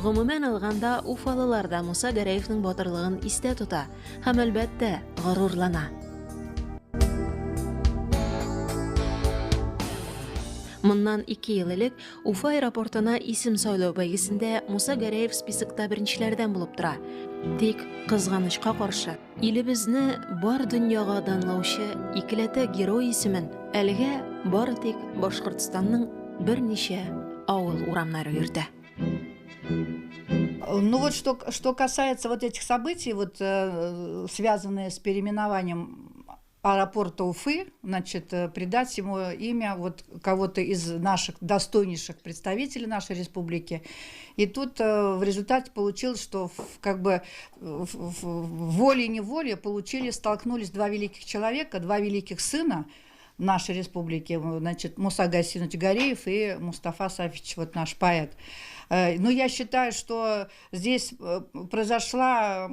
Гомумән алганда, уфалылар да Муса Гәрәевнең батырлыгын истә тота һәм әлбәттә горурлана. Моннан 2 ел элек Уфа аэропортына исем сайлау бәйгесендә Муса Гәрәев списокта беренчеләрдән булып тора. Тик кызганычка каршы, илебезне бар дөньяга данлаучы икеләтә герой исемен әлегә бары тик Башкортстанның берничә авыл урамнары йөртә. Ну вот что касается вот этих событий, вот связанные с переименованием аэропорта Уфы, значит, придать ему имя вот кого-то из наших достойнейших представителей нашей республики. И тут в результате получилось, что как бы волей-неволей столкнулись два великих человека, два великих сына нашей республики, значит, Муса Гайсинович Гареев и Мустафа Сафич, вот наш поэт. Но я считаю, что здесь произошла,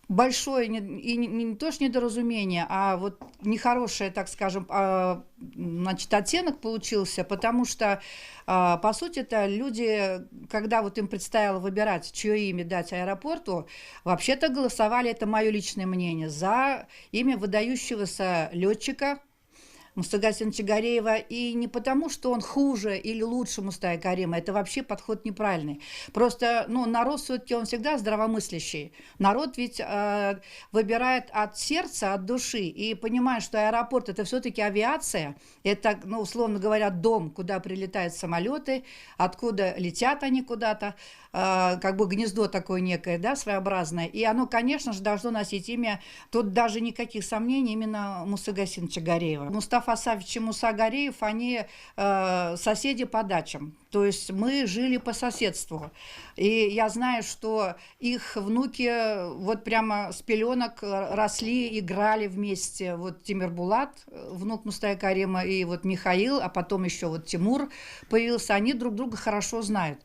большое не то что недоразумение, а вот нехорошее, так скажем, значит, оттенок получился, потому что, по сути, это люди, когда вот им предстояло выбирать, чье имя дать аэропорту, вообще-то голосовали, это мое личное мнение, за имя выдающегося летчика Мустафы Гайсиновича Гареева, и не потому, что он хуже или лучше Мустафы Карима, это вообще подход неправильный. Просто, народ все-таки он всегда здравомыслящий. Народ ведь выбирает от сердца, от души, и понимает, что аэропорт это все-таки авиация, это, условно говоря, дом, куда прилетают самолеты, откуда летят они куда-то, как бы гнездо такое некое, да, своеобразное, и оно, конечно же, должно носить имя, тут даже никаких сомнений, именно Мусы Гайсиновича Гареева. Мустафа Сафич и Муса Гареев, они соседи по дачам, то есть мы жили по соседству, и я знаю, что их внуки вот прямо с пеленок росли, играли вместе, вот Тимирбулат, внук Мустафы Карима, и вот Михаил, а потом еще вот Тимур появился, они друг друга хорошо знают.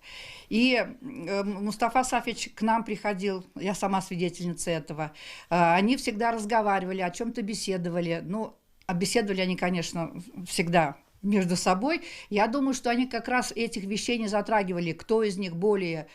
И Мустафа Сафич к нам приходил, я сама свидетельница этого. Они всегда разговаривали, о чем-то беседовали. А беседовали они, конечно, всегда между собой. Я думаю, что они как раз этих вещей не затрагивали, кто из них более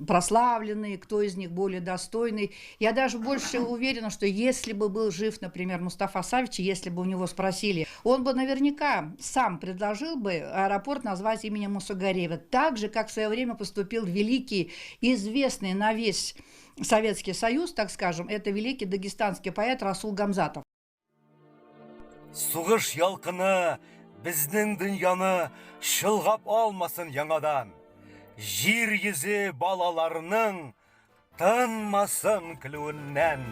прославленный, кто из них более достойный. Я даже больше уверена, что если бы был жив, например, Мустафа Сафич, если бы у него спросили, он бы наверняка сам предложил бы аэропорт назвать именем Мусы Гареева, так же, как в свое время поступил великий, известный на весь Советский Союз, так скажем, это великий дагестанский поэт Расул Гамзатов. Сугыш ялкыны безнең дөньяны шылгап алмасын яңадан. Жир йөзе балаларының тынмасын көлүеннән.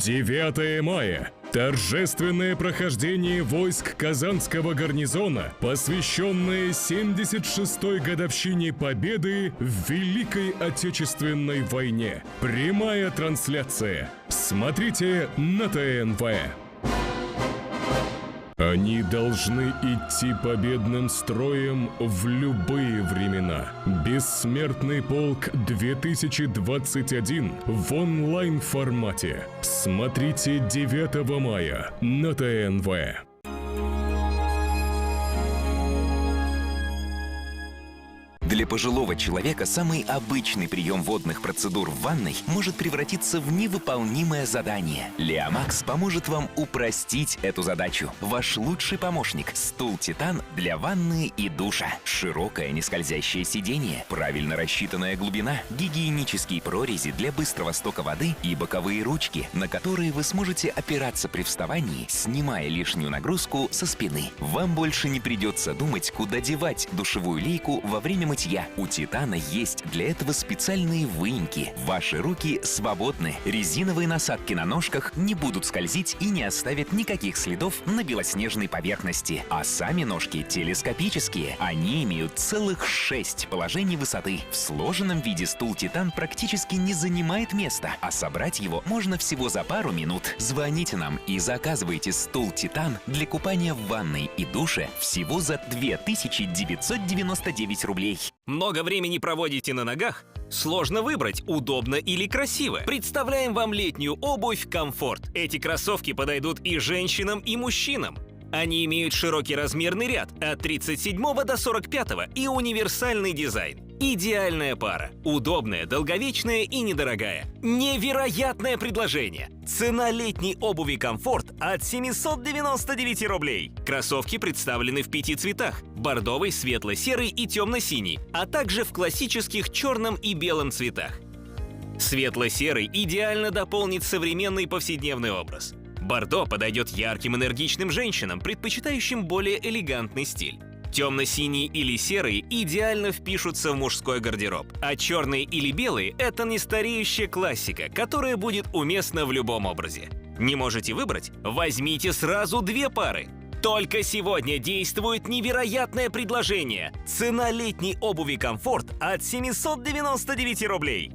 «9 мая. Торжественное прохождение войск Казанского гарнизона, посвященное 76-й годовщине Победы в Великой Отечественной войне. Прямая трансляция. Смотрите на ТНВ. Они должны идти победным строем в любые времена. Бессмертный полк 2021 в онлайн-формате. Смотрите 9 мая на ТНВ. Для Для пожилого человека самый обычный прием водных процедур в ванной может превратиться в невыполнимое задание. Леомакс поможет вам упростить эту задачу. Ваш лучший помощник – стул «Титан» для ванны и душа. Широкое нескользящее сиденье, правильно рассчитанная глубина, гигиенические прорези для быстрого стока воды и боковые ручки, на которые вы сможете опираться при вставании, снимая лишнюю нагрузку со спины. Вам больше не придется думать, куда девать душевую лейку во время мытья. У «Титана» есть для этого специальные выемки. Ваши руки свободны. Резиновые насадки на ножках не будут скользить и не оставят никаких следов на белоснежной поверхности. А сами ножки телескопические. Они имеют целых 6 положений высоты. В сложенном виде стул «Титан» практически не занимает места, а собрать его можно всего за пару минут. Звоните нам и заказывайте стул «Титан» для купания в ванной и душе всего за 2999 рублей. Много времени проводите на ногах? Сложно выбрать, удобно или красиво. Представляем вам летнюю обувь «Комфорт». Эти кроссовки подойдут и женщинам, и мужчинам. Они имеют широкий размерный ряд от 37 до 45 и универсальный дизайн. Идеальная пара. Удобная, долговечная и недорогая. Невероятное предложение! Цена летней обуви «Комфорт» от 799 рублей. Кроссовки представлены в 5 цветах: бордовый, светло-серый и темно-синий, а также в классических черном и белом цветах. Светло-серый идеально дополнит современный повседневный образ. Бордо подойдет ярким, энергичным женщинам, предпочитающим более элегантный стиль. Темно-синий или серый идеально впишутся в мужской гардероб, а черные или белые – это нестареющая классика, которая будет уместна в любом образе. Не можете выбрать? Возьмите сразу 2 пары. Только сегодня действует невероятное предложение. Цена летней обуви «Комфорт» от 799 рублей.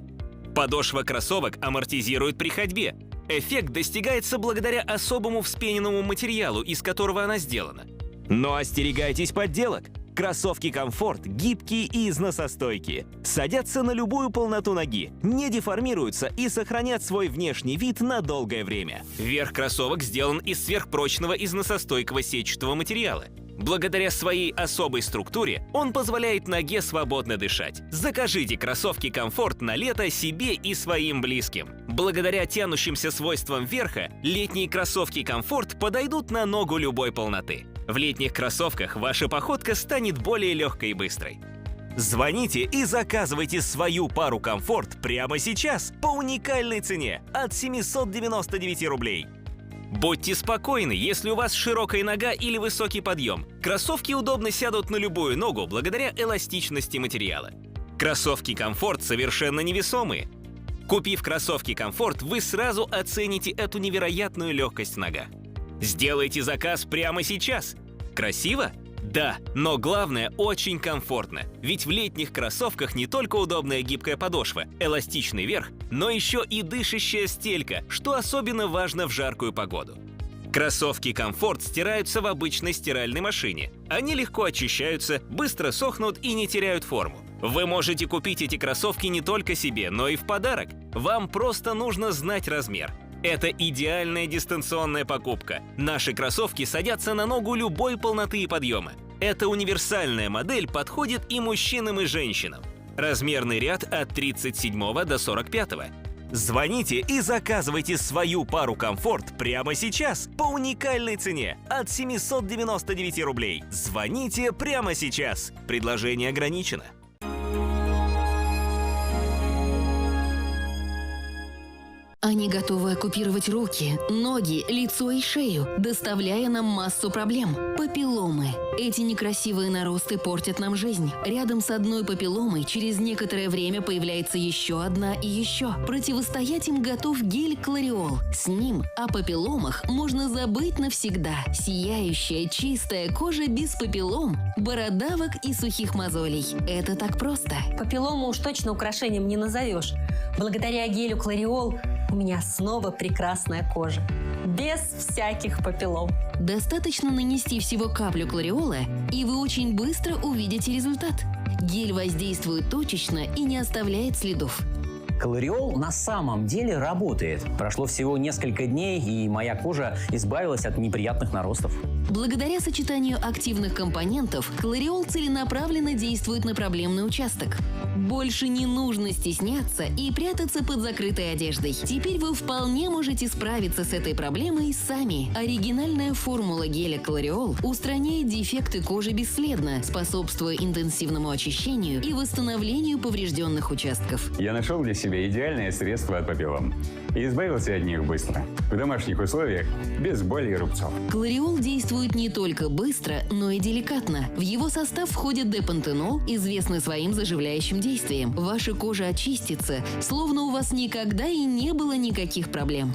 Подошва кроссовок амортизирует при ходьбе. Эффект достигается благодаря особому вспененному материалу, из которого она сделана. Но остерегайтесь подделок. Кроссовки «Комфорт» гибкие и износостойкие. Садятся на любую полноту ноги, не деформируются и сохранят свой внешний вид на долгое время. Верх кроссовок сделан из сверхпрочного износостойкого сетчатого материала. Благодаря своей особой структуре он позволяет ноге свободно дышать. Закажите кроссовки «Комфорт» на лето себе и своим близким. Благодаря тянущимся свойствам верха, летние кроссовки «Комфорт» подойдут на ногу любой полноты. В летних кроссовках ваша походка станет более легкой и быстрой. Звоните и заказывайте свою пару «Комфорт» прямо сейчас по уникальной цене от 799 рублей. Будьте спокойны, если у вас широкая нога или высокий подъем. Кроссовки удобно сядут на любую ногу благодаря эластичности материала. Кроссовки «Комфорт» совершенно невесомые. Купив кроссовки «Комфорт», вы сразу оцените эту невероятную легкость в ногах. Сделайте заказ прямо сейчас. Красиво? Да, но главное, очень комфортно. Ведь в летних кроссовках не только удобная гибкая подошва, эластичный верх, но еще и дышащая стелька, что особенно важно в жаркую погоду. Кроссовки «Комфорт» стираются в обычной стиральной машине. Они легко очищаются, быстро сохнут и не теряют форму. Вы можете купить эти кроссовки не только себе, но и в подарок. Вам просто нужно знать размер. Это идеальная дистанционная покупка. Наши кроссовки садятся на ногу любой полноты и подъема. Эта универсальная модель подходит и мужчинам, и женщинам. Размерный ряд от 37 до 45. Звоните и заказывайте свою пару «Комфорт» прямо сейчас по уникальной цене от 799 рублей. Звоните прямо сейчас. Предложение ограничено. Они готовы оккупировать руки, ноги, лицо и шею, доставляя нам массу проблем. Папилломы. Эти некрасивые наросты портят нам жизнь. Рядом с одной папилломой через некоторое время появляется еще одна и еще. Противостоять им готов гель «Клариол». С ним о папилломах можно забыть навсегда. Сияющая, чистая кожа без папиллом, бородавок и сухих мозолей. Это так просто. Папиллому уж точно украшением не назовешь. Благодаря гелю «Клариол» у меня снова прекрасная кожа. Без всяких папиллом. Достаточно нанести всего каплю «Клариола», и вы очень быстро увидите результат. Гель воздействует точечно и не оставляет следов. Колориол на самом деле работает. Прошло всего несколько дней, и моя кожа избавилась от неприятных наростов. Благодаря сочетанию активных компонентов, Колориол целенаправленно действует на проблемный участок. Больше не нужно стесняться и прятаться под закрытой одеждой. Теперь вы вполне можете справиться с этой проблемой сами. Оригинальная формула геля Колориол устраняет дефекты кожи бесследно, способствуя интенсивному очищению и восстановлению поврежденных участков. Я нашел для себя идеальное средство от папиллом. И избавился от них быстро. В домашних условиях, без боли и рубцов. Колориол действует не только быстро, но и деликатно. В его состав входит депантенол, известный своим заживляющим действием. Ваша кожа очистится, словно у вас никогда и не было никаких проблем.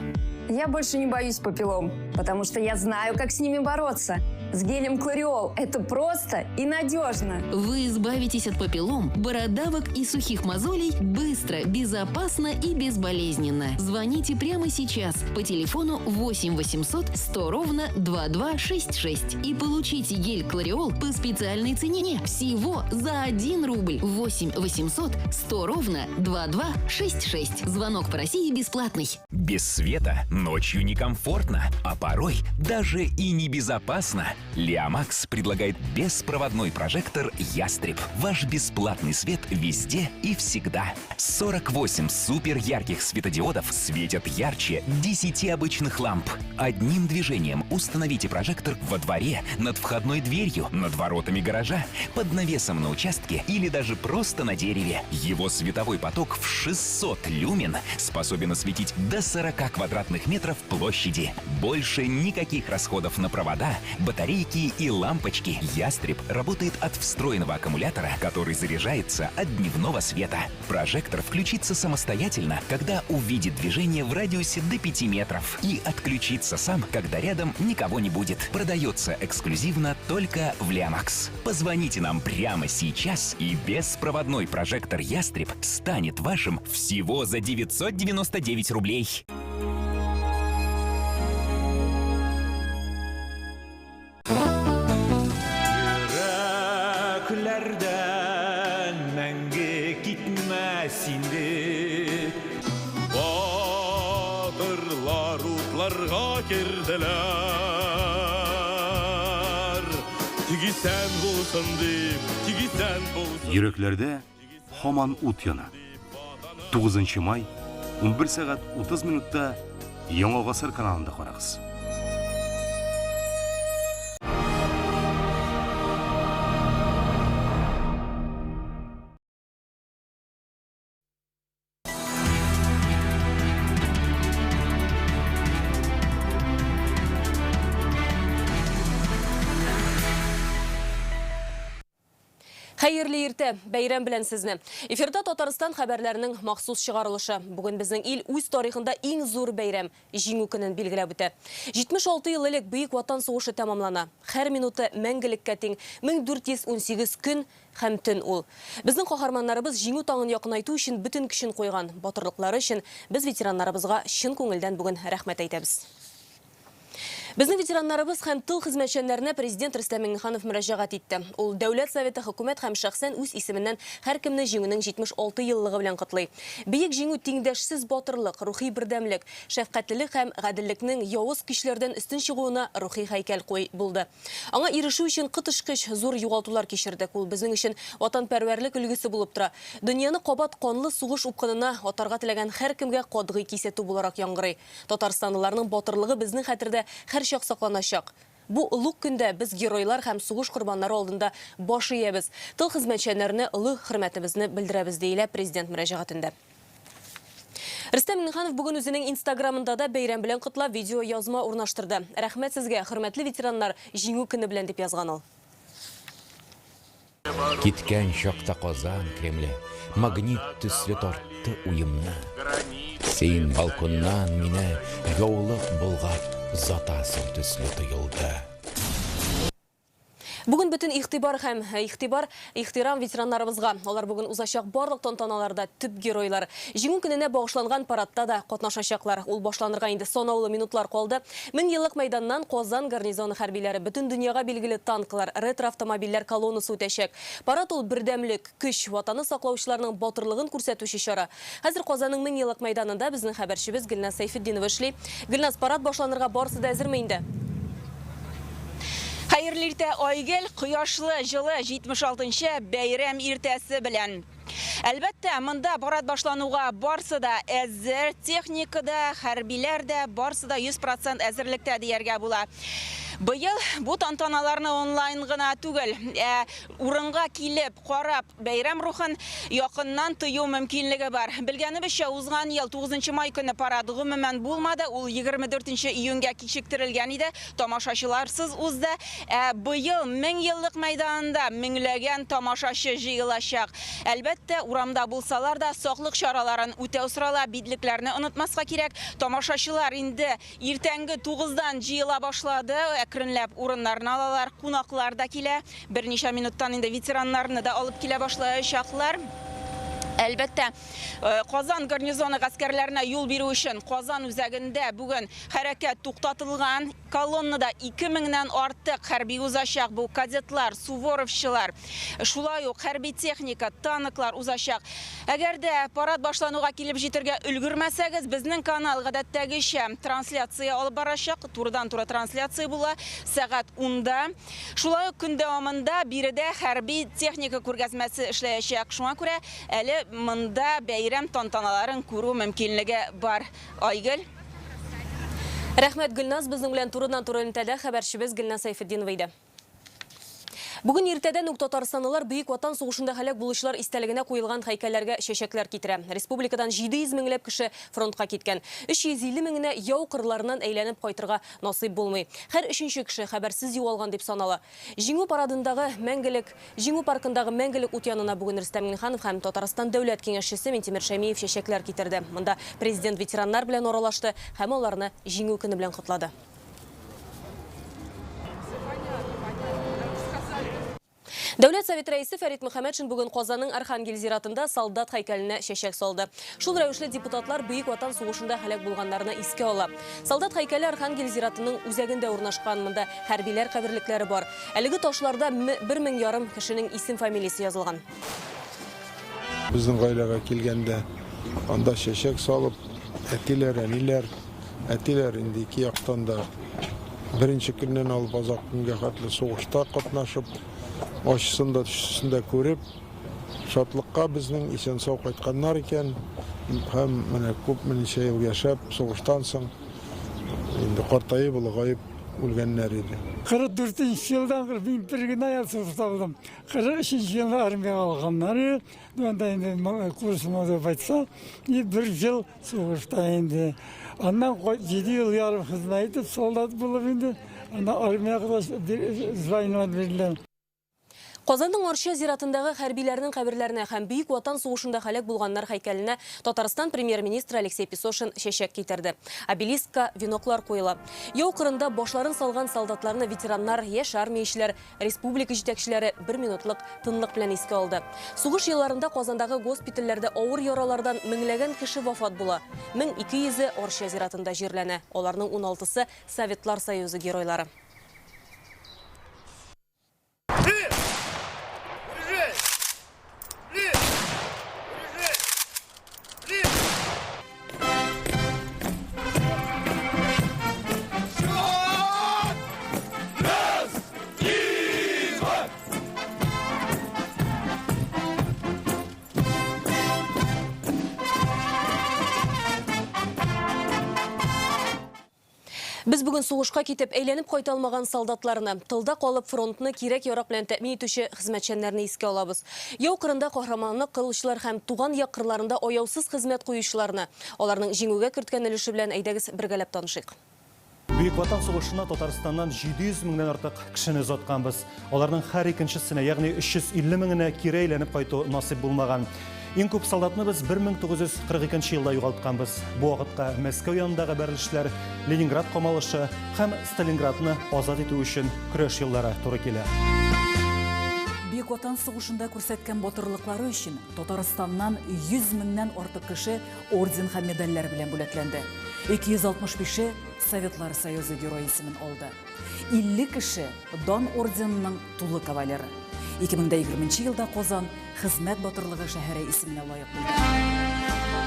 Я больше не боюсь папиллом, потому что я знаю, как с ними бороться. С гелем Колориол это просто и надежно. Вы избавитесь от папиллом, бородавок и сухих мозолей быстро, безопасно и безболезненно. Звоните прямо сейчас по телефону 8 800 100 ровно 2266 и получите гель Колориол по специальной цене всего за 1 рубль. 8 800 100 ровно 2266. Звонок по России бесплатный. Без света ночью некомфортно, а порой даже и небезопасно. Лиамакс предлагает беспроводной прожектор «Ястреб». Ваш бесплатный свет везде и всегда. 48 супер ярких светодиодов светят ярче 10 обычных ламп. Одним движением установите прожектор во дворе, над входной дверью, над воротами гаража, под навесом на участке или даже просто на дереве. Его световой поток в 600 люмен способен осветить до 40 квадратных метров площади. Больше никаких расходов на провода, батарейки и лампочки. «Ястреб» работает от встроенного аккумулятора, который заряжается от дневного света. Прожектор включится самостоятельно, когда увидит движение в радиусе до 5 метров. И отключится сам, когда рядом никого не будет. Продается эксклюзивно только в Лиамакс. Позвоните нам прямо сейчас, и беспроводной прожектор «Ястреб» станет вашим всего за 999 рублей. Yüreklerden menge gitmesindi. Batırlar utlarga girdiler. Tigi sen bulsun deyip, tigi sen bulsun. Yüreklerde hamon o't yana. 9 may 11 saat 30 minutda Yangi G'asr kanalida qarag'iz. Хайырлы ирте, бәйрәм белән сезне. Эфирда Татарстан хәбәрләренең махсус чыгарылышы. Бүген безнең ил үз тарихында иң зур бәйрәм җиңү көнен билгеләп үтә. 76 ел элек Бөек Ватан сугышы тәмамлана. Һәр минуты мәңгелеккә тиң 1418 көн һәм төн ул. Безнең каһарманнарыбыз җиңү таңын якынайту өчен бөтен көчен куйган. Батырлыклары өчен без ветераннарыбызга чын күңелдән бүген рәхмәт әйтәбез. Безнең ветераннарыбыз һәм тыл хезмәтчәннәренә президент Рөстәм Миңнеханов мөрәҗәгать итте. Ул дәүләт советы хөкүмәт һәм шәхсән үз исеменнән һәркемне җиңүнең 76 еллыгы белән котлый. Бөек җиңү тиңдәшсез батырлык, рухи бердәмлек, шәфкатьлелек һәм гаделлекнең явыз көчләрдән өстен чыгуына рухи һәйкәл куй булды. Аңа ирешү өчен кытышкыч зур югалтулар кичердек. Ул безнең өчен ватанпәрвәрлек өлгесе булып тора. Дөньяны кабат канлы сугыш упкынына атарга теләгән һәркемгә катгый кисәтү буларак яңгырый. Татарстанлыларның батырлыгы безнең хәтердә һәр чак сакланачак. Бу улуг көндә без геройлар һәм сугыш курбаннары алдында баш иябез. Тыл хезмәтчәннәренә улы хөрмәтебезне белдерәбез диелә президент мөрәҗәгатендә. Рөстәм Миңнеханов бүген үзенең Инстаграмында да бәйрәм белән котлап видео язма урнаштырды. Рәхмәт сезгә, хөрмәтле ветераннар, җиңү көне белән дип язган ул. Киткән чакта Казан Кремле магнит төсле тартты уемны. Син балконнан мине яулык булган затасың төсле тоелды. Бүгін бүтін ихтирам ветераннарыбызға. Олар бүгін узашақ барлық тонтаналарда түп геройлар. Жеңу күніне бағышланған парадта да қатнашашақлар. Ол башланырға енді сонаулы минутлар қолды. 1000 еллық майданнан Қозан гарнизоны хәрбилері бүтін дүнияға белгілі танкылар, ретро автомобильлер колоннасы өтешек. Парад ол бірдәмлік күш, ватаны сақлаушыларының батырлығын көрсетуші шара. Хәзір Қозанның 1000 еллық майданында біздің хәбәршібіз Гүлназ Сайфетдинова эшли. Гүлназ, парад башланырға барысы да әзір ме инде? Хайырлы иртә Айгөл, кояшлы жылы 76-нчы бәйрәм иртәсе белән. Әлбәттә, монда парад башлануга барсы да әзер, техникада, хәрбиләр дә барсы да 100% әзерлектә дияргә була. Быел бу тантаналарны онлайн гына түгел, урынга килеп, карап, бәйрәм рухын якыннан тыю мөмкинлеге бар. Белгәнебезчә, узган ел 9 май көне парад гомумән булмады, ул 24 июньгә кичектерелгән иде, тамашачыларсыз узды. Быел 1000 еллык мәйданында меңләгән тамашачы җыелачак. Әлбәттә, урамда булсалар да саклык чараларын үтәү сырала, бидлекләрне онытмаска кирәк. Тамашачылар инде иртәнге 9-дан җыела башлады. Әкренләп урыннарны алалар, кунаклар да килә. Берничә минуттан инде ветераннарны да алып килә башлаячаклар. Әлбәттә, Казан гарнизоны гаскәрләренә юл бирү өчен Казан үзәгендә бүген хәрәкәт туктатылган. Колоннада 2000-нән артык хәрби узачак. Бу кадетлар, суворовчылар, шулай ук хәрби техника, танклар узачак. Әгәр дә парад башлануга килеп җитәргә өлгермәсәгез, безнең канал гадәттәгечә трансляция алып барачак. Турыдан-туры трансляция була сәгать 10-да. Шулай ук көн дәвамында биредә хәрби техника күргәзмәсе эшләячәк. Шуңа күрә әле монда бәйрәм тантаналарын күрү мөмкинлеге бар. Айгөл. Рәхмәт, Гүлназ, безнең белән турыдан-туры элемтәдә хәбәрчебез Гүлназ Сайфетдинова иде. Бүгін ертеден Татарстанлылар Бөек Ватан сугышында һәлак булучылар истәлегенә куелган һәйкәлләргә чәчәкләр китерә. Республикадан 700 меңләп кеше фронтка киткән. 350 меңенә яу кырларыннан әйләнеп кайтырга насыйп булмый. Һәр 3нче кеше хәбәрсез югалган дип санала. Җиңү парадындагы мәңгелек, Җиңү паркындагы мәңгелек ут янына бүгін Рөстәм Миңнеханов һәм Татарстан дәүләт киңәшчесе Минтимер Шәймиев чәчәкләр китерде. Монда президент ветераннар белән аралашты һәм аларны Җиңү көне белән котлады. Дәүләт Совет рәисе Фәрит Мөхәммәтшин бүген Казанның Архангель зиратында солдат һәйкәленә чәчәк салды. Шул рәвешле депутатлар Бөек Ватан сугышында һәлак булганнарны искә ала. Солдат һәйкәле Архангель зиратының үзәгендә урнашкан, монда хәрбиләр каберлекләре бар. Әлеге ташларда 1500 кешенең исем-фамилиясе язылган. Безнең гаиләгә килгәндә анда чәчәк салып, әтиләр, әтиләр инде ике яктан да беренче көннән алып азак көнгә хәтле сугышта катнашып, ачысында төшсендә күреп, шатлыкка безнең исән сау кайтканнар икән, һәм менә күп минчә ел яшәп, сугыштан соң инде картаеп, улыгаеп үлгәннәр иде. 44 елдан 41 генә ясалдым. 43 елда армияга алганнар, монда инде курсыма да байтса, бер ел сугышта инде. Аннан 7 ел ярым хезмәт итеп, солдат булып инде, анда армияга звание бирелгән. Казанның Арча зиратындагы хәрбиләрнең каберләренә һәм Бөек Ватан сугышында һәлак булганнар һәйкәленә Татарстан премьер-министры Алексей Песошин чәчәк китерде. Обелискка веноклар куела. Яу кырында башларын салган солдатларны ветераннар, яшь армиячеләр, республика җитәкчеләре 1 минутлык тынлык белән искә алды. Сугыш елларында Казандагы госпитальләрдә авыр яралардан меңләгән кеше вафат була. 1200-е Арча зиратында җирләнә. Аларның 16-сы Советлар Союзы геройлары. Без бүген сугышка китеп әйләнеп кайта алмаган солдатларны, тылда калып фронтны кирәк ярак белән тәэмин итүче хезмәтчәннәрне искә алабыз. Яу кырында каһарманлык кылучылар һәм туган як кырларында аяусыз хезмәт куючыларны, аларның җиңүгә керткән өлеше белән әйдәгез бергәләп танышыйк. Бөек Ватан сугышына Татарстаннан 700 меңнән артык кешене озатканбыз. Аларның һәр икенчесенә, ягъни 350 меңенә кире әйләнеп кайту насыйп булмаган. Иң күп солдатны біз 1942 елда югалтканбыз. Бу вакытта Мәскәү янындагы бәрелешләр, Ленинград камалышы һәм Сталинградны азат итү өчен көрәш еллары туры килә. Бөек Отан сугышында күрсәткән батырлыклары өчен Татарстаннан 100 меңнән артык кеше орден һәм медальләр белән бүләкләнде. 265-е Советлар Союзы герой исемен алды. 50 кеше Дан орденының тулы кавалеры. 2020 елда Казан хезмәт батырлыгы шәһәре исеменә лаек булды.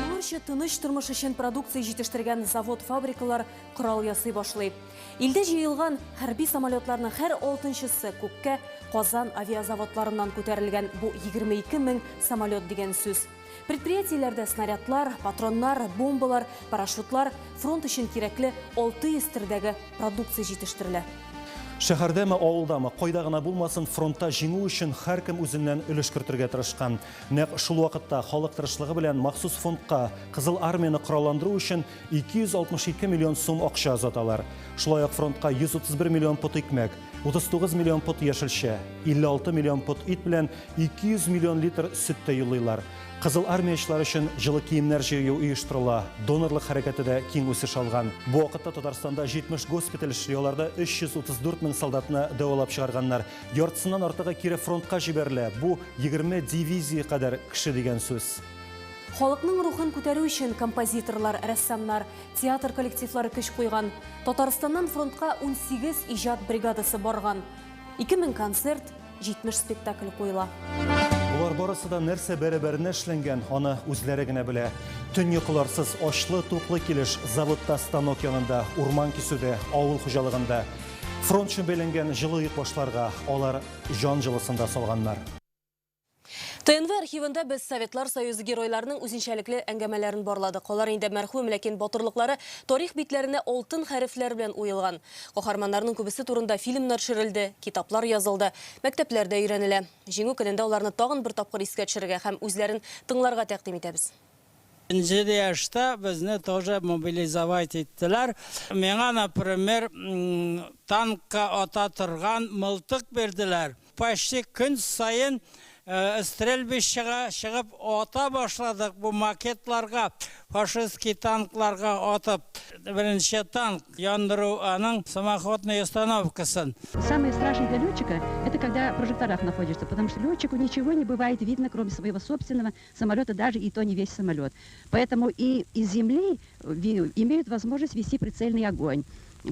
Монча тыныч тормыш өчен продукция җитештергән завод-фабрикалар корал ясый башлый. Илдә җыелган хәрби самолетларның һәр 6-нчысы күккә Казан авиазаводларыннан күтәрелгән бу 22 мең самолет дигән сүз. Предприятиеләрдә снарядлар, патроннар, бомбалар, парашютлар, фронт өчен кирәкле 600 төрдәге продукция җитештерелә. Шәһәрдәме, авылдамы, кайда гына булмасын, фронтта җиңү өчен һәркем үзеннән өлеш кертергә тырышкан. Нәкъ шул вакытта халык тырышлыгы белән махсус фондка Кызыл армияны коралландыру өчен 262 миллион сум акча озаталар. Шулай ук фронтка 131 миллион пот икмәк, 39 миллион пот яшелчә, 56 миллион пот ит белән 200 миллион литр сөт тә юллыйлар. Кызыл армиячылар өчен җылы киемнәр җыю оештырыла. Донорлык хәрәкәте дә киң үсеш алган. Бу вакытта Татарстанда 70 госпиталь эшли, аларда 334 мең солдатны дәвалап чыгарганнар. Яртысыннан артыгы кире фронтка җибәрелә. Бу 20 дивизия кадәр кеше дигән сүз. Халыкның рухын күтәрү өчен композиторлар, рәссамнар, театр коллективлары көч куйган. Татарстаннан фронтка 18 иҗат бригадасы барган. 2000 концерт, 70 спектакль куела. Булар барысы да нәрсә бәрабәренә эшләнгән, аны үзләре генә белә. Төн йокыларсыз ачлы-туклы килеш заводта, станок янында, урман кисүдә, авыл хуҗалыгында. Фронт өчен бәйләнгән җылы йокбашларга алар җан җылысында салганнар. ТНВ архивында без Советлар Союзы геройларының үзенчәлекле әңгәмәләрен барладык. Алар инде мәрхүм ләкин батырлыклары тарих битләренә алтын хәрефләр белән уелган. Каһарманнарның күбесе турында фильмнар төшерелде, китаплар язылды, мәктәпләрдә өйрәнелә. Җиңү көнендә аларны тагын бер тапкыр искә төшерергә һәм үзләрен тыңларга тәкъдим итәбез. Яшта безне тоже мобилизовать иттеләр. Миңа, например, танкка ата торган мылтык берделәр. Почти көн сайын стрельбищага чыгып ата башладык бу макетларга, фашистский танкларга атып. Беренче танк яндыру аның самоходной установкасын. Самое страшное для летчика — это когда в прожекторах находишься, потому что летчику ничего не бывает видно, кроме своего собственного самолета, даже и то не весь самолет. Поэтому и из земли имеют возможность вести прицельный огонь.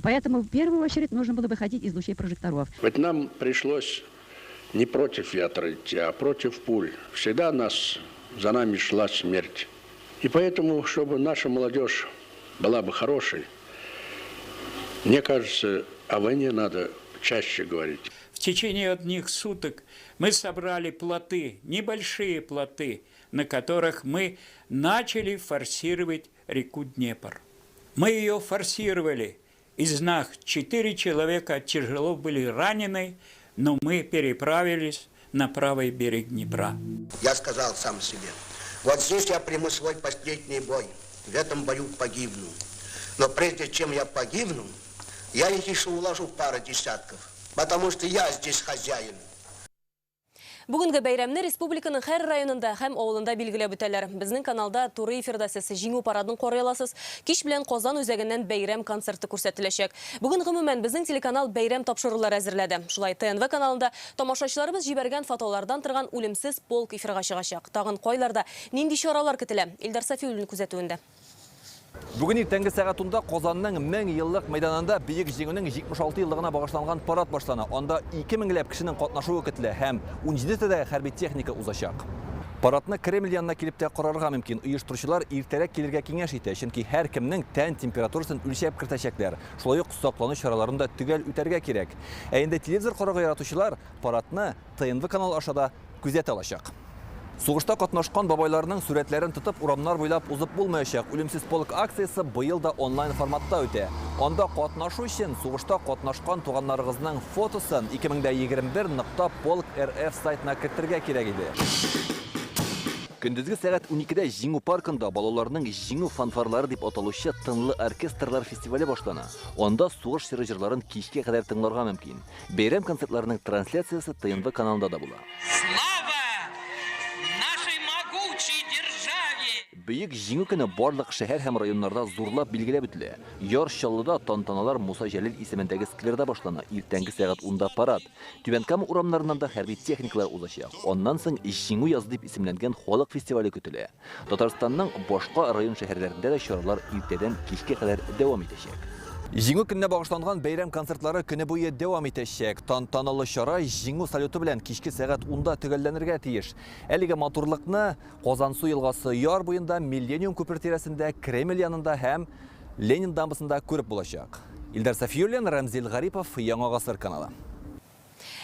Поэтому в первую очередь нужно было выходить из лучей прожекторов. Ведь нам пришлось не против ветра идти, а против пуль. Всегда за нами шла смерть. И поэтому, чтобы наша молодежь была бы хорошей, мне кажется, о войне надо чаще говорить. В течение одних суток мы собрали плоты, небольшие плоты, на которых мы начали форсировать реку Днепр. Мы ее форсировали. Из нас 4 человека тяжело были ранены, но мы переправились на правый берег Днепра. Я сказал сам себе, вот здесь я приму свой последний бой, в этом бою погибну. Но прежде чем я погибну, я еще уложу пару десятков, потому что я здесь хозяин. Бүгінгі бәйрәмне республиканың һәр районында һәм авылында билгеләп үтәләр. Безнең каналда туры эфирда сәсе җиңү парадын карый аласыз. Кич белән Казан үзәгеннән бәйрәм концерты күрсәтеләчәк. Бүген гомумән безнең телеканал бәйрәм тапшырулар әзерләде. Шулай ТНВ каналында тамашачыларыбыз җибәргән фотолардан торган үлемсез полк эфирга чыгачак. Тагын кайларда нинди чаралар көтелә? Илдар Сафиуллин күзәтүендә. Бүгін иртәнге сәгатында Казанның 1000 еллык мәйданында бейек җиңүнең 76 еллыгына багышланган парад башлана. Анда 2000 ләп кешенең катнашуы көтелә һәм 17 тәдә хәрби техника узачак. Парадны Кремль янына килеп тә карарга мөмкин. Оештыручылар иртәрәк килергә киңәш итә, чөнки һәр кемнең тән температурасын үлчәп кертәчәкләр. Шулай ук саклану чараларын да төгәл үтәргә кирәк. Ә инде телевизор карарга яратучылар парадны ТНВ канал ашада күзәтә алачак. Сугышта катнашкан бабайларның сүрәтләрен тотып урамнар буйлап узып булмаячак. Үлемсез полк акциясы быел да онлайн форматта үтә. Анда катнашу өчен сугышта катнашкан туганнарыгызның фотосын 2021.polk.rf сайтына кертергә кирәк иде. Көндезге сәгать 12-дә Җиңү паркында балаларның җиңү фанфарлары дип аталучы тынлы оркестрлар фестивале башлана. Анда сугыш сыры җырларын кичкә кадәр тыңларга мөмкин. Бәйрәм концертларының трансляциясы ТНВ каналында да була. бүйік жеңу күні барлық шәһәр һәм районнарда зурлап билгеләп үтелә. Яр Чаллыда тантаналар Муса Җәлил исемендәге скверда башлана. Иртәнге сәгать 10-да парад. Түбәнкама урамнарында да хәрби техникалар узачак. Аннан соң җиңү язы дип исемләнгән халык фестивале көтелә. Татарстанның башка район шәһәрләрендә дә чаралар иртәдән кичкә кадәр дәвам итәчәк. Җиңү көненә багышланган бәйрәм концертлары көне буе дәвам итәчәк. Тантаналы чара җиңү салюты белән кичке сәгать 10-да төгәлләнергә тиеш. Әлеге матурлыкны Казансу елгасы яр буенда Миллениум күпер тирәсендә, Кремль янында һәм Ленин дамбасында күреп булачак. Илдар Сафиуллин, Рамзил Гарипов, Яңа гасыр каналы.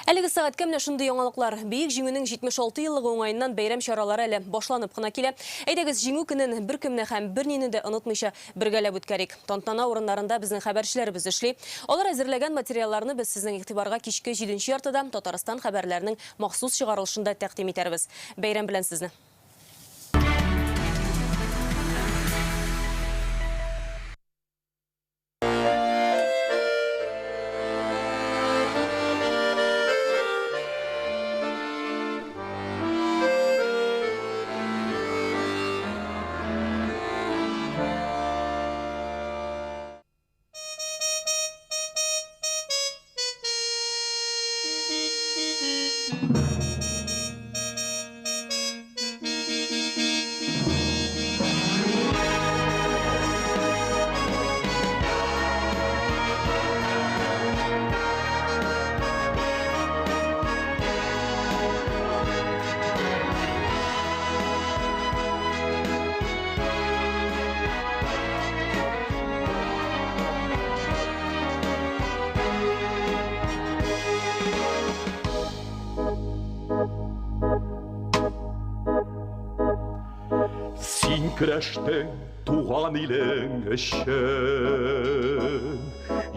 Әлеге сәгатькә менә шундый яңалыклар. Бөек җиңүнең 76 еллыгы уңаеннан бәйрәм чаралары әле башланып кына килә. Әйдәгез, җиңү көнен беркемне һәм бернине дә онытмыйча бергәләп үткәрик. Тантана урыннарында безнең хәбәрчеләребез эшли. Алар әзерләгән материалларны без сезнең игътибарга кичке 7нче яртыда Татарстан хәбәрләренең махсус чыгарылышында тәкъдим итәрбез. Бәйрәм белән сезне. Көрәштең туган илең өчен,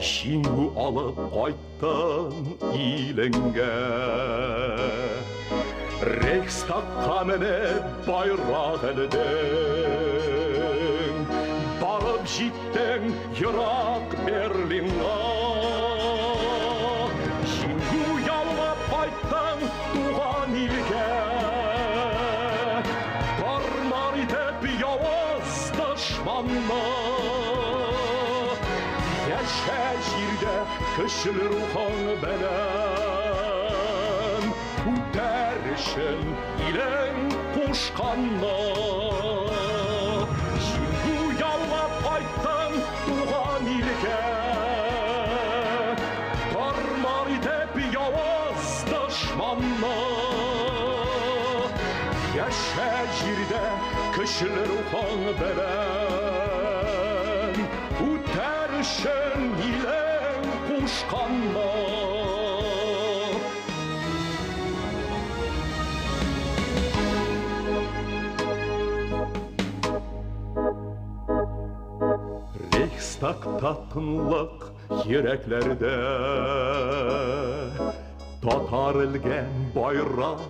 җиңү алып кайттың илеңгә. Рейхстагка менеп байрак элдең, барып җиттең ерак Берлинга. Җиңү яулап кайттың туган илгә. Яшә җирдә көчле рухың белән, үтәрешен илең кушканна. Җиңү яулап кайттың туган илгә, бармар итеп явыз дошманна. Яшә җирдә көчле рухың белән, үтәрешен илең кушканна. Рейхстагта тынлык йөрәкләрдә, татар элгән байрак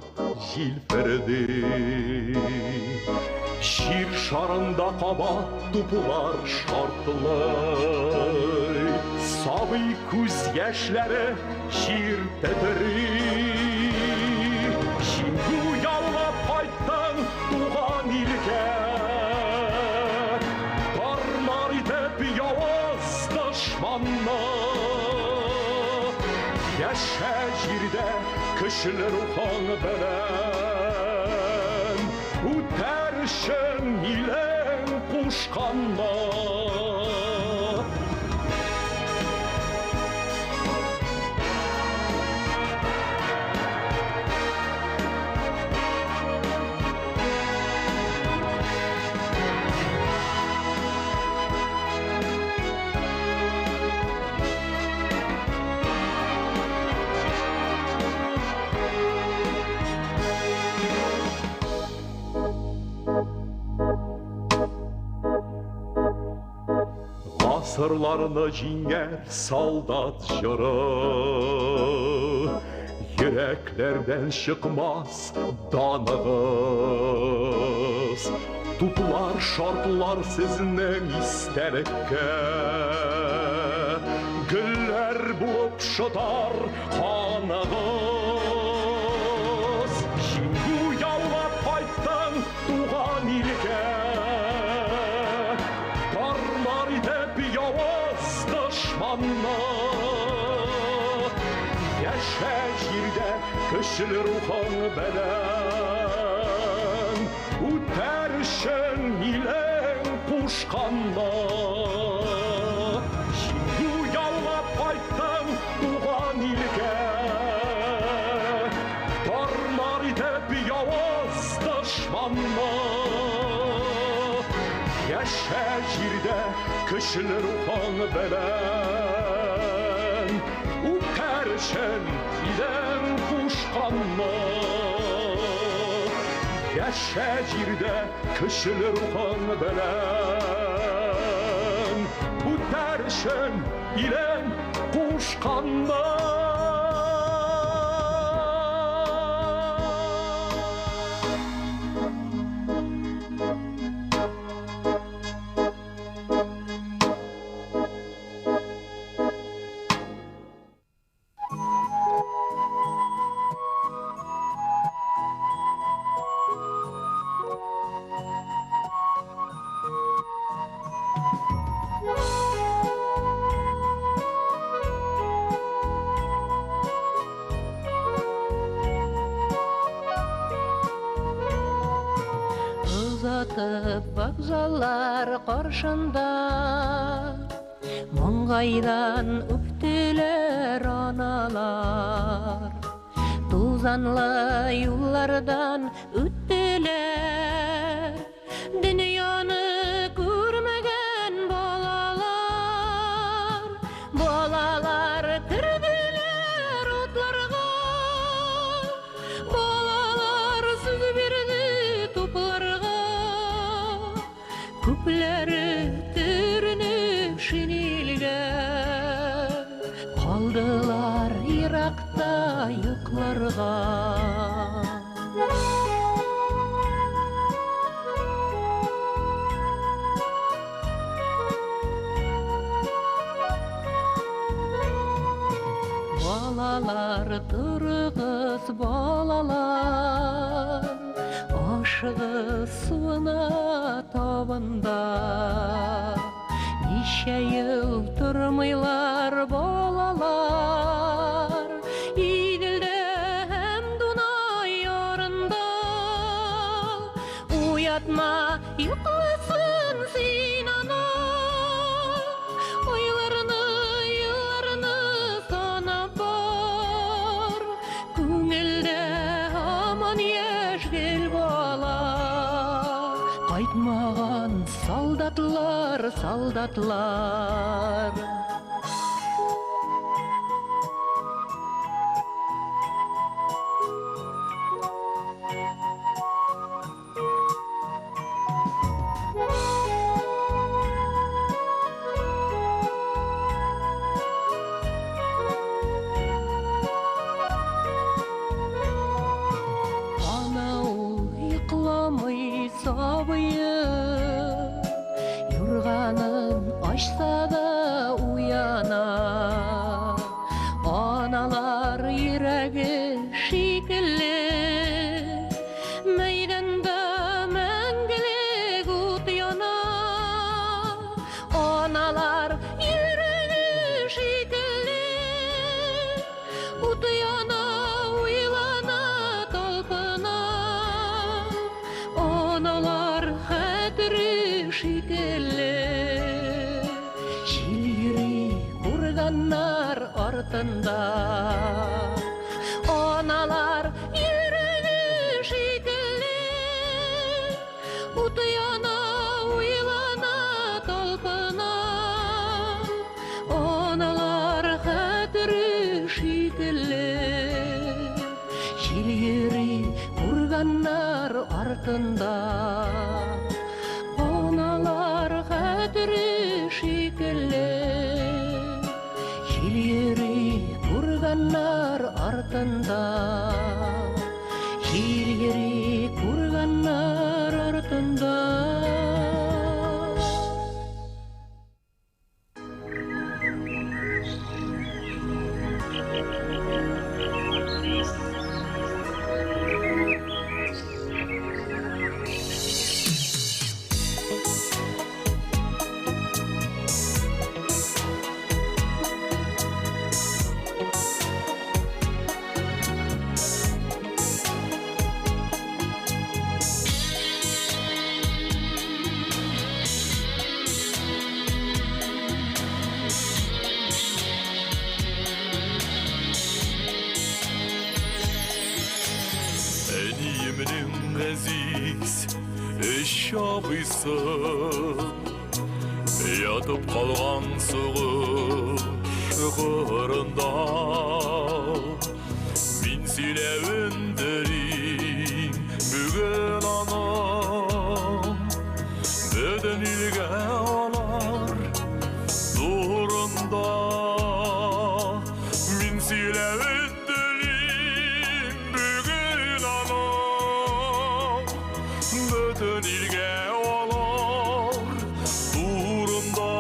җилперде. Җир шарында кабат туплар шартлый, сабый күз яшьләре җир тәтри. Җиңү яулап кайттың туган илгә, бармар итеп явыз дошманна. Яшә җирдә көчле рухың белән, үтәрешен илең кушканна. Сырларны җиңәр солдат җыры, йөрәкләрдән чыкмас даныгыз. Туплар шартлар сезнең истәлеккә, гөлләр булып шытар каныгыз. Җиңү яулап кайттың туган илгә, дошманна. Яша жерде күшіл рухың білін, үтер үшін илен пушқанна. Şimdi uyanlap kayttın tuğan ilge, darlar edip yavuz düşmanla. Yaşa jirde kışıl ruhan belen, uterşen ilen kuşkanla. Yaşa jirde kışıl ruhan belen, uterşen ilen kuşkanla. Uzatып вокзаллар қаршында, мұңғайдан үптілер аналар. Тузанлы юллардан үттілер, дүнияны көрмеген балалар. Балалар кірділер отларға, балалар сүз берді топларға. Көплері түрініп шинелге, қалдылар Иракта йоқларға. Балалар тұрғыз балалар, ашығы суына табында. Неше ел тұрмайлар балалар, иділді әм Дунай орында. Уятма, йоқлысын сен ана, ойларыны, еларыны санап бар. Көңілді аман ешгел бала, қайтмаған солдатлар, солдатлар. Анау йықламай сабайы, юрғанын ашса да уяна. Аналар ирәге шикілі, мәйданда мәңгілік от яна. Аналар ирәге шикілі, от яна, ойлана, талпына. Аналар хәтірі шикілі, шилгірі құрғаннар артында. Аналар ирәге шикілі, от яна, ойлана, талпына. Аналар хәтірі шикілі, шилгірі құрғаннар артында. Аналар хәтірі шикілі, шилгірі құрғанар артында. Шилгірі құрғанар артында. абыйсын ятып қалған соғып шұқырында мен сөйлеуін дірейм бүгін анам бөтен елге алар дұрында мен сөйлеуін дірейм бүгін анам бөтен елге алар дұрында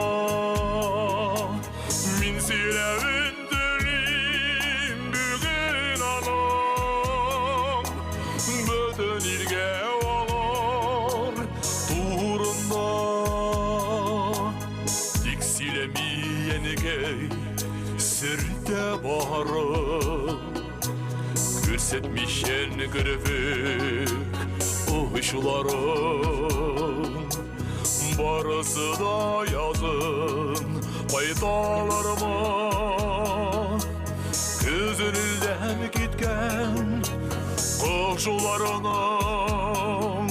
мен сөйлеуін дірейм бүгін анам бөтен елге алар дұрында тек сөйлемейенекей сүрте барып көрсетмешен кірпік ұшыларын барысы да язын қайталар ма көзінілден кеткен құшыларының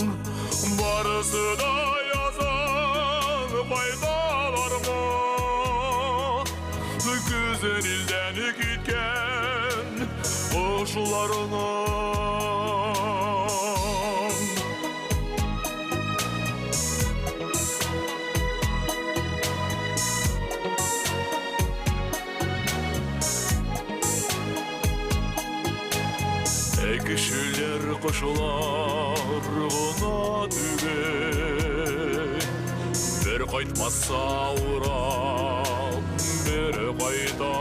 барысы да язын қайталар ма көзінілден кеткен құшыларының кішілер құшылар ғына түген бір қайтмаса урап бір қайта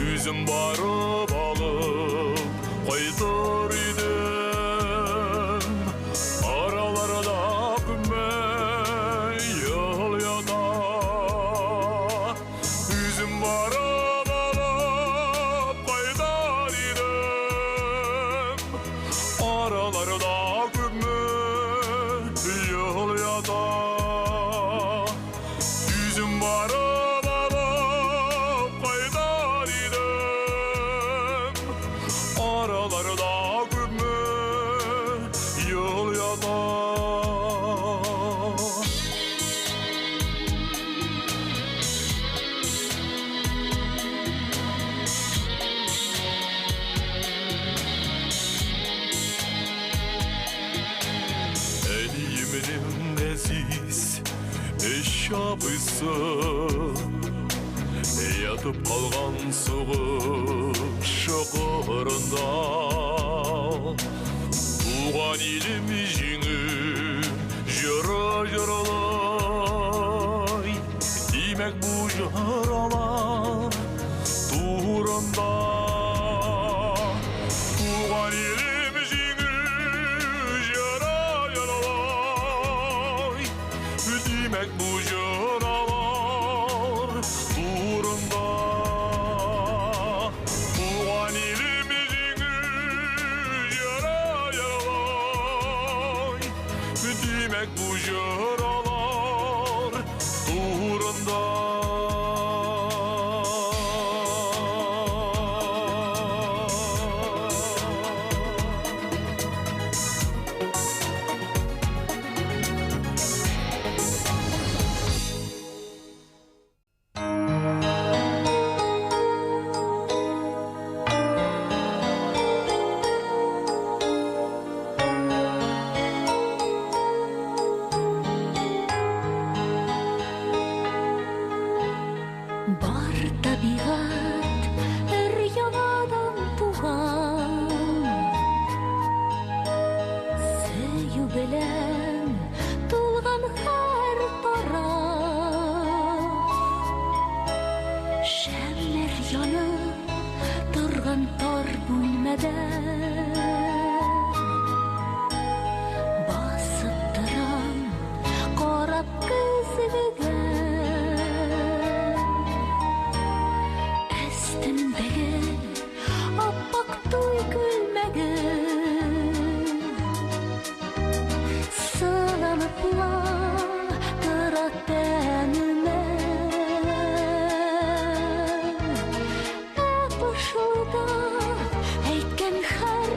өзім барып алып қайтар едім араларда күмән ел ята өзім барып алып қайтар едім араларда күмән ел ята өзім барып алып қайтар едім араларда күмән ел ята Әлиімнің әзиз үш абысын ятып қалған соғып шұқырында туған елім жеңіп жыралай демек бұл жыралар турында туған елім жеңіп жыралай демек бұл жыралар турында туған елім жеңіп жыралай демек бұл жыралар турында Бар табиғат өр-яңадан туған сөю белән тулған һәр тараф шәмләр янып торган тар бүлмәдә басып торам карап көзегә аппақ туй күлмәген сыланыпла тора тәнемә Әпошуда әйткән һәр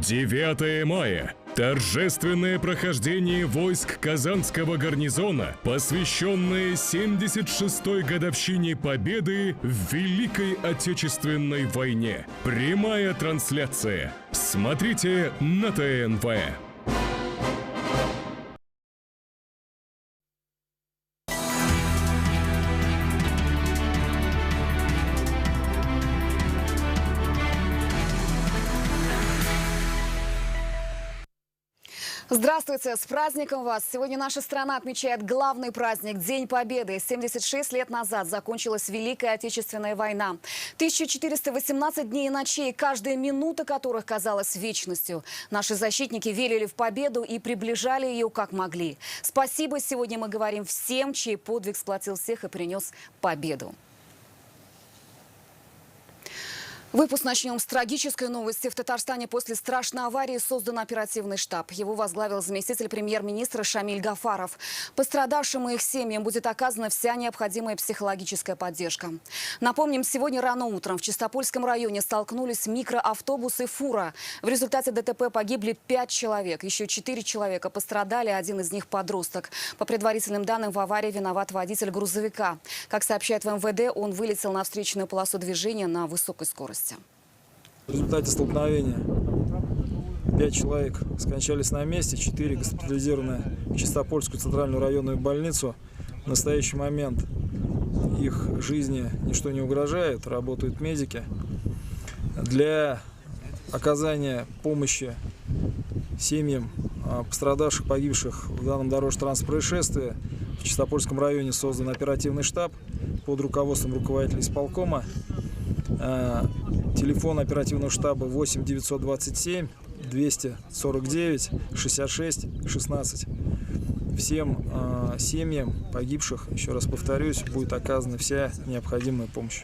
9 мая. Торжественное прохождение войск Казанского гарнизона, посвященное 76-й годовщине Победы в Великой Отечественной войне. Прямая трансляция. Смотрите на ТНВ. Здравствуйте, с праздником вас! Сегодня наша страна отмечает главный праздник – День Победы. 76 лет назад закончилась Великая Отечественная война. 1418 дней и ночей, каждая минута которых казалась вечностью. Наши защитники верили в победу и приближали ее как могли. Спасибо сегодня мы говорим всем, чей подвиг сплотил всех и принес победу. Выпуск начнем с трагической новости. В Татарстане после страшной аварии создан оперативный штаб. Его возглавил заместитель премьер-министра Шамиль Гафаров. Пострадавшим и их семьям будет оказана вся необходимая психологическая поддержка. Напомним, сегодня рано утром в Чистопольском районе столкнулись микроавтобус и фура. В результате ДТП погибли 5 человек. Еще 4 человека пострадали, один из них подросток. По предварительным данным, в аварии виноват водитель грузовика. Как сообщает в МВД, он вылетел на встречную полосу движения на высокой скорости. В результате столкновения 5 человек скончались на месте, 4 госпитализированы в Чистопольскую центральную районную больницу. В настоящий момент их жизни ничто не угрожает, работают медики. Для оказания помощи семьям пострадавших, погибших в данном дорожно-транспортном происшествии в Чистопольском районе создан оперативный штаб под руководством руководителя исполкома. Телефон оперативного штаба 8 927 249 66 16. Всем семьям погибших, еще раз повторюсь, будет оказана вся необходимая помощь.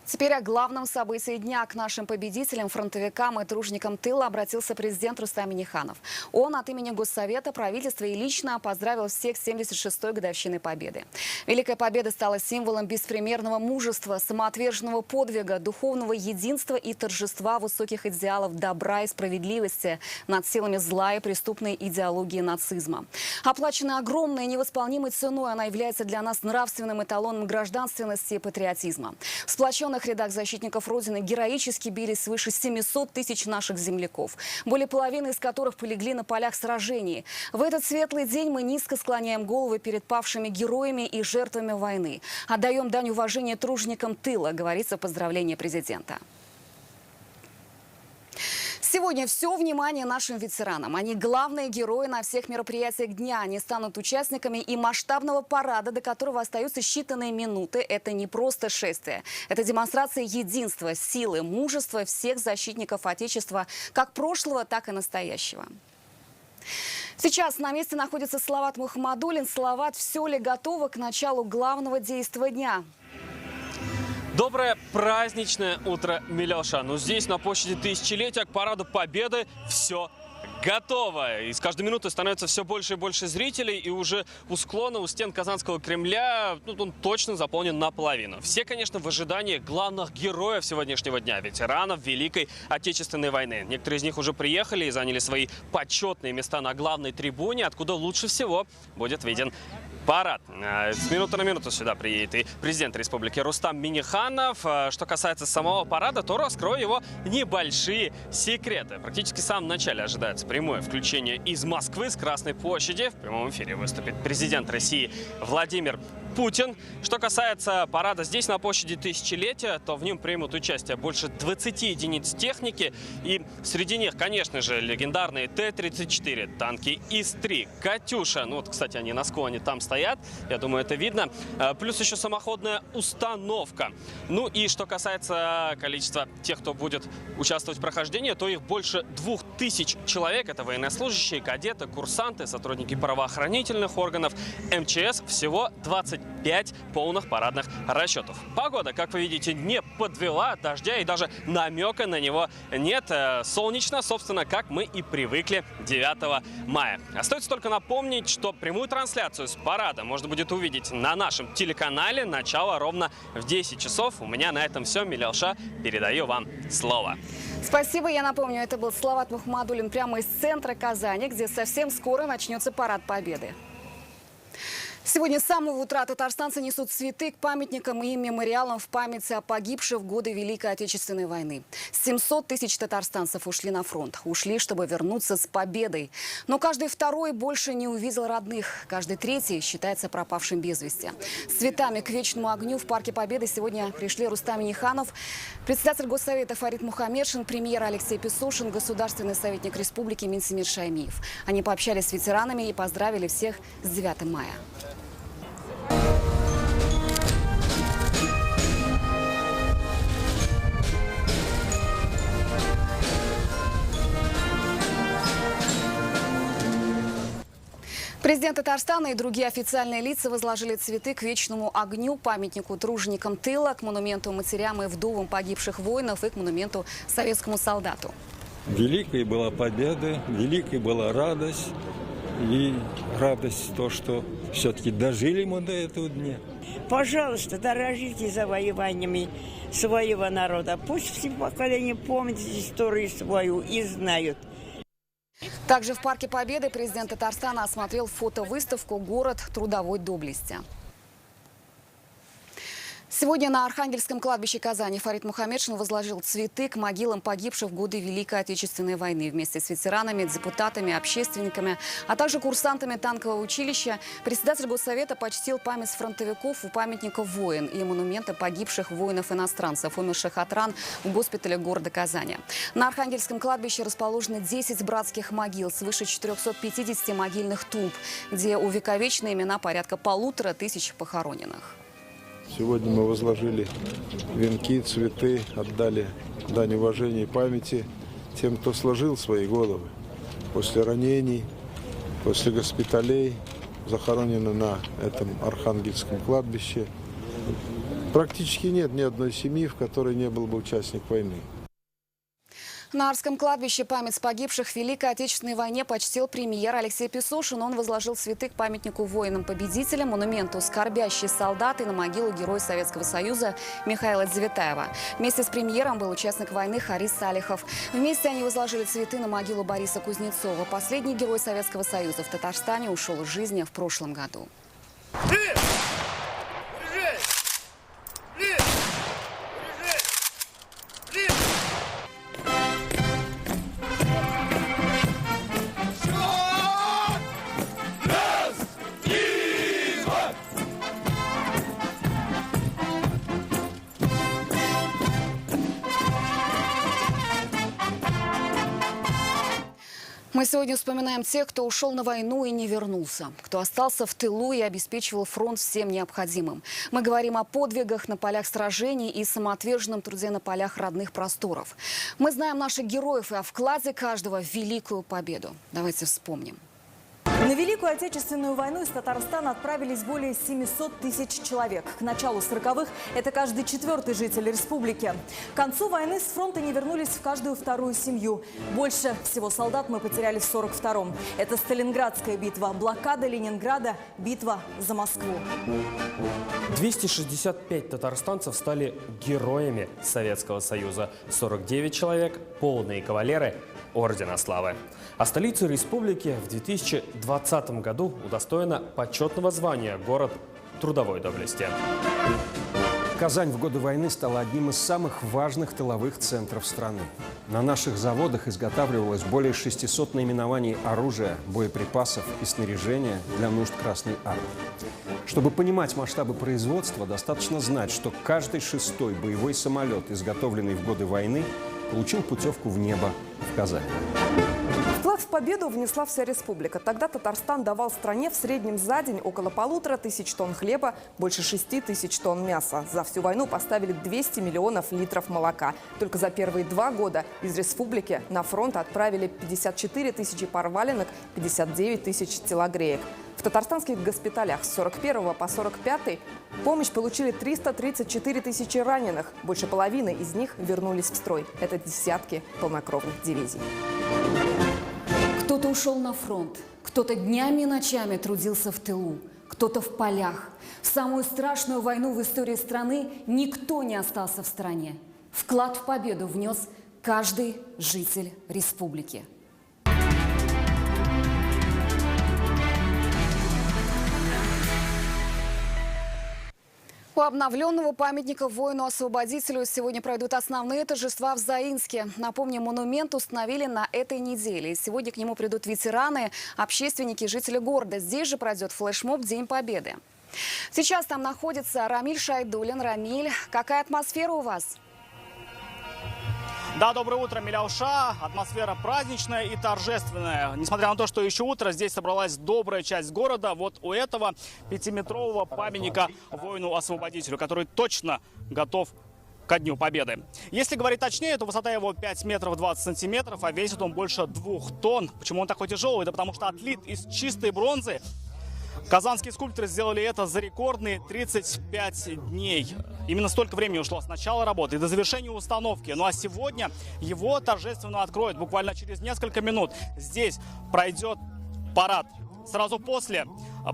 Теперь о главном событии дня. К нашим победителям, фронтовикам и труженикам тыла обратился президент Рустам Минниханов. Он от имени Госсовета, правительства и лично поздравил всех с 76-й годовщиной Победы. Великая Победа стала символом беспримерного мужества, самоотверженного подвига, духовного единства и торжества высоких идеалов добра и справедливости над силами зла и преступной идеологии нацизма. Оплаченная огромной и невосполнимой ценой, она является для нас нравственным эталоном гражданственности и патриотизма. В сплоченных рядах защитников Родины героически бились свыше 700 тысяч наших земляков, более половины из которых полегли на полях сражений. В этот светлый день мы низко склоняем головы перед павшими героями и жертвами войны. Отдаем дань уважения труженикам тыла, говорится в поздравлении президента. Сегодня все внимание нашим ветеранам. Они главные герои на всех мероприятиях дня. Они станут участниками и масштабного парада, до которого остаются считанные минуты. Это не просто шествие. Это демонстрация единства, силы, мужества всех защитников Отечества, как прошлого, так и настоящего. Сейчас на месте находится Салават Мухаммадуллин. Салават, все ли готово к началу главного действия дня? Доброе праздничное утро, Милёша. Ну, здесь, на площади Тысячелетия, к параду Победы все готово. И с каждой минутой становится все больше и больше зрителей. И уже у склона, у стен Казанского Кремля, он точно заполнен наполовину. Все, конечно, в ожидании главных героев сегодняшнего дня, ветеранов Великой Отечественной войны. Некоторые из них уже приехали и заняли свои почетные места на главной трибуне, откуда лучше всего будет виден парад. С минуты на минуту сюда приедет и президент республики Рустам Минниханов. Что касается самого парада, то раскрою его небольшие секреты. Практически в самом начале ожидается прямое включение из Москвы, с Красной площади. В прямом эфире выступит президент России Владимир Путин. Что касается парада здесь, на площади Тысячелетия, то в нем примут участие больше 20 единиц техники. И среди них, конечно же, легендарные Т-34, танки ИС-3, «Катюша». Ну вот, кстати, они на склоне там стоят. Я думаю, это видно. Плюс еще самоходная установка. Ну и что касается количества тех, кто будет участвовать в прохождении, то их больше 2000 человек. Это военнослужащие, кадеты, курсанты, сотрудники правоохранительных органов, МЧС. Всего 20 5 полных парадных расчетов. Погода, как вы видите, не подвела, дождя и даже намека на него нет. Солнечно, собственно, как мы и привыкли 9 мая. Остается только напомнить, что прямую трансляцию с парада можно будет увидеть на нашем телеканале. Начало ровно в 10 часов. У меня на этом все. Милялша, передаю вам слово. Спасибо. Я напомню, это был Салават Мухаммадуллин прямо из центра Казани, где совсем скоро начнется парад Победы. Сегодня с самого утра татарстанцы несут цветы к памятникам и мемориалам в память о погибших в годы Великой Отечественной войны. 700 тысяч татарстанцев ушли на фронт. Ушли, чтобы вернуться с победой. Но каждый второй больше не увидел родных. Каждый третий считается пропавшим без вести. С цветами к вечному огню в Парке Победы сегодня пришли Рустам Минниханов, председатель Госсовета Фарид Мухаммедшин, премьер Алексей Песошин, государственный советник республики Минсимир Шаймиев. Они пообщались с ветеранами и поздравили всех с 9 мая. Президент Татарстана и другие официальные лица возложили цветы к вечному огню, памятнику труженикам тыла, к монументу матерям и вдовам погибших воинов и к монументу советскому солдату. Великой была победа, великой была радость. И радость то, что все-таки дожили мы до этого дня. Пожалуйста, дорожите завоеваниями своего народа. Пусть все поколения помнят историю свою и знают. Также в Парке Победы президент Татарстана осмотрел фотовыставку «Город трудовой доблести». Сегодня на Архангельском кладбище Казани Фарид Мухаммедшин возложил цветы к могилам погибших в годы Великой Отечественной войны. Вместе с ветеранами, депутатами, общественниками, а также курсантами танкового училища председатель Госсовета почтил память фронтовиков у памятника воин и монумента погибших воинов-иностранцев, умерших от ран в госпитале города Казани. На Архангельском кладбище расположены 10 братских могил, свыше 450 могильных тумб, где увековечены имена порядка 1500 похороненных. Сегодня мы возложили венки, цветы, отдали дань уважения и памяти тем, кто сложил свои головы. После ранений, после госпиталей, захоронены на этом Архангельском кладбище. Практически нет ни одной семьи, в которой не был бы участник войны. На Арском кладбище память погибших в Великой Отечественной войне почтил премьер Алексей Песошин. Он возложил цветы к памятнику воинам-победителям, монументу «Скорбящий солдат» и на могилу героя Советского Союза Михаила Дзеветаева. Вместе с премьером был участник войны Харис Салихов. Вместе они возложили цветы на могилу Бориса Кузнецова. Последний герой Советского Союза в Татарстане ушел из жизни в прошлом году. Мы сегодня вспоминаем тех, кто ушел на войну и не вернулся, кто остался в тылу и обеспечивал фронт всем необходимым. Мы говорим о подвигах на полях сражений и самоотверженном труде на полях родных просторов. Мы знаем наших героев и о вкладе каждого в великую победу. Давайте вспомним. На Великую Отечественную войну из Татарстана отправились более 700 тысяч человек. К началу 40-х это каждый 4-й житель республики. К концу войны с фронта не вернулись в каждую 2-ю семью. Больше всего солдат мы потеряли в 42-м. Это Сталинградская битва, блокада Ленинграда, битва за Москву. 265 татарстанцев стали героями Советского Союза. 49 человек – полные кавалеры Ордена Славы. А столицу республики в 2020 году удостоена почетного звания «Город трудовой доблести». Казань в годы войны стала одним из самых важных тыловых центров страны. На наших заводах изготавливалось более 600 наименований оружия, боеприпасов и снаряжения для нужд Красной Армии. Чтобы понимать масштабы производства, достаточно знать, что каждый 6-й боевой самолет, изготовленный в годы войны, получил путевку в небо в Казани. Вклад в победу внесла вся республика. Тогда Татарстан давал стране в среднем за день около 1500 тонн хлеба, больше 6000 тонн мяса. За всю войну поставили 200 миллионов литров молока. Только за первые 2 года из республики на фронт отправили 54 тысячи парваленок, 59 тысяч телогреек. В татарстанских госпиталях с 41 по 45 помощь получили 334 тысячи раненых. Больше половины из них вернулись в строй. Это десятки полнокровных дивизий. Кто-то ушел на фронт, кто-то днями и ночами трудился в тылу, кто-то в полях. В самую страшную войну в истории страны никто не остался в стороне. Вклад в победу внес каждый житель республики. У обновленного памятника воину-освободителю сегодня пройдут основные торжества в Заинске. Напомню, монумент установили на этой неделе. Сегодня к нему придут ветераны, общественники, жители города. Здесь же пройдет флешмоб «День Победы». Сейчас там находится Рамиль Шайдулин. Рамиль, какая атмосфера у вас? Да, доброе утро, Миляуша. Атмосфера праздничная и торжественная. Несмотря на то, что еще утро, здесь собралась добрая часть города. Вот у этого 5-метрового памятника воину-освободителю, который точно готов ко Дню Победы. Если говорить точнее, то высота его 5 метров 20 сантиметров, а весит он больше 2 тонн. Почему он такой тяжелый? Да потому что отлит из чистой бронзы. Казанские скульпторы сделали это за рекордные 35 дней. Именно столько времени ушло с начала работы до завершения установки. Ну а сегодня его торжественно откроют. Буквально через несколько минут здесь пройдет парад. Сразу после,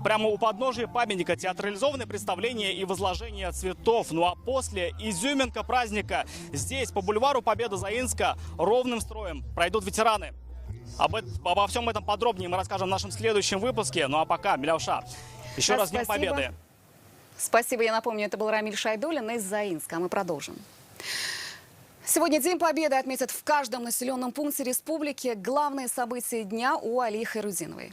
прямо у подножия памятника, театрализованное представление и возложение цветов. Ну а после изюминка праздника. Здесь по бульвару Победы Заинска ровным строем пройдут ветераны. Обо всем этом подробнее мы расскажем в нашем следующем выпуске. Ну а пока, Миляуша, еще раз Днем Победы. Спасибо. Я напомню, это был Рамиль Шайдулин из Заинска. Мы продолжим. Сегодня День Победы отметят в каждом населенном пункте республики. Главные события дня у Алии Хайрудиновой.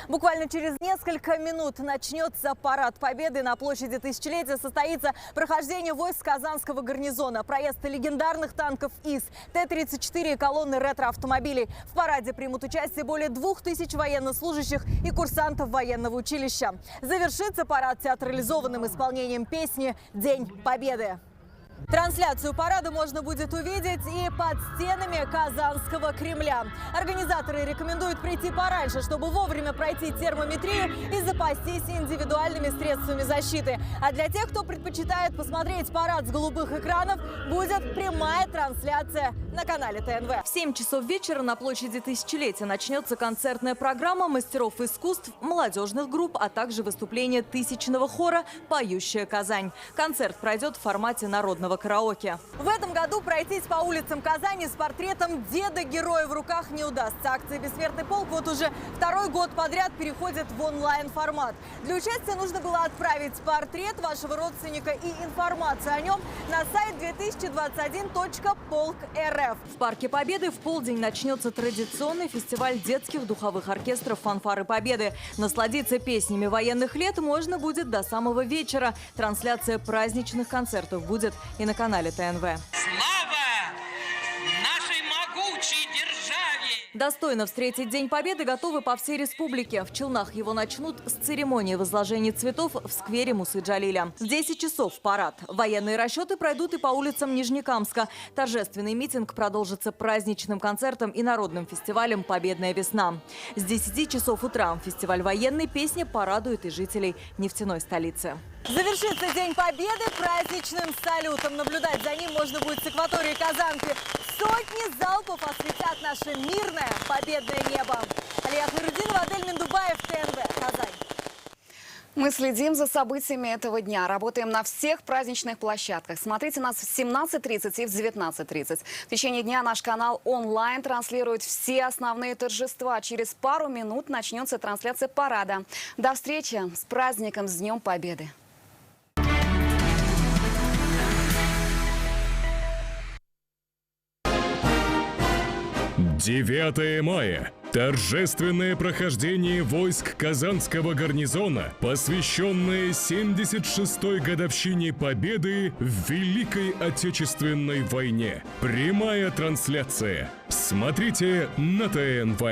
Буквально через несколько минут начнется парад Победы. На площади Тысячелетия состоится прохождение войск Казанского гарнизона, проезд легендарных танков ИС, Т-34 и колонны ретро-автомобилей. В параде примут участие более 2000 военнослужащих и курсантов военного училища. Завершится парад театрализованным исполнением песни «День Победы». Трансляцию парада можно будет увидеть и под стенами Казанского Кремля. Организаторы рекомендуют прийти пораньше, чтобы вовремя пройти термометрию и запастись индивидуальными средствами защиты. А для тех, кто предпочитает посмотреть парад с голубых экранов, будет прямая трансляция на канале ТНВ. В 7 часов вечера на площади Тысячелетия начнется концертная программа мастеров искусств, молодежных групп, а также выступление тысячного хора «Поющая Казань». Концерт пройдет в формате народного караоке. В этом году пройтись по улицам Казани с портретом деда-героя в руках не удастся. Акция «Бессмертный полк» вот уже второй год подряд переходит в онлайн-формат. Для участия нужно было отправить портрет вашего родственника и информацию о нем на сайт 2021.полк.рф. В Парке Победы в полдень начнется традиционный фестиваль детских духовых оркестров «Фанфары Победы». Насладиться песнями военных лет можно будет до самого вечера. Трансляция праздничных концертов будет и на канале ТНВ. Слава нашей могучей державе! Достойно встретить День Победы готовы по всей республике. В Челнах его начнут с церемонии возложения цветов в сквере Мусы Джалиля. В 10 часов парад. Военные расчеты пройдут и по улицам Нижнекамска. Торжественный митинг продолжится праздничным концертом и народным фестивалем «Победная весна». С 10 часов утра фестиваль военной песни порадует и жителей нефтяной столицы. Завершится День Победы праздничным салютом. Наблюдать за ним можно будет с акватории Казанки. Сотни залпов осветят наше мирное победное небо. Алия Хайрудинова, Адель Миндубаев, ТНВ, Казань. Мы следим за событиями этого дня. Работаем на всех праздничных площадках. Смотрите нас в 17:30 и в 19:30. В течение дня наш канал онлайн транслирует все основные торжества. Через пару минут начнется трансляция парада. До встречи. С праздником, с Днем Победы. 9 мая. Торжественное прохождение войск Казанского гарнизона, посвященное 76-й годовщине Победы в Великой Отечественной войне. Прямая трансляция. Смотрите на ТНВ.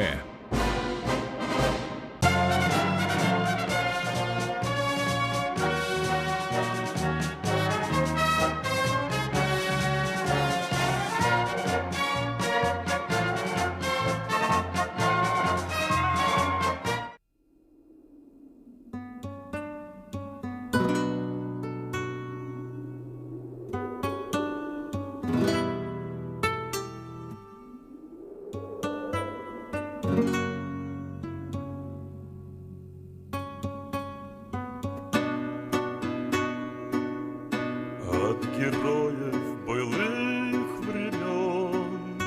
от героев былых времен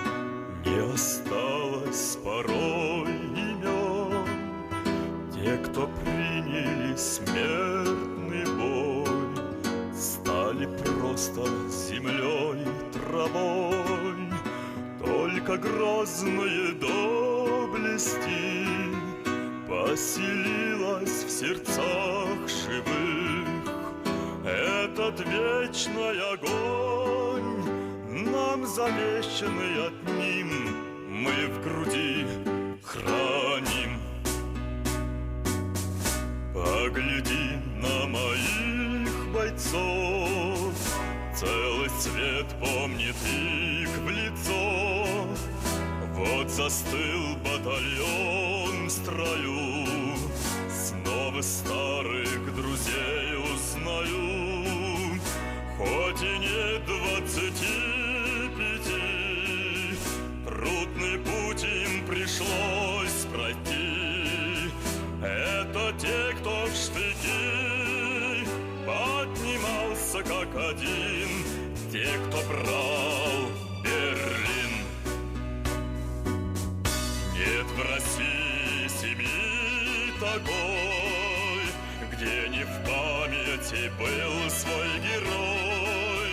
не осталось порой имен. Те, кто приняли смертный бой, стали просто землей, травой. Только грозные доблести поселилась в сердцах живых. Этот вечный огонь, нам завещанный одним, мы в груди храним. Погляди на моих бойцов, целый свет помнит их в лицо. Вот застыл батальон в строю, снова старых друзей узнаю. Хоть и не 25, трудный путь им пришлось пройти. Это те, кто в штыки поднимался как один, те, кто брал Берлин. Нет в России семьи такой, где не в памяти был свой герой,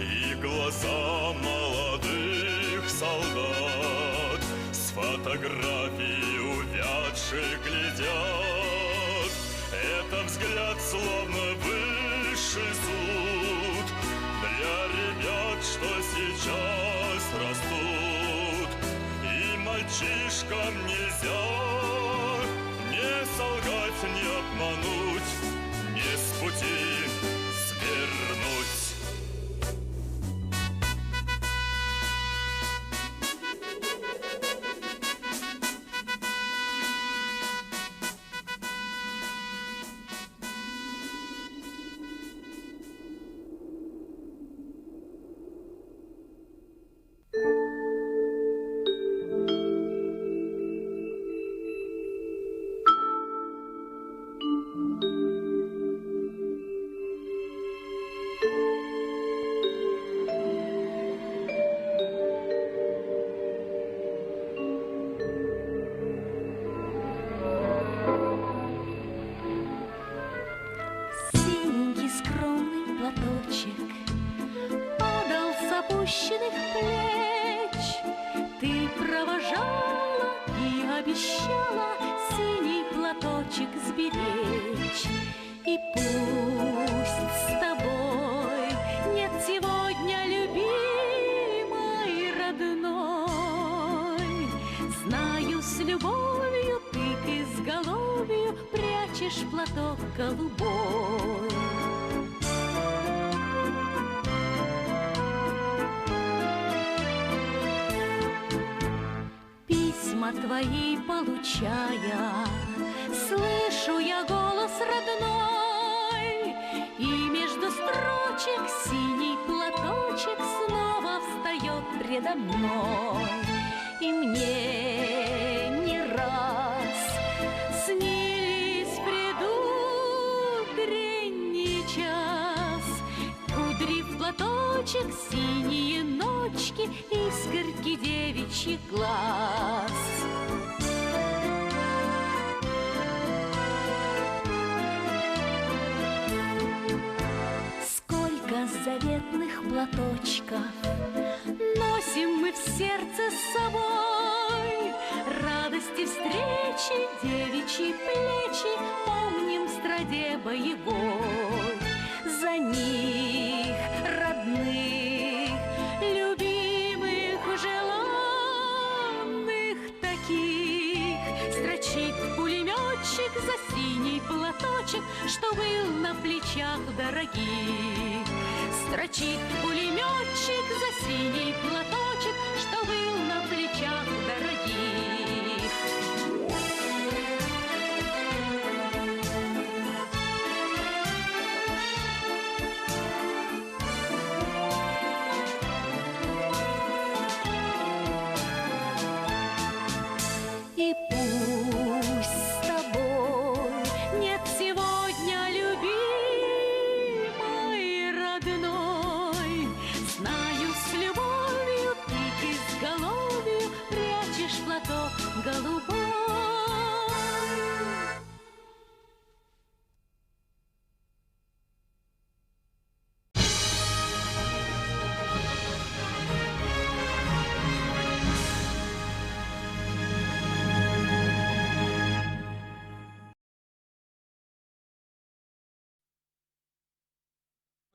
и глаза молодых солдат с фотографий увядших глядят. Это взгляд словно высший суд для ребят, что сейчас растут. И мальчишкам нельзя не солгать, не обмануть, не с пути свернуть. Синенький скромный платочек падал с опущенных плеч. Ты провожала и обещала синий платочек сберечь. И пусть с тобой нет сегодня любимой родной, знаю, с любовью ты к изголовью прячешь платок голубой. Письма твои получая, слышу я голос родной, и между строчек синий платочек снова встает предо мной. И мне не раз снились предутренний час, кудри в платочек, синие ночки, искорки девичьих глаз. Сколько заветных платочков носим мы в сердце с собой, радости встречи, девичьи плечи помним в страде боевой. За них, родных, любимых, желанных таких, строчит пулеметчик за синий платочек, что был на плечах дорогих. Строчит пулеметчик за синий платочек, что был на плечах дорогих. И пусть с тобой нет сегодня любимой родной,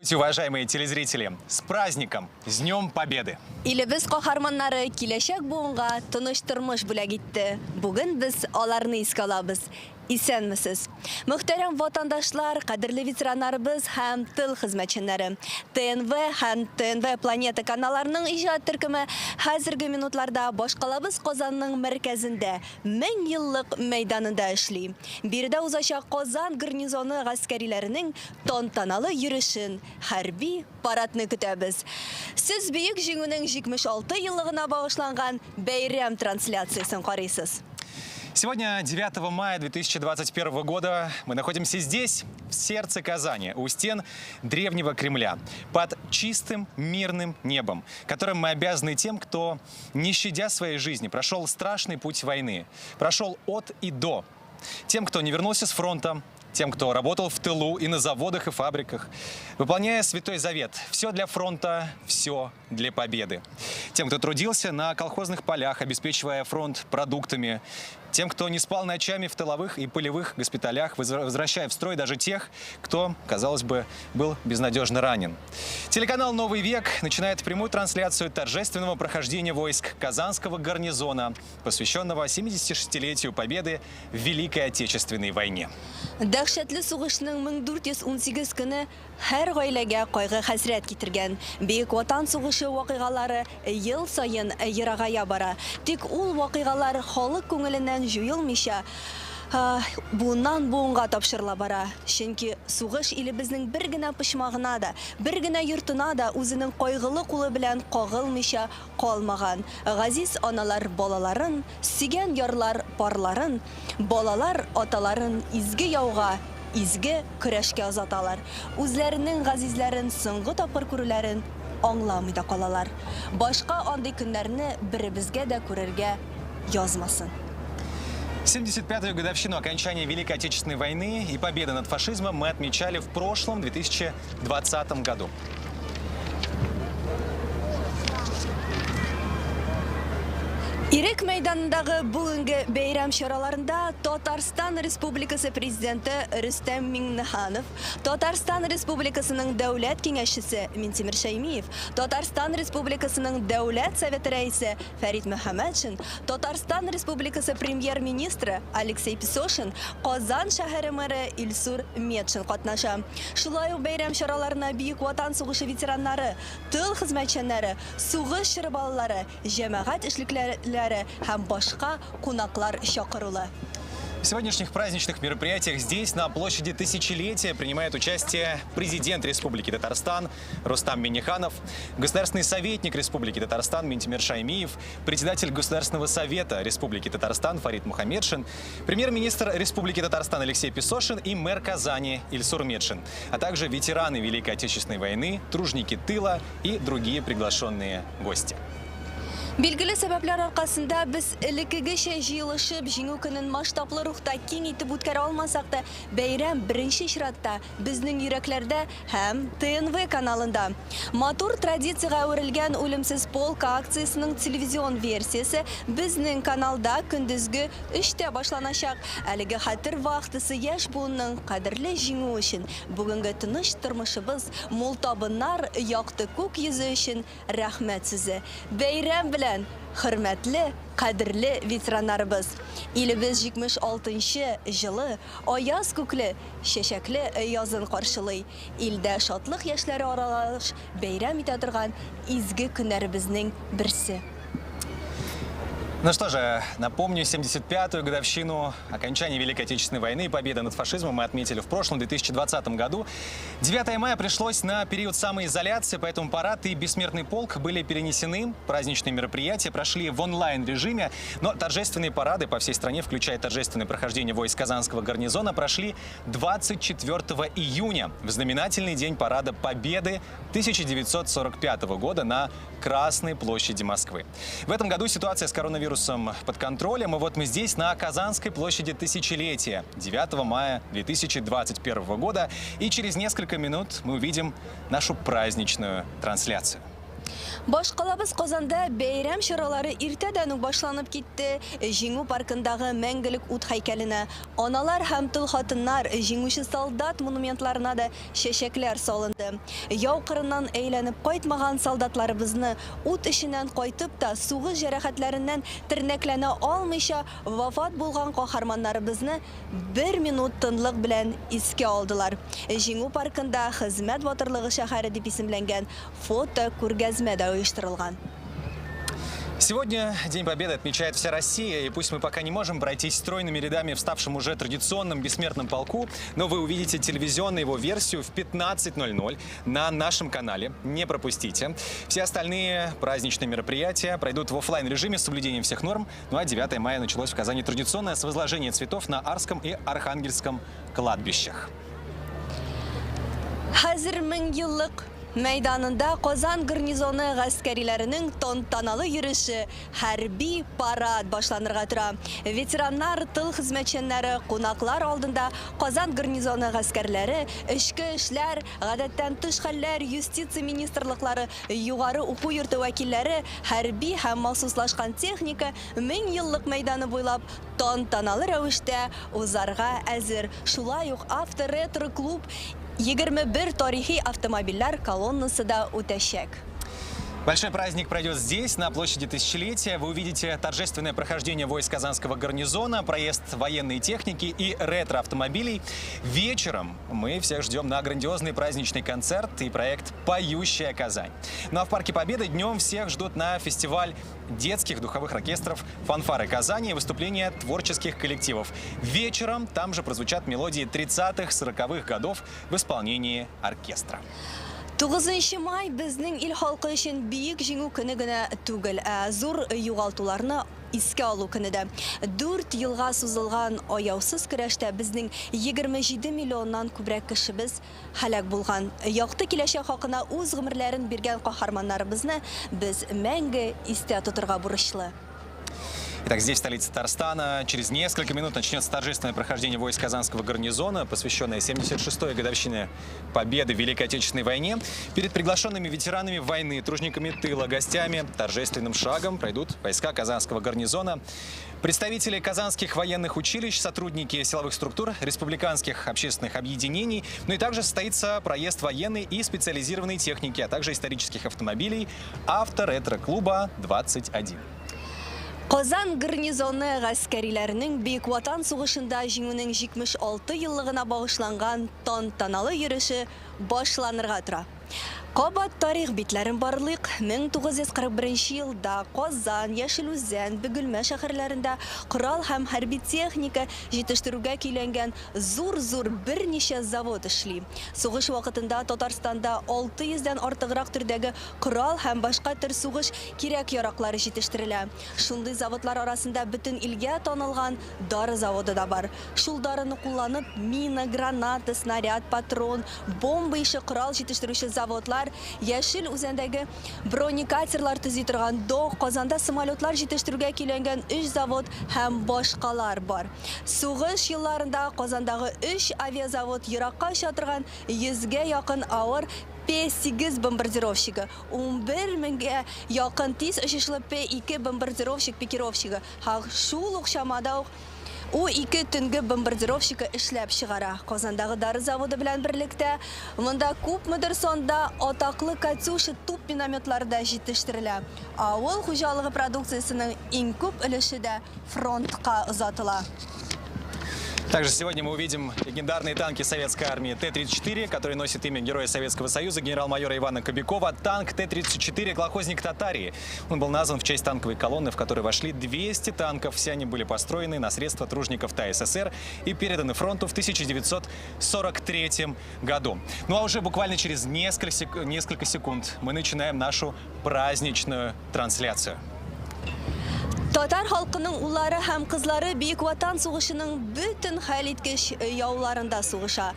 Уважаемые телезрители, с праздником, с Днем Победы! Илебез каһарманнары киләчәк буынга тыныч тормыш бүләк итте. Бүген без аларны искә алабыз. Исәнмесез. Мөхтәрәм ватандашлар, кадерле ветераннарыбыз һәм тыл хезмәтчәннәре. ТНВ һәм ТНВ Планета каналларының иҗат төркеме хәзерге минутларда Башкалабыз Казанның мәркәзендә 1000 еллык мәйданында эшли. Биредә узачак Казан гарнизоны гаскәриләренең тантаналы йөрешен, хәрби парадны көтәбез. Сез бөек җиңүнең 76 еллыгына багышланган бәйрәм трансляциясын карыйсыз. Сегодня, 9 мая 2021 года, мы находимся здесь, в сердце Казани, у стен древнего Кремля, под чистым мирным небом, которым мы обязаны тем, кто, не щадя своей жизни, прошел страшный путь войны, прошел от и до, тем, кто не вернулся с фронта, тем, кто работал в тылу и на заводах и фабриках, выполняя Святой Завет. Все для фронта, все для победы. Тем, кто трудился на колхозных полях, обеспечивая фронт продуктами. Тем, кто не спал ночами в тыловых и полевых госпиталях, возвращая в строй даже тех, кто, казалось бы, был безнадежно ранен. Телеканал «Новый век» начинает прямую трансляцию торжественного прохождения войск Казанского гарнизона, посвященного 76-летию Победы в Великой Отечественной войне. Дәһшәтле сугышның 1418 көне һәр гаиләгә кайгы хәсрәт китергән. Бөек ватан сугышы вакыйгалары ел сайын ерагая бара. Тик ул вакыйгалар халык күңеленнән җуелмыйча буыннан буынга тапшырыла бара. Чөнки сугыш илебезнең бер генә почмагына да, бер генә йортына да үзенең кайгылы кулы белән кагылмыйча калмаган. Газиз аналар балаларын, сөйгән ярлар парларын, балалар аталарын изге яуга, изге көрәшкә озаталар. Үзләренең газизләрен соңгы тапкыр күрүләрен аңламый да калалар. Башка андый көннәрне беребезгә дә күрергә язмасын. 75-ю годовщину окончания Великой Отечественной войны и победы над фашизмом мы отмечали в прошлом 2020 году. Ирек мәйданындагы бүгенге бәйрәм чараларында Татарстан Республикасы президенты Рөстәм Миңнеханов, Татарстан Республикасының дәүләт киңәшчесе Минтимер Шәймиев, Татарстан Республикасының дәүләт советы рәисе Фәрит Мөхәммәтшин, Татарстан Республикасы премьер-министры Алексей Песошин, Казан шәһәре мэры Илсур Метшин катнаша. Шулай ук бәйрәм чараларына Бөек Ватан сугышы ветераннары, тыл хезмәтчәннәре, сугыш чоры балалары, җәмәгать эшлеклеләре һәм башка кунаклар чакырыла. В сегодняшних праздничных мероприятиях здесь, на площади Тысячелетия, принимает участие президент Республики Татарстан Рустам Миңнеханов, государственный советник Республики Татарстан Минтимер Шәймиев, председатель Государственного совета Республики Татарстан Фарид Мухаммедшин, премьер-министр Республики Татарстан Алексей Песошин и мэр Казани Ильсур Метшин, а также ветераны Великой Отечественной войны, тружники тыла и другие приглашенные гости. Билгеле сәбәпләр аркасында без элеккегечә җыелышып җиңү көнен масштаблы рухта киң итеп үткәрә алмасак та, бәйрәм беренче чиратта безнең йөрәкләрдә һәм ТНВ каналында. Матур традициягә әверелгән үлемсез полка акциясының телевизион версиясе безнең каналда көндезге 3-тә башланачак. Әлеге хәтер вакытысы яшь буынның кадерле җиңү өчен, бүгенге тыныч тормышыбыз, мул табыннар, якты күк йөзе өчен рәхмәт сезгә. Бәйрәм белән хөрмәтле, кадерле ветераннарыбыз. Илебез 76-нчы җылы, аяз күкле, чәчәкле язын каршылый. Илдә шатлык яшьләре аралаш бәйрәм итә торган изге көннәребезнең берсе. Ну что же, напомню, 75-ю годовщину окончания Великой Отечественной войны и победы над фашизмом мы отметили в прошлом 2020 году. 9 мая пришлось на период самоизоляции, поэтому парад и бессмертный полк были перенесены. Праздничные мероприятия прошли в онлайн-режиме, но торжественные парады по всей стране, включая торжественное прохождение войск Казанского гарнизона, прошли 24 июня, в знаменательный день парада Победы 1945 года на Красной площади Москвы. В этом году ситуация с коронавирусом под контролем, и вот мы здесь, на Казанской площади Тысячелетия, 9 мая 2021 года, и через несколько минут мы увидим нашу праздничную трансляцию. Башкалабыз Казанда бәйрәм чаралары иртәдән үк башланып китте. Җиңү паркындагы мәңгелек ут һәйкәленә аналар һәм тол хатыннар, җиңүче солдат монументларына да чәчәкләр салынды. Яу кырыннан әйләнеп кайтмаган солдатларыбызны, ут эшеннән кайтып та сугыш җәрәхәтләреннән тернәкләнә алмыйча вафат булган каһарманнарыбызны 1 минут тынлык белән искә алдылар. Җиңү паркында хезмәт батырлыгы шәһәре дип исемләнгән фото күргәзмә дә оештырылган. Сегодня День Победы отмечает вся Россия, и пусть мы пока не можем пройтись стройными рядами в ставшем уже традиционном бессмертном полку, но вы увидите телевизионную его версию в 15:00 на нашем канале. Не пропустите. Все остальные праздничные мероприятия пройдут в офлайн режиме с соблюдением всех норм. Ну а 9 мая началось в Казани традиционное с возложения цветов на Арском и Архангельском кладбищах. Хәзер 1000 еллык Мәйданында Казан гарнизоны гаскәриләренең тантаналы йөреше, хәрби парад башланырга тора. Ветераннар, тыл хезмәтчәннәре, кунаклар алдында Казан гарнизоны гаскәрләре, эчке эшләр, гадәттән тыш хәлләр, юстиция министрлыклары, югары уку йорты вәкилләре, хәрби һәм махсуслашкан техника 1000 еллык мәйданы буйлап тантаналы рәвештә узарга әзер. Шулай ук авторетро клуб 21 тарихи автомобильләр колоннасы да үтәчәк. Большой праздник пройдет здесь, на площади Тысячелетия. Вы увидите торжественное прохождение войск Казанского гарнизона, проезд военной техники и ретро-автомобилей. Вечером мы всех ждем на грандиозный праздничный концерт и проект «Поющая Казань». Ну а в Парке Победы днем всех ждут на фестиваль детских духовых оркестров «Фанфары Казани» и выступления творческих коллективов. Вечером там же прозвучат мелодии 30-х-40-х годов в исполнении оркестра. 9 май безнең ил халкы өчен бийек җиңү көне генә түгел, зур югалтуларны искә алу көне дә. 4 елга сузылган аяусыз көрәштә безнең 27 миллионнан күбрәк кешебез һәлак булган. Якты киләчәк хакына үз гомерләрен биргән каһарманнарыбызны без мәңге истә тотырга бурычлы. Итак, здесь, в столице Татарстана, через несколько минут начнется торжественное прохождение войск Казанского гарнизона, посвященное 76-й годовщине Победы в Великой Отечественной войне. Перед приглашенными ветеранами войны, тружниками тыла, гостями торжественным шагом пройдут войска Казанского гарнизона. Представители казанских военных училищ, сотрудники силовых структур, республиканских общественных объединений, ну и также состоится проезд военной и специализированной техники, а также исторических автомобилей авторетро-клуба 21. Казан гарнизоны гаскәриләренең Бөек Ватан сугышында җиңүнең 76 еллыгына багышланган тантаналы йөреше башланырга тора. Кабат тарих битләрен барлык 1941 елда Казан, Яшелүзән, Бөгелмә шәһәрләрендә корал һәм хәрби техника җитештерүгә көйләнгән зур берничә завод эшли. Сугыш вакытында Татарстанда 600-дән артыграк төрдәге корал һәм башка төр сугыш кирәк-яраклары җитештерелә. Шундый заводлар арасында бөтен илгә танылган дары заводы да бар. Шул дарыны кулланып мина, граната, снаряд, патрон, бомба ише корал җитештерүче заводлар, Яшел үзәндәге бронекатерлар төзи торган Дох, Казанда самолетлар җитештерүгә килгән 3 завод һәм башкалар бар. Сугыш елларында Казандагы 3 авиазавод еракка оча торган 100-гә якын авыр P-8 бомбардировщигы, 11 меңгә якын тиз очышлы P-2 бомбардировщик пикировщигы, һәм шул ук чамада ук У-2 төнге бомбардировщика эшләп чыгара. Казандагы дары заводы белән берлектә монда күпмедер сонда атаклы Катюша туп минометлары да җитештерелә. Авыл хуҗалыгы продукциясенең иң күп өлеше дә фронтка озатыла. Также сегодня мы увидим легендарные танки советской армии Т-34, который носит имя Героя Советского Союза генерал-майора Ивана Кобякова. Танк Т-34 «Колхозник Татарии». Он был назван в честь танковой колонны, в которой вошли 200 танков. Все они были построены на средства тружников ТАССР и переданы фронту в 1943 году. Ну а уже буквально через несколько секунд мы начинаем нашу праздничную трансляцию. Татар халкының уллары һәм кызлары Бөек Ватан сугышының бөтен хәлиткеч яуларында сугыша.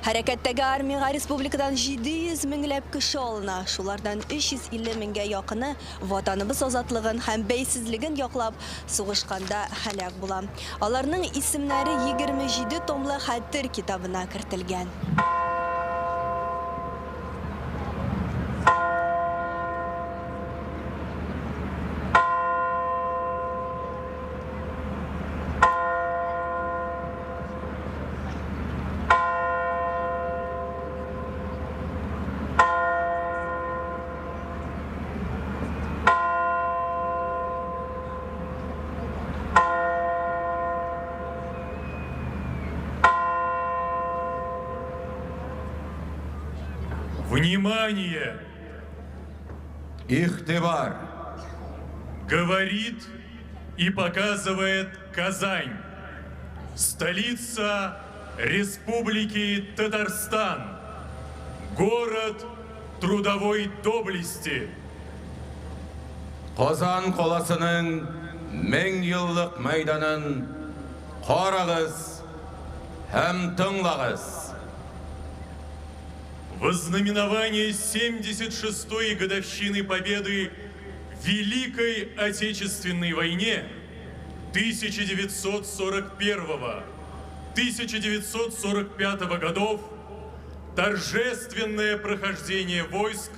Хәрәкәттәге армияга республикадан 700 меңләп кеше алына. Шулардан 350 меңгә якыны ватаныбыз азатлыгын һәм бәйсезлеген яклап сугышканда һәлак була. Аларның исемнәре 27 томлы хәтер китабына кертелгән. Внимание! Ихтибар! Говорит и показывает Казань, столица Республики Татарстан, город трудовой доблести. Қазан қаласының 1000 yıllık майданын қарағыз һәм тыңлағыз. В ознаменование 76-й годовщины победы в Великой Отечественной войне 1941-1945 годов торжественное прохождение войск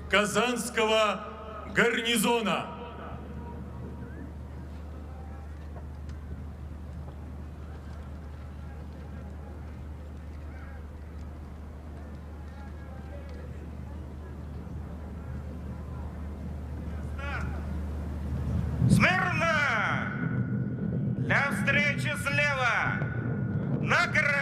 Казанского гарнизона. Смирно! Для встречи слева! Накра!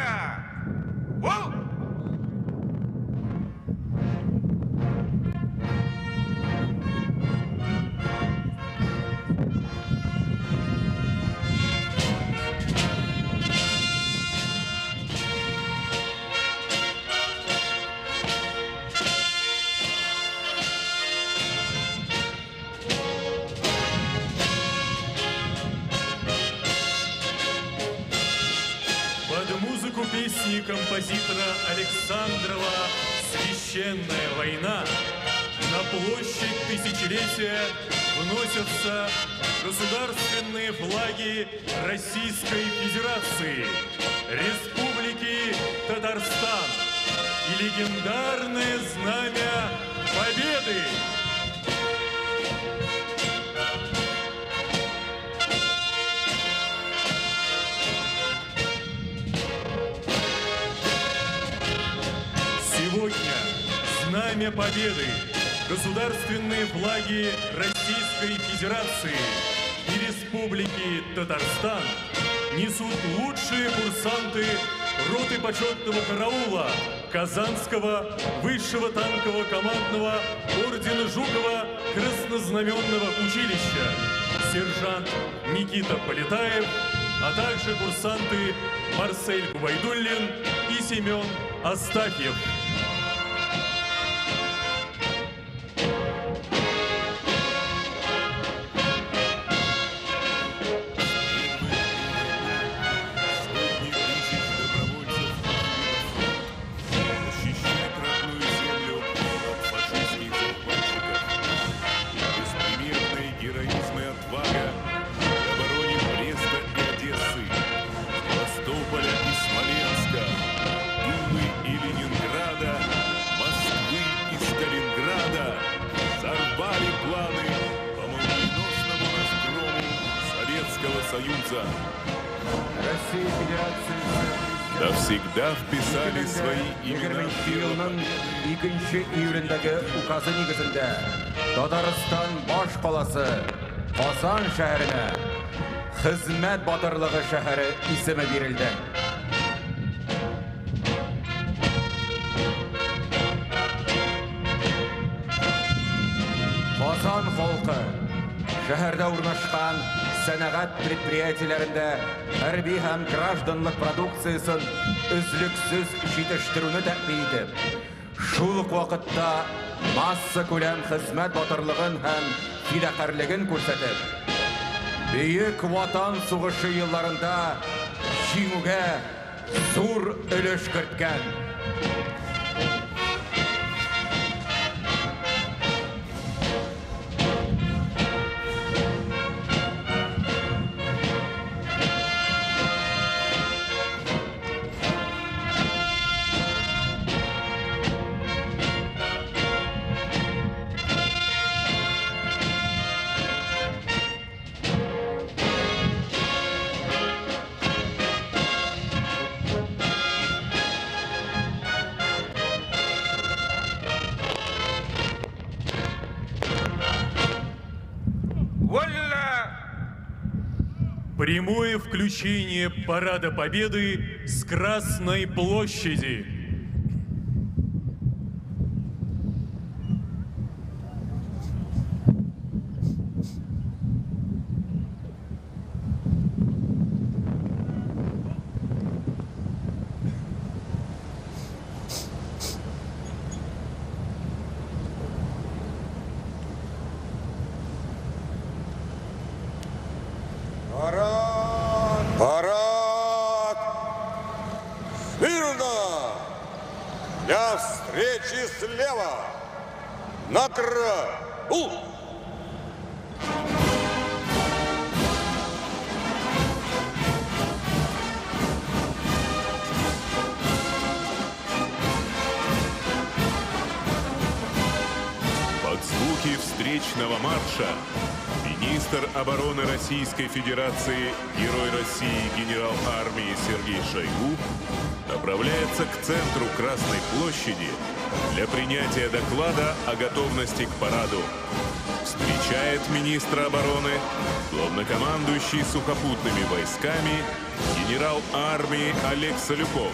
Песни композитора Александрова «Священная война» на площадь тысячелетия вносятся государственные флаги Российской Федерации, Республики Татарстан и легендарное знамя Победы. Сегодня знамя Победы, государственные флаги Российской Федерации и Республики Татарстан несут лучшие курсанты роты почетного караула Казанского высшего танкового командного ордена Жукова краснознаменного училища, сержант Никита Полетаев, а также курсанты Марсель Губайдуллин и Семен Астафьев. Союза. Навсегда вписали свои имена в дело победы. 2 июлендегі указы негізінде Татарстан баш қаласы Қазан шәһәріне Хизмет батырлығы шәһәре исеме берілді. Қазан халқы шәһәрдә урнашкан сәнәгать предприятиеләрендә хәрби һәм гражданлык продукциясын үзлексез җитештерүне тәэмин итеп, шул ук вакытта масса күләм хезмәт батырлыгын һәм фидакарлыгын күрсәтеп, бөек ватан сугышы елларында җиңүгә зур өлеш керткән. Прямое включение Парада Победы с Красной площади. Для встречи слева. На краю. Под звуки встречного марша министр обороны Российской Федерации, герой России, генерал армии Сергей Шойгу направляется к центру Красной площади для принятия доклада о готовности к параду. Встречает министра обороны главнокомандующий сухопутными войсками генерал армии Олег Салюков.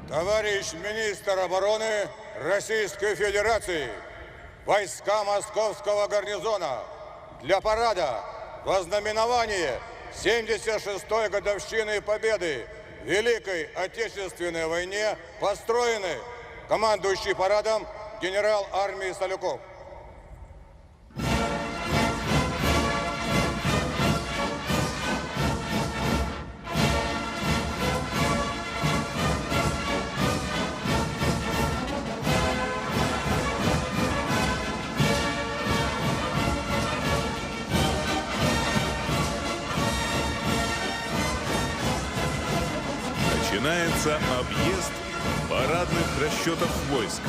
Товарищ министр обороны Российской Федерации, войска Московского гарнизона для парада во знаменование 76-й годовщины Победы в Великой Отечественной войне построены. Командующий парадом генерал армии Салюков. Начинается объезд парадных расчетов войск.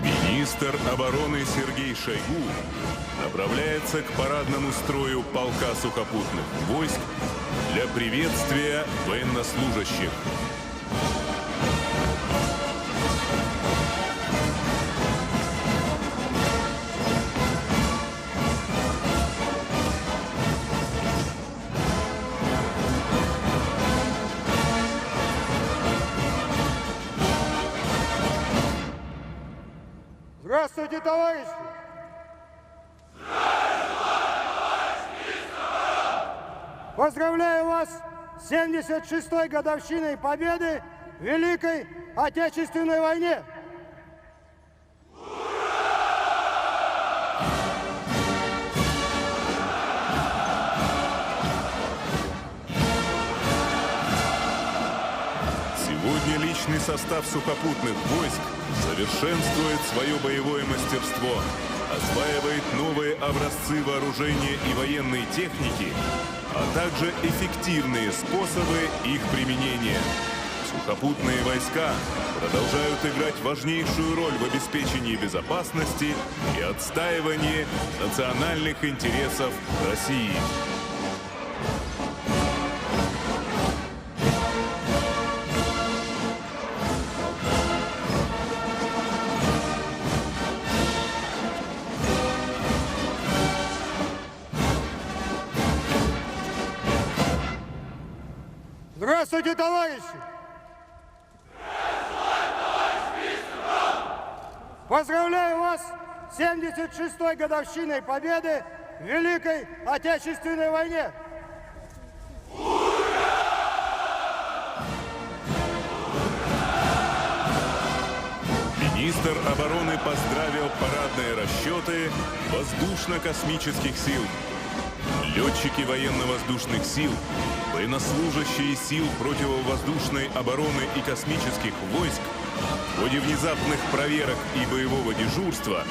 Министр обороны Сергей Шойгу направляется к парадному строю полка сухопутных войск для приветствия военнослужащих. Здравствуйте, товарищи! Поздравляю вас с 76-й годовщиной Победы в Великой Отечественной войне! Сегодня личный состав сухопутных войск совершенствует свое боевое мастерство, осваивает новые образцы вооружения и военной техники, а также эффективные способы их применения. Сухопутные войска продолжают играть важнейшую роль в обеспечении безопасности и отстаивании национальных интересов России. Здравствуйте, товарищи! Поздравляю вас с 76-й годовщиной Победы в Великой Отечественной войне! Министр обороны поздравил парадные расчеты воздушно-космических сил. Летчики военно-воздушных сил, военнослужащие сил противовоздушной обороны и космических войск в ходе внезапных проверок и боевого дежурства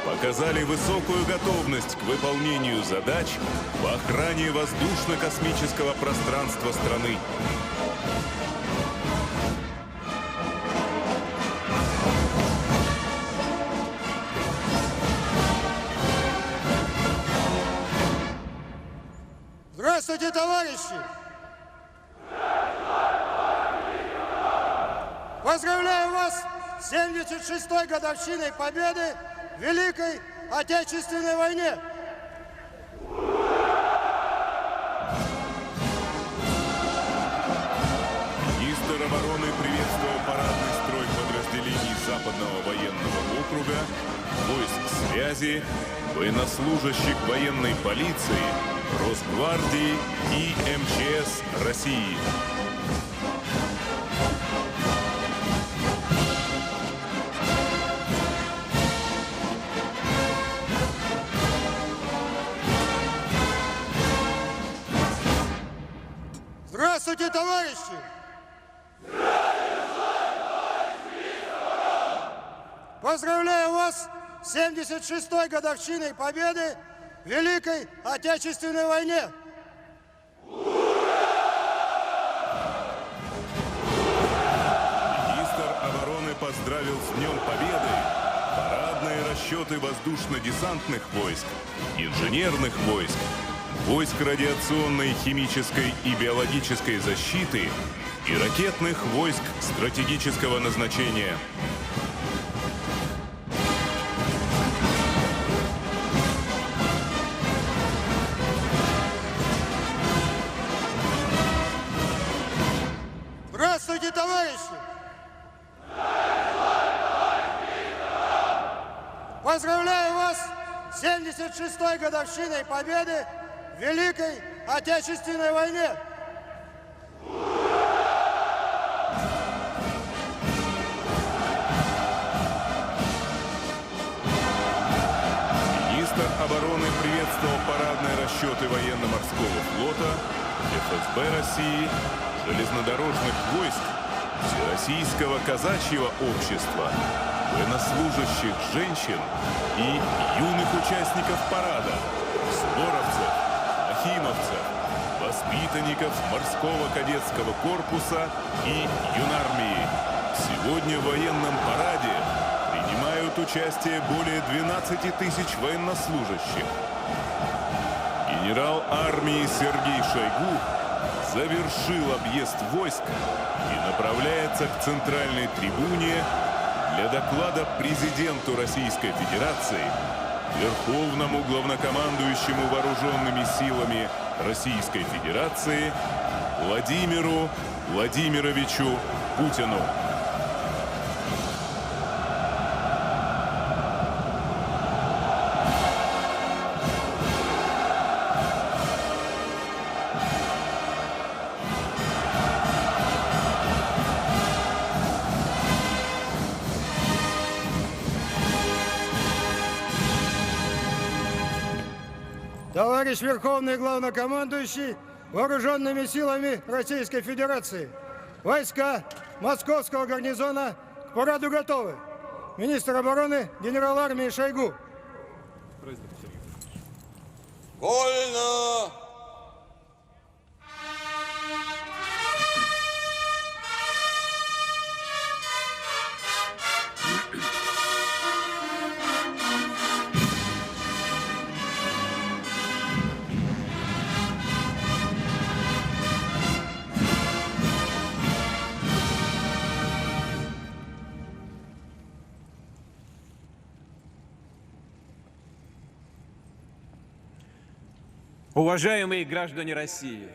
показали высокую готовность к выполнению задач в охране воздушно-космического пространства страны. Здравствуйте, товарищи! Поздравляю вас с 76-й годовщиной Победы в Великой Отечественной войне! связи, военнослужащих военной полиции, Росгвардии и МЧС России. Здравствуйте, товарищи! Поздравляю вас с 76-й годовщиной победы в Великой Отечественной войне! Министр обороны поздравил с Днем Победы парадные расчеты воздушно-десантных войск, инженерных войск, войск радиационной, химической и биологической защиты и ракетных войск стратегического назначения. Здравствуйте, товарищи! Поздравляю вас с 76-й годовщиной победы в Великой Отечественной войне! Министр обороны приветствовал парадные расчеты военно-морского флота, ФСБ России, железнодорожных войск, Всероссийского казачьего общества, военнослужащих женщин и юных участников парада, суворовцев, ахимовцев, воспитанников морского кадетского корпуса и юнармии. Сегодня в военном параде принимают участие более 12 тысяч военнослужащих. Генерал армии Сергей Шойгу завершил объезд войск и направляется к центральной трибуне для доклада президенту Российской Федерации, Верховному главнокомандующему вооруженными силами Российской Федерации Владимиру Владимировичу Путину. Товарищ Верховный Главнокомандующий Вооруженными силами Российской Федерации, войска Московского гарнизона к параду готовы. Министр обороны генерал армии Шойгу. Вольно! Уважаемые граждане России,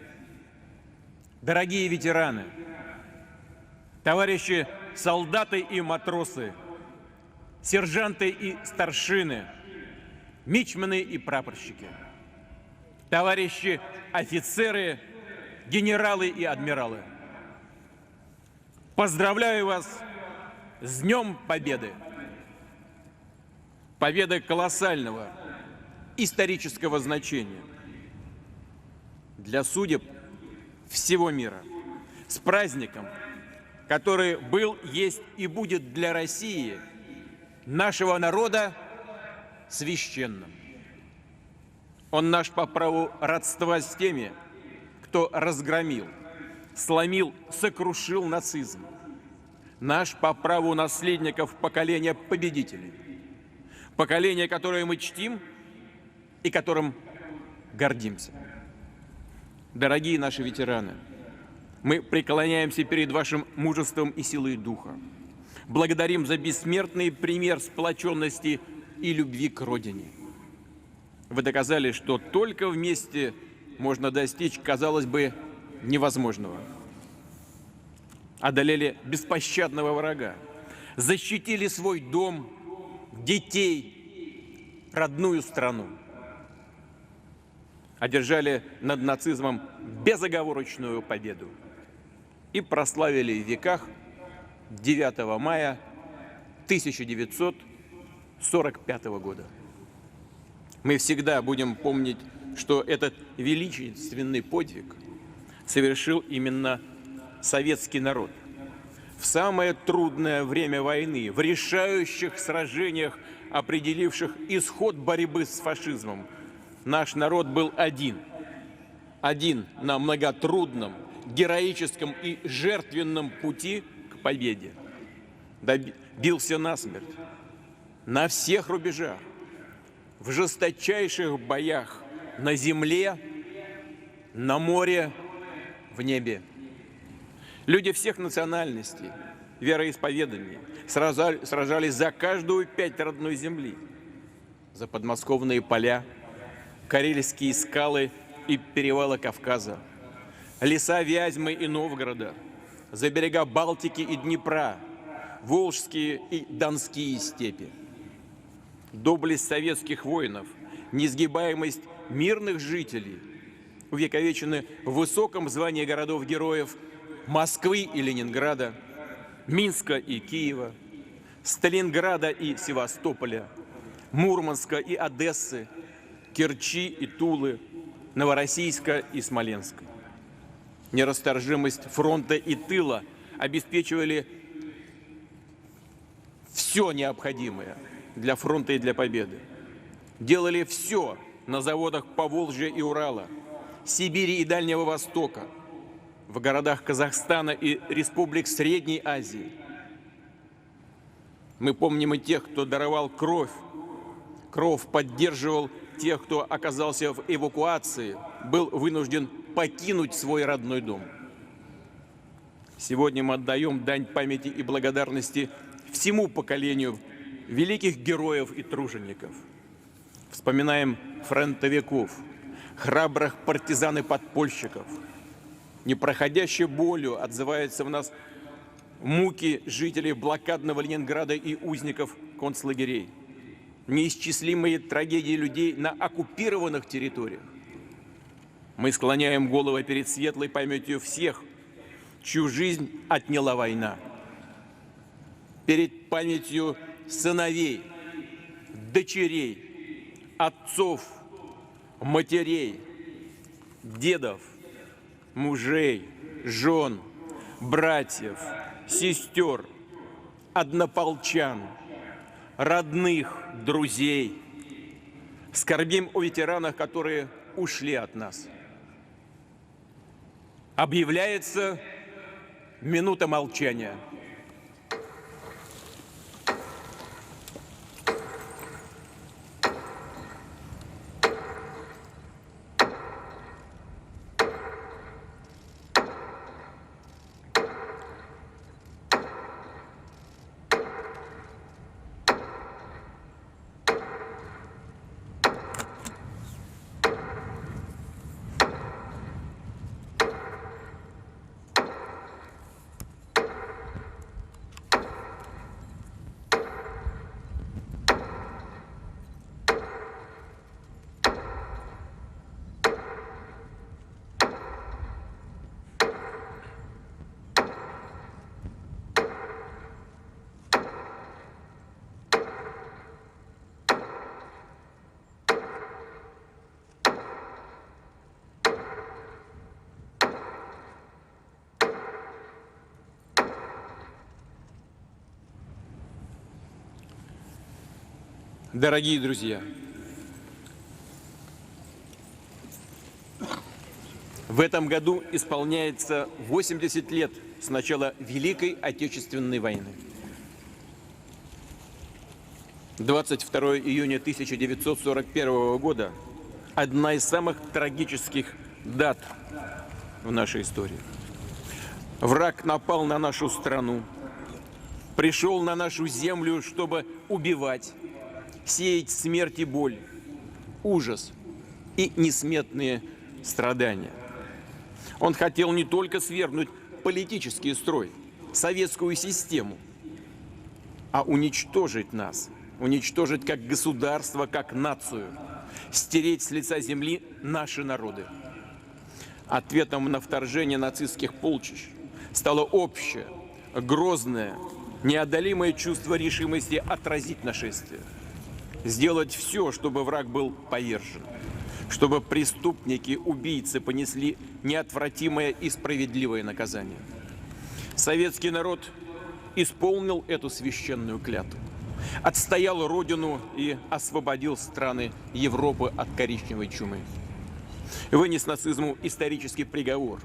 дорогие ветераны, товарищи солдаты и матросы, сержанты и старшины, мичманы и прапорщики, товарищи офицеры, генералы и адмиралы. Поздравляю вас с Днем Победы! Победа колоссального исторического значения для судеб всего мира. С праздником, который был, есть и будет для России, нашего народа, священным. Он наш по праву родства с теми, кто разгромил, сломил, сокрушил нацизм. Наш по праву наследников поколения победителей. Поколение, которое мы чтим и которым гордимся. Дорогие наши ветераны, мы преклоняемся перед вашим мужеством и силой духа. Благодарим за бессмертный пример сплоченности и любви к Родине. Вы доказали, что только вместе можно достичь, казалось бы, невозможного. Одолели беспощадного врага, защитили свой дом, детей, родную страну. Одержали над нацизмом безоговорочную победу и прославили в веках 9 мая 1945 года. Мы всегда будем помнить, что этот величественный подвиг совершил именно советский народ. В самое трудное время войны, в решающих сражениях, определивших исход борьбы с фашизмом, наш народ был один на многотрудном, героическом и жертвенном пути к победе. Бился насмерть, на всех рубежах, в жесточайших боях на земле, на море, в небе. Люди всех национальностей, вероисповеданий сражались за каждую пять родной земли, за подмосковные поля, карельские скалы и перевалы Кавказа, леса Вязьмы и Новгорода, за берега Балтики и Днепра, волжские и донские степи. Доблесть советских воинов, несгибаемость мирных жителей увековечены в высоком звании городов-героев Москвы и Ленинграда, Минска и Киева, Сталинграда и Севастополя, Мурманска и Одессы, Керчи и Тулы, Новороссийска и Смоленска. Нерасторжимость фронта и тыла обеспечивали все необходимое для фронта и для победы. Делали все на заводах Поволжья и Урала, Сибири и Дальнего Востока, в городах Казахстана и республик Средней Азии. Мы помним и тех, кто даровал кровь. Кровь поддерживал тех, кто оказался в эвакуации, был вынужден покинуть свой родной дом. Сегодня мы отдаем дань памяти и благодарности всему поколению великих героев и тружеников. Вспоминаем фронтовиков, храбрых партизан и подпольщиков. Непроходящей болью отзываются в нас муки жителей блокадного Ленинграда и узников концлагерей. Неисчислимые трагедии людей на оккупированных территориях. Мы склоняем головы перед светлой памятью всех, чью жизнь отняла война. Перед памятью сыновей, дочерей, отцов, матерей, дедов, мужей, жен, братьев, сестер, однополчан, родных, друзей. Скорбим о ветеранах, которые ушли от нас. Объявляется минута молчания. Дорогие друзья, в этом году исполняется 80 лет с начала Великой Отечественной войны. 22 июня 1941 года – одна из самых трагических дат в нашей истории. Враг напал на нашу страну, пришел на нашу землю, чтобы убивать, сеять смерть и боль, ужас и несметные страдания. Он хотел не только свергнуть политический строй, советскую систему, а уничтожить нас, уничтожить как государство, как нацию, стереть с лица земли наши народы. Ответом на вторжение нацистских полчищ стало общее, грозное, неодолимое чувство решимости отразить нашествие, сделать все, чтобы враг был повержен, чтобы преступники, убийцы понесли неотвратимое и справедливое наказание. Советский народ исполнил эту священную клятву, отстоял родину и освободил страны Европы от коричневой чумы. Вынес нацизму исторический приговор.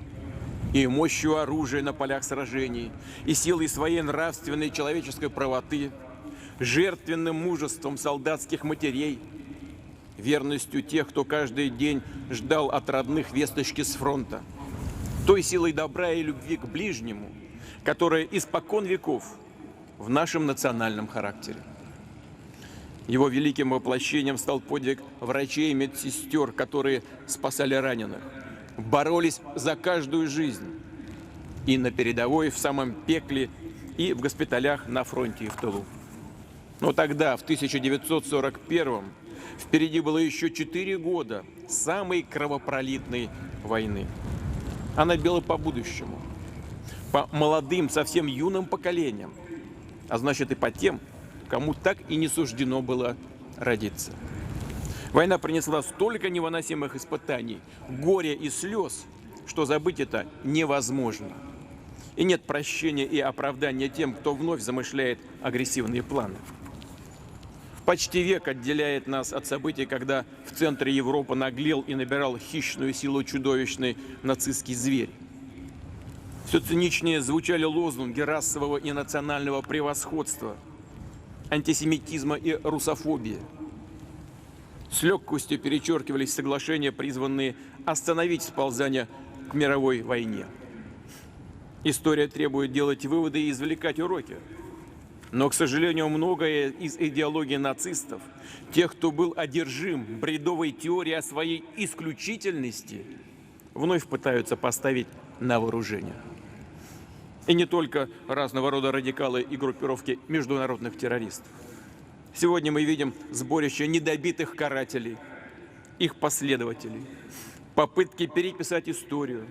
И мощью оружия на полях сражений, и силой своей нравственной человеческой правоты, жертвенным мужеством солдатских матерей, верностью тех, кто каждый день ждал от родных весточки с фронта, той силой добра и любви к ближнему, которая испокон веков в нашем национальном характере. Его великим воплощением стал подвиг врачей и медсестер, которые спасали раненых, боролись за каждую жизнь и на передовой, в самом пекле, и в госпиталях на фронте и в тылу. Но тогда, в 1941-м, впереди было еще 4 года самой кровопролитной войны. Она била по будущему, по молодым, совсем юным поколениям, а значит и по тем, кому так и не суждено было родиться. Война принесла столько невыносимых испытаний, горя и слез, что забыть это невозможно. И нет прощения и оправдания тем, кто вновь замышляет агрессивные планы. Почти век отделяет нас от событий, когда в центре Европы наглел и набирал хищную силу чудовищный нацистский зверь. Все циничнее звучали лозунги расового и национального превосходства, антисемитизма и русофобии. С легкостью перечеркивались соглашения, призванные остановить сползание к мировой войне. История требует делать выводы и извлекать уроки. Но, к сожалению, многое из идеологии нацистов, тех, кто был одержим бредовой теорией о своей исключительности, вновь пытаются поставить на вооружение. И не только разного рода радикалы и группировки международных террористов. Сегодня мы видим сборище недобитых карателей, их последователей, попытки переписать историю,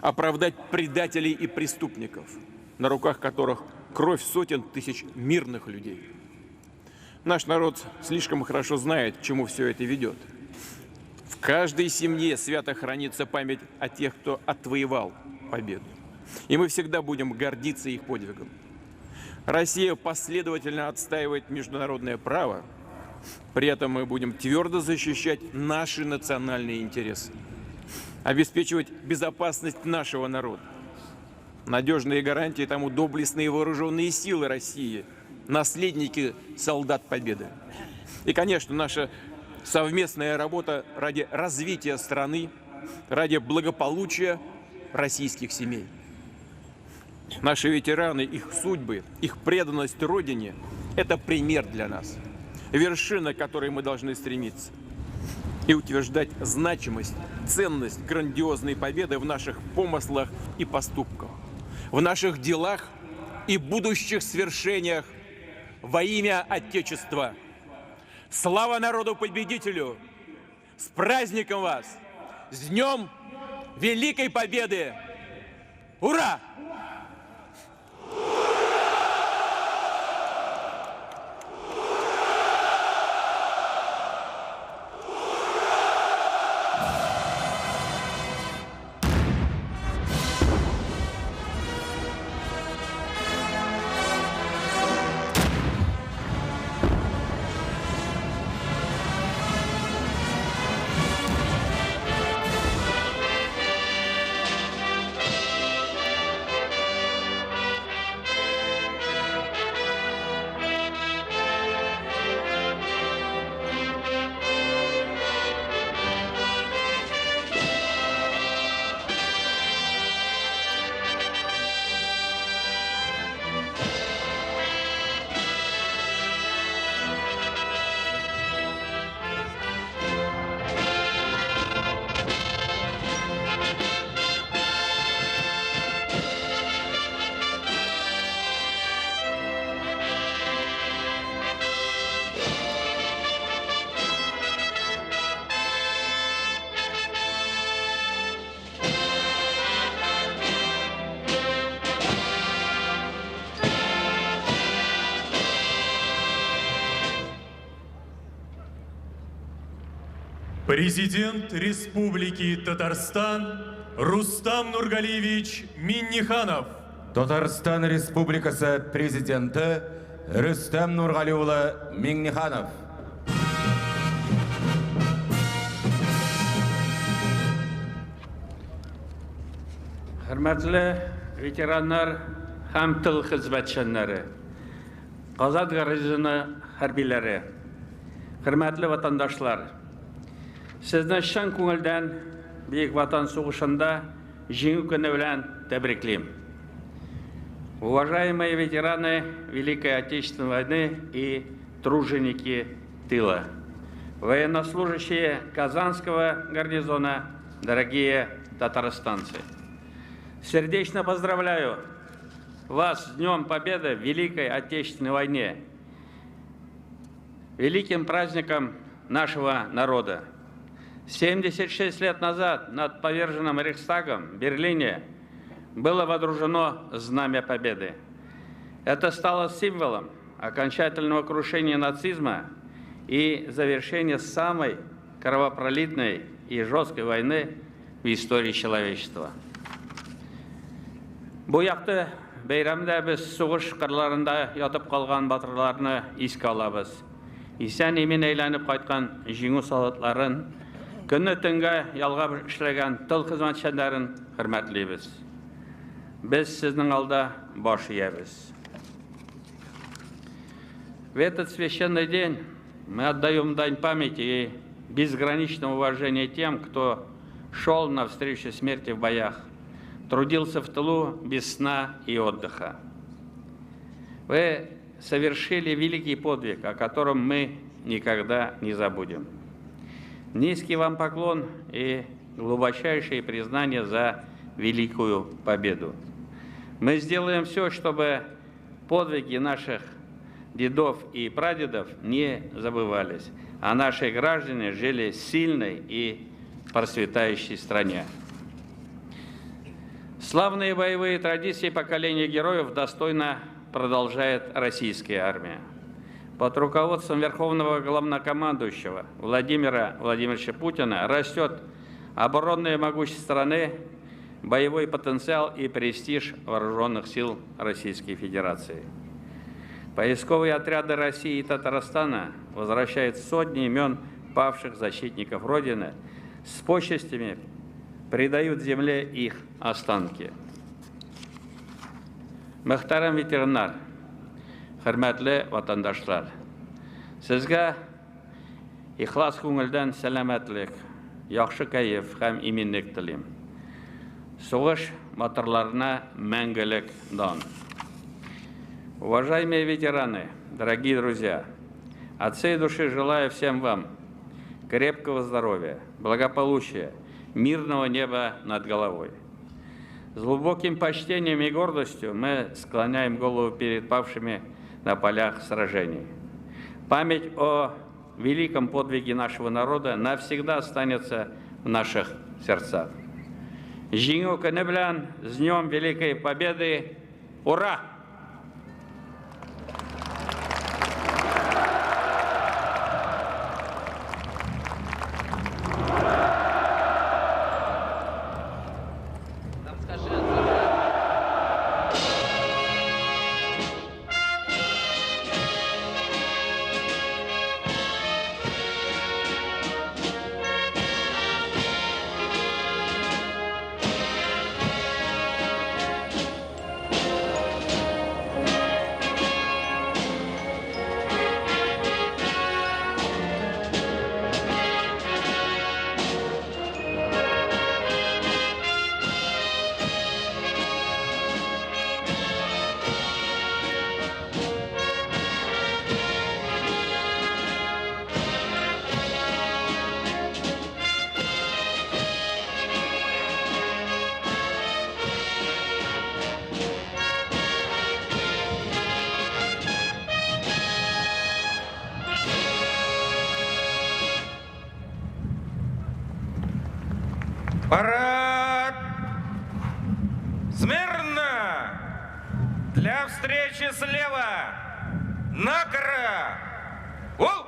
оправдать предателей и преступников, на руках которых кровь сотен тысяч мирных людей. Наш народ слишком хорошо знает, к чему все это ведет. В каждой семье свято хранится память о тех, кто отвоевал победу. И мы всегда будем гордиться их подвигом. Россия последовательно отстаивает международное право, при этом мы будем твердо защищать наши национальные интересы, обеспечивать безопасность нашего народа. Надежные гарантии тому доблестные вооруженные силы России, наследники солдат Победы. И, конечно, наша совместная работа ради развития страны, ради благополучия российских семей. Наши ветераны, их судьбы, их преданность Родине – это пример для нас, вершина, к которой мы должны стремиться. И утверждать значимость, ценность грандиозной победы в наших помыслах и поступках, в наших делах и будущих свершениях во имя Отечества. Слава народу-победителю! С праздником вас! С Днем Великой Победы! Ура! Президент Республики Татарстан Рустам Нургалиевич Минниханов. Татарстан Республикасы президенті Рустам Нургалиевич Минниханов. Hürmetli veteranlar, hem tıl hizmetçenleri, Azad Garnizonu harbileri, hürmetli vatandaşlar, sizni şan көңілден Büyük Vatan Soğuşu'nda жеңу күні белән тәбриклим. Уважаемые ветераны Великой Отечественной войны и труженики тыла, военнослужащие Казанского гарнизона, дорогие татарстанцы. Сердечно поздравляю вас с Днем Победы в Великой Отечественной войне, великим праздником нашего народа. 76 лет назад над поверженным Рейхстагом в Берлине было водружено Знамя Победы. Это стало символом окончательного крушения нацизма и завершения самой кровопролитной и жесткой войны в истории человечества. Бу якты бәйрәмдә без сугыш кырларында ятып калган батырларны искә алабыз. Исән имин әйләнеп кайткан җиңү солдатларын, көнне төнгә ялга эшләгән тыл хезмәтчәннәрен хөрмәтлибез. Без сезнең алда баш иябез. В этот священный день мы отдаем дань памяти и безграничного уважения тем, кто шел навстречу смерти в боях, трудился в тылу без сна и отдыха. Вы совершили великий подвиг, о котором мы никогда не забудем. Низкий вам поклон и глубочайшее признание за великую победу. Мы сделаем все, чтобы подвиги наших дедов и прадедов не забывались, а наши граждане жили в сильной и процветающей стране. Славные боевые традиции поколения героев достойно продолжает российская армия. Под руководством Верховного Главнокомандующего Владимира Владимировича Путина растет оборонное могущество страны, боевой потенциал и престиж вооруженных сил Российской Федерации. Поисковые отряды России и Татарстана возвращают сотни имен павших защитников Родины с почестями, предают земле их останки. Мөхтәрәм ветераннар, хөрмәтле ватандашлар, сезгә ихлас күңелдән сәламәтлек, яхшы кәеф һәм иминлек телим. Сугыш батырларына мәңгелек дан. Уважаемые ветераны, дорогие друзья, от всей души желаю всем вам крепкого здоровья, благополучия, мирного неба над головой. С глубоким почтением и гордостью мы склоняем голову перед павшими на полях сражений. Память о великом подвиге нашего народа навсегда останется в наших сердцах. Җиңү көне белән, с Днем Великой Победы! Ура! Парад! Смирно! Для встречи слева! Накра! Гол!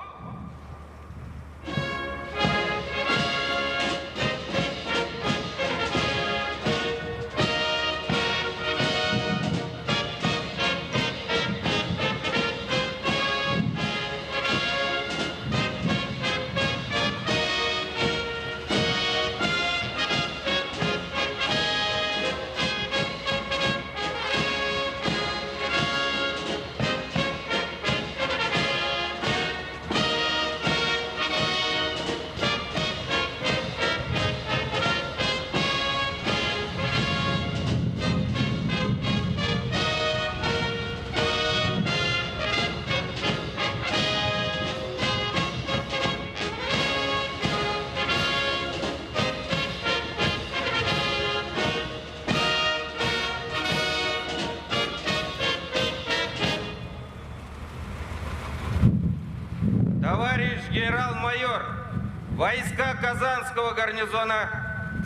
войска Казанского гарнизона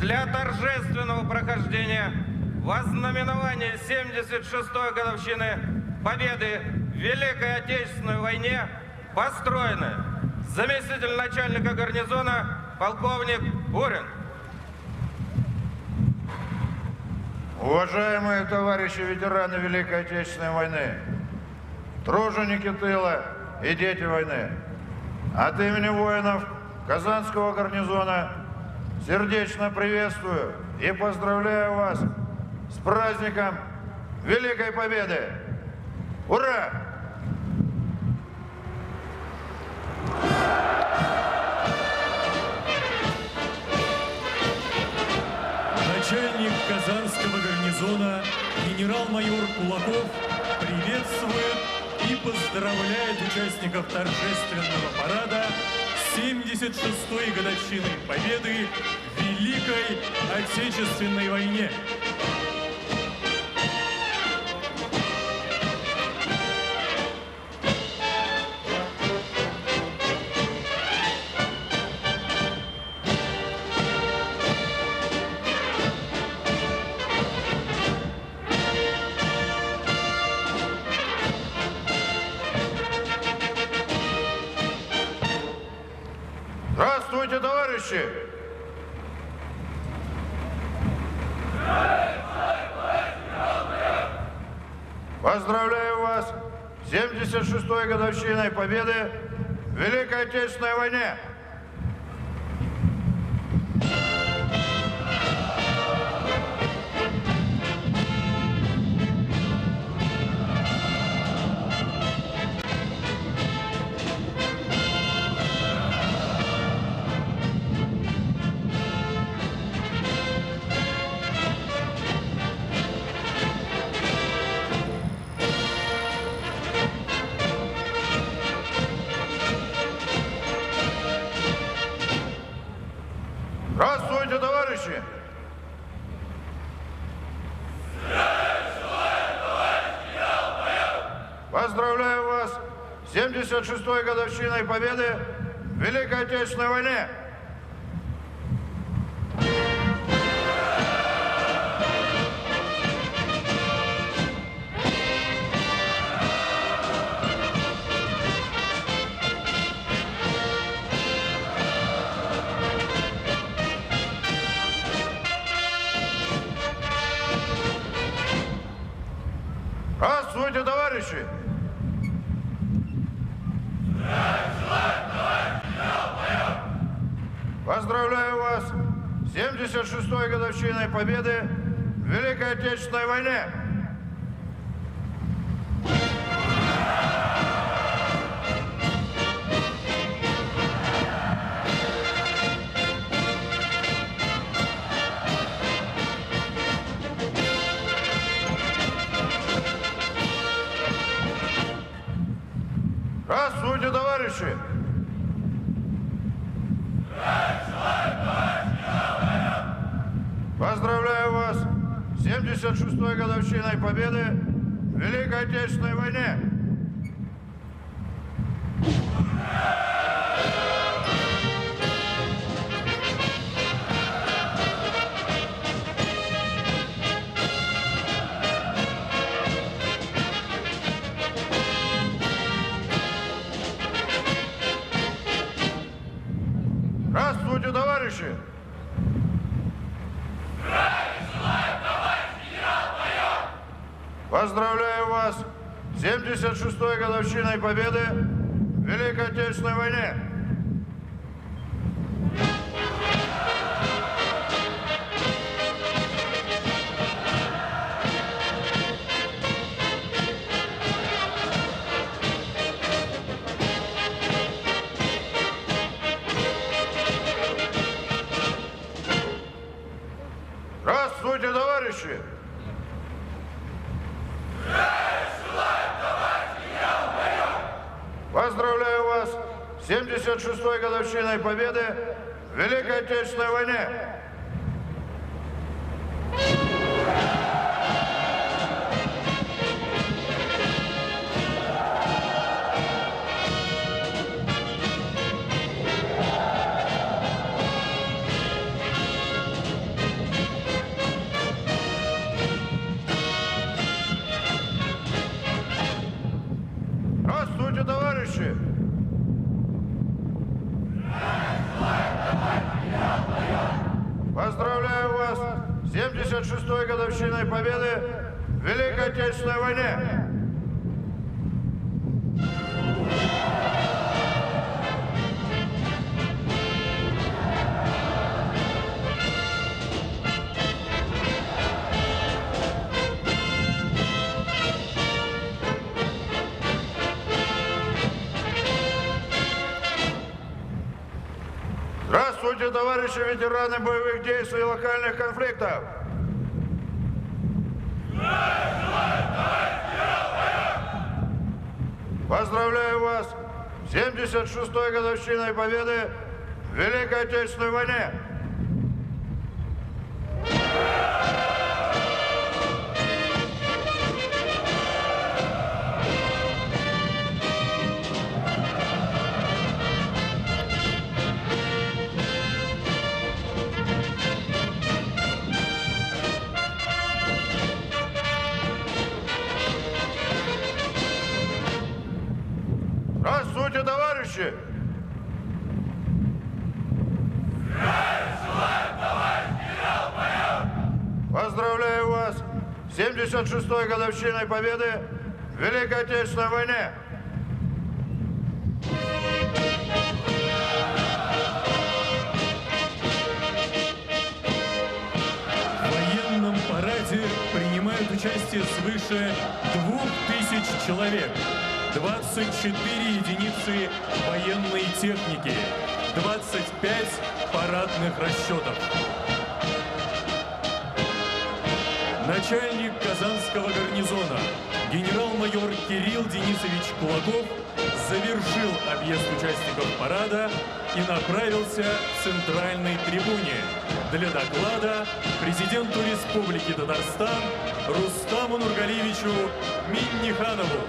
для торжественного прохождения вознаменования 76-й годовщины Победы в Великой Отечественной войне построены заместитель начальника гарнизона полковник Бурин. Уважаемые товарищи ветераны Великой Отечественной войны, труженики тыла и дети войны, от имени воинов Казанского гарнизона сердечно приветствую и поздравляю вас с праздником Великой Победы! Ура! Начальник Казанского гарнизона генерал-майор Кулаков приветствует и поздравляет участников торжественного парада с 76-й годовщиной Победы в Великой Отечественной войне. Здравствуйте, товарищи! Поздравляю вас с 76-й годовщиной Победы в Великой Отечественной войне! Здравствуйте, товарищи! Поздравляю вас с 76-й годовщиной Победы в Великой Отечественной войне! Здравствуйте, товарищи! Поздравляю вас с 76-й годовщиной Победы в Великой Отечественной войне! Здравствуйте, товарищи! Поздравляю вас с 76-й годовщиной Победы в Великой Отечественной войне! Здравствуйте, товарищи! Поздравляю вас с 76-й годовщиной Победы в Великой Отечественной войне! Здравствуйте, товарищи! Поздравляю вас с 76-й годовщиной Победы в Великой Отечественной войне! Поздравляю вас с 76-й годовщиной победы в Великой Отечественной войне. Здравствуйте, товарищи ветераны боевых действий и локальных конфликтов! Поздравляю вас с 76-й годовщиной победы в Великой Отечественной войне! Здравствуйте, товарищи! Поздравляю вас с 76-й годовщиной победы в Великой Отечественной войне! В военном параде принимают участие свыше 2000 человек. 24 единицы военной техники, 25 парадных расчетов. Начальник Казанского гарнизона генерал-майор Кирилл Денисович Кулаков завершил объезд участников парада и направился к центральной трибуне для доклада президенту Республики Татарстан Рустаму Нургалиевичу Минниханову.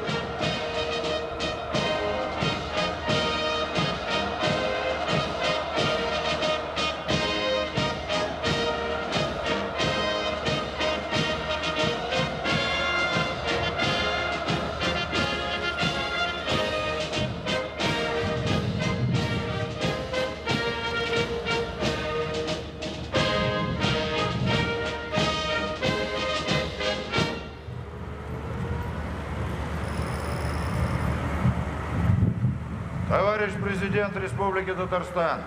Товарищ президент Республики Татарстан,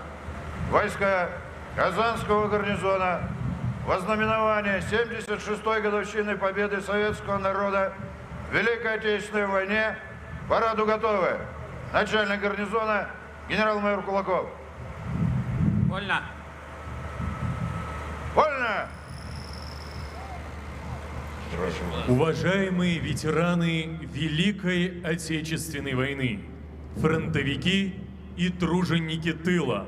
войска Казанского гарнизона во знаменование 76-й годовщины победы советского народа в Великой Отечественной войне к параду готовы. Начальник гарнизона генерал-майор Кулаков. Вольно. Вольно! Уважаемые ветераны Великой Отечественной войны, фронтовики и труженики тыла.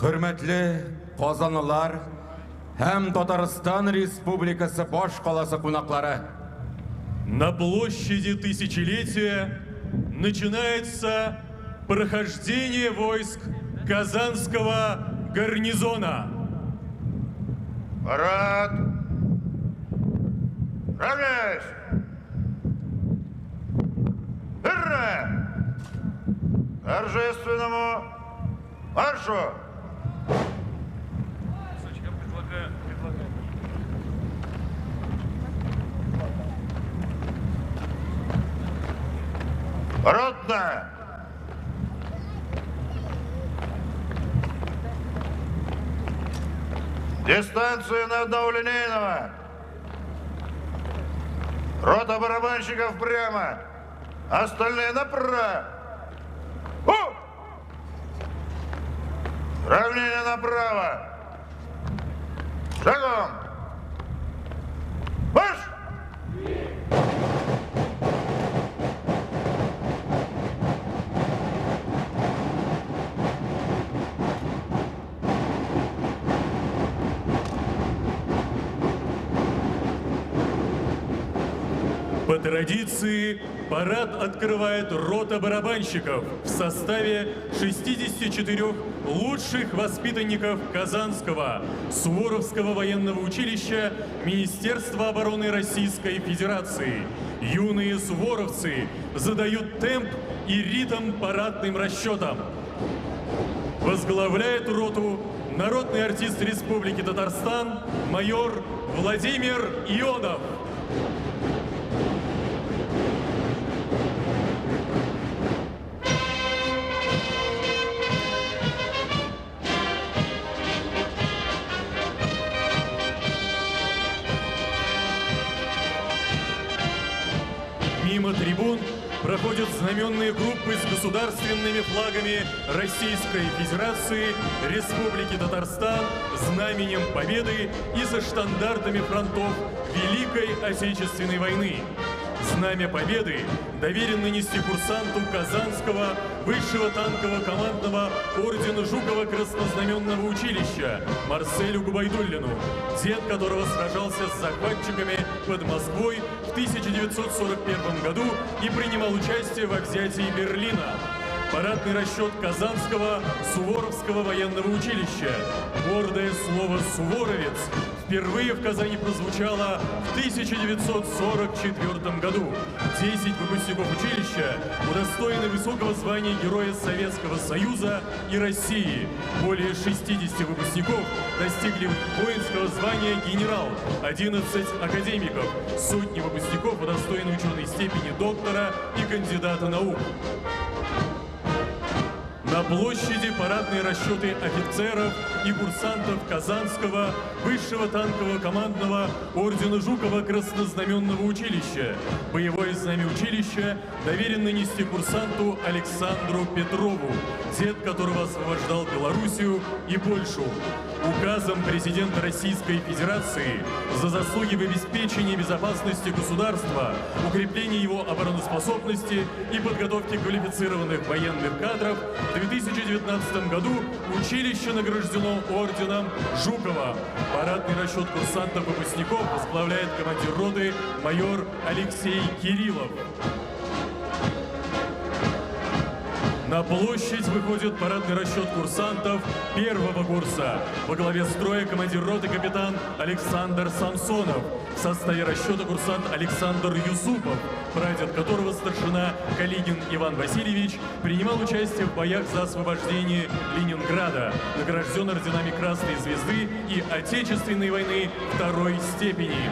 Hürmetli Казанлылар һәм Татарстан Республикасы баш каласы кунаклары. На площади Тысячелетия начинается прохождение войск Казанского гарнизона. Парад! Равняйсь! Верно! Торжественному маршу! Ротно! Дистанцию на одного линейного. Рота барабанщиков прямо. Остальные направо. Равнение направо. Шагом. Марш! По традиции, парад открывает рота барабанщиков в составе 64 лучших воспитанников Казанского Суворовского военного училища Министерства обороны Российской Федерации. Юные суворовцы задают темп и ритм парадным расчетам. Возглавляет роту народный артист Республики Татарстан майор Владимир Ионов. Мимо трибун проходят знаменные группы с государственными флагами Российской Федерации, Республики Татарстан, знаменем Победы и со штандартами фронтов Великой Отечественной войны. Знамя Победы доверено нести курсанту Казанского высшего танкового командного ордена Жукова краснознаменного училища Марселю Губайдуллину, дед которого сражался с захватчиками под Москвой в 1941 году и принимал участие во взятии Берлина. Парадный расчет Казанского Суворовского военного училища. Гордое слово «суворовец» впервые в Казани прозвучало в 1944 году. 10 выпускников училища удостоены высокого звания Героя Советского Союза и России. Более 60 выпускников достигли воинского звания генерал, 11 академиков, сотни выпускников удостоены ученой степени доктора и кандидата наук. На площади парадные расчеты офицеров и курсантов Казанского высшего танкового командного ордена Жукова краснознаменного училища. Боевое знамя училища доверено нести курсанту Александру Петрову, дед которого освобождал Белоруссию и Польшу. Указом президента Российской Федерации за заслуги в обеспечении безопасности государства, укреплении его обороноспособности и подготовки квалифицированных военных кадров в 2019 году училище награждено орденом Жукова. Парадный расчет курсантов-выпускников возглавляет командир роты майор Алексей Кириллов. На площадь выходит парадный расчет курсантов первого курса. Во главе строя командир роты капитан Александр Самсонов. В составе расчета курсант Александр Юсупов, прадед которого старшина Калигин Иван Васильевич принимал участие в боях за освобождение Ленинграда, награжден орденами Красной Звезды и Отечественной войны второй степени.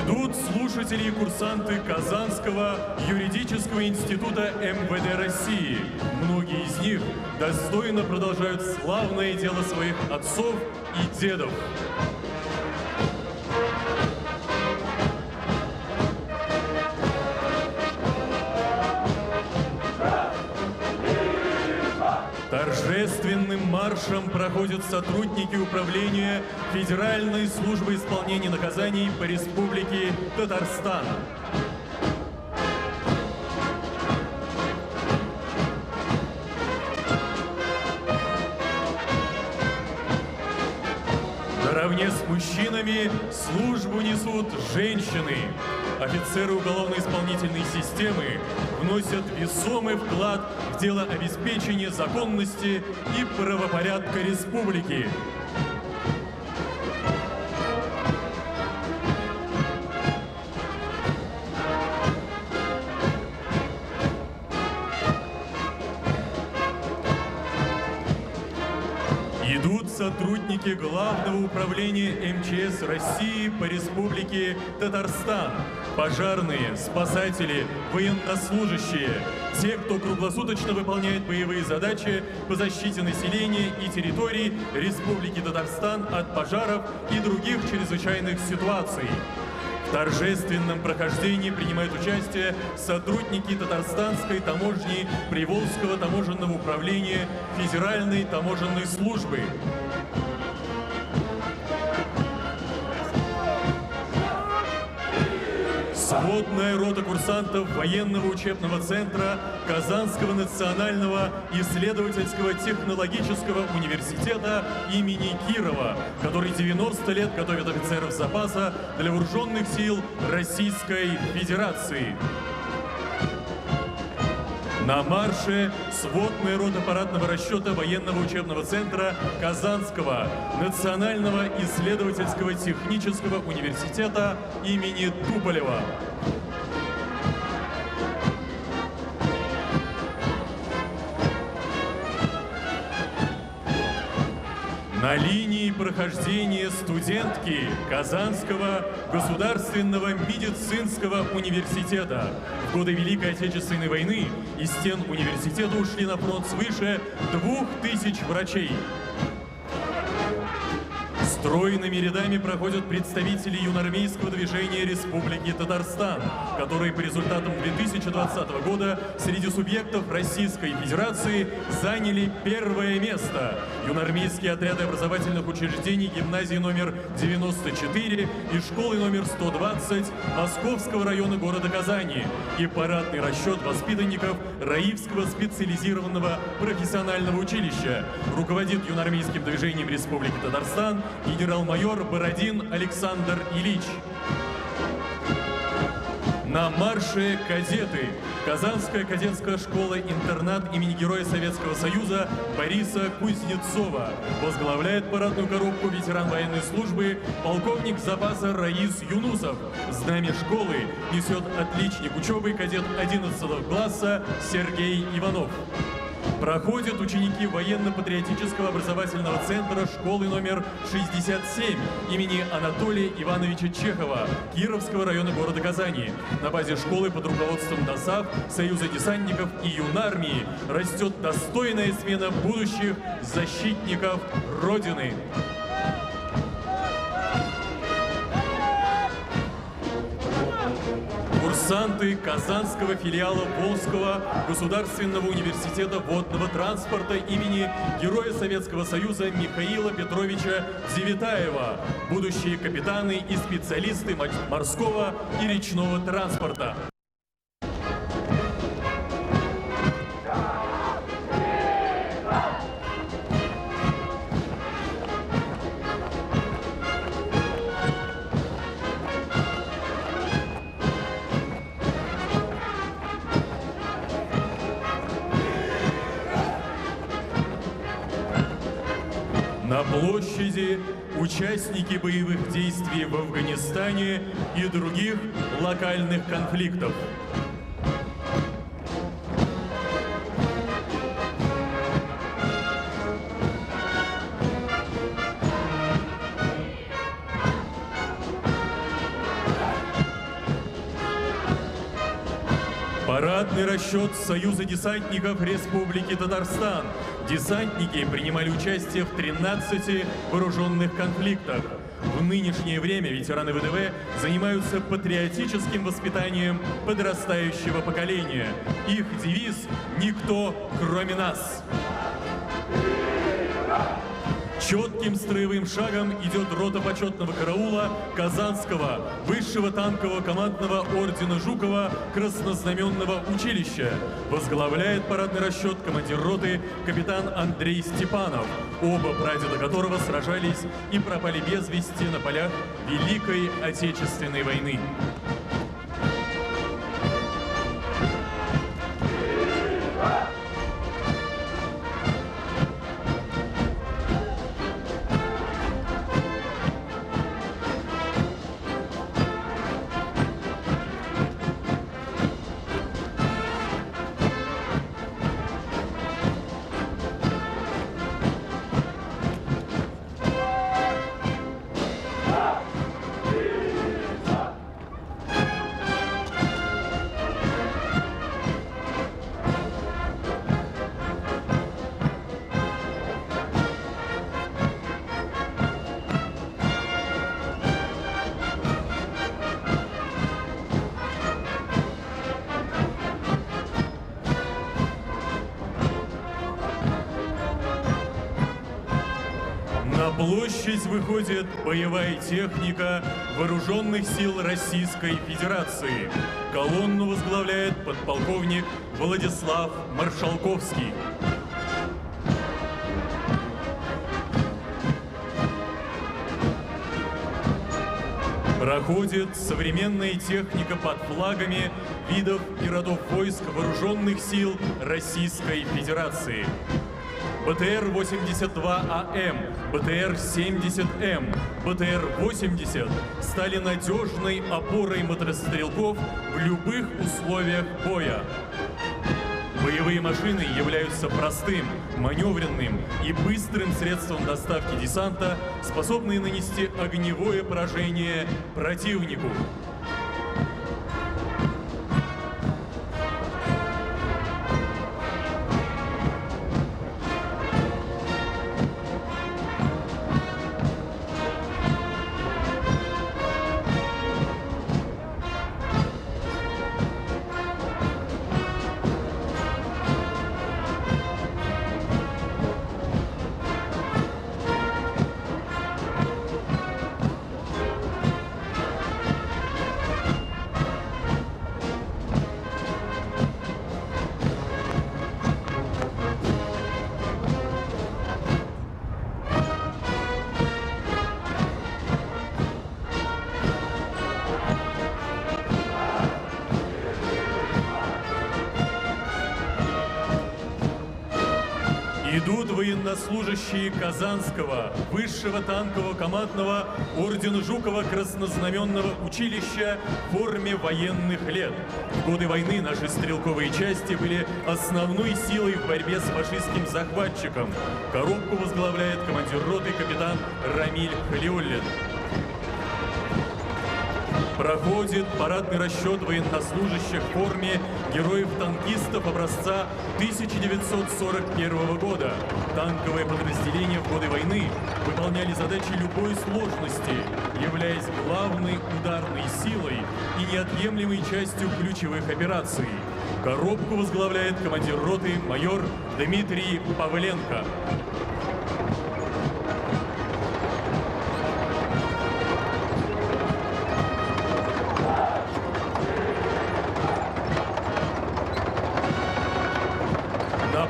Идут слушатели и курсанты Казанского юридического института МВД России. Многие из них достойно продолжают славное дело своих отцов и дедов. Торжественным маршем проходят сотрудники управления Федеральной службы исполнения наказаний по Республике Татарстан. Наравне с мужчинами службу несут женщины. Офицеры уголовно-исполнительной системы вносят весомый вклад в дело обеспечения законности и правопорядка республики. Идут сотрудники Главного управления МЧС России по Республике Татарстан, пожарные, спасатели, военнослужащие, те, кто круглосуточно выполняет боевые задачи по защите населения и территорий Республики Татарстан от пожаров и других чрезвычайных ситуаций. В торжественном прохождении принимают участие сотрудники Татарстанской таможни Приволжского таможенного управления Федеральной таможенной службы. Сводная рота курсантов военного учебного центра Казанского национального исследовательского технологического университета имени Кирова, который 90 лет готовит офицеров запаса для вооруженных сил Российской Федерации. На марше сводная рота парадного расчета военного учебного центра Казанского национального исследовательского технического университета имени Туполева. На линии прохождения студентки Казанского государственного медицинского университета. В годы Великой Отечественной войны из стен университета ушли на фронт свыше 2000 врачей. Стройными рядами проходят представители юноармейского движения Республики Татарстан, которые по результатам 2020 года среди субъектов Российской Федерации заняли первое место. Юноармейские отряды образовательных учреждений гимназии номер 94 и школы номер 120 Московского района города Казани и парадный расчет воспитанников Раивского специализированного профессионального училища. Руководит юноармейским движением Республики Татарстан генерал-майор Бородин Александр Ильич. На марше кадеты. Казанская кадетская школа-интернат имени Героя Советского Союза Бориса Кузнецова. Возглавляет парадную коробку ветеран военной службы полковник запаса Раис Юнусов. Знамя школы несет отличник учебы кадет 11 класса Сергей Иванов. Проходят ученики военно-патриотического образовательного центра школы номер 67 имени Анатолия Ивановича Чехова Кировского района города Казани. На базе школы под руководством ДОСААФ, Союза десантников и юнармии растет достойная смена будущих защитников Родины. Курсанты Казанского филиала Волжского государственного университета водного транспорта имени Героя Советского Союза Михаила Петровича Девятаева, будущие капитаны и специалисты морского и речного транспорта. На площади участники боевых действий в Афганистане и других локальных конфликтов. Парадный расчет Союза десантников Республики Татарстан. Десантники принимали участие в 13 вооруженных конфликтах. В нынешнее время ветераны ВДВ занимаются патриотическим воспитанием подрастающего поколения. Их девиз «Никто, кроме нас». Четким строевым шагом идет рота почетного караула Казанского высшего танкового командного ордена Жукова краснознаменного училища. Возглавляет парадный расчет командир роты капитан Андрей Степанов, оба прадеда которого сражались и пропали без вести на полях Великой Отечественной войны. На площадь выходит боевая техника Вооруженных сил Российской Федерации. Колонну возглавляет подполковник Владислав Маршалковский. Проходит современная техника под флагами видов и родов войск Вооруженных сил Российской Федерации. БТР-82АМ, БТР-70М, БТР-80 стали надежной опорой мотострелков в любых условиях боя. Боевые машины являются простым, маневренным и быстрым средством доставки десанта, способные нанести огневое поражение противнику. Идут военнослужащие Казанского высшего танкового командного ордена Жукова краснознаменного училища в форме военных лет. В годы войны наши стрелковые части были основной силой в борьбе с фашистским захватчиком. Коробку возглавляет командир роты капитан Рамиль Халиуллин. Проходит парадный расчет военнослужащих в форме героев-танкистов образца 1941 года. Танковые подразделения в годы войны выполняли задачи любой сложности, являясь главной ударной силой и неотъемлемой частью ключевых операций. Коробку возглавляет командир роты майор Дмитрий Павленко.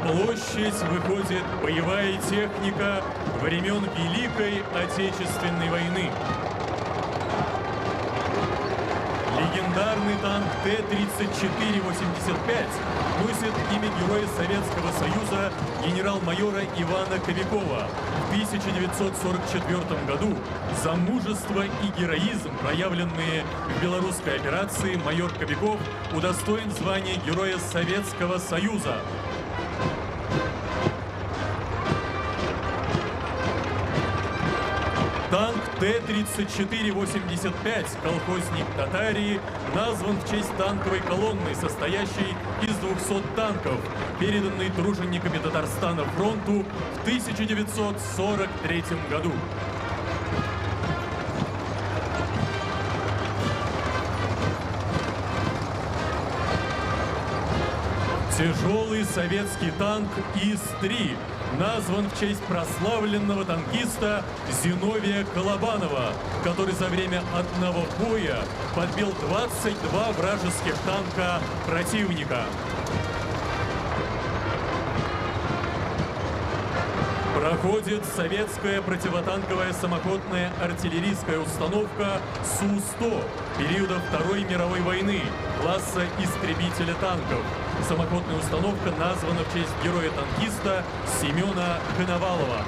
Площадь выходит боевая техника времен Великой Отечественной войны. Легендарный танк Т-34-85 носит имя Героя Советского Союза генерал-майора Ивана Кобякова. В 1944 году за мужество и героизм, проявленные в белорусской операции, майор Кобяков удостоен звания Героя Советского Союза. Танк Т-34-85 «Колхозник Татарии» назван в честь танковой колонны, состоящей из 200 танков, переданной тружениками Татарстана фронту в 1943 году. Тяжелый советский танк ИС-3 назван в честь прославленного танкиста Зиновия Колобанова, который за время одного боя подбил 22 вражеских танка противника. Проходит советская противотанковая самоходная артиллерийская установка Су-100 периода Второй мировой войны класса истребителя танков. Самоходная установка названа в честь героя-танкиста Семена Коновалова.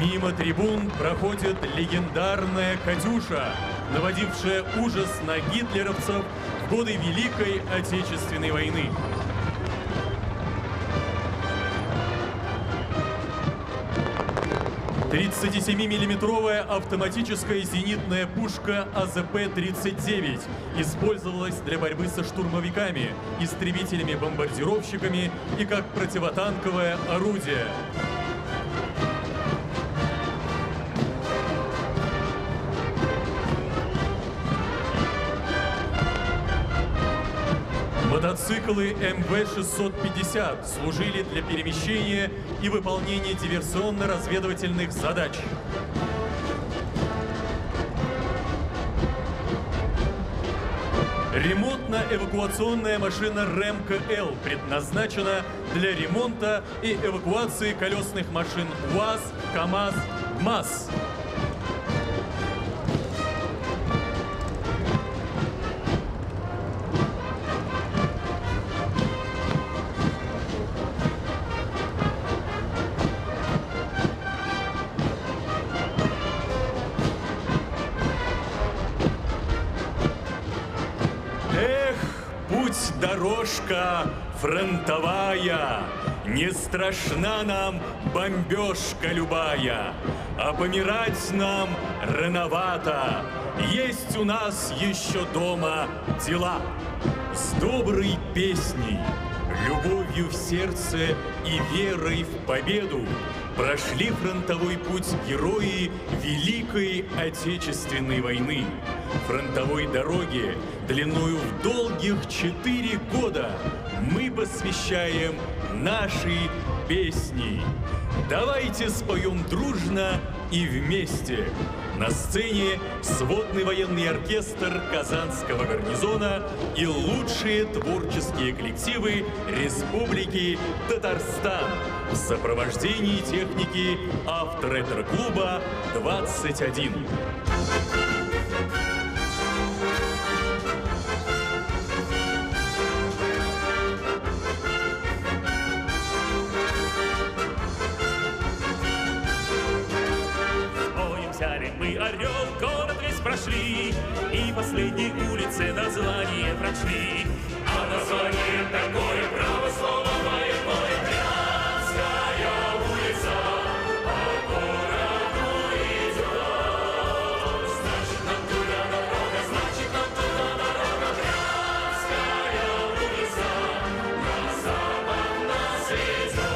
Мимо трибун проходит легендарная «Катюша», наводившая ужас на гитлеровцев в годы Великой Отечественной войны. «37-миллиметровая автоматическая зенитная пушка АЗП-39 использовалась для борьбы со штурмовиками, истребителями-бомбардировщиками и как противотанковое орудие. Мотоциклы МВ-650 служили для перемещения и выполнения диверсионно-разведывательных задач. Ремонтно-эвакуационная машина РЭМ-КЛ предназначена для ремонта и эвакуации колесных машин УАЗ, КАМАЗ, МАЗ. пушка фронтовая, не страшна нам бомбежка любая, а помирать нам рановато, есть у нас еще дома дела. С доброй песней, любовью в сердце и верой в победу прошли фронтовой путь герои Великой Отечественной войны. Фронтовой дороге длиною в долгих 4 года мы посвящаем наши песни. Давайте споем дружно и вместе. На сцене сводный военный оркестр Казанского гарнизона и лучшие творческие коллективы Республики Татарстан в сопровождении техники Авторетро-клуба 21. Мы орел, город весь прошли, и последней улице название прочли. А название такое, право слово боевое, Брянская улица по городу идет. Значит, нам туда дорога, значит, нам туда дорога, Брянская улица на запад нас ведет.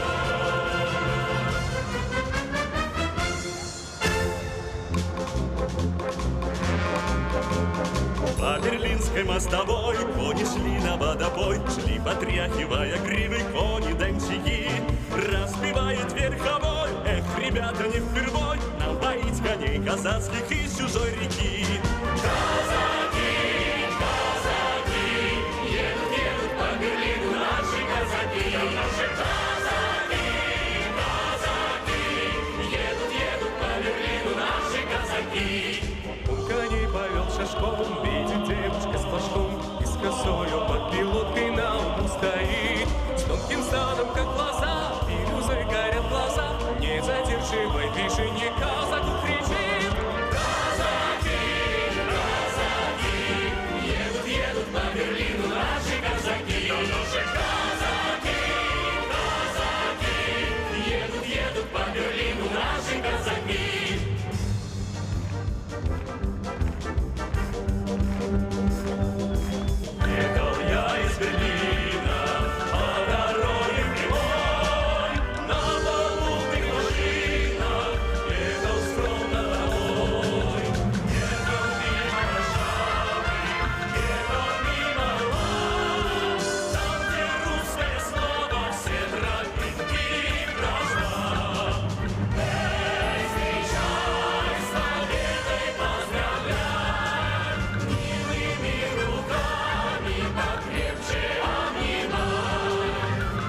По Берлинской мостовой кони шли на водопой, шли, потряхивая гривы, кони-денщики. Распевает верховой, эх, ребята, не впервой нам поить коней казацких из чужой реки. Казаки, казаки, едут, едут по Берлину наши казаки. Наши казаки, казаки, едут, едут по Берлину наши казаки. Коней повел шашком, видит девушка с флажком, и с косою под пилоткой на углу стоит. С тонким станом, как глаза, и музой горят глаза, не задерживай движение, казаку кричит. Казаки, казаки, едут, едут по Берлину наши казаки. Наши казаки, казаки, едут, едут по Берлину наши казаки. Ехал я из Берлина по дороге прямой, на полутых машинах ехал скромно домой. Ехал мимо Варшавы, ехал мимо Львова, там, где русское слово все тропинки прошла. Эй, встречай, с победой поздравляй, милыми руками покрепче обнимай.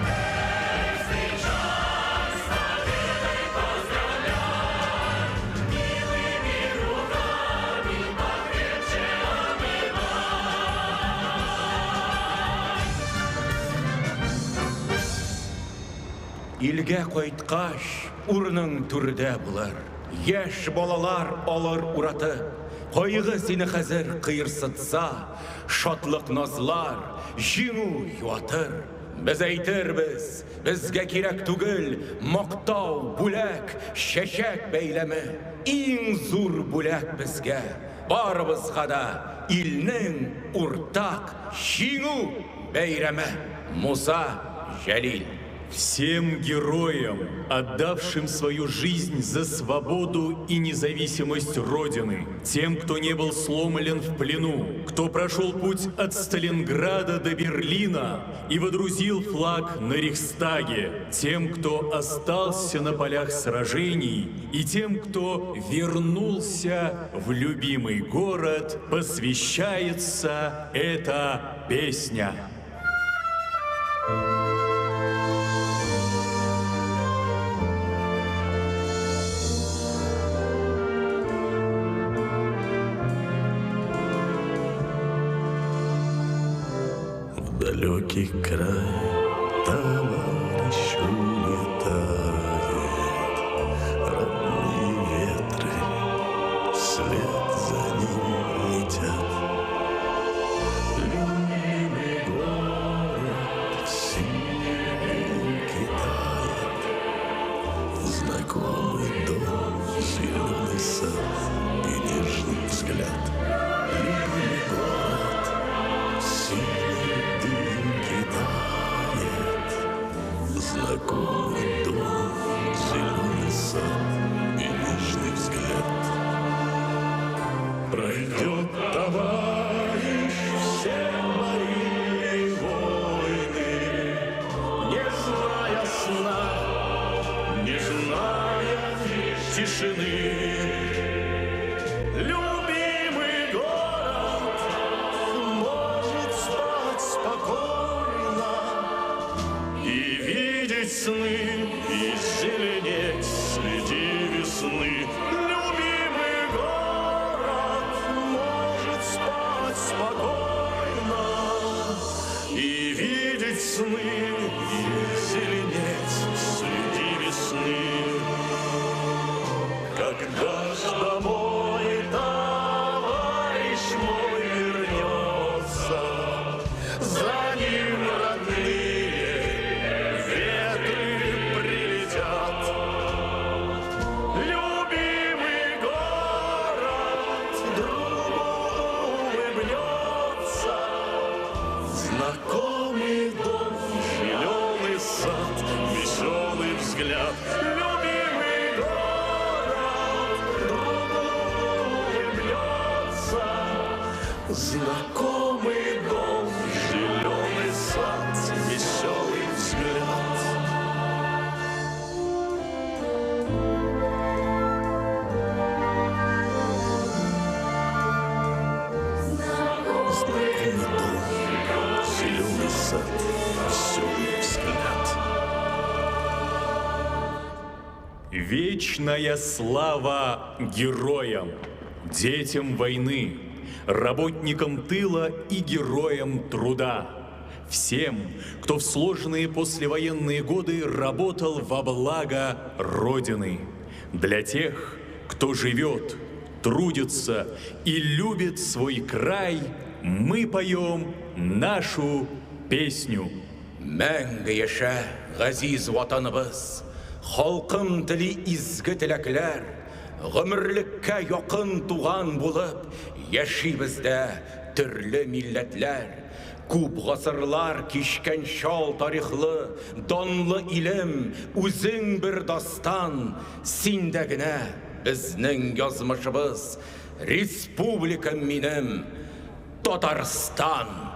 Эй, встречай, с победой поздравляй, милыми руками покрепче обнимай. Илге қойткаш урның түрде бұлар. Еш балалар алыр ураты. Қойғы сені қазір қиырсытса, шатлық назлар, жеңу юатыр. Біз әйтербіз, бізге керек түгіл, мақтау, бүләк, шешек бәйлемі. Ең зур бүләк бізге, барыбызға да илнің уртақ жеңу бәйремі. Муса Жәлил. Всем героям, отдавшим свою жизнь за свободу и независимость Родины, тем, кто не был сломлен в плену, кто прошел путь от Сталинграда до Берлина и водрузил флаг на Рейхстаге, тем, кто остался на полях сражений, и тем, кто вернулся в любимый город, посвящается эта песня. Далекий край товарищ улетает, родные ветры вслед за ним летят. Любимый город зеленый сад и нежный взгляд. Любимый город синий дым кидает. Знакомый дом, зеленый сад и нежный взгляд. Пройдет товарищ все мои войны, не зная сна, не зная тишины. Любимый город может спать спокойно и видеть сны, и зеленеть среди весны. Любимый город может спать спокойно и видеть сны, и зеленеть среди весны. Когда ж домой товарищ мой вернется, за ним родные ветры прилетят. Любимый город другу улыбнется. Знакомый дом, зеленый сад, веселый взгляд. Любимый город другу улыбнется. Знакомый дом, зеленый сад, веселый взгляд. Знакомый дом, зеленый сад, веселый взгляд. Вечная слава героям, детям войны, работникам тыла и героям труда. Всем, кто в сложные послевоенные годы работал во благо Родины. Для тех, кто живет, трудится и любит свой край, мы поем нашу песню. Мәңгі яша ғазиз ватаныбыз, халқым тілі изгі тіләкләр, ғұмірлікке яқын туған болып, яшибізді түрлі милләтләр. Күп ғасырлар кишкен шал тарихлы, данлы илем, үзің бір дастан, синдәгіне бізнің язмышыбыз, республикам минем, Татарстан.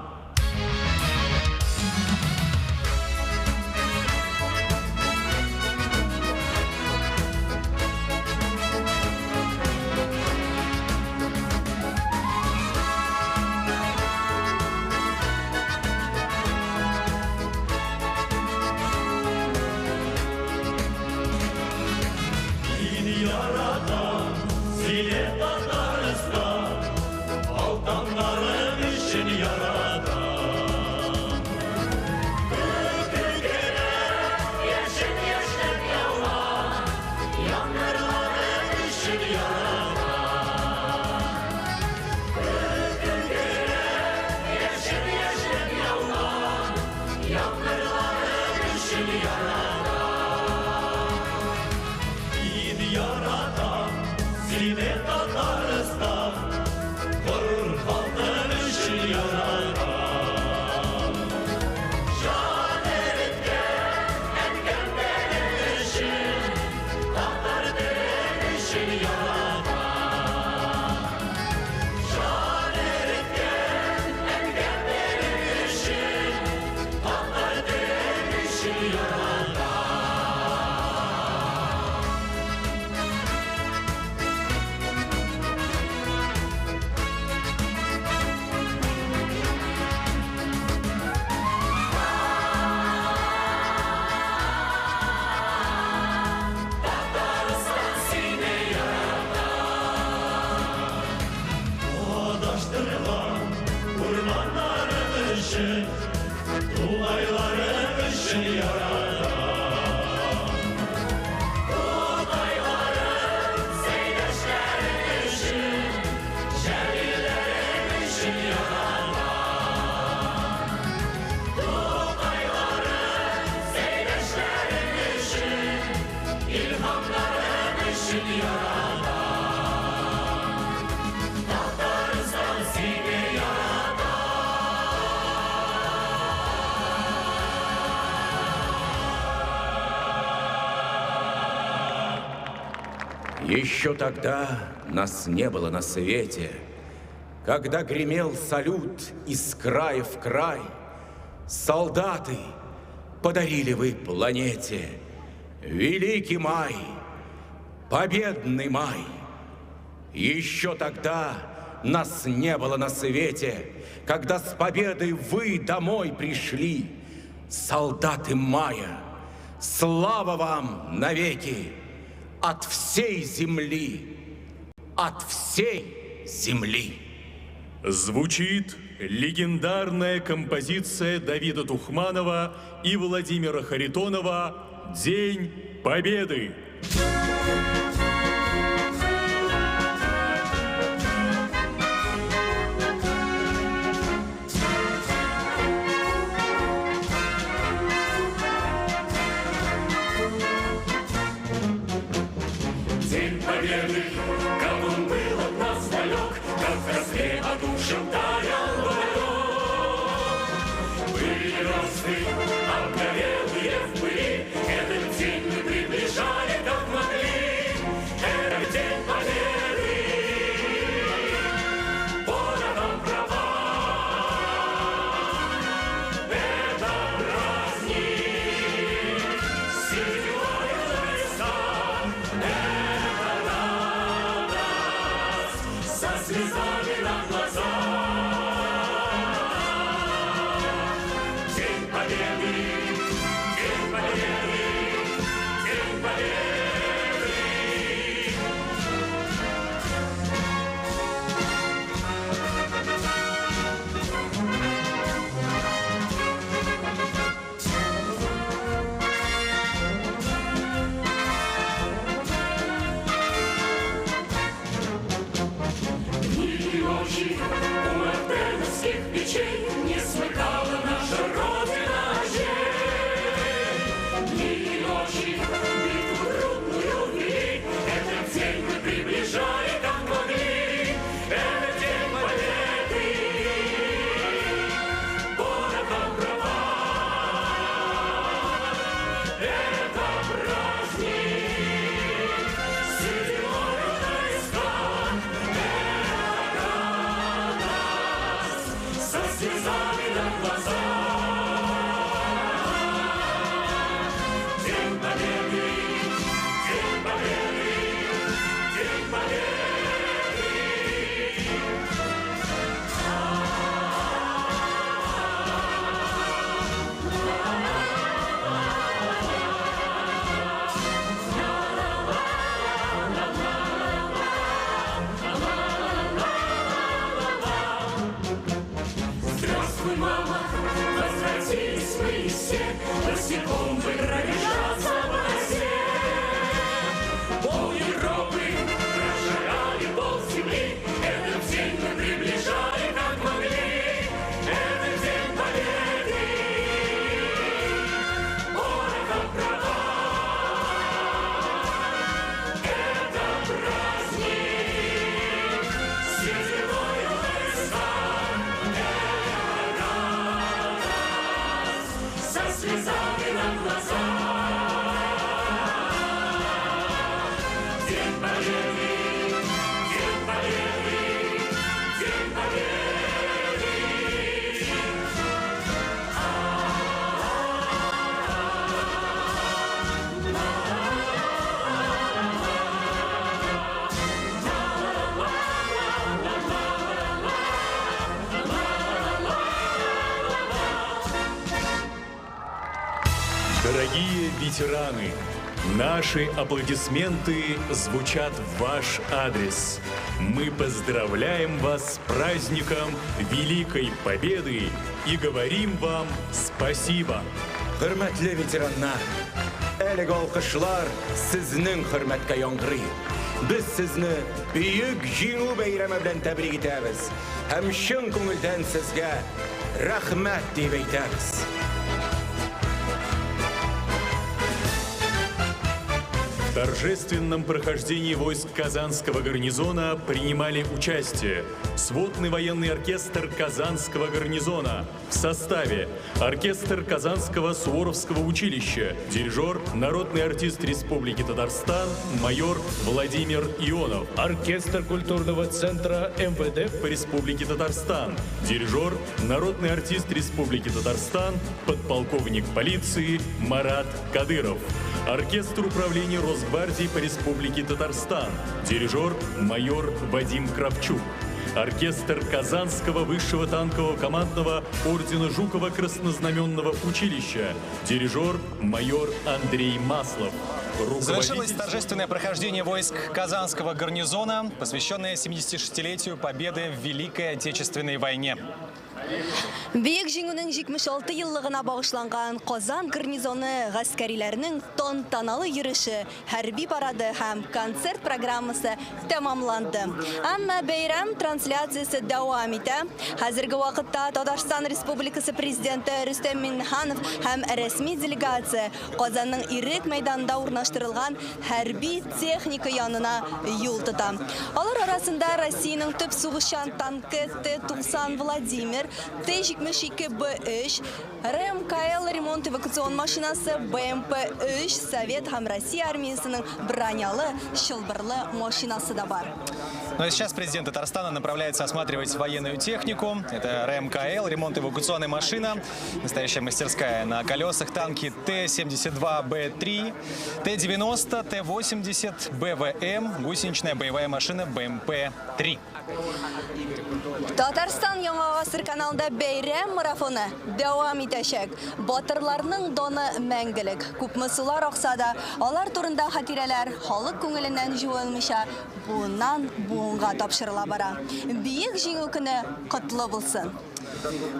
İlhamların için yaradan Еще тогда нас не было на свете, когда гремел салют из края в край. Солдаты, подарили вы планете великий май, победный май. Еще тогда нас не было на свете, когда с победой вы домой пришли. Солдаты мая, слава вам навеки от всей земли, от всей земли. Звучит легендарная композиция Давида Тухманова и Владимира Харитонова «День Победы». День Победы, как он был от нас далек, как в росе одушен таял уголек. Были росты, обгорелые в пыли, этот день мы приближали, как могли. Это День Победы, воротам права. Это праздник, седьмое леса. Со слезами на глазах. День Победы, День Победы, День Победы. Дни и ночи у мартеновских печей не смыкала наша Родина очей. Дни и ночи битву трудную вели, этот день мы приближали, как могли. Это День Победы, воротам права. Это праздник, седьмое войска. Со слезами на глазах. День Победы, День Победы, День Победы. Здравствуй, мама, возвратились мы все, босиком в игре лежаться в росе. Пол Европы прожигали пол земли, этот день мы приближали, как могли. Это День Победы, воротам права. Это праздник, седьмое войска. Со слезами на глазах. День Победы, День Победы, День Победы. Дорогие ветераны, наши аплодисменты звучат в ваш адрес. Мы поздравляем вас с праздником Великой Победы и говорим вам спасибо. Hürmetli ветераннар, әлеге алкышлар сезнең хөрмәткә яңгырый. Без сезне бөек җиңү бәйрәме белән тәбрик итәбез һәм чын күңелдән сезгә рәхмәт дип әйтәбез. В торжественном прохождении войск Казанского гарнизона принимали участие сводный военный оркестр Казанского гарнизона в составе оркестр Казанского Суворовского училища, дирижер, народный артист Республики Татарстан, майор Владимир Ионов, оркестр культурного центра МВД по Республике Татарстан, дирижер, народный артист Республики Татарстан, подполковник полиции Марат Кадыров, оркестр управления Росгвардии по Республике Татарстан, дирижер майор Вадим Кравчук, оркестр Казанского высшего танкового командного ордена Жукова краснознаменного училища, дирижер майор Андрей Маслов. Завершилось торжественное прохождение войск Казанского гарнизона, посвященное 76-летию победы в Великой Отечественной войне. Бейік жеңінің 76 йыллығына бағышланған Қазан гарнизоны ғаскарилерінің тантаналы йөреше, хәрби парады һәм концерт программасы тәмамланды. Әмма бәйрәм трансляциясы дәвам итә. Хәзерге вакытта Татарстан Республикасы президенты Рөстәм Миңнеханов һәм рәсми делегация Казанның Ирек мәйданында урнаштырылган хәрби техника янына юл тота. Алар арасында Россиянең төп сугышчан танкы Т-90 Владимир, Т-72Б3, РМКЛ ремонт эвакуацион машинасы БМП-3, Совет һәм Россия армиясының бронялы шылбырлы машинасы да бар. Ну а сейчас президент Татарстана направляется осматривать военную технику. Это РМКЛ, ремонт эвакуационной машина, настоящая мастерская на колесах, танки Т-72Б3, Т-90, Т-80, БВМ, гусеничная боевая машина БМП-3. Татарстан Яңа Гасыр каналында бәйрәм марафоны дәвам итәчәк. Батырларның доны мәңгелек. Күпме сулар акса да, алар турында хатирәләр халык күңеленнән җуелмыйча буыннан буынга тапшырыла бара. Бөек җиңү көне котлы булсын.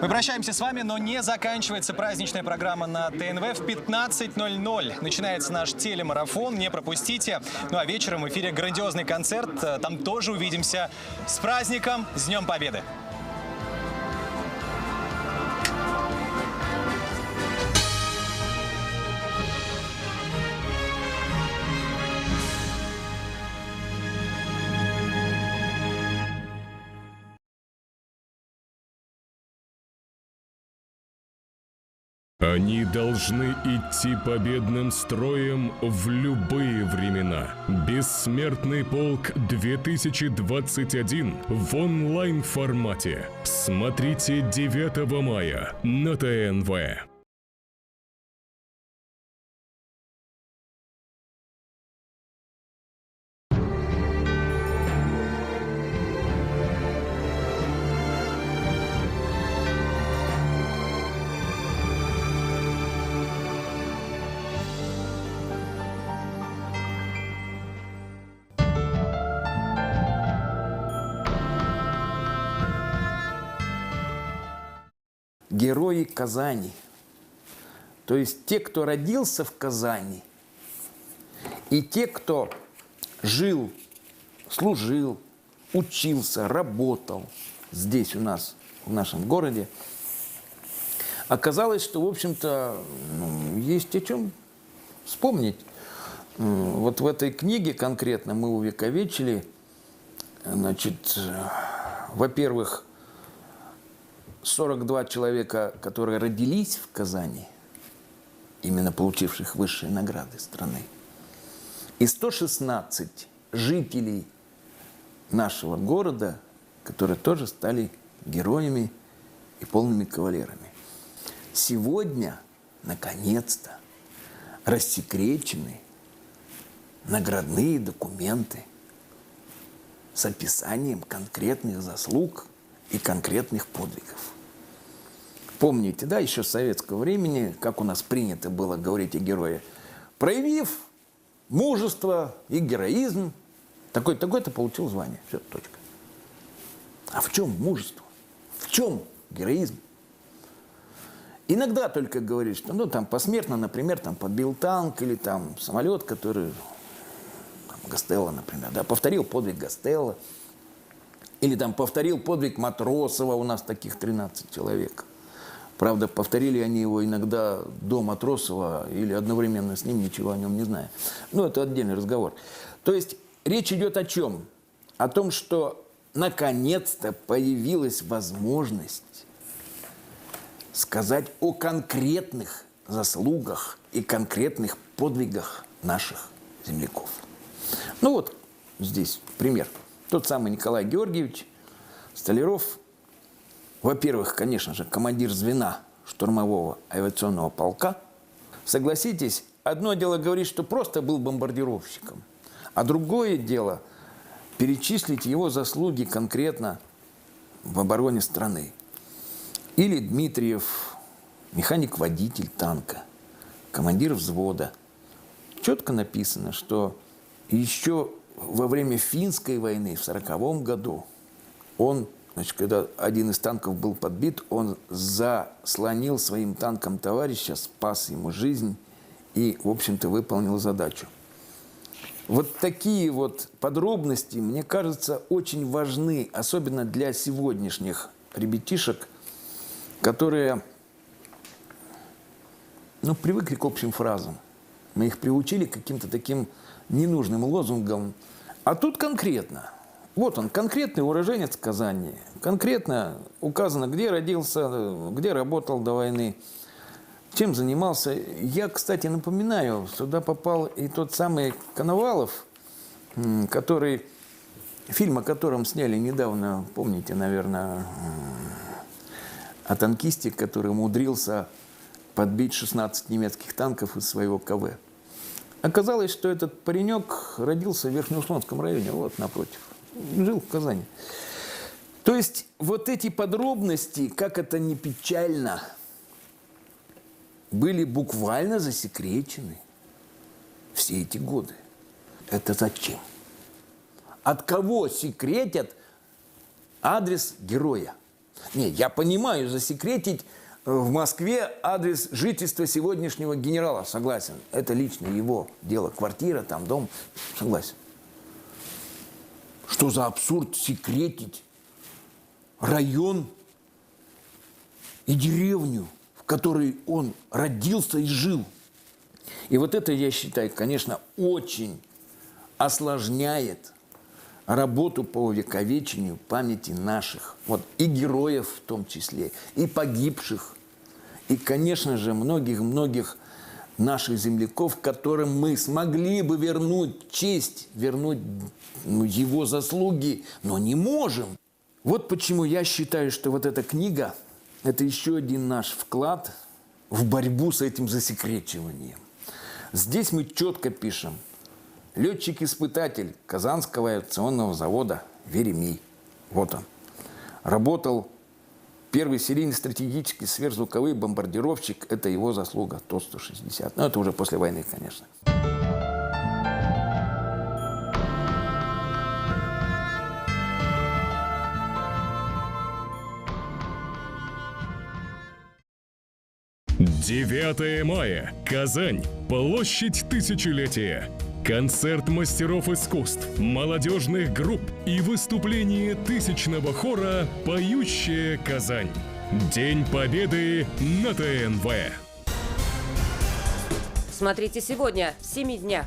Мы прощаемся с вами, но не заканчивается праздничная программа на ТНВ. В 15:00 начинается наш телемарафон, не пропустите. Ну а вечером в эфире грандиозный концерт. Там тоже увидимся. С праздником, с Днем Победы! Они должны идти победным строем в любые времена. Бессмертный полк 2021 в онлайн-формате. Смотрите 9 мая на ТНВ. Герои Казани, то есть те, кто родился в Казани, и те, кто жил, служил, учился, работал здесь у нас, в нашем городе, оказалось, что, в общем-то, есть о чем вспомнить. Вот в этой книге конкретно мы увековечили, значит, во-первых, 42 человека, которые родились в Казани, именно получивших высшие награды страны, и 116 жителей нашего города, которые тоже стали героями и полными кавалерами. Сегодня, наконец-то, рассекречены наградные документы с описанием конкретных заслуг и конкретных подвигов. Помните, да, еще с советского времени, как у нас принято было говорить о герое, проявив мужество и героизм, такой-то получил звание. Все, точка. А в чем мужество? В чем героизм? Иногда только говорит, что там посмертно, например, там подбил танк или там самолет, который, там, Гастелло, например, да, повторил подвиг Гастелло, или там повторил подвиг Матросова, у нас таких 13 человек. Правда, повторили они его иногда до Матросова или одновременно с ним, ничего о нем не зная. Но это отдельный разговор. То есть речь идет о чем? О том, что наконец-то появилась возможность сказать о конкретных заслугах и конкретных подвигах наших земляков. Ну вот здесь пример. Тот самый Николай Георгиевич Столяров, во-первых, конечно же, командир звена штурмового авиационного полка. Согласитесь, одно дело говорить, что просто был бомбардировщиком, а другое дело перечислить его заслуги конкретно в обороне страны. Или Дмитриев, механик-водитель танка, командир взвода. Четко написано, что еще во время финской войны в 1940 году он, значит, когда один из танков был подбит, он заслонил своим танком товарища, спас ему жизнь и, в общем-то, выполнил задачу. Вот такие вот подробности, мне кажется, очень важны, особенно для сегодняшних ребятишек, которые, ну, привыкли к общим фразам. Мы их приучили к каким-то таким ненужным лозунгам. А тут конкретно. Вот он, конкретный уроженец Казани. Конкретно указано, где родился, где работал до войны, чем занимался. Я, кстати, напоминаю, сюда попал и тот самый Коновалов, который, фильм о котором сняли недавно, помните, наверное, о танкисте, который умудрился подбить 16 немецких танков из своего КВ. Оказалось, что этот паренек родился в Верхнеуслонском районе, вот напротив. Жил в Казани. То есть вот эти подробности, как это ни печально, были буквально засекречены все эти годы. Это зачем? От кого секретят адрес героя? Не, я понимаю, засекретить в Москве адрес жительства сегодняшнего генерала, согласен. Это лично его дело. Квартира, там, дом, согласен. Что за абсурд секретить район и деревню, в которой он родился и жил? И вот это, я считаю, конечно, очень осложняет работу по увековечению памяти наших, вот, и героев в том числе, и погибших, и, конечно же, многих-многих наших земляков, которым мы смогли бы вернуть честь, вернуть его заслуги, но не можем. Вот почему я считаю, что вот эта книга – это еще один наш вклад в борьбу с этим засекречиванием. Здесь мы четко пишем: летчик-испытатель Казанского авиационного завода Веремей. Вот он. Работал первый серийный стратегический сверхзвуковой бомбардировщик. Это его заслуга, ТО-160. Но это уже после войны, конечно. «9 мая. Казань. Площадь Тысячелетия. Концерт мастеров искусств, молодежных групп и выступление тысячного хора «Поющая Казань». День Победы на ТНВ. Смотрите сегодня, в 7 днях.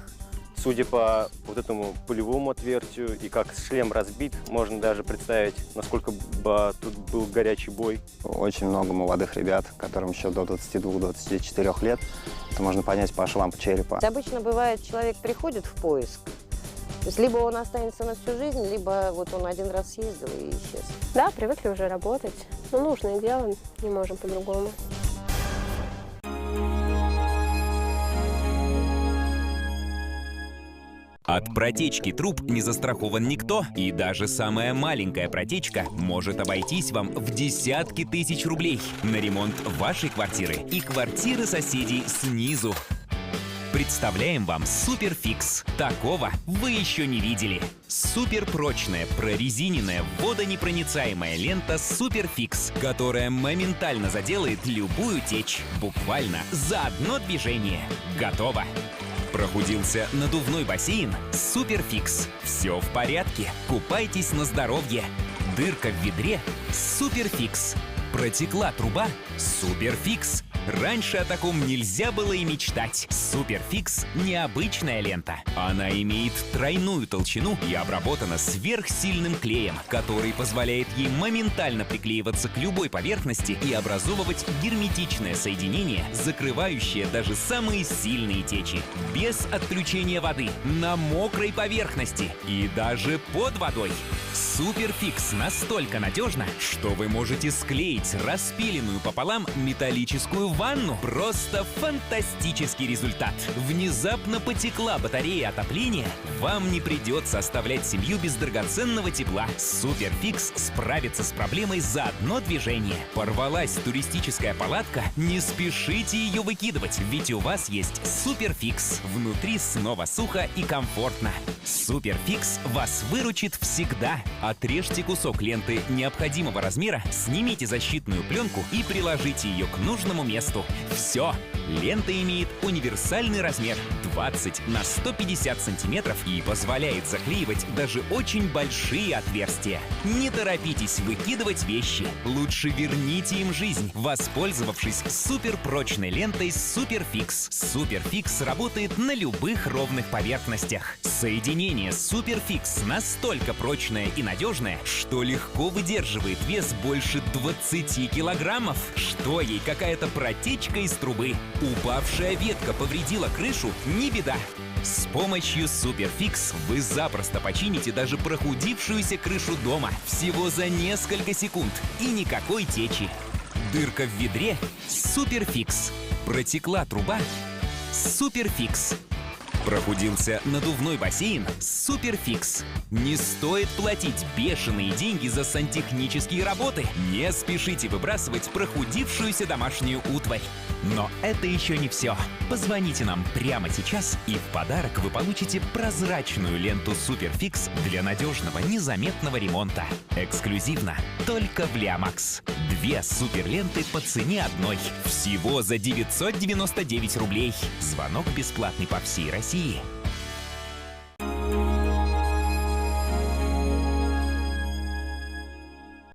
Судя по вот этому пулевому отверстию и как шлем разбит, можно даже представить, насколько бы тут был горячий бой. Очень много молодых ребят, которым еще до 22-24 лет. Это можно понять по швам черепа. Обычно бывает, человек приходит в поиск, то есть либо он останется на всю жизнь, либо вот он один раз съездил и исчез. Да, привыкли уже работать. Ну, нужное дело, не можем по-другому. От протечки труб не застрахован никто, и даже самая маленькая протечка может обойтись вам в десятки тысяч рублей на ремонт вашей квартиры и квартиры соседей снизу. Представляем вам Суперфикс. Такого вы еще не видели. Суперпрочная, прорезиненная, водонепроницаемая лента Суперфикс, которая моментально заделает любую течь. Буквально за одно движение. Готово. Прохудился надувной бассейн? Суперфикс. Все в порядке. Купайтесь на здоровье. Дырка в ведре? Суперфикс. Протекла труба? Суперфикс. Раньше о таком нельзя было и мечтать. Суперфикс – необычная лента. Она имеет тройную толщину и обработана сверхсильным клеем, который позволяет ей моментально приклеиваться к любой поверхности и образовывать герметичное соединение, закрывающее даже самые сильные течи. Без отключения воды, на мокрой поверхности и даже под водой. Суперфикс настолько надежно, что вы можете склеить распиленную пополам металлическую ванну. Просто фантастический результат. Внезапно потекла батарея отопления? Вам не придется оставлять семью без драгоценного тепла. Суперфикс справится с проблемой за одно движение. Порвалась туристическая палатка? Не спешите ее выкидывать, ведь у вас есть Суперфикс. Внутри снова сухо и комфортно. Суперфикс вас выручит всегда. Отрежьте кусок ленты необходимого размера, снимите защитную пленку и приложите ее к нужному месту. Все! Лента имеет универсальный размер 20 на 150 сантиметров и позволяет заклеивать даже очень большие отверстия. Не торопитесь выкидывать вещи. Лучше верните им жизнь, воспользовавшись суперпрочной лентой Суперфикс. Суперфикс работает на любых ровных поверхностях. Соединение Суперфикс настолько прочное и надежное, что легко выдерживает вес больше 20 килограммов. Что ей какая-то протечка из трубы? Упавшая ветка повредила крышу? Не беда. С помощью Суперфикс вы запросто почините даже прохудившуюся крышу дома всего за несколько секунд и никакой течи. Дырка в ведре? Суперфикс. Протекла труба? Суперфикс. Прохудился надувной бассейн? Суперфикс. Не стоит платить бешеные деньги за сантехнические работы. Не спешите выбрасывать прохудившуюся домашнюю утварь. Но это еще не все. Позвоните нам прямо сейчас, и в подарок вы получите прозрачную ленту Суперфикс для надежного, незаметного ремонта. Эксклюзивно только в Лиамакс. 2 суперленты по цене одной. Всего за 999 рублей. Звонок бесплатный по всей России.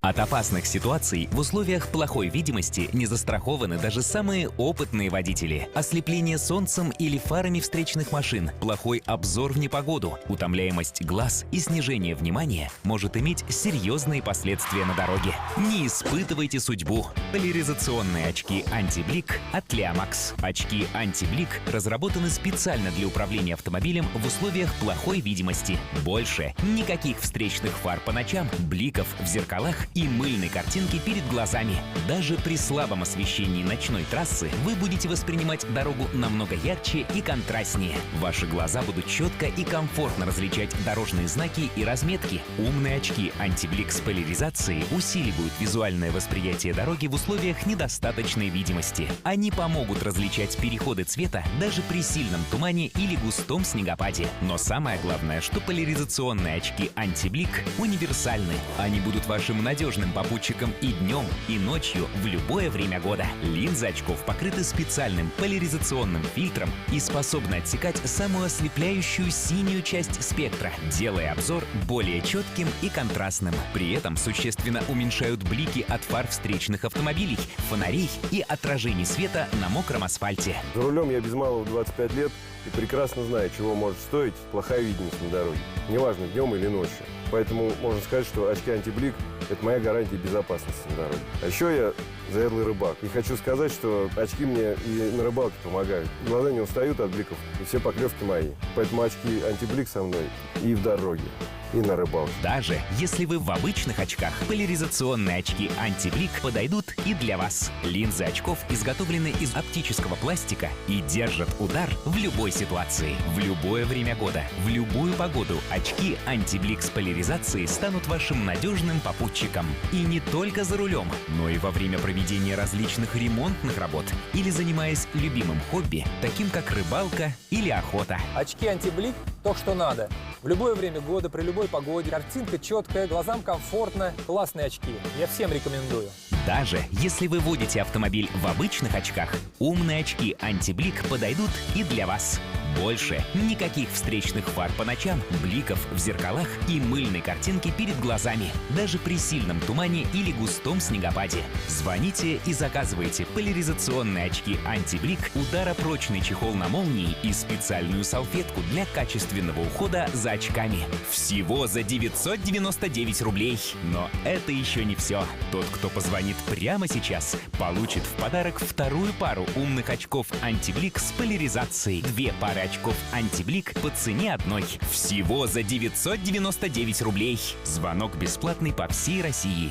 От опасных ситуаций в условиях плохой видимости не застрахованы даже самые опытные водители. Ослепление солнцем или фарами встречных машин, плохой обзор в непогоду, утомляемость глаз и снижение внимания может иметь серьезные последствия на дороге. Не испытывайте судьбу. Поляризационные очки антиблик от Лиамакс. Очки антиблик разработаны специально для управления автомобилем в условиях плохой видимости. Больше никаких встречных фар по ночам, бликов в зеркалах и мыльной картинки перед глазами. Даже при слабом освещении ночной трассы вы будете воспринимать дорогу намного ярче и контрастнее. Ваши глаза будут четко и комфортно различать дорожные знаки и разметки. Умные очки антиблик с поляризацией усиливают визуальное восприятие дороги в условиях недостаточной видимости. Они помогут различать переходы цвета даже при сильном тумане или густом снегопаде. Но самое главное, что поляризационные очки антиблик универсальны. Они будут вашим надежным попутчиком и днем, и ночью, в любое время года. Линзы очков покрыты специальным поляризационным фильтром и способны отсекать самую ослепляющую синюю часть спектра, делая обзор более четким и контрастным. При этом существенно уменьшают блики от фар встречных автомобилей, фонарей и отражений света на мокром асфальте. За рулем я без малого 25 лет и прекрасно знаю, чего может стоить плохая видимость на дороге. Неважно, днем или ночью. Поэтому можно сказать, что очки антиблик – это моя гарантия безопасности на дороге. А еще я заядлый рыбак. И хочу сказать, что очки мне и на рыбалке помогают. Глаза не устают от бликов, и все поклевки мои. Поэтому очки антиблик со мной и в дороге, и на рыбалке. Даже если вы в обычных очках, поляризационные очки антиблик подойдут и для вас. Линзы очков изготовлены из оптического пластика и держат удар в любой ситуации, в любое время года, в любую погоду. Очки антиблик с поляризацией станут вашим надежным попутчиком. И не только за рулем, но и во время проведения различных ремонтных работ или занимаясь любимым хобби, таким как рыбалка или охота. Очки антиблик – то, что надо. В любое время года, при любой погоде, картинка четкая, глазам комфортно, классные очки. Я всем рекомендую. Даже если вы водите автомобиль в обычных очках, умные очки антиблик подойдут и для вас. Больше никаких встречных фар по ночам, бликов в зеркалах и мыльной картинки перед глазами, даже при сильном тумане или густом снегопаде. Звоните и заказывайте поляризационные очки «Антиблик», ударопрочный чехол на молнии и специальную салфетку для качественного ухода за очками. Всего за 999 рублей. Но это еще не все. Тот, кто позвонит прямо сейчас, получит в подарок вторую пару умных очков «Антиблик» с поляризацией. 2 пары очков «Антиблик» по цене одной. Всего за 999 рублей. Звонок бесплатный по всей России.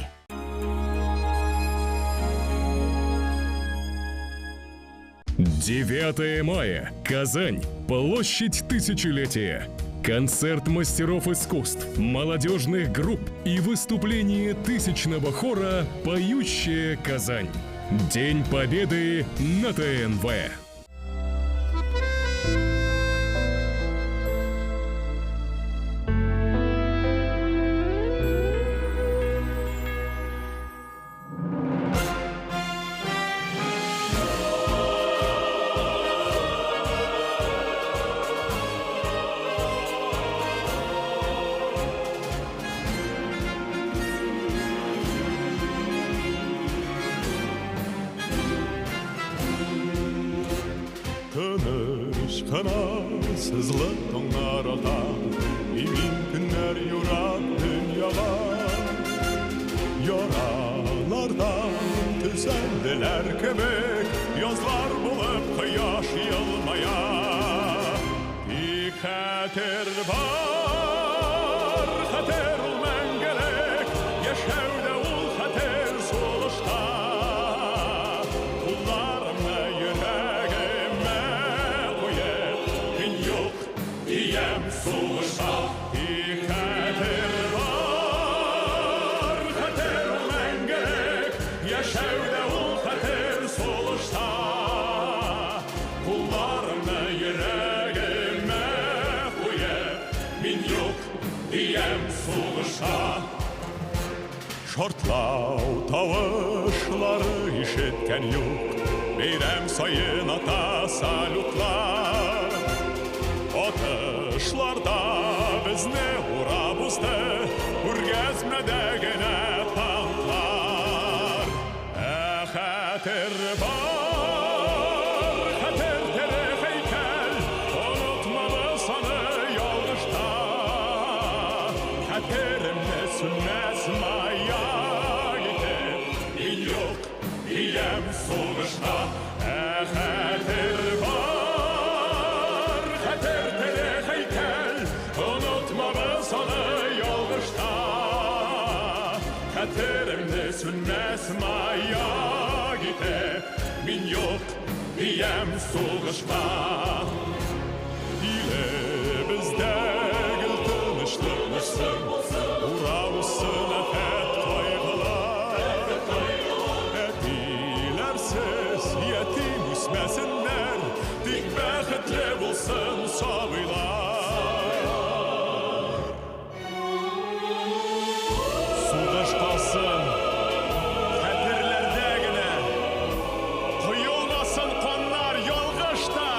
«9 мая. Казань. Площадь Тысячелетия. Концерт мастеров искусств, молодежных групп и выступление тысячного хора «Поющая Казань». День Победы на ТНВ. Sızlı tonlarda emin günler yorar dünyada. Yaralardan düzeldiler kebek, yazlar bulup kıyaş yılmaya. Bir hater var, hater olman gerek, yaşavda ol hater soluşta. Kullarımla yüreğime koyup, gün yok diyem soluşta. Bir hater var, hater olman gerek, yaşavda ol hater soluşta. Kullarımla yüreğime koyup, gün yok diyem soluşta. Şortlau tavışları işitken yok, beyrem sayın ata salutlar. Atışlarda bizni urabızdı, urgezmede gene tanklar. Hater var, hater tere heykel, unutmalı sana yoldaşta. Haterimle sünnes maya gider, din yok diyem sonuçta. Hater var, hater tere heykel, unutmalı sana yoldaşta. Haterimle sünnes maya gider, din yok diyem sonuçta. Dile bizde gül tanıştırmışsın, uğramışsın efet kaygılar. Etilersiz yetim üsmesinler, dik bəxtli bulsun sabıylar. Suğuş kalsın xətirlərdə gene, kuyulmasın qonlar yolğuşda.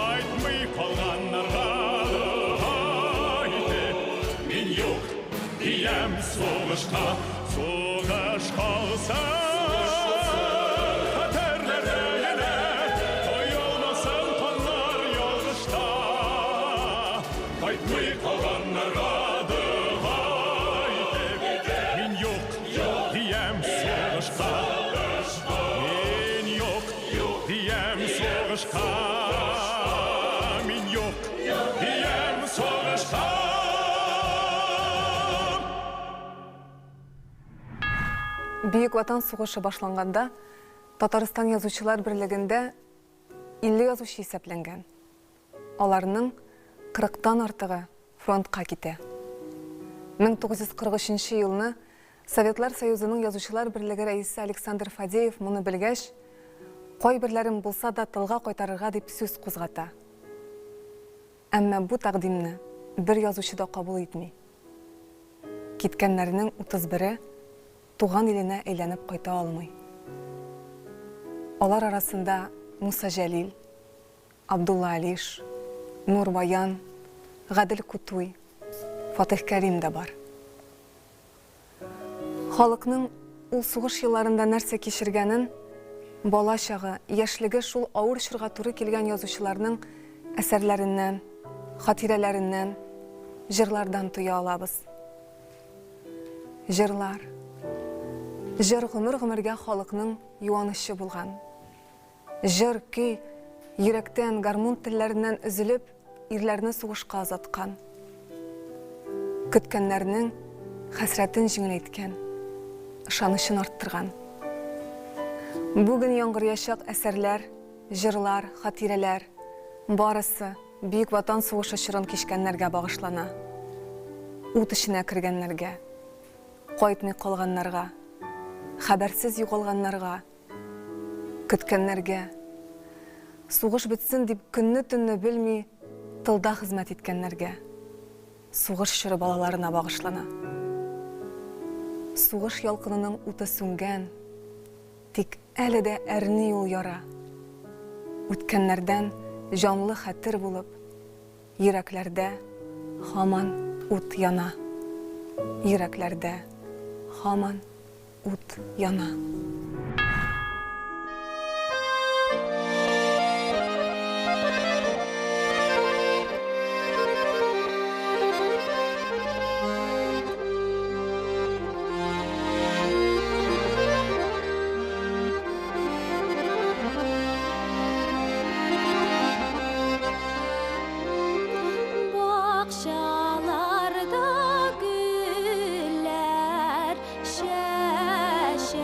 Aytmay qalğanlarga haydi, min yok diyem soğuşta. Soğuş kalsın xətirlərdə gene, kuyulmasın qonlar yolğuşda. Aytmay qalğanlarga haydi, min yok diyem soğuşta. Min yok diyem soğuşta. Min yok diyem soğuşta. Бүйік Ватан соғышы башланғанда, Татарстан язучылар бірлігінде 50 язучы есепленген. Аларның 40-тан артығы фронтқа кете. 1943 елны Советлар Союзының язучылар бірлігі рәйісі Александр Фадеев мұны білгәш, қой бірлерін болса да тылға қойтарырға деп сөз қозғата. Әмма бұ тақдимні бір язучы да қабыл етмей. Кеткенлерінің 31-і туған еліне әйләніп қайта алмай. Алар арасында Муса Жәлил, Абдулла Алиш, Нурбаян, Гадел Кутуй, Фатих Кәрим дә бар. Халыкның ул сугыш елларында нәрсә кичергәнен, бала чагы, яшьлеге шул авыр чорга туры килгән язучыларның әсәрләреннән, хатирәләреннән, җырлардан туя алабыз. Җырлар. Җыр гомер-гомергә халыкның юанышы булган. Җыр көй йөрәктән, гармун телләреннән өзелеп, ирләрне сугышка азаткан. Көткәннәрнең хәсрәтен җиңеләйткән, ышанычын арттырган. Бүген яңгырыячак әсәрләр, җырлар, хатирәләр барысы Бөек Ватан сугышы чорын кичкәннәргә багышлана. Ут эченә кергәннәргә, кайтмый калганнарга, хәбәрсез югалганнарга, көткәннәргә, сугыш бетсен дип көнне-төнне белми тылда хезмәт иткәннәргә, сугыш чоры балаларына багышлана. Сугыш ялкынының уты сүнгән, тик әле дә әрни ул яра. Үткәннәрдән җанлы хәтер булып, йөрәкләрдә һаман ут яна. Йөрәкләрдә һаман ут яна. Güller şeşek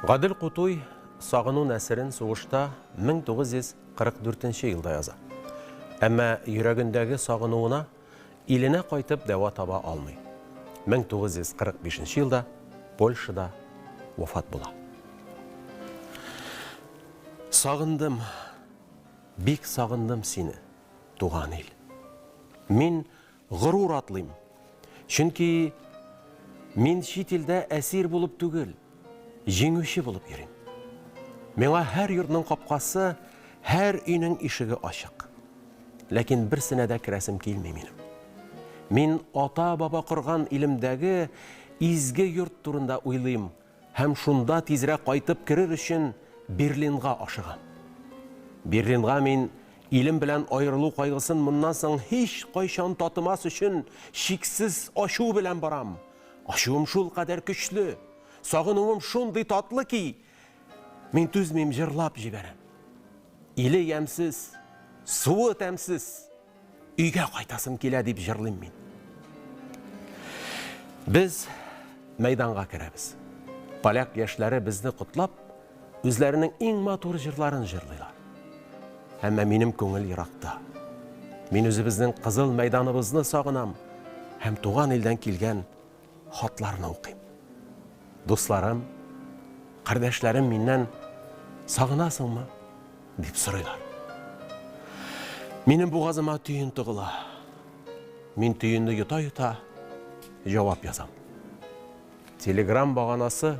Гадел Кутуй сағыну нәсерін сугышта 1944 елда яза. Әмма йөрәгендәге сағынуына иленә кайтып дәва таба алмый. 1945 елда Польшада вафат була. Сағындым, бик сағындым сине, туган ил. Мин ғырур атлыйм. Чөнки мин чит илдә әсир булып түгел, җиңүче булып йөрим. Миңа һәр йортның капкасы, һәр өйнең ишеге ачык. Ләкин берсенә дә керәсем килми минем. Мин ата-баба корган илемдәге изге йорт турында уйлыйм, һәм шунда тизрәк кайтып керер өчен Берлинга ашыгам. Берлинга мин илем белән аерылу кайгысын моннан соң һич кайчан татымас өчен шиксез ачу белән барам. Ачуым шул кадәр көчле, сагынуым шундый татлы ки, мин түзмим җырлап җибәрәм. Иле ямсыз, суы тәмсез, өйгә кайтасым килә дип җырлыйм мин. Без мәйданга керәбез. Поляк яшьләре безне котлап, үзләренең иң матур җырларын җырлыйлар. Әмма минем күңел еракта. Мин үзебезнең кызыл мәйданыбызны сагынам һәм туган илдән килгән хатларны укыйм. Дусларым, кардәшләрем миннән сагынасыңмы дип сорыйлар. Минем бугазыма төен тыгыла. Мин төенне йота-йота җавап язам. Телеграм баганасы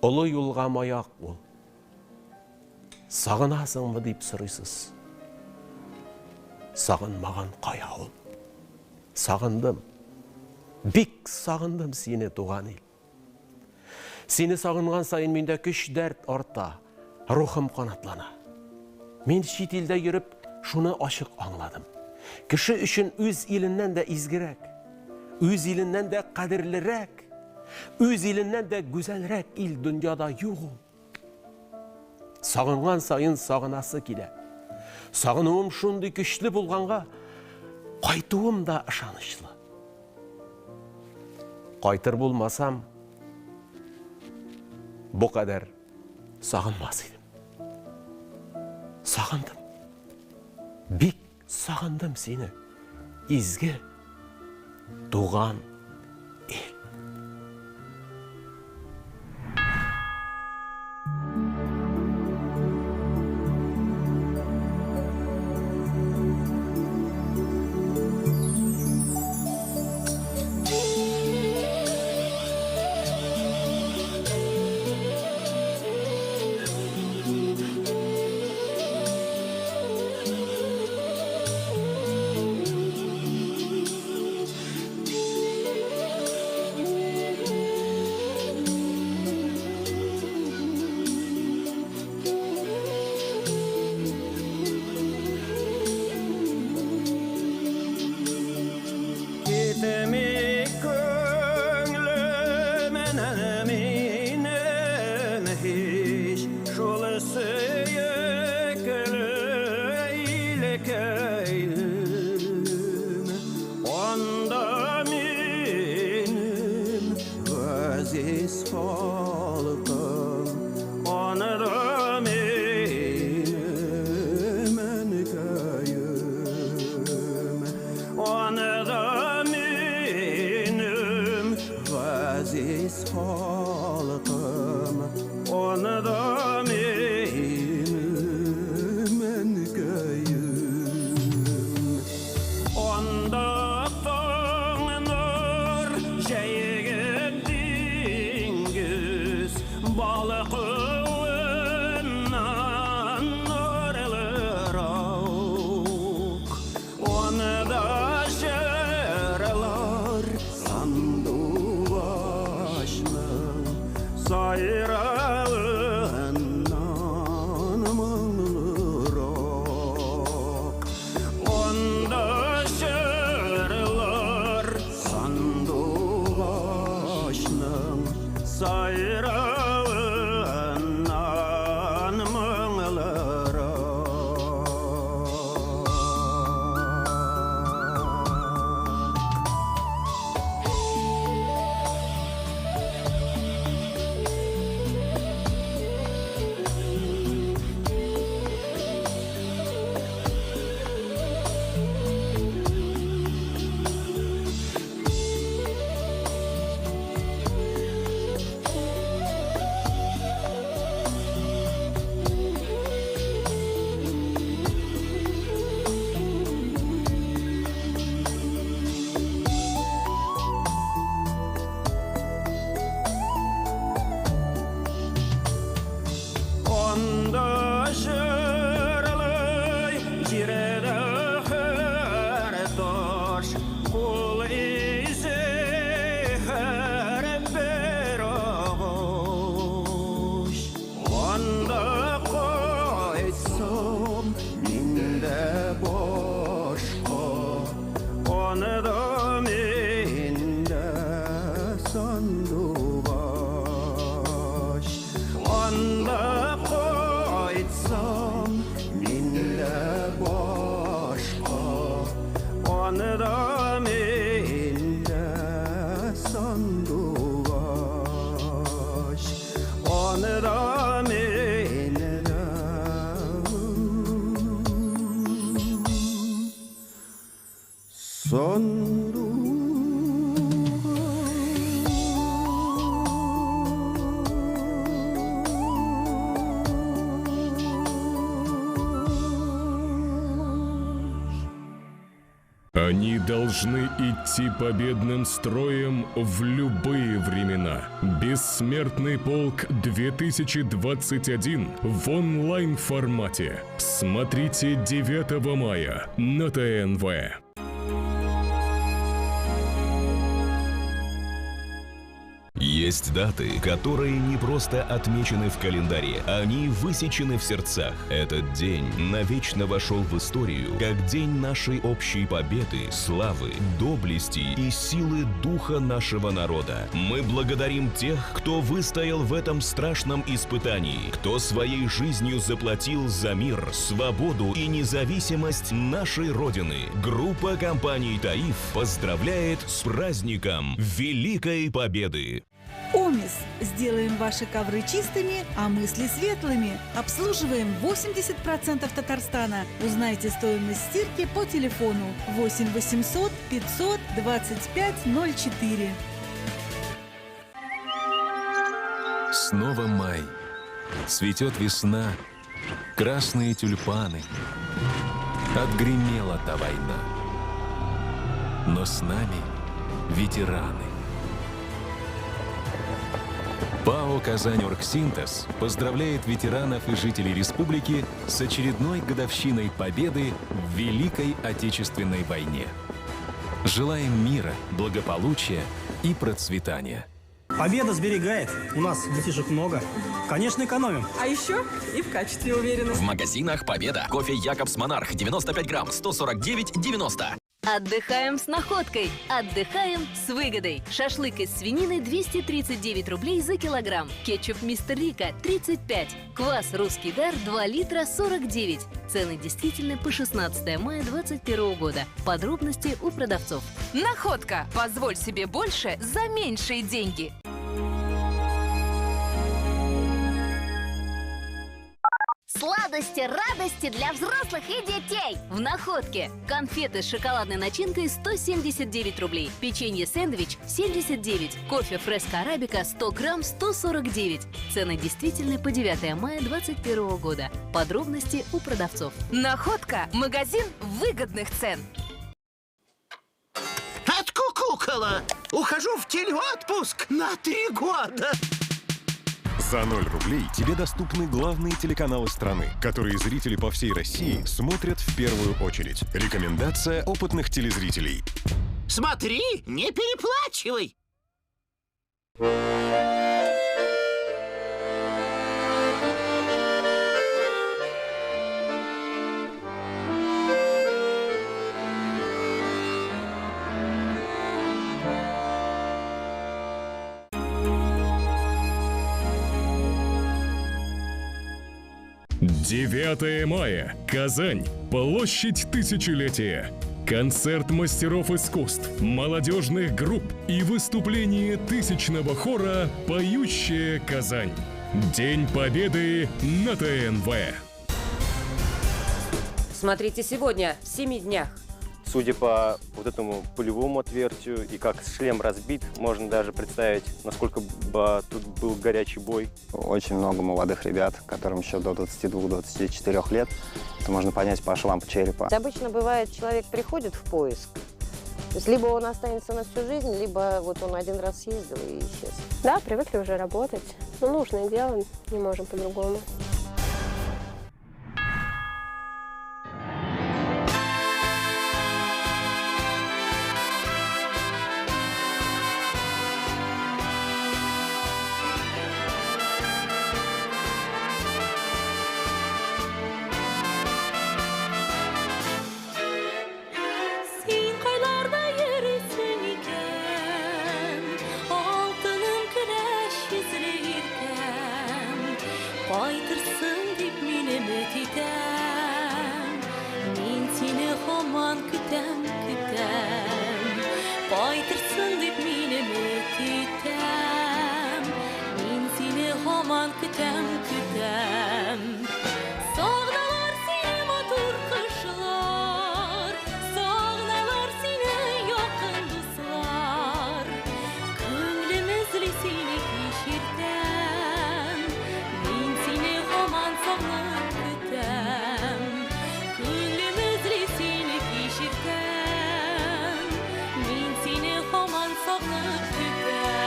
олы юлга маяк ул. Сагынасыңмы дип сорыйсыз. Сагынмаган кая ул. Сагындым. Бик сагындым сине, туган ил. Сине сагынган сайын миндә көч дәрт арта, рухым канатлана. Мин чит илдә йөреп, шуны ачык аңладым. Кеше өчен үз иленнән дә изгерәк, үз иленнән дә кадерлерәк, үз иленнән дә гүзәлрәк ил дөньяда юк. Сагынган сайын сагынасы килә. Сагынуым шундый көчле булганга, кайтуым да ышанычлы. Кайтыр булмасам, бу кадәр сагынмас идем. Сагындым. Бик сагындым сине, изге туган ил. boş Kul izi herem bir avuç Onda koysam minde boşka Onu da minde sandubaş Onda koysam minde boşka Onu da minde sandubaş Onu da minde Они должны идти победным строем в любые времена. Бессмертный полк 2021 в онлайн-формате. Смотрите 9 мая на ТНВ. Есть даты, которые не просто отмечены в календаре, они высечены в сердцах. Этот день навечно вошел в историю как день нашей общей победы, славы, доблести и силы духа нашего народа. Мы благодарим тех, кто выстоял в этом страшном испытании, кто своей жизнью заплатил за мир, свободу и независимость нашей Родины. Группа компаний «Таиф» поздравляет с праздником Великой Победы! Омис. Сделаем ваши ковры чистыми, а мысли светлыми. Обслуживаем 80% Татарстана. Узнайте стоимость стирки по телефону 8 800 500 25 04. Снова май. Цветет весна. Красные тюльпаны. Отгремела та война. Но с нами ветераны. ПАО «Казань-Оргсинтез» поздравляет ветеранов и жителей республики с очередной годовщиной победы в Великой Отечественной войне. Желаем мира, благополучия и процветания. Победа сберегает. У нас детишек много. Конечно, экономим. А еще и в качестве уверены. В магазинах «Победа». Кофе «Якобс Монарх» 95 грамм, 149,90. Отдыхаем с находкой. Отдыхаем с выгодой. Шашлык из свинины 239 рублей за килограмм. Кетчуп «Мистер Рика» 35. Квас «Русский дар» 2 литра 49. Цены действительны по 16 мая 2021 года. Подробности у продавцов. Находка. Позволь себе больше за меньшие деньги. Сладости, радости для взрослых и детей. В находке. Конфеты с шоколадной начинкой 179 рублей. Печенье сэндвич 79. Кофе фреско арабика 100 грамм 149. Цены действительны по 9 мая 2021 года. Подробности у продавцов. Находка. Магазин выгодных цен. Откукукала. Ухожу в телеотпуск на 3 года. За 0 рублей тебе доступны главные телеканалы страны, которые зрители по всей России смотрят в первую очередь. Рекомендация опытных телезрителей. Смотри, не переплачивай. «9 мая. Казань. Площадь Тысячелетия. Концерт мастеров искусств, молодежных групп и выступление тысячного хора «Поющая Казань». День Победы на ТНВ. Смотрите сегодня в 7 днях. Судя по вот этому пулевому отверстию и как шлем разбит, можно даже представить, насколько тут был горячий бой. Очень много молодых ребят, которым еще до 22-24 лет. Это можно понять по швам черепа. Обычно бывает, человек приходит в поиск. То есть либо он останется на всю жизнь, либо вот он один раз съездил и исчез. Да, привыкли уже работать. Ну, нужное дело, не можем по-другому. күтәм, күтәм. Сағналар сені матур қышылар, сағналар сені яқын дуслар. Көңлім үзлі сені кешіртәм, мен сені һаман сағынып күтәм. Көңлім үзлі сені кешіртәм, мен сені һаман сағынып күтәм.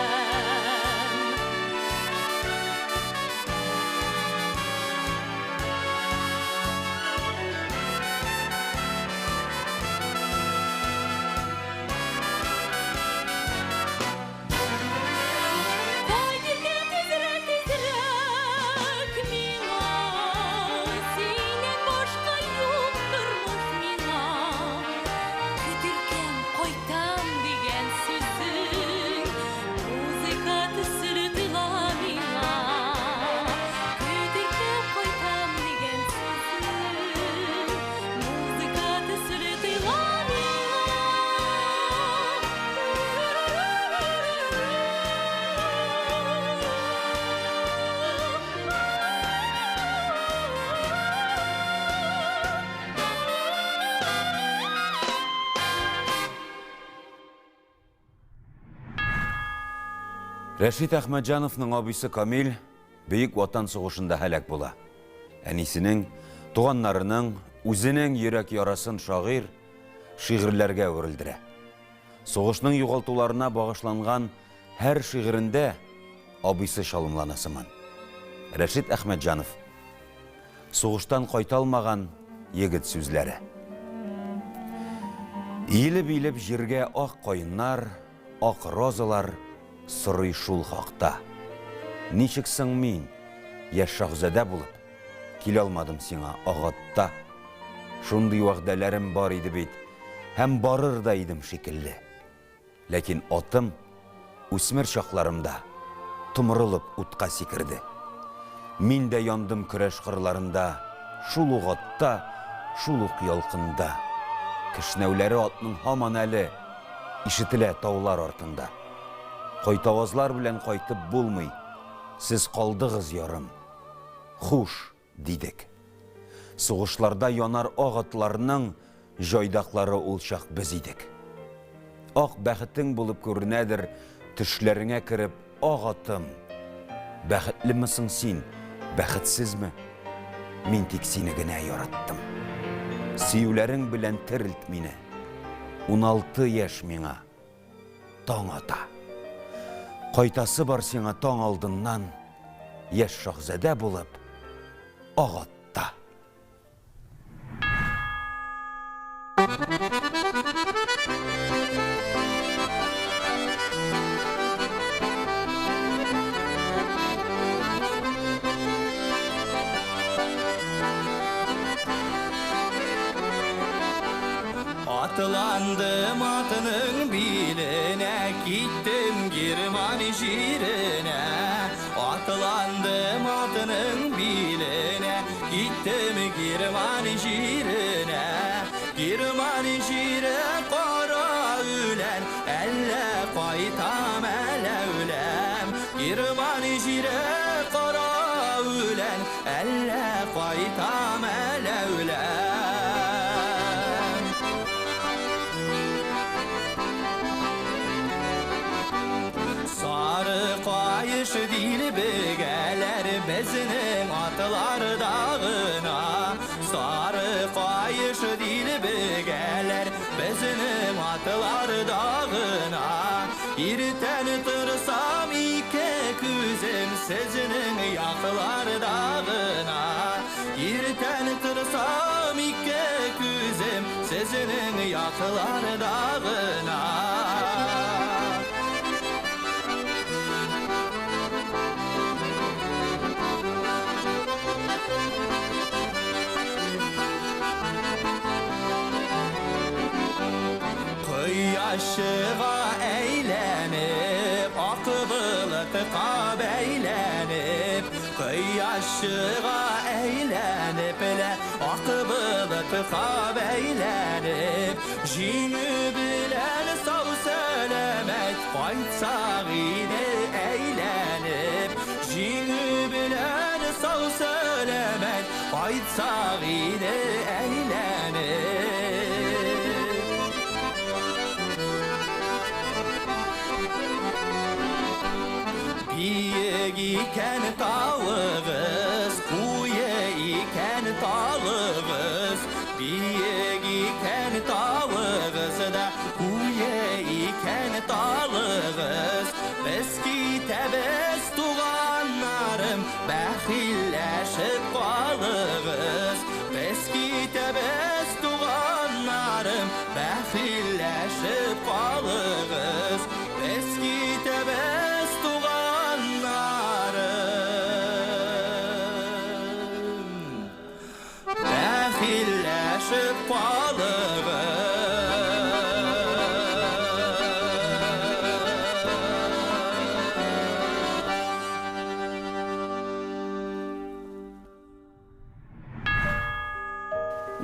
Қой келген тезірек, тезірек миңа, сенен башқа юк тұрмыш миңа. Күтіркем қойтам деген сөзің, музыка түсілі тыға миңа. Күтіркем қойтам деген сөзің, музыка түсілі тыға Рәшит Әхмәтжановның абысы Камил бейік ватан соғышында хәләк була. Әнисенең, туганнарының, үзенең йөрәк ярасын шагыйрь шигырьләргә үрелдерә. Соғышның югалтуларына багышланган һәр шигырендә абысы шалымлана сыман. Рәшит Әхмәтҗанов. Соғыштан кайталмаган егет сүзләре. Иелеп-иелеп җиргә ак кайыннар, ак розалар сорый шул хакта. Ничексең мин, яшь шаһзадә булып, килә алмадым сиңа агатта. Шундый вәгъдәләрем бар иде бит, һәм барыр да идем шикелле. Ләкин атым үсмер чакларымда томырылып утка сикерде. Мин дә яндым көрәш кырларында, шул ук атта, шул ук ялкында. Кешнәүләре атның һаман әле ишетелә таулар артында. Кайтавазлар белән кайтып булмый, сез калдыгыз ярым. Хуш, дидек. Сугышларда янар агатларның җайдаклары ул чак без идек. Ак бәхетең булып күренәдер, төшләреңә кереп агатым. Бәхетлеме син, бәхетсезме? Мин тик сине генә яраттым. Сөюләрең белән терелт мине. 16 яшь миңа. Таң ата. Кайтасы бар сиңа таң алдыннан, яшь шаһзадә булып, агатта. Atlandım atının biline, gittim Girmani şirine. Atlandım atının biline, gittim Girmani şirine. Girmani şire kara ülen, elle kaytam elevlem. Girmani şire kara ülen, elle kaytam elevlem. Sarı kayış dili begeler bezinin atlar dağına. Sarı kayış dili begeler bezinin atlar dağına. İrten tırsam iki küzüm sizinin yaklar dağına. İrten tırsam iki küzüm sizinin yaklar dağına. Aşığa eğlenip, akıbılı tıka beylenip. Kıy aşığa eğlenip, akıbılı tıka beylenip. Jini bilen sağ selamet, kaytsa gide eğlenip. Jini bilen öremen Aytsak ile eğlenip Biyek iken tağız Kuye iken tağız Biyek iken tağız da Kuye iken tağız Eski tebes tuğanlarım Bəxilleşip qalığız Eski tebes tuğanlarım Bəxilleşip qalığız Eski tebes tuğanlarım Bəxilleşip qalığız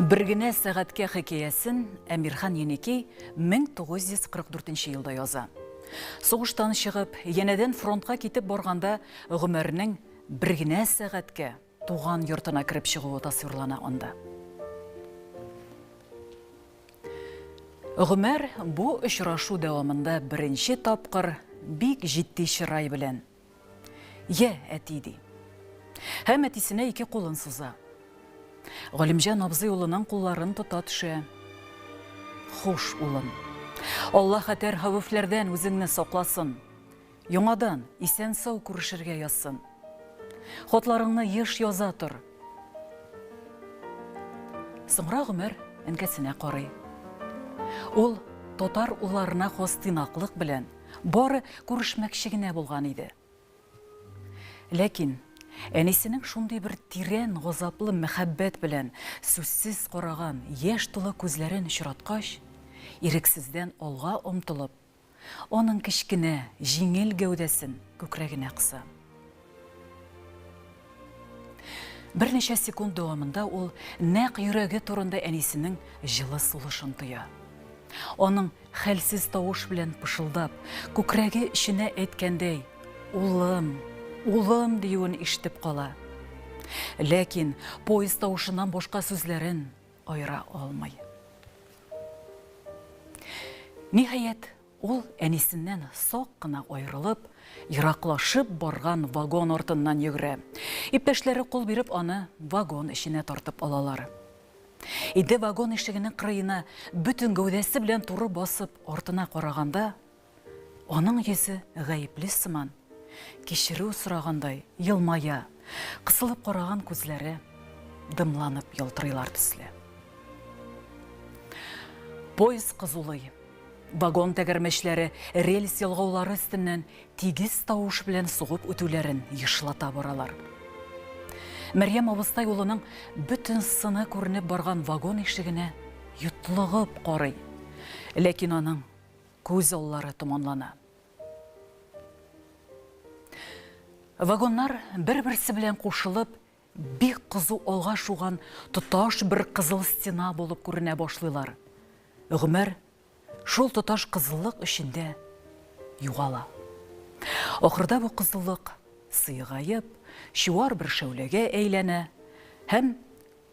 Біргіне сағатке хикаясын Әмирхан Енекей 1944 елда яза. Соғыштан шығып, енеден фронтқа кетіп барғанда ғұмәрінің біргіне сағатке туған йортына кіріп шығуы тасвирлана онда. Ғұмәр бұ ұшырашу дәуамында бірінші тапқыр бик житті шырай білен. Әтиді. Һәм әтисіне екі қолын суза. Ғалимжан абзый улының қолларын тұта түші. Хош, улым. Алла хәтер хәвефләрдән үзеңне сакласын. Яңадан исән сау күрешергә язсын. Хотларыңны еш яза тор. Соңра Ғүмәр әнкәсенә карый. Ул татар улларына хас тыйнаклык белән бары күрешмәкче генә булган иде. Ләкин әнисенең шундый бір тирән газаплы мәхәббәт белән сүзсез караган яшь тулы күзләрен очраткач, ирексездән алга омтылып, аның кечкенә җиңел гәүдәсен күкрәгенә кыса. Берничә секунд дәвамында ул нәкъ йөрәге турында әнисенең җылы сулышын тоя. Аның хәлсез тавыш белән пышылдап, күкрәге эченә әйткәндәй, улым, улым диюен ишетеп кала. Ләкин поезд тавышыннан башка сүзләрен айыра алмый. Ниһаять, ул әнисеннән сак кына аерылып, ераклашып барган вагон артыннан йөгерә. Иптәшләре кул биреп аны вагон эченә тартып алалар. Иде вагон ишегенең кырыена бүтән гәүдәсе белән туры басып артына караганда, аның йөзе гаепле сыман, кичерү сорагандай елмая, кысылып караган күзләре дымланып ялтырыйлар төсле. Поезд кызулый. Вагон тәгәрмәчләре рельс ялгаулары өстеннән тигез тавыш белән сугып үтүләрен ешлата баралар. Мәрьям абыстай улының бүтән сыны күренеп барган вагон ишегенә йотлыгып карый. Ләкин аның күз аллары томанлана. Вагоннар бер-берсе белән кушылып, бик кызу алга шуган тоташ бер кызыл стена булып күренә башлыйлар. Ғүмәр шул тоташ кызыллык эчендә югала. Ахырда бу кызыллык сыйгайып, шуар бер шәүләгә әйләнә һәм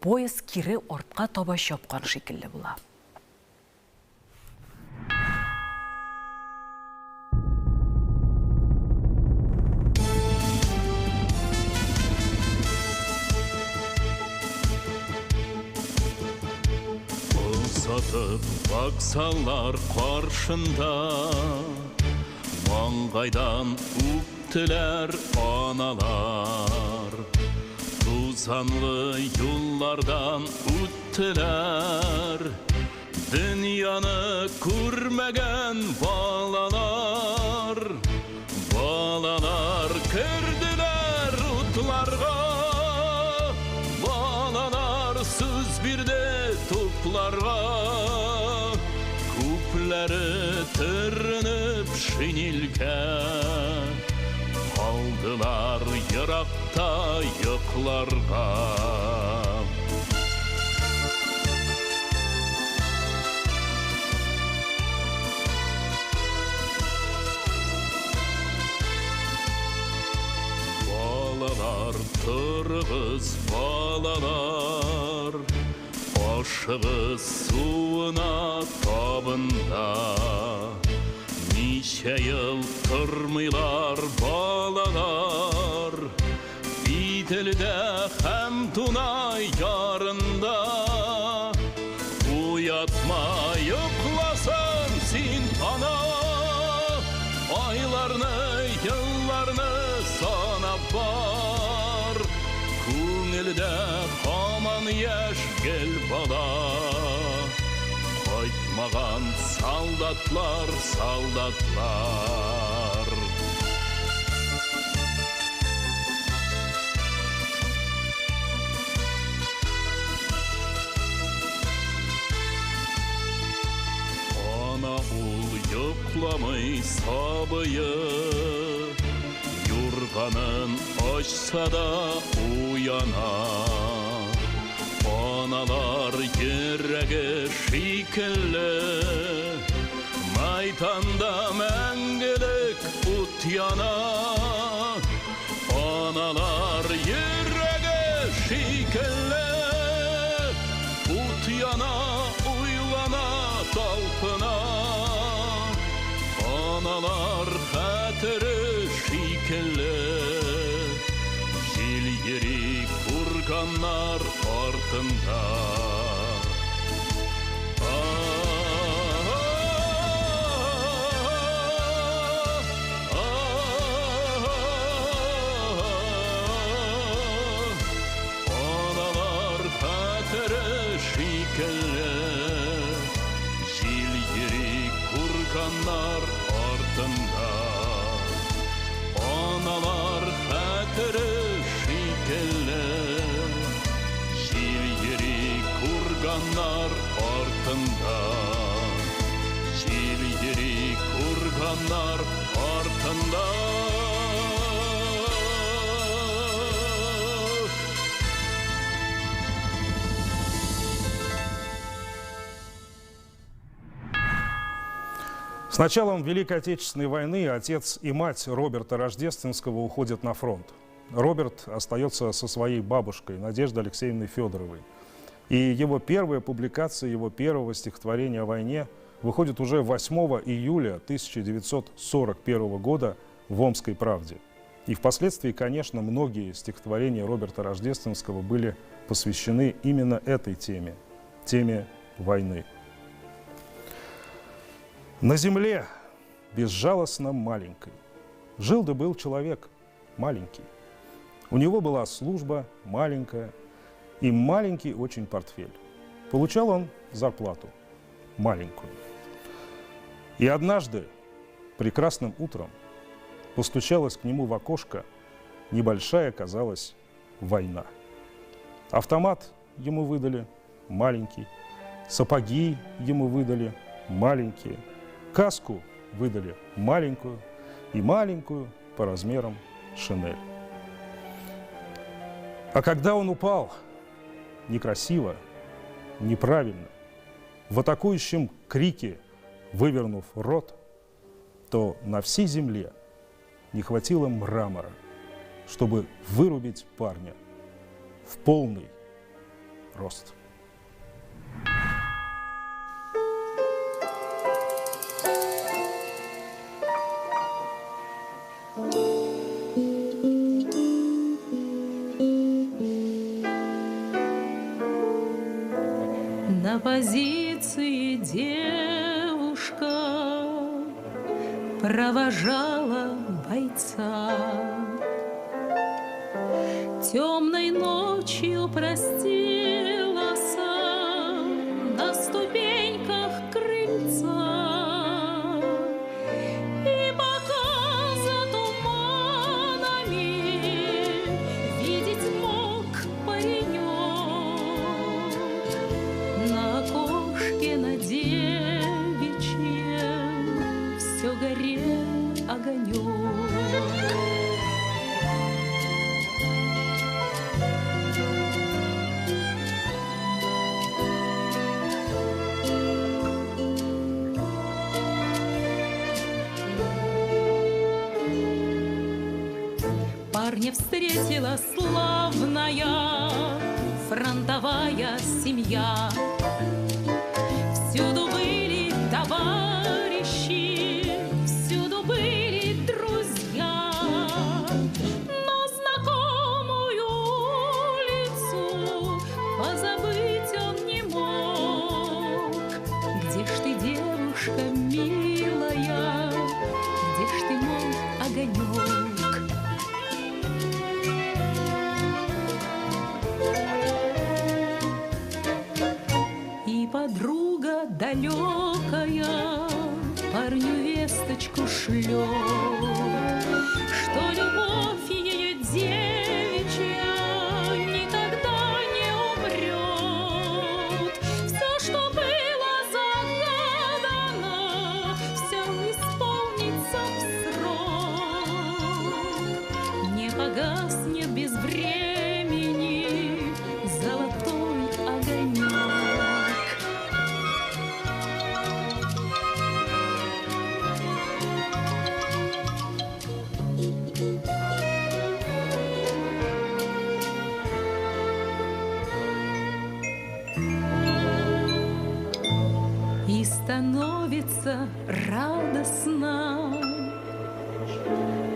поезд кире артка таба чапкан шикелле була. Сатып баксалар каршында, маңгайдан үптеләр аналар. Тузанлы юллардан үттеләр, дөньяны күрмәгән балалар. Балалар керделәр утларга, балалар сүз бирде тупларга. Күпләре төренеп шинелгә, калдылар еракта йокларга. Балалар сырғыз балалар, ашығыз суына табында. Неше ел тұрмайлар балалар, бітілді һәм тунай ярында. Уятма, йоқласын син ана, айларны, yıllarını sanap var. Күңелдә һаман яшь гел бала, кайтмаган солдатлар, солдатлар. Ана ул йокламый сабые, юрганын açsa da uyana. Analar yüreği şikilli, maydanda мәңгілік ut yana. Analar yüreği şikilli, ut yana, uylana, talpına. Analar hatırı şikilli, jil yeri kurganlar артында. Analar hatırı şikilli, jil yeri kurganlar артында. Analar hatırı şikilli, jil yeri kurganlar артында. Jil yeri kurganlar артында. С началом Великой Отечественной войны отец и мать Роберта Рождественского уходят на фронт. Роберт остается со своей бабушкой Надеждой Алексеевной Федоровой. И его первая публикация, его первого стихотворения о войне выходит уже 8 июля 1941 года в «Омской правде». И впоследствии, конечно, многие стихотворения Роберта Рождественского были посвящены именно этой теме, теме войны. На земле, безжалостно маленькой, жил да был человек маленький. У него была служба маленькая и маленький очень портфель. Получал он зарплату маленькую. И однажды, прекрасным утром, постучалась к нему в окошко небольшая, казалось, война. Автомат ему выдали маленький, сапоги ему выдали маленькие, каску выдали маленькую и маленькую по размерам шинель. А когда он упал, некрасиво, неправильно, в атакующем крике, вывернув рот, то на всей земле не хватило мрамора, чтобы вырубить парня в полный рост. На позиции девушка провожала бойца. Темной ночью простилась на ступеньках крыльца. И пока за туманами видеть мог паренек, на окошке на девичьем все горел огонек. парня встретила славная фронтовая семья. Всюду были товарищи, всюду были друзья, но знакомую улицу позабыть он не мог. Где ж ты, девушка милая, где ж ты, мой огонек? И подруга далекая парню весточку шлет, что любовь ее девичья никогда не умрет. Все, что было загадано, все исполнится в срок. Не погаснет без времени золотой огонек. И становится радостно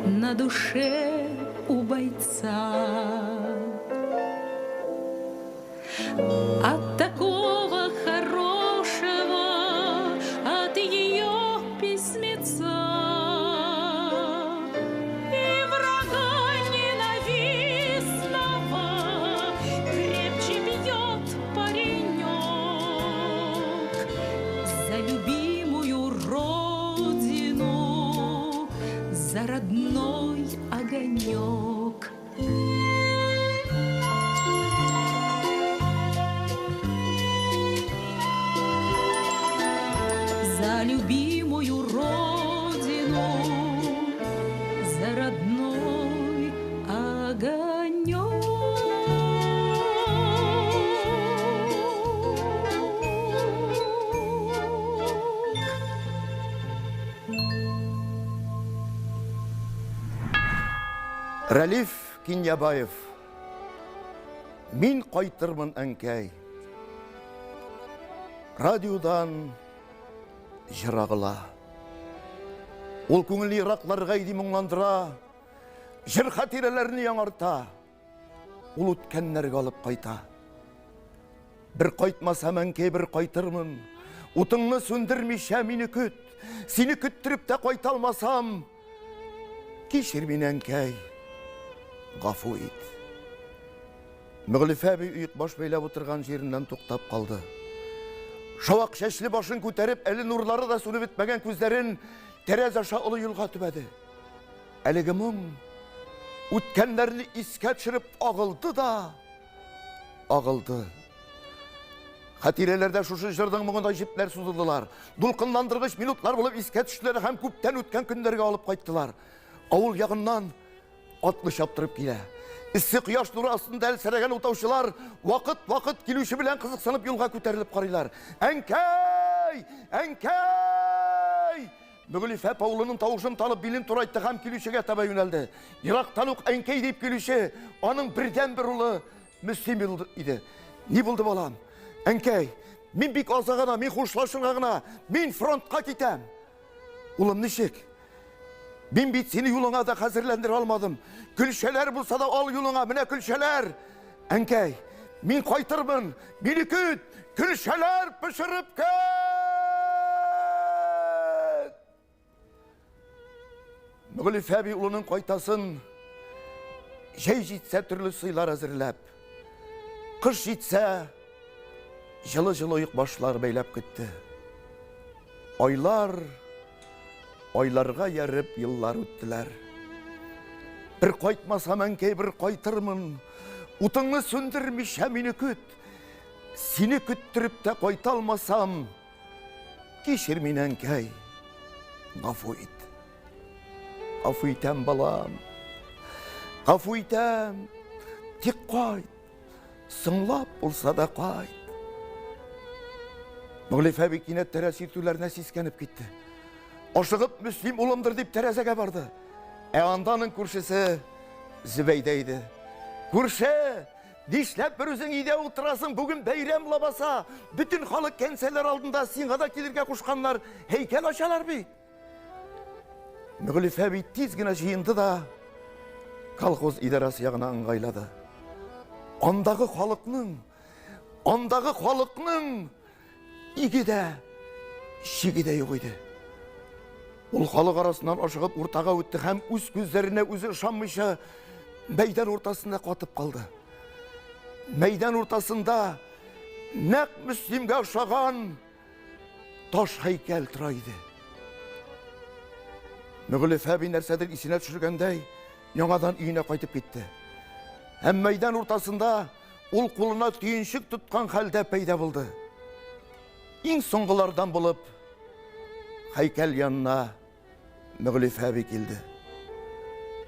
на душе у бойца от такого хорошего, от ее письмеца. И врага ненавистного крепче бьет паренек за любимую родину, за родной огонек. За любимую родину, за родной огонек. Рәлиф Кинябаев. Мин кайтырмын әнкәй. Радиодан жырагыла. Ул күңелле йыракларга иде моңландыра. Җыр хатирәләрне яңарта. Ул үткәннәргә алып кайта. Бер кайтмасам әнкәй, бер кайтырмын. Утыңны сүндермичә мине көт. Сине көттереп тә кайта алмасам, кичер мине әнкәй. Гафу ит. Мөғлифә әби үйік баш бәйләп отырған жерінен тоқтап қалды. Шавақ шәшлі башын көтеріп, әлі нурлары да сүніп бітмәген көздерін тәрәз аша ұлы юлға түбәді. Әлігі мұң үткәнләрні искә төшереп ағылды да ағылды. Хатирәләрдә шушы жырдың мұңында җепләр сузылдылар. Дулкынландыргыч минутлар булып искә төштеләр һәм күптән үткән көндәргә алып кайттылар. Авыл ягыннан атлы чаптырып килә. Иссе кояш нуры астында әлсерәгән утаучылар вакыт килүче белән кызыксынып юлга күтәрелеп карыйлар. Әнкәй! Әнкәй! Мөғлифә Паулының тавышын танып билен турайтты һәм килүчегә таба юнәлде. Ерактан ук әнкәй дип килүче аның бердән бер улы Мөслим иде. Ни булды балам? Әнкәй, мин бик азагана, мин хушлашырга гына, мин фронтка китәм. Улым, ничек? Мин бит сине юлыңа да хәзерләндерә алмадым. Көлшәләр булса да ал юлыңа, менә көлшәләр. Әнкәй, мин кайтырмын, мине көт, көлшәләр пешереп кет. Мөғлифә әби улының кайтасын җәй җитсә төрле сыйлар әзерләп, кыш җитсә жылы-жылы ойық башлар бәйләп көтте. Айларға ярып йыллар үттеләр. Бір кайтмасам әнкәй, бір кайтырмын. Утыңны сүндермичә мине көт. Сине көттереп тә кайта алмасам, кичер мине әнкәй. Гафу ит. Гафу итәм, балам. Гафу итәм. Тик кайт. Сыңлап булса да кайт. Мөғлифә әби кинәт тәрәз иртүләренә сискәнеп китте. Ашыгып Мөслим улымдыр дип тәрәзәгә барды. Анданың күршесе Зібейдейді. Көрші, дешлеп бір өзің үйде отырасың, бүгін бәйрем лабаса, бүтін халық кәнселер алдында сиңада келерге құшқанлар хейкел ашалар бейт. Мүғіліфә бейт тезгіна жиынды да колхоз идарасы яғына ыңғайлады. Ондағы халықның игеде, шегеде yoğuydu. Ол халық арасынан ашығып ортаға өтті һәм үз көздеріне өзі шаммыша мәйдан ортасында қатып қалды. Мәйдан ортасында нәқ мүслимге ұшаған таш хейкел тұрайды. Мүғіліфә бей нәрседір исіне түшіргендей, яңадан үйіне қайтып кетті. Һәм мәйдан ортасында ол қолына түйіншік тұтқан халде пайда болды. Ең соңғылардан болып, хейкел янына Мүғіліфә бей келді.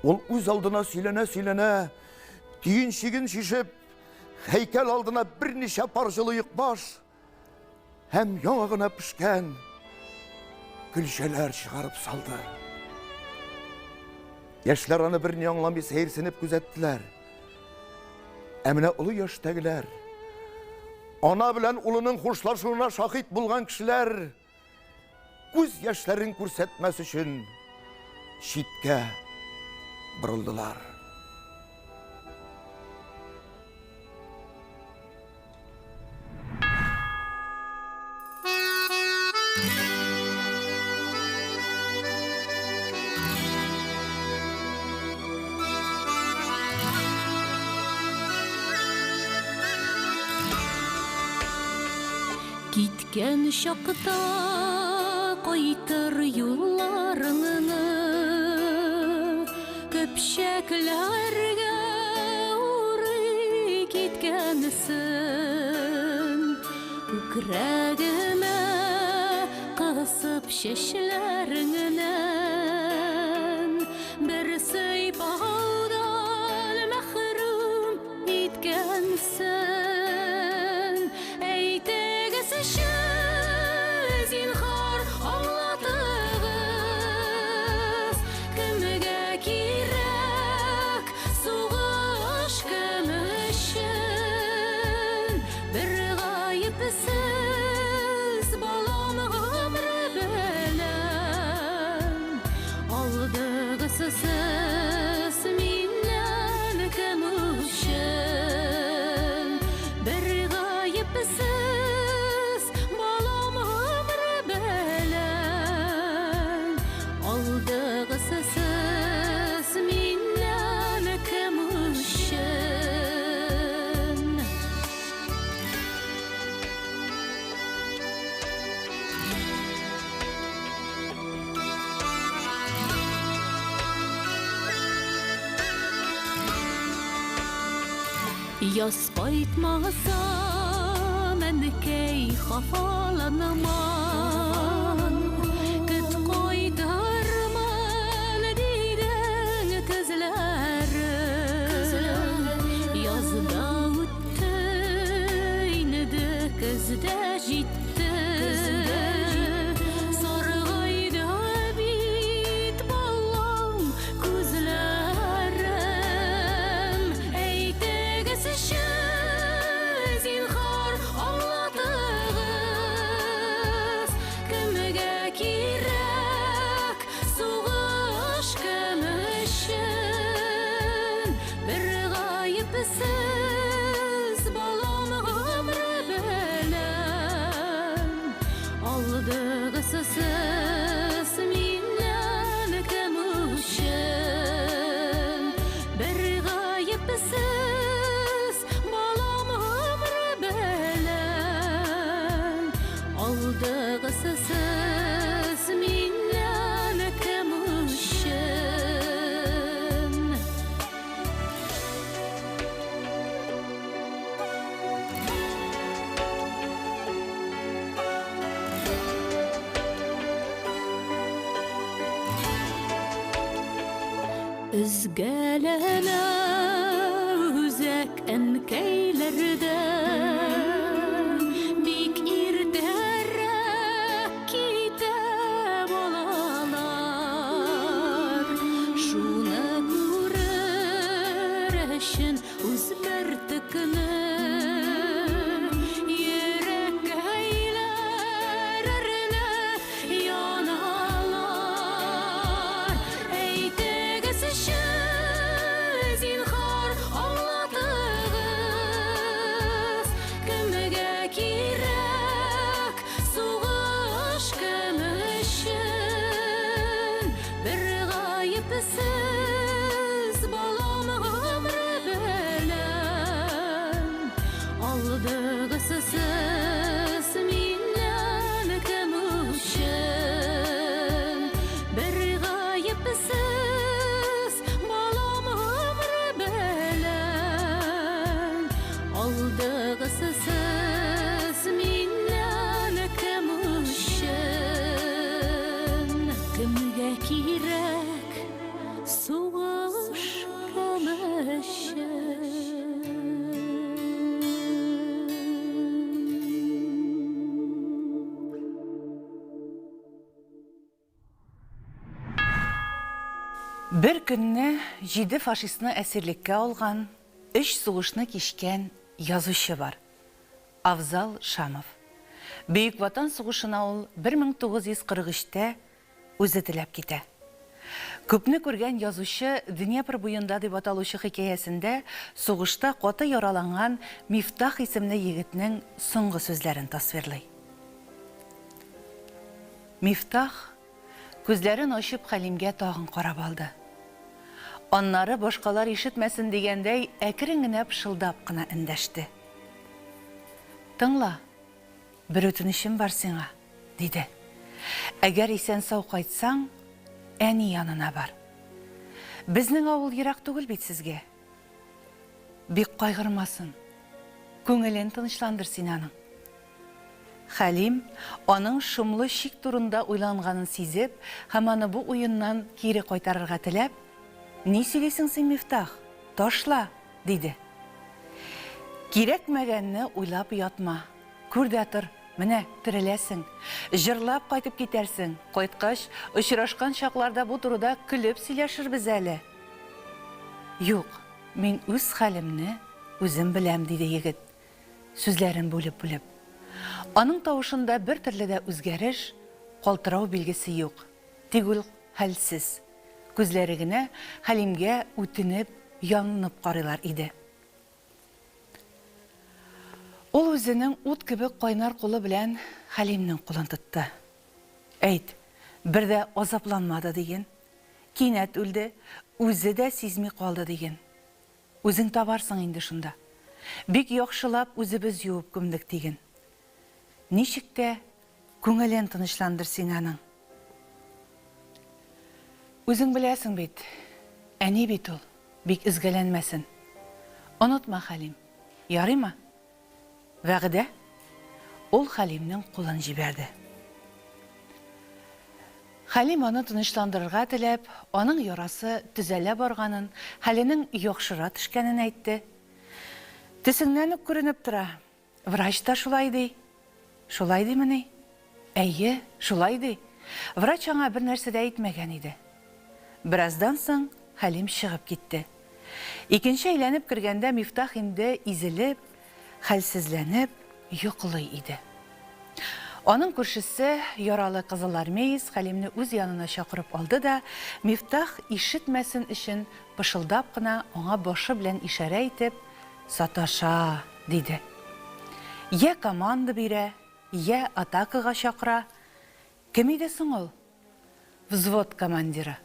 Ол өз алдына сөйлене, түйіншігін шешіп, хейкел алдына бірнеше пар жылы баш, һәм яңағына пішкен күлшелер шығарып салды. Яшлар аны біріне аңламай сейірсініп күзеттілер. Әміне ұлы яштәгілер, ана білән ұлының хошлашуына шахит болған кішілер, көз яшларын көрсетмес үшін шитке бұрылдылар. Кеткен шақта қайтыр юлларыңны, көпшәкләргә урый кеткәнсің. Күкрәгемә қысып шәшләріңнән, бір сыйпаудан мәхрүм иткәнсің. Әйтегез зинһар аңлатығыз, кімге кирәк сугыш кем өчен? Бір ғайыпсыз балам гомре белән, алдыгыз сез миннән кем өчен? Бір ғайыпсыз Яз кайтмаса, мәнекәй хафаланаман, көт кайтарман дидең күзләрем. Язда үтте, инде көздә җитте, саргайда бит балам күзләрем. Әйтегез зинһар аңлатығыз, кемгә кирәк сугыш кем өчен? Бір ғайыпсыз балам гомре белән, алдыгыз сез миннән кем өчен? Бір ғайыпсыз балам гомре белән, алдыгыз сез миннән кем өчен? Үзгәләнә үзәк әнкәйләрдә, бик иртәрәк китә балалар. Шуны күреп кирәк сугыш камышы. Бір күнне 7 фашистны әсирлеккә алган, 3 сугышны кичкән язучы бар. Авзал Шамов. Бөек Ватан сугышына ул 1943-тә үзе теләп китә. Күпне күргән язучы Днепр буенда дип аталучы хикәясендә сугышта каты яраланган Мифтах исемле егетнең соңгы сүзләрен тасвирлый. Мифтах күзләрен ачып Хәлимгә тагын карап алды. Аннары башкалар ишетмәсен дигәндәй әкрен генә пышылдап кына эндәште. Тыңла, бер үтенечем бар сиңа, диде. Әгәр исән сау кайтсаң, әни янына бар. Безнең авыл ерак түгел бит сезгә. Бик кайгырмасын. Күңелен тынычландыр син аның. Хәлим аның шомлы шик турында уйланганын сизеп, һәм аны бу уеннан кире кайтарырга теләп, «Ни сөйлисең син, Мифтах? Ташла!» диде. Кирәкмәгәнне уйлап ятма. Күр дә тор, менә тереләсең. Җырлап кайтып китәрсең. Кайткач, очрашкан чакларда бу турыда көлеп сөйләшербез әле. Юк, мин үз хәлемне үзем беләм, диде егет, сүзләрен бүлеп-бүлеп. Аның тавышында бер төрле дә үзгәреш, калтырау билгесе юк. Тик ул хәлсез. Күзләре генә Хәлимгә үтенеп, янынып карыйлар иде. Ул үзенең ут кебек кайнар кулы белән Хәлимнең кулын тотты. Әйт, бер дә азапланмады диген. Кинәт үлде, үзе дә сизми калды диген. Үзең табарсың инде шунда. Бик яхшылап үзебез юып күмдек диген. Ничек тә күңелен тынычландыр син аның. Үзең беләсең бит, әни бит ул, бик изгәләнмәсен. Онытма, Хәлим, ярыймы? Вәгъдә? Ул Хәлимнең кулын җибәрде. Хәлим аны тынычландырырга теләп, аның ярасы төзәлә барганын, хәленең яхшыра төшкәнен әйтте. Төсеңнән үк күренеп тора. Врач та шулай ди. Шулай димени? Әйе, шулай ди. Врач аңа бер нәрсә дә әйтмәгән иде. Біраздан соң Хәлим чыгып китте. Икенче әйләнеп кергәндә Мифтах инде изелеп, хәлсезләнеп, йоклый иде. Аның күршесе яралы Кызылармеец Хәлимне үз янына чакырып алды да, Мифтах ишетмәсен өчен пышылдап кына аңа башы белән ишарә итеп, «Саташа!» диде. Я команда бирә, я атакага чакыра. Кем иде соң ул? Взвод командиры.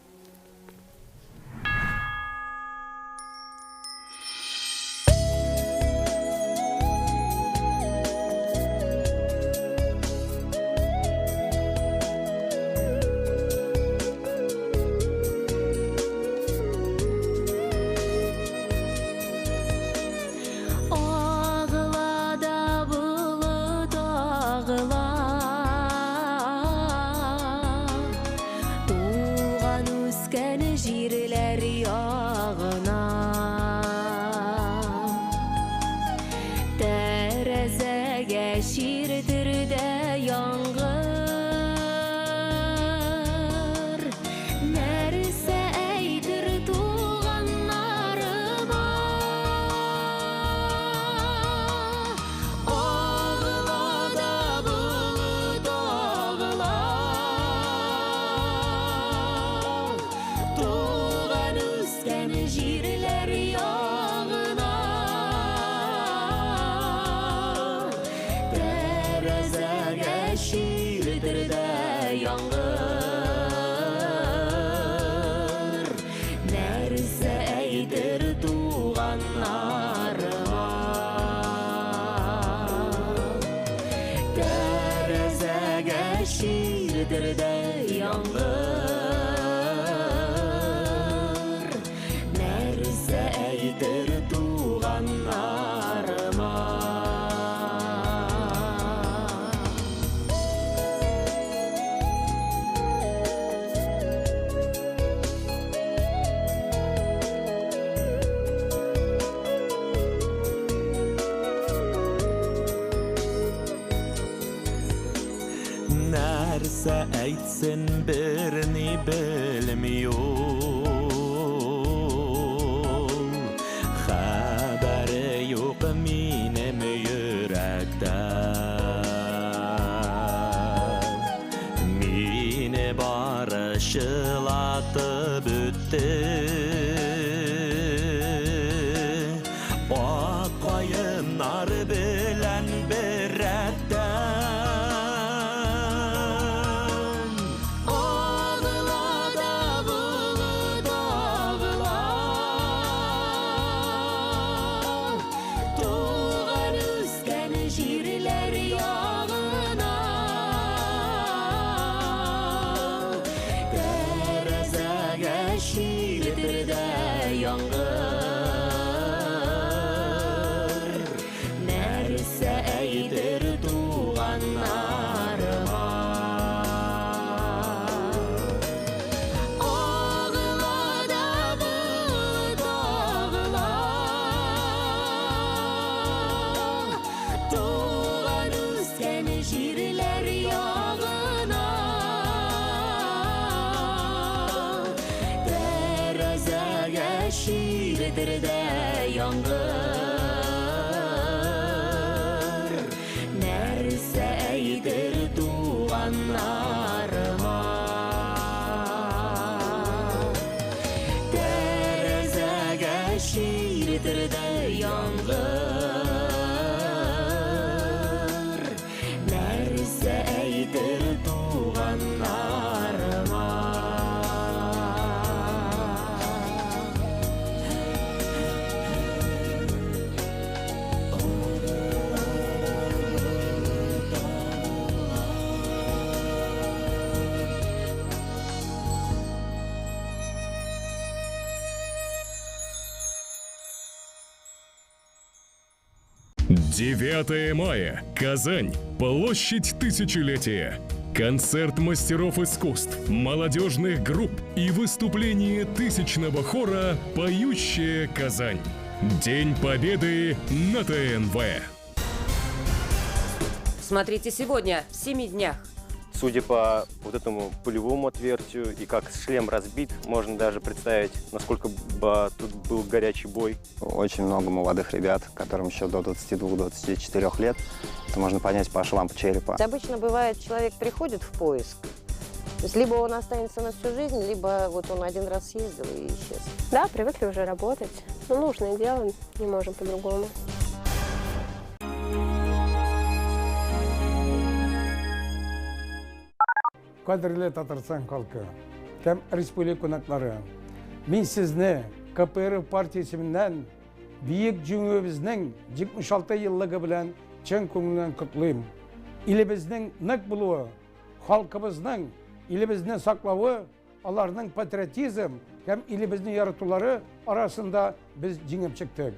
Әйтсін бірні білмейол Хабары yok minем yürekte Mine barışılatıp öttü Akayınlar bilen berrekten Ağla dağılı dağlar Tuğan üsken jirler yağına Terezege şiirdir de yangır Nerse eydir tuğanlarıma Ağla dağılı dağlar Tuğan üsken jirler yağına Terezege şiirdir de yangır Nerse eydir tuğanlarıma Terezege şiirdir de yangır Nerse eydir tuğanlarıma «9 мая. Казань. Площадь Тысячелетия. Концерт мастеров искусств, молодежных групп и выступление тысячного хора «Поющая Казань». День Победы на ТНВ. Смотрите сегодня в 7 днях. Судя по вот этому пулевому отверстию и как шлем разбит, можно даже представить, насколько бы тут был горячий бой. Очень много молодых ребят, которым еще до 22-24 лет. Это можно понять по швам черепа. Обычно бывает, человек приходит в поиск. То есть либо он останется на всю жизнь, либо вот он один раз съездил и исчез. Да, привыкли уже работать. Ну, нужное дело, не можем по-другому. Қадірлі Татарстан халқы, һәм республика қонақтары, мен сізні КПР партиясымен биік жеңісіміздің 76 жылдығы білән чын көңілден құттықтаймын. Еліміздің нық болуы, халқымыздың елімізді сақлауы, аларның патриотизм һәм еліміздің яратулары арасында біз жеңіп шықтық.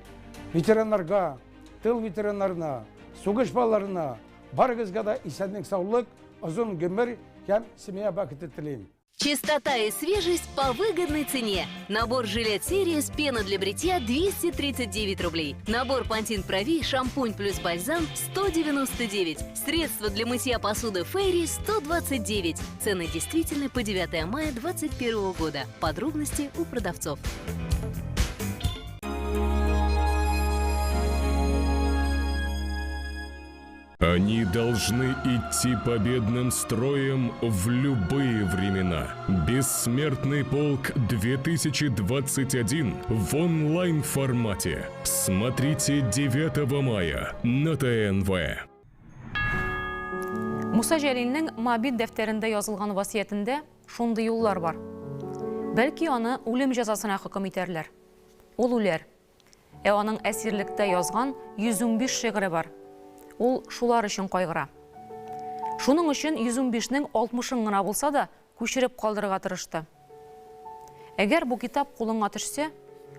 Ветеранларға, тыл ветерандарына, соғыс балаларына барыңызға да исәнлік, саулық, ұзын гөмір һәм семья бақыты тілеймін. Чистота и свежесть по выгодной цене. Набор жилет Series, пена для бритья 239 рублей. Набор Pantene Pro-V, шампунь плюс бальзам 199. Средства для мытья посуды Fairy 129. Цены действительны по 9 мая 2021 года. Подробности у продавцов. Они должны идти победным строем в любые времена. Бессмертный полк 2021 в онлайн-формате. Смотрите 9 мая на ТНВ. Муса Жәлилнең мобиль дәфтәрендә язылган васиятендә шундый юллар бар. Бәлки аны үлем җәзасына хөкем итәрләр. Ул үләр. Аның әсирлектә язган 115 шигыре бар. Ул шулар өчен кайгыра. Шуның өчен 115-нең 60-ын гына булса да күчереп калдырырга тырышты. Әгәр бу китап кулыңа төшсә,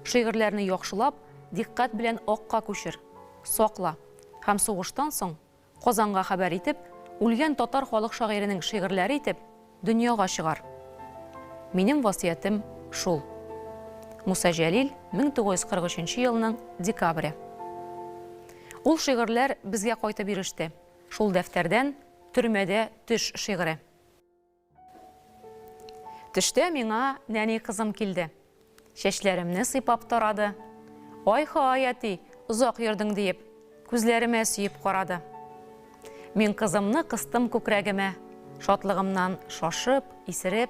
шигырьләрне яхшылап, диккать белән акка күчер, сакла һәм сугыштан соң Казанга хәбәр итеп, үлгән татар халык шагыйренең шигырьләре итеп дөньяга чыгар. Минем васиятем шул. Муса Жәлил 1943 елның декабре. Ул шигырьләр безгә кайтып иреште. Шул дәфтәрдән төрмәдә төш шигыре. Төштә миңа нәни кызым килде. Шәчләремне сыйпап тарады. Ай-ха, әти, ұзақ йөрдің дейіп, күзләремә сүйіп қарады. Мин кызымны кыстым күкрәгемә, шатлығымнан шашып, исереп,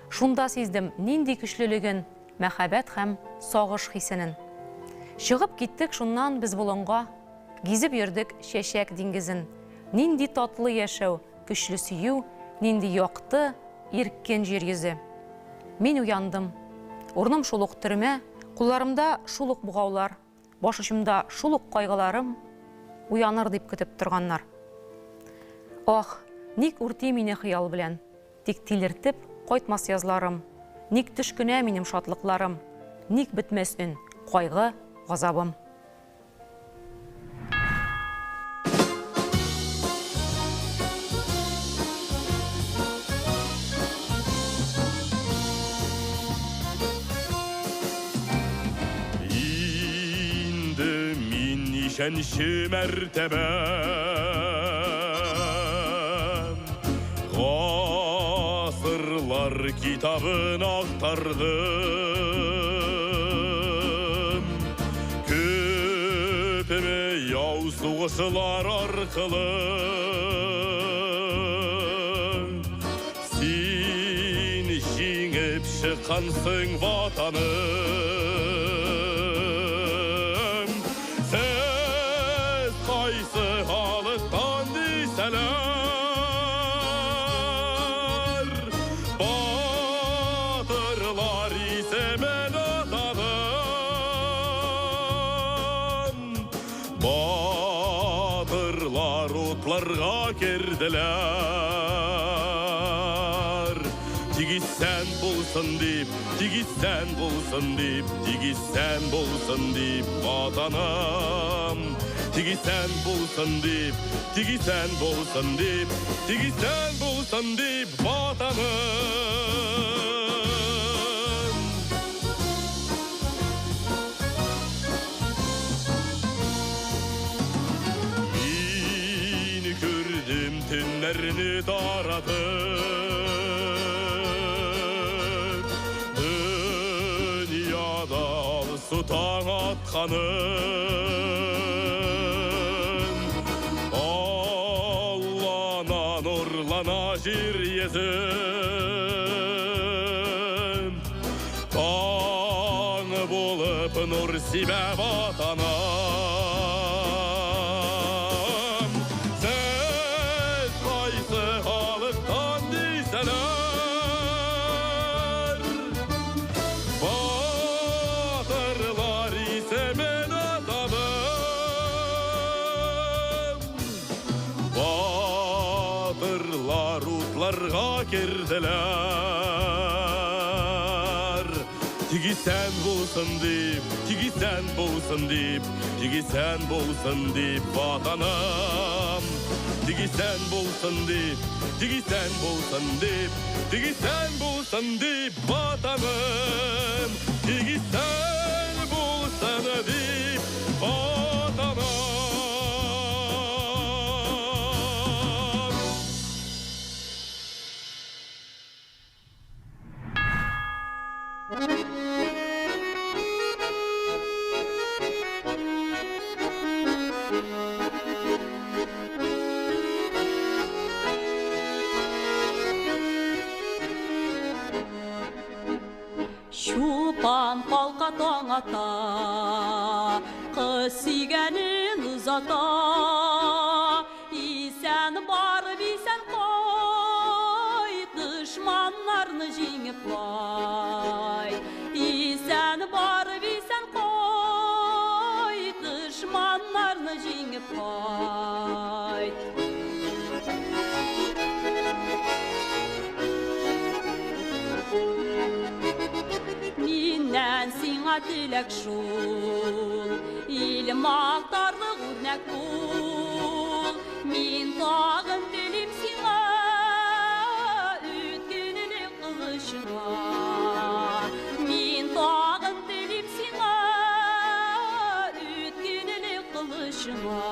шунда сиздем нинди көчлелеген, мәхәббәт һәм сагыш хисенен. Чыгып киттек шуннан без болонга, гизеп йөрдек шәшәк диңгезен. Нинди татлы яшәү, көчле сөю, нинди яқты, иркен җир йөзе. Мин уяндым. Урным шулук төрмә, кулларымда шулук бугаулар, баш очымда шулук кайгыларым, уяныр дип көтеп торганнар. Ах, ник үрти мине хыял белән, тик тилертеп кайтмас язларым, ник төшкенә минем шатлыкларым, ник бетмәс өн, кайгы, газабым. Инде мин нишәнче мәртәбә Гасырлар китабын актардым. Көпеме яу сугышылар аркылы син җиңеп чыккансың ватаным. Сез кайсы халыктан дисәләр Батырларга керделәр. Тигисән булсын дип, тигисән булсын дип, тигисән булсын дип ватаным. Тигисән булсын дип, тигисән булсын дип, тигисән булсын дип ватаным. Төннәрне таратып, дөньяда алсу таң атқаным. Аллана нурлана җир йөзем, таң булып нур сибә ватаным. Керделәр. Тигисән булсын дип, тигисән булсын дип, тигисән булсын дип ватаным. Тигисән булсын дип, тигисән булсын дип, тигисән булсын дип ватаным. Тигисән булсын дип ватаным. Шупан палка таң ата, кыз сөйгәнен узата. Исән барып, исән кайт, дошманнарны җиңеп кайт. Исән барып, исән кайт, дошманнарны җиңеп кайт. Миннән сиңа теләк шул, ил мактарлык үрнәк бул. Мин тагын телим сиңа, үткенле кылычыңа. Мин тагын телим сиңа, үткенле кылычыңа.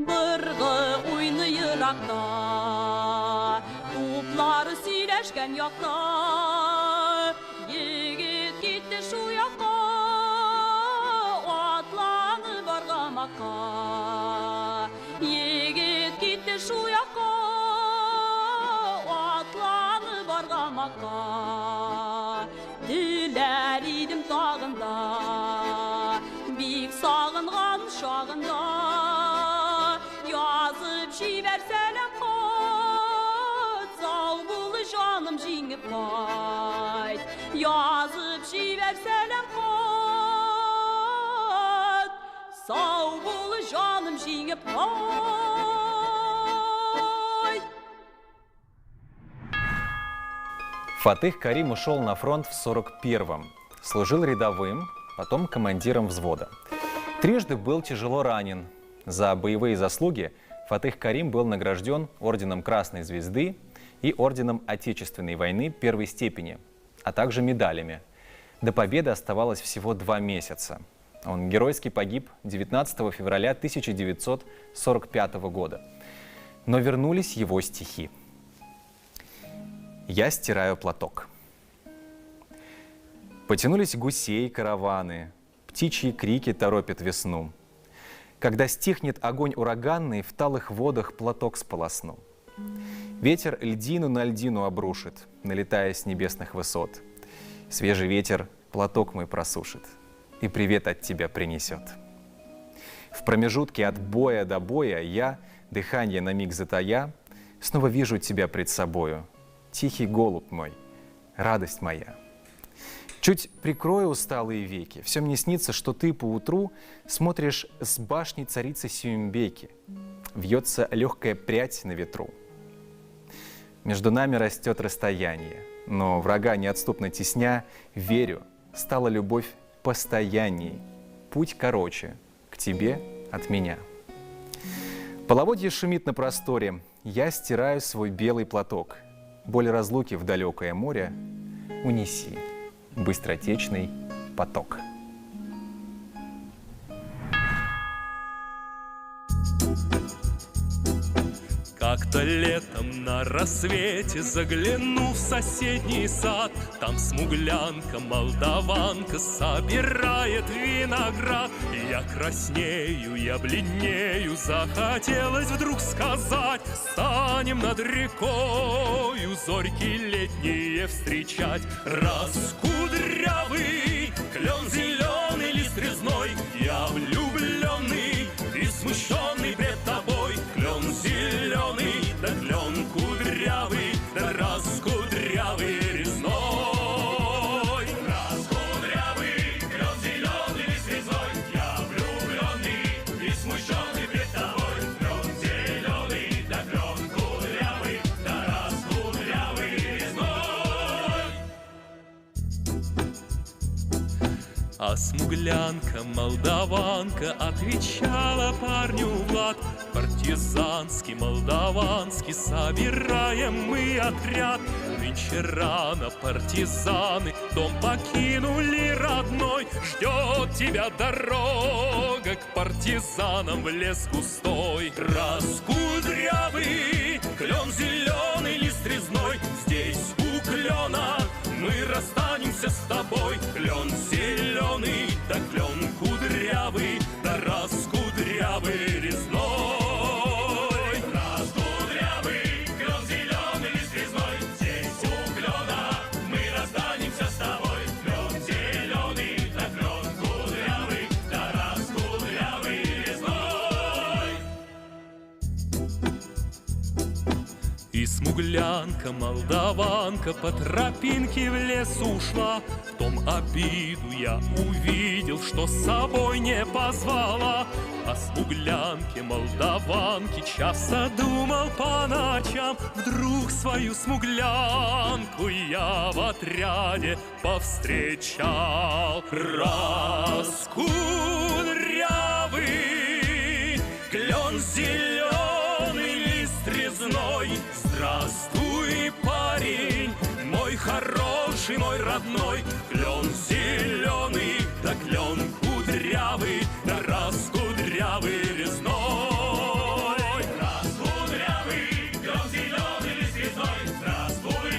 Быргы уйны еракта, сөйләшкән якта, егет китте шул якка, атланып баргамакка. Егет китте шул якка, атланып баргамакка. Диләр идем тагында, бик сагынган шагында, язып җибәрсәләм хат, сау бул җаным җиңеп кайт. Язып җибәрсәләм хат, сау бул җаным җиңеп кайт. Фатых Карим ушел на фронт в 41-м. Служил рядовым, потом командиром взвода. Трижды был тяжело ранен. За боевые заслуги Фатых Карим был награжден орденом Красной Звезды и орденом Отечественной войны первой степени, а также медалями. До победы оставалось всего 2 месяца. Он геройски погиб 19 февраля 1945 года. Но вернулись его стихи. «Я стираю платок». Потянулись гусей караваны, птичьи крики торопят весну. Когда стихнет огонь ураганный, в талых водах платок сполосну. Ветер льдину на льдину обрушит, налетая с небесных высот. Свежий ветер платок мой просушит и привет от тебя принесет. В промежутке от боя до боя я, дыхание на миг затая, снова вижу тебя пред собою. Тихий голубь мой, радость моя. Чуть прикрою усталые веки, все мне снится, что ты поутру смотришь с башни царицы Сюмбеки. Вьется легкая прядь на ветру. Между нами растет расстояние, но врага неотступно тесня, верю, стала любовь постоянней. Путь короче, к тебе от меня. Половодье шумит на просторе, я стираю свой белый платок. Боль разлуки в далекое море унеси. Быстротечный поток. Как-то летом на рассвете заглянул в соседний сад. Там смуглянка, молдаванка собирает виноград. Я краснею, я бледнею, захотелось вдруг сказать: станем над рекою зорьки летние встречать. Раскудрявый клен зеленый, лист резной, я влюбленный и смущенный пред тобой. Клен зеленый, да клен кудрявый, да раскудрявый резной. Раскудрявый клен зеленый, лист резной, я влюбленный и смущенный пред тобой. Клен зеленый, да клен кудрявый, да раскудрявый резной. А смуглянка, молдаванка отвечала парню Влад: партизанский, молдаванский, собираем мы отряд. Нынче рано партизаны дом покинули родной. Ждет тебя дорога к партизанам в лес густой. Раскудрявый клен зеленый, лист резной, здесь у клена мы расстанемся с тобой. Клен зеленый, да клен кудрявый, да раскудрявый резной. Раскудрявый клен зеленый, лист резной, здесь у клена мы расстанемся с тобой. Клен зеленый, да клен кудрявый, да раскудрявый резной. И смуглянка, молдаванка по тропинке в лес ушла. В том обиду я увидел, что с собой не позвала. О смуглянке, молдаванке часто думал по ночам. Вдруг свою смуглянку я в отряде повстречал. Раскудрявый клен зеленый, лист резной, здравствуй, парень, мой хороший, мой родной. Клен зеленый, да клен кудрявый, да раскудрявый резной. Раскудрявый клен зеленый, лист резной, здравствуй,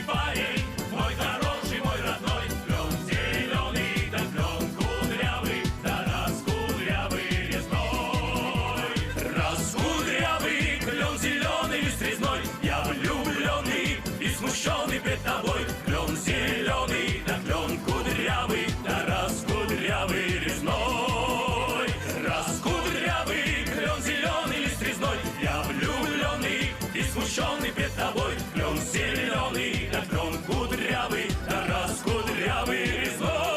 смущенный пред тобой. Клен зеленый, да клен кудрявый, да раскудрявый резной. Раскудрявый, клен зеленый, лист резной. Я влюбленный и смущенный пред тобой. Клен зеленый, да клен кудрявый, да раскудрявый резной.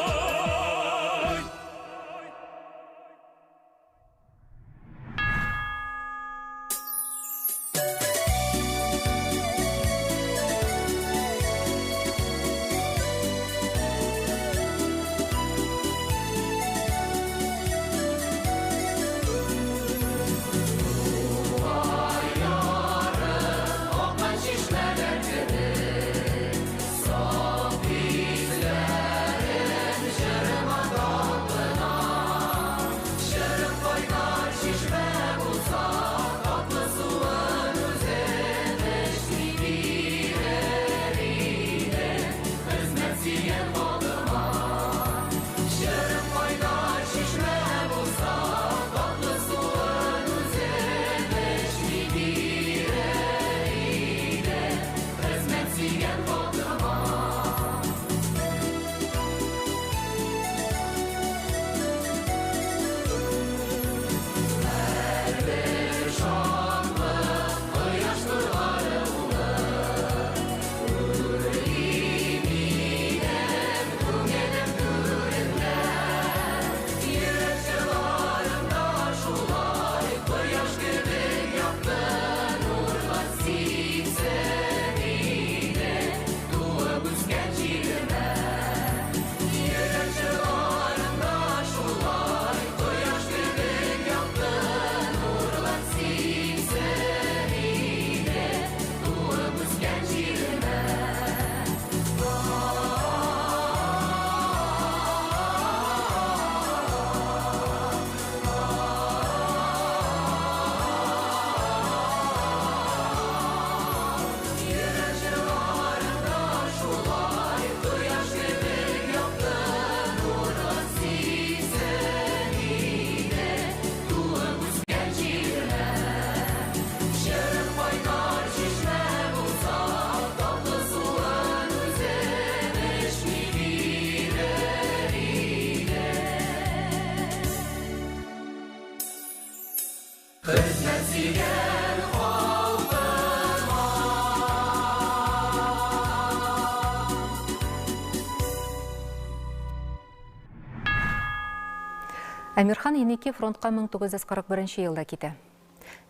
Әмирхан Енеке фронтқа 1941 елда китә.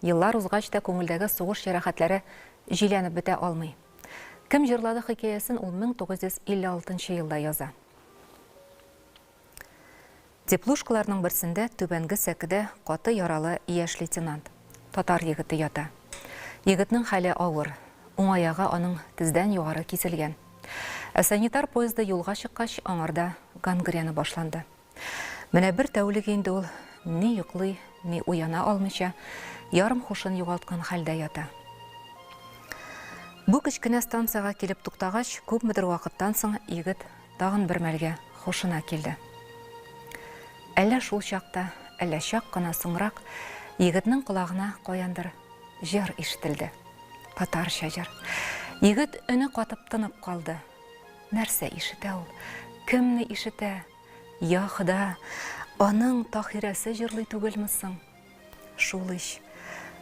Еллар узгач та күңелдәге сугыш ярахатлары җиләнеп бетә алмый. Кем җырлады хикәясен ул 1956 елда яза. Теплушкаларның берсендә түбәнге сәкедә каты яралы яшь лейтенант, татар егете ята. Егетнең хәле авыр, уң аягы аның тездән югары киселгән. Ә санитар поезды юлга чыккач, аңарда гангрена башланды. Менә бер тәүлек инде ул ни йоклый, ни уяна алмыйча, ярым хушын югалткан хәлдә ята. Бу кечкенә станцияга килеп туктагач, күпмедер вакыттан соң егет тагын бер мәлгә хушына килде. Әллә шул чакта, әллә чак кына соңрак, егетнең колагына каяндыр җыр ишетелде. Татарча җыр. Егет өне катып тынып калды. Нәрсә ишетә ул? Кемне ишетә? Я Хода, аның Тахирәсе җырлый түгелме соң? Шул иш,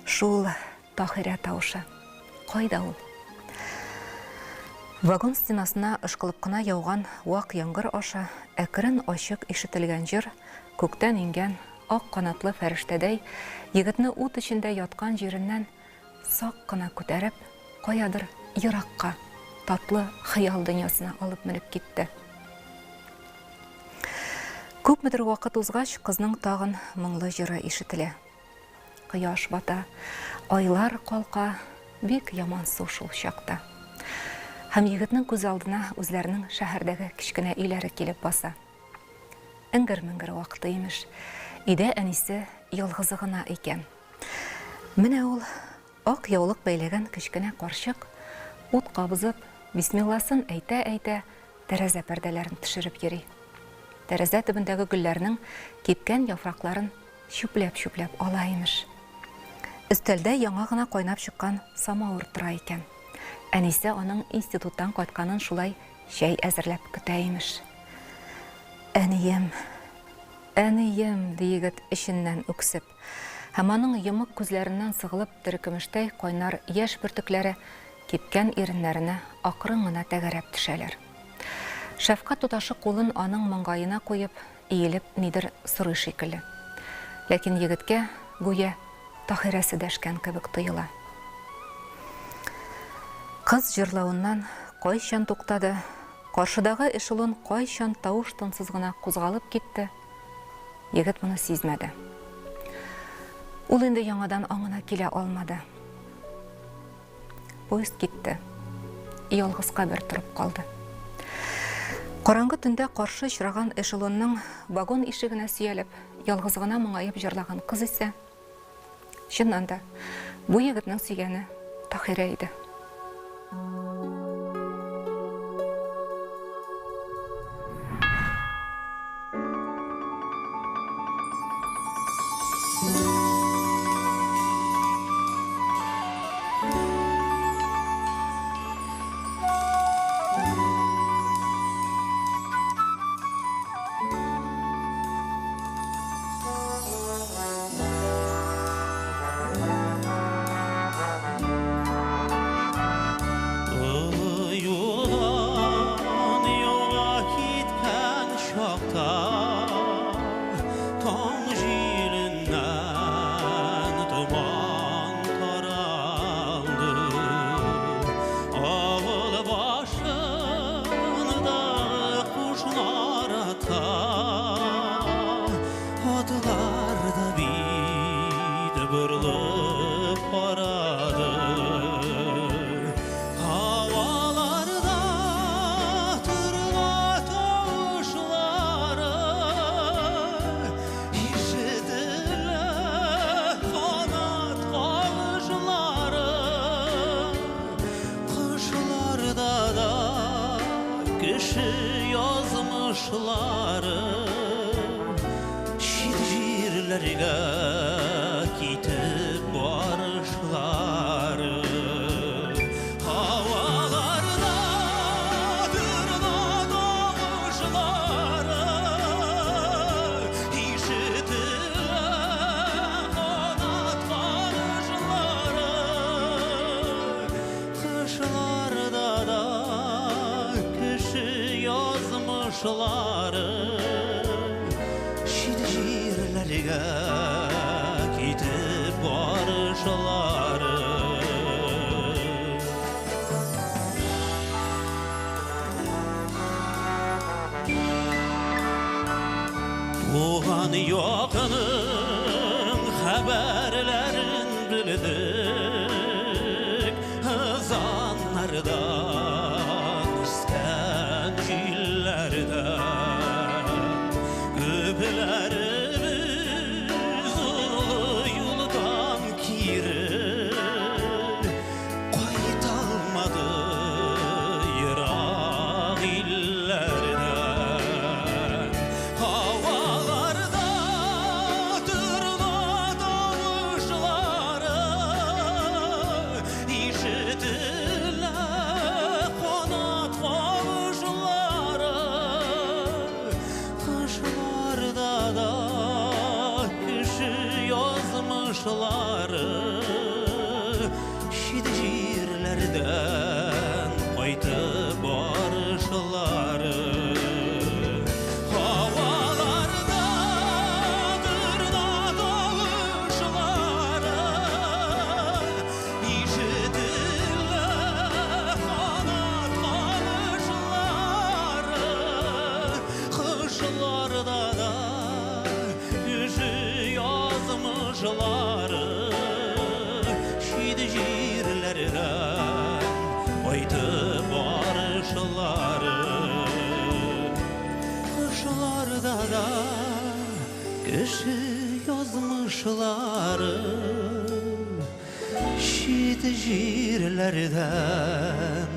шул Тахирә тавышы. Кайда ул? Вагон стенасына ышкылып кына яуган вак яңгыр аша әкрен ачык ишетелгән җыр, күктән иңгән ак канатлы фәрештәдәй, егетне ут эчендә яткан җиреннән сак кына күтәреп, каядыр еракка, татлы хыял дөньясына алып менеп китте. Күпмедер вакыт узгач, кызның тагын моңлы җыры ишетелә. Кояш бата, айлар калка, бик яман су шул чакта. Һәм егетнең күз алдына үзләренең шәһәрдәге кичкенә өйләре килеп баса. Иңгер-меңгер вакыты имеш, өйдә әнисе ялгызы гына икән. Менә ул ак яулык бәйләгән кичкенә карчык ут кабызып, бисмилласын әйтә-әйтә, тәрәзә пәрдәләрен төшереп йөри. Тәрәзә төбендәге гөлләрнең кипкән яфракларын чүпләп-чүпләп ала имеш. Өстәлдә яңа гына кайнап чыккан самавыр тора икән. Әнисе аның институттан кайтканын шулай шәй әзерләп көтә имеш. Әнием, әнием, диегет ішіннән үксіп. Һәм аның йомык күзләреннән сығылып төркемештәй кайнар яшь бөртекләре кипкән иреннәренә акрын гына тәгәрәп төшәләр. Шәфкать туташы кулын аның маңгайына куеп, иелеп нидер сорый шикелле. Ләкин егеткә гүя Таһирәсе дәшкән кебек тоела. Кыз җырлауыннан кайчан туктады, каршыдагы эшелон кайчан тавыш-тынсыз гына кузгалып китте. Егет моны сизмәде. Ул инде яңадан аңына килә алмады. Поезд китте. Ялгыз кабер торып калды. Караңгы төндә каршы очраган эшелонның вагон ишегенә сөялеп, ялгыз гына моңаеп җырлаган кыз исә, чыннан да бу егетнең сөйгәне Таһирә иде. Oğan yakının haberlerin bildik, zanlardan, istencillerden, öpülerimiz ulu yoldan kiri, kayıtalmadı yırak illerden. Şidi jirlerden kaytıp barışları havalarda dırda dalışları işitirler kanat kalışları kışlarda da yüzü yazmışları Kaytıp barışları Kışlarda da kışı yazmışları Şid jirlerden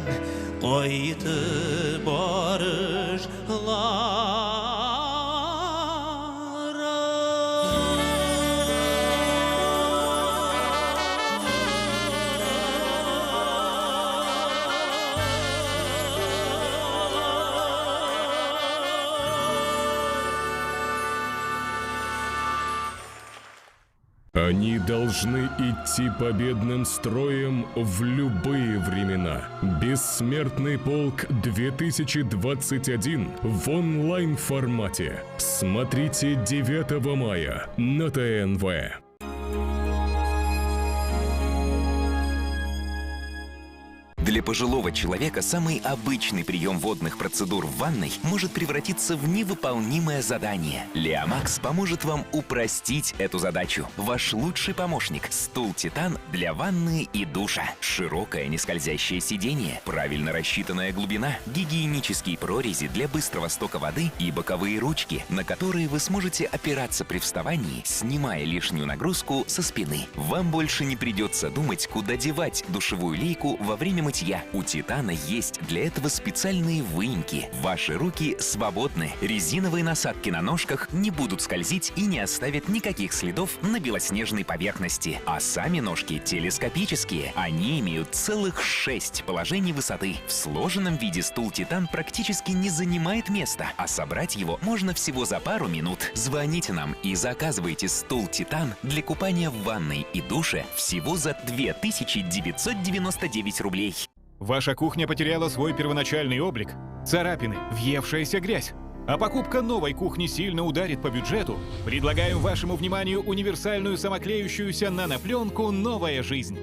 kaytıp barışları Они должны идти победным строем в любые времена. Бессмертный полк 2021 в онлайн-формате. Смотрите 9 мая на ТНВ. Для пожилого человека самый обычный прием водных процедур в ванной может превратиться в невыполнимое задание. Леомакс поможет вам упростить эту задачу. Ваш лучший помощник – стул «Титан» для ванны и душа. Широкое нескользящее сиденье, правильно рассчитанная глубина, гигиенические прорези для быстрого стока воды и боковые ручки, на которые вы сможете опираться при вставании, снимая лишнюю нагрузку со спины. Вам больше не придется думать, куда девать душевую лейку во время мытья. У «Титана» есть для этого специальные выемки. Ваши руки свободны. Резиновые насадки на ножках не будут скользить и не оставят никаких следов на белоснежной поверхности. А сами ножки телескопические. Они имеют целых 6 положений высоты. В сложенном виде стул «Титан» практически не занимает места, а собрать его можно всего за пару минут. Звоните нам и заказывайте стул «Титан» для купания в ванной и душе всего за 2999 рублей. Ваша кухня потеряла свой первоначальный облик, царапины, въевшаяся грязь. А покупка новой кухни сильно ударит по бюджету. Предлагаем вашему вниманию универсальную самоклеющуюся нанопленку «Новая жизнь».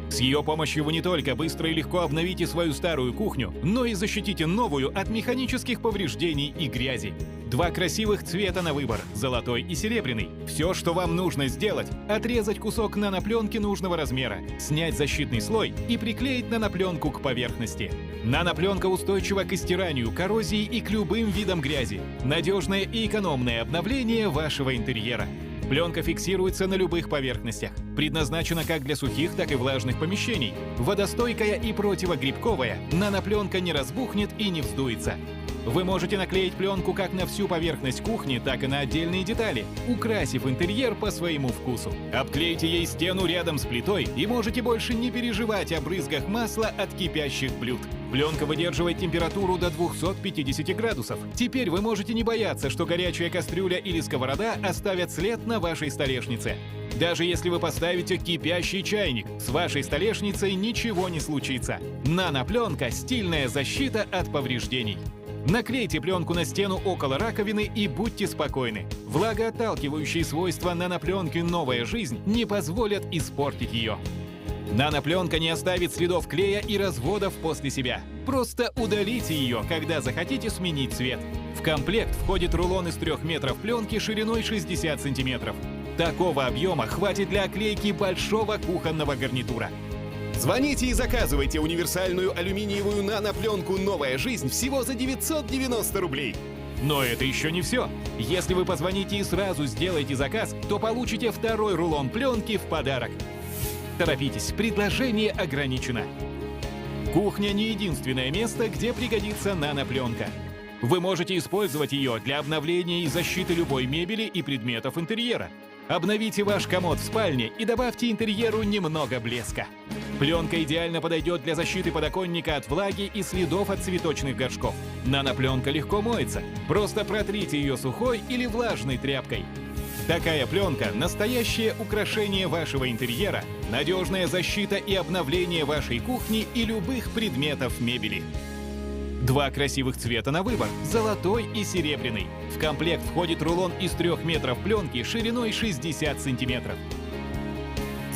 С ее помощью вы не только быстро и легко обновите свою старую кухню, но и защитите новую от механических повреждений и грязи. 2 красивых цвета на выбор – золотой и серебряный. Все, что вам нужно сделать – отрезать кусок нанопленки нужного размера, снять защитный слой и приклеить нанопленку к поверхности. Нанопленка устойчива к стиранию, коррозии и к любым видам грязи. Надежное и экономное обновление вашего интерьера. Пленка фиксируется на любых поверхностях. Предназначена как для сухих, так и влажных помещений. Водостойкая и противогрибковая, нанопленка не разбухнет и не вздуется. Вы можете наклеить пленку как на всю поверхность кухни, так и на отдельные детали, украсив интерьер по своему вкусу. Обклейте ей стену рядом с плитой и можете больше не переживать о брызгах масла от кипящих блюд. Пленка выдерживает температуру до 250 градусов. Теперь вы можете не бояться, что горячая кастрюля или сковорода оставят след на вашей столешнице. Даже если вы поставите кипящий чайник, с вашей столешницей ничего не случится. Нанопленка – стильная защита от повреждений. Наклейте пленку на стену около раковины и будьте спокойны. Влагоотталкивающие свойства нанопленки «Новая жизнь» не позволят испортить ее. Нанопленка не оставит следов клея и разводов после себя. Просто удалите ее, когда захотите сменить цвет. В комплект входит рулон из 3 метров пленки шириной 60 сантиметров. Такого объема хватит для оклейки большого кухонного гарнитура. Звоните и заказывайте универсальную алюминиевую нанопленку «Новая жизнь» всего за 990 рублей. Но это еще не все. Если вы позвоните и сразу сделаете заказ, то получите 2-й рулон пленки в подарок. Торопитесь, предложение ограничено. Кухня не единственное место, где пригодится нанопленка. Вы можете использовать ее для обновления и защиты любой мебели и предметов интерьера. Обновите ваш комод в спальне и добавьте интерьеру немного блеска. Пленка идеально подойдет для защиты подоконника от влаги и следов от цветочных горшков. Нанопленка легко моется. Просто протрите ее сухой или влажной тряпкой. Такая пленка – настоящее украшение вашего интерьера, надежная защита и обновление вашей кухни и любых предметов мебели. 2 красивых цвета на выбор – золотой и серебряный. В комплект входит рулон из 3 метров пленки шириной 60 сантиметров.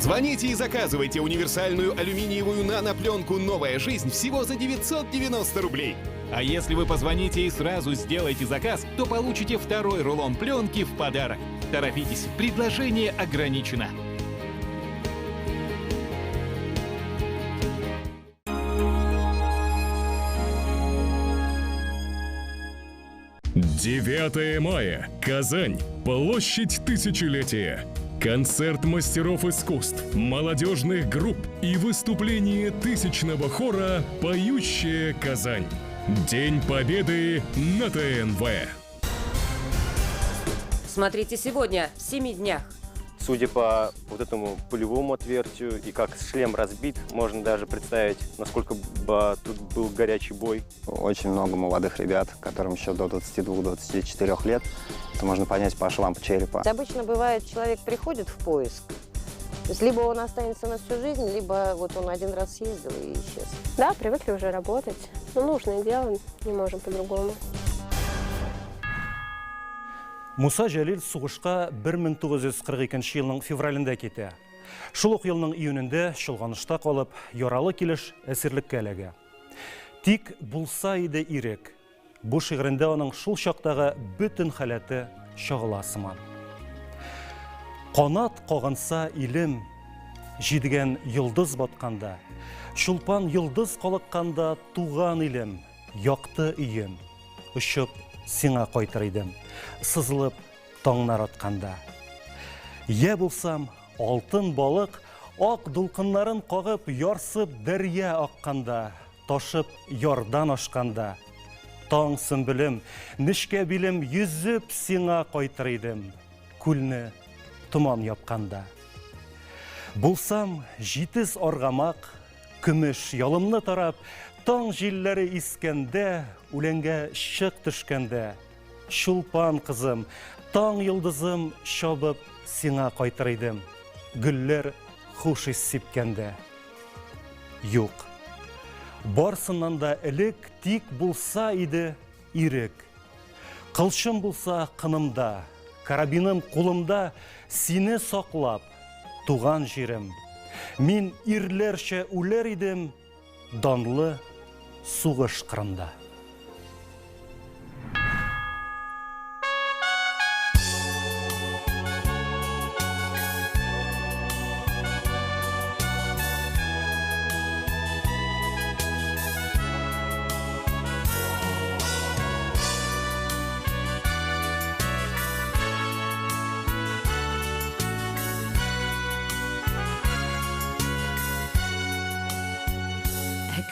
Звоните и заказывайте универсальную алюминиевую нанопленку «Новая жизнь» всего за 990 рублей. А если вы позвоните и сразу сделаете заказ, то получите 2-й рулон пленки в подарок. Торопитесь, предложение ограничено. «9 мая. Казань. Площадь Тысячелетия. Концерт мастеров искусств, молодежных групп и выступление тысячного хора «Поющая Казань». День Победы на ТНВ. Смотрите сегодня в 7 днях. Судя по вот этому пулевому отверстию и как шлем разбит, можно даже представить, насколько бы тут был горячий бой. Очень много молодых ребят, которым еще до 22-24 лет. Это можно понять по швам черепа. Обычно бывает, человек приходит в поиск, то есть либо он останется на всю жизнь, либо вот он один раз съездил и исчез. Да, привыкли уже работать. Ну, нужное дело, не можем по-другому. Муса Жәлел суғышқа 1942 елның февралында кете. Шул ук елның июнендә шылганышта қалып, яралы килеш әсирлеккә эләгә. Тик булса иде ирек. Бу шигырендә аның шул чактагы бөтен халәте чагыла сыман. Канат каганса илем, җидегән йолдыз батканда, шулпан йолдыз калыкканда туган илем, якты өем, очып сиңа кайтыр идем, сызылып таңнар атканда. Я булсам алтын балык, ак дулкыннарын кагып, ярсып дәрья акканда, ташып ярдан ашканда. Таң сөмбелем, нишкә билем, йөзеп сиңа кайтыр идем, күлне туман япканда. Булсам җитез аргамак, көмеш ялымны тарап, таң җилләре искәндә, үләнгә шык төшкәндә, шулпан кызым, таң йолдызым чабып сиңа кайтыр идем, гөлләр хуш ис сипкәндә. Юк. Барсыннан да элек тик булса иде ирек. Кылчым булса кынымда, карабиным кулымда, сине саклап, туган җирем. Мин ирләрчә үләр идем, данлы сугыш кырында.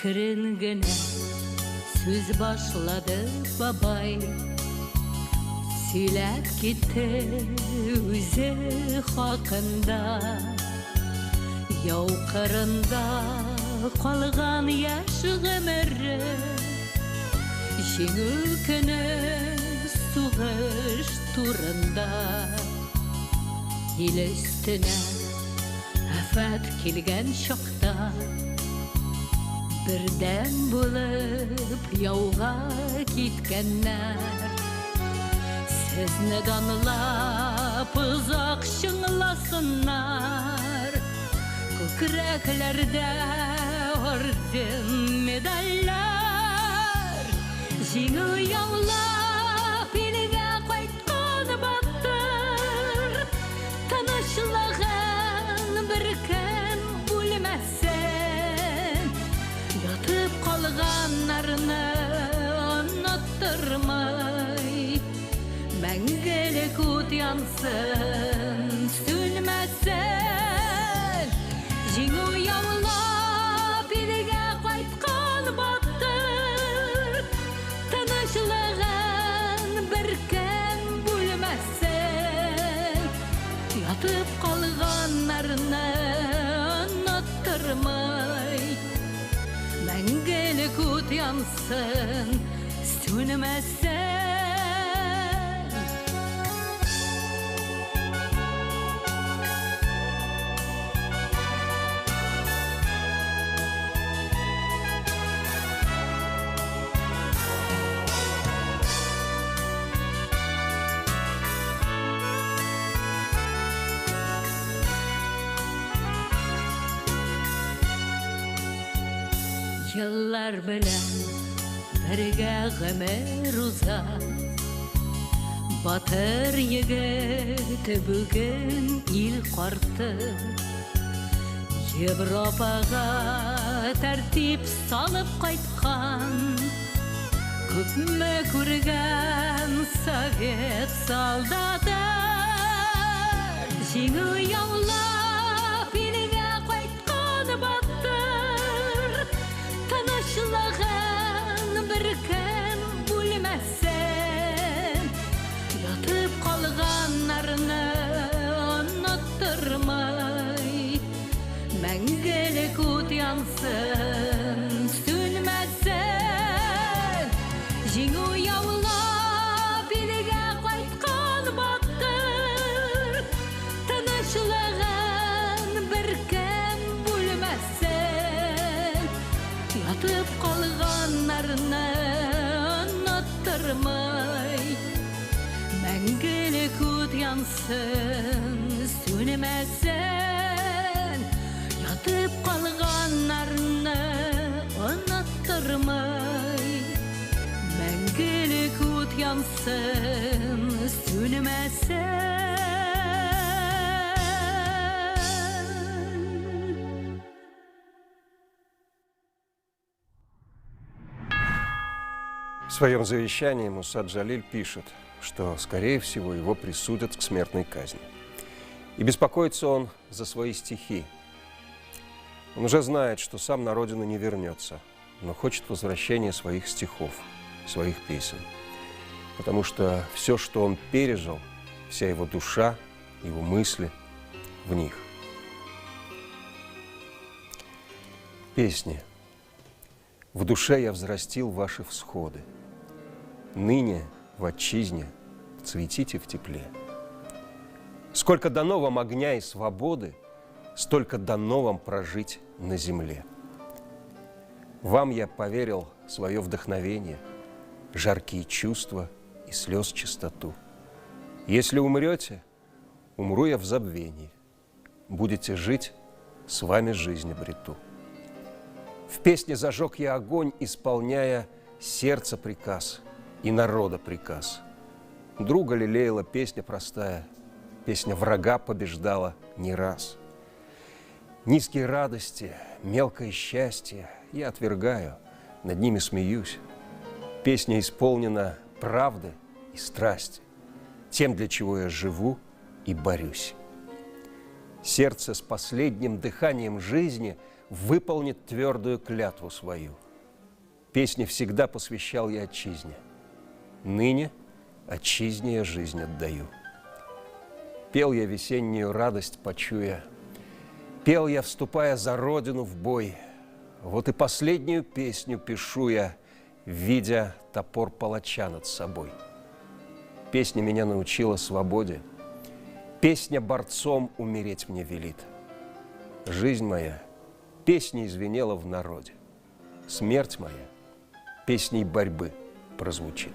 Әкрен генә сүз башлады бабай, сөйләп китте үзе хакында. Яу кырында калган яш гомере, җиңү көне сугыш турында. Ил өстенә афат килгән чакта, birden bulup yauğa gitkenler, sizni danlap uzak şыңlasınlar, kökreklerde orden medallar. Жеңу яулап илге кайткан баттыр, тынычлыгын bir кем бүлмәсен, ятып калганнарны оныттырмай, мәңгелек ут янсын, сүнмәсен. Җиңү яулап илге кайткан баттыр, тынычлыгын bir кем бүлмәсен, ятып калганнарны оныттырмай, мәңгелек ут янсын, сүнмәсен. Yıllar bilen birge gömer uzak, batır yigit bugün il kartı, Evropaga tertip salıp kaytkan, köpme kurgan Sovet soldatı. Җиңү яулап илге кайткан баттыр, тынычлыгын bir кем бүлмәсен, ятып калганнарны оныттырмай, Жеңу яулап елге қайтқан бақыр, тынышлығын бір кем бөлмесін, ятып қалғанларны ұнаттырмай, мәңгілік от янсын, сөнемесін, ятып қалғанларны ұнаттырмай, мәңгілік от янсын, сөнемесін. В своем завещании Муса Джалиль пишет, что, скорее всего, его присудят к смертной казни. И беспокоится он за свои стихи. Он уже знает, что сам на родину не вернется, но хочет возвращения своих стихов, своих песен. Потому что все, что он пережил, вся его душа, его мысли в них. Песни. В душе я взрастил ваши всходы. Ныне в отчизне цветите в тепле. Сколько дано вам огня и свободы, столько дано вам прожить на земле. Вам я поверил свое вдохновение, жаркие чувства и слез чистоту. Если умрете, умру я в забвении. Будете жить, с вами жизнь обрету. В песне зажег я огонь, исполняя сердца приказ и народа приказ. Друга лелеяла песня простая, песня врага побеждала не раз. Низкие радости, мелкое счастье я отвергаю, над ними смеюсь. Песня исполнена правды и страсти, тем, для чего я живу и борюсь. Сердце с последним дыханием жизни выполнит твердую клятву свою. Песни всегда посвящал я отчизне. Ныне отчизне я жизнь отдаю. Пел я весеннюю радость, почуя. Пел я, вступая за родину в бой. Вот и последнюю песню пишу я, видя топор палача над собой. Песня меня научила свободе. Песня борцом умереть мне велит. Жизнь моя песней звенела в народе. Смерть моя песней борьбы прозвучит.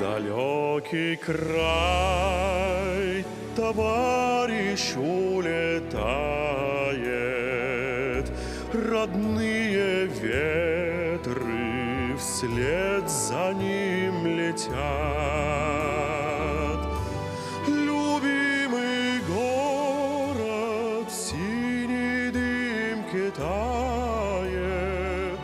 далекий край товарищ улетает, родные ветры вслед за ним летят. Любимый город в синей дымке тает,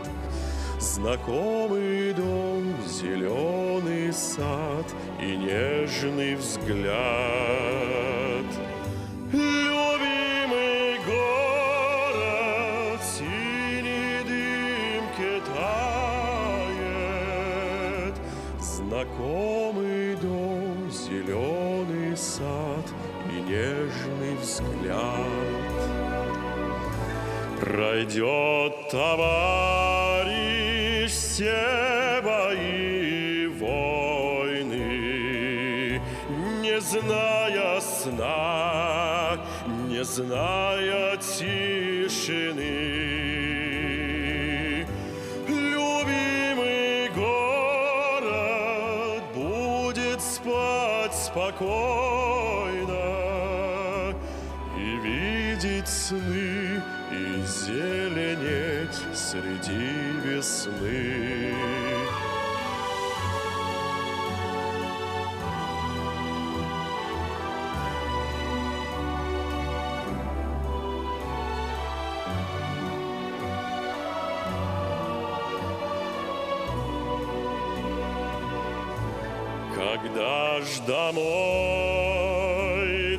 знакомый дом, зеленый сад и нежный взгляд. Любимый город в синей дымке тает, знакомый дом, зеленый сад и нежный взгляд. Пройдет товарищ все бои и войны, не зная сна, не зная тишины. Любимый город будет спать спокойно и видеть сны, и зеленеть среди весны. Когда ж домой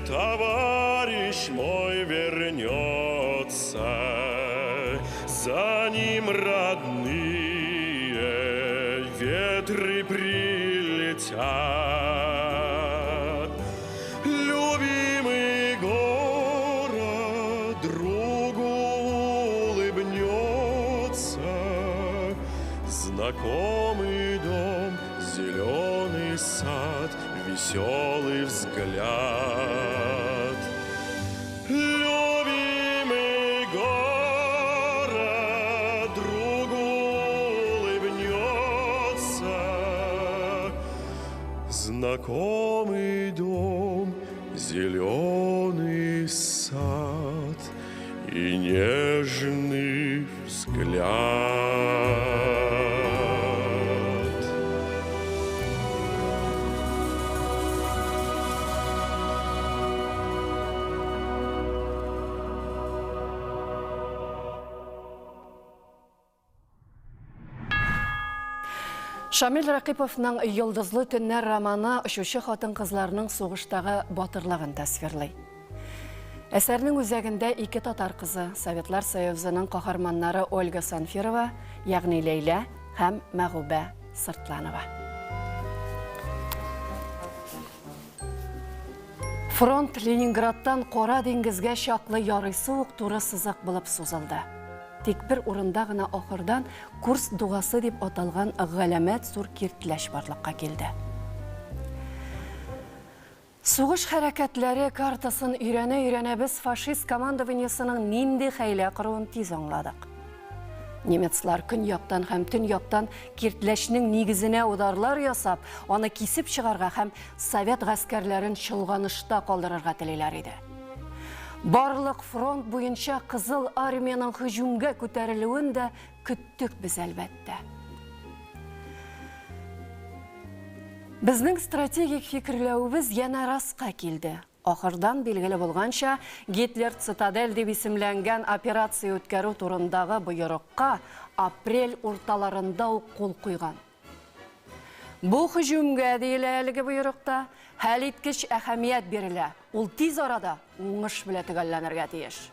товарищ мой вернется, за ним родные ветры прилетят. Любимый город другу улыбнется, знакомый дом, зеленый сад, веселый взгляд. Любимый город другу улыбнется, знакомый дом, зеленый сад и нежный взгляд. Шамил Рақиповның «Йылдызлы түннәр» романы үшүче хатын-кызларның сугыштагы батырлыгын тасвирлый. Әсәрнең үзәгендә ике татар кызы, Советлар Союзының каһарманнары Ольга Санфирова, ягъни Лейла һәм Мәгъубә Сыртланова. Фронт Ленинградтан Кара диңгезгә чаклы ярыйсы ук туры сызык булып сузылды. Тик бер урында гына ахырдан Курск дугасы дип аталган галәмәт зур киртләш барлыкка килде. Сугыш хәрәкәтләре картасын өйрәнә без фашист командованиесының нинди хәйлә кыруын тиз аңладык. Немецлар көньяктан һәм төньяктан киртләшнең нигезенә ударлар ясап, аны кисеп чыгарга һәм совет гаскәрләрен чолганышта калдырырга телиләр иде. Барлык фронт буенча Кызыл армияның һөҗүмгә күтәрелүен дә көттек без әлбәттә. Безнең стратегик фикерләүебез яна раска килде. Ахырдан билгеле булганча, Гитлер цитадель дип исемләнгән операция үткәрү турындагы боерыкка апрель урталарында ук кул куйган. Бу һөҗүмгә диелә әлеге буерыкта хәлиткеч әһәмият бирелә. Ул тиз арада уңыш белән төгәлләнергә тиеш.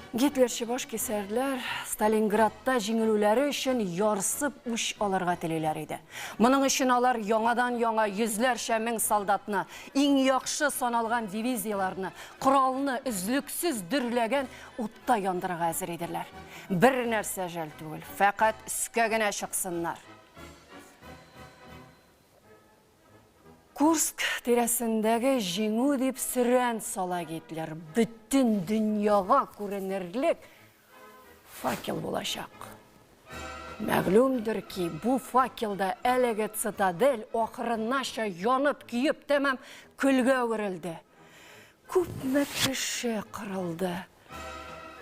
Гитлерче баш кисәрләр Сталинградта җиңелүләре өчен ярсып үч алырга телиләр иде. Моның өчен алар яңадан-яңа йөзләрчә мең солдатны, иң яхшы саналган дивизияларны, коралны үзлексез дөрләгән утта яндырырга әзер иделәр. Бер нәрсә жәл түгел, фақат өскә генә чыксыннар. Курск тирәсендәге җиңү дип сөрән сала Гитлер. Бөтен дөньяга күренерлек факел булачак. Мәгълүмдір ки, бу факелда әлеге цитадель ақырынаша янып күйіп тәмәм күлгә өрілді. Күпме кеше қырылды.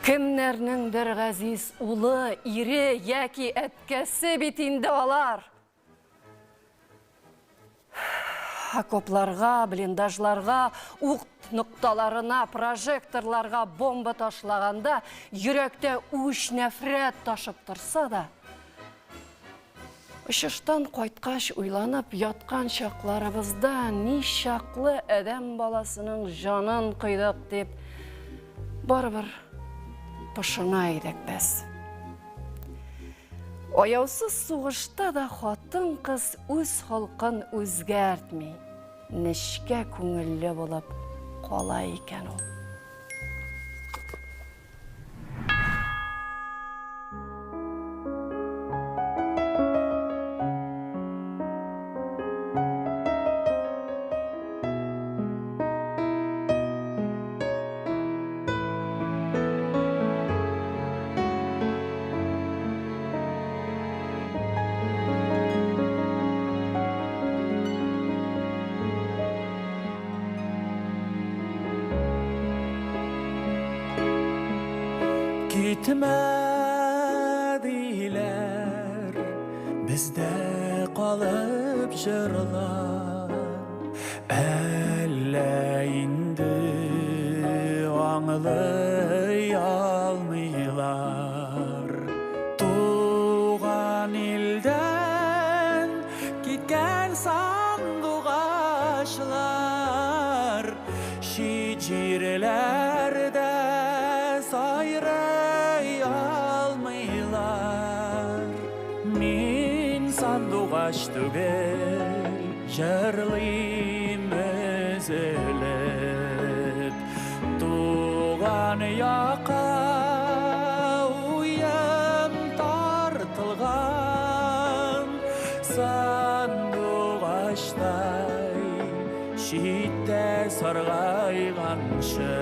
Кемнәрнеңдер ғазиз улы, ире яки әткәсе бит инде алар. Окопларға, блиндажларға, уқ нұқталарына, прожекторларға бомба ташлағанда, йөрәктә үш нәфрәт ташып тұрса да, ұшыштан қайтқаш уйланып ятқан шақларыбызда ни шақлы әдәм баласының жанын қойдық деп, барыбыр пышына едік бәс. Аяусыз суғышта да хатын қыз үз халқын өзгәртмей, нешке көңілі болып қала екен ол. Gitmediler, bizde kalıp jırlar. Elle indi anlay almıylar. Tuğan ilden gitken sandıgaşlar. Şicirlerde sayray almıylar. Min sandıgaş tügel jırlıyım özülüp. Tuğan yaka uyum tartılgan. Sandıgaştay şitte sargayganşı.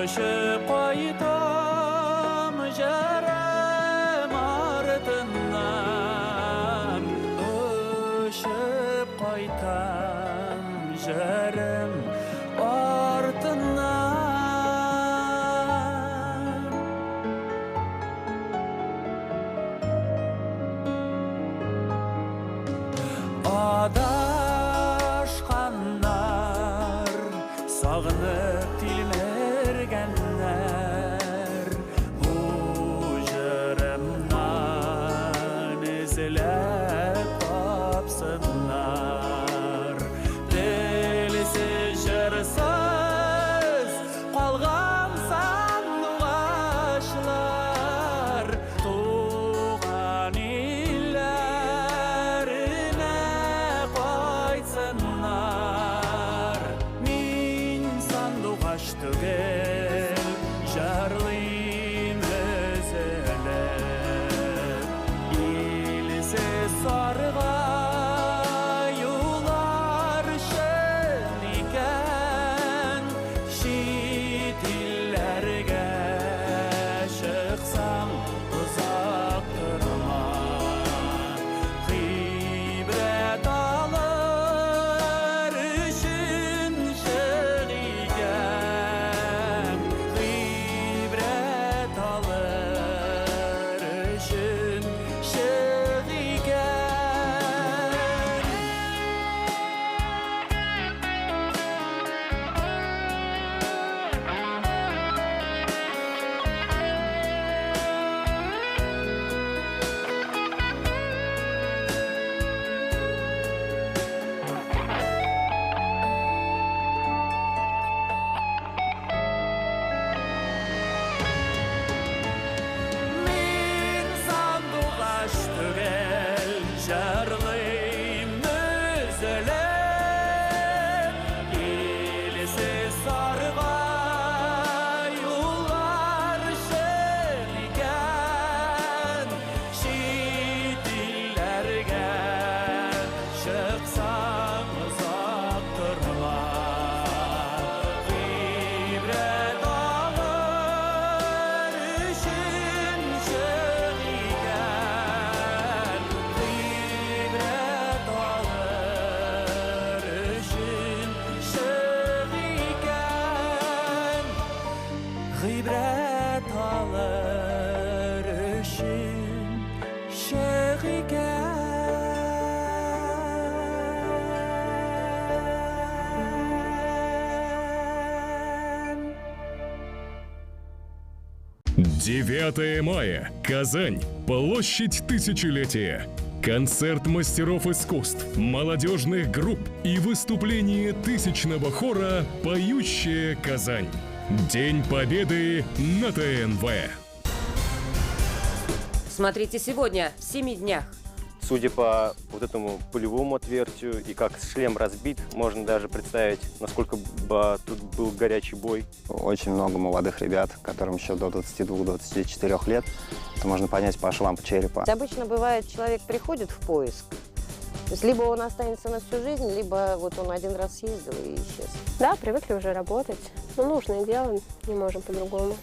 Işık koydum jarım ardından. Işık koydum jarım ardından. Adaşkanlar, sağınıp tilmergenler, hujurumdan izlep tapsınlar. Dilsiz үшін шық екен. 9 мая. Казань. Площадь Тысячелетия. Концерт мастеров искусств, молодежных групп и выступление тысячного хора «Поющая Казань». День Победы на ТНВ. Смотрите сегодня в 7 днях. Судя по вот этому пулевому отверстию и как шлем разбит, можно даже представить, насколько бы тут был горячий бой. Очень много молодых ребят, которым еще до 22-24 лет. Это можно понять по швам черепа. Обычно бывает, человек приходит в поиск, то есть либо он останется на всю жизнь, либо вот он один раз съездил и исчез. Да, привыкли уже работать. Ну, нужное дело, не можем по-другому.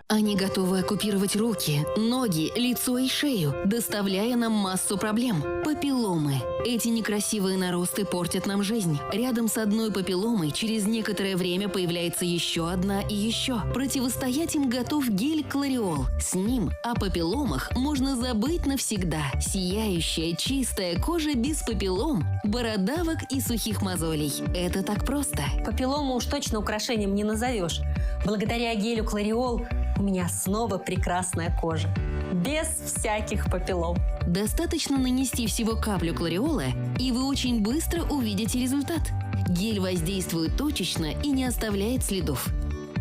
Они готовы оккупировать руки, ноги, лицо и шею, доставляя нам массу проблем. Папилломы. Эти некрасивые наросты портят нам жизнь. Рядом с одной папилломой через некоторое время появляется еще одна и еще. Противостоять им готов гель Клариол. С ним о папилломах можно забыть навсегда. Сияющая, чистая кожа без папиллом, бородавок и сухих мозолей. Это так просто. Папиллому уж точно украшением не назовешь. Благодаря гелю Клариол у меня снова прекрасная кожа. Без всяких папиллом. Достаточно нанести всего каплю Клариола, и вы очень быстро увидите результат. Гель воздействует точечно и не оставляет следов.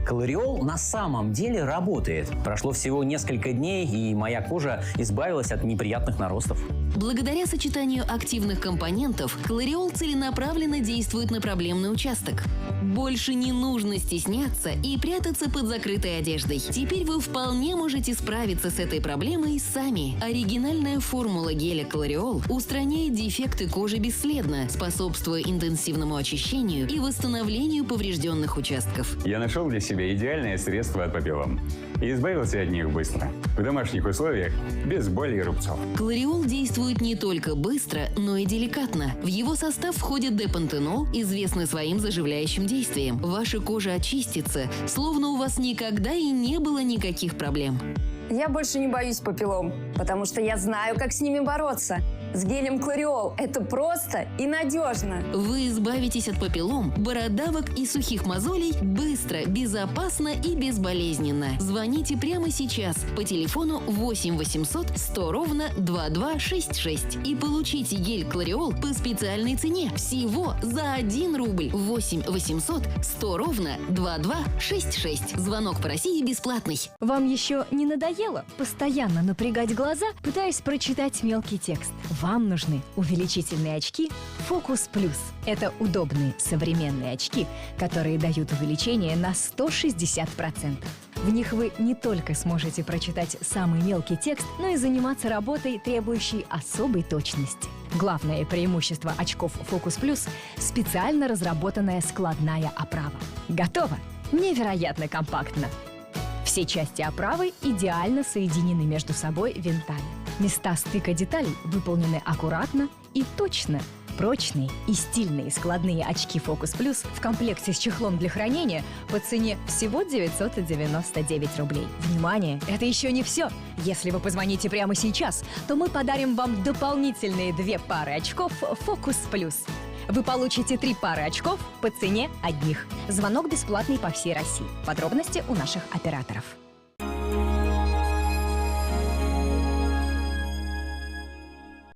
Клариол на самом деле работает. Прошло всего несколько дней, и моя кожа избавилась от неприятных наростов. Благодаря сочетанию активных компонентов, Клариол целенаправленно действует на проблемный участок. Больше не нужно стесняться и прятаться под закрытой одеждой. Теперь вы вполне можете справиться с этой проблемой сами. Оригинальная формула геля Клариол устраняет дефекты кожи бесследно, способствуя интенсивному очищению и восстановлению поврежденных участков. Я нашел для себя идеальное средство от папиллом и избавился от них быстро, в домашних условиях, без боли и рубцов. Клариол действует не только быстро, но и деликатно. В его состав входит депантенол, известный своим заживляющим действием. Ваша кожа очистится, словно у вас никогда и не было никаких проблем. Я больше не боюсь папиллом, потому что я знаю, как с ними бороться. С гелем Клариол это просто и надежно. Вы избавитесь от папиллом, бородавок и сухих мозолей быстро, безопасно и безболезненно. Звоните прямо сейчас по телефону 8 800 100 ровно 2266 и получите гель Клариол по специальной цене всего за 1 рубль. 8 800 100 ровно 2266. Звонок по России бесплатный. Вам еще не надоело постоянно напрягать глаза, пытаясь прочитать мелкий текст? Вам нужны увеличительные очки Focus Plus. Это удобные современные очки, которые дают увеличение на 160%. В них вы не только сможете прочитать самый мелкий текст, но и заниматься работой, требующей особой точности. Главное преимущество очков Focus Plus – специально разработанная складная оправа. Готово! Невероятно компактно! Все части оправы идеально соединены между собой винтами. Места стыка деталей выполнены аккуратно и точно. Прочные и стильные складные очки Focus Plus в комплекте с чехлом для хранения по цене всего 999 рублей. Внимание, это еще не все. Если вы позвоните прямо сейчас, то мы подарим вам дополнительные 2 пары очков Focus Plus. Вы получите 3 пары очков по цене одних. Звонок бесплатный по всей России. Подробности у наших операторов.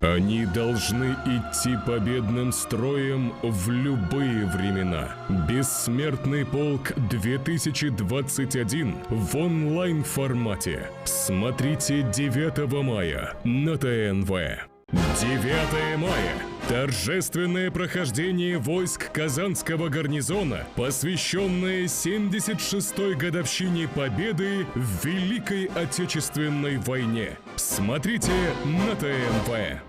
Они должны идти победным строем в любые времена. Бессмертный полк 2021 в онлайн-формате. Смотрите 9 мая на ТНВ. 9 мая. Торжественное прохождение войск Казанского гарнизона, посвященное 76-й годовщине Победы в Великой Отечественной войне. Смотрите на ТНВ.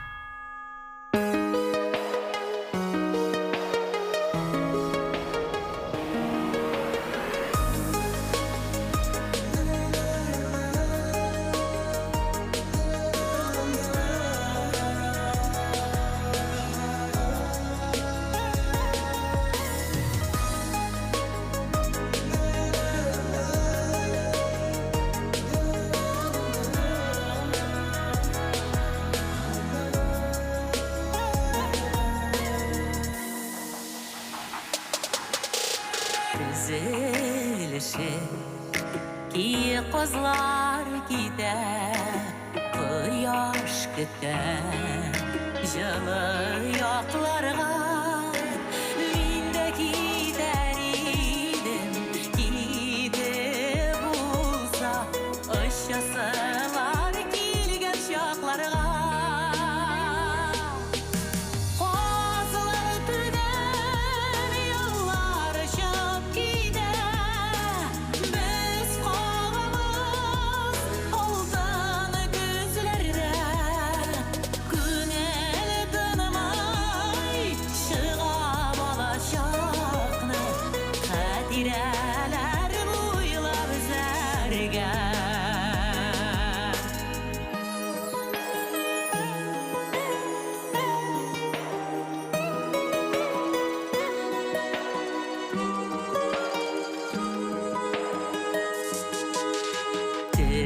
Düzülüşü ki kozlar gider, Kıyaş gider, Jılı yaklarga Minde gider idim, Gide bulsa Işasılar kilgen şaklarga Kozlar tüden yollar şap gider, Biz kovamız oldan gözlerde, Günel tanımay şığa balaşakны, Hadireler buyla bizlerge.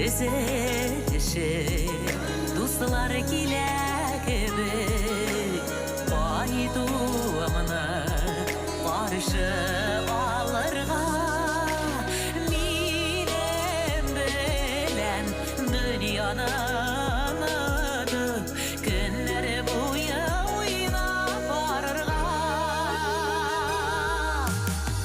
Düzülüşü dostlar kilekebe, Bayduğumını barışıp alırga, Minem bilen dünyanın adı, Günler boyu oynap barırga.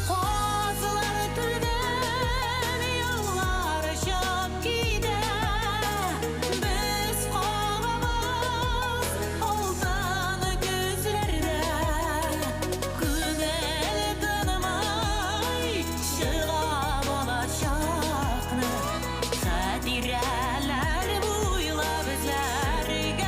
Kozlar tüden yollar şap gider, Biz kovamız oldan gözlerde, Günel tanımay şığa balaşakны, Hadireler buyla bizlerge.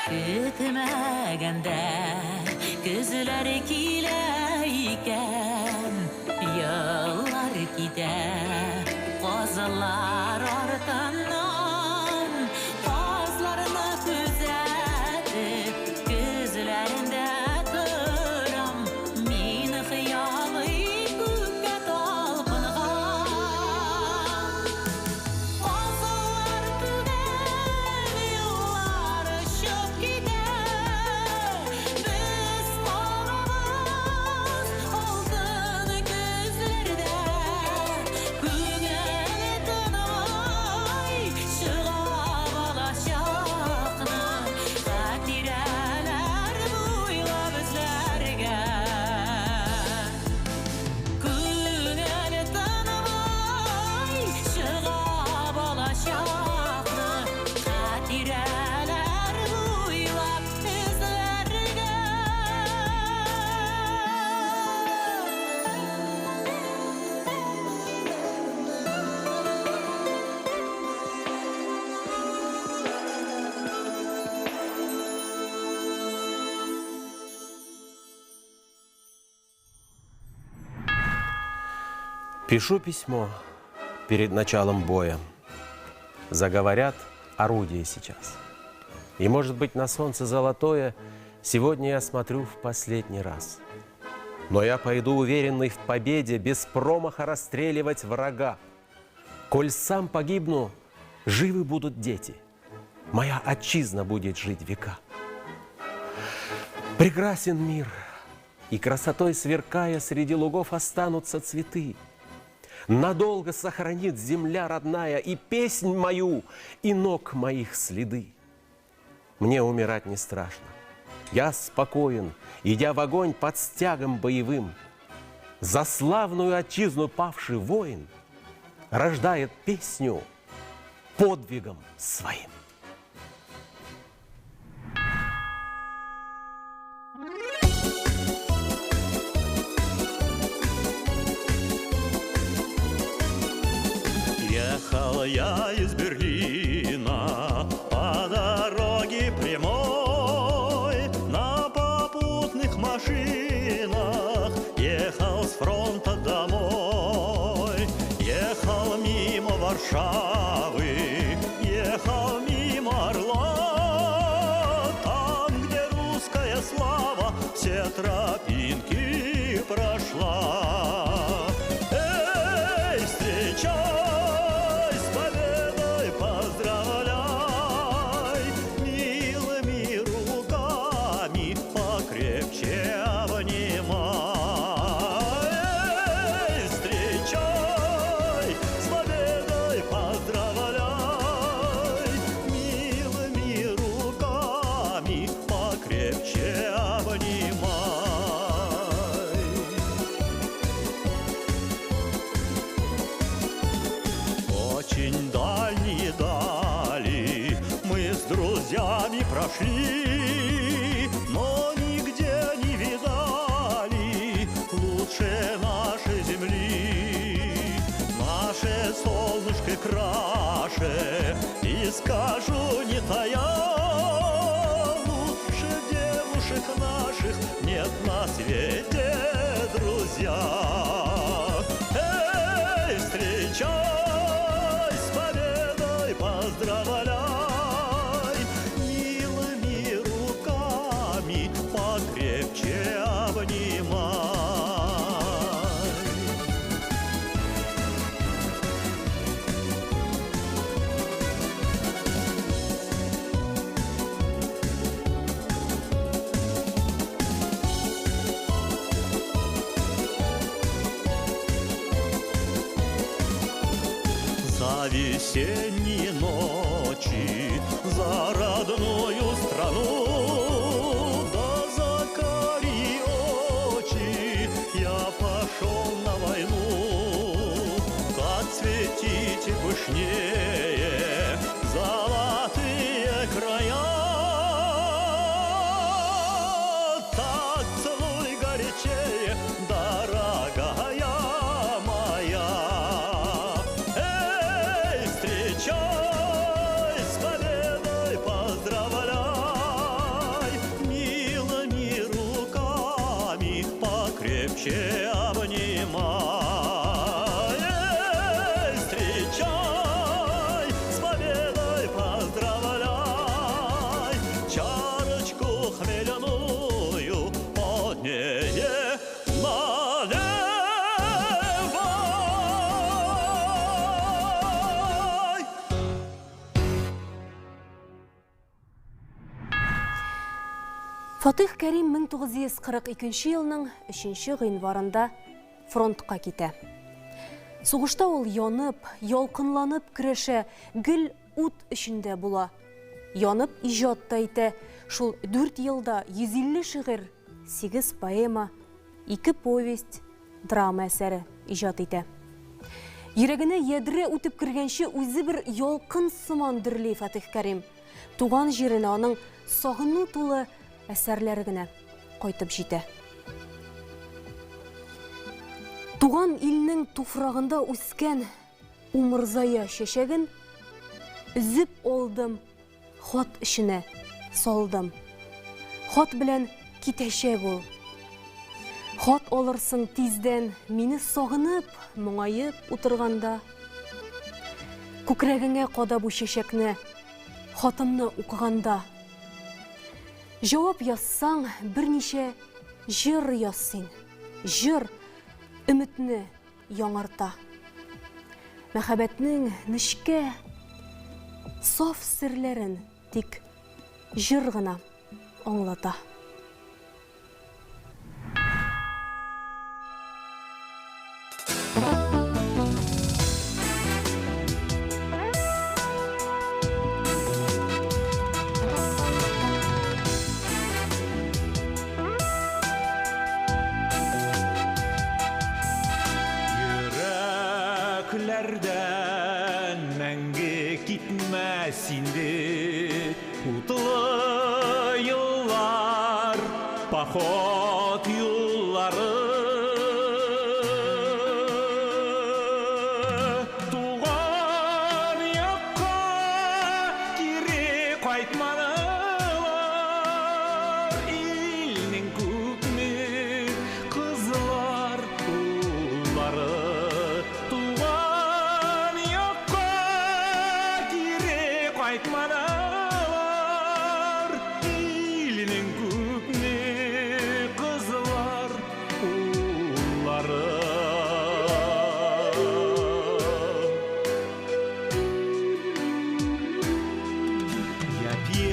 Kütmegende gözler kileyken, Yıllar gider, Kozlar artandan, Kozlarını küzetip, Gözlerinde turam, Min hıyalı kökke talpıngan. Kozlar tüden yollar şıp gider, Biz kovamız oldan gözlerde, Günel tanımay şığa balaşakны, Hadireler buyla bizlerge. Günel tanımay şığa balaşakны, Hadireler buyla bizlerge. Пишу письмо перед началом боя. Заговорят орудия сейчас. И, может быть, на солнце золотое сегодня я смотрю в последний раз. Но я пойду уверенный в победе, без промаха расстреливать врага. Коль сам погибну, живы будут дети. Моя отчизна будет жить века. Прекрасен мир, и красотой сверкая среди лугов останутся цветы. Надолго сохранит земля родная и песнь мою, и ног моих следы. Мне умирать не страшно. Я спокоен, идя в огонь под стягом боевым. За славную отчизну павший воин рождает песню подвигом своим. Ехал я из Берлина по дороге прямой, на попутных машинах ехал с фронта он-то домой. Ехал мимо Варшавы, ехал мимо Орла, там, где русская слава все тропинки прошла. Эй, встречай, с победой поздравляй, милыми руками покрепче обнимай. Эй, встречай, с победой поздравляй, милыми руками покрепче обнимай. Очень дальние дали мы с друзьями прошли, но нигде не видали лучше нашей земли. Наше солнышко краше, и скажу не тая, лучше девушек наших нет на свете, друзья. Эй, встречай, с победой поздравляй, милыми руками покрепче обнимай. За весенние ночи, за родную страну, да за карие очи я пошел на войну. Как цветите пышнее золотые края, так целуй горячее, дорогая моя. Эй, встречай, с победой поздравляй, милыми руками покрепче обнимай. Эй, встречай, с победой поздравляй, чарочку хмельную поднее наливай. Фатих Кәрим 1942 елның 3 гыйнварында фронтқа китә. Сугышта ул янып, ялкынланып көрәшә, гел ут эчендә була. Янып иҗат та итә. Шул 4 елда 150 шигырь, 8 поэма, 2 повесть, драма әсәре иҗат итә. Йөрәгенә ядре үтеп кергәнче үзе бер ялкын сыман дөрли Фатих Кәрим. Туган җиренә аның сагыну тулы әсәрләре генә кайтып җитә. Туган илнең туфрагында үскән умырзая чәчәген үзеп алдым, хат эченә салдым. Хат белән китәчәк ул. Хат алырсың тиздән, мине сагынып, моңаеп утырганда. Күкрәгеңә кадап бу чәчәкне, хатымны укыганда. Җавап язсаң, берничә җыр яз син. Җыр өметне яңарта. Мәхәббәтнең нечкә, саф серләрен тик җыр гына аңлата. Йөрәкләрдән мәңге китмәс инде утлы еллар, поход юллары. Туган якка кире кайтмадылар, илнең күкме кызлар. Kaytmanalar ilinin kökne kızlar ulları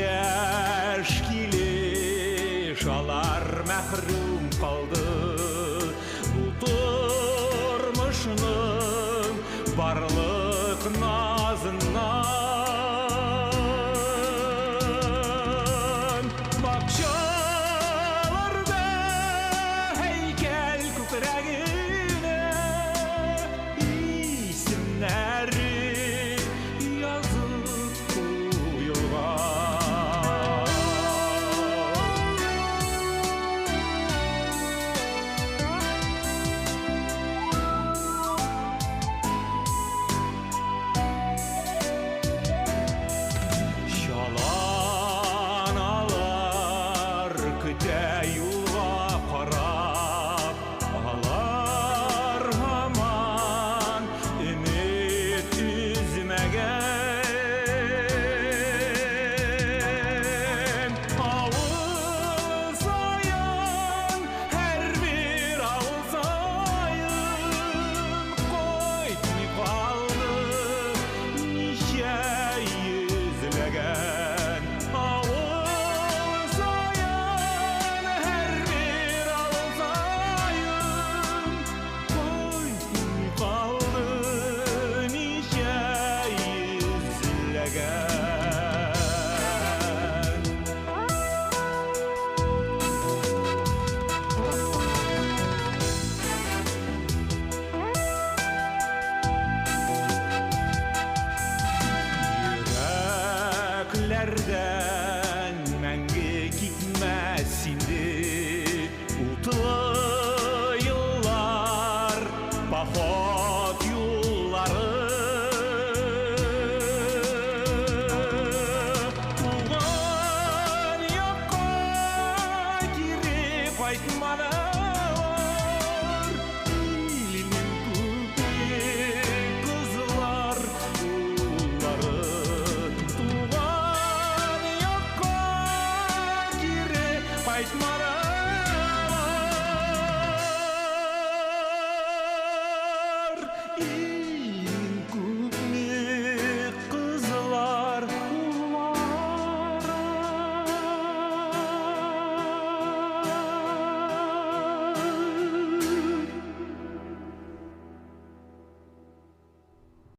Yaş kileşalar mahrum kaldı bu turmuşunun barlık nazından bakşalarda heykel kütüregine isimleri yazıp koyulgan Şalanalar küte yuva karab ağlar haman ümit üzmegen Ağız sayan her bir ağız sayın koytmi kaldı nişe yüzlegen Ağız sayan her bir ağız sayın koytmi kaldı nişe yüzlegen Yüreklerden menge gitmesindi Utlu yıllar Bafot yolları Tuğan yakka geri kaytmalar İlinin kökne kızlar ulları Tuğan yakka geri kaytmalar İlinin kökne kızlar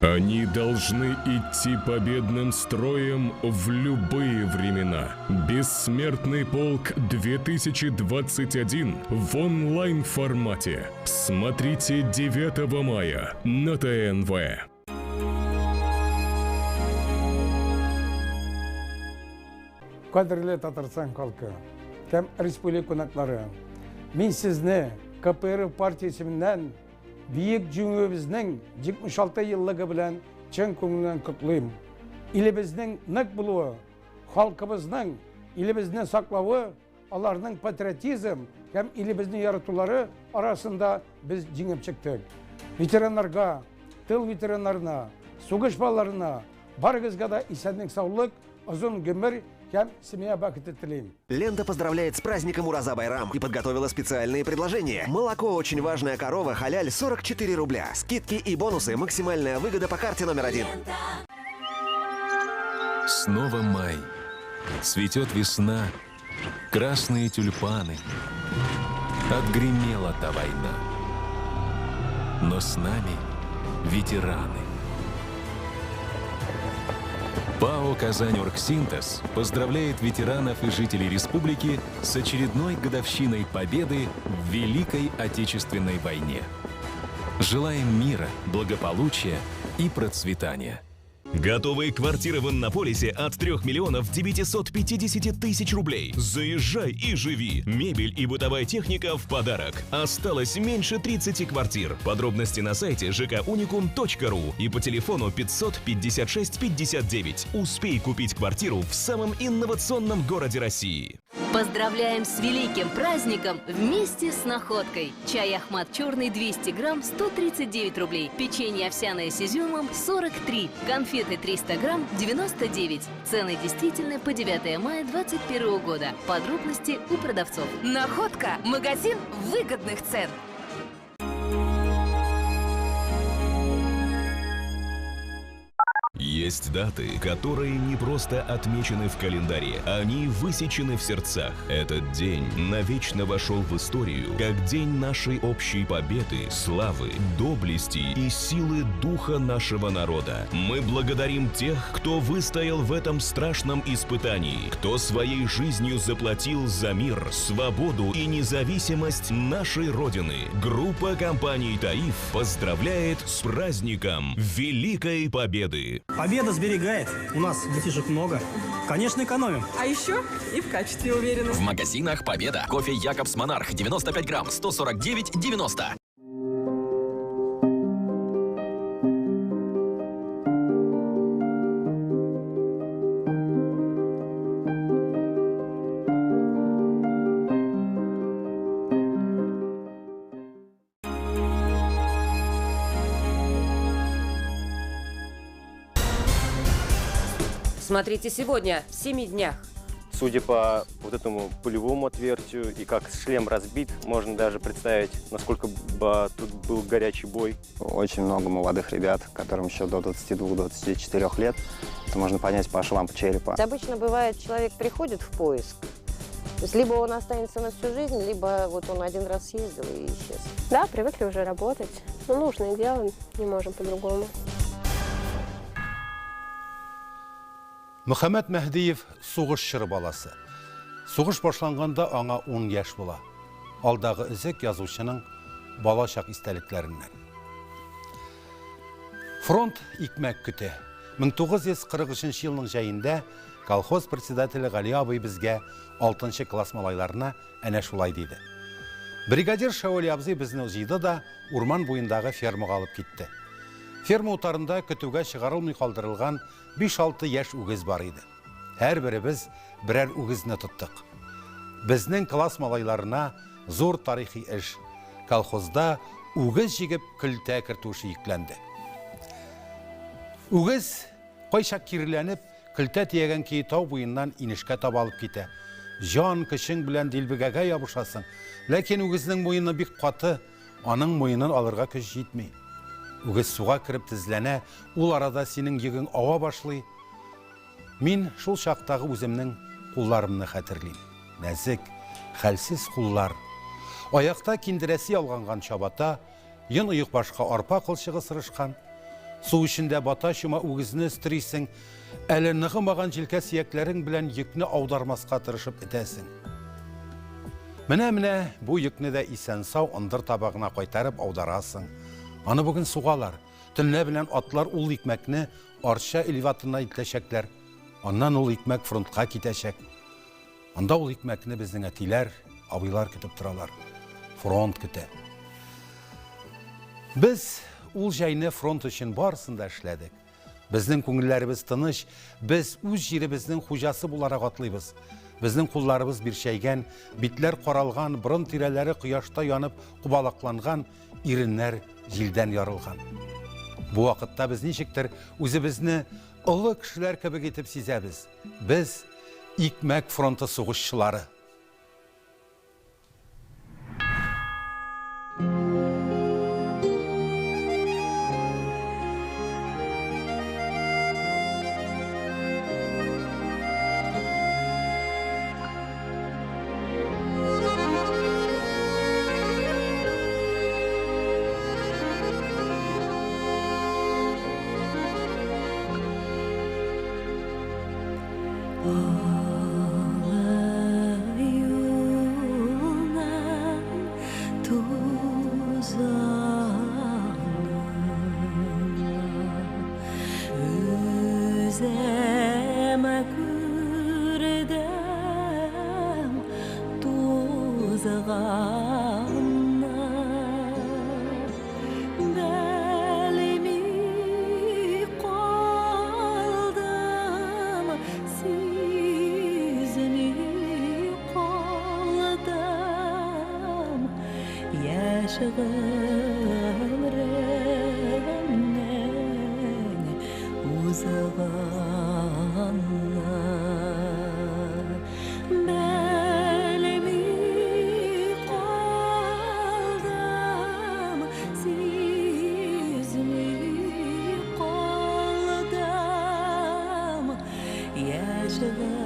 Они должны идти победным строем в любые времена. Бессмертный полк 2021 в онлайн-формате. Смотрите 9 мая на ТНВ. Қадірлі Татарстан халқы, һәм республика қонақтары, мен сізні КПРФ партиясымен биік жеңуіміздің 76 жылдығы білән чын көңілден құттықтаймын. Еліміздің нық болуы, халқымыздың елімізді сақлауы, алардың патриотизм һәм еліміздің яратулары арасында біз жеңіп шықтық. Ветеранларға, тыл ветерандарына, соғыс балаларына барыңызға да исәнлік, саулық, ұзын гөмір һәм семья бақыты тілеймін. Лента поздравляет с праздником Ураза Байрам и подготовила специальные предложения. Молоко «Очень важная корова» халяль 44 рубля. Скидки и бонусы. Максимальная выгода по карте номер 1. Снова май. Цветет весна. Красные тюльпаны. Отгремела та война. Но с нами ветераны. ПАО «Казань-Оргсинтез» поздравляет ветеранов и жителей республики с очередной годовщиной победы в Великой Отечественной войне. Желаем мира, благополучия и процветания. Готовые квартиры в Иннополисе от 3 миллионов 950 тысяч рублей. Заезжай и живи. Мебель и бытовая техника в подарок. Осталось меньше 30 квартир. Подробности на сайте jkunicum.ru и по телефону 556 59. Успей купить квартиру в самом инновационном городе России. Поздравляем с великим праздником вместе с находкой. Чай Ахмат черный 200 грамм 139 рублей. Печенье овсяное с изюмом 43. Конфеты 300 грамм 99. Цены действительны по 9 мая 2021 года. Подробности у продавцов. Находка. Магазин выгодных цен. Есть даты, которые не просто отмечены в календаре, они высечены в сердцах. Этот день навечно вошел в историю как день нашей общей победы, славы, доблести и силы духа нашего народа. Мы благодарим тех, кто выстоял в этом страшном испытании, кто своей жизнью заплатил за мир, свободу и независимость нашей Родины. Группа компаний «Таиф» поздравляет с праздником Великой Победы. Победа сберегает. У нас детишек много. Конечно, экономим. А еще и в качестве уверены. В магазинах «Победа». Кофе «Якобс Монарх» 95 грамм 149,90. Смотрите сегодня в 7 днях. Судя по вот этому пулевому отверстию и как шлем разбит, можно даже представить, насколько тут был горячий бой. Очень много молодых ребят, которым еще до 22-24 лет. Это можно понять по швам черепа. Обычно бывает, человек приходит в поиск. То есть либо он останется на всю жизнь, либо вот он один раз съездил и исчез. Да, привыкли уже работать. Ну, нужное дело, не можем по-другому. Мөхәммәд Мәһдиев сугышчы баласы. Сугыш башланганда аңа 10 яшь була. Алдагы өзек язучының бала чак истәлекләреннән. Фронт икмәк көтә. 1943 елның җәендә колхоз председателе Гали абый безгә 6 класс малайларына әнә шулай диде. Бригадир Шаули абзый безне җыйды да урман буендагы фермага алып китте. Ферма утарында көтүгә чыгарылмый калдырылган 5-6 яшь үгез бар иде. Һәр беребез берәр үгезне тоттык. Безнең класс малайларына зур тарихи эш. Колхозда үгез җигеп көлтә кертүше йөкләнде. Үгез кайчак кирләнеп, көлтә тиягән ки тау буеннан инешкә таба алып китә. Җан кешең белән дилбегәгә ябышасың. Ләкин үгезнең муены бик каты, аның муенын алырга көч җитми. Үгез суга кирип тезләнә, ул арада синең йөгең ава башлый. Мин шул чактагы үземнең кулларымны хәтерлим. Нәзик, хәлсез куллар. Аякта киндерәсе ялганган чабата, йон оек башка арпа кылчыгы сырышкан. Су эчендә бата чума үгезне өстерисең, әле ныгымаган җилкә сөякләрең белән йөкне аудармаска тырышып итәсең. Менә бу йөкне дә исән-сау ындыр табагына кайтарып аударасың. Аны бүген сугалар. Төнлә белән атлар ул икмәкне Арча элеваторына итләшәкләр. Аннан ул икмәк фронтка китәчәк. Анда ул икмәкне безнең әтиләр, абыйлар көтеп торалар. Фронт көтә. Без ул җайны фронт өчен барысын да эшләдек. Безнең күңелләребез тыныч, без үз җиребезнең хуҗасы буларак атлыйбыз. Безнең кулларыбыз бирчәйгән, битләр каралган, борын тирәләре кояшта янып, кубалакланган, иреннәр җилдән ярылган. Бу вакытта без ничектер үзебезне олы кешеләр кебек итеп сизәбез. Без икмәк фронты сугышчылары. өмірімнің озығанна білмей қалдым, сезмей қалдым, өмірімнің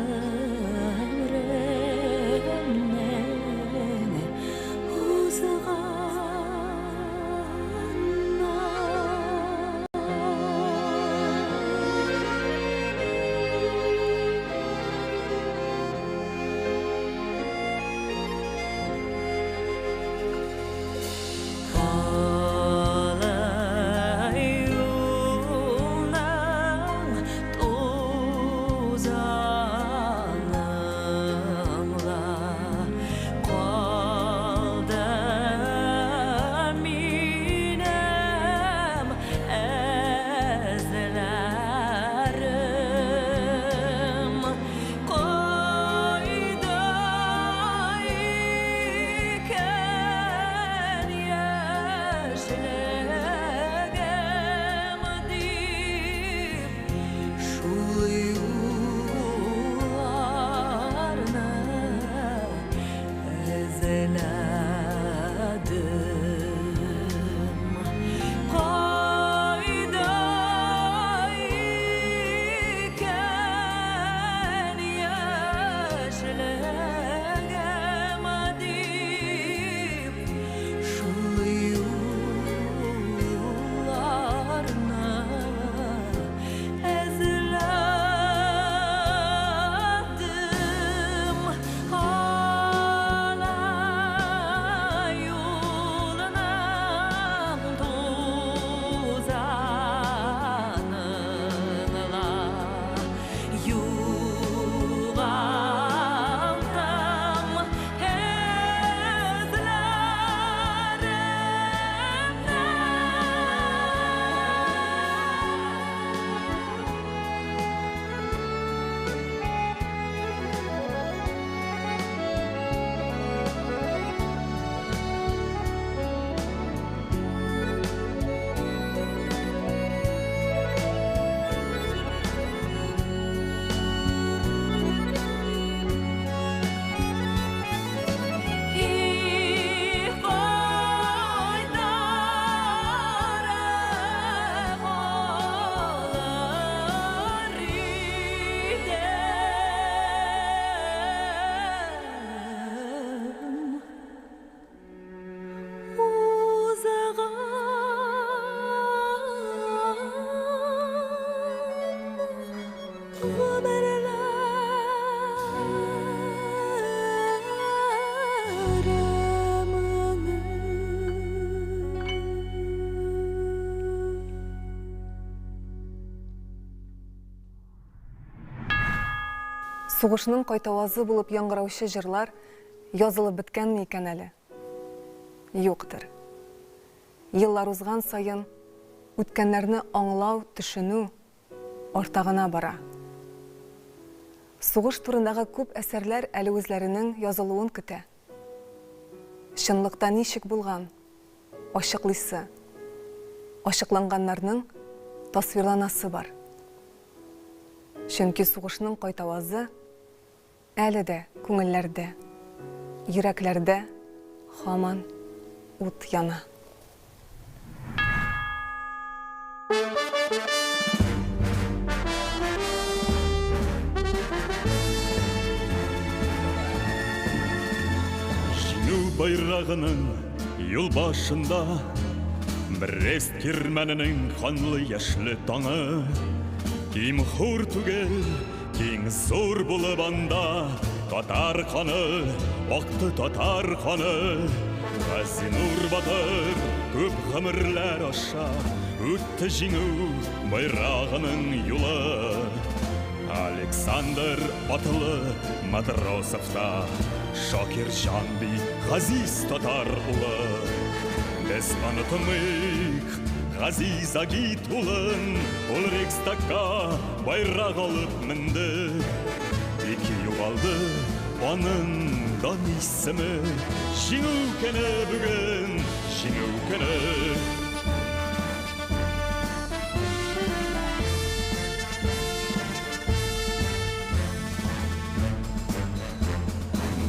Сугышның кайтавазы булып яңгыраучы җырлар язылып беткәнме икән әле? Юктыр. Еллар узган саен үткәннәрне аңлау, төшенү артагына бара. Сугыш турындагы күп әсәрләр әле үзләренең язылуын көтә. Чынлыкта ничек булган? Ачыклыйсы. Ачыкланганнарның тасвирланасы бар. Чөнки сугышның кайтавазы әле дә күңелләрдә, йөрәкләрдә һаман ут яна. Җиңү байрагының юл башында Брест кирмәненең канлы яшьле таңы Ким хур түгел, киң зур булып анда Татар каны, акты татар каны Газинур батыр, күп гомерләр аша Үтте җиңү байрагының юлы Александр Атлы Матросовта Шакир Җанби, газиз татар улы Без онытмыйк Газиз Агит улын Ул Рейхстагка байрак алып менде Ике югалды аның дан исеме Җиңү көне бүген жеңіу күні.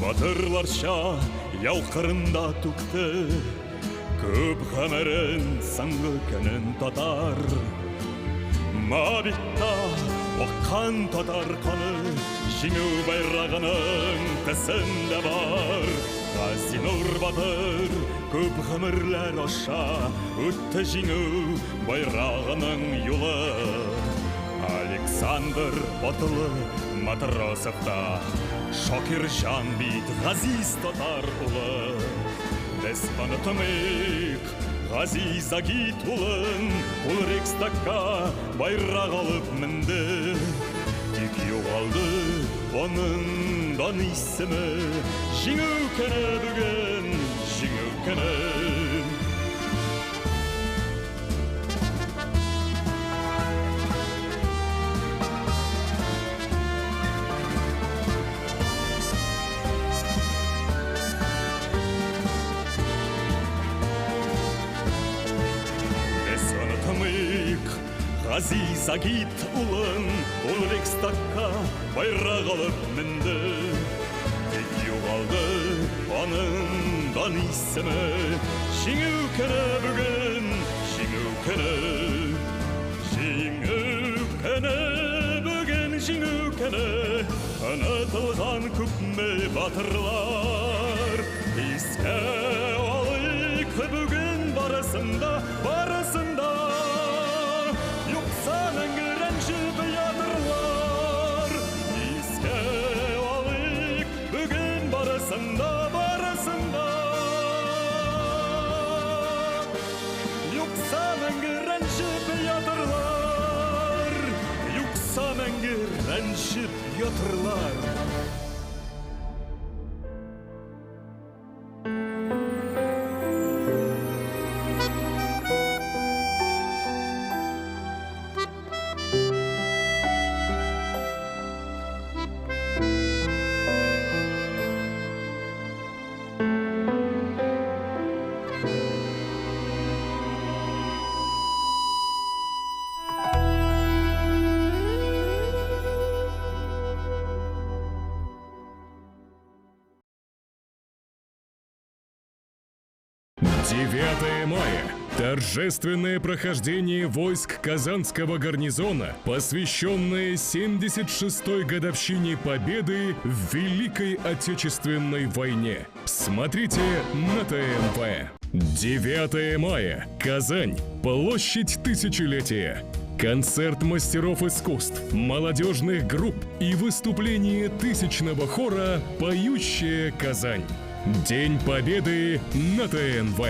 Батырларша яу қырында түкті, көп ғәмірін саңғы күнін татар. Мабитта оққан татар қаны, жеңіу байрағының тісінде бар. Ғазинұр батыр көп ғұмырлер аша, өтті жеңіу байрағының юлы. Александр Батылы Матросовта, Шокир Жанбит ғазиз татар ұлы. Біз танытымық ғазиз Агит ұлын, ол Рейхстагқа байрақ алып мінді. Тек жоғалды оның дан есімі, жеңіу күні бүгін, жеңіу күні. Ғазиз Агит ұлын, ол Рейхстагқа байрақ алып мінді. Тек жоғалды оның дан есімі, жеңіу күні бүгін, жеңіу күні. Жеңіу күні бүгін, жеңіу күні. Ұнытылған көпме батырлар, еске алайық бүгін барысында, барысында. Барысында Юқса мәңгі рәншіп ятырлар, Юқса мәңгі рәншіп ятырлар. Мая. Торжественное прохождение войск Казанского гарнизона, посвященное 76-й годовщине Победы в Великой Отечественной войне. Смотрите на ТНВ. 9 мая. Казань. Площадь Тысячелетия. Концерт мастеров искусств, молодежных групп и выступление тысячного хора «Поющая Казань». День Победы на ТНВ.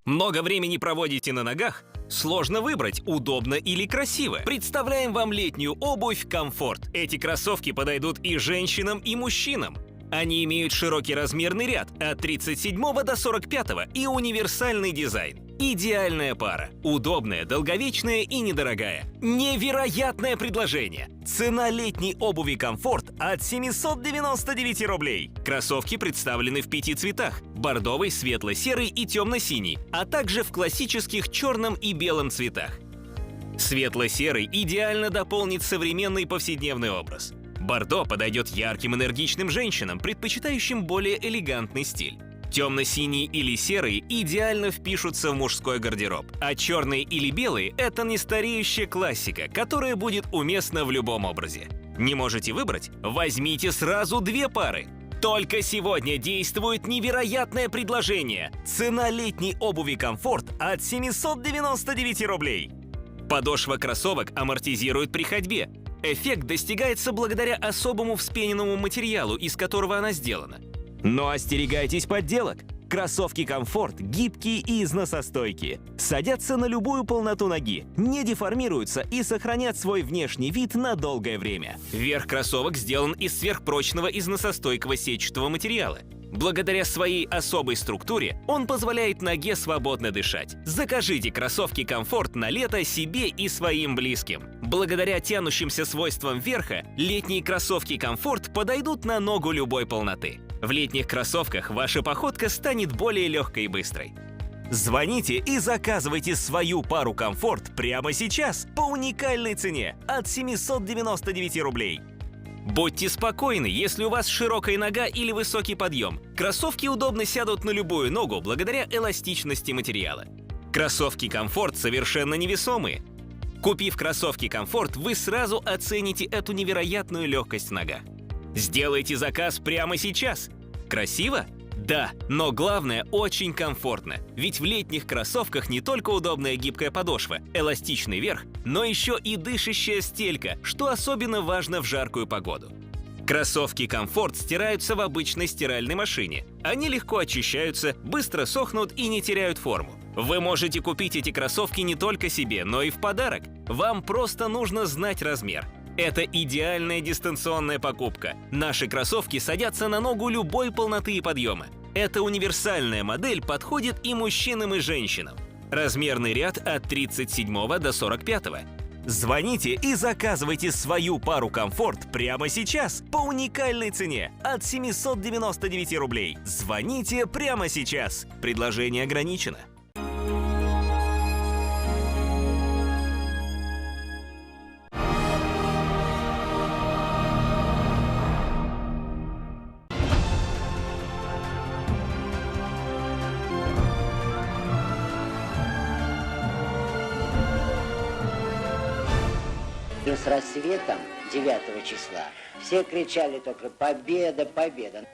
Много времени проводите на ногах? Сложно выбрать, удобно или красиво. Представляем вам летнюю обувь «Комфорт». Эти кроссовки подойдут и женщинам, и мужчинам. Они имеют широкий размерный ряд от 37 до 45 и универсальный дизайн. Идеальная пара. Удобная, долговечная и недорогая. Невероятное предложение! Цена летней обуви «Комфорт» от 799 рублей. Кроссовки представлены в 5 цветах: бордовый, светло-серый и темно-синий, а также в классических черном и белом цветах. Светло-серый идеально дополнит современный повседневный образ. Бордо подойдет ярким, энергичным женщинам, предпочитающим более элегантный стиль. Темно-синие или серые идеально впишутся в мужской гардероб, а черные или белые – это нестареющая классика, которая будет уместна в любом образе. Не можете выбрать? Возьмите сразу 2 пары. Только сегодня действует невероятное предложение. Цена летней обуви «Комфорт» от 799 рублей. Подошва кроссовок амортизирует при ходьбе. Эффект достигается благодаря особому вспененному материалу, из которого она сделана. Но остерегайтесь подделок. Кроссовки «Комфорт» гибкие и износостойкие. Садятся на любую полноту ноги, не деформируются и сохранят свой внешний вид на долгое время. Верх кроссовок сделан из сверхпрочного износостойкого сетчатого материала. Благодаря своей особой структуре он позволяет ноге свободно дышать. Закажите кроссовки «Комфорт» на лето себе и своим близким. Благодаря тянущимся свойствам верха, летние кроссовки «Комфорт» подойдут на ногу любой полноты. В летних кроссовках ваша походка станет более легкой и быстрой. Звоните и заказывайте свою пару «Комфорт» прямо сейчас по уникальной цене от 799 рублей. Будьте спокойны, если у вас широкая нога или высокий подъем. Кроссовки удобно сядут на любую ногу благодаря эластичности материала. Кроссовки «Комфорт» совершенно невесомые. Купив кроссовки «Комфорт», вы сразу оцените эту невероятную легкость в ногах. Сделайте заказ прямо сейчас. Красиво? Да, но главное – очень комфортно. Ведь в летних кроссовках не только удобная гибкая подошва, эластичный верх, но еще и дышащая стелька, что особенно важно в жаркую погоду. Кроссовки «Комфорт» стираются в обычной стиральной машине. Они легко очищаются, быстро сохнут и не теряют форму. Вы можете купить эти кроссовки не только себе, но и в подарок. Вам просто нужно знать размер. Это идеальная дистанционная покупка. Наши кроссовки садятся на ногу любой полноты и подъема. Эта универсальная модель подходит и мужчинам, и женщинам. Размерный ряд от 37 до 45. Звоните и заказывайте свою пару «Комфорт» прямо сейчас по уникальной цене от 799 рублей. Звоните прямо сейчас. Предложение ограничено. И с рассветом 9 числа все кричали только «Победа, победа!».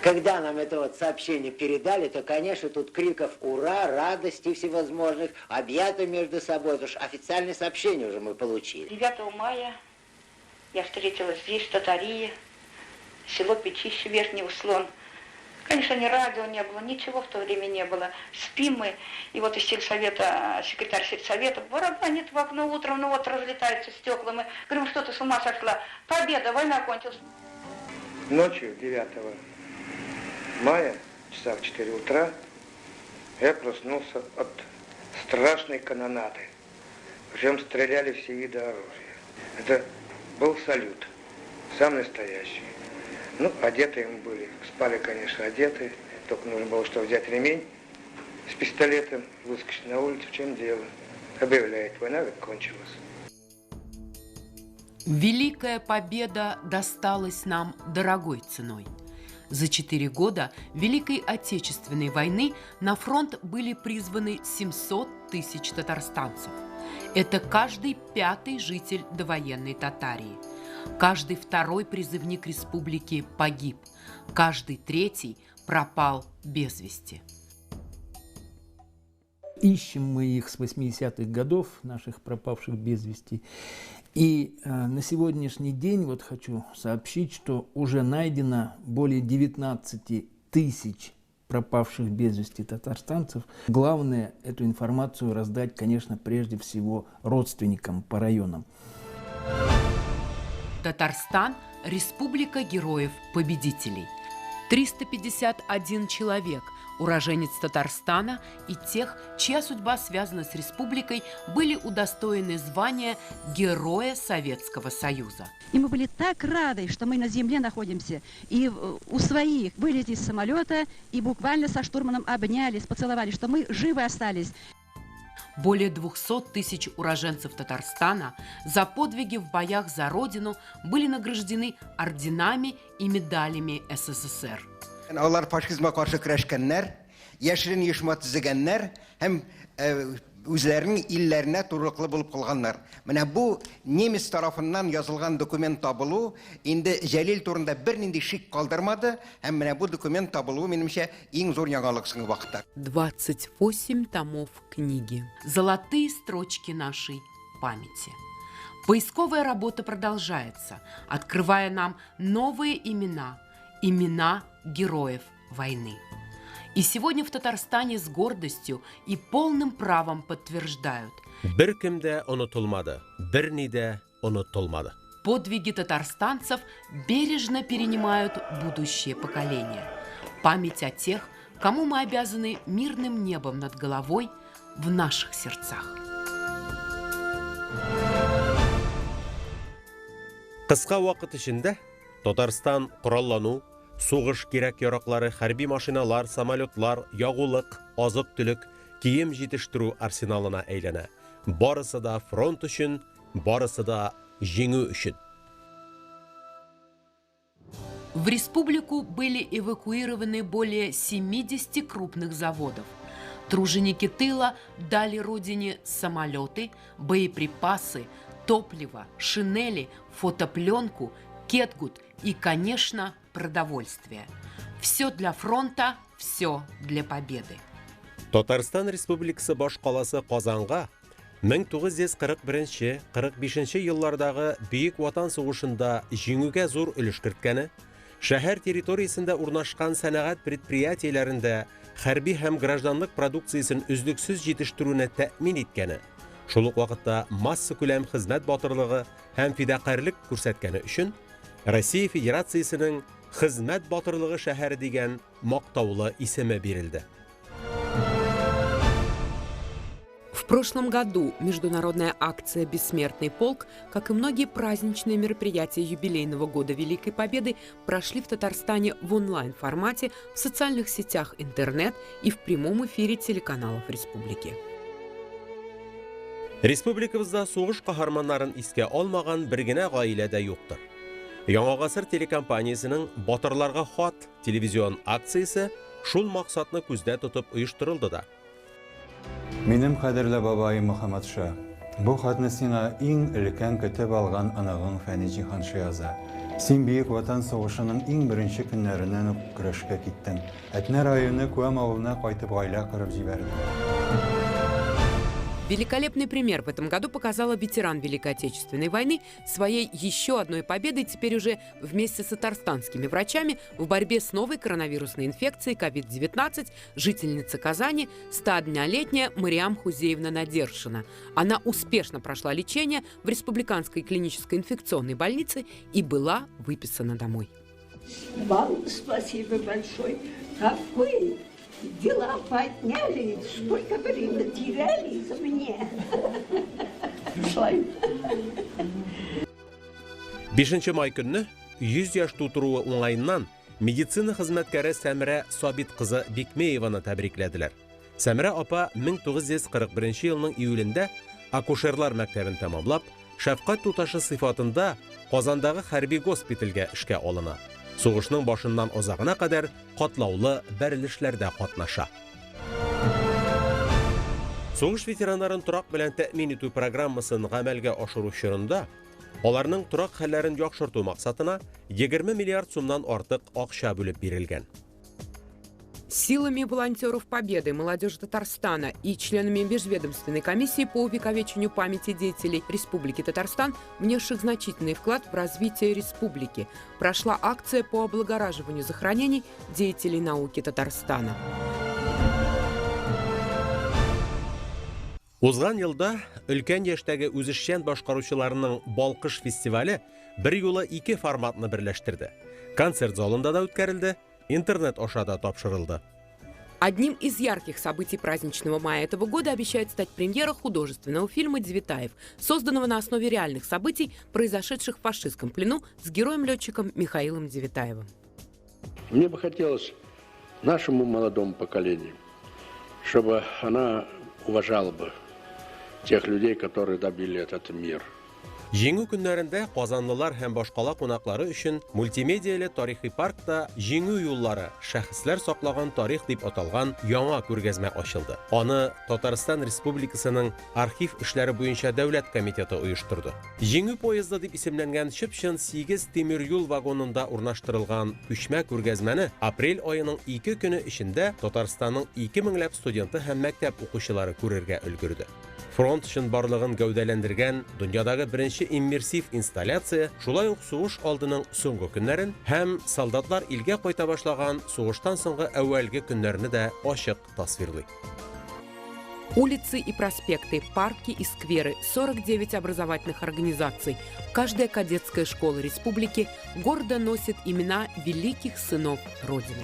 Когда нам это вот сообщение передали, то, конечно, тут криков «Ура!», радости всевозможных, объято между собой, потому что официальное сообщение уже мы получили. 9 мая я встретила здесь, в Татарии, село Печище, Верхний Услон. Конечно, ни радио не было, ничего в то время не было. Спим мы, и вот из сельсовета, секретарь сельсовета, барабанит в окно утром, ну вот разлетаются стекла. Мы говорим, что ты с ума сошла? Победа, война кончилась. Ночью 9 мая, часа в 4 утра, я проснулся от страшной канонады. Причем стреляли все виды оружия. Это был салют, сам настоящий. Ну, одеты мы были, спали, конечно, одеты, только нужно было, что взять ремень с пистолетом, выскочить на улицу, в чем дело. Объявляет, война кончилась. Великая победа досталась нам дорогой ценой. За 4 года Великой Отечественной войны на фронт были призваны 700 тысяч татарстанцев. Это каждый 5-й житель довоенной Татарии. Каждый 2-й призывник республики погиб, каждый 3-й пропал без вести. Ищем мы их с 80-х годов, наших пропавших без вести. И на сегодняшний день вот хочу сообщить, что уже найдено более 19 тысяч пропавших без вести татарстанцев. Главное эту информацию раздать, конечно, прежде всего родственникам по районам. Татарстан – республика героев-победителей. 351 человек, уроженец Татарстана и тех, чья судьба связана с республикой, были удостоены звания Героя Советского Союза. И мы были так рады, что мы на земле находимся, и у своих вылезли из самолета, и буквально со штурманом обнялись, поцеловали, что мы живы остались. Более 200 тысяч уроженцев Татарстана за подвиги в боях за Родину были награждены орденами и медалями СССР. Алар фашизмга каршы көрәшкәннәр, яшерен ешмат төзегәннәр һәм үзләренең илләренә турыклы булып калганнар. Менә бу немец тарафыннан язылган документ табылу инде Җәлил турында бернинди шик калдырмады һәм менә бу документ табылуы минемчә иң зур яңалык соңгы вакытта. 28 томов книги. Золотые строчки нашей памяти. Поисковая работа продолжается, открывая нам новые имена, имена героев войны. И сегодня в Татарстане с гордостью и полным правом подтверждают: Бер кем дә онытылмады, берни дә онытылмады. Подвиги татарстанцев бережно перенимают будущее поколение. Память о тех, кому мы обязаны мирным небом над головой в наших сердцах. Кыска вакыт ичинде Татарстан кураллану, сугыш кирәк-яраклары, хәрби машиналар, самолетлар, ягулык, азык-түлек, кием җитештерү арсеналына әйләнә. Барысы да фронт өчен, барысы да җиңү өчен. В республику были эвакуированы более 70 крупных заводов. Труженики тыла дали родине самолеты, боеприпасы, топливо, шинели, фотопленку, кетгут и, конечно, продовольствие. Все для фронта, все для победы. Татарстан Республикасы баш каласы Казанга 1941-45 еллардагы Бөек Ватан сугышында җиңүгә зур өлеш керткәне, шәһәр территориясендә урнашкан сәнәгать предприятиеләрендә хәрби һәм гражданлык продукциясын үздексез җитештерүне тәэмин иткәне, шул ук вакытта масса күләм хезмәт батырлыгы һәм фидакарьлек күрсәткәне өчен Россия Федерациясенең хезмәт батырлыгы шәһәре дигән мактаулы исеме бирелде. В прошлом году международная акция «Бессмертный полк», как и многие праздничные мероприятия юбилейного года Великой Победы, прошли в Татарстане в онлайн-формате, в социальных сетях интернет и в прямом эфире телеканалов республики. Республикабызда сугыш каһарманнарын искә алмаган бер генә гаилә дә юктыр. Яңа гасыр телекомпаниясының Батырларга хат телевизион акциясе шул максатны күздә тотып оештырылды да. Минем кадерле бабаем Мөхәммәтша, бу хатны сиңа иң өлкән көтеп алган анагың Фәни Җиһаншы яза. Син Бөек Ватан сугышының иң беренче көннәреннән үк көрәшкә киттең. Әтнә районы Куәм авылына кайтып гаилә кырып җибәрдең. Великолепный пример в этом году показала ветеран Великой Отечественной войны своей еще одной победой, теперь уже вместе с татарстанскими врачами в борьбе с новой коронавирусной инфекцией COVID-19 жительница Казани, 101-летняя Мариам Хузеевна Надершина. Она успешно прошла лечение в Республиканской клинической инфекционной больнице и была выписана домой. Вам спасибо большое. Какой дела подняли, сколько времени теряли за меня. 5 май көнне 100 яшь тутыруы уңайыннан медицина хезмәткәре Сәмирә Сабит кызы Бикмееваны тәбрикләделәр. Сәмирә апа 1941 елның июлендә акушерлар мәктәбен тәмамлап, шәфкать туташы сыйфатында Казандагы хәрби госпитальгә эшкә алына. Сугышның башыннан озагына кадәр катлаулы бәрелешләрдә катнаша. Сугыш ветераннарын турак белән тәэмин итү программасын гамәлгә ашыру чорында аларның турак хәлләрен яхшырту максатына 20 миллиард сумнан артык акча бүлеп бирелгән. Силами волонтеров Победы, молодежи Татарстана и членами Межведомственной комиссии по увековечению памяти деятелей Республики Татарстан, внесших значительный вклад в развитие республики, прошла акция по облагораживанию захоронений деятелей науки Татарстана. Узган елда өлкән яшьтәге үзешчән башкаручыларның Балкыш фестивале бер юлы 2 форматны берләштерде. Концерт залында да үткәрелде, интернет аша да тапшырылды. Одним из ярких событий праздничного мая этого года обещает стать премьера художественного фильма «Девятаев», созданного на основе реальных событий, произошедших в фашистском плену с героем-летчиком Михаилом Девятаевым. Мне бы хотелось нашему молодому поколению, чтобы она уважала бы тех людей, которые добили этот мир. Җиңү көннәрендә казанлылар һәм башкала кунаклары өчен мультимедияле тарихи паркта җиңү юллары шәхесләр саклаган тарих дип аталган яңа күргәзмә ачылды. Аны Татарстан Республикасының архив эшләре буенча дәүләт комитеты оештырды. Җиңү поезды дип исемләнгән чыпчын 8 тимер юл вагонында урнаштырылган күчмә күргәзмәне апрель аеның 2 көне эчендә Татарстанның 2000ләп студенты һәм мәктәп укучылары күрергә өлгерде. Фронт өчен барлыгын гәүдәләндергән дөньядагы беренче иммерсив инсталляция шулай ук сугыш алдының соңгы көннәрен һәм солдатлар илгә кайта башлаган сугыштан соңгы әүвәлге көннәрне дә ачык тасвирлый. Улицы и проспекты, парки и скверы, 49 образовательных организаций, каждая кадетская школа республики гордо носит имена великих сынов Родины.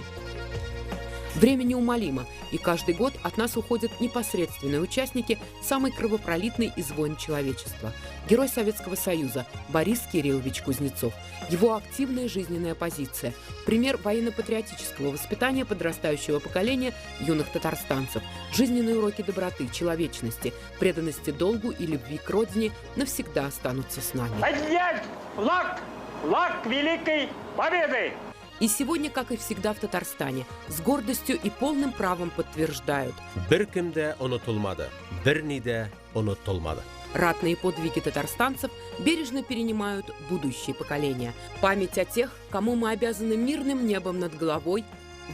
Время неумолимо, и каждый год от нас уходят непосредственные участники самой кровопролитной из войн человечества. Герой Советского Союза Борис Кириллович Кузнецов. Его активная жизненная позиция. Пример военно-патриотического воспитания подрастающего поколения юных татарстанцев. Жизненные уроки доброты, человечности, преданности долгу и любви к родине навсегда останутся с нами. Поднять флаг! Флаг Великой Победы! И сегодня, как и всегда в Татарстане, с гордостью и полным правом подтверждают: Бер кем дә онытылмады, бер ни дә онытылмады. ратные подвиги татарстанцев бережно перенимают будущие поколения. Память о тех, кому мы обязаны мирным небом над головой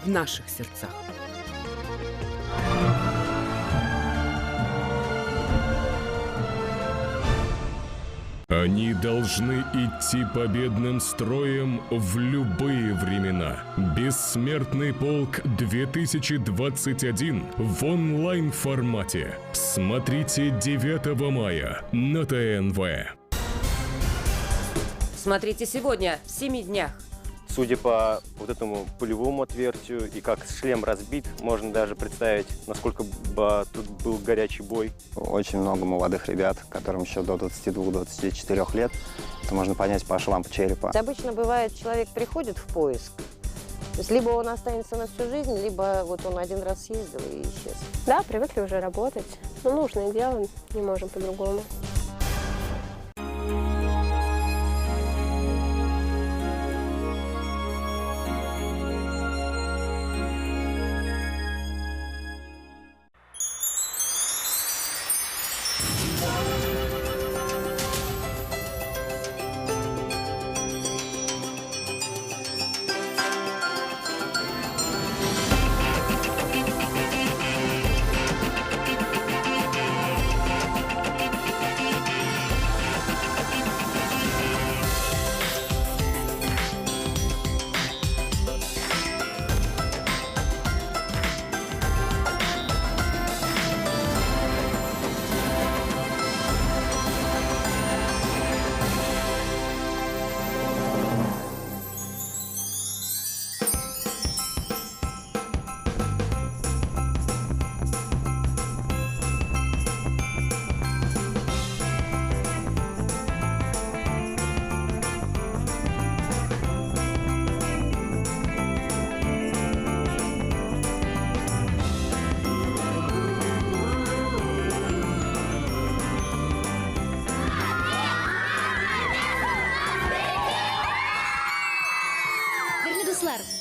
в наших сердцах. Они должны идти победным строем в любые времена. Бессмертный полк 2021 в онлайн-формате. Смотрите 9 мая на ТНВ. Смотрите сегодня в 7 днях. Судя по вот этому пулевому отверстию и как шлем разбит, можно даже представить, насколько бы тут был горячий бой. Очень много молодых ребят, которым еще до 22-24 лет. Это можно понять по швам черепа. Обычно бывает, человек приходит в поиск, то есть либо он останется на всю жизнь, либо вот он один раз съездил и исчез. Да, привыкли уже работать. Но нужное дело, не можем по-другому.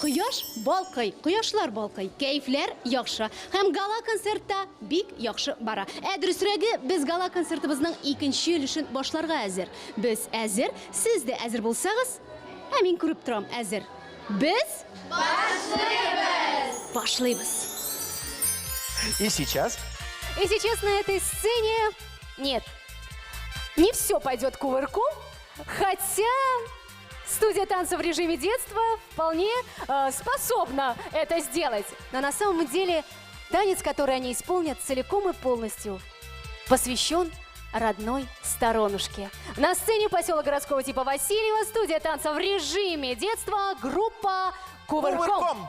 Кояш балкый, кояшлар балкый, кайфләр яхшы. Һәм гала концертта бик яхшы бара. Дөресрәге, без гала концертыбызның икенче өлешен башларга әзер. Без әзер, сез дә әзер булсагыз, мин күреп торам әзер. Без башлыйбыз. Башлыйбыз. И сейчас? И сейчас на этой сцене нет. Не все пойдет кувырком, хотя студия танца в режиме детства вполне способна это сделать. Но на самом деле танец, который они исполнят целиком и полностью, посвящен родной сторонушке. На сцене поселок городского типа Васильева, студия танца в режиме детства, группа «Кувырком».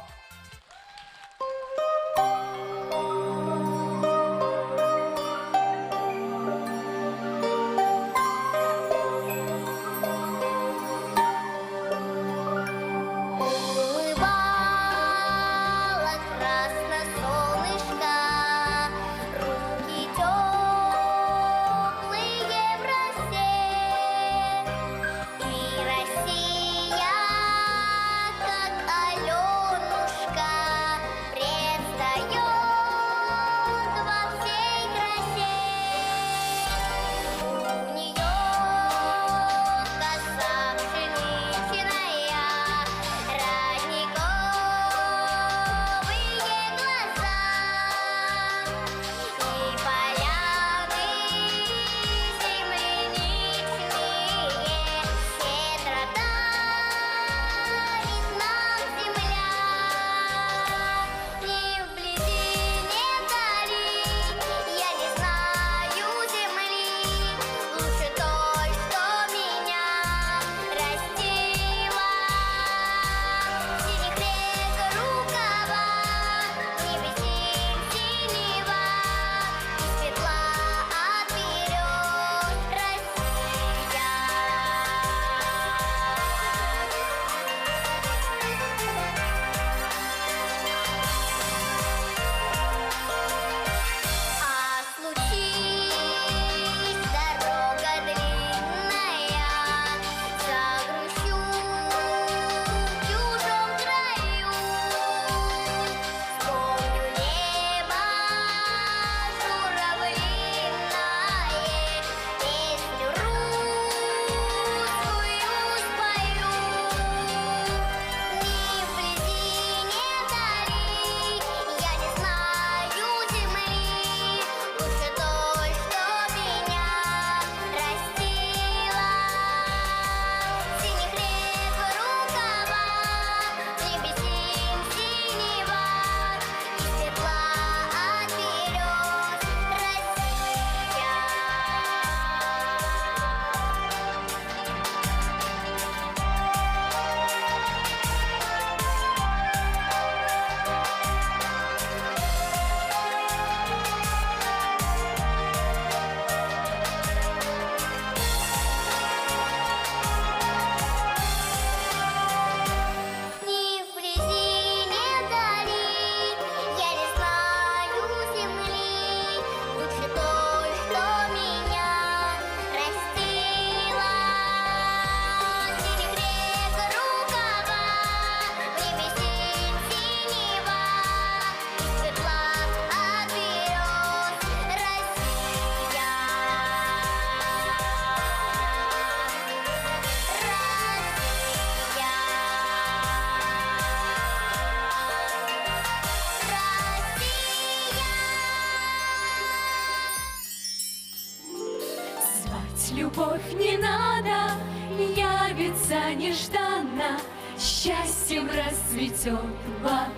любовь не надо, явится нежданно, счастьем расцветет вокруг.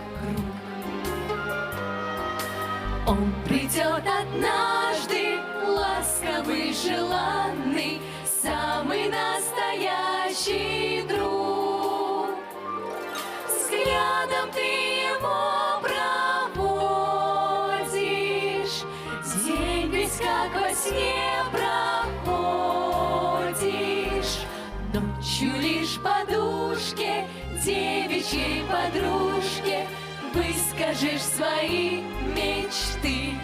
Он придет однажды, ласковый, желанный, самый настоящий друг. Взглядом ты его проводишь, день весь как во сне проходишь. Ночью лишь подушке, девичьей подружке, выскажешь свои мечты.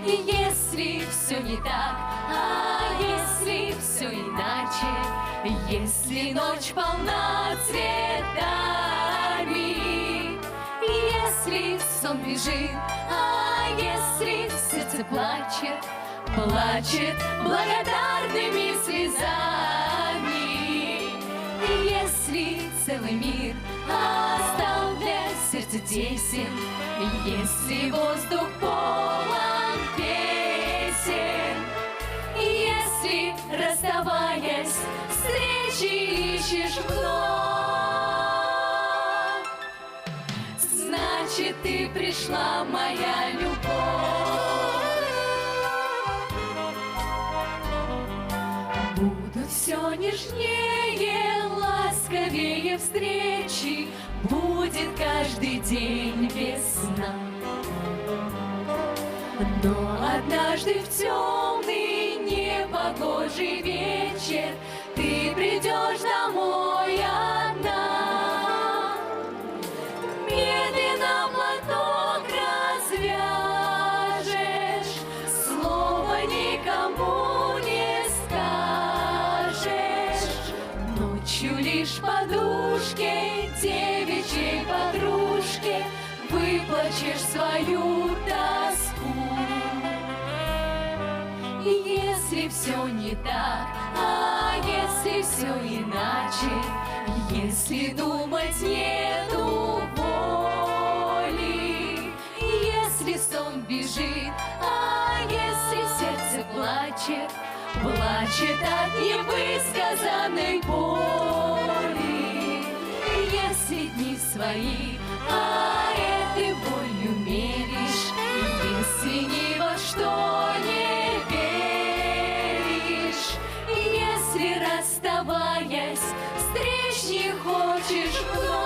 И если все не так, а если все иначе, если ночь полна цветами, если сон бежит, а если сердце плачет, плачет благодарными слезами, если целый мир оставляет сердце тесен, если воздух полон песен, если, расставаясь, встречи ищешь вновь, значит, ты пришла, моя любовь. Будут все нежнее, ласковее встречи, будет каждый день весна. Но однажды в темный непогожий вечер ты придешь домой одна. Медленно платок развяжешь, слова никому не скажешь. Ночью лишь подушке, девичьей подружке, выплачешь свою тоску. И если все не так, а если все иначе, если думать нету воли, если сон бежит, а если сердце плачет, плачет от невысказанной боли, если дни свои, а этой болью меришь, если ни во что не веришь, если, расставаясь, встреч не хочешь вновь,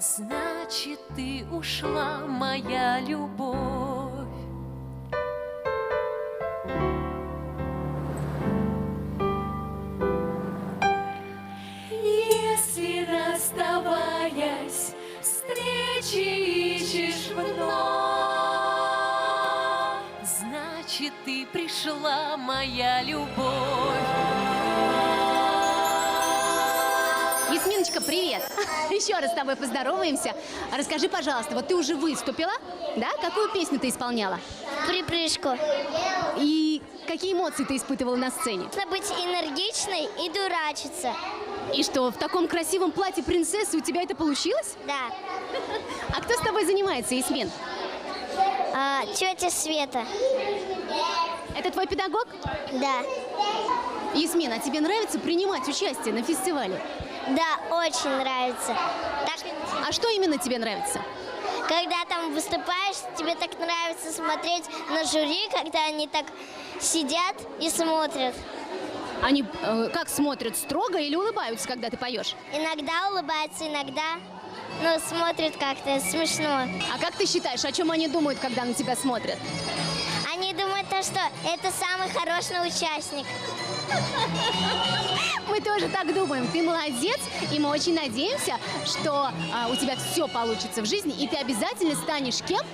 значит, ты ушла, моя любовь. Если, расставаясь, встречи ищешь вновь, значит, ты пришла, моя любовь. Ясминочка, привет! Еще раз с тобой поздороваемся. Расскажи, пожалуйста, вот ты уже выступила, да? Какую песню ты исполняла? Припрыжку. И какие эмоции ты испытывала на сцене? Нужно быть энергичной и дурачиться. И что, в таком красивом платье принцессы у тебя это получилось? Да. А кто с тобой занимается, Ясмин? Тетя Света. Это твой педагог? Да. Ясмин, а тебе нравится принимать участие на фестивале? Да, очень нравится. А что именно тебе нравится? Когда там выступаешь, тебе так нравится смотреть на жюри, когда они так сидят и смотрят. Они как смотрят, строго или улыбаются, когда ты поешь? Иногда улыбаются, иногда, смотрят как-то смешно. А как ты считаешь, о чем они думают, когда на тебя смотрят? Они думают, что это самый хороший участник. Мы тоже так думаем. Ты молодец, и мы очень надеемся, что у тебя все получится в жизни, и ты обязательно станешь кем?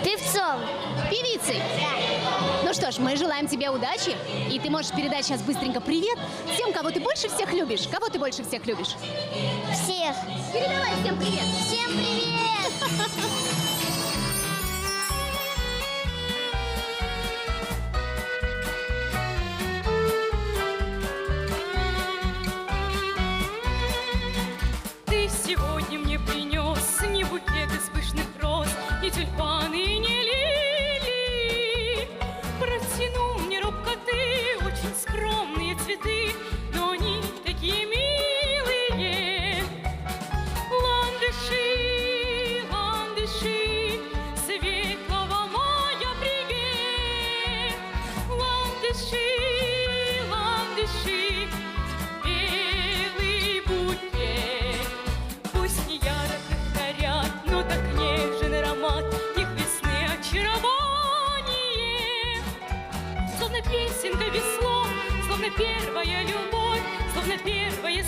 Певцом. Певицей? Да. Ну что ж, мы желаем тебе удачи, и ты можешь передать сейчас быстренько привет тем, кого ты больше всех любишь. Кого ты больше всех любишь? Всех. Передавай всем привет. Всем привет. Ты сегодня мне принес не букет из пышных роз, не тюльпаны, не лилии,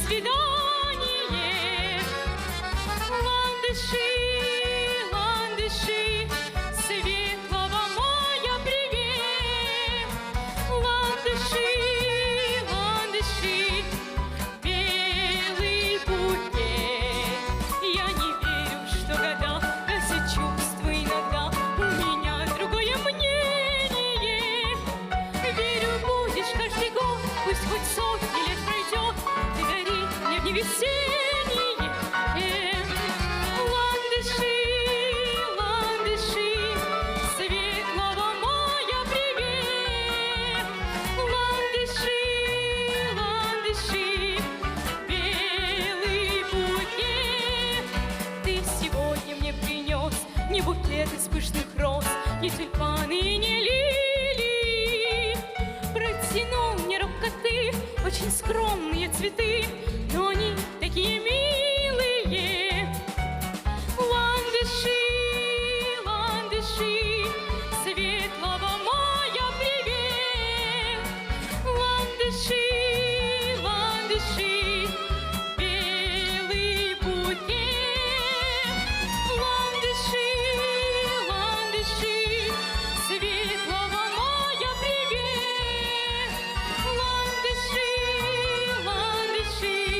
свидание. Ландыши, ландыши, светлого мая привет. Ландыши, ландыши, белый букет. Я не верю, что года гасят чувства иногда. У меня другое мнение. Верю, будешь каждый год, пусть хоть сотни лет пройдет, ты дарить мне в невесенние. Ландыши, ландыши, светлого мая привет. Ландыши, ландыши, белый букет. Ты сегодня мне принес не букет из пышных роз, не тюльпаны и не лилии. Протянул мне робко ты очень скромные цветы, но они такие милые. Ландыши, ландыши, светлого мая привет. Ландыши, ландыши, белый букет. Ландыши, ландыши, светлого мая привет. Ландыши, ландыши,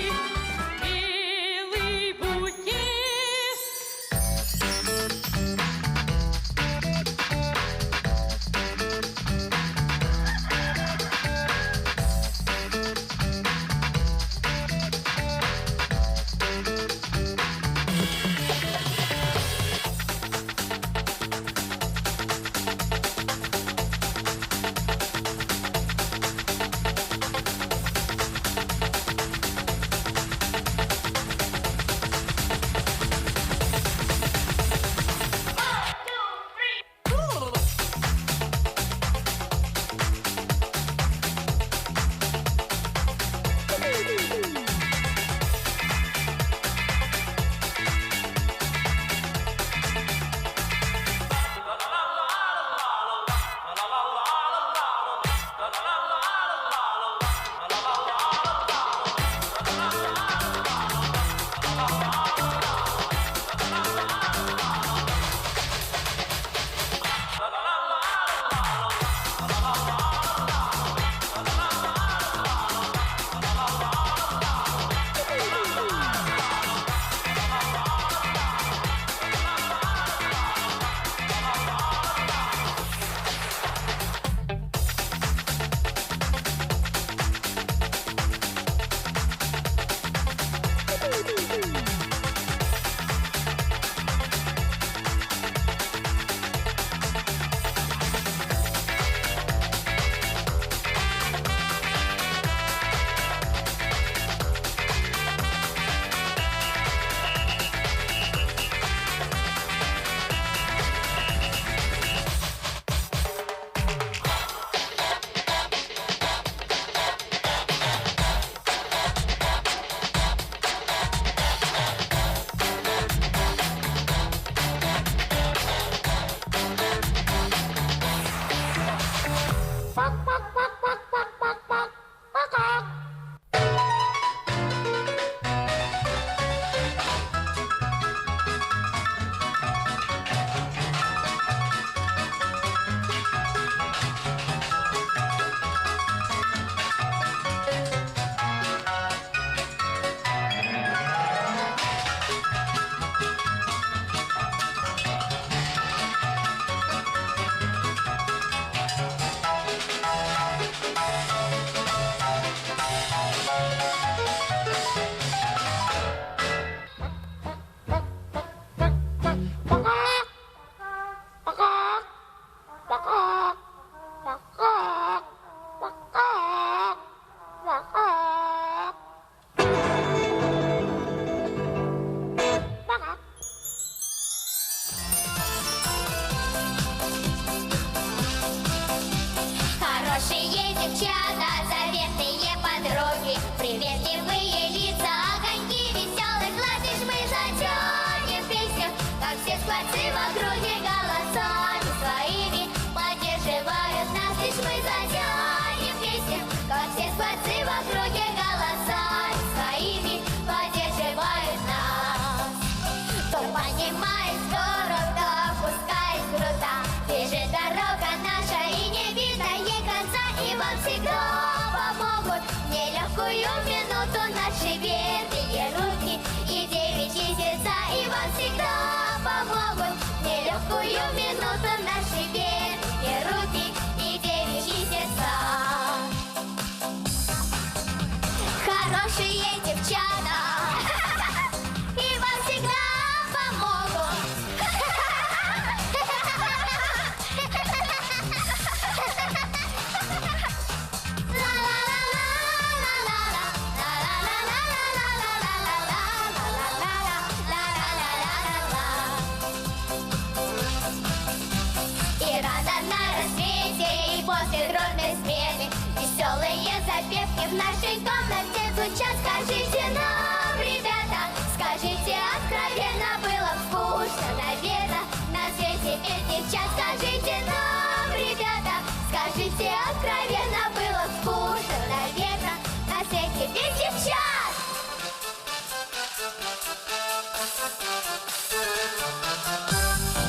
И в нашей комнате звучат, скажите нам, ребята, скажите откровенно, было скучно, наверное, на свете без девчат. Скажите нам, ребята, скажите откровенно, было скучно, наверное, на свете без девчат.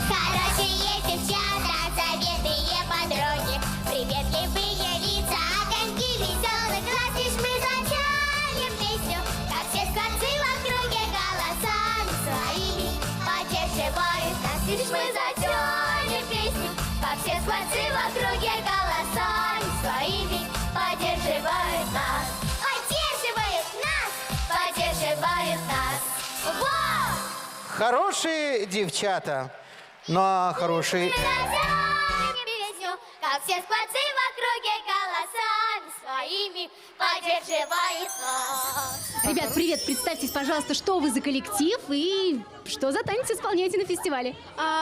Хорошие девчата, заветные подруги, приветливые лица, огоньки веселых глаз. Лишь мы затянем песню, как все скворцы в округе голосами своими поддерживают нас. Лишь мы затянем песню, как все скворцы в округе голосами своими поддерживают нас. Поддерживают нас, поддерживают нас. Вау! Хорошие девчата, но хорошие... Песню, как все скворцы в округе голосами своими поддерживают нас. Ребят, привет! Представьтесь, пожалуйста, что вы за коллектив и что за танец исполняете на фестивале?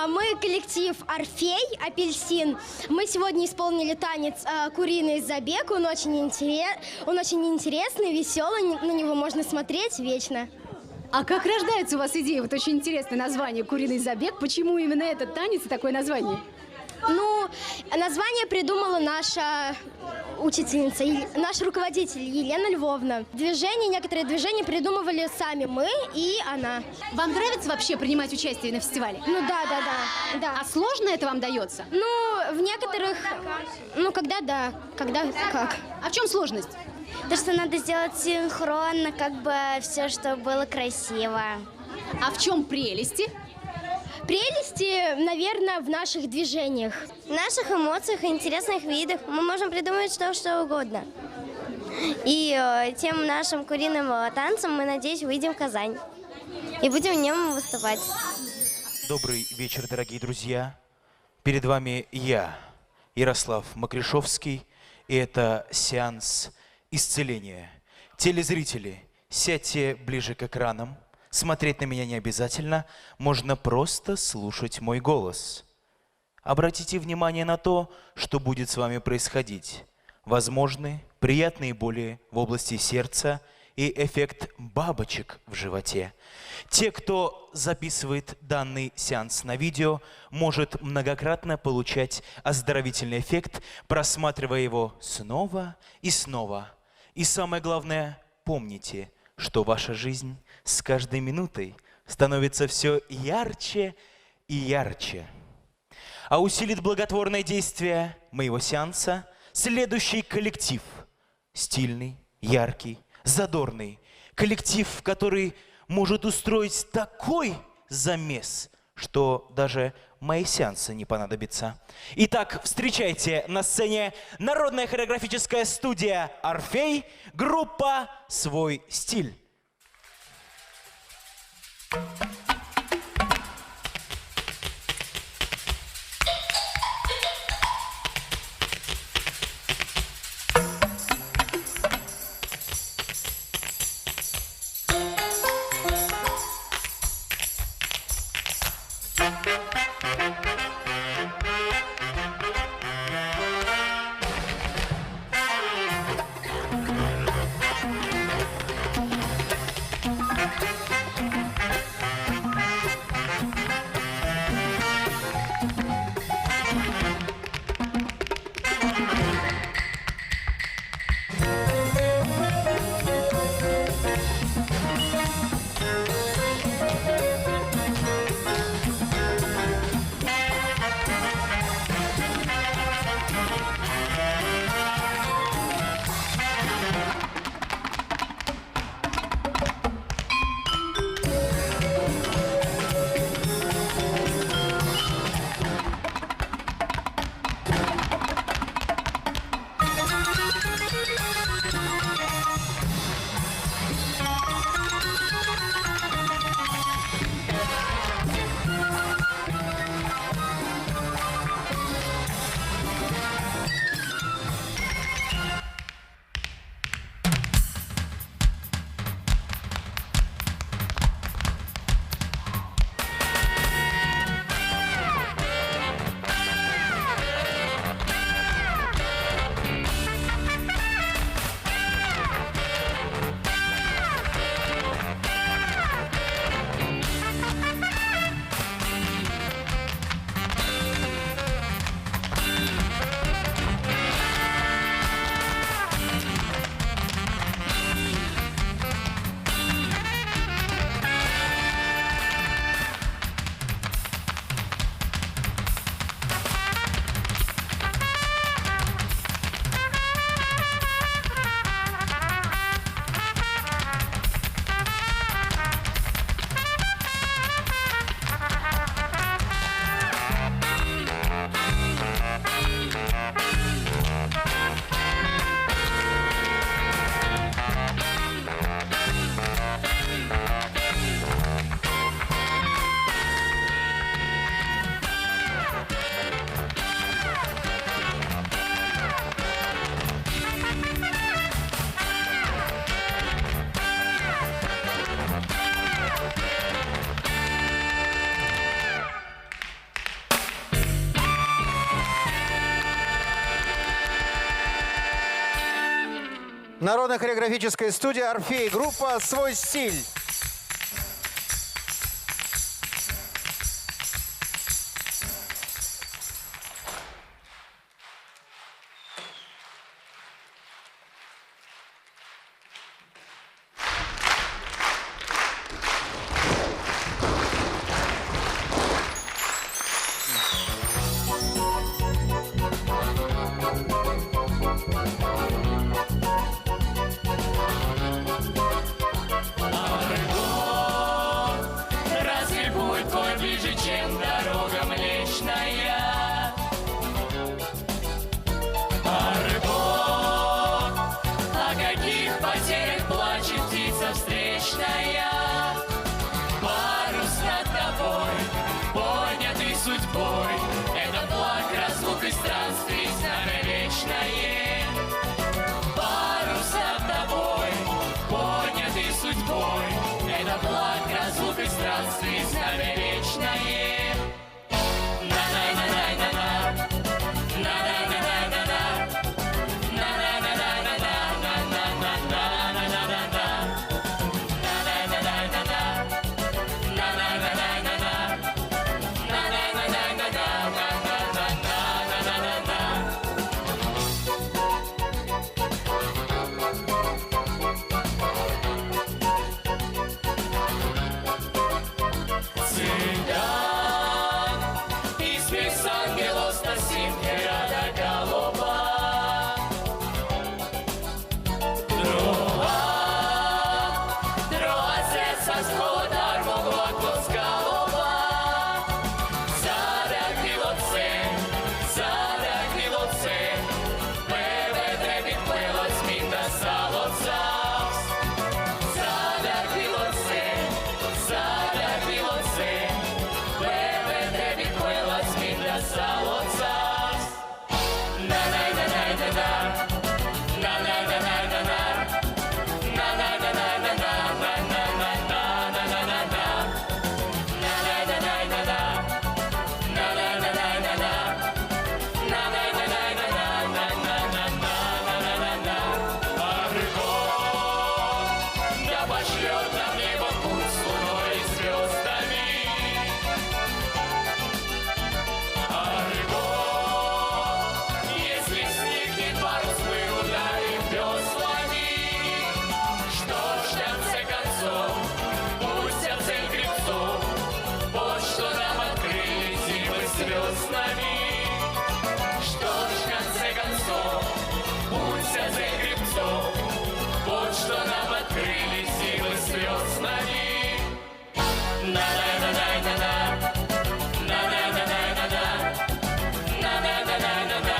Мы коллектив «Орфей», «Апельсин». Мы сегодня исполнили танец «Куриный забег». Он очень интересный, веселый, на него можно смотреть вечно. А как рождается у вас идея? Вот очень интересное название «Куриный забег». Почему именно этот танец и такое название? Ну, название придумала наша учительница, наш руководитель Елена Львовна. Некоторые движения придумывали сами мы и она. Вам нравится вообще принимать участие на фестивале? Ну да. А сложно это вам дается? Ну, в некоторых, когда да, когда как. А в чем сложность? То, что надо сделать синхронно, как бы все, чтобы было красиво. А в чем прелести? Прелести, наверное, в наших движениях. В наших эмоциях и интересных видах мы можем придумать что угодно. И тем нашим куриным танцем мы, надеюсь, выйдем в Казань. И будем в нем выступать. Добрый вечер, дорогие друзья. Перед вами я, Ярослав Макрешовский, и это сеанс исцеления. Телезрители, сядьте ближе к экранам. Смотреть на меня не обязательно, можно просто слушать мой голос. Обратите внимание на то, что будет с вами происходить. Возможны приятные боли в области сердца и эффект бабочек в животе. Те, кто записывает данный сеанс на видео, может многократно получать оздоровительный эффект, просматривая его снова и снова. И самое главное, помните, что ваша жизнь с каждой минутой становится все ярче и ярче. А усилит благотворное действие моего сеанса следующий коллектив. Стильный, яркий, задорный. Коллектив, который может устроить такой замес, что даже мои сеансы не понадобятся. Итак, встречайте на сцене народная хореографическая студия «Орфей», группа «Свой стиль». Народно-хореографическая студия «Орфей». Группа «Свой стиль». Разве путь твой ближе, чем дорога Млечная? Арго, о каких потерях плачет птица встречная? Парус над тобой, поднятый судьбой, это флаг разлук и странствий, знамя вечное. Парус над тобой, поднятый судьбой, это флаг разлук и странствий, знамя вечное. На-на-на-на-на-на, на-на-на-на-на-на, Цыган, и смех с ангелов сносим рада голова. Дрова сердца схода, рвогла глаз голова. Задах крилоце, певе трепет плело смінда салоцавс. Задах крилоце, певе трепет плело смінда салоцавс. На-на-на-на-на-на, на-на-на-на-на-на, да пошлет нам небо путь с луной и звездами. Арго, если сникнет парус, мы ударим веслами. Что ж, в конце концов, пусть цель гребцов, вот что нам открыли зимы звездами. Что ж, в конце концов, пусть цель гребцов, вот что нам открыли силы звездами. На-на-на-на-на-на, на-на-на-на-на-на, на-на-на-на-на-на,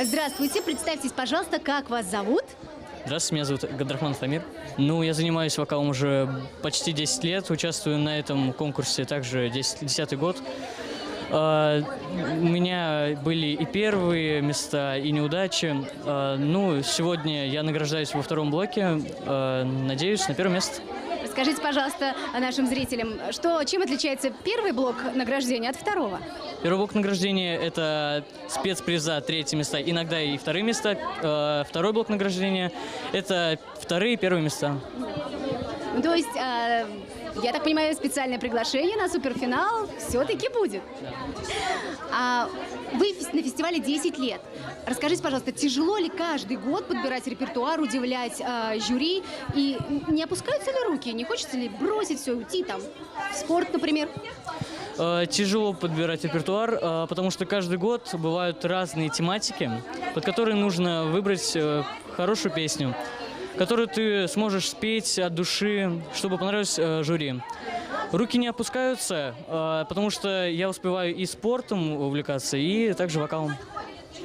Здравствуйте, представьтесь, пожалуйста, как вас зовут? Здравствуйте, меня зовут Гадрахман Фамир. Ну, я занимаюсь вокалом уже почти 10 лет, участвую на этом конкурсе также 10-й год. У меня были и первые места, и неудачи. Ну, сегодня я награждаюсь во втором блоке, надеюсь на первое место. Расскажите, пожалуйста, нашим зрителям, чем отличается первый блок награждения от второго? Первый блок награждения – это спецприза, 3-е места, иногда и 2-е места. Второй блок награждения – это 2-е и 1-е места. То есть, я так понимаю, специальное приглашение на суперфинал все-таки будет. Вы на фестивале 10 лет. Расскажите, пожалуйста, тяжело ли каждый год подбирать репертуар, удивлять жюри? И не опускаются ли руки? Не хочется ли бросить все, уйти там в спорт, например? Тяжело подбирать репертуар, потому что каждый год бывают разные тематики, под которые нужно выбрать хорошую песню, которую ты сможешь спеть от души, чтобы понравилось жюри. Руки не опускаются, потому что я успеваю и спортом увлекаться, и также вокалом.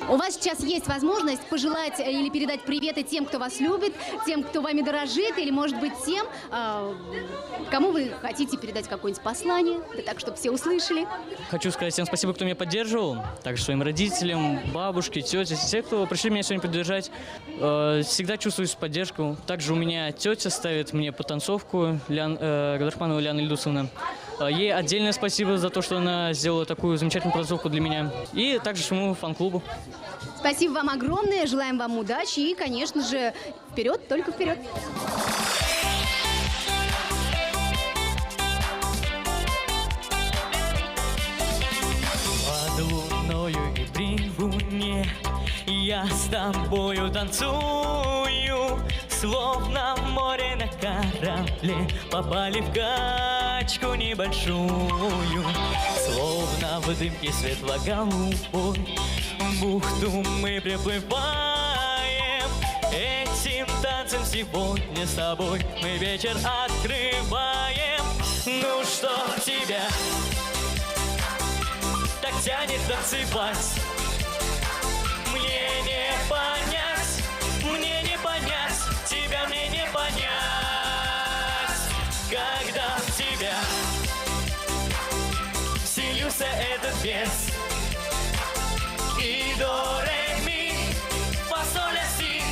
У вас сейчас есть возможность пожелать или передать приветы тем, кто вас любит, тем, кто вами дорожит, или, может быть, тем, кому вы хотите передать какое-нибудь послание, да так, чтобы все услышали. Хочу сказать всем спасибо, кто меня поддерживал, также своим родителям, бабушке, тете, все, кто пришли меня сегодня поддержать. Всегда чувствую поддержку. Также у меня тетя ставит мне потанцовку, Гадархманова Ляна Ильдусовна. Ей отдельное спасибо за то, что она сделала такую замечательную потанцовку для меня. И также своему фан-клубу. Спасибо вам огромное, желаем вам удачи и, конечно же, вперед, только вперед. Под луною и при луне я с тобою танцую, словно море на корабле попали в качку небольшую, словно в дымке светло-голубой в бухту мы приплываем. Этим танцем сегодня с тобой мы вечер открываем. Ну что тебя так тянет танцевать? Мне не понять, тебя мне не понять, когда в тебя вселился этот бес. И до, ре, ми, фа, соль, ля, си,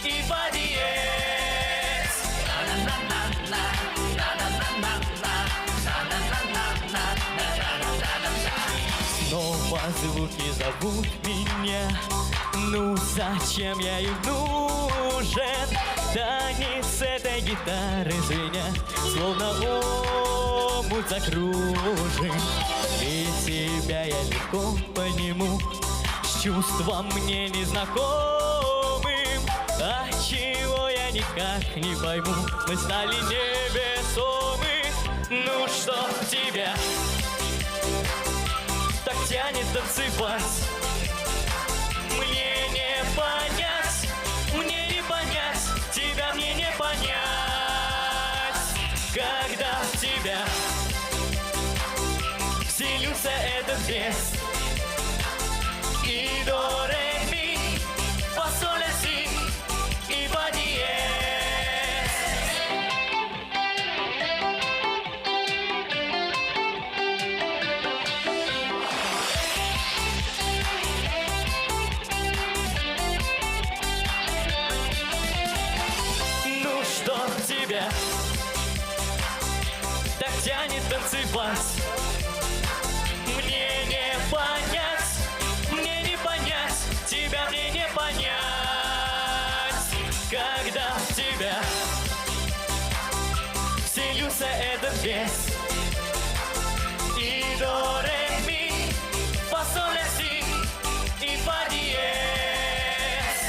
и фа, диез. Снова звуки зовут меня, ну зачем я им нужен? Танец этой гитары звеня, словно омут закружен. И тебя я легко пониму, с чувством мне незнакомым. А чего я никак не пойму, мы стали невесомы. Ну что тебя так тянет танцевать? Мне не понять, тебя мне не понять, когда в тебя вселился этот бес. И до, ре, ми, фа, соль, ля, си, и фа, диез. Ну что тебя так тянет танцевать? Мне не понять, тебя мне не понять, когда в тебя вселился этот бес. И до, ре, ми, фа, соль, ля, си, и фа, диез.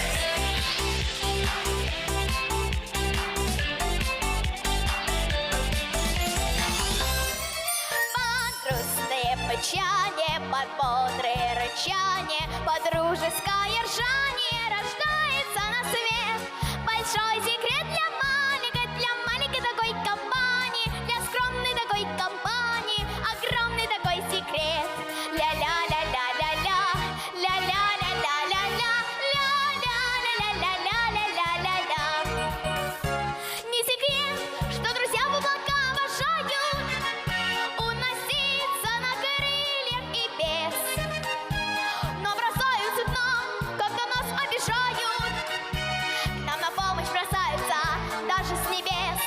Под грустные печали, под бодрые рычания, под дружеское ржание рождается на свет большой секрет для маленькой такой компании, для скромной такой компании, огромный такой секрет. Ля-ля-ля-ля-ля-ля, ля-ля-ля-ля-ля-ля, ля-ля-ля-ля-ля-ля-ля-ля. Не секрет, что друзья в облака обожают уноситься на крыльях и без, но бросаются дном, когда нас обижают. К нам на помощь бросаются даже с небес.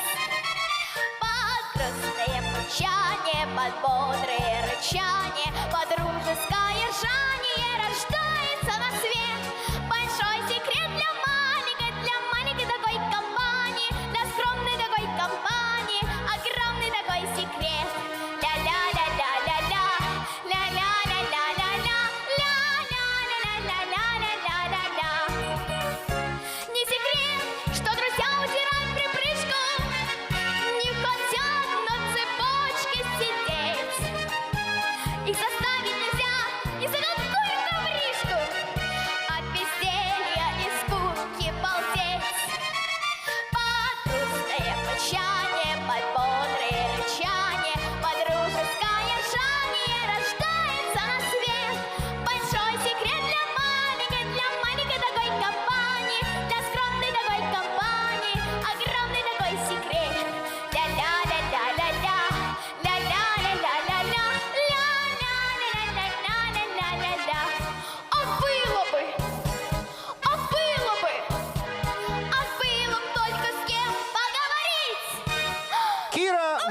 Под грустные мучания, под бодрые рычания, под дружеское ржание рождается на свет большой секрет для маленькой такой компании, для скромной такой компании, огромный такой секрет. Ля-ля-ля-ля-ля-ля, ля-ля-ля-ля-ля-ля, ля-ля-ля-ля-ля-ля-ля-ля. Не секрет, что друзья удирают в припрыжку, не хотят на цепочке сидеть. Их заставить нельзя, не зовет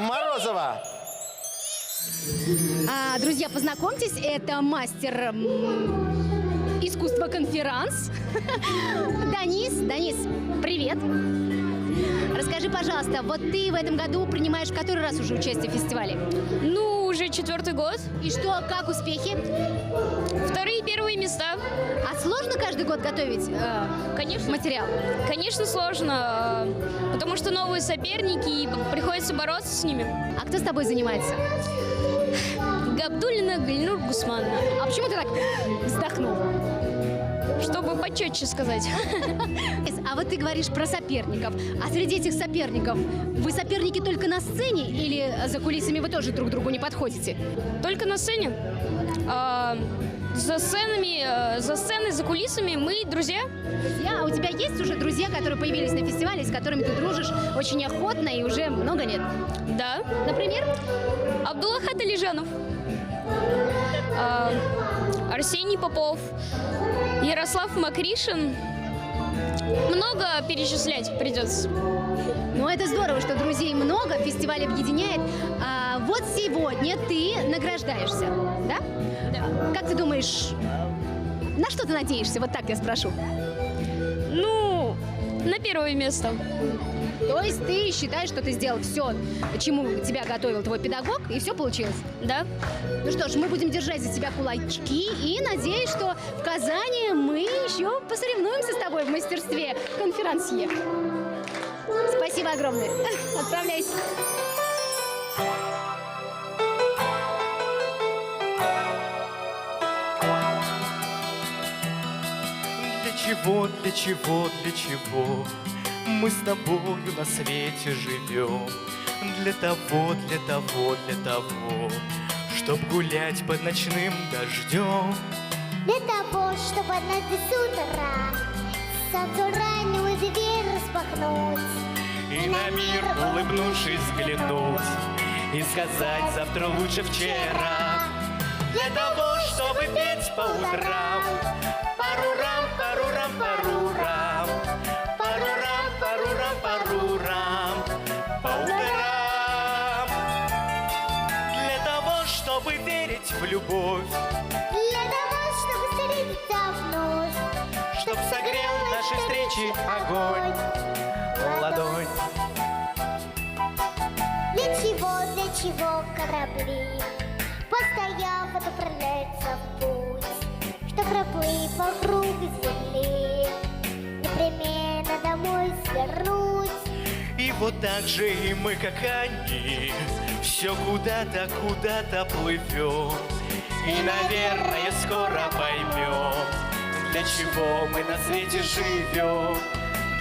Морозова. Друзья, познакомьтесь, это мастер искусства конферанс. Данис, привет. Расскажи, пожалуйста, вот ты в этом году принимаешь который раз уже участие в фестивале? Ну, уже 4-й год. И что, как успехи? 2-е и 1-е места. А сложно каждый год готовить Конечно. материал? Конечно, сложно, потому что новые соперники, и приходится бороться с ними. А кто с тобой занимается? Габдуллина Гульнур Гусмановна. А почему ты так вздохнул? Чтобы почетче сказать. А вот ты говоришь про соперников. А среди этих соперников вы соперники только на сцене или за кулисами вы тоже друг другу не подходите? Только на сцене. За сценой, за кулисами мы друзья. А у тебя есть уже друзья, которые появились на фестивале, с которыми ты дружишь очень охотно и уже много лет? Да. Например? Абдуллахат Алижанов, Арсений Попов, Ярослав Макришин. Много перечислять придется. Ну, это здорово, что друзей много, фестиваль объединяет. Вот сегодня ты награждаешься, да? Да. Как ты думаешь, на что ты надеешься? Вот так я спрошу. Ну, на 1-е место. То есть ты считаешь, что ты сделал все, чему тебя готовил твой педагог, и все получилось? Да. Ну что ж, мы будем держать за тебя кулачки и надеюсь, что в Казани мы еще посоревнуемся с тобой в мастерстве конферансье. Спасибо огромное. Отправляйся. Для чего мы с тобою на свете живем? Для того, чтоб гулять под ночным дождем. Для того, чтобы однажды с утра солнцу раннюю дверь распахнуть И на мир, улыбнувшись, взглянуть и сказать завтра лучше вчера. Для того, чтобы петь по утрам, парурам, парурам, парурам, парурам, парурам, парурам, по утрам. Для того, чтобы верить в любовь, для того, чтобы встретиться вновь, чтоб согрел наши встречи огонь, ладонь. Для чего корабли, постояв, отправляются в путь, чтоб проплыть вокруг земли, непременно домой свернуть. И вот так же и мы, как они, все куда-то плывем. И, наверное, скоро поймем, для чего мы на свете живем.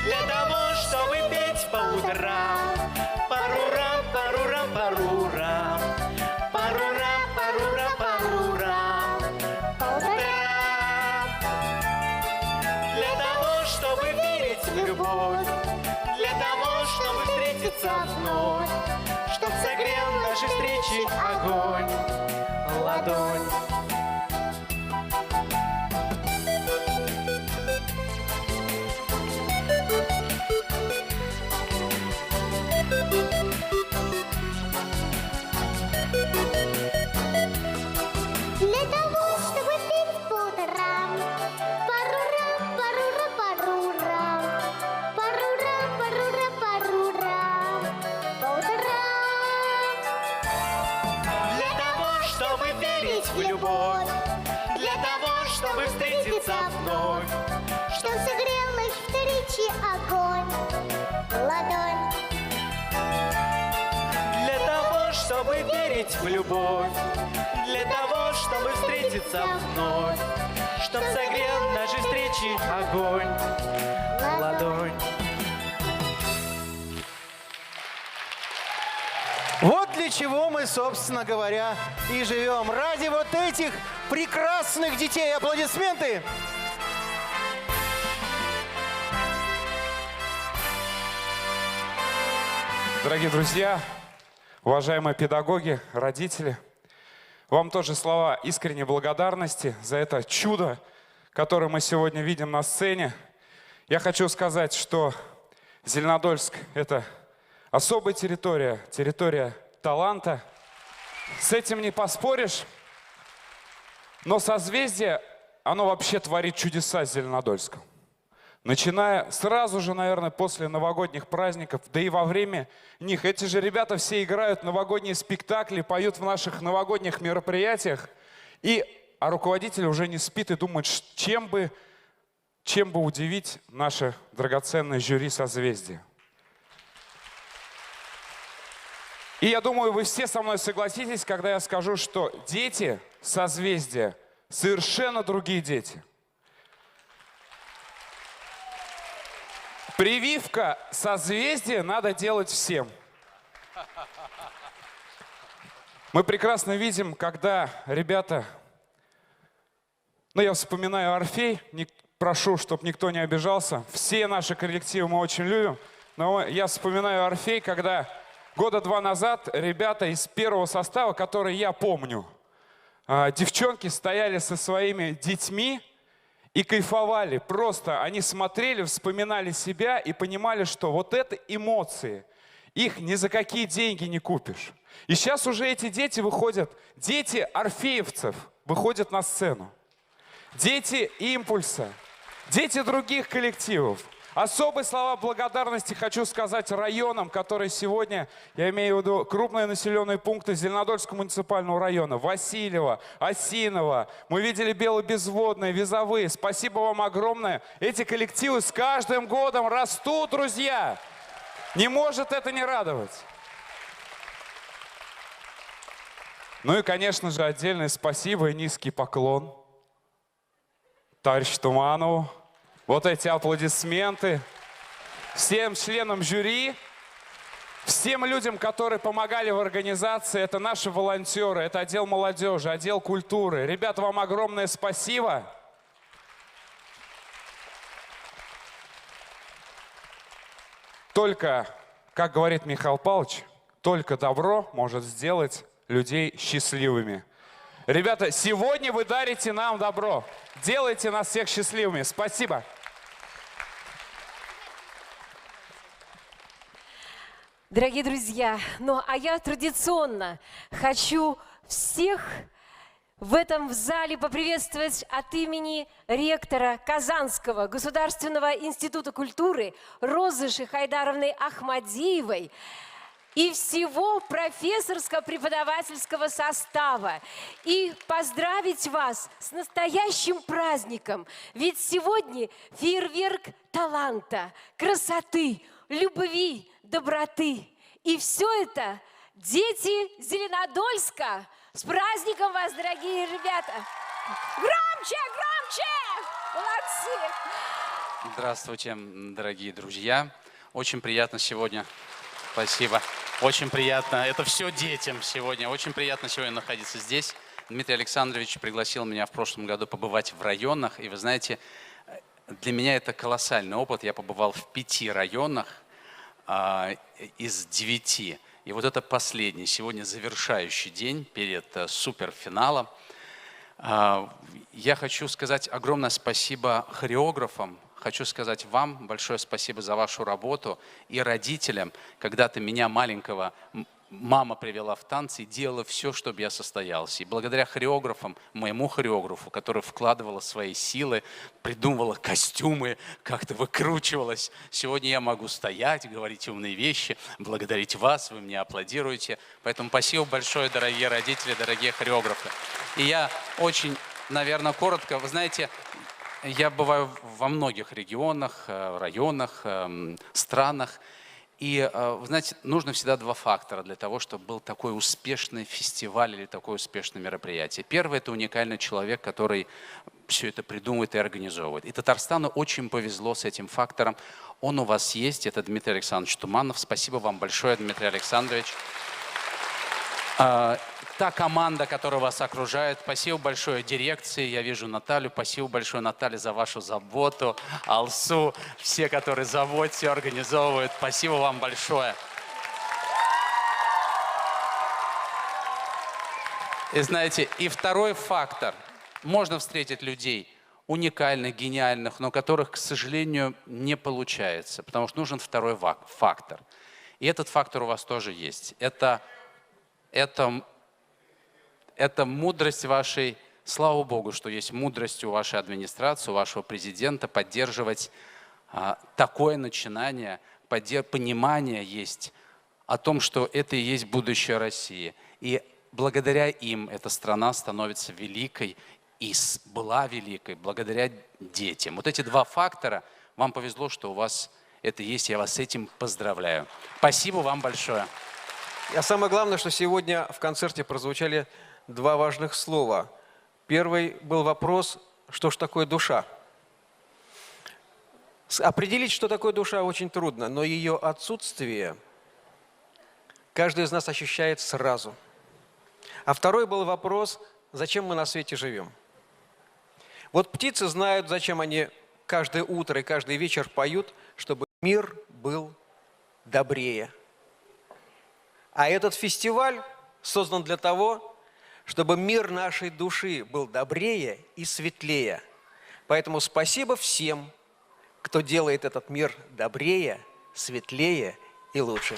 Для того, чтобы петь по утрам, парурам, парурам, парурам, парурам, парурам, парурам, по утрам. Для того, чтобы верить в любовь, для того, чтобы встретиться вновь, чтоб согрел наши встречи огонь, ладонь. Для того, чтобы петь по утрам, парурам, парурам, парурам, парурам, парурам, парурам, по утрам. Для того, чтобы верить в любовь, для того, чтобы встретиться вновь, Чтоб согрел наш встречи огонь, ладонь. для того, чтобы верить в любовь, для того, чтобы встретиться вновь, чтоб согрел наши встречи огонь, ладонь. Вот для чего мы, собственно говоря, и живем. Ради вот этих прекрасных детей. Аплодисменты! Дорогие друзья, уважаемые педагоги, родители, вам тоже слова искренней благодарности за это чудо, которое мы сегодня видим на сцене. Я хочу сказать, что Зеленодольск – это особая территория, территория таланта. С этим не поспоришь. Но созвездие, оно вообще творит чудеса с Зеленодольском. Начиная сразу же, наверное, после новогодних праздников, да и во время них. Эти же ребята все играют новогодние спектакли, поют в наших новогодних мероприятиях. А руководитель уже не спит и думает, чем бы удивить наше драгоценное жюри созвездия. И я думаю, вы все со мной согласитесь, когда я скажу, что дети созвездия совершенно другие дети. Прививка созвездия надо делать всем. Мы прекрасно видим, когда ребята... я вспоминаю «Орфей», прошу, чтобы никто не обижался. Все наши коллективы мы очень любим. Но я вспоминаю «Орфей», когда года 2 назад ребята из первого состава, который я помню, девчонки стояли со своими детьми и кайфовали. Просто они смотрели, вспоминали себя и понимали, что вот это эмоции. Их ни за какие деньги не купишь. И сейчас уже эти дети выходят, дети орфеевцев выходят на сцену. Дети «Импульса», дети других коллективов. Особые слова благодарности хочу сказать районам, которые сегодня, я имею в виду крупные населенные пункты Зеленодольского муниципального района. Васильево, Осиново. Мы видели Белобезводные, Визовые. Спасибо вам огромное. Эти коллективы с каждым годом растут, друзья. Не может это не радовать. Ну и, конечно же, отдельное спасибо и низкий поклон товарищу Туманову. Вот эти аплодисменты всем членам жюри, всем людям, которые помогали в организации. Это наши волонтеры, это отдел молодежи, отдел культуры. Ребята, вам огромное спасибо. Только, как говорит Михаил Павлович, только добро может сделать людей счастливыми. Ребята, сегодня вы дарите нам добро. Делайте нас всех счастливыми. Спасибо. Дорогие друзья, а я традиционно хочу всех в этом зале поприветствовать от имени ректора Казанского государственного института культуры Розы Шихайдаровны Ахмадиевой и всего профессорско-преподавательского состава. И поздравить вас с настоящим праздником. Ведь сегодня фейерверк таланта, красоты, любви, доброты. И все это дети Зеленодольска. С праздником вас, дорогие ребята! Громче, громче! Молодцы! Здравствуйте, дорогие друзья. Очень приятно сегодня. Спасибо. Очень приятно. Это все детям сегодня. Очень приятно сегодня находиться здесь. Дмитрий Александрович пригласил меня в прошлом году побывать в районах. И вы знаете, для меня это колоссальный опыт. Я побывал в 5 районах из 9. И вот это последний, сегодня завершающий день перед суперфиналом. Я хочу сказать огромное спасибо хореографам. Хочу сказать вам большое спасибо за вашу работу и родителям. Когда-то меня маленького мама привела в танцы и делала все, чтобы я состоялся. И благодаря хореографам, моему хореографу, который вкладывала свои силы, придумывала костюмы, как-то выкручивалась. Сегодня я могу стоять, говорить умные вещи, благодарить вас, вы мне аплодируете. Поэтому спасибо большое, дорогие родители, дорогие хореографы. И я очень, наверное, коротко, вы знаете, я бываю во многих регионах, районах, странах. И, вы знаете, нужно всегда 2 фактора для того, чтобы был такой успешный фестиваль или такое успешное мероприятие. Первый – это уникальный человек, который все это придумывает и организовывает. И Татарстану очень повезло с этим фактором. Он у вас есть, это Дмитрий Александрович Туманов. Спасибо вам большое, Дмитрий Александрович. Та команда, которая вас окружает. Спасибо большое дирекции. Я вижу Наталью. Спасибо большое, Наталья, за вашу заботу. Алсу, все, которые заводят, все организовывают. Спасибо вам большое. И знаете, и второй фактор. Можно встретить людей уникальных, гениальных, но которых, к сожалению, не получается. Потому что нужен второй фактор. И этот фактор у вас тоже есть. Это мудрость вашей, слава Богу, что есть мудрость у вашей администрации, у вашего президента поддерживать такое начинание, понимание есть о том, что это и есть будущее России. И благодаря им эта страна становится великой и была великой благодаря детям. Вот эти два фактора, вам повезло, что у вас это есть, я вас с этим поздравляю. Спасибо вам большое. А самое главное, что сегодня в концерте прозвучали два важных слова. Первый был вопрос, что ж такое душа. Определить, что такое душа, очень трудно, но ее отсутствие каждый из нас ощущает сразу. А второй был вопрос, зачем мы на свете живем. Вот птицы знают, зачем они каждое утро и каждый вечер поют, чтобы мир был добрее. А этот фестиваль создан для того, чтобы мир нашей души был добрее и светлее. Поэтому спасибо всем, кто делает этот мир добрее, светлее и лучше.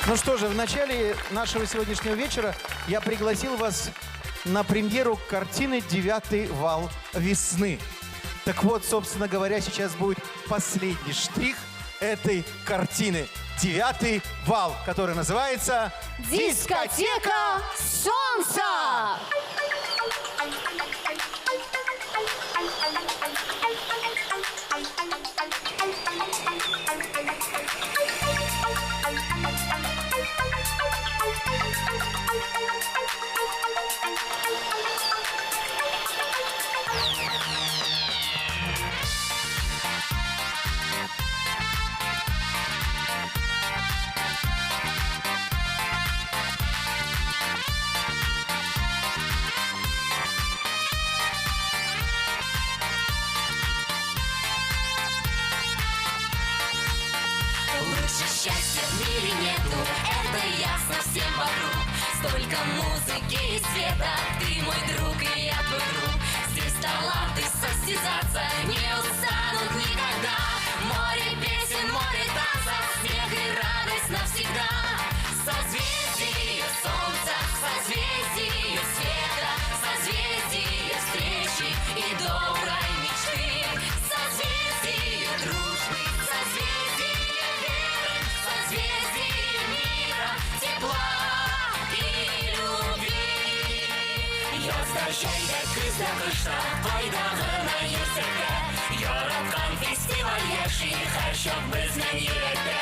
Ну что же, в начале нашего сегодняшнего вечера я пригласил вас на премьеру картины «Девятый вал весны». Так вот, собственно говоря, сейчас будет последний штрих этой картины. «Девятый вал», который называется «Дискотека солнца». больше счастья в мире нету, это ясно всем вокруг. Столько музыки и света, ты мой друг и я твой друг. Здесь таланты состязаться не устанут никогда. Море песен, море танцев, смех и радость навсегда. Созвездие солнца, созвездие света, созвездие встречи и доброй мечты. Созвездие дружбы, созвездие веры, созвездие мира, тепла и любви. Yazdaşay da kızla kışta Paydağına yüzükte Yaratkan festival yaşı Her şok bizden yürekte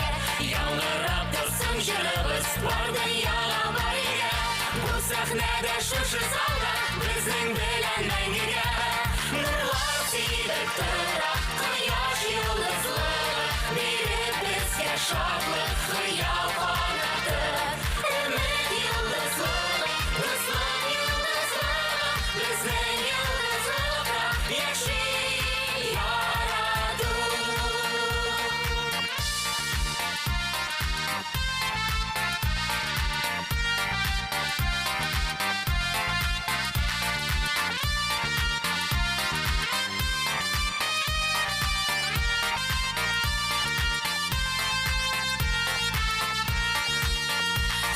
Yalnırap dursun jırımız Var dünyala barıya Bu sahnede şuşu zalda Bizden bilen mengiye Nurlar silip tıra Kıyaş yıldızları Birip bizge şoklık Hıyal kanadı Ümit yıldızları Kızlar yıldızları Bizden yıldızları Yaşı yaradı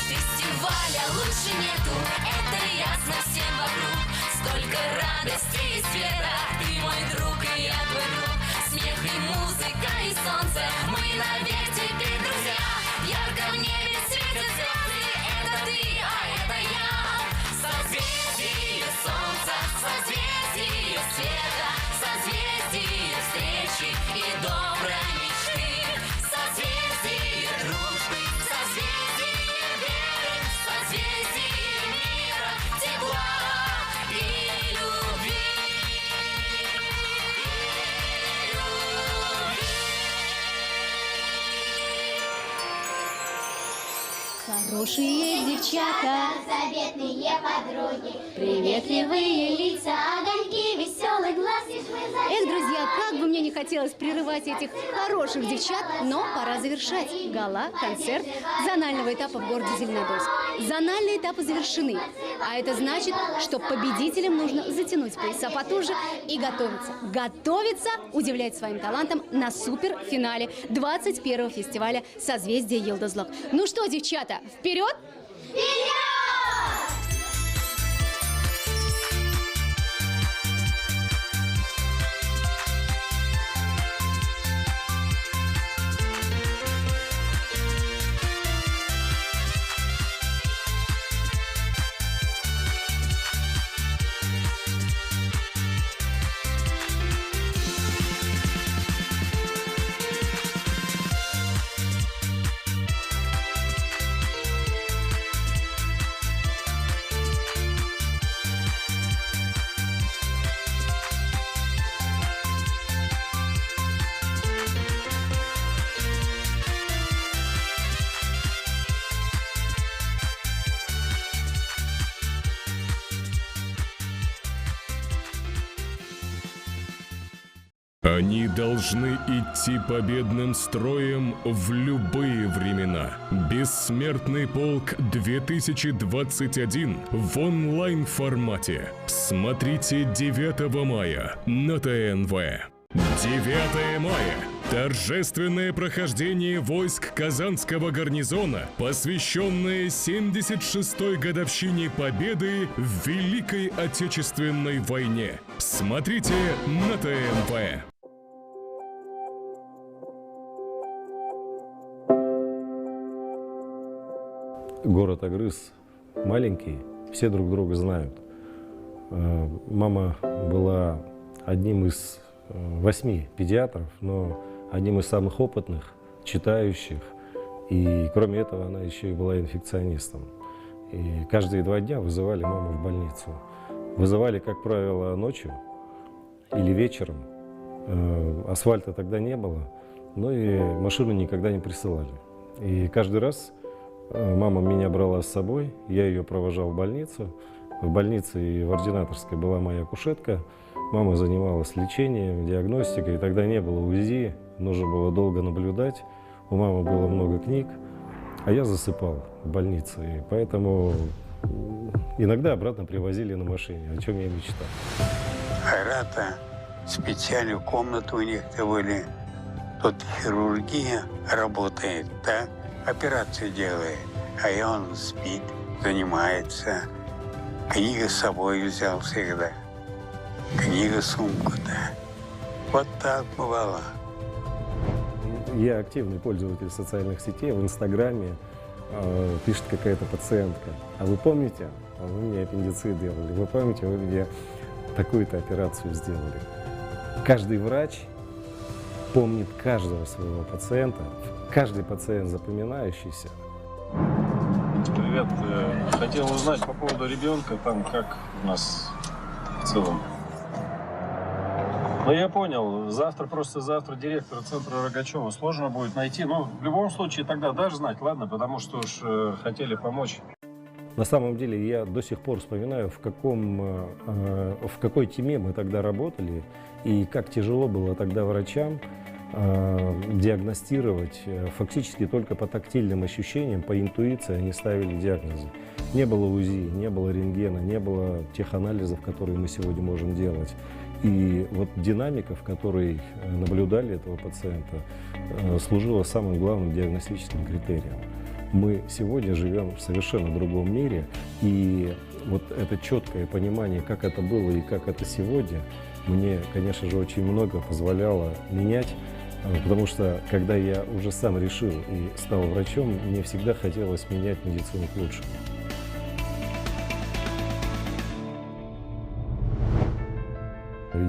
Фестиваля лучше нету, это ясно всем вокруг. Столько радости и света, ты мой друг и я твой друг. Смех и музыка и солнце, мы навек теперь друзья. Ярко в небе светят звезды, это ты, а это я. Созвездие солнца, созвездие света, созвездие встречи и доброй мечты. Созвездие дружбы, созвездие веры, созвездие мира, тепла и любви. Хорошие девчата, Заветные подруги, приветливые лица, огоньки веселых глаз. Эх, друзья, как бы мне не хотелось прерывать этих хороших девчат, но пора завершать. Гала, концерт зонального этапа в городе Зеленодольск. Зональные этапы завершены, а это значит, что победителям нужно затянуть пояса потуже и готовиться. Готовиться, удивлять своим талантом на суперфинале 21-го фестиваля «Созвездие Йылдызлык». Ну что, девчата, вперед! Они должны идти победным строем в любые времена. Бессмертный полк 2021 в онлайн-формате. Смотрите 9 мая на ТНВ. 9 мая. Торжественное прохождение войск Казанского гарнизона, посвященное 76-й годовщине Победы в Великой Отечественной войне. Смотрите на ТНВ. Город Агрыз маленький, все друг друга знают. Мама была одним из 8 педиатров, но одним из самых опытных, читающих. И кроме этого она еще и была инфекционистом. И каждые 2 дня вызывали маму в больницу. Вызывали, как правило, ночью или вечером. Асфальта тогда не было, но и машину никогда не присылали. И каждый раз мама меня брала с собой, я ее провожал в больницу. В больнице и в ординаторской была моя кушетка. Мама занималась лечением, диагностикой. Тогда не было УЗИ, нужно было долго наблюдать. У мамы было много книг, а я засыпал в больнице. И поэтому иногда обратно привозили на машине, о чем я мечтал. Айрата, специальную комнату у них были. Тут хирургия работает, да? Операции делает. А и он спит, занимается. Книгу с собой взял всегда. Книга, сумку, да. Вот так бывало. Я активный пользователь социальных сетей. В Инстаграме пишет какая-то пациентка. А вы помните, вы мне аппендицит делали? Вы помните, вы мне такую-то операцию сделали? Каждый врач помнит каждого своего пациента. Каждый пациент запоминающийся. Привет. Хотел узнать по поводу ребенка, там как у нас в целом. Ну, я понял. Завтра директора центра Рогачева сложно будет найти. Но в любом случае тогда даже знать, ладно, потому что уж хотели помочь. На самом деле я до сих пор вспоминаю, в какой теме мы тогда работали и как тяжело было тогда врачам диагностировать фактически только по тактильным ощущениям, по интуиции они ставили диагнозы. Не было УЗИ, не было рентгена, не было тех анализов, которые мы сегодня можем делать. И вот динамика, в которой наблюдали этого пациента, служила самым главным диагностическим критерием. Мы сегодня живем в совершенно другом мире, и вот это четкое понимание, как это было и как это сегодня, мне, конечно же, очень много позволяло менять, потому что, когда я уже сам решил и стал врачом, мне всегда хотелось менять медицину к лучшему.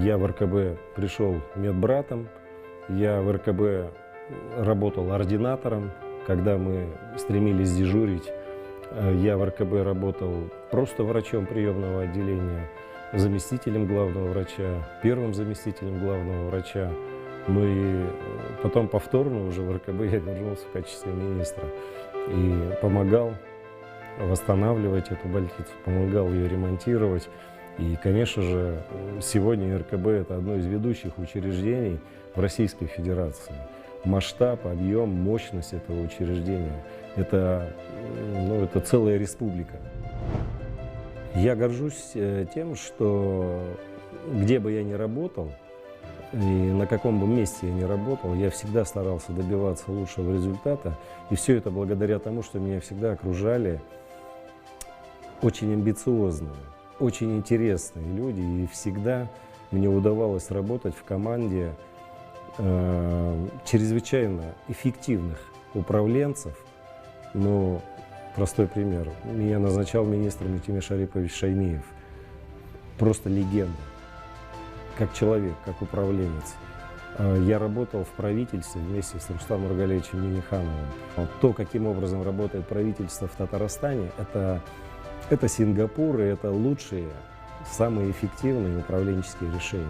Я в РКБ пришел медбратом, я в РКБ работал ординатором. Когда мы стремились дежурить, я в РКБ работал просто врачом приемного отделения, заместителем главного врача, первым заместителем главного врача. Ну и потом повторно уже в РКБ я вернулся в качестве министра и помогал восстанавливать эту больницу, помогал ее ремонтировать. И, конечно же, сегодня РКБ – это одно из ведущих учреждений в Российской Федерации. Масштаб, объем, мощность этого учреждения – это целая республика. Я горжусь тем, что где бы я ни работал, и на каком бы месте я ни работал, я всегда старался добиваться лучшего результата. И все это благодаря тому, что меня всегда окружали очень амбициозные, очень интересные люди. И всегда мне удавалось работать в команде чрезвычайно эффективных управленцев. Ну, простой пример. Меня назначал министром Тимир Шарипович Шаймиев. Просто легенда. Как человек, как управленец. Я работал в правительстве вместе с Рустамом Нургалиевичем Миннихановым. То, каким образом работает правительство в Татарстане, это Сингапур, и это лучшие, самые эффективные управленческие решения.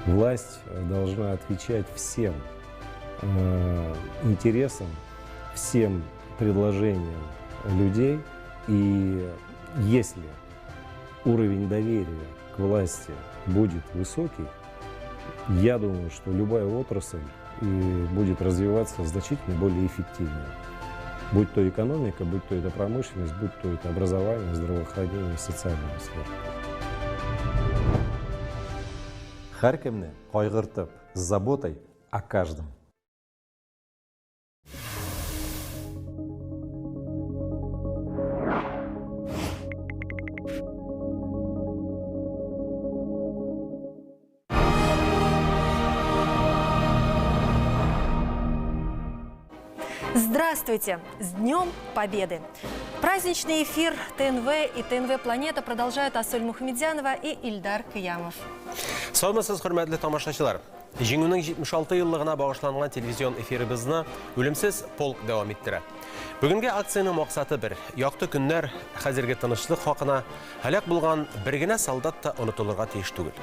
Власть должна отвечать всем интересам, всем предложениям людей. И если уровень доверия к власти будет высокий, я думаю, что любая отрасль будет развиваться значительно более эффективно. Будь то экономика, будь то это промышленность, будь то это образование, здравоохранение, социальная сфера. Һәркемне кайгыртып, с заботой о каждом. Здравствуйте! С Днем Победы! Праздничный эфир ТНВ и ТНВ Планета продолжают Асоль Мухамедзянова и Ильдар Киямов. Саламатсыз, хөрмәтле тамашачылар. Җиңүнең 76 еллыгына багышланган телевизион эфиребезне үлемсез полк дәвам иттерә. Бүгенге акцияның максаты бер. Якты көннәр, хәзерге тынычлык хакына һәлак булган бер генә солдат та онытылырга тиеш түгел.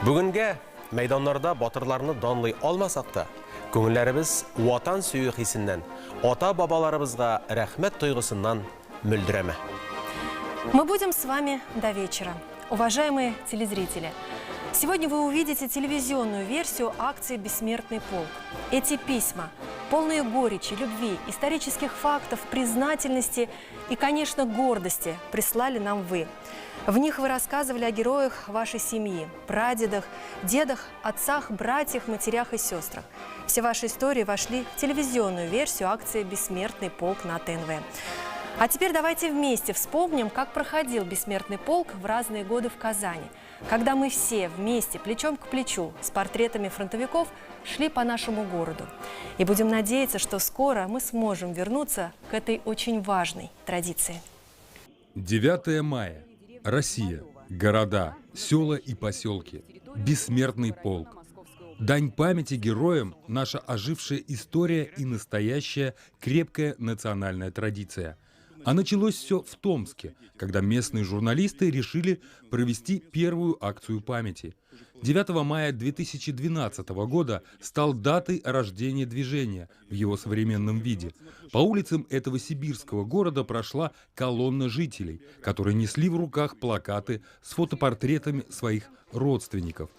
Бүгенге мәйданнарда батырларны данлый алмасак та, күңелләребез ватан сөю хисеннән, ата-бабаларыбызга рәхмәт тойгысыннан мөлдерәмә. Мы будем с вами до вечера. Уважаемые телезрители, Сегодня вы увидите телевизионную версию акции «Бессмертный полк». Эти письма, полные горечи, любви, исторических фактов, признательности и, конечно, гордости, прислали нам вы. В них вы рассказывали о героях вашей семьи, прадедах, дедах, отцах, братьях, матерях и сестрах. Все ваши истории вошли в телевизионную версию акции «Бессмертный полк» на ТНВ. А теперь давайте вместе вспомним, как проходил «Бессмертный полк» в разные годы в Казани, когда мы все вместе, плечом к плечу, с портретами фронтовиков, шли по нашему городу. И будем надеяться, что скоро мы сможем вернуться к этой очень важной традиции. 9 мая. Россия. Города, села и поселки. Бессмертный полк. Дань памяти героям – наша ожившая история и настоящая крепкая национальная традиция. А началось все в Томске, когда местные журналисты решили провести первую акцию памяти. 9 мая 2012 года стал датой рождения движения в его современном виде. По улицам этого сибирского города прошла колонна жителей, которые несли в руках плакаты с фотопортретами своих родственников,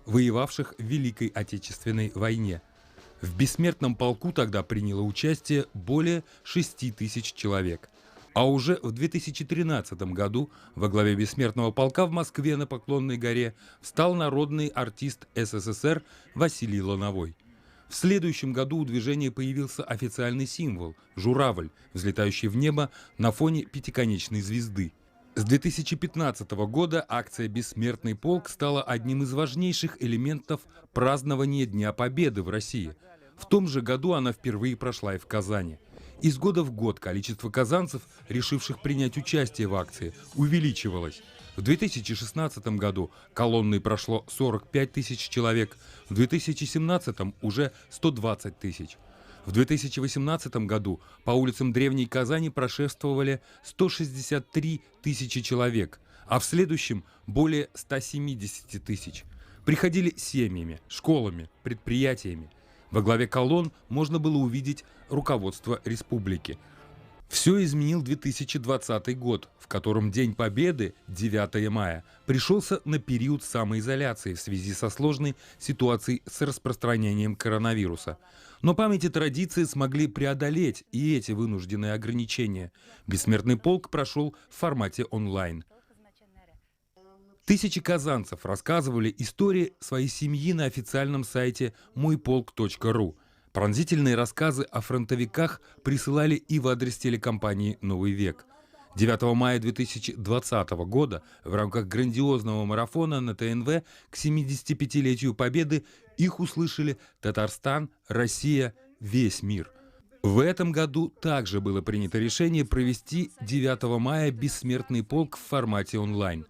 воевавших в Великой Отечественной войне. В бессмертном полку тогда приняло участие более 6 тысяч человек. А уже в 2013 году во главе бессмертного полка в Москве на Поклонной горе встал народный артист СССР Василий Лановой. В следующем году у движения появился официальный символ – журавль, взлетающий в небо на фоне пятиконечной звезды. С 2015 года акция «Бессмертный полк» стала одним из важнейших элементов празднования Дня Победы в России. В том же году она впервые прошла и в Казани. Из года в год количество казанцев, решивших принять участие в акции, увеличивалось. В 2016 году колонной прошло 45 тысяч человек, в 2017 уже 120 тысяч. В 2018 году по улицам древней Казани прошествовали 163 тысячи человек, а в следующем более 170 тысяч. Приходили семьями, школами, предприятиями. Во главе колонн можно было увидеть руководство республики. Все изменил 2020 год, в котором День Победы, 9 мая, пришелся на период самоизоляции в связи со сложной ситуацией с распространением коронавируса. Но память и традиции смогли преодолеть и эти вынужденные ограничения. Бессмертный полк прошел в формате онлайн. Тысячи казанцев рассказывали истории своей семьи на официальном сайте мойполк.ру. Пронзительные рассказы о фронтовиках присылали и в адрес телекомпании «Новый век». 9 мая 2020 года в рамках грандиозного марафона на ТНВ к 75-летию Победы их услышали Татарстан, Россия, весь мир. В этом году также было принято решение провести 9 мая «Бессмертный полк» в формате онлайн.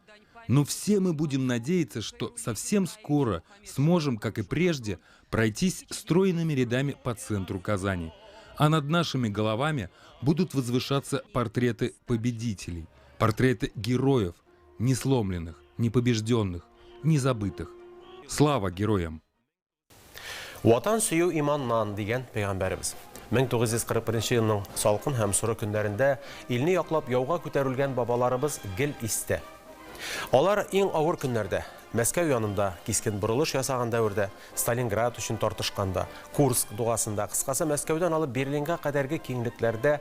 Но все мы будем надеяться, что совсем скоро сможем, как и прежде, пройтись стройными рядами по центру Казани. А над нашими головами будут возвышаться портреты победителей, портреты героев, не сломленных, не побежденных, не забытых. Слава героям! Ватан сөю иманнан деген пейгамбәрбез. 1941 елның салкын һәм соры көннәрендә илне яклап яуга күтәрелгән бабаларыбыз гел истә. Алар иң авыр көннәрдә Мәскәү янында кискен бурылыш ясаган дәвердә, Сталинград өчен тартышканда, Курск дугасында, кыскасы Мәскәүдән алып Берлинга кадәрге киңлекләрдә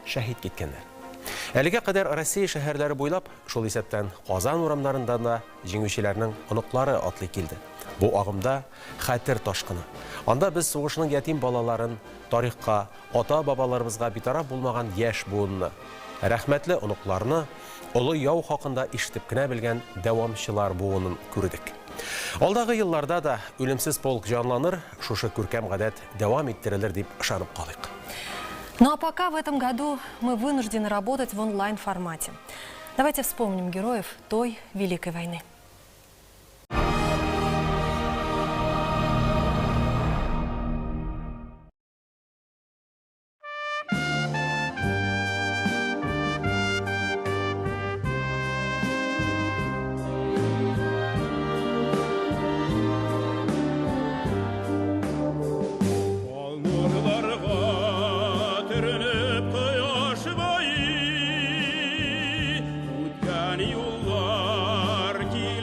шәһид киткәннәр. Әлегә кадәр Россия шәһәрләре буйлап, шул исәптән Казан урамнарында да җиңүчеләрнең оныклары атлый килде. Бу агымда хәтер ташкыны. Анда без сугышның ятим балаларын, тарихка, ата-бабаларыбызга битараф булмаган яшь буынны, рәхмәтле оныкларны, олы яу хакында ишетеп кенә белгән дәвамчылар буынын күрдек. Алдагы елларда да үлемсез полк җанланыр, шушы күркәм гадәт дәвам иттерелер дип ышанып калыйк. Ну а пока в этом году мы вынуждены работать в онлайн-формате. Давайте вспомним героев той Великой войны. Юллар ки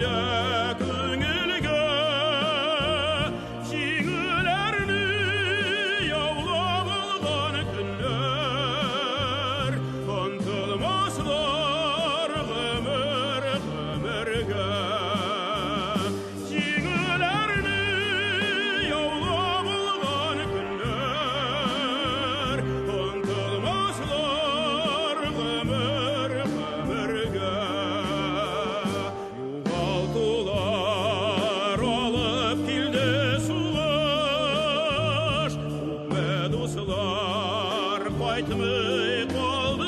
Қайтмай қалдылар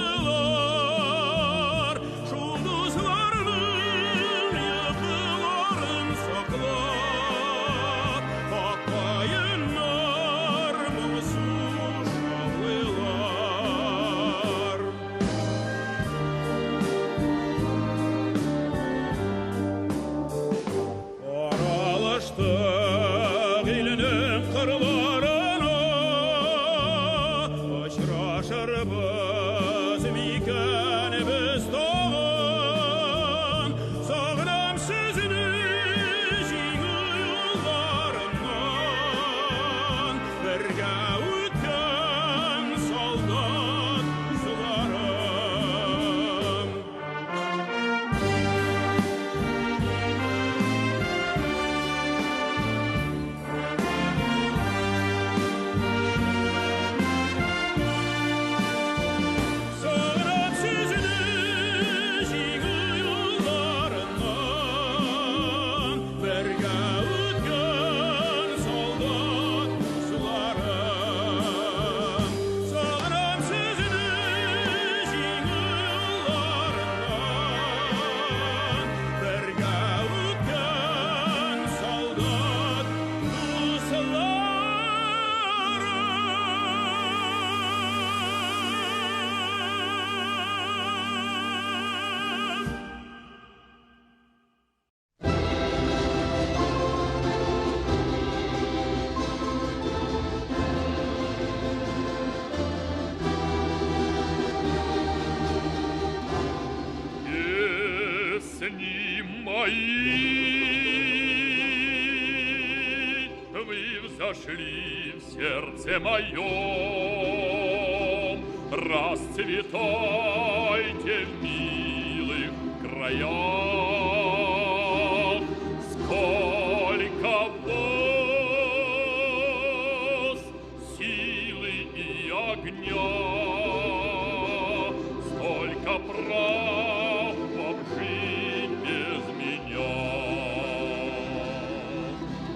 жұлдызлардың ұйқыларын сақлап бақайынар мұңсыз шалғылар. Аралаштық елінің қырларына ұшырашырбыз мекен біз тағын. Сағынам сізді жеңіл yollarынан, бірге өткен солдат қызларым. Сағынам сізді жеңіл yollarынан, бірге өткен солдат қызларым. Сағынам сізді жеңіл yollarынан, бірге өткен солдат қызларым. Песни мои, вы взошли в сердце моем, расцветайте в милых краях. Сколько в вас силы и огня, столько прав вам жить без меня.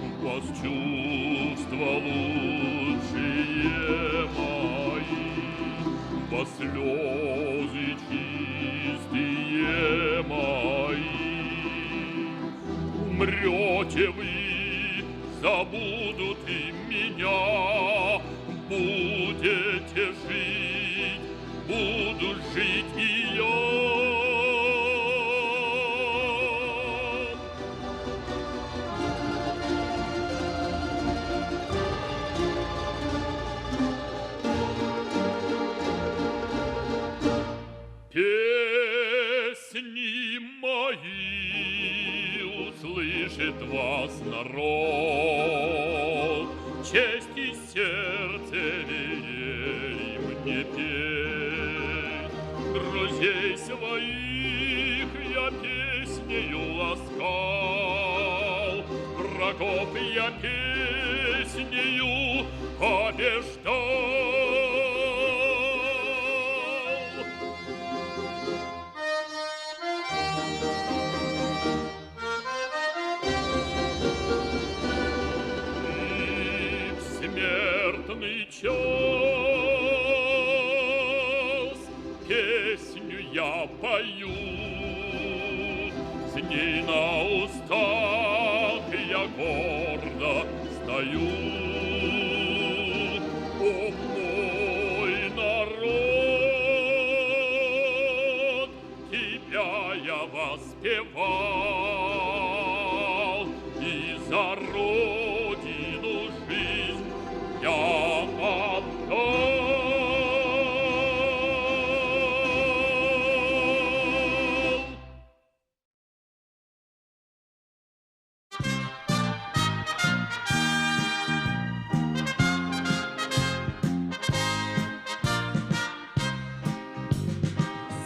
У вас чувства лучшие мои, у вас слезы чистые мои. Умрете вы, забудут и меня, будете жить, буду жить и я. Песни мои, услышит вас народ, честь и сердце велели мне петь. Друзей своих я песнею ласкал, врагов я песнею побеждал. Смертный час песню я пою, с ней на устах я гордо стою. О, мой народ, тебя я воспевал, и за родину жизнь я отдал.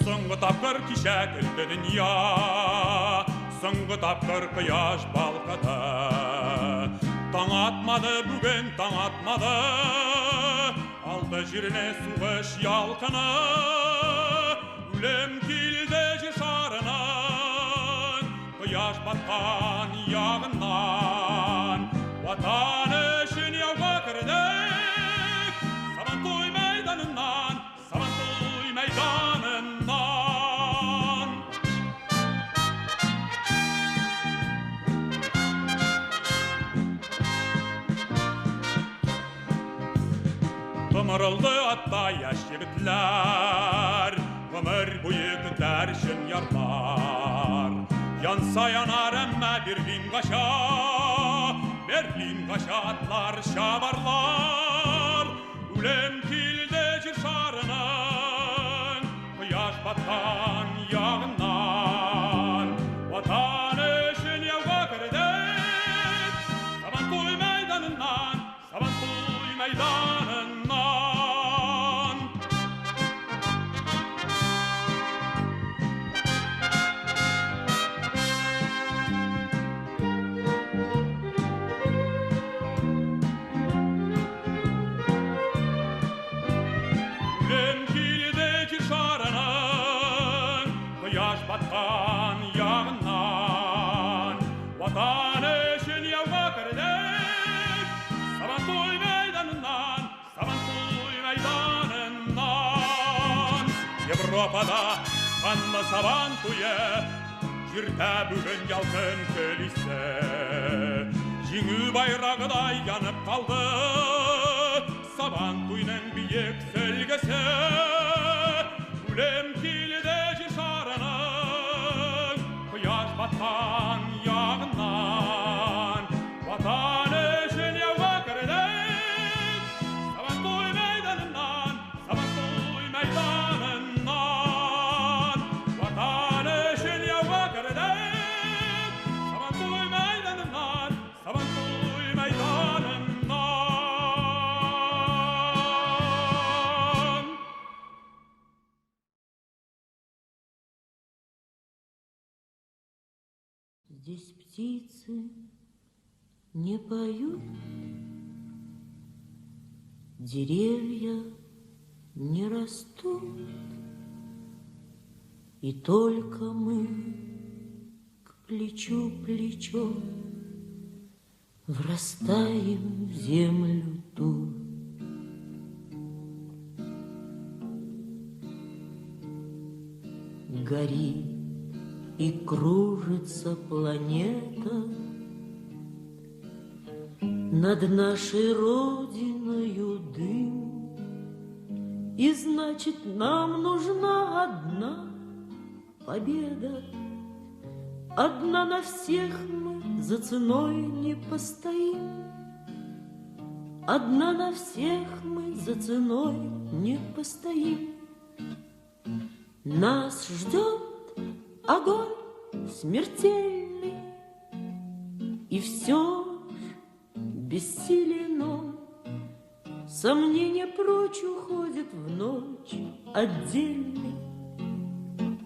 Соңғы тапқыр кеше келді дүния, соңғы тапқыр құяш балқыды. Таң атмады бүгін, таң атмады, алды жеріне суғыш ялқыны. Өлем келді жер шарынан, құяш батқан яғынан. Ватан үшін яуға кірдік, Сабантуй майданынан, Ғұмырылды атта яш жігітлер, ғұмыр бойы күтер үшін ярлар. Янса янар әммә Берлин қаша атлар шабарлар. Үлем келді жер шарының, құяш батқан яғынан. Ватан үшін яуға кірдік, Сабантуй майданынан, Сабантуй майданынан. Батқан яғынан, ватан үшін яуға кірдік, Сабантуй майданынан, Сабантуй майданынан. Европада қанды Сабантуйы, жүрді бүгін ялқын көлісі. Жеңу байрағыдай янып қалды, Сабантуйның биік сөлгісі. Үлем келді жер шарының, құяш батқан яғынан. Ватан үшін яуға кірдік, Сабантуй майданынан, Сабантуй майданынан. Ватан үшін яуға кірдік, Сабантуй майданынан, Сабантуй майданынан. Здесь птицы не поют, деревья не растут, и только мы к плечу плечом врастаем в землю тут. Горит и кружится планета над нашей родиною дым, и значит, нам нужна одна победа. Одна на всех мы за ценой не постоим. Одна на всех мы за ценой не постоим. Нас ждет огонь смертельный, и все ж бессилен он. Сомнения прочь уходят в ночь отдельный.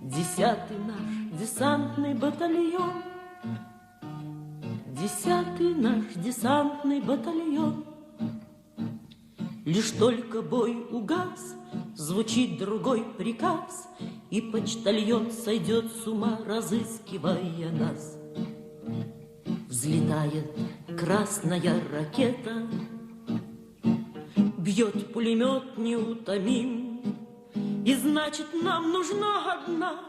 10-й наш десантный батальон, 10-й наш десантный батальон. Лишь только бой угас, звучит другой приказ, и почтальон сойдет с ума, разыскивая нас. Взлетает красная ракета, бьет пулемет неутомим, и значит, нам нужна одна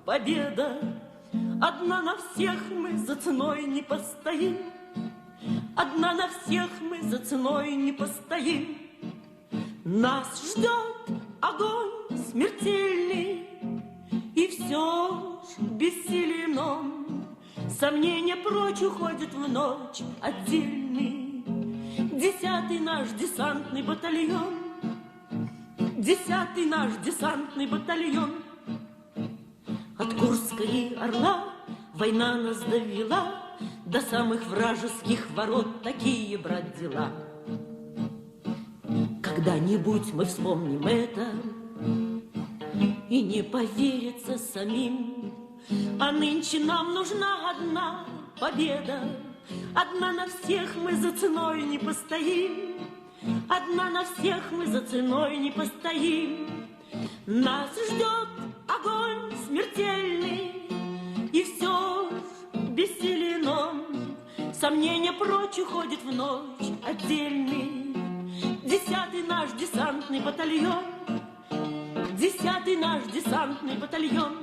победа. Одна на всех мы за ценой не постоим. Одна на всех мы за ценой не постоим. Нас ждет огонь смертельный, и все ж бессилен он. Сомнения прочь уходят в ночь отдельный. 10-й наш десантный батальон, 10-й наш десантный батальон. От Курска и Орла война нас довела до самых вражеских ворот. Такие, брат, дела. Когда-нибудь мы вспомним это и не поверится самим. А нынче нам нужна одна победа. Одна на всех мы за ценой не постоим. Одна на всех мы за ценой не постоим. Нас ждет огонь смертельный, и все ж бессилен он. Сомнения прочь уходят в ночь отдельный. 10-й наш десантный батальон, 10-й наш десантный батальон.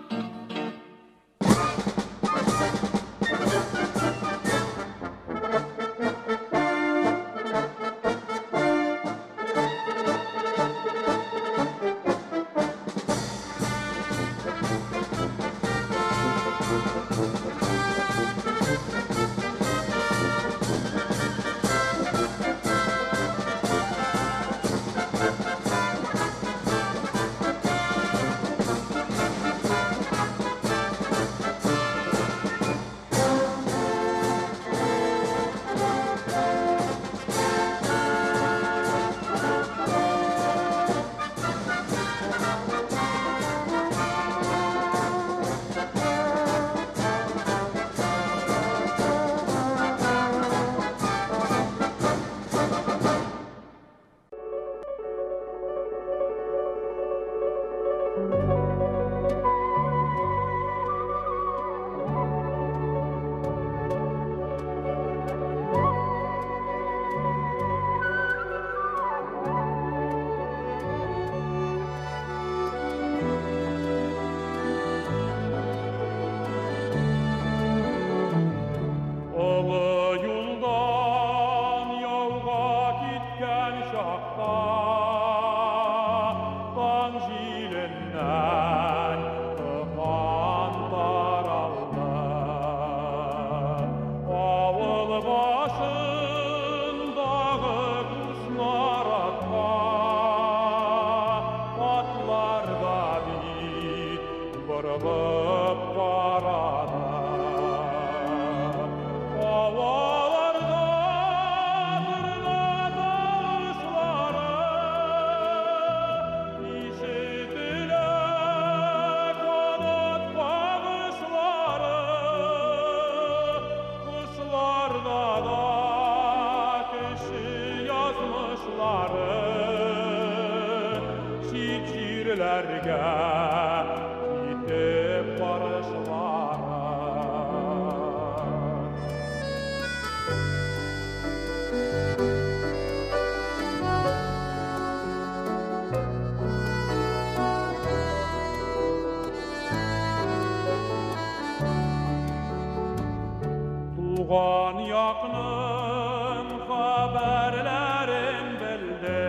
Туған яқның хабарларын білдік,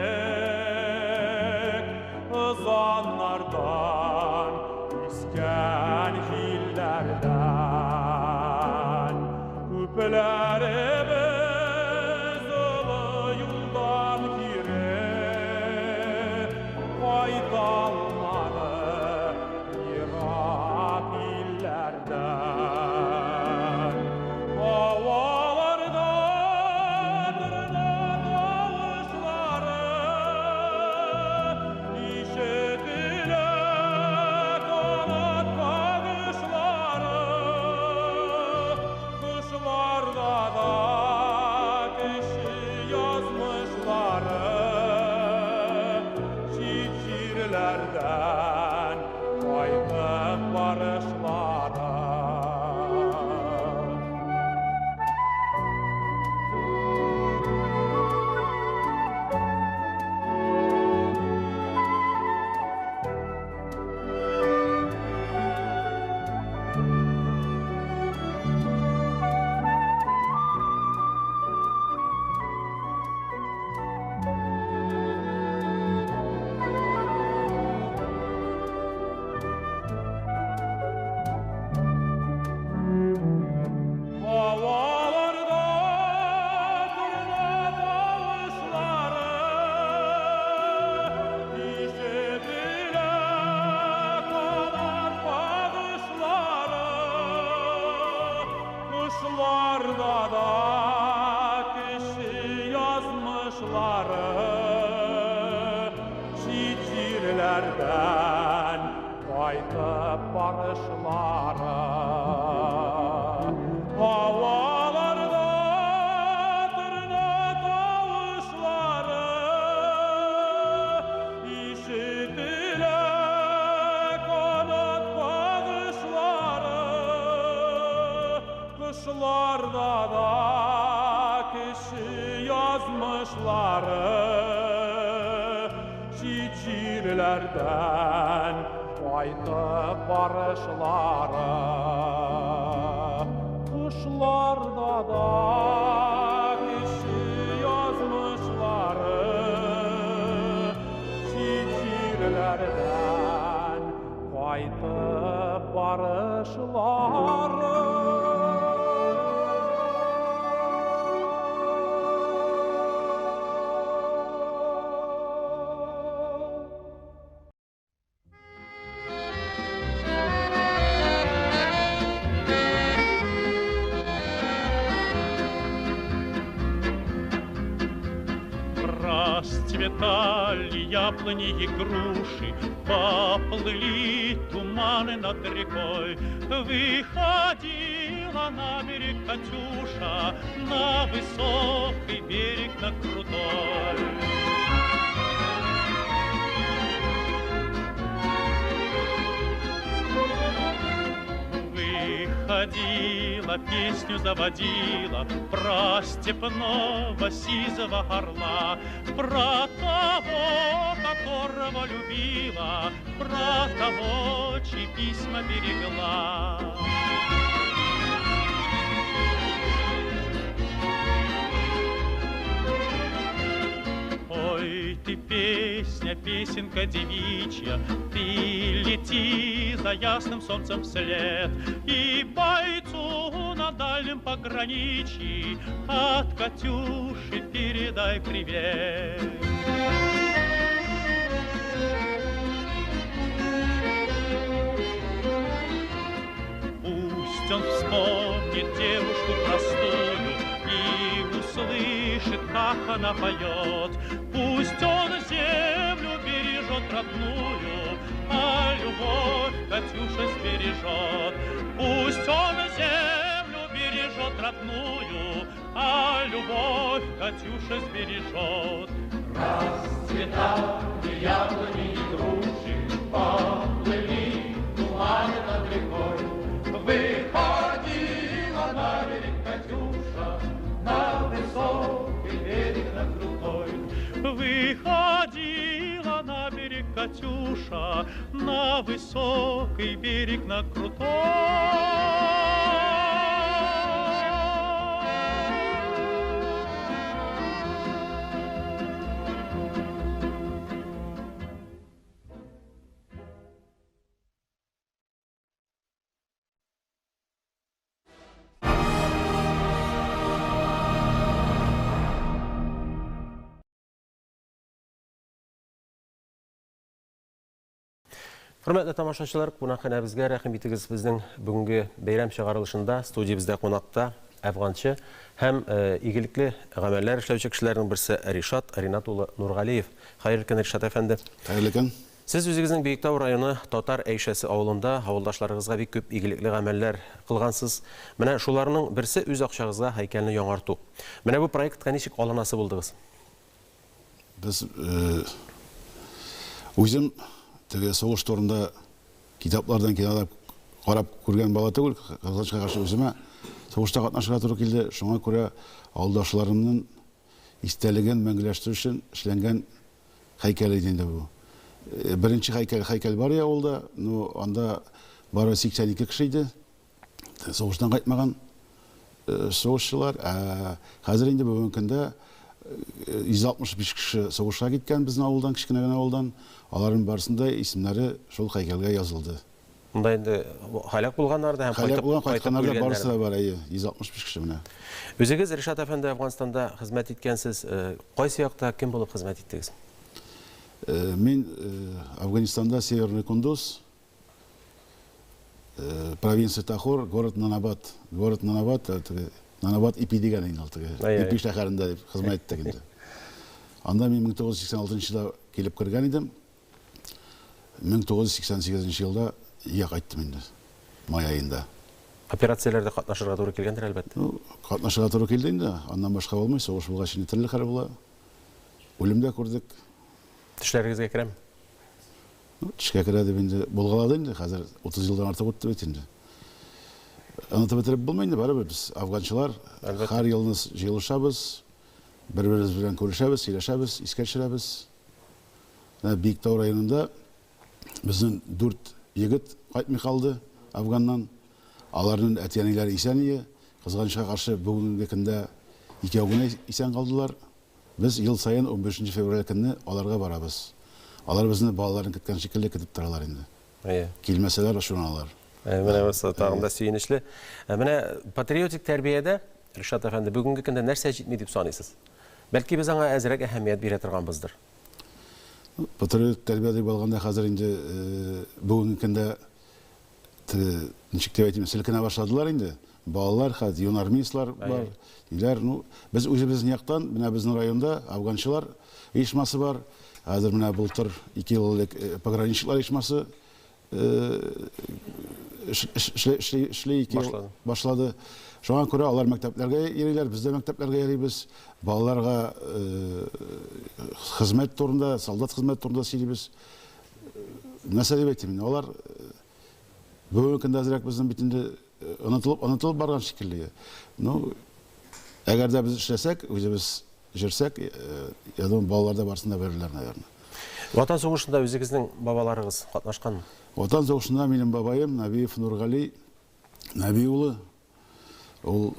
ызаннардан, искен жилдерден. Көпілеріміз ұлы юлдан кире, қайталмады Ирак иллерден. Havalarda tırnak avuçları, işitilir kanat bakışları. Kışlarda da kişi yazmışları, çiçirlerden kayıp barışları. Havalarda tırnak avuçları, işitilir kanat bakışları. Kışlarda da kişi yazmışları, çiçirlerden kayıp barışları. Havalarda tırnak avuçları, işitilir kanat bakışları. Kışlarda da kişi yazmışları, çiçirlerden kayıp barışları. Kışlarda da kişi yazmışları, çiçirlerden kayıp barışları. Расцветали яблони и груши, поплыли туманы над рекой. Выходила на берег Катюша, на высокий берег, на крутой. ходила, песню заводила про степного сизого орла, про того, которого любила, про того, чьи письма берегла. Ой, ты песня, песенка девичья, ты лети за ясным солнцем вслед, и бойцу на дальнем пограничье от Катюши передай привет. Пусть он вспомнит девушку простую и услышит, как она поет. Пусть он землю бережет родную, а любовь Катюша сбережет. Пусть он землю бережет родную, а любовь Катюша сбережет. Расцветали яблони и груши, поплыли туманы над рекой. Выходила на берег Катюша, на высокий берег, на крутой. Выходила на берег Катюша, на высокий берег, на крутой. Hürmetli тамашачылар, қонақханабызға рәхим етіңіз. Біздің бүгінгі бәйрәм шығарылышында студиябызда қонақта Афганчы һәм игіліклі ғамәлләр эшләүче кешеләрнең берсе Ришат Ринатулы Нургалиев. Хәерле көн, Ришат әфәнде. Хәерле көн. Сез үзегезнең Биектау районы Татар Әйшәсе авылында авылдашларыгызга бик күп игелекле гамәлләр кылгансыз. Менә шуларның берсе үз акчагызга һәйкәлне яңарту. Менә бу проектка ничек алынасы булдыгыз? Без үзем теге соғыш турында китаплардан кинода карап күргән бала түгел, Казанчыга каршы үземә соғышта катнашырга туры килде. Шуңа күрә авылдашларымның истәлеген мәңгеләштерү өчен эшләнгән һәйкәл иде инде бу. Беренче һәйкәл бар я авылда, ну анда бары 82 кеше иде. Соғыштан кайтмаган соғышчылар. Хәзер инде бүгенге көндә 165 кеше соғышка киткән безнең авылдан, кичкенә генә авылдан. Аларның барысында исемнәре шул һәйкәлгә язылды. Монда инде халык булганнарда һәм кайтканнарда барысы да бар, 165 кеше менә. Үзегез Ришат әфәнде Афганстанда хезмәт иткәнсез, кайсы якта кем булып хезмәт иттегез? Мин Афганистанда Северный Кундуз, провинция Тахор, город Нанабад. Город Нанабад, Нанабад ипи дигән инде ул теге. Ипи шәһәрендә дип хезмәт иттек инде. Анда мин 1986 елда килеп кергән идем. 1988 елда я кайттым инде. Май айында. Операцияләрдә катнашырга туры килгәндер әлбәттә. Катнашырга туры килде инде. Аннан башка булмый, соғыш булгач инде төрле хәл була. Үлемдә күрдек. Төшләрегезгә керәм. Төшкә керә дип инде булгалады инде. Хәзер 30 елдан артык үтте бит инде. Аны бетереп булмый инде, барыбер без афганчылар һәр елны җыелышабыз, бер-беребез белән күрешәбез, сөйләшәбез, искә төшерәбез. Биектау районында безнең 4 егет кайтмый калды Афганнан. Аларның әти-әниләре исән иде. Кызганычка каршы бүгенге көндә икәү генә исән калдылар. Без ел сайын 15 февраль көнне аларга барабыз. Алар безне балаларын көткән шикелле көтеп торалар инде. Килмәсәләр ошуналар. Менә булса тагын да сөенечле. Менә патриотик тәрбиядә Ришат әфәнде бүгенге көндә нәрсә җитми дип саныйсыз? Бәлки без аңа әзрәк әһәмият бирә торганбыздыр. Патриотик тәрбиядә булганда хәзер инде бүгенге көндә ничек дип әйтим, селкенә башладылар инде. Балалар, хәзер юнармислар бар. Диләр, ну, без үзебезнең яктан, менә безнең районда афганчылар оешмасы бар. Хәзер менә былтыр 2 ел элек пограничниклар оешмасы эшли башлады. Шуңа күрә алар мәктәпләргә йөриләр, без дә мәктәпләргә йөрибез. Балаларга хезмәт турында, солдат хезмәт турында сөйлибез. Нәрсә дип әйтим, алар бүгенге көндә әзрәк безнең бит инде ұнытылып барған шекілі. Ну, әгер де біз ішлесек, өзіміз жүрсек, я думаю, балаларда барсында берілер, наверное. Ватан соғышында өзіңіздің бабаларыңыз қатнашқан? Ватан соғышында менің бабайым Набиев Нұрғали Набиулы. Ол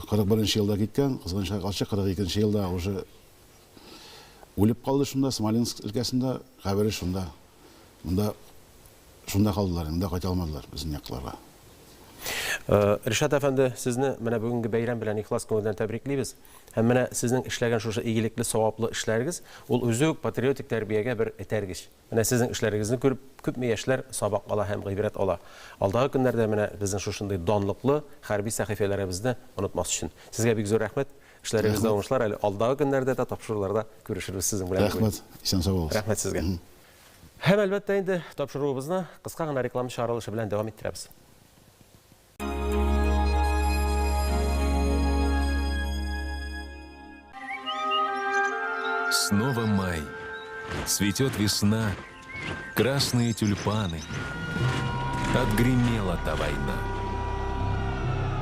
41-ші елда кеткен, қызғанша қалшы 42-ші елда уже өліп қалды шында, Смоленск өлкесінде, қабірі шында. Шында қалдылар, мұнда қайта алмадылар біздің яқыларға. Ришат әфәнді, сізні менә бүгінгі бәйрәм білән ихлас көңілден тәбриклейбіз. Һәм менә сезнең эшләгән шушы игелекле, саваплы эшләрегез, ул үзе патриотик тәрбиягә бер этәргеч. Менә сезнең эшләрегезне күреп, күпме яшьләр сабак ала һәм гыйбрәт ала. Алдагы көннәрдә менә безнең шушындый данлыклы хәрби сәхифәләребезне онытмас өчен. Сезгә бик зур рәхмәт. Эшләрегездә уңышлар, әле алдагы көннәрдә дә тапшыруларда күрешербез сезнең белән. Рәхмәт. Исән сау булыгыз. Рәхмәт сезгә. Һәм әлбәттә инде тапшыруыбызны кыска гына реклама чыгарылышы белән дәвам иттерәбез. Снова май. Цветет весна. Красные тюльпаны. Отгремела та война.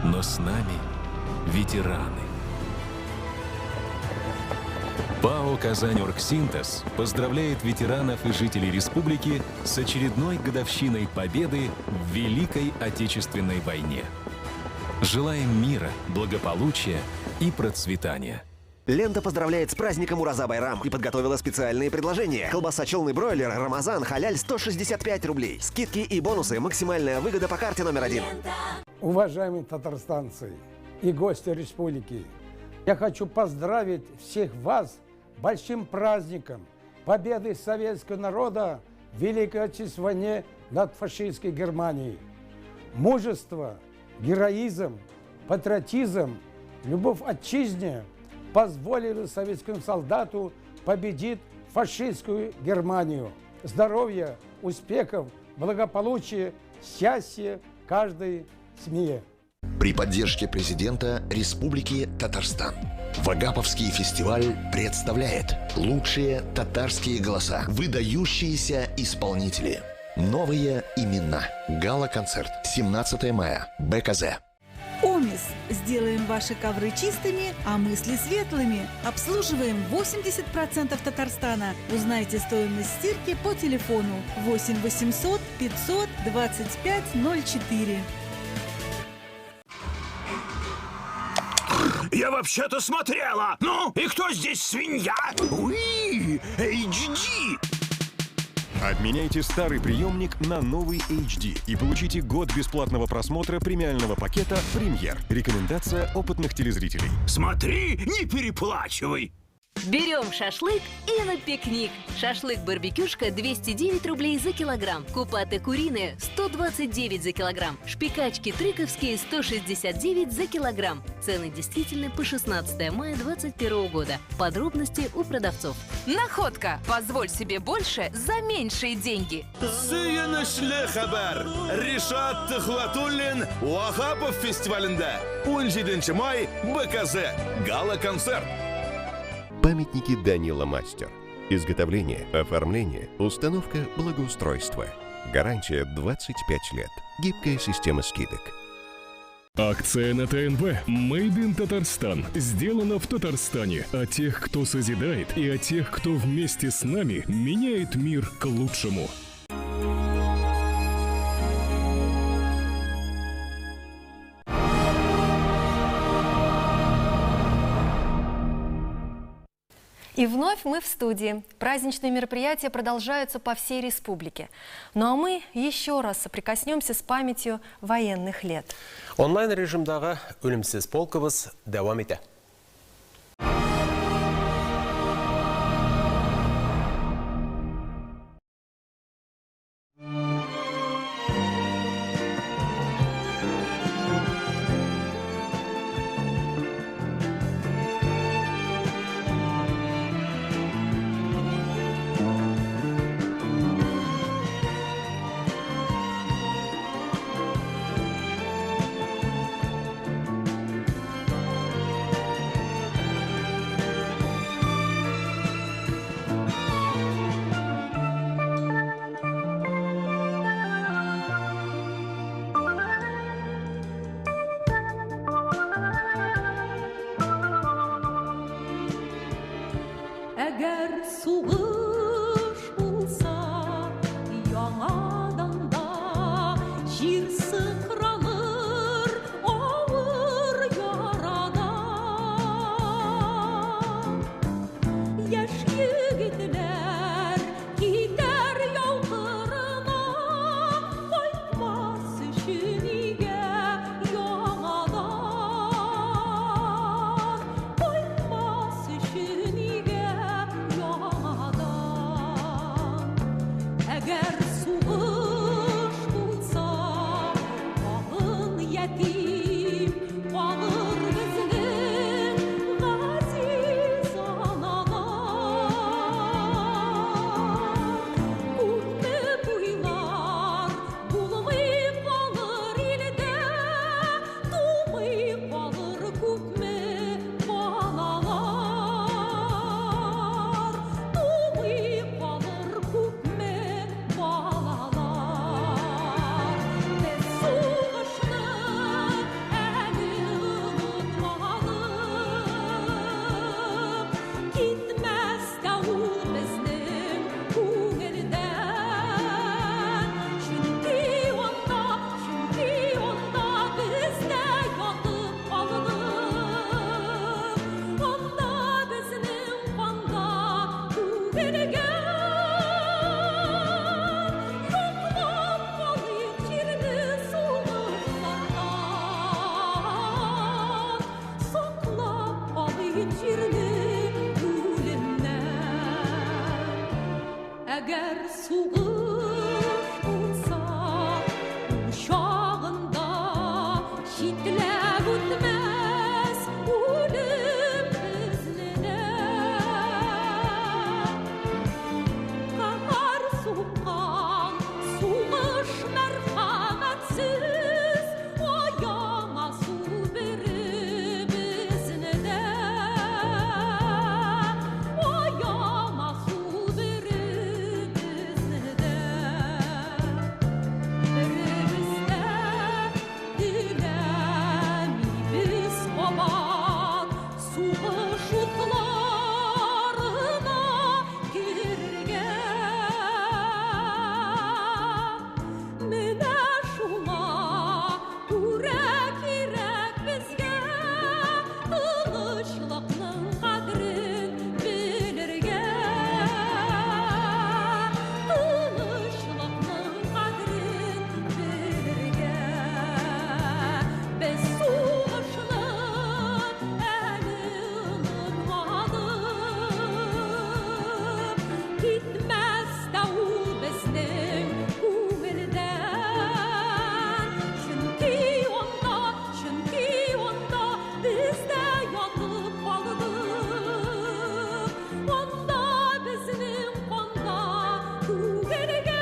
Но с нами ветераны. ПАО «Казань-Оргсинтез» поздравляет ветеранов и жителей республики с очередной годовщиной победы в Великой Отечественной войне. Желаем мира, благополучия и процветания. Лента поздравляет с праздником Ураза Байрам и подготовила специальные предложения. Колбаса челный бройлер Рамазан халяль 165 рублей. Скидки и бонусы. Максимальная выгода по карте номер 1. Уважаемые татарстанцы и гости республики, я хочу поздравить всех вас с большим праздником победы советского народа в Великой Отечественной войне над фашистской Германией. Мужество, героизм, патриотизм, любовь к отчизне позволили советскому солдату победить фашистскую Германию. Здоровья, успехов, благополучия, счастья каждой семье. При поддержке президента Республики Татарстан Вагаповский фестиваль представляет лучшие татарские голоса, выдающиеся исполнители, новые имена. Гала-концерт 17 мая. БКЗ. Омис. Сделаем ваши ковры чистыми, а мысли светлыми. Обслуживаем 80% Татарстана. Узнайте стоимость стирки по телефону 8 800 500 25 04. Я вообще-то смотрела! Ну, и кто здесь свинья? Уи, HD! Обменяйте старый приемник на новый HD и получите год бесплатного просмотра премиального пакета «Премьер». Рекомендация опытных телезрителей. Смотри, не переплачивай! Берем шашлык и на пикник. Шашлык-барбекюшка 209 рублей за килограмм. Купаты куриные 129 за килограмм. Шпикачки триковские 169 за килограмм. Цены действительны по 16 мая 2021 года. Подробности у продавцов. Находка. Позволь себе больше за меньшие деньги. Сыйынышлы хабар. Ришат Тыхватуллин Вахапов фестивалінде. 17 май БКЗ. Гала-концерт. Памятники Данила Мастер. Изготовление, оформление, установка, благоустройство. Гарантия 25 лет. Гибкая система скидок. Акция на ТНВ «Made in Татарстан». Сделано в Татарстане. О тех, кто созидает, и о тех, кто вместе с нами меняет мир к лучшему. И вновь мы в студии. Праздничные мероприятия продолжаются по всей республике. Ну а мы еще раз соприкоснемся с памятью военных лет. Онлайн режимдагы Ölümsüz полкыбыз дәвам итә. Әгәр сугыш булса яңадан да җир сыкраныр авыр ярада. Яшь егетләр китәр яу кырына, кайтмас өчен өйгә яңадан, кайтмас өчен өйгә яңадан. Әгәр сугыш булса калын ятим калыр безнең газиз аналар. Күпме буйлар булмый калыр илдә, тумый калыр күпме балалар, тумый калыр күпме балалар. Без сугышны әле онытмадык, китмәс тә ул безнең күңелдән. Чөнки анда бездә ятып калдык, анда безнең канда түгелгән. Яклап калыйк җирне сугышлардан, саклап калыйк җирне үлемнән. Әгәр сугыш булса ул чагында читләп үтмәс үлем безненә. Каһар суккан сугыш мәрхәмәтсез, аяңа су биреп безне дә, аяңа су биреп безне дә. Беребез дә теләмибез кабат сугыш утларына кирергә. Менә шуңа күрә кирәк безгә тынычлыкның кадерен белергә, тынычлыкның кадерен белергә. Без сугышны әле онытмадык, китмәс тә ул безнең күңелдән. Чөнки анда бездә ятып калдык, анда безнең канда түгелгән.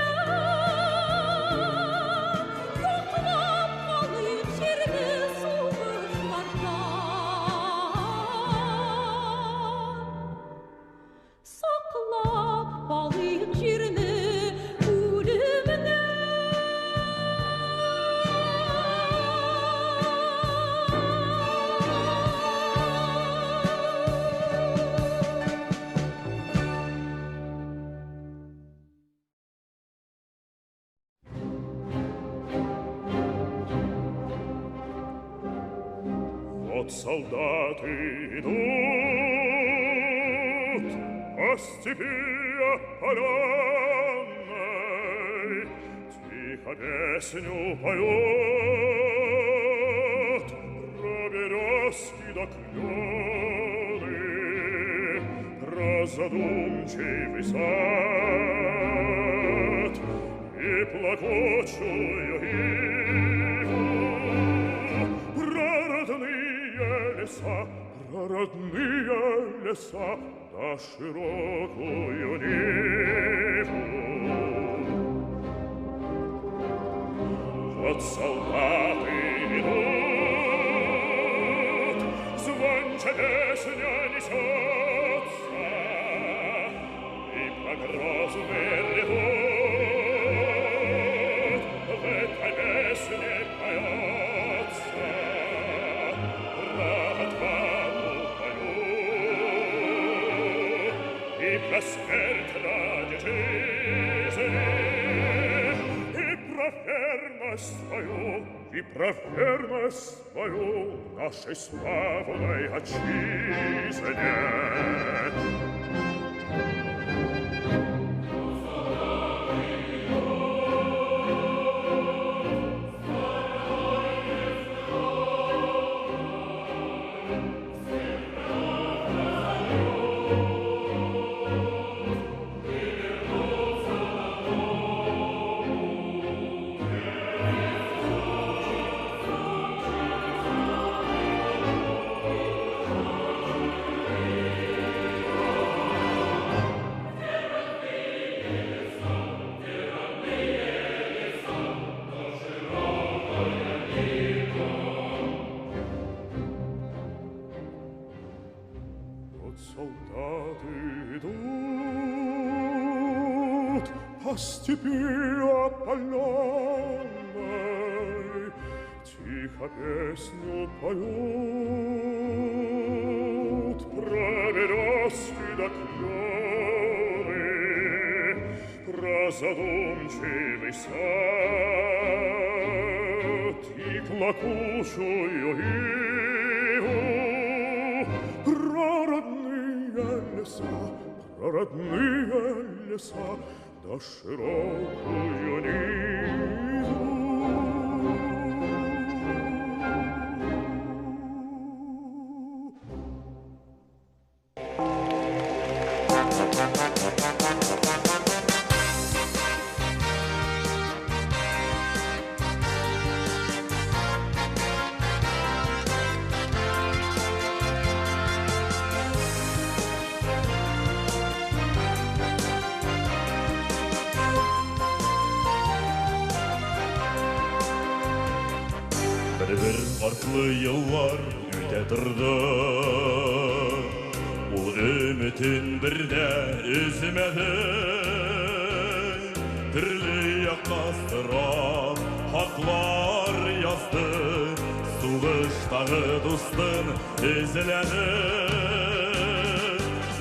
Яклап калыйк җирне сугышлардан, саклап калыйк җирне үлемнән. Вот солдаты идут по степи опаленной, тихо песню поют про березки да клены, про задумчивый сад и плакучую иву, про родные леса да широкую ниву. Вот солдаты идут, звонча песня несется, и по грозным летут в этой песне поется про отвагу твою и про смерть ради жизни, и про верность свою, и про верность свою нашей славной отчизне. Солдаты идут по степи опаленной, тихо песню поют про березки до клены, про задумчивый сад и плакучую иву, про родные леса, да широкую ниву. Бір артлы еллар үтә тұрды, ул үмітін бірдә үзмәді. Түрлі яққа сырап хақлар язды, суғыштағы дустын ізләді.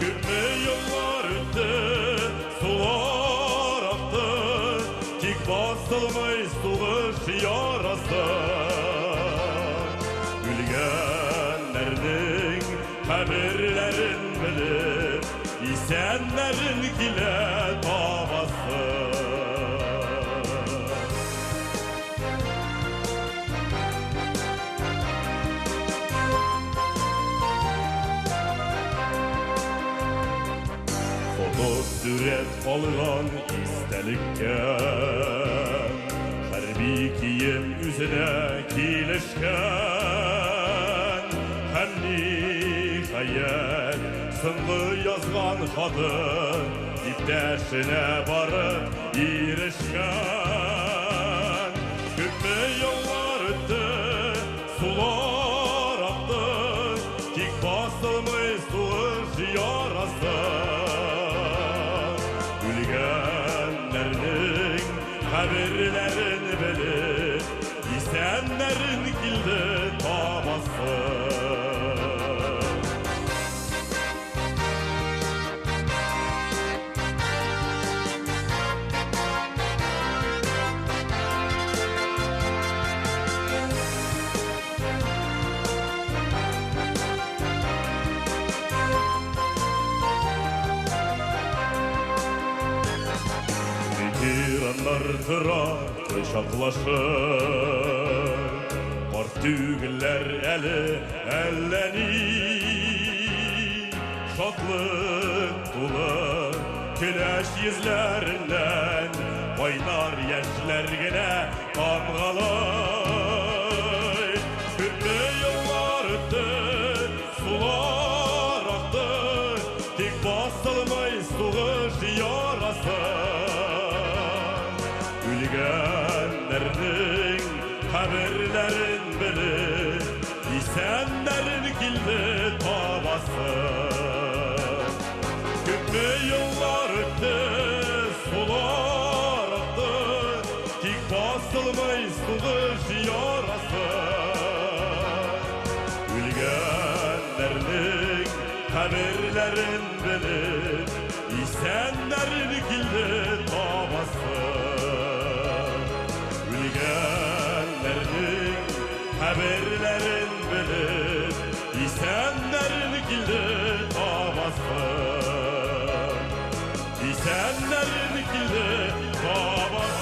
Күпме еллар үтті, сулар ақты, тик басылмай суғыш ярасы. Kabirlerin bilip, isenlerin kile babası. Foto süret kalgan istelikке, harbi kiyim yüzüne kilişken, hayal, sınlı yazgan kadın, ipteşine barıp irişken. Küpme yollar öttü, sular aktı, tik basılmış suğuş yarası. Ülgenlerinin haberlerin bilip, isenlerin kildi tabası. Veteranlar tıra kuşaklaşır, kart tügüller eli elleni. Şadlık dolu güneş yüzlerinden oynar yaşlar gene damgalar. Küpme yıllar öttü, sular aktı, tik basılmay suğuş yarası. Ülgenlerinin haberlerin bilip, isenlerin kildi tabası. Küpme yıllar öttü, sular aktı, tik basılmay suğuş yarası. Ülgenlerinin haberlerin bilip, İsenlerin gildi babası Ülgenlerinin haberlerin bilir İsenlerin gildi babası İsenlerin gildi babası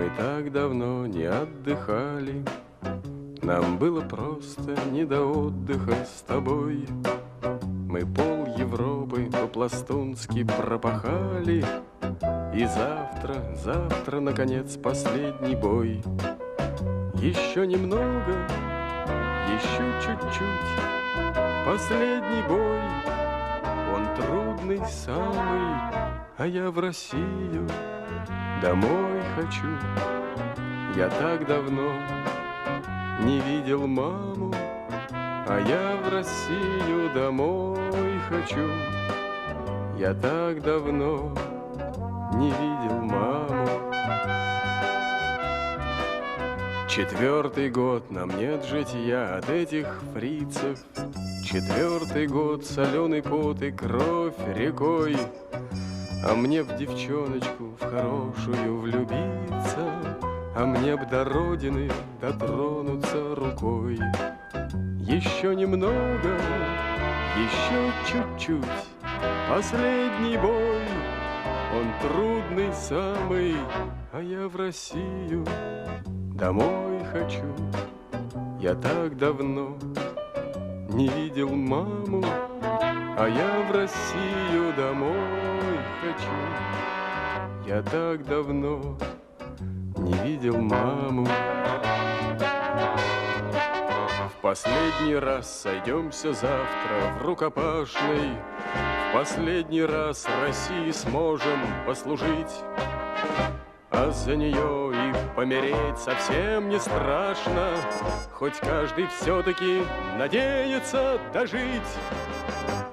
Мы так давно не отдыхали. Нам было просто не до отдыха с тобой. Мы пол Европы по-пластунски пропахали. И завтра, наконец, последний бой. Еще немного, еще чуть-чуть. Последний бой, он трудный самый, а я в Россию домой хочу. Я так давно не видел маму, а я в Россию домой хочу. Я так давно не видел маму. 4-й год нам нет житья от этих фрицев. 4-й год соленый пот и кровь рекой. А мне в девчоночку, в хорошую влюбиться, а мне б до родины дотронуться рукой. Еще немного, еще чуть-чуть, последний бой, он трудный самый, а я в Россию домой хочу. Я так давно не видел маму, а я в Россию домой хочу. Я так давно не видел маму. В последний раз сойдемся завтра в рукопашной. В последний раз России сможем послужить. А за нее и помереть совсем не страшно. Хоть каждый все-таки надеется дожить.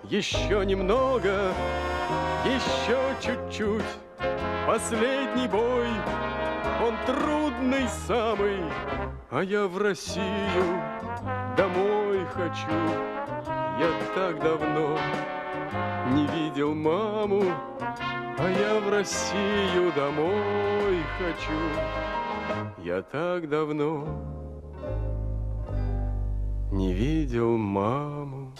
Еще немного, еще чуть-чуть. Последний бой, он трудный самый, а я в Россию домой хочу. Я так давно не видел маму, а я в Россию домой хочу. Я так давно не видел маму.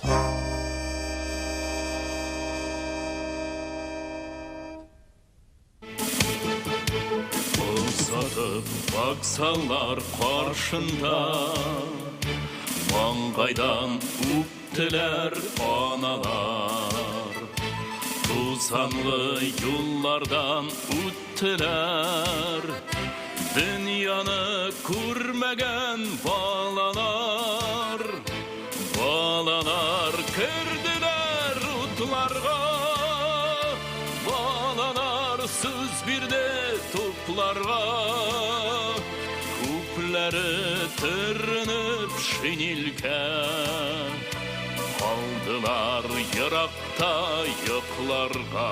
Uzatıb baksalar qarşında Mangaydan üptüler analar Tuzanlı yollardan üttüler Dünyanı kurmegen balalar Balalar kirdiler utlarga Balalar söz birde toplarga Kupları tırınıp şinilke Aldılar yırakta yoklarga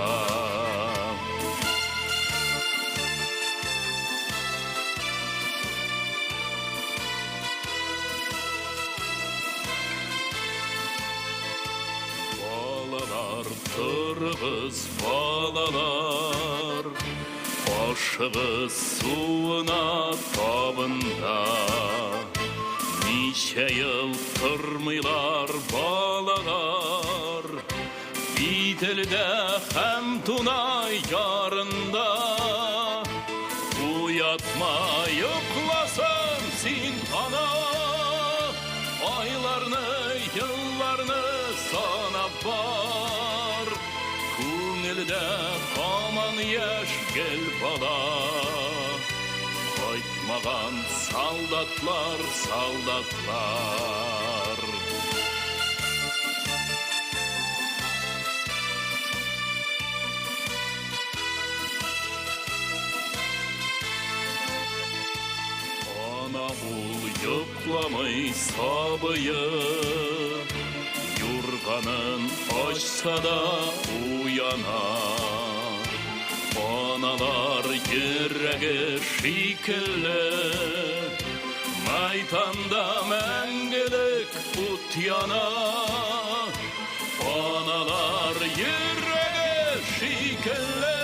Balalar tırgız balalar Aşığız suuna tabında Nice yıl tırmılar balalar Bir dilde hem tunay yarında Uyatma yıklasın sin ana Aylarını yıllarını sana var Kungilde aman yaş gel bala Kaytmagan saldatlar saldatlar Ana ul yoklamay sabıyı Юрганын açsa da uyanar. Analar yüreği şikilli, maydanda мәңгілік ut yanar. Analar yüreği şikilli,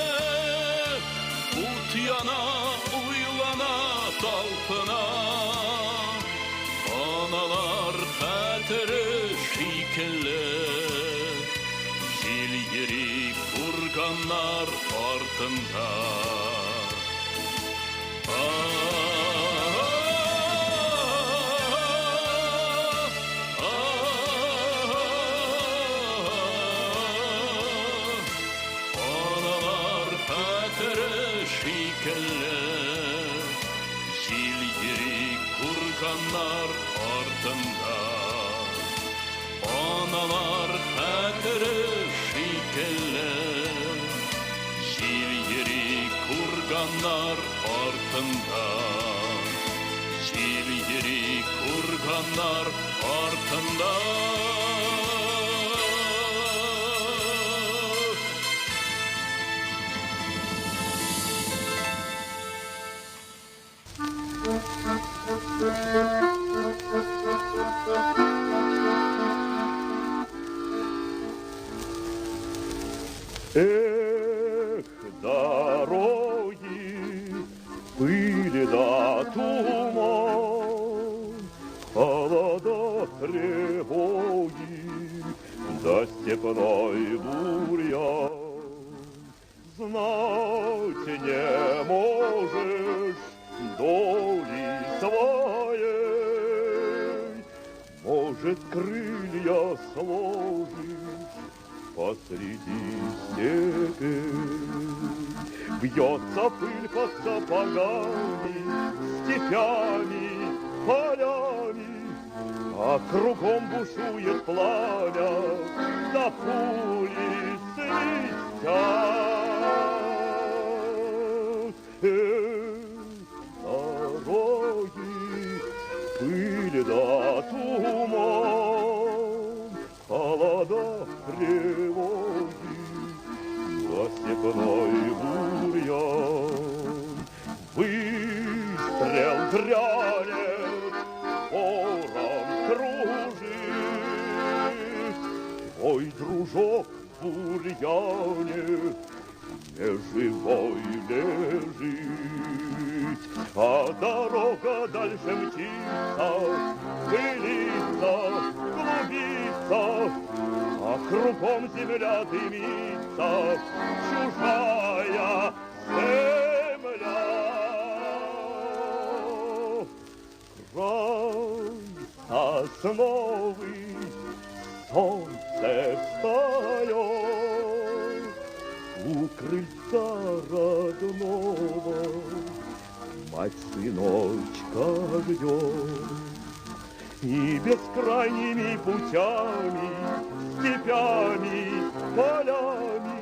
ut yana, uylana, talpına. Analar xətiri şikilli, jil yeri kurganlar ardında. Analar xətiri şikilli, jil yeri kurganlar ardında. Analar xətiri şikilli, jil yeri kurganlar ardında. Jil yeri kurganlar ardında. Эх, дороги, пыли да туман, холода, тревоги, да степной бурьян. Знать не можешь доли своей, может, крылья сложишь посреди степи. Бьется пыль под сапогами, степями, полями, а кругом бушует пламя, да пули свистят. Дороги, пыль да туман, холода, тревоги, за степной бурьян. Выстрел грянет, ворон кружит, твой дружок в бурьяне неживой лежит, а дорога дальше мчится, пылится, клубится, а кругом земля дымится, чужая земля. Край сосновый, солнце встает, у крыльца родного мать сыночка ждет. И бескрайними путями, степями, полями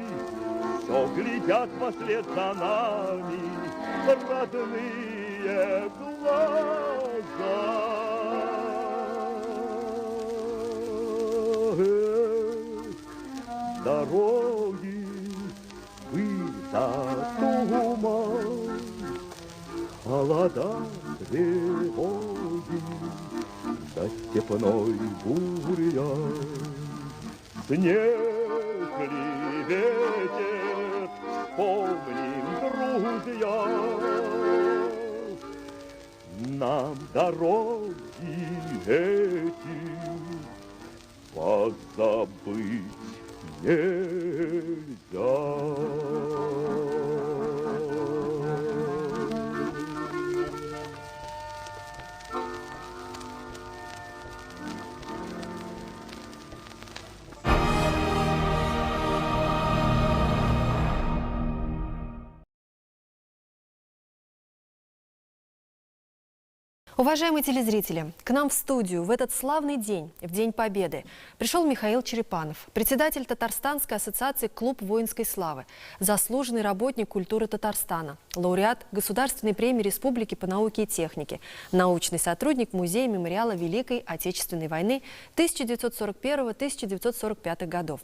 все глядят вслед за нами родные глаза. Дороги, пыль да туман, холода, тревоги, да степной бурьян. Снег ли ветер, помним, друзья, нам дороги эти позабыть нельзя. Уважаемые телезрители, к нам в студию в этот славный день, в День Победы, пришел Михаил Черепанов, председатель Татарстанской ассоциации «Клуб воинской славы», заслуженный работник культуры Татарстана, лауреат Государственной премии Республики по науке и технике, научный сотрудник Музея мемориала Великой Отечественной войны 1941-1945 годов.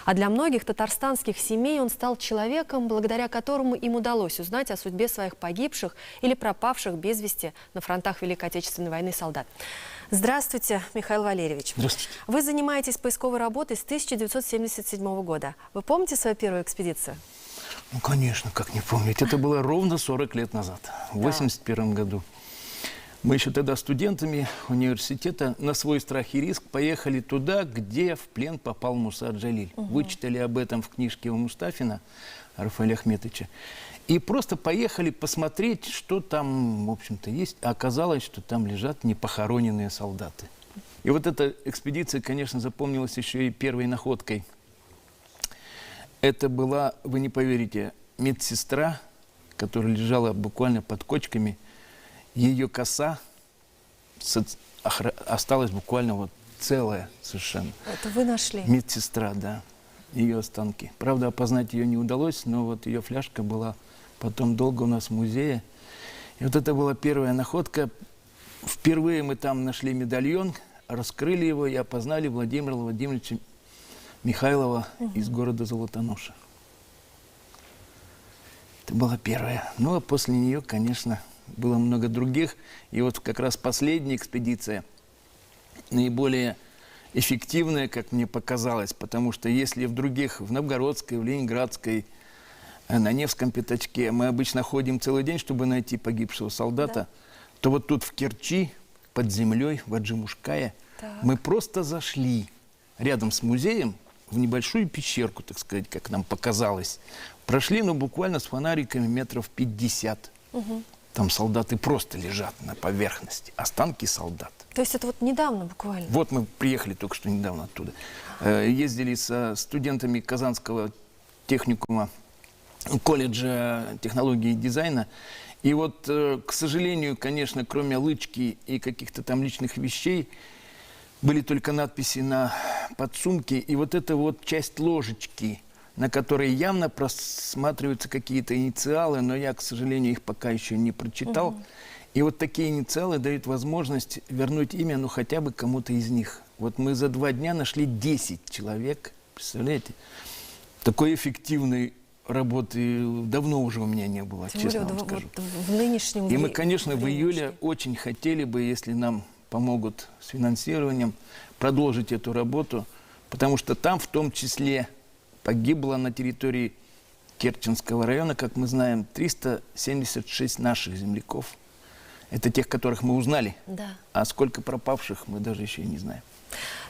А для многих татарстанских семей он стал человеком, благодаря которому им удалось узнать о судьбе своих погибших или пропавших без вести на фронтах Великой Отечественной войны солдат. Здравствуйте, Михаил Валерьевич. Здравствуйте. Вы занимаетесь поисковой работой с 1977 года. Вы помните свою первую экспедицию? Ну, конечно, как не помнить. Это было ровно 40 лет назад, в 1981 году. Мы еще тогда студентами университета на свой страх и риск поехали туда, где в плен попал Муса Джалиль. Вычитали об этом в книжке у Мустафина, Рафаэля Ахметовича. И просто поехали посмотреть, что там, в общем-то, есть. А оказалось, что там лежат непохороненные солдаты. И вот эта экспедиция, конечно, запомнилась еще и первой находкой. Это была, вы не поверите, медсестра, которая лежала буквально под кочками. Ее коса осталась буквально вот целая совершенно. Это вы нашли? Медсестра, да. Ее останки. Правда, опознать ее не удалось, но вот ее фляжка была потом долго у нас в музее. И вот это была первая находка. Впервые мы там нашли медальон, раскрыли его и опознали Владимира Владимировича Михайлова из города Золотоноша. Это была первая. Ну, а после нее, конечно, было много других. И вот как раз последняя экспедиция, наиболее эффективная, как мне показалось, потому что если в других, в Новгородской, в Ленинградской, на Невском пятачке мы обычно ходим целый день, чтобы найти погибшего солдата, то вот тут в Керчи, под землей, в Аджимушкае, мы просто зашли рядом с музеем в небольшую пещерку, так сказать, как нам показалось. Прошли, ну, буквально с фонариками метров 50. Там солдаты просто лежат на поверхности, останки солдат. То есть это вот недавно буквально? Вот мы приехали только что недавно оттуда. Ездили со студентами Казанского техникума, колледжа технологии и дизайна. И вот, к сожалению, конечно, кроме лычки и каких-то там личных вещей, были только надписи на подсумке. И вот эта вот часть ложечки, на которой явно просматриваются какие-то инициалы, но я, к сожалению, их пока еще не прочитал. И вот такие инициалы дают возможность вернуть имя, ну, хотя бы кому-то из них. Вот мы за 2 дня нашли 10 человек, представляете? Такой эффективной работы давно уже у меня не было, честно вам скажу. Вот в нынешнем И мы, конечно, в июле очень хотели бы, если нам помогут с финансированием, продолжить эту работу, потому что там в том числе погибло на территории Керченского района, как мы знаем, 376 наших земляков. Это тех, которых мы узнали. Да. А сколько пропавших, мы даже еще и не знаем.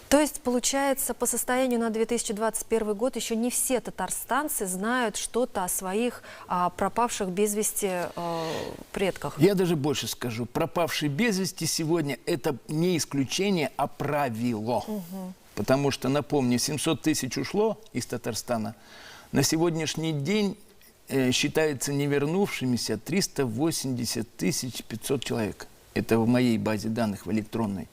То есть, получается, по состоянию на 2021 год еще не все татарстанцы знают что-то о своих пропавших без вести предках. Я даже больше скажу. Пропавшие без вести сегодня – это не исключение, а правило. Потому что, напомню, 700 тысяч ушло из Татарстана. На сегодняшний день считается невернувшимися 380 500 человек. Это в моей базе данных, в электронной.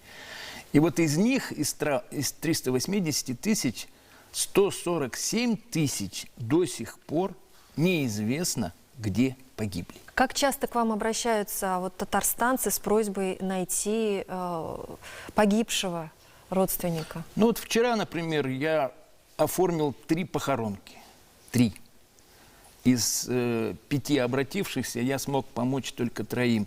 И вот из них, из 380 тысяч, 147 тысяч до сих пор неизвестно, где погибли. Как часто к вам обращаются вот татарстанцы с просьбой найти погибшего родственника? Ну вот вчера, например, я оформил 3 похоронки. 3. Из 5 обратившихся я смог помочь только 3.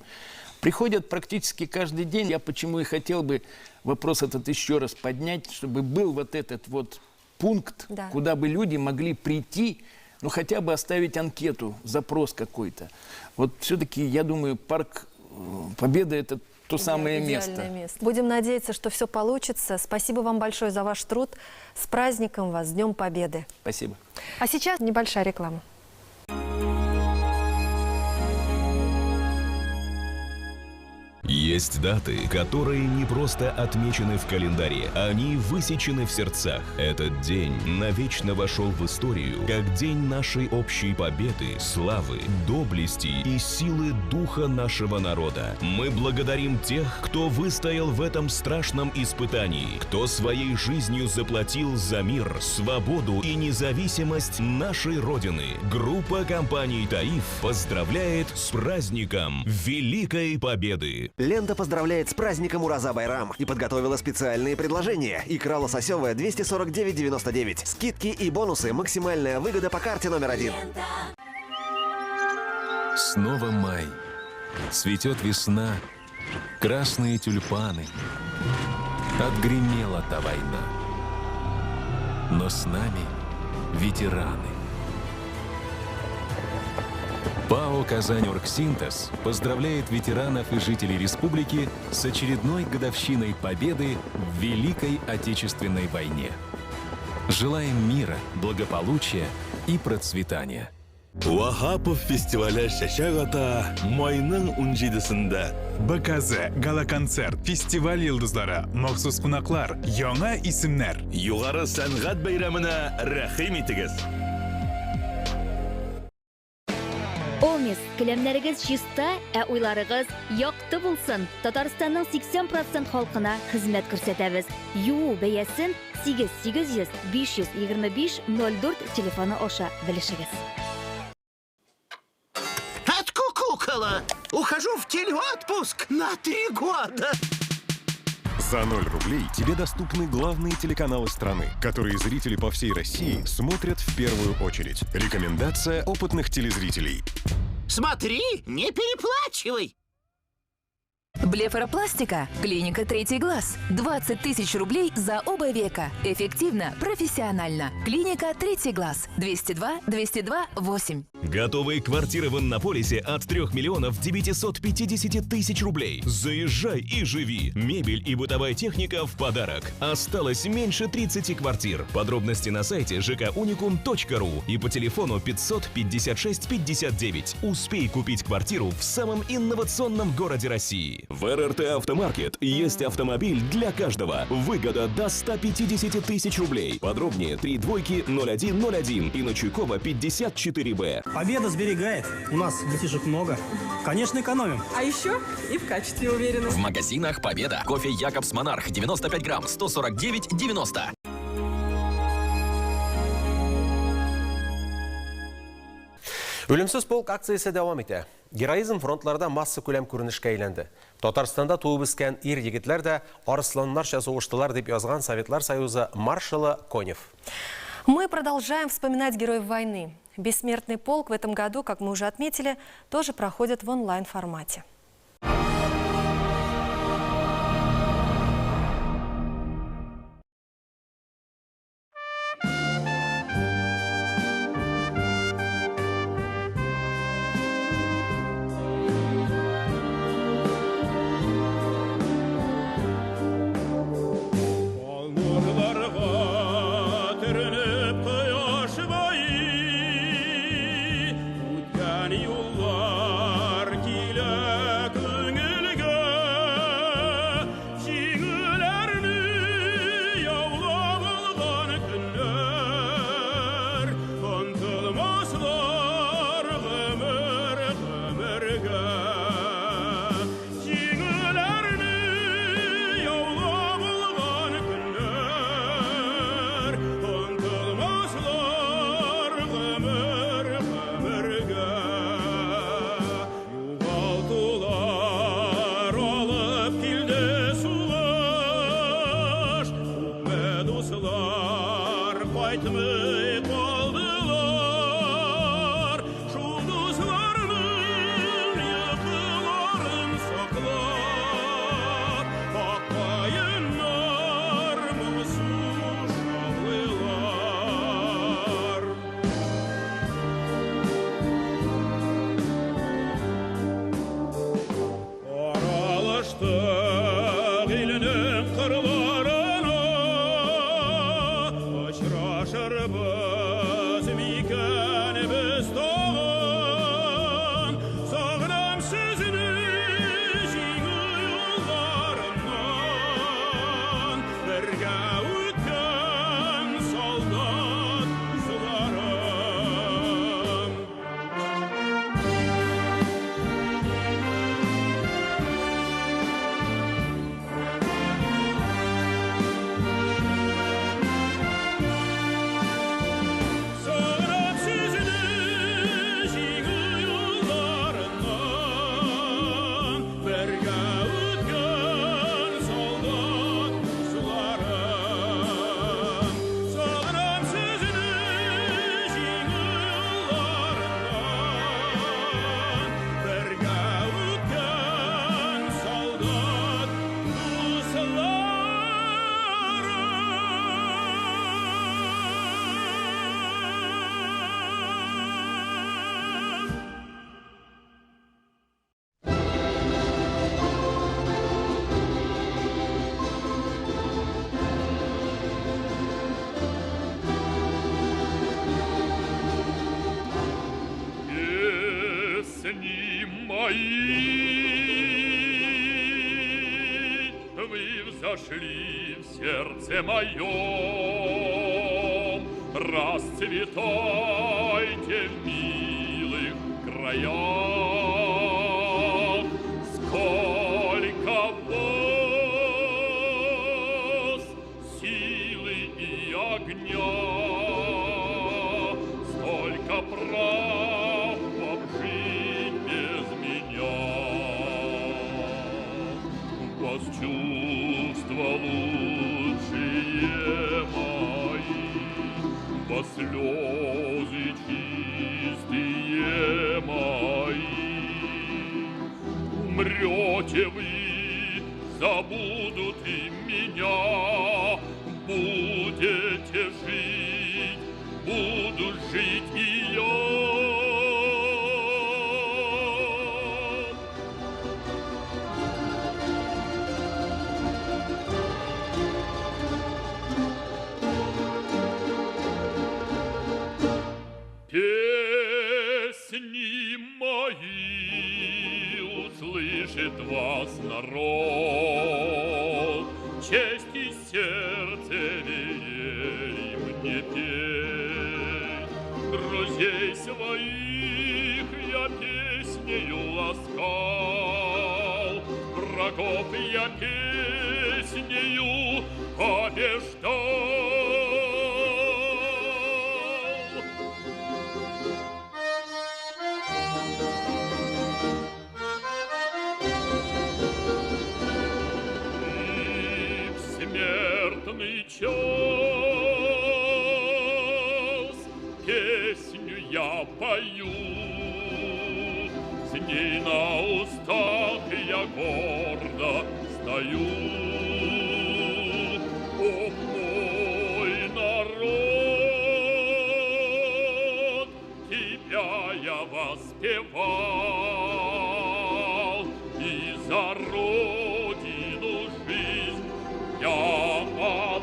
Приходят практически каждый день. Я почему и хотел бы вопрос этот еще раз поднять, чтобы был вот этот вот пункт, куда бы люди могли прийти, ну хотя бы оставить анкету, запрос какой-то. Вот все-таки, я думаю, парк Победы – это то самое место. Будем надеяться, что все получится. Спасибо вам большое за ваш труд. С праздником вас, с Днем Победы. Спасибо. А сейчас небольшая реклама. Есть даты, которые не просто отмечены в календаре, они высечены в сердцах. Этот день навечно вошел в историю как день нашей общей победы, славы, доблести и силы духа нашего народа. Мы благодарим тех, кто выстоял в этом страшном испытании, кто своей жизнью заплатил за мир, свободу и независимость нашей Родины. Группа компаний «Таиф» поздравляет с праздником Великой Победы. Лента поздравляет с праздником Ураза Байрам и подготовила специальные предложения. Икра лососевая 249,99. Скидки и бонусы. Максимальная выгода по карте номер 1. Снова май. Цветет весна. Красные тюльпаны. Отгремела та война. Но с нами ветераны. ПАО «Казань-Оргсинтез» поздравляет ветеранов и жителей республики с очередной годовщиной победы в Великой Отечественной войне. Желаем мира, благополучия и процветания. Вагапов фестиваля Шашагата майның 17-сендә. БКЗ гала-концерт, фестиваль йылдызлары, махсус кунаклар, яңа исемнәр. Югары сәнгать бәйрәменә рәхим итегез. Омис, келәмнәрегез чиста, уйларыгыз якты булсын. Татарстанның 80% халкына хезмәт күрсәтәбез. Юу бәясен 8800 525 04 телефоны аша белешегез. Откукукала! Ухожу в телеотпуск на 3 года! За 0 рублей тебе доступны главные телеканалы страны, которые зрители по всей России смотрят в первую очередь. Рекомендация опытных телезрителей. Смотри, не переплачивай! Блефаропластика. Клиника «Третий глаз». 20 000 рублей за оба века. Эффективно, профессионально. Клиника «Третий глаз». 202-202-8. Готовые квартиры в Иннополисе от 3 950 000 рублей. Заезжай и живи. Мебель и бытовая техника в подарок. Осталось меньше 30 квартир. Подробности на сайте jkunicum.ru и по телефону 556 59. Успей купить квартиру в самом инновационном городе России. В РРТ Автомаркет есть автомобиль для каждого. Выгода до 150 000 рублей. Подробнее 320101 и на Чуйкова 54Б. Победа сберегает. У нас детишек много. Конечно, экономим. А еще и в качестве уверены. В магазинах Победа. Кофе Якобс Монарх 95 грамм 149,90. Ölümsüz полк акциясы дәвам итә. Героизм фронтларда масса күләм күренешкә әйләнде. Татарстанда туып үскән ир-егетләр дә арысланнарча сугыштылар дип язган Советлар Союзы маршалы Конев. Мы продолжаем вспоминать героев войны. Бессмертный полк в этом году, как мы уже отметили, тоже проходит в онлайн-формате. Yollar kiler мои, вы взошли в сердце моем, расцветайте в милых краях. Сколько вас силы и огня, столько прав вам жить без меня. Вас чувства лучшие мои, вас слезы чистые мои. Умрете вы, забудут и меня, будете жить, буду жить и я. Песни мои услышит вас народ, честь и сердце велели мне петь. Друзей своих я песнею ласкал, врагов я песнею побеждал. Час песню я пою, с ней на устах я гордо стою. О, мой народ, тебя я воспевал, и за родину жизнь я отдал.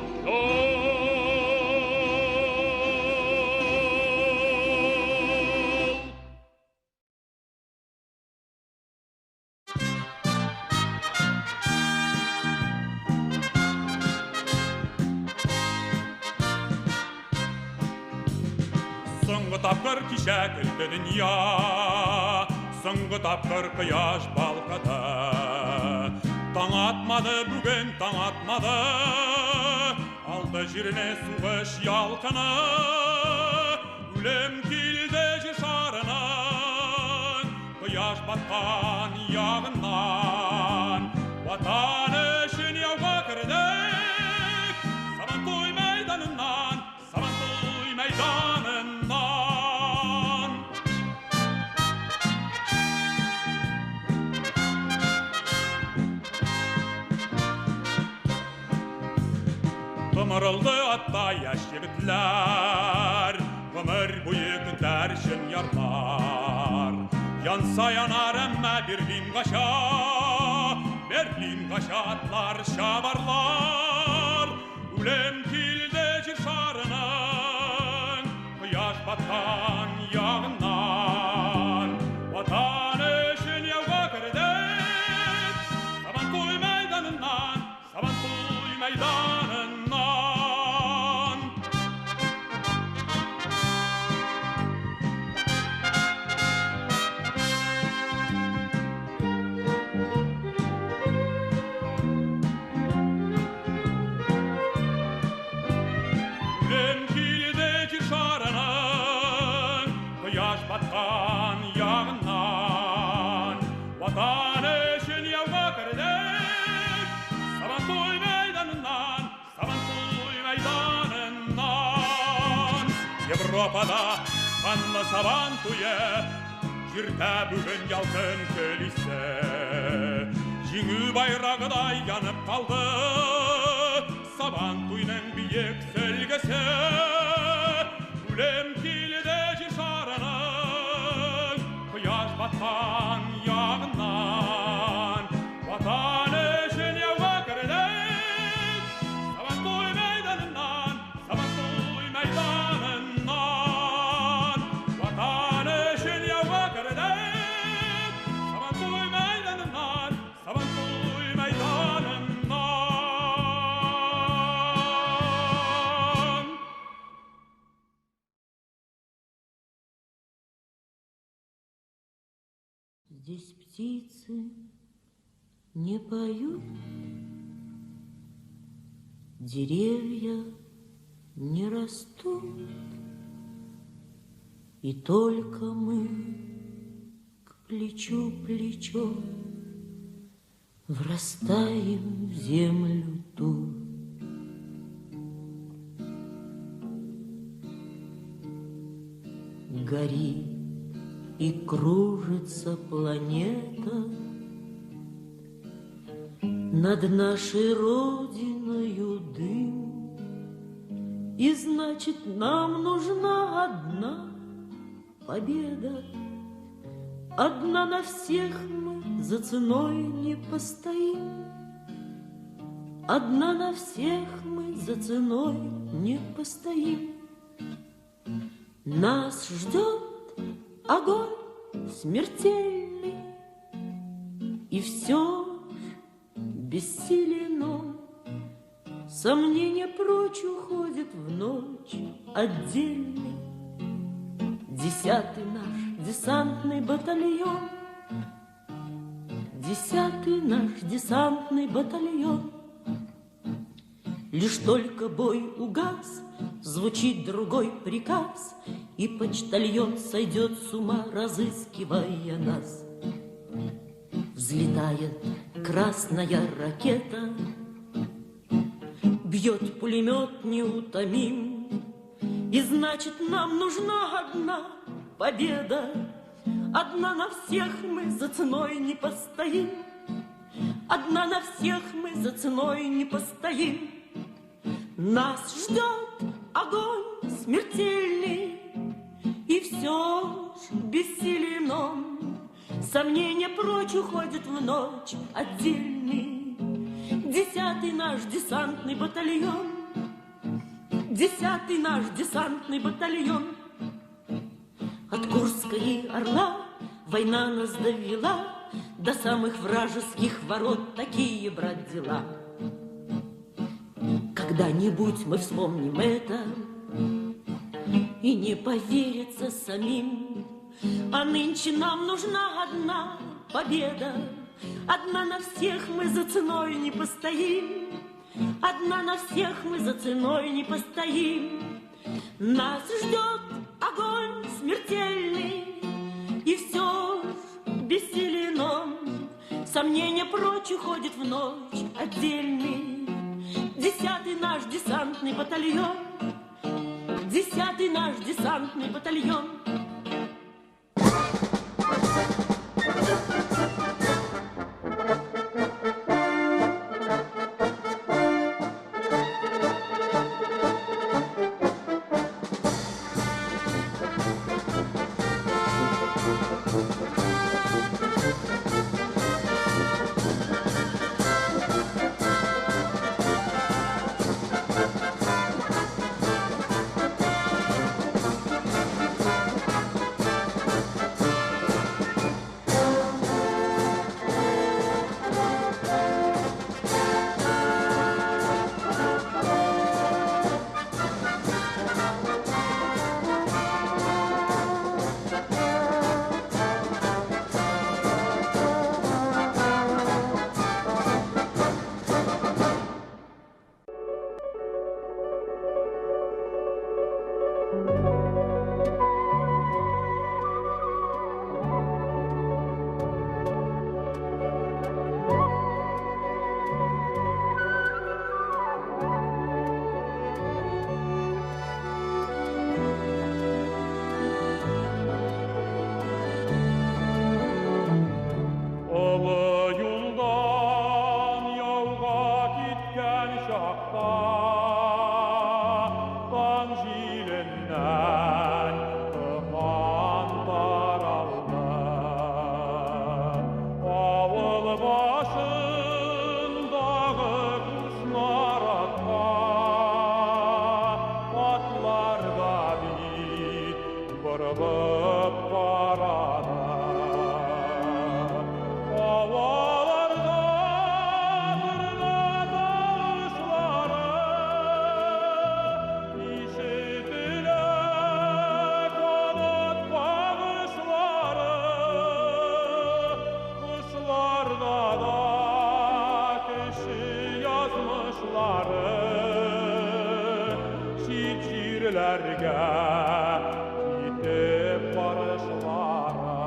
Соңғы тапқыр кеше күлді дүния, соңғы тапқыр қияш балқыды. Таң атмады бүгін, таң атмады, алды жеріне суғыш ялқыны. Өлім келді жер шарынан, қияш батқан яғынан. Ватан үшін яуға кірдік, Сабантуй майданынан, Сабантуй майданынан. Ғұмырылды аттай яш жігітлер, ғұмыр бойы күтер үшін ярлар. Янса янар әммә Берлин қаша атлар шабарлар. Өлем келді жер шарынан, қияш батқан яғынан. Ватан үшін яуға кірдік, Сабантуй майданынан, Сабантуй майданынан. Батқан яғынан, ватан үшін яуға кірдік, Сабантуй майданынан, Сабантуй майданынан. Европада қанды Сабантуйы, жерде бүгін ялқын көлісі. Жеңу байрағыдай янып қалды, Сабантуйның биік сөлгісі. Өлем келді жер шарынан, қияш батқан яғынан. Ватан үшін яуға кірдік, Сабантуй майданынан, Сабантуй майданынан. Ватан үшін яуға кірдік, Сабантуй Здесь птицы не поют, деревья не растут, и только мы к плечу плечо врастаем в землю тут. Горит и кружится планета над нашей родиною дым, и значит, нам нужна одна победа. Одна на всех мы за ценой не постоим. Одна на всех мы за ценой не постоим. Нас ждет огонь смертельный, и все бессилен он. Сомнение прочь уходит в ночь отдельный. 10-й наш десантный батальон, 10-й наш десантный батальон. Лишь только бой угас, звучит другой приказ, и почтальон сойдет с ума, разыскивая нас. Взлетает красная ракета, бьет пулемет неутомим, и значит, нам нужна одна победа. Одна на всех мы за ценой не постоим. Одна на всех мы за ценой не постоим. Нас ждет огонь смертельный, и все ж бессилен он. Сомнение прочь уходит в ночь отдельный. 10-й наш десантный батальон, 10-й наш десантный батальон. От Курска и Орла война нас довела до самых вражеских ворот. Такие, брат, дела. Когда-нибудь мы вспомним это, и не поверится самим. А нынче нам нужна одна победа. Одна на всех мы за ценой не постоим. Одна на всех мы за ценой не постоим. Нас ждет огонь смертельный, и все бессилен он. Сомнение прочь уходит в ночь отдельный. 10-й наш десантный батальон, 10-й наш десантный батальон. жерлерге кетіп барышлары.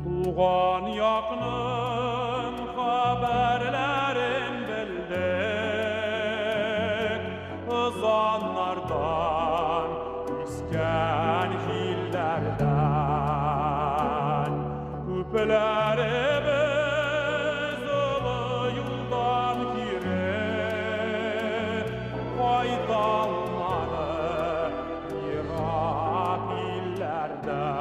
Туған яқның хабарларын білдік, ызаннардан, искен жилдерден. Көпілеріміз ұлы юлдан кире, қайталмады ирақ иллерден.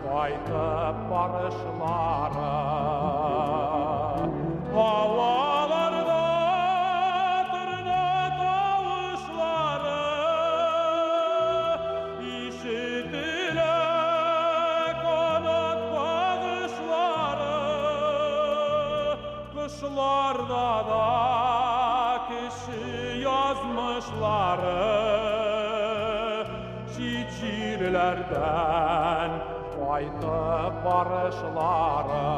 Қайтып барышлары. Havalarda tırna tavuşları, işitile kanat bağışları. Kışlarda da kişi yazmışları, çiçirlerden Qaytıb barışları.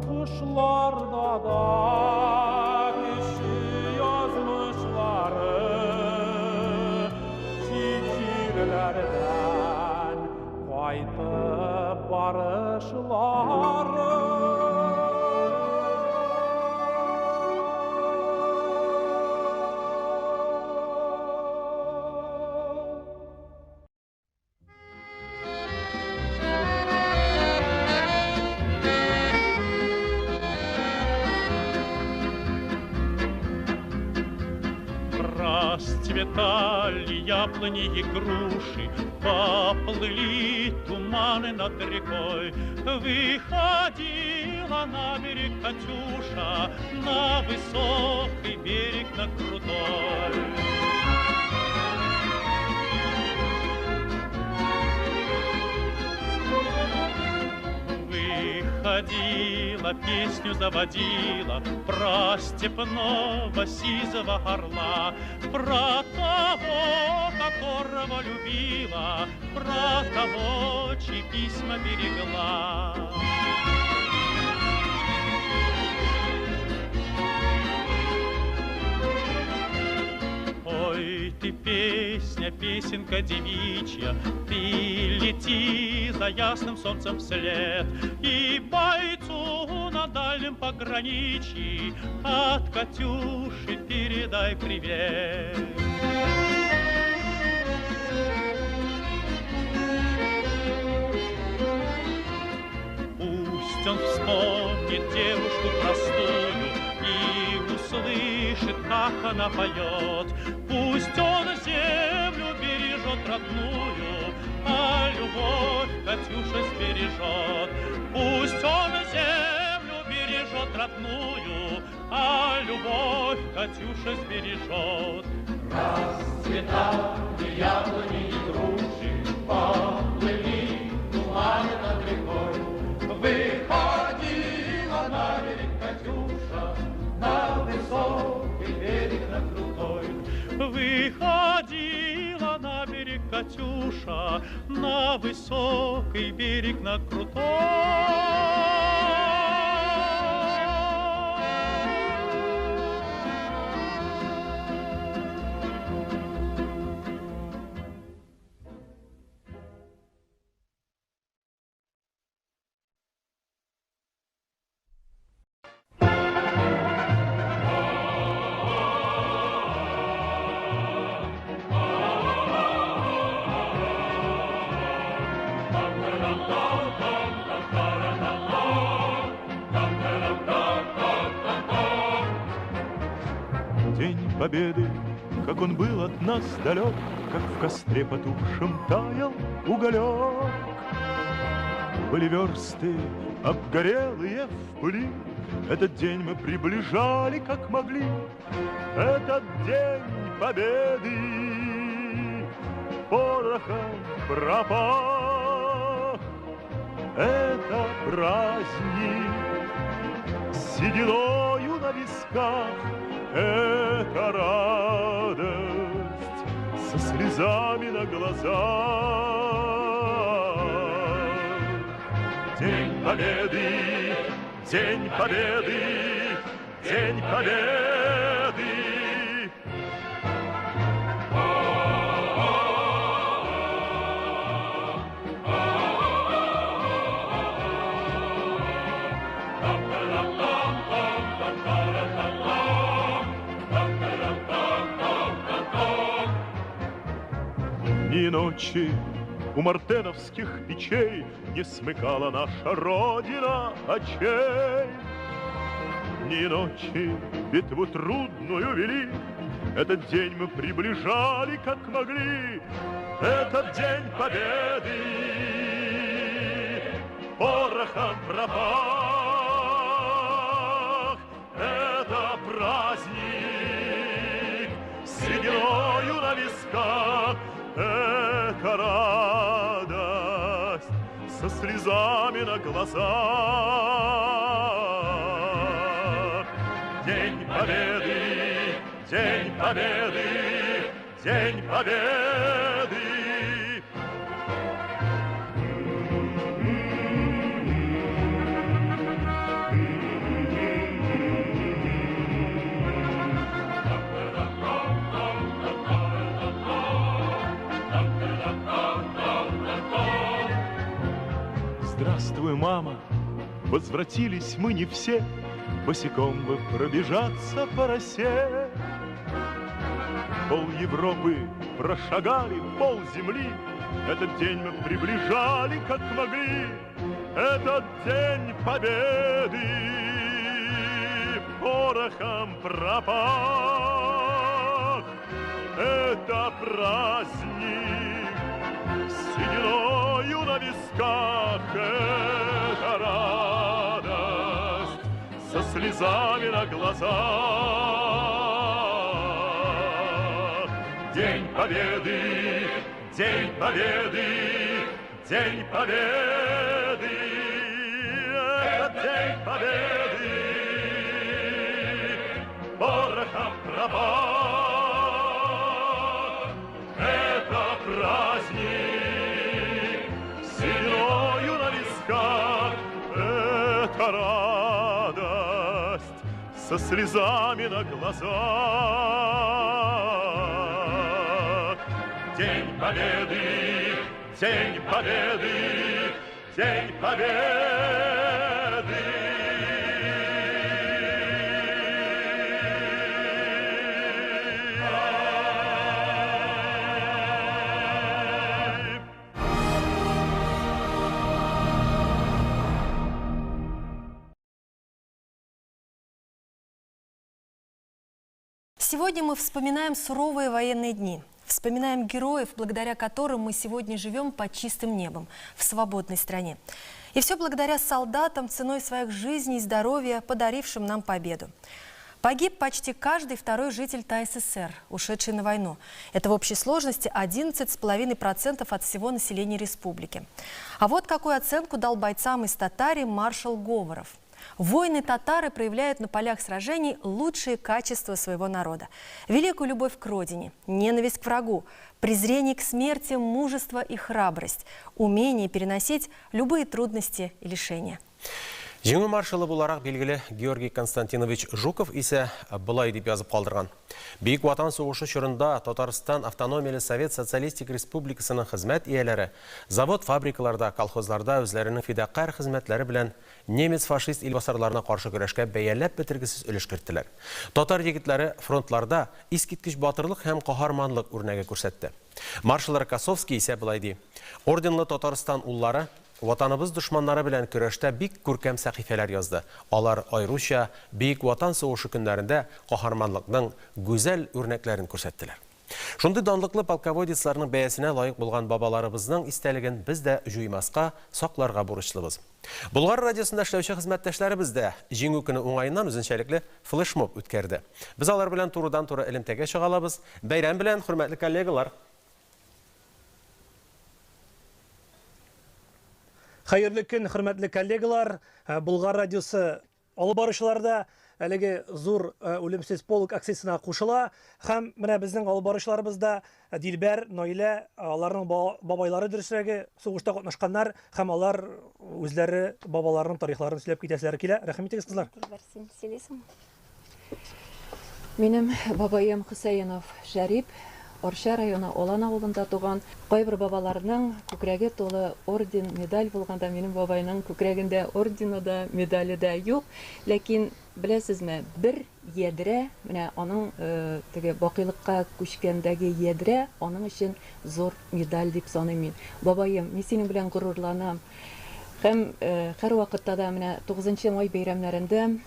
Kışlarda da kişi yazmışları, çiçirlerden qaytıb barışları. Расцветали яблони и груши, поплыли туманы над рекой. Выходила на берег Катюша, на высокий берег, на крутой. Выходила, песню заводила про степного сизого орла, про того, которого любила, про того, чьи письма берегла. Ой, ты песня, песенка девичья, ты лети за ясным солнцем вслед, и бойцу на дальнем пограничье от Катюши передай привет. Пусть он вспомнит девушку простую и услышит, как она поет. Пусть он землю бережет родную, а любовь Катюша сбережет. Пусть он землю бережет родную, а любовь Катюша сбережет. Расцветали яблони и груши, поплыли туманы над рекой. Выходила на берег Катюша, на высокий берег, на крутой. Выходила на берег Катюша, на высокий берег, на крутой. День Победы, как он был от нас далек, как в костре потухшем таял уголек. Были версты обгорелые в пыли, этот день мы приближали как могли. Этот день Победы порохом пропах. Это праздник сединою на висках. Это радость со слезами на глазах. День Победы, День Победы, День Победы. Ни ночи у мартеновских печей не смыкала наша Родина очей. Ни ночи битву трудную вели, этот день мы приближали как могли. Этот день Победы порохом пропах. Это праздник сединою на висках. Это радость со слезами на глазах. День Победы, День Победы, День Победы. Здравствуй, мама, возвратились мы не все, босиком бы пробежаться по росе. Пол Европы прошагали, пол земли, этот день мы приближали как могли. Этот день Победы порохом пропах. Это праздник сединою на висках. Это радость со слезами на глазах. День Победы, День Победы, День Победы. Это День Победы порохом пропах. Это праздник сединою на висках. Это радость со слезами на глазах. День Победы, День Победы, День Победы. Сегодня мы вспоминаем суровые военные дни. Вспоминаем героев, благодаря которым мы сегодня живем под чистым небом, в свободной стране. И все благодаря солдатам, ценой своих жизней и здоровья, подарившим нам победу. Погиб почти каждый второй житель ТАССР, ушедший на войну. Это в общей сложности 11,5% от всего населения республики. А вот какую оценку дал бойцам из Татарии маршал Говоров. Воины-татары проявляют на полях сражений лучшие качества своего народа. Великую любовь к родине, ненависть к врагу, презрение к смерти, мужество и храбрость, умение переносить любые трудности и лишения. Жеңу маршалы буларак белгілі Георгий Константинович Жуков ise былай деп язып қалдырған. Бейік ватан соғышы шырында Татарстан автономиялы Совет Социалистик Республикасының хезмәт ияләре завод фабрикаларда, колхозларда үзләренең фидакарь хезмәтләре белән немец фашист илбасарларына каршы көрәшкә бәяләп бетергесез өлеш керттеләр. Татар егетләре фронтларда искиткеч батырлык һәм каһарманлык үрнәге күрсәтте. Маршал Рокоссовский ise былай ди: Орденлы Татарстан уллары Ватаныбыз душманнары белән көрәштә бик күркәм сәхифәләр язды. Алар айруча бейік ватан сугышы көннәрендә каһарманлыкның гүзәл үрнәкләрен күрсәттеләр. Шундый данлыклы полководецларның бәясенә лаек булган бабаларыбызның истәлеген без дә җуймаска, сакларга бурычлыбыз. Болгар радиосында эшләүче хезмәттәшләребез дә җиңү көне уңаеннан үзенчәлекле флешмоб үткәрде. Без алар белән турыдан-туры элемтәгә чыгалабыз. Бәйрәм белән, хөрмәтле коллегалар. Хайырлы көн, хөрмәтле коллегалар. Болгар радиосы алып баручыларда әлеге зур үлемсез полк акциясына кушыла. Һәм менә безнең алып баручыларыбызда Дилбәр, Наилә, аларның бабайлары дөресрәге сугышта катнашканнар һәм алар үзләре бабаларының тарихларын сөйләп китәселәре килә. Рәхмәт итегез, кызлар. Минем бабаем Хусаинов Шәрип, Орша районы Олан авылында туган. Кайбер бабаларның күкрәге толы орден, медаль булганда, минем бабайның күкрәгендә ордены да, медале дә юк. Ләкин беләсезме, бер ядрә, менә аның теге бакыйлыкка күчкәндәге ядрә, аның өчен зур медаль дип саныйм мин. Бабаем, мин синең белән горурланам. Һәм һәр вакытта да менә 9 май бәйрәмнәрендә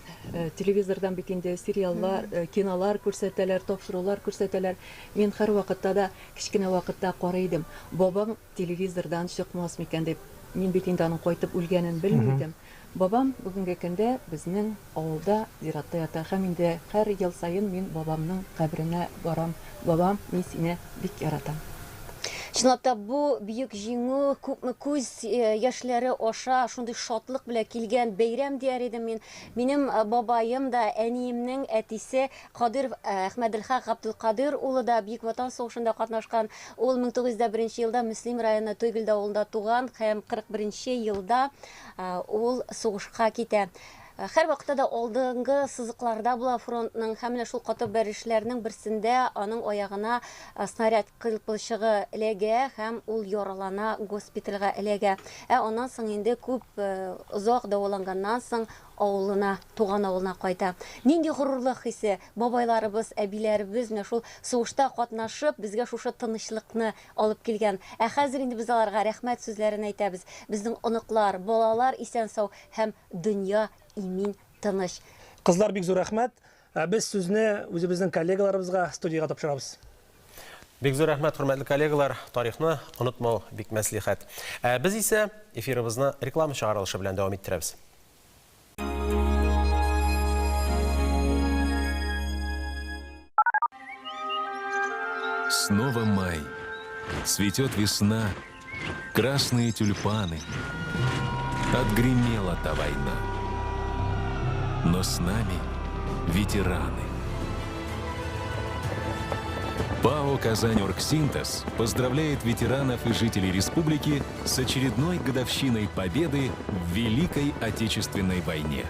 телевизордан бит инде сериаллар, кинолар күрсәтәләр, тапшырулар күрсәтәләр. Мин һәр вакытта да кичкенә вакытта карыйдым. Бабам телевизордан чыкмас микән дип. Мин бит инде аның кайтып үлгәнен белмидем. Бабам бүгенге көндә безнең авылда зиратта ята. Һәм инде һәр ел сайын мин бабамның кабренә барам. Бабам, мин сине бик яратам. Чынлап та бу бүйек җиңү күпме күз яшьләре аша шундый шатлык белән килгән бәйрәм дияр идем мин. Минем бабаем да, әниемнең әтисе Кадир Әхмәделхак Габдулкадир улы да бүйек ватан сугышында катнашкан. Ул 1901 елда Мөслим районы Тойгылда авылында туган һәм 41 елда ул сугышка китә. Һәр вакытта да алдынгы сызыкларда була фронтның һәм менә шул катып бәрешләрнең берсендә аның аягына снаряд кылпылчыгы эләгә һәм ул яралана, госпитальгә эләгә. Аннан соң инде күп озак дәваланганнан соң авылына, туган авылына кайта. Нинди горурлык хисе, бабайларыбыз, әбиләребез менә шул сугышта катнашып, безгә шушы тынычлыкны алып килгән. Хәзер инде без аларга рәхмәт сүзләрен әйтәбез. Безнең оныклар, балалар исән-сау һәм дөнья имин тыныч. Кызлар, бик зур рәхмәт. Без сүзне үзебезнең коллегаларыбызга студиягә тапшырабыз. Бик зур рәхмәт, хөрмәтле коллегалар. Тарихны онытмау бик мәслихәт. Без исә эфирыбызны реклама чыгарылышы белән дәвам иттерәбез. Снова май. Цветет весна. Красные тюльпаны. Отгремела та война. Но с нами ветераны. ПАО «Казань-Оргсинтез» поздравляет ветеранов и жителей республики с очередной годовщиной победы в Великой Отечественной войне.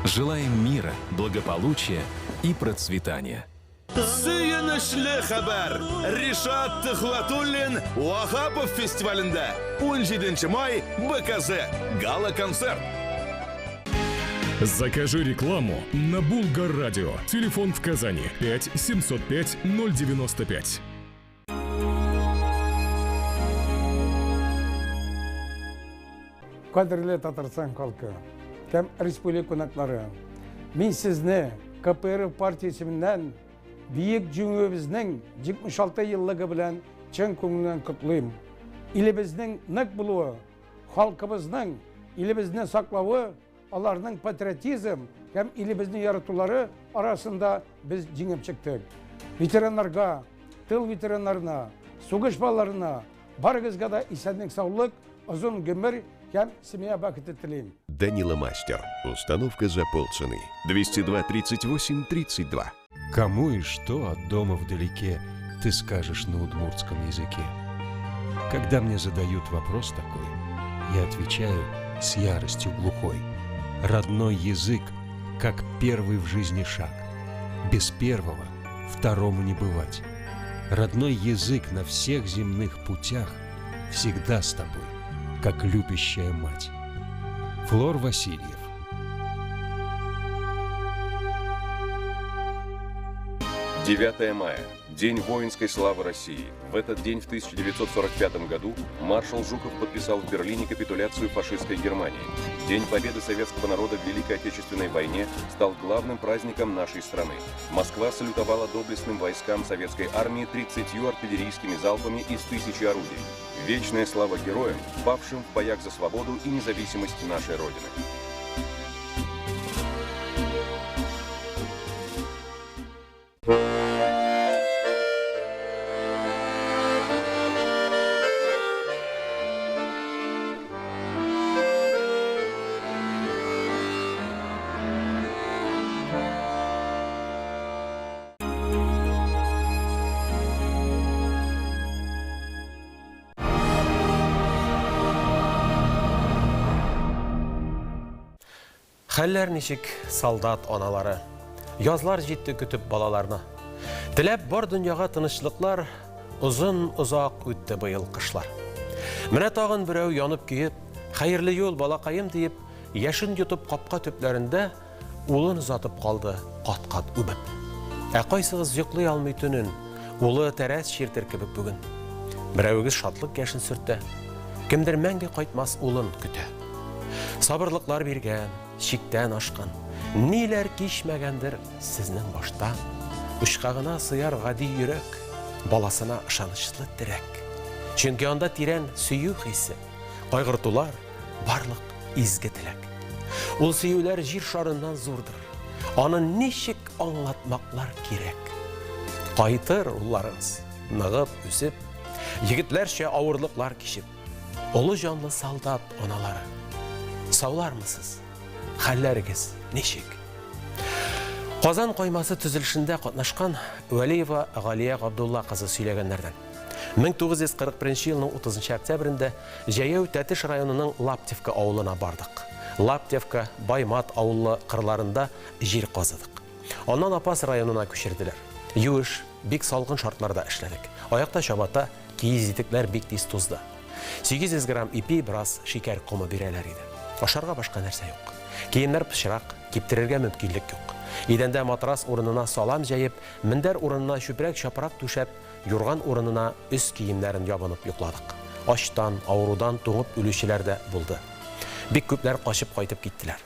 Желаем мира, благополучия и процветания. Сөйенішлі хабар! Ришат Тыхватуллин Уахапов фестивалінде 17 май БКЗ Гала-концерт. Закажи рекламу на Булгар радио. Телефон в Казани 5 705 095. Кадірлі Татарстан халқы, кәм республика қонақтары, мен сізні КПР партиясымен бейік жеңуіміздің 76 жылдығы білән чын көңілінен құтлайым. Еліміздің нық болуы, халқымыздың елімізді сақлауы аларның патриотизм һәм илебезне яратулары арасында без җиңеп чыктык. Ветераннарга, тыл ветераннарына, сугыш балаларына барыгызга да исәнлек, саулык, озын гомер һәм семья бәхете телим. Данила Мастер. Установка за полцены. 202 38 32. Кому и что от дома вдалеке ты скажешь на удмуртском языке? Когда мне задают вопрос такой, я отвечаю с яростью глухой. Родной язык, как первый в жизни шаг. Без первого второму не бывать. Родной язык на всех земных путях всегда с тобой, как любящая мать. Флор Васильев. «9 мая. День воинской славы России. В этот день в 1945 году маршал Жуков подписал в Берлине капитуляцию фашистской Германии. День победы советского народа в Великой Отечественной войне стал главным праздником нашей страны. Москва салютовала доблестным войскам советской армии 30 артиллерийскими залпами из 1000 орудий. Вечная слава героям, павшим в боях за свободу и независимость нашей Родины». Хәлләр ничек, солдат аналары, язлар җитте көтеп балаларны. Теләп бар дөньяга тынычлыклар, озын-озак үтте быел кышлар. Менә тагын берәү янып киеп, хәерле юл балакаем диеп, яшен йотып капка төпләрендә улын озатып калды кат-кат үбеп. Ә кайсыгыз йоклый алмый төнен, улы тәрәс чиртер кебек бүген. Берәүгез шатлык яшен сөртә, кемдер мәңге кайтмас улын көтә. Сабырлыклар биргән, шиктән ашкан, ниләр кичмәгәндер сезнең башта. Учка гына сыяр гади йөрәк, баласына ышанычлы терәк. Чөнки анда тирән сөю хисе, кайгыртулар, барлык изге теләк. Ул сөюләр җир шарыннан зурдыр. Аны ничек аңлатмаклар кирәк? Кайтыр улларыгыз, ныгып үсеп, егетләрчә авырлыклар кичеп, олы җанлы солдат аналары. Саулармысыз? Хәлләрегез ничек? Казан каймасы төзелешендә катнашкан Вәлиева Галия Габдулла кызы сөйләгәннәрдән. 1941 елның 30 октябрендә Җәяү Тәтеш районының Лаптевка авылына бардык. Лаптевка, Баймат авылы кырларында җир казыдык. Аннан Апас районына күчерделәр. Юеш, бик салкын шартларда эшләдек. Аякта чабата, киез итекләр бик тиз тузды. 800 грамм ипи, брас шикәр комы бирәләр иде. Ашарга башка нәрсә юк. Киемнәр пычрак, киптерергә мөмкинлек юк. Идәндә матрас урынына салам җәеп, мендәр урынына чүпрәк чапрак түшәп, юрган урынына өс киемнәрен ябынып йокладык. Ачтан, авырудан туңып үлүчеләр дә булды. Бик күпләр качып кайтып киттеләр.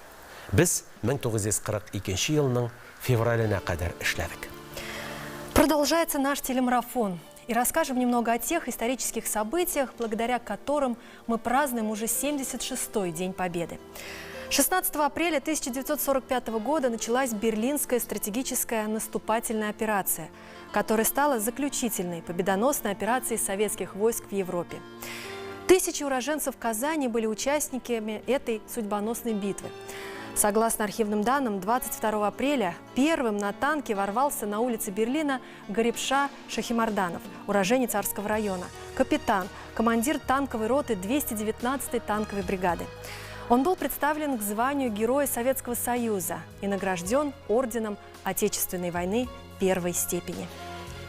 Без 1942 елның февраленә кадәр эшләдек. Продолжается наш телемарафон. И расскажем немного о тех исторических событиях, благодаря которым мы празднуем уже 76-й День Победы. 16 апреля 1945 года началась Берлинская стратегическая наступательная операция, которая стала заключительной победоносной операцией советских войск в Европе. Тысячи уроженцев Казани были участниками этой судьбоносной битвы. Согласно архивным данным, 22 апреля первым на танке ворвался на улице Берлина Гарипша Шахимарданов, уроженец Царского района, капитан, командир танковой роты 219-й танковой бригады. Он был представлен к званию Героя Советского Союза и награжден орденом Отечественной войны первой степени.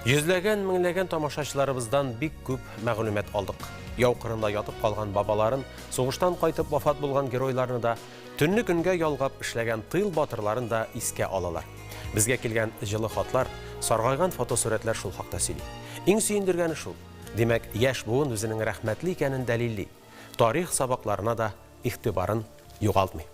Йөзләгән, меңләгән тамашачыларыбыздан бик күп мәгълүмат алдык. Яу кырында ятып калган бабаларын, сугыштан кайтып вафат булган геройларны да, төнне көнгә ялгап эшләгән тыл батырларын да искә алалар. Безгә килгән җылы хатлар, саргайган фотосурәтләр шул хакта сөйли. Иң сөендергәне шул. Димәк, яшь буын үзенең рәхмәтле икәнен дәлилли. Тарих сабакларына да игътибарын югалтмый.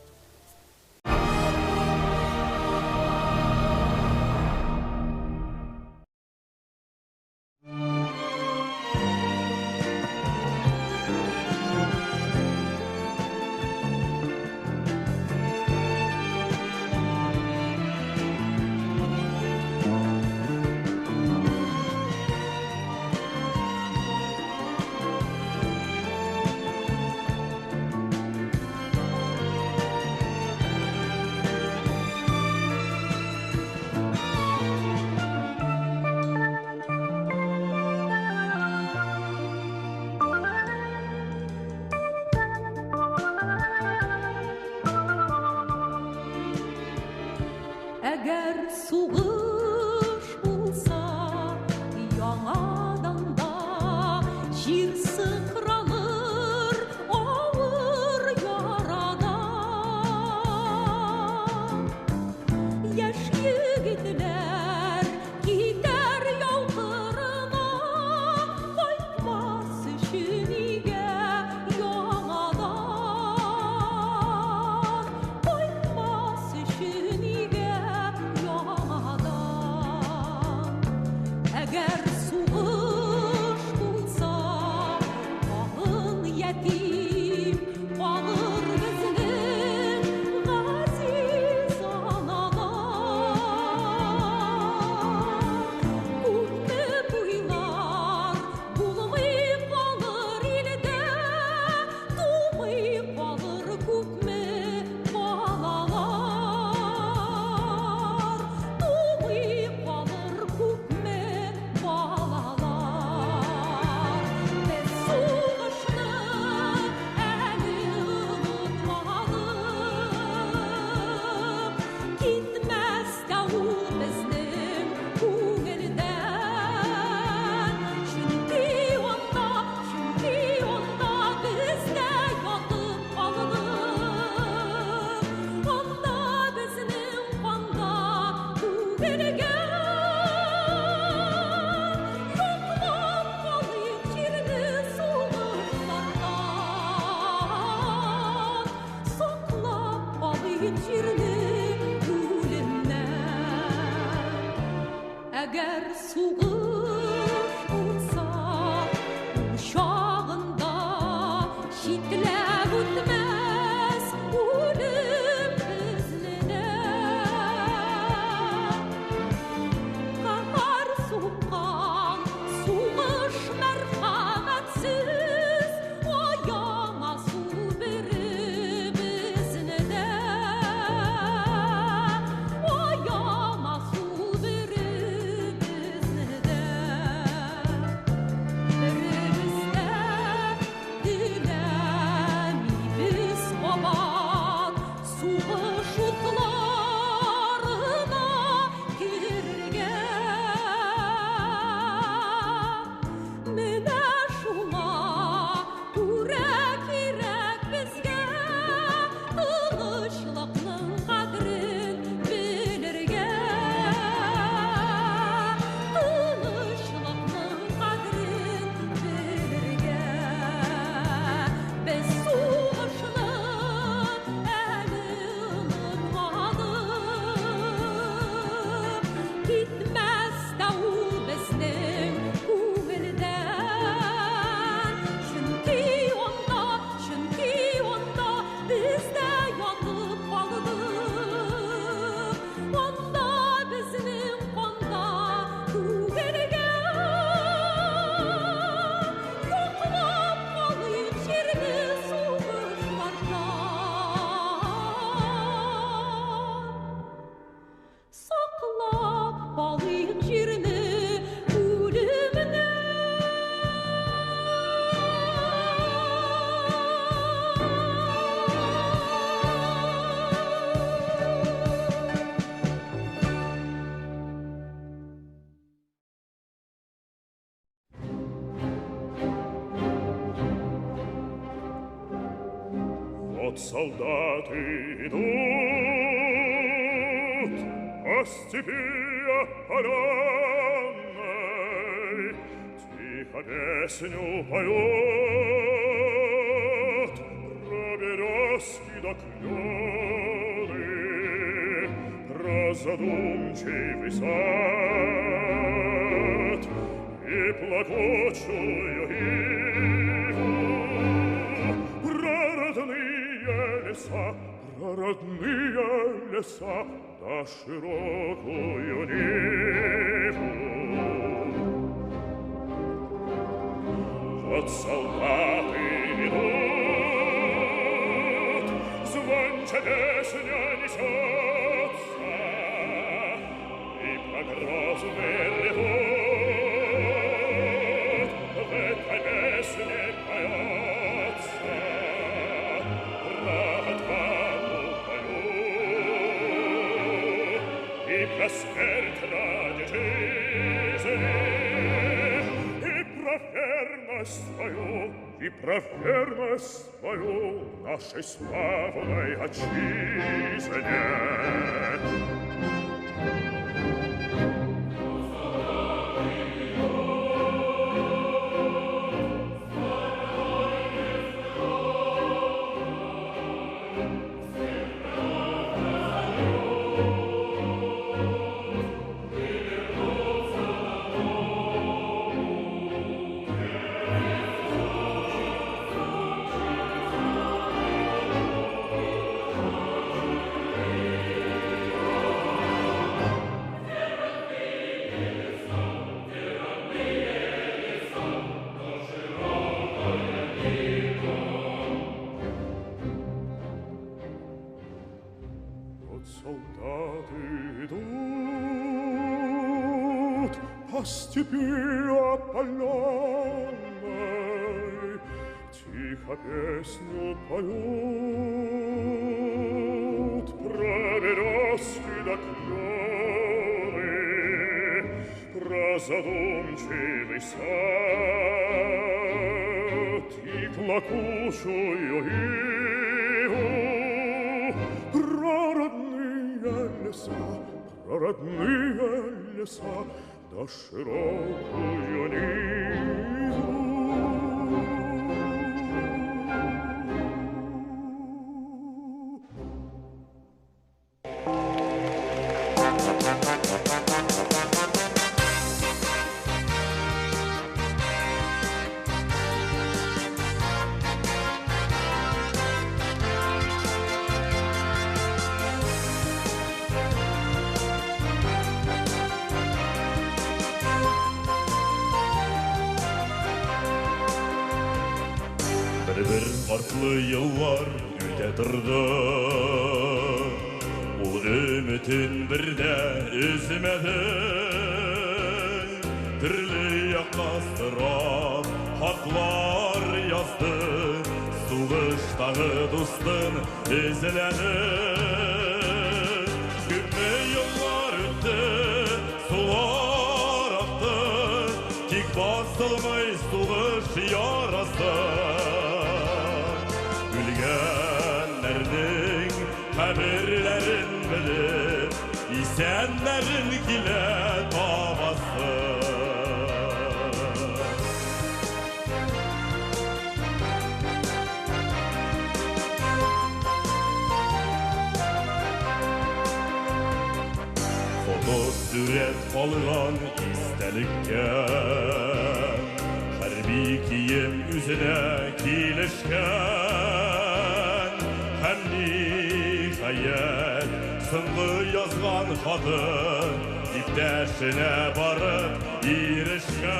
Вот солдаты идут по степи опаленной, тихо песню поют про березки до клены, про задумчивый сад и плакучую иву, про леса, про родные леса, да широкую Ниву. Вот солдаты идут, звонче песня несется, и про грозный редут в этой песне поется. Про смерть ради жизни, и про верность свою, и про верность свою нашей славной отчизне. Солдаты идут по степи опаленной, тихо песню поют про березки до клены, про задумчивый сад и плакучую иву, про родные леса, да широкую Ниву. Картлы еллар үтә торды, ул өметен бердә өзмәде. Төрле якка сырап хатлар язды, сугыштагы дустын эзләде. Күпме еллар үтте, сулар акты, тик басылмый сугыш ярасы. Үлгәннәрнең хәбәрләрен белеп, исәннәрен килә табасы. Фотосурәт калган истәлеккә, хәрби кием үзенә килешкән. Һәм ниһаять соңгы язган хатын иптәшенә барып ирешкән.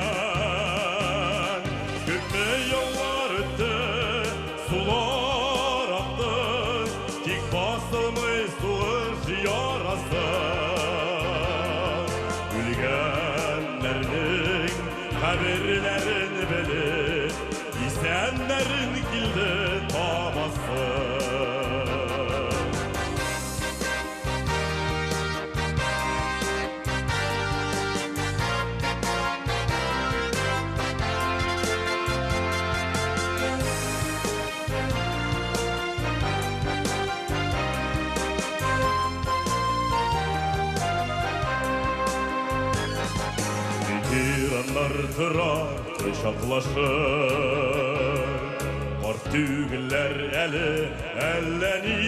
Күпме еллар үтте, сулар акты, тик басылмый сугыш ярасы. Үлгәннәрнең хәбәрләрен белеп, исәннәрен килде табасы. Ветераннар тора кочаклашып, карт түгелләр әле әллә ни.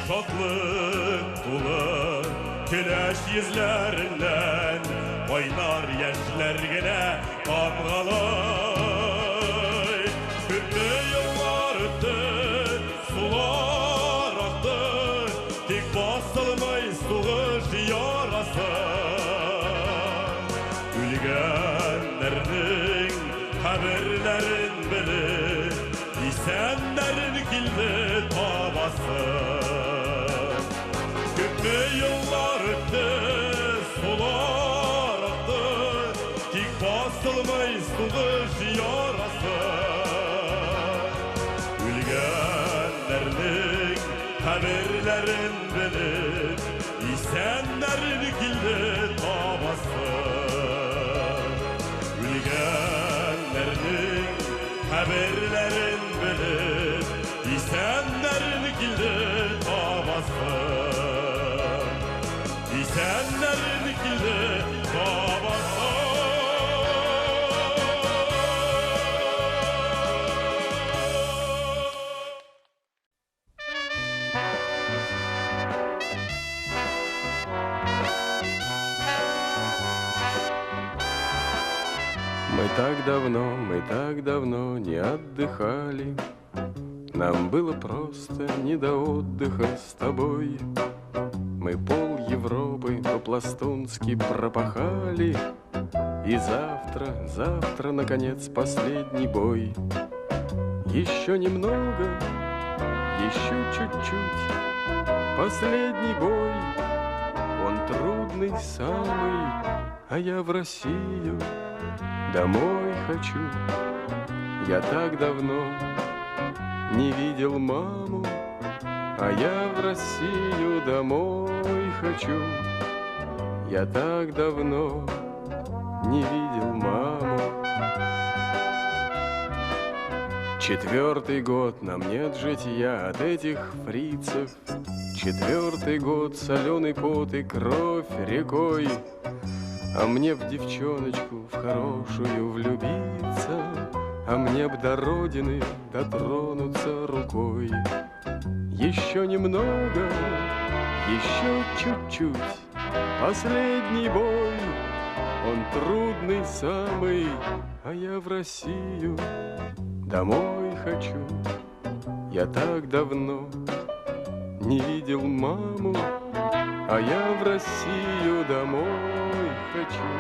Шатлык тулы көләч йөзләреннән кайнар яшьләр генә тамгалый. Күпме еллар үтте, сулар акты, тик басылмый сугыш ярасы. Үлгәннәрнең хәбәрләрен белеп, исәннәрен килде табасы. Күпме еллар үтте, сулар акты, тик басылмый сугыш ярасы. Үлгәннәрнең хәбәрләрен белеп, исәннәрен килде табасы. Үлгәннәрнең хәбәрләрен белеп, исәннәрен килде табасы. Исәннәрен килде табасы. Мы так давно не отдыхали. Нам было просто не до отдыха с тобой. Мы пол Европы по-пластунски пропахали. И завтра, наконец, последний бой. Еще немного, еще чуть-чуть. Последний бой, он трудный самый, а я в Россию домой хочу. Я так давно не видел маму, а я в Россию домой хочу. Я так давно не видел маму. 4-й год нам нет житья от этих фрицев. 4-й год соленый пот и кровь рекой. А мне б девчоночку в хорошую влюбиться, а мне б до родины дотронуться рукой. Еще немного, еще чуть-чуть. Последний бой, он трудный самый, а я в Россию домой хочу. Я так давно не видел маму, а я в Россию домой хочу.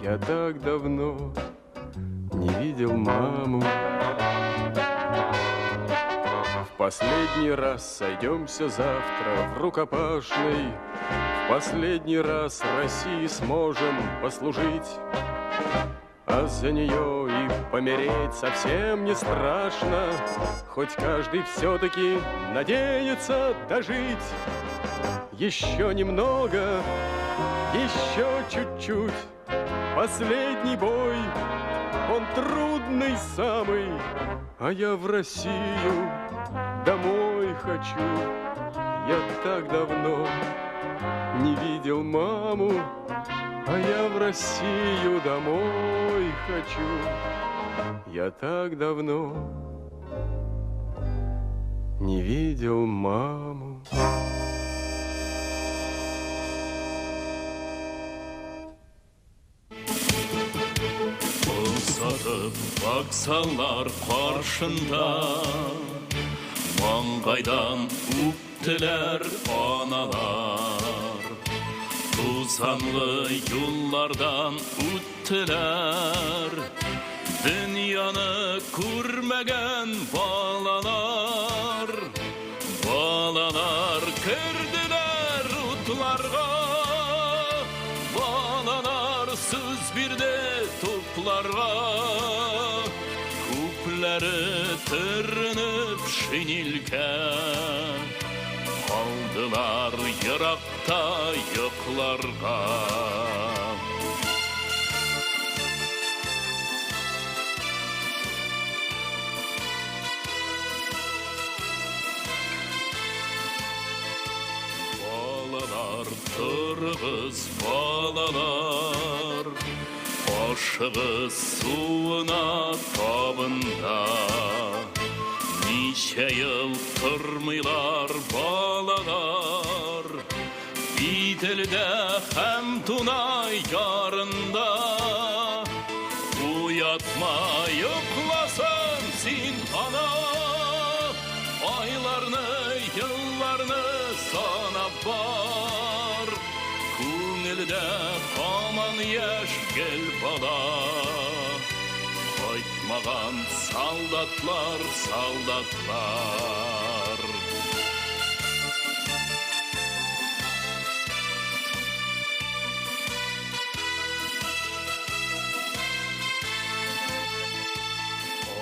Я так давно не не видел маму. В последний раз сойдемся завтра в рукопашной. В последний раз России сможем послужить. А за нее и помереть совсем не страшно. Хоть каждый все-таки надеется дожить. Еще немного, еще чуть-чуть. Последний бой, он трудный самый. А я в Россию домой хочу. Я так давно не видел маму. А я в Россию домой хочу. Я так давно не видел маму. Uzatıb baksalar qarşında, mangaydan öptüler analar. Tuzanlı yollardan öttiler, dünyanı görmegen balalar. Balalar kirdiler utlarga, balalar söz birde toplarga. Kupları tırınıp şinilke, kaldılar yırakta yoklarga. Balalar, tırgız balalar, aşığı suuna tabında. Nice yıl tırmılar balalar, bir dilde hem tunay yarında. Uyatma yoklasın sin ana, aylarını yıllarını sana var. Kungilde aman yaş gel bala, Koytmagan saldatlar, saldatlar.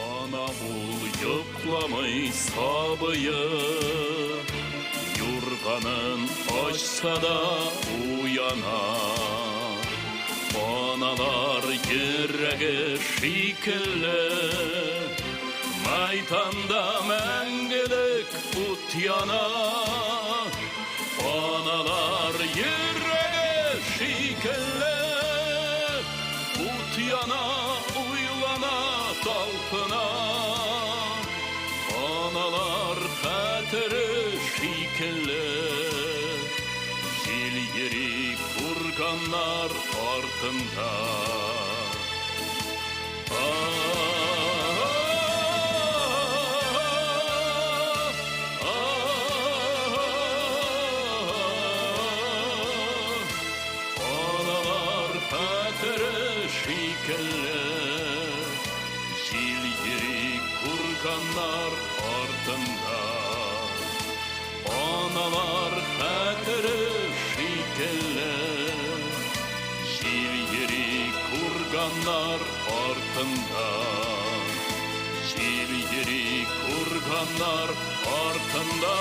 Ana bul yoklamay sabıyı, yorganın açsa da uyana. Analar yüreği şikilli, maydanda mengelik ut yana. Analar yüreği şikilli, ut yana, uylana talpına. Analar hatırı şikilli, jil yeri kurganlar артында. Analar hatırı şikilli, jil yeri kurganlar артында. Analar hatırı şikilli, kurganlar артында. Жер yeri kurganlar артында.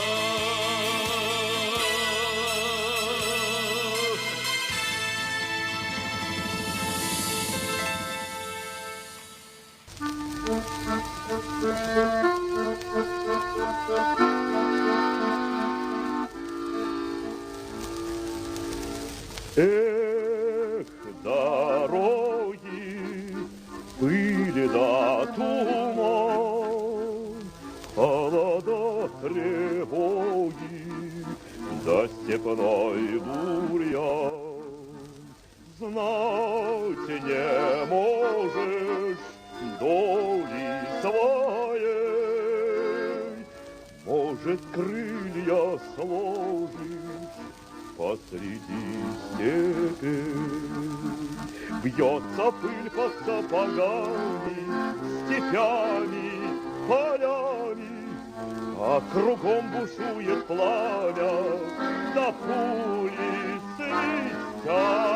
Эх, дороги, пыли да туман, холода, тревоги, да степной бурьян. Знать не можешь доли своей, может, крылья сложишь посреди степи. Бьется пыль под сапогами, степями, полями, а кругом бушует пламя, да пули свистят.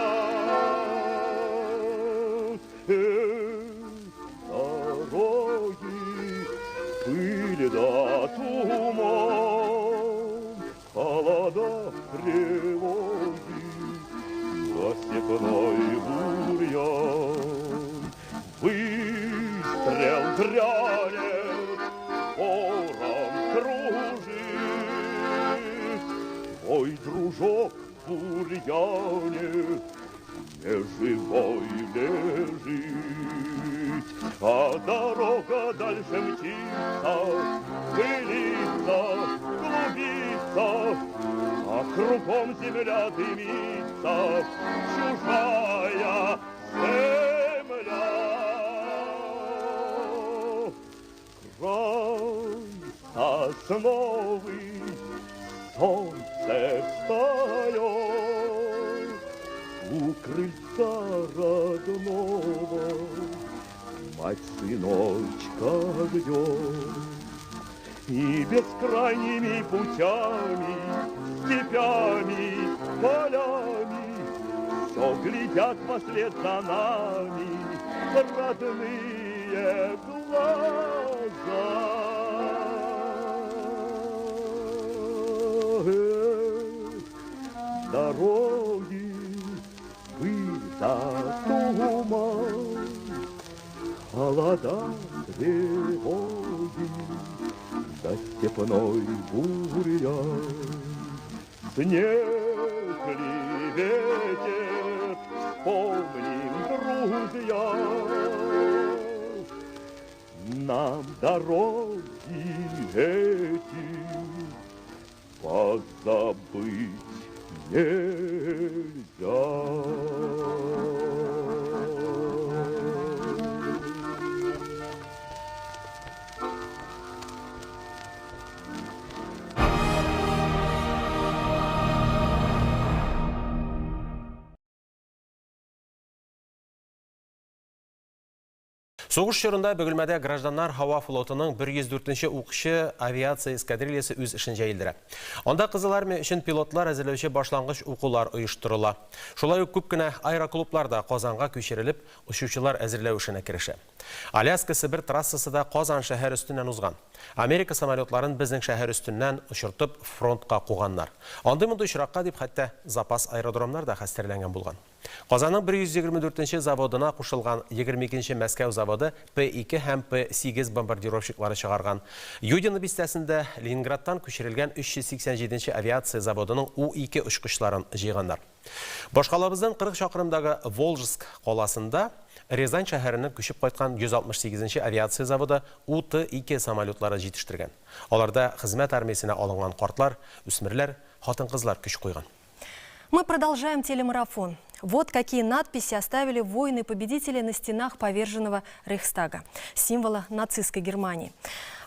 Дороги, пыль да туман, холода, тревоги, за степной бурьян. Выстрел грянет, ором кружит. Ой, дружок в бурьяне, неживой лежит, а дорога дальше мчится, пылится, клубится, а кругом земля дымится, чужая земля. Край сосновый, солнце встает, у крыльца родного мать сыночка ждет. И бескрайними путями, степями, полями все глядят вслед за нами родные глаза. Дороги, пыль да туман, холода, тревоги, да степной бурьян. Снег ли ветер, вспомним, друзья, нам дороги эти позабыть нельзя. Соғыш чорында бөгелмәдә гражданнар һава флотының 104-нче укчы авиация эскадрильясы үз эшен җәелдерә. Анда Кызыл армия өчен пилотлар әзерләүче башлангыч укулар оештырыла. Шулай ук күп кенә аэроклубларда Казанга күчерелеп, учучылар әзерләү эшенә керешә. Аляска-Сибир трассасы да Казан шәһәр өстеннән узган. Америка самолетларын безнең шәһәр өстеннән очыртып фронтка куганнар. Андый-мондый очракка дип хәтта запас аэродромнар да хәстәрләнгән булган. Казанның 124-нче заводына кушылган 22-нче Мәскәү заводы П-2 һәм П-8 бомбардировщиклары чыгарган. Юдино бистәсендә Ленинградтан күчерелгән 387-нче авиация заводының У-2 очкычларын җыйганнар. Башкалабыздан 40 чакрымдагы Волжск каласында Рязань шәһәреннән күчеп кайткан 168-нче авиация заводы У-2 самолетлары җитештергән. Аларда хезмәт армиясенә алынган картлар, үсмерләр, хатын-кызлар көч куйган. Мы продолжаем телемарафон. Вот какие надписи оставили воины-победители на стенах поверженного Рейхстага, символа нацистской Германии.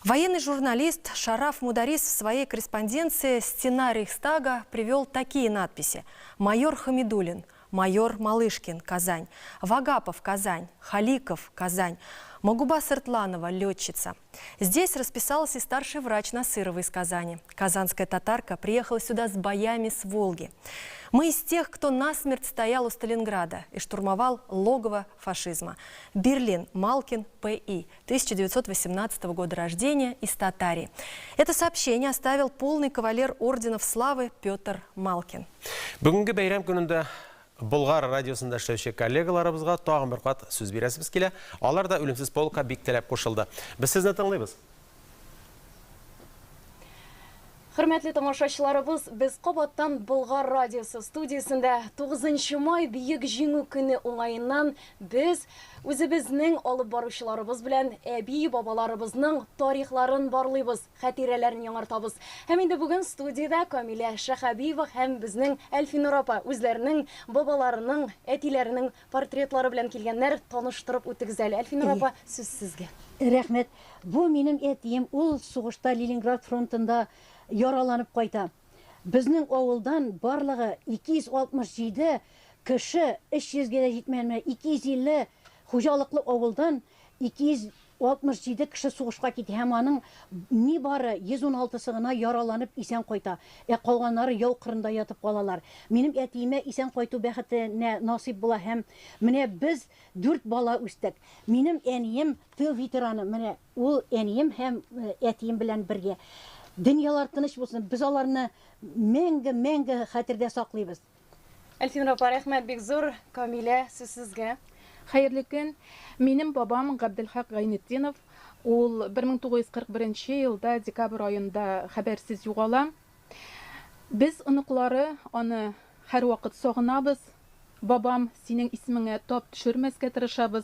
Военный журналист Шараф Мударис в своей корреспонденции «Стена Рейхстага» привел такие надписи: «Майор Хамидуллин», «Майор Малышкин», Казань, «Вагапов», Казань, «Халиков», Казань, Магуба Сыртланова, летчица. Здесь расписалась и старший врач Насырова из Казани. Казанская татарка приехала сюда с боями с Волги. Мы из тех, кто насмерть стоял у Сталинграда и штурмовал логово фашизма. Берлин, Малкин, П.И. 1918 года рождения, из Татарии. Это сообщение оставил полный кавалер орденов славы Петр Малкин. Бүгінгі бәйрәм күнінде Болгар радиосында эшләүче коллегаларыбызга тагын бер кат сүз бирәсебез килә. Алар да үлемсез полкка бик теләп кушылды. Без сезне тыңлыйбыз. Хөрмәтле тамашачыларыбыз, без Кабаттан Болгар радиосы студиясендә 9 май бөек җиңү көне уңаеннан без үзебезнең алып баручыларыбыз белән әби-бабаларыбызның тарихларын барлыйбыз, хатирәләрен яңартабыз. Һәм инде бүген студиядә Камилә Шәһәбиева һәм безнең Әлфинур апа үзләренең бабаларының, әтиләренең портретлары белән килгәннәр, таныштырып үтегез әле. Әлфинур апа, сүз сезгә. Рәхмәт. Бу минем әтием, ул сугышта Ленинград фронтында яраланып кайта. Безнең авылдан барлыгы 267 кеше, 300-гә дә җитмәгән, 250 хуҗалыклы авылдан 267 кеше сугышка китә. Һәм аның нибары 116-сы гына яраланып исән кайта. Калганнары яу кырында ятып калалар. Минем әтиемә исән кайту бәхетенә насип була һәм менә без 4 бала үстек. Минем әнием тыл ветераны. Менә ул әнием һәм әтием белән бергә. Дөньялар тыныч булсын. Без аларны мәңге хәтердә саклыйбыз. Әлфин апа, рәхмәт бик зур. Камилә, сезгә. Хәерле көн. Минем бабам Габделхак Гайнетдинов. Ул 1941 елда декабрь айында хәбәрсез югала. Без оныклары аны һәр вакыт сагынабыз. Бабам, синең исмеңә тап төшермәскә тырышабыз.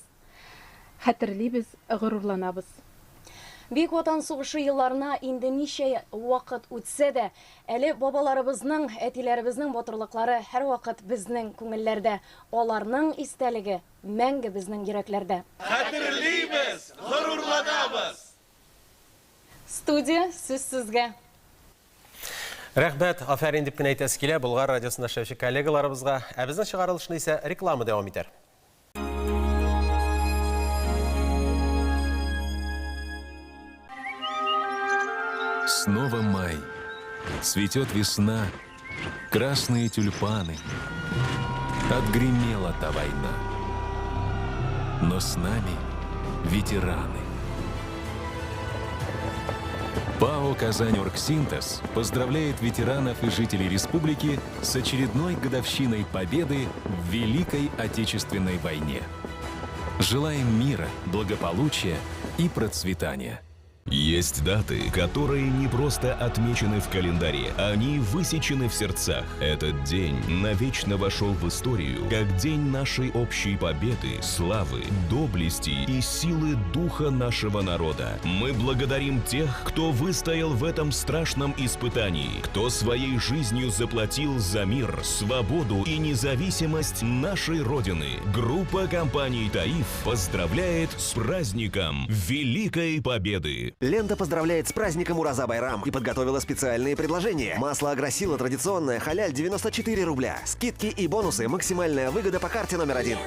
Хәтерлибез, горурланабыз. Бик Ватан сугышы елларына инде ничә вакыт үтсә дә, әле бабаларыбызның, әтиләребезнең батырлыклары һәр вакыт безнең күңелләрдә, аларның истәлеге мәңге безнең йөрәкләрдә. Хәтерлибез, горурланабыз. Студия сезгә. Рәхмәт, афәрин дип кенә әйтәсе килә Болгар радиосында эшләүче коллегаларыбызга. Ә безнең чыгарылышны исә реклама дәвам итәр. Снова май. Цветет весна, красные тюльпаны. Отгремела та война. Но с нами ветераны. ПАО «Казань-Оргсинтез» поздравляет ветеранов и жителей республики с очередной годовщиной победы в Великой Отечественной войне. Желаем мира, благополучия и процветания. Есть даты, которые не просто отмечены в календаре, они высечены в сердцах. Этот день навечно вошел в историю как день нашей общей победы, славы, доблести и силы духа нашего народа. Мы благодарим тех, кто выстоял в этом страшном испытании, кто своей жизнью заплатил за мир, свободу и независимость нашей Родины. Группа компаний «Таиф» поздравляет с праздником Великой Победы. Лента поздравляет с праздником Ураза-Байрам и подготовила специальные предложения. Масло Агросила традиционное, халяль 94 рубля. Скидки и бонусы, максимальная выгода по карте номер 1.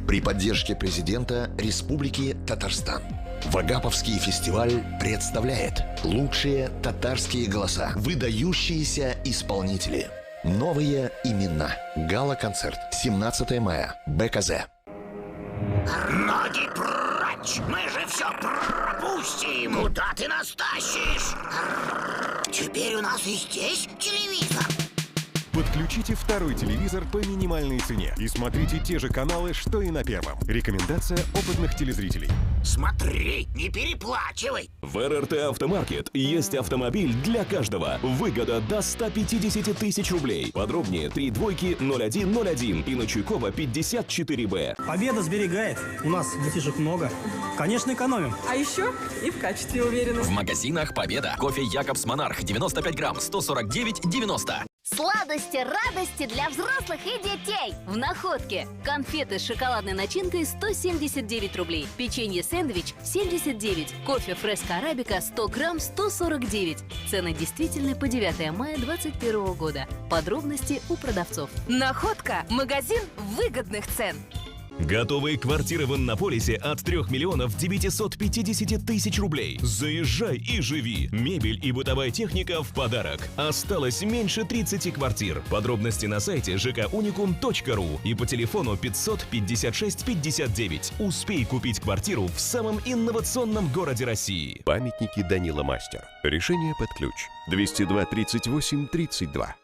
При поддержке президента Республики Татарстан Вагаповский фестиваль представляет лучшие татарские голоса, выдающиеся исполнители, новые имена. Гала-концерт 17 мая. БКЗ. Ноги прочь! Мы же все пропустим! Куда ты нас тащишь? Теперь у нас и здесь телевизор. Подключите второй телевизор по минимальной цене и смотрите те же каналы, что и на первом. Рекомендация опытных телезрителей. Смотри, не переплачивай! В РРТ Автомаркет есть автомобиль для каждого. Выгода до 150 тысяч рублей. Подробнее 320101 и на Чуйкова 54Б. Победа сберегает. У нас детишек много. Конечно, экономим. А еще и в качестве уверены. В магазинах Победа. Кофе Якобс Монарх 95 грамм 149,90. Сладости, радости для взрослых и детей. В Находке. Конфеты с шоколадной начинкой 179 рублей. Печенье сэндвич 79. Кофе фреско арабика 100 грамм 149. Цены действительны по 9 мая 2021 года. Подробности у продавцов. Находка. Магазин выгодных цен. Готовые квартиры в Иннополисе от 3 миллионов 950 тысяч рублей. Заезжай и живи. Мебель и бытовая техника в подарок. Осталось меньше 30 квартир. Подробности на сайте jkunicum.ru и по телефону 556 59. Успей купить квартиру в самом инновационном городе России. Памятники Данила Мастер. Решение под ключ. 202 38 32.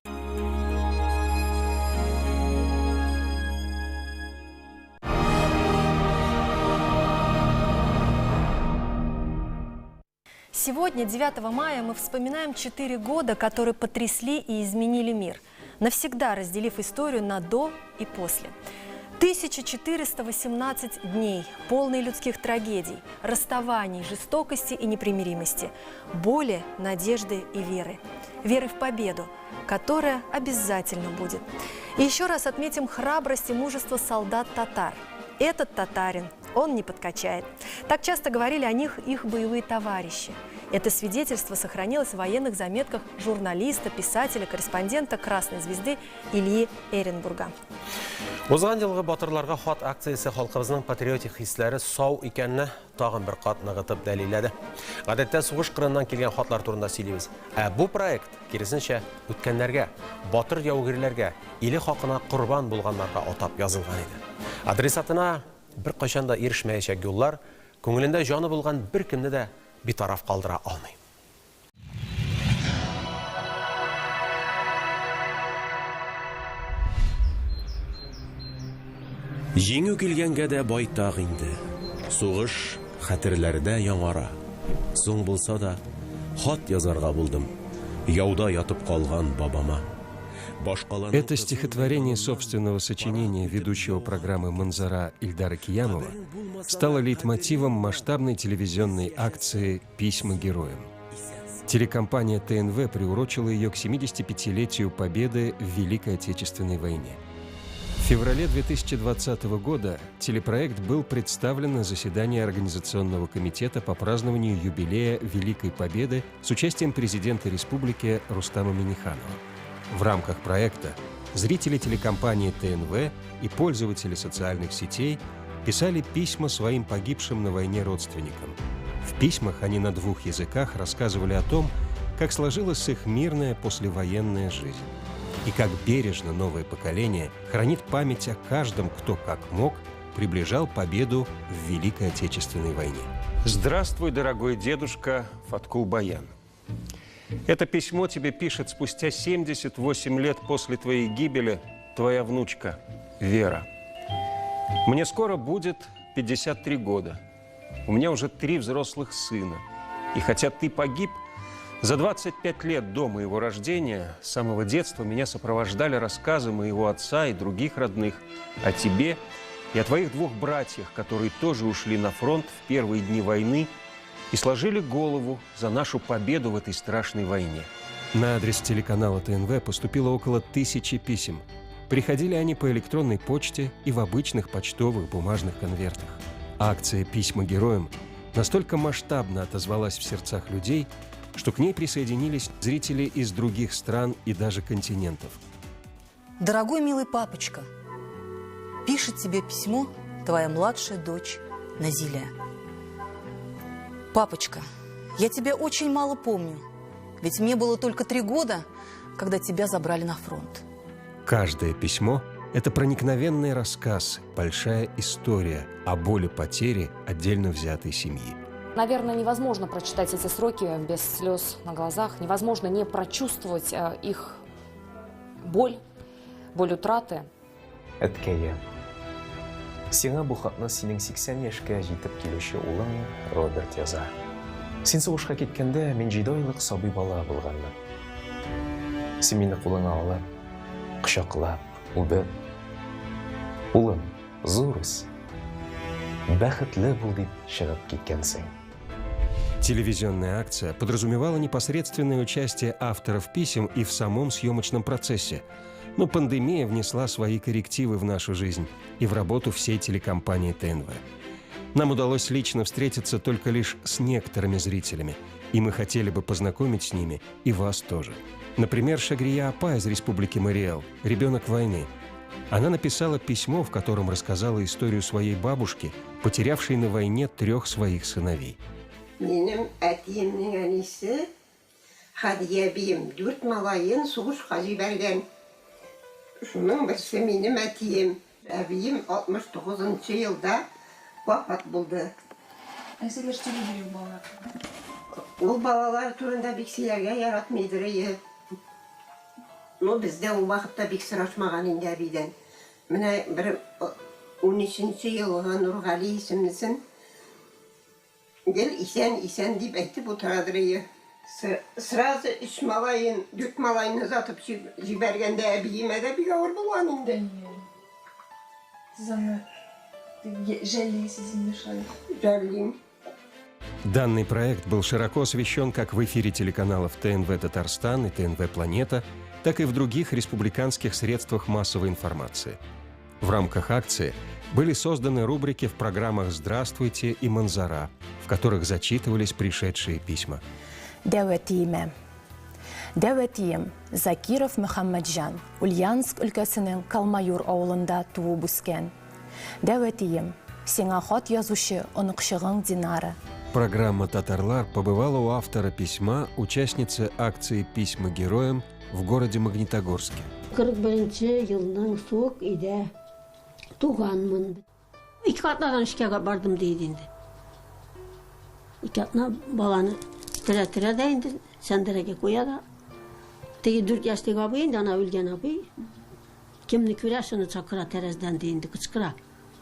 Сегодня, 9 мая, мы вспоминаем 4 года, которые потрясли и изменили мир, навсегда разделив историю на «до» и «после». 1418 дней, полные людских трагедий, расставаний, жестокости и непримиримости, боли, надежды и веры. Веры в победу, которая обязательно будет. И еще раз отметим храбрость и мужество солдат-татар. Этот татарин, он не подкачает. Так часто говорили о них их боевые товарищи. Это свидетельство сохранилось в военных заметках журналиста, писателя, корреспондента «Красной звезды» Ильи Эренбурга. Узган жылғы батырларға хат акциясы халқымыздың патриотик хисләре сау икәнне тагын бер кат ныгытып дәлилләде. Гадәттә сугыш кырыннан килгән хатлар турында сөйлибез. Бу проект киресенчә үткәннәргә, батыр яугирләргә, иле хакына курбан булганнарга атап язылган иде. Адресатына бер кайчан да ирешмәячәк юллар, күңелендә җаны булган бер кемне дә битараф калдыра алмый. Җиңү килгәнгә дә байтак инде. Сугыш хәтерләрдә яңара. Соң булса да хат язарга булдым. Яуда ятып калган бабама. Это стихотворение собственного сочинения ведущего программы «Манзара» Ильдара Киямова стало лейтмотивом масштабной телевизионной акции «Письма героям». Телекомпания ТНВ приурочила ее к 75-летию победы в Великой Отечественной войне. В феврале 2020 года телепроект был представлен на заседании Организационного комитета по празднованию юбилея Великой Победы с участием президента республики Рустама Минниханова. В рамках проекта зрители телекомпании ТНВ и пользователи социальных сетей писали письма своим погибшим на войне родственникам. В письмах они на 2 языках рассказывали о том, как сложилась их мирная послевоенная жизнь и как бережно новое поколение хранит память о каждом, кто как мог приближал победу в Великой Отечественной войне. Здравствуй, дорогой дедушка Фаткул Баян. Это письмо тебе пишет спустя 78 лет после твоей гибели твоя внучка Вера. Мне скоро будет 53 года. У меня уже 3 взрослых сына. И хотя ты погиб, за 25 лет до моего рождения, с самого детства меня сопровождали рассказы моего отца и других родных о тебе и о твоих 2 братьях, которые тоже ушли на фронт в первые дни войны и сложили голову за нашу победу в этой страшной войне. На адрес телеканала ТНВ поступило около 1000 писем. Приходили они по электронной почте и в обычных почтовых бумажных конвертах. Акция «Письма героям» настолько масштабно отозвалась в сердцах людей, что к ней присоединились зрители из других стран и даже континентов. Дорогой милый папочка, пишет тебе письмо твоя младшая дочь Назилия. Папочка, я тебя очень мало помню, ведь мне было только 3 года, когда тебя забрали на фронт. Каждое письмо – это проникновенный рассказ, большая история о боли потери отдельно взятой семьи. Наверное, невозможно прочитать эти строки без слез на глазах, невозможно не прочувствовать их боль утраты. Әткәйе, сиңа бу хатны синең 80 яшькә җитеп килүче улың Роберт яза. Син сугышка киткәндә мин 7 айлык сабый бала булганмын. Син мине кулыңа алып, кочаклап, үбеп, улым, зурыс, бәхетле бул дип чыгып киткәнсең. Телевизионная акция подразумевала непосредственное участие авторов писем и в самом съемочном процессе. Но пандемия внесла свои коррективы в нашу жизнь и в работу всей телекомпании ТНВ. Нам удалось лично встретиться только лишь с некоторыми зрителями, и мы хотели бы познакомить с ними и вас тоже. Например, Шагрия Апа из Республики Мариэл, ребенок войны. Она написала письмо, в котором рассказала историю своей бабушки, потерявшей на войне 3 своих сыновей. Benim әтиемнің әнесі Хадия бейім 4 малайын суғышқа жіберген. Шуның бірісі менің әтием. Әбейім 69-шы жылда вафат болды. Әселер сөйлейді балалар? Ол балалар турында бик сөйләргә яратмыйдыр. Но бездә ул вакытта бик сорашмаган инде әбидән. Менә бер 13-нче елга Нургали исемлесен гел исән дип әйтеп утырадыр. Сразу 3 малайын, 4 малайны затып җибәргәндә әбиемә дә бик авыр булган инде. Жалеем. Данный проект был широко освещен как в эфире телеканалов ТНВ «Татарстан» и ТНВ «Планета», так и в других республиканских средствах массовой информации. В рамках акции были созданы рубрики в программах «Здравствуйте» и «Манзара», в которых зачитывались пришедшие письма. Дәүәтием Закиров Мөхәммәтҗан, Ульяновск өлкәсенең Калмаюр авылында туып үскән. Дәүәтием, сиңа хат язучы оныкчыгың Динара. Программа «Татарлар» побывала у автора письма, участницы акции «Письма героям» в городе Магнитогорске. 41 елның суық иде туғанмын. 2 атнадан ішкеге бардым дейді енді. 2 атна баланы тірә да енді сәндіреге қояды. Теги 4 яштегі абы енді ана өлген абы. Кемні көрәшіні чақыра тәрәзден дейінді күчкіра.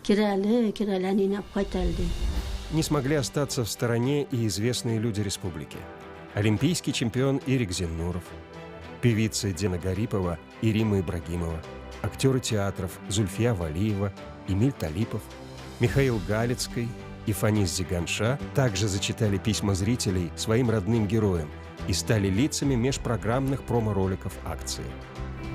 Кирәлі, әнені қайталды. Не смогли остаться в стороне и известные люди республики. Олимпийский чемпион Ирик Зеннуров, певицы Дина Гарипова и Рима Ибрагимова, актеры театров Зульфия Валиева, Эмиль Талипов, Михаил Галицкий и Фанис Зиганша также зачитали письма зрителей своим родным героям и стали лицами межпрограммных промо-роликов акции.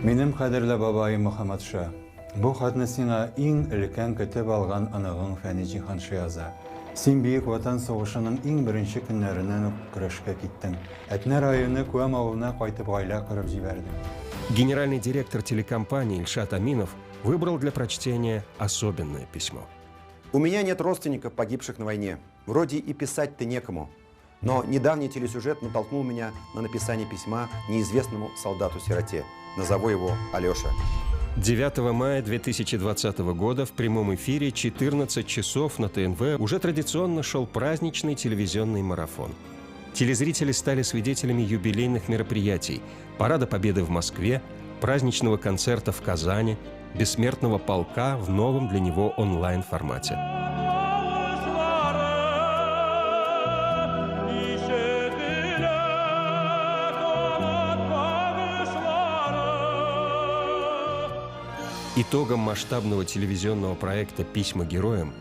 Минем кадерле бабайым Мухаммадша, бу хатны сиңа иң өлкән көтеп алган анагың Фәни Җиһаншы яза. Син бийек ватан сугышының иң беренче көннәреннән үк көрәшкә киттең. Әтнә районы Куәм авылына кайтып гаилә корып җибәрдең. Генеральный директор телекомпании Ильшат Аминов выбрал для прочтения особенное письмо. У меня нет родственников, погибших на войне. Вроде и писать-то некому. Но недавний телесюжет натолкнул меня на написание письма неизвестному солдату-сироте. Назову его Алеша. 9 мая 2020 года в прямом эфире 14 часов на ТНВ уже традиционно шел праздничный телевизионный марафон. Телезрители стали свидетелями юбилейных мероприятий: Парада Победы в Москве, праздничного концерта в Казани, бессмертного полка в новом для него онлайн-формате. Итогом масштабного телевизионного проекта «Письма героям»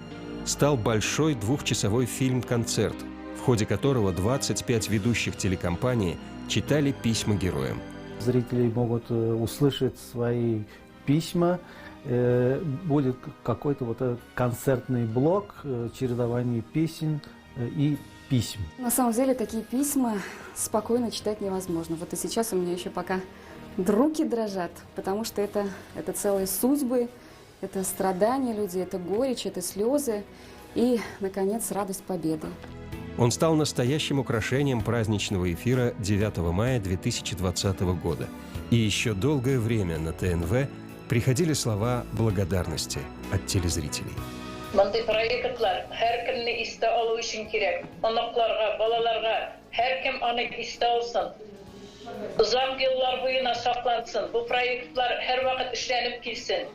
стал большой двухчасовой фильм-концерт, в ходе которого 25 ведущих телекомпаний читали письма героям. Зрители могут услышать свои письма, будет какой-то вот этот концертный блок, чередование песен и писем. На самом деле такие письма спокойно читать невозможно. Вот и сейчас у меня еще пока руки дрожат, потому что это целые судьбы, это страдания людей, это горечь, это слезы и, наконец, радость победы. Он стал настоящим украшением праздничного эфира 9 мая 2020 года. И еще долгое время на ТНВ приходили слова благодарности от телезрителей. Мындай проектлар һәркемне истә алу өчен кирәк. Анакларга, балаларга һәркем аны истә алсын. Узак еллар буена саклансын. Бу проектлар һәр вакыт эшләнеп килсен.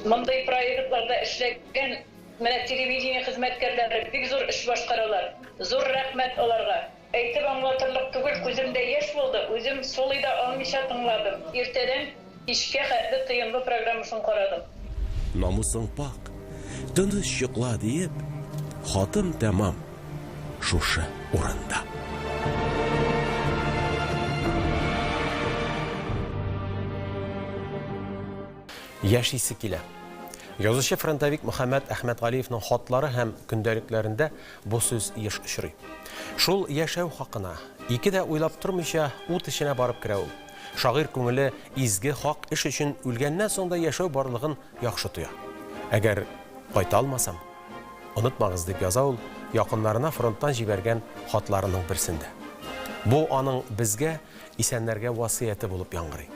Мындай проектларда эшләгән менә телевидение хезмәткәрләре бик зур эш башкаралар. Зур рәхмәт аларга. Әйтеп аңлатырлык түгел, күземдә яшь булды. Үзем солыйда алмыйча тыңладым. Иртәдән кичкә хәтле тыйымлы программасын карадым. Намусың пак, тыныч йокла диеп, хатын тәмам шушы урында. Яшисе килә. Язучы фронтовик Мөхәммәд Әхмәтгалиевның хатлары һәм көндәлекләрендә бу сүз еш очрый. Шул яшәү хакына ике дә уйлап тормыйча ут эченә барып керә ул. Шагыйрь күңеле изге хак эш өчен үлгәннән соң да яшәү барлыгын яхшы тоя. Әгәр кайта алмасам, онытмагыз дип яза ул якыннарына фронттан җибәргән хатларының берсендә. Бу аның безгә, исәннәргә васыяте булып яңгырый.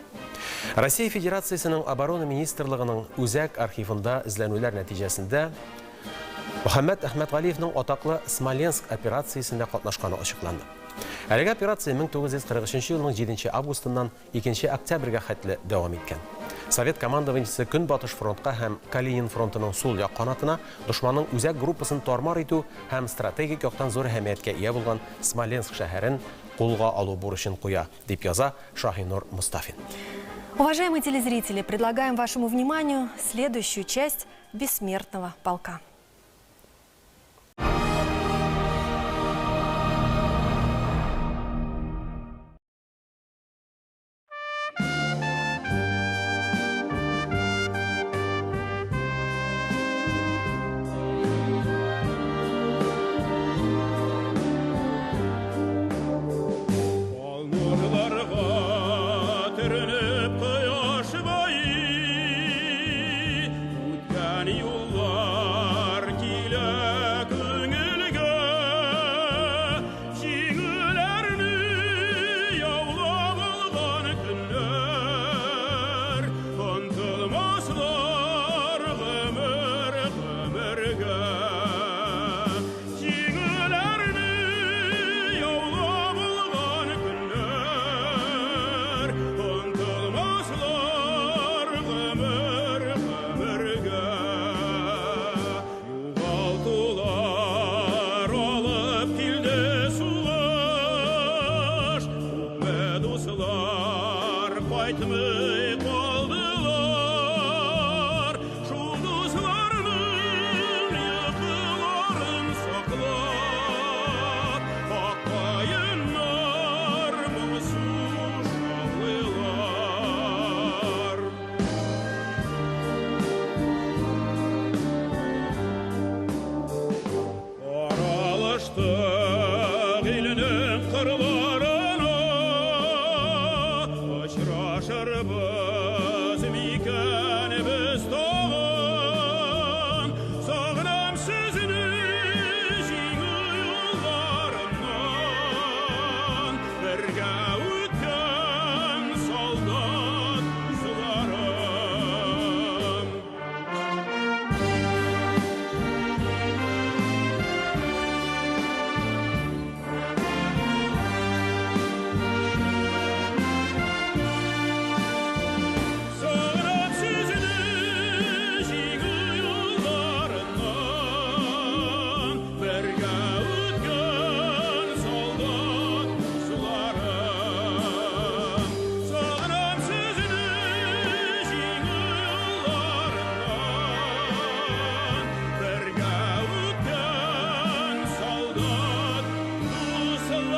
Россия Федерациясының оборона министрлыгының үзәк архивында эзләнүләр нәтиҗәсендә Мөхәммәд Әхмәтгалиевның атаклы Смоленск операциясендә катнашканы ачыкланды. Әлеге операция 1943 елның 7 августыннан 2 октябрьгә хәтле дәвам иткән. Совет командованиесе Көнбатыш фронтка һәм Калинин фронтының сул як канатына дошманның үзәк группасын тармар итү һәм стратегик яктан зур әһәмияткә ия булган Смоленск шәһәрен кулга алу бурычын куя, дип яза Шаһинур Мустафин. Уважаемые телезрители, предлагаем вашему вниманию следующую часть «Бессмертного полка». Қайтмай қалдылар, жұлдызларының ұйқыларын сақлап, аққайынар мұңсыз шалғылар. Аралаштық елінің қырларына, ұшырашырбыз мекен біз тоғын, сағынам сізді жеңіл yollarынан, бірге өткен солдат қызларым. Сағынам сізді жеңіл yollarынан, бірге өткен солдат қызларым. Сағынам сізді жеңіл yollarынан, бірге өткен солдат қызларым.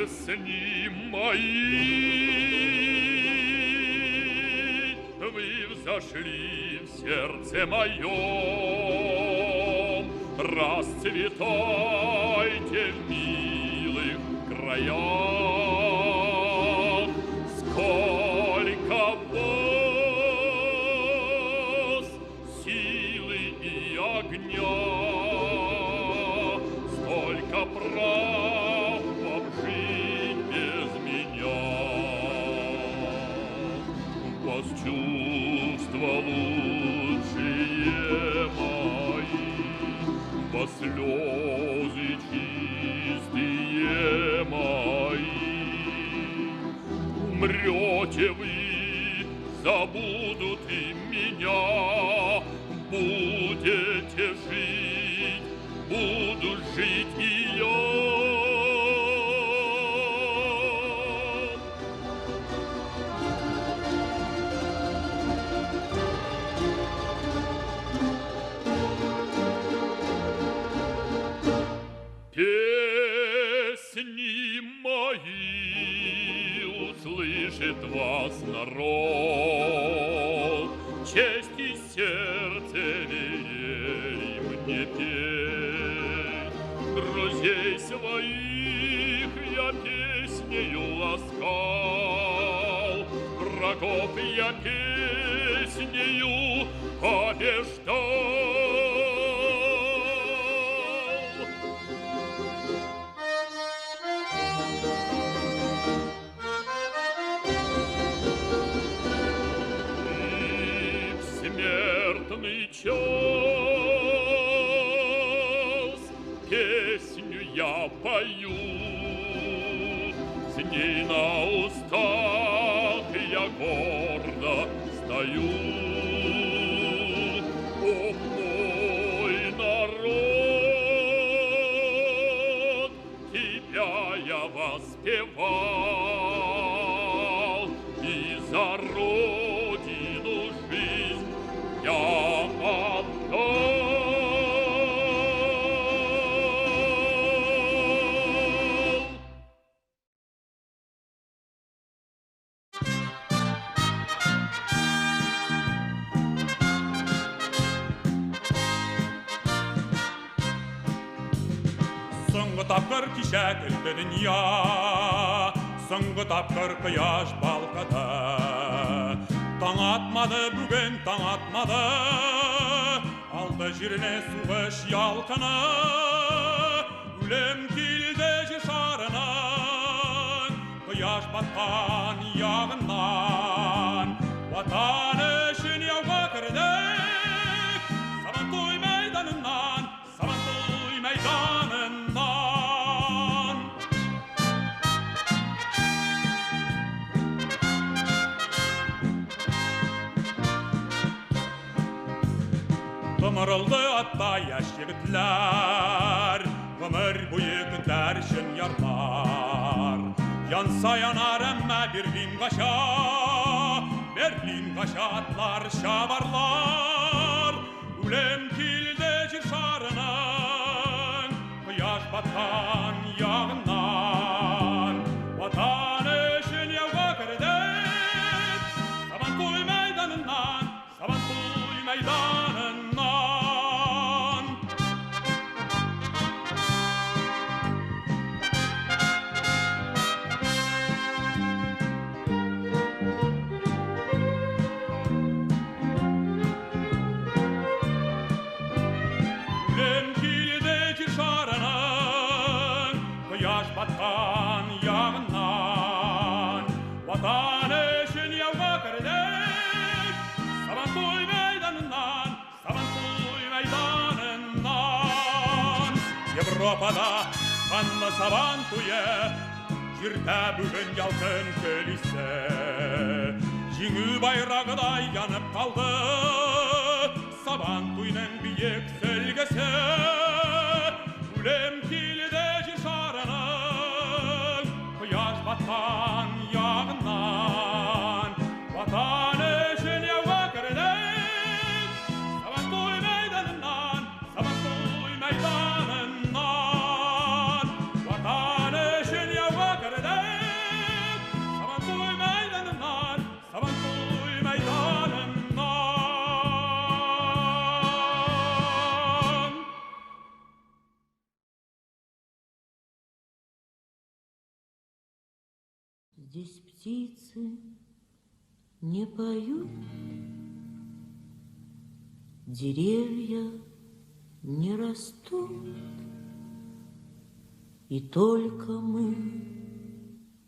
Песни мои, вы взошли в сердце моем, расцветайте в милых краях. Сколько вас силы и огня, столько прав вам жить без меня. Вас чувства лучшие мои, вас слезы чистые мои. Умрете вы, забудут и меня, будете жить, буду жить и я. Песни мои, услышит вас народ, честь и сердце велели мне петь. Друзей своих я песнею ласкал, врагов я песнею побеждал. Смертный час песню я пою, с ней на устах я гордо стою. О, мой народ, тебя я воспевал, и за родину жизнь я отдал. Соңғы тапқыр кеше күлді дүния, соңғы тапқыр құяш балқыды. Таң атмады, бүгін таң атмады, алды жеріне суғыш ялқыны. Өлім келді жер шарынан, құяш батқан яғынан. Ватан үшін яуға кірдік, Сабантуй майданынан, Кымырылды атта яш егітлер, өмір бойы күтер үшін ярлар. Янса янар әммә Берлин қаша атлар шабарлар. Үлем келді жер шарының, құяш батқан яғынан. Ватан үшін яуға кірдік, Сабантуй майданынан, Сабантуй майданынан. Батқан яғынан, ватан үшін яуға кірдік, Сабантуй майданынан, Сабантуй майданынан. Европада қанлы Сабантуйы, жерде бүгін ялқын көлісі, жеңу байрағыдай янып қалды, Сабантуйның биік сөлгісі. Үлем келді жер шарының, құяш батқан яғынан. Ватан үшін яуға кірдік, Сабантуй майданынан, Сабантуй майданынан. Ватан үшін яуға кірдік, Сабантуй майданынан, Сабантуй майданынан. Здесь птицы не поют, деревья не растут, и только мы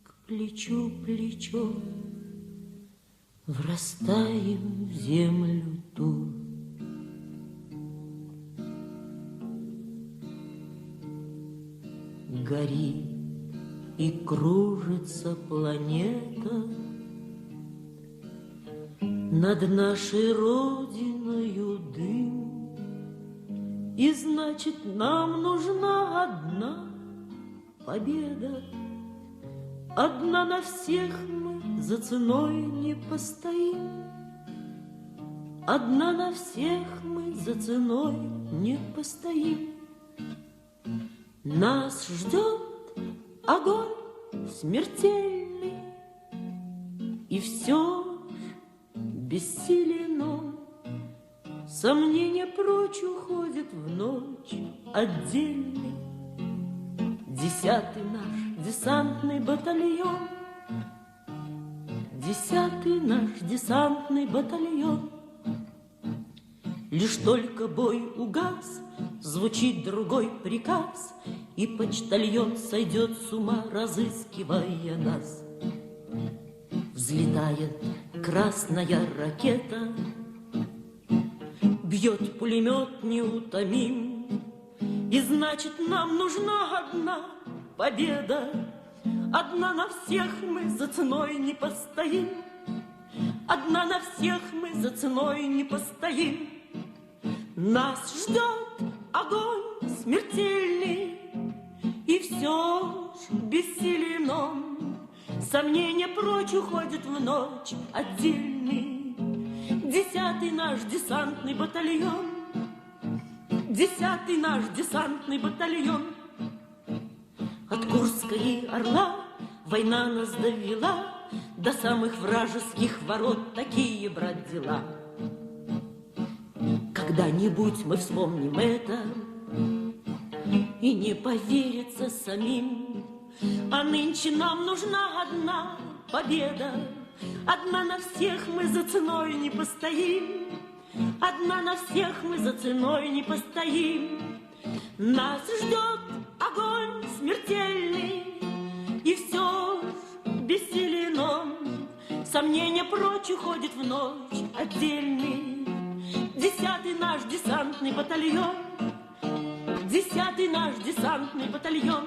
к плечу плечом врастаем в землю ту. Горит и кружится планета над нашей родиною дым, и значит, нам нужна одна победа. Одна на всех мы за ценой не постоим. Одна на всех мы за ценой не постоим. Нас ждет огонь смертельный, и все бессилен он. Сомнения прочь уходят в ночь отдельный. 10-й наш десантный батальон, 10-й наш десантный батальон. Лишь только бой угас, звучит другой приказ, и почтальон сойдет с ума, разыскивая нас. Взлетает красная ракета, бьет пулемет неутомим, и значит, нам нужна одна победа. Одна на всех мы за ценой не постоим. Одна на всех мы за ценой не постоим. Нас ждет огонь смертельный, и все ж бессилен он. Сомнения прочь уходят в ночь отдельный. 10-й наш десантный батальон, 10-й наш десантный батальон. От Курска и Орла война нас довела до самых вражеских ворот. Такие, брат, дела. Когда-нибудь мы вспомним это, и не поверится самим. А нынче нам нужна одна победа. Одна на всех мы за ценой не постоим. Одна на всех мы за ценой не постоим. Нас ждет огонь смертельный, и все ж бессилен он. Сомнения прочь уходят в ночь отдельный. 10-й наш десантный батальон, 10-й наш десантный батальон.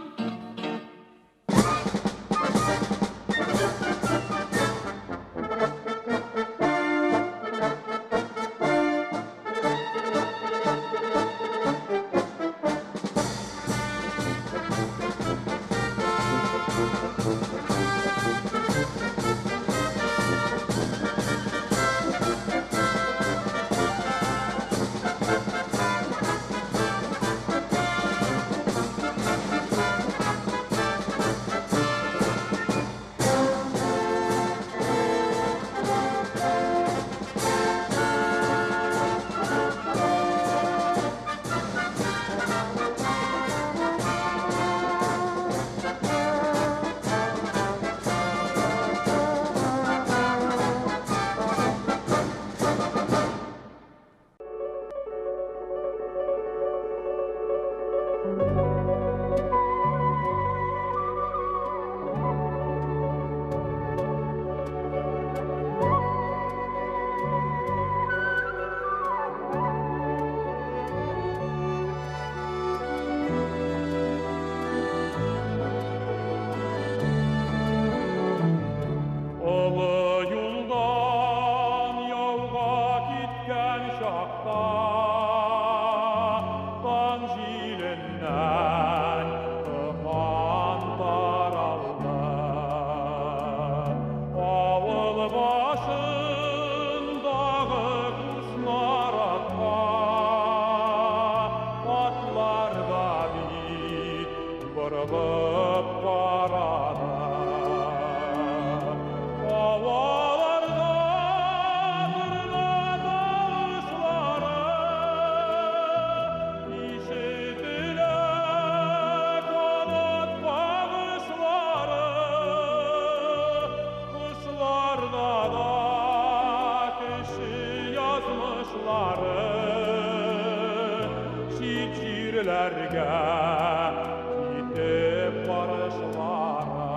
Şiirlerge gidip barışlara.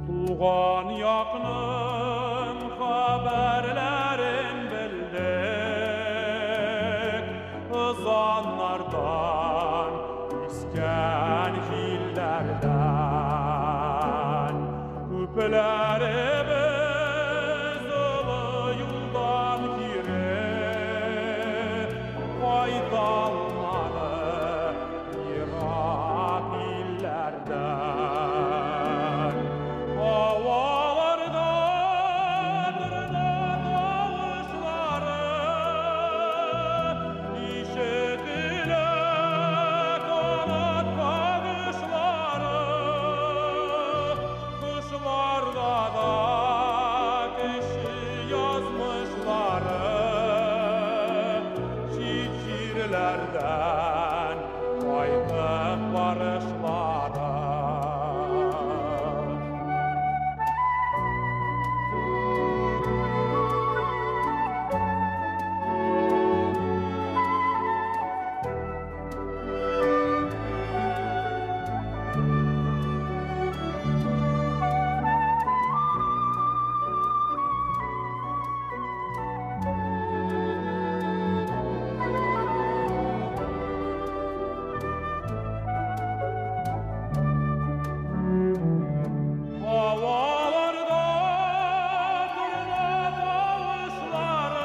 Tuğan yakının haberlerin bildik, ızanlardan, isken hillerden, küpelerimiz ılı yoldan kiri, faydalanmalı Irak illerden. Havalarda tırna davuşları, işitile kanat bakışları, kışlarda da kişi yazmışları, şiirlerden kaytıp barışlara. Havalarda tırna davuşları,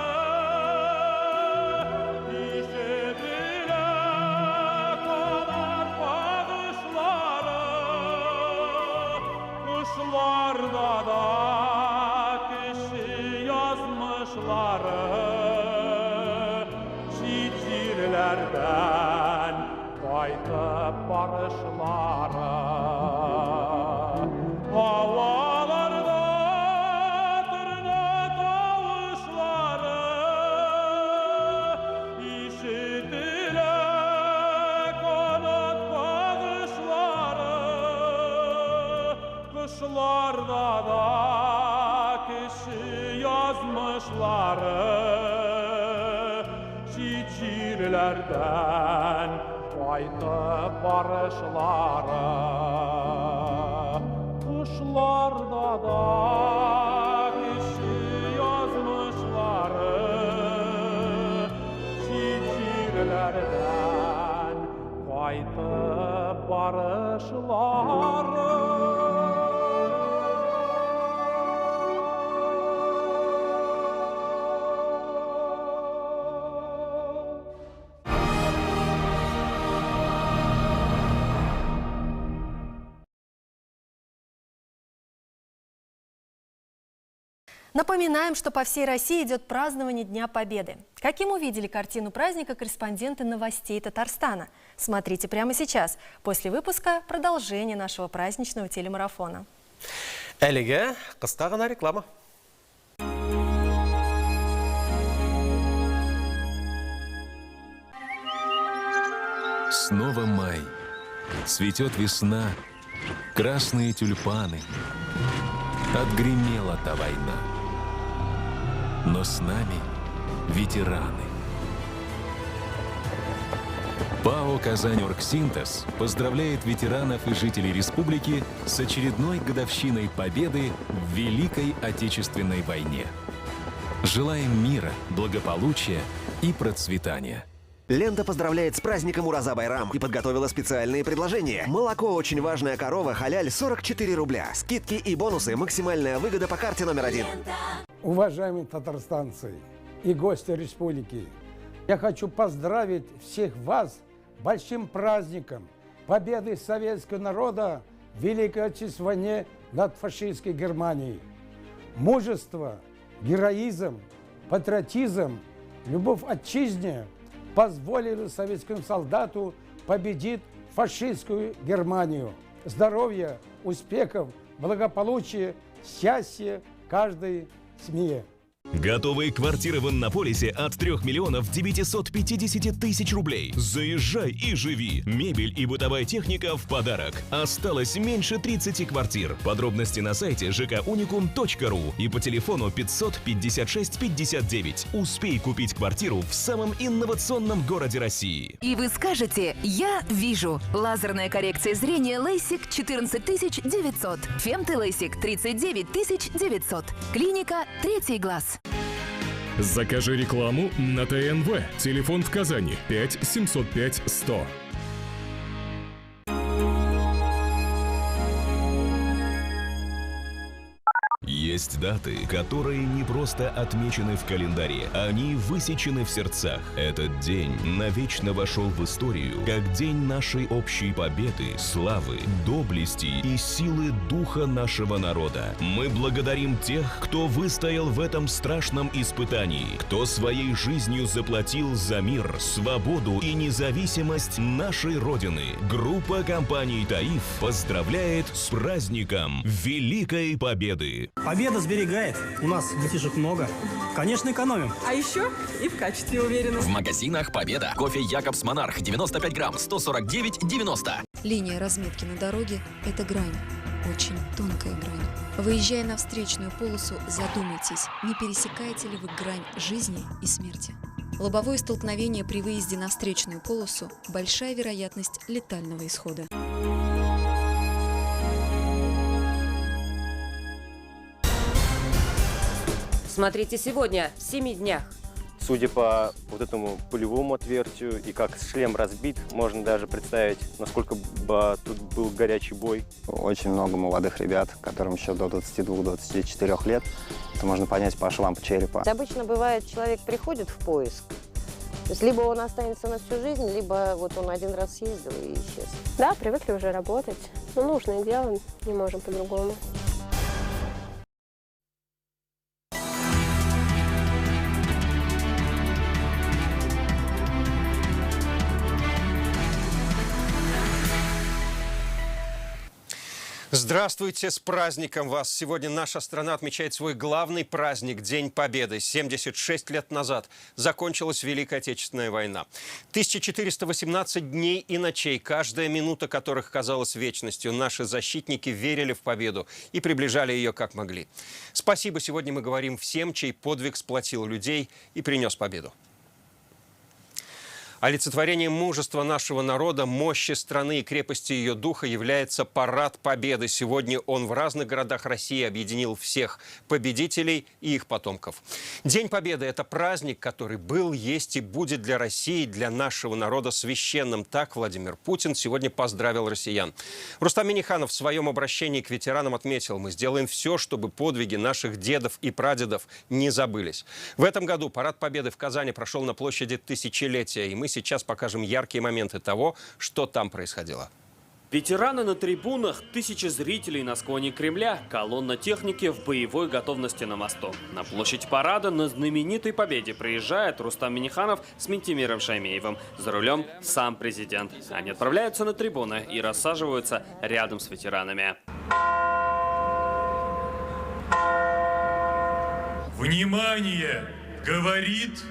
işitile kanat bakışları, kuşlarda da kişi yazmışları, şiirlerden kaytıp barışları. Havalarda tırna davuşları, işitile kanat bakışları, kışlarda da kişi yazmışları, şiirlerden kaytıp barışları. Kuşlarda da kişi yazmışları, şiirlerden kaytıp barışları. Напоминаем, что по всей России идет празднование Дня Победы. Каким увидели картину праздника корреспонденты новостей Татарстана? Смотрите прямо сейчас. После выпуска продолжение нашего праздничного телемарафона. Әлеге қысқа ғана реклама. Снова май. Цветет весна. Красные тюльпаны. Отгремела та война. Но с нами ветераны. ПАО «Казань-Оргсинтез» поздравляет ветеранов и жителей республики с очередной годовщиной победы в Великой Отечественной войне. Желаем мира, благополучия и процветания. Лента поздравляет с праздником Ураза Байрам и подготовила специальные предложения. Молоко «Очень важная корова» халяль 44 рубля. Скидки и бонусы. Максимальная выгода по карте номер 1. Уважаемые татарстанцы и гости республики, я хочу поздравить всех вас с большим праздником победы советского народа в Великой Отечественной войне над фашистской Германией. Мужество, героизм, патриотизм, любовь к отчизне позволили советскому солдату победить фашистскую Германию. Здоровья, успехов, благополучия, счастья каждой семье. Готовые квартиры в Иннополисе от 3 миллионов 950 тысяч рублей. Заезжай и живи. Мебель и бытовая техника в подарок. Осталось меньше 30 квартир. Подробности на сайте jkunicum.ru и по телефону 556 59. Успей купить квартиру в самом инновационном городе России. И вы скажете: я вижу. Лазерная коррекция зрения LASIK 14 900. Фемты LASIK 39 900. Клиника «Третий глаз». Закажи рекламу на ТНВ. Телефон в Казани 5 705 100. Есть даты, которые не просто отмечены в календаре, они высечены в сердцах. Этот день навечно вошел в историю как день нашей общей победы, славы, доблести и силы духа нашего народа. Мы благодарим тех, кто выстоял в этом страшном испытании, кто своей жизнью заплатил за мир, свободу и независимость нашей Родины. Группа компаний «Таиф» поздравляет с праздником Великой Победы. Победа сберегает. У нас детишек много. Конечно, экономим. А еще и в качестве уверены. В магазинах «Победа». Кофе «Якобс Монарх» 95 грамм, 149,90. Линия разметки на дороге – это грань. Очень тонкая грань. Выезжая на встречную полосу, задумайтесь, не пересекаете ли вы грань жизни и смерти. Лобовое столкновение при выезде на встречную полосу – большая вероятность летального исхода. Смотрите сегодня, в 7 днях. Судя по вот этому пулевому отверстию и как шлем разбит, можно даже представить, насколько тут был горячий бой. Очень много молодых ребят, которым еще до 22-24 лет. Это можно понять по швам черепа. Обычно бывает, человек приходит в поиск, то есть либо он останется на всю жизнь, либо вот он один раз съездил и исчез. Да, привыкли уже работать. Но нужное дело, не можем по-другому. Здравствуйте, с праздником вас! Сегодня наша страна отмечает свой главный праздник – День Победы. 76 лет назад закончилась Великая Отечественная война. 1418 дней и ночей, каждая минута которых казалась вечностью, наши защитники верили в победу и приближали ее как могли. Спасибо сегодня мы говорим всем, чей подвиг сплотил людей и принес победу. Олицетворением мужества нашего народа, мощи страны и крепости ее духа является Парад Победы. Сегодня он в разных городах России объединил всех победителей и их потомков. День Победы – это праздник, который был, есть и будет для России, для нашего народа священным. Так Владимир Путин сегодня поздравил россиян. Рустам Минниханов в своем обращении к ветеранам отметил: мы сделаем все, чтобы подвиги наших дедов и прадедов не забылись. В этом году Парад Победы в Казани прошел на площади Тысячелетия, и мы сейчас покажем яркие моменты того, что там происходило. Ветераны на трибунах, тысячи зрителей на склоне Кремля, колонна техники в боевой готовности на мосту. На площадь парада на знаменитой победе приезжает Рустам Минниханов с Ментимиром Шаймеевым. За рулем сам президент. Они отправляются на трибуны и рассаживаются рядом с ветеранами. Внимание! Говорит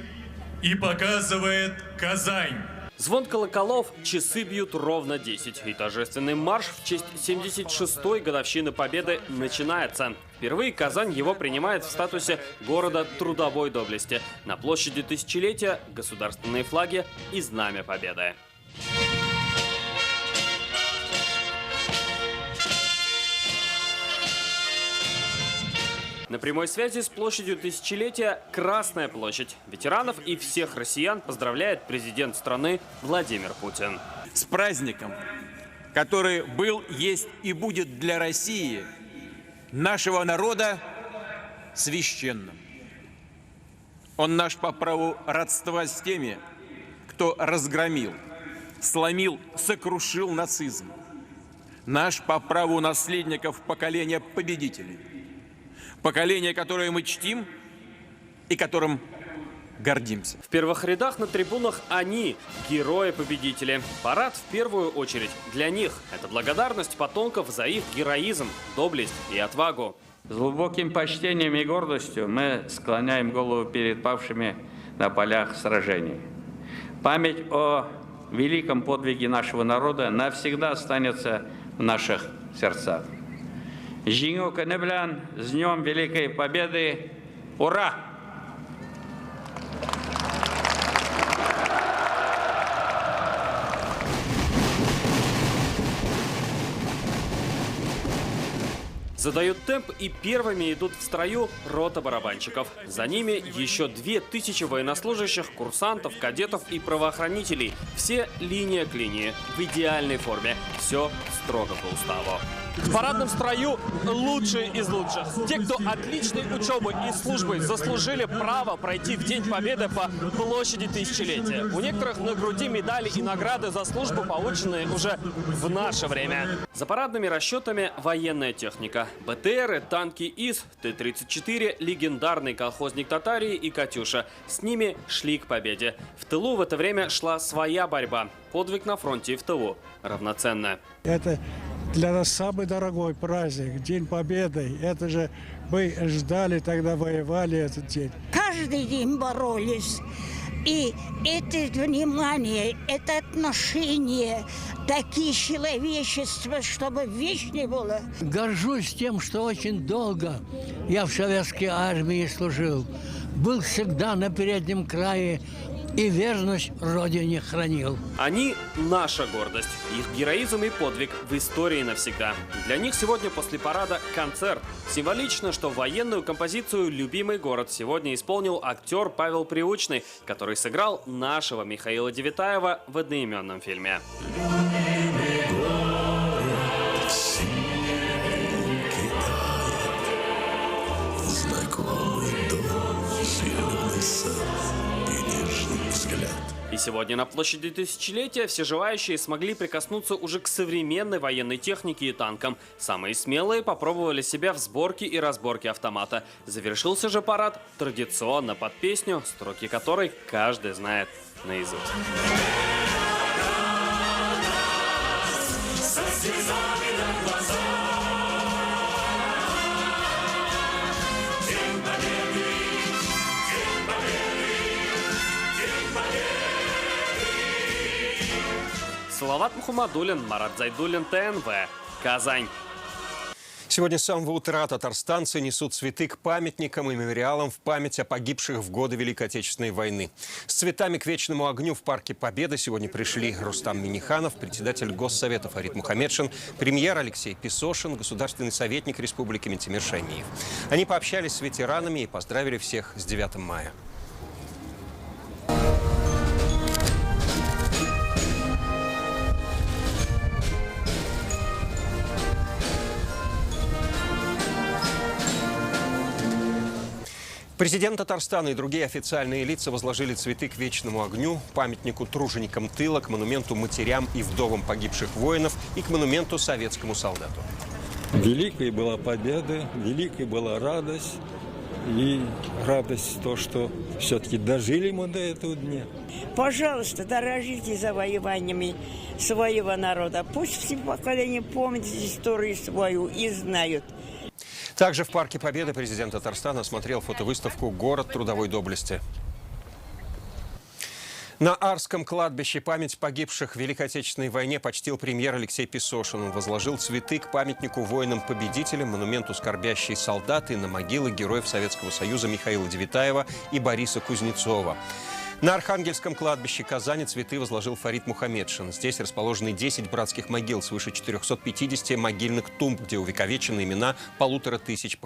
и показывает Казань. Звон колоколов, часы бьют ровно 10. И торжественный марш в честь 76-й годовщины Победы начинается. Впервые Казань его принимает в статусе города трудовой доблести. На площади Тысячелетия государственные флаги и знамя Победы. На прямой связи с площадью Тысячелетия Красная площадь. Ветеранов и всех россиян поздравляет президент страны Владимир Путин. С праздником, который был, есть и будет для России, нашего народа, священным. Он наш по праву родства с теми, кто разгромил, сломил, сокрушил нацизм. Наш по праву наследников поколения победителей. Поколение, которое мы чтим и которым гордимся. В первых рядах на трибунах они, герои-победители. Парад в первую очередь для них. Это благодарность потомков за их героизм, доблесть и отвагу. С глубоким почтением и гордостью мы склоняем голову перед павшими на полях сражений. Память о великом подвиге нашего народа навсегда останется в наших сердцах. Жеңу күні белән, с Днем Великой Победы! Ура! Задают темп и первыми идут в строю рота барабанщиков. За ними еще 2000 военнослужащих, курсантов, кадетов и правоохранителей. Все линия к линии, в идеальной форме. Все строго по уставу. В парадном строю лучшие из лучших. Те, кто отличной учебой и службой заслужили право пройти в День Победы по площади Тысячелетия. У некоторых на груди медали и награды за службу, полученные уже в наше время. За парадными расчетами военная техника. БТРы, танки ИС, Т-34, легендарный колхозник Татарии и Катюша. С ними шли к победе. В тылу в это время шла своя борьба. Подвиг на фронте и в тылу равноценно. Это для нас самый дорогой праздник, День Победы. Это же мы ждали, тогда воевали этот день. Каждый день боролись. И это внимание, это отношение, такие человечества, чтобы вечно было. Горжусь тем, что очень долго я в советской армии служил. Был всегда на переднем крае и верность Родине хранил. Они – наша гордость. Их героизм и подвиг в истории навсегда. Для них сегодня после парада концерт. Символично, что военную композицию «Любимый город» сегодня исполнил актер Павел Прилучный, который сыграл нашего Михаила Девятаева в одноименном фильме. И сегодня на площади Тысячелетия все желающие смогли прикоснуться уже к современной военной технике и танкам. Самые смелые попробовали себя в сборке и разборке автомата. Завершился же парад традиционно под песню, строки которой каждый знает наизусть. Салават Мухаммадуллин, Марат Зайдуллин, ТНВ, Казань. Сегодня с самого утра татарстанцы несут цветы к памятникам и мемориалам в память о погибших в годы Великой Отечественной войны. С цветами к вечному огню в Парке Победы сегодня пришли Рустам Минниханов, председатель Госсовета Фарид Мухамедшин, премьер Алексей Песошин, государственный советник Республики Ментимир Шаймиев. Они пообщались с ветеранами и поздравили всех с 9 мая. Президент Татарстана и другие официальные лица возложили цветы к вечному огню, памятнику труженикам тыла, к монументу матерям и вдовам погибших воинов и к монументу советскому солдату. Великой была победа, великой была радость. И радость то, что все-таки дожили мы до этого дня. Пожалуйста, дорожите завоеваниями своего народа. Пусть все поколения помнят историю свою и знают. Также в Парке Победы президент Татарстана осмотрел фотовыставку «Город трудовой доблести». На Арском кладбище память погибших в Великой Отечественной войне почтил премьер Алексей Песошин. Он возложил цветы к памятнику воинам-победителям, монументу «Скорбящие солдаты» на могилы героев Советского Союза Михаила Девятаева и Бориса Кузнецова. На Архангельском кладбище Казани цветы возложил Фарид Мухамедшин. Здесь расположены 10 братских могил, свыше 450 могильных тумб, где увековечены имена 1500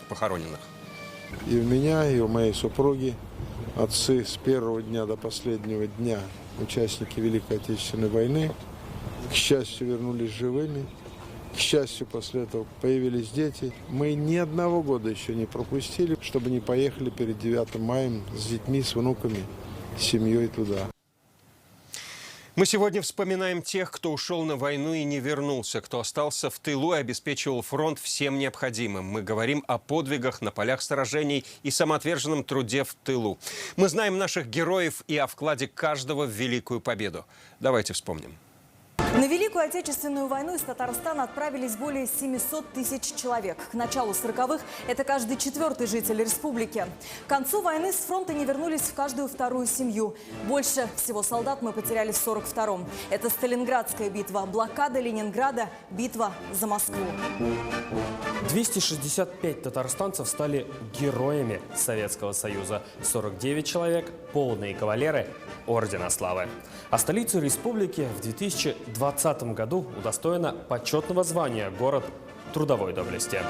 похороненных. И у меня, и у моей супруги отцы с первого дня до последнего дня, участники Великой Отечественной войны, к счастью, вернулись живыми. К счастью, после этого появились дети. Мы ни одного года еще не пропустили, чтобы не поехали перед 9 мая с детьми, с внуками, с семьей туда. Мы сегодня вспоминаем тех, кто ушел на войну и не вернулся, кто остался в тылу и обеспечивал фронт всем необходимым. Мы говорим о подвигах на полях сражений и самоотверженном труде в тылу. Мы знаем наших героев и о вкладе каждого в великую победу. Давайте вспомним. На Великую Отечественную войну из Татарстана отправились более 700 тысяч человек. К началу 40-х это каждый 4-й житель республики. К концу войны с фронта не вернулись в каждую 2-ю семью. Больше всего солдат мы потеряли в 42-м. Это Сталинградская битва, блокада Ленинграда, битва за Москву. 265 татарстанцев стали героями Советского Союза. 49 человек – полные кавалеры Ордена Славы. А столицу республики в 2020 году удостоена почетного звания город трудовой доблести.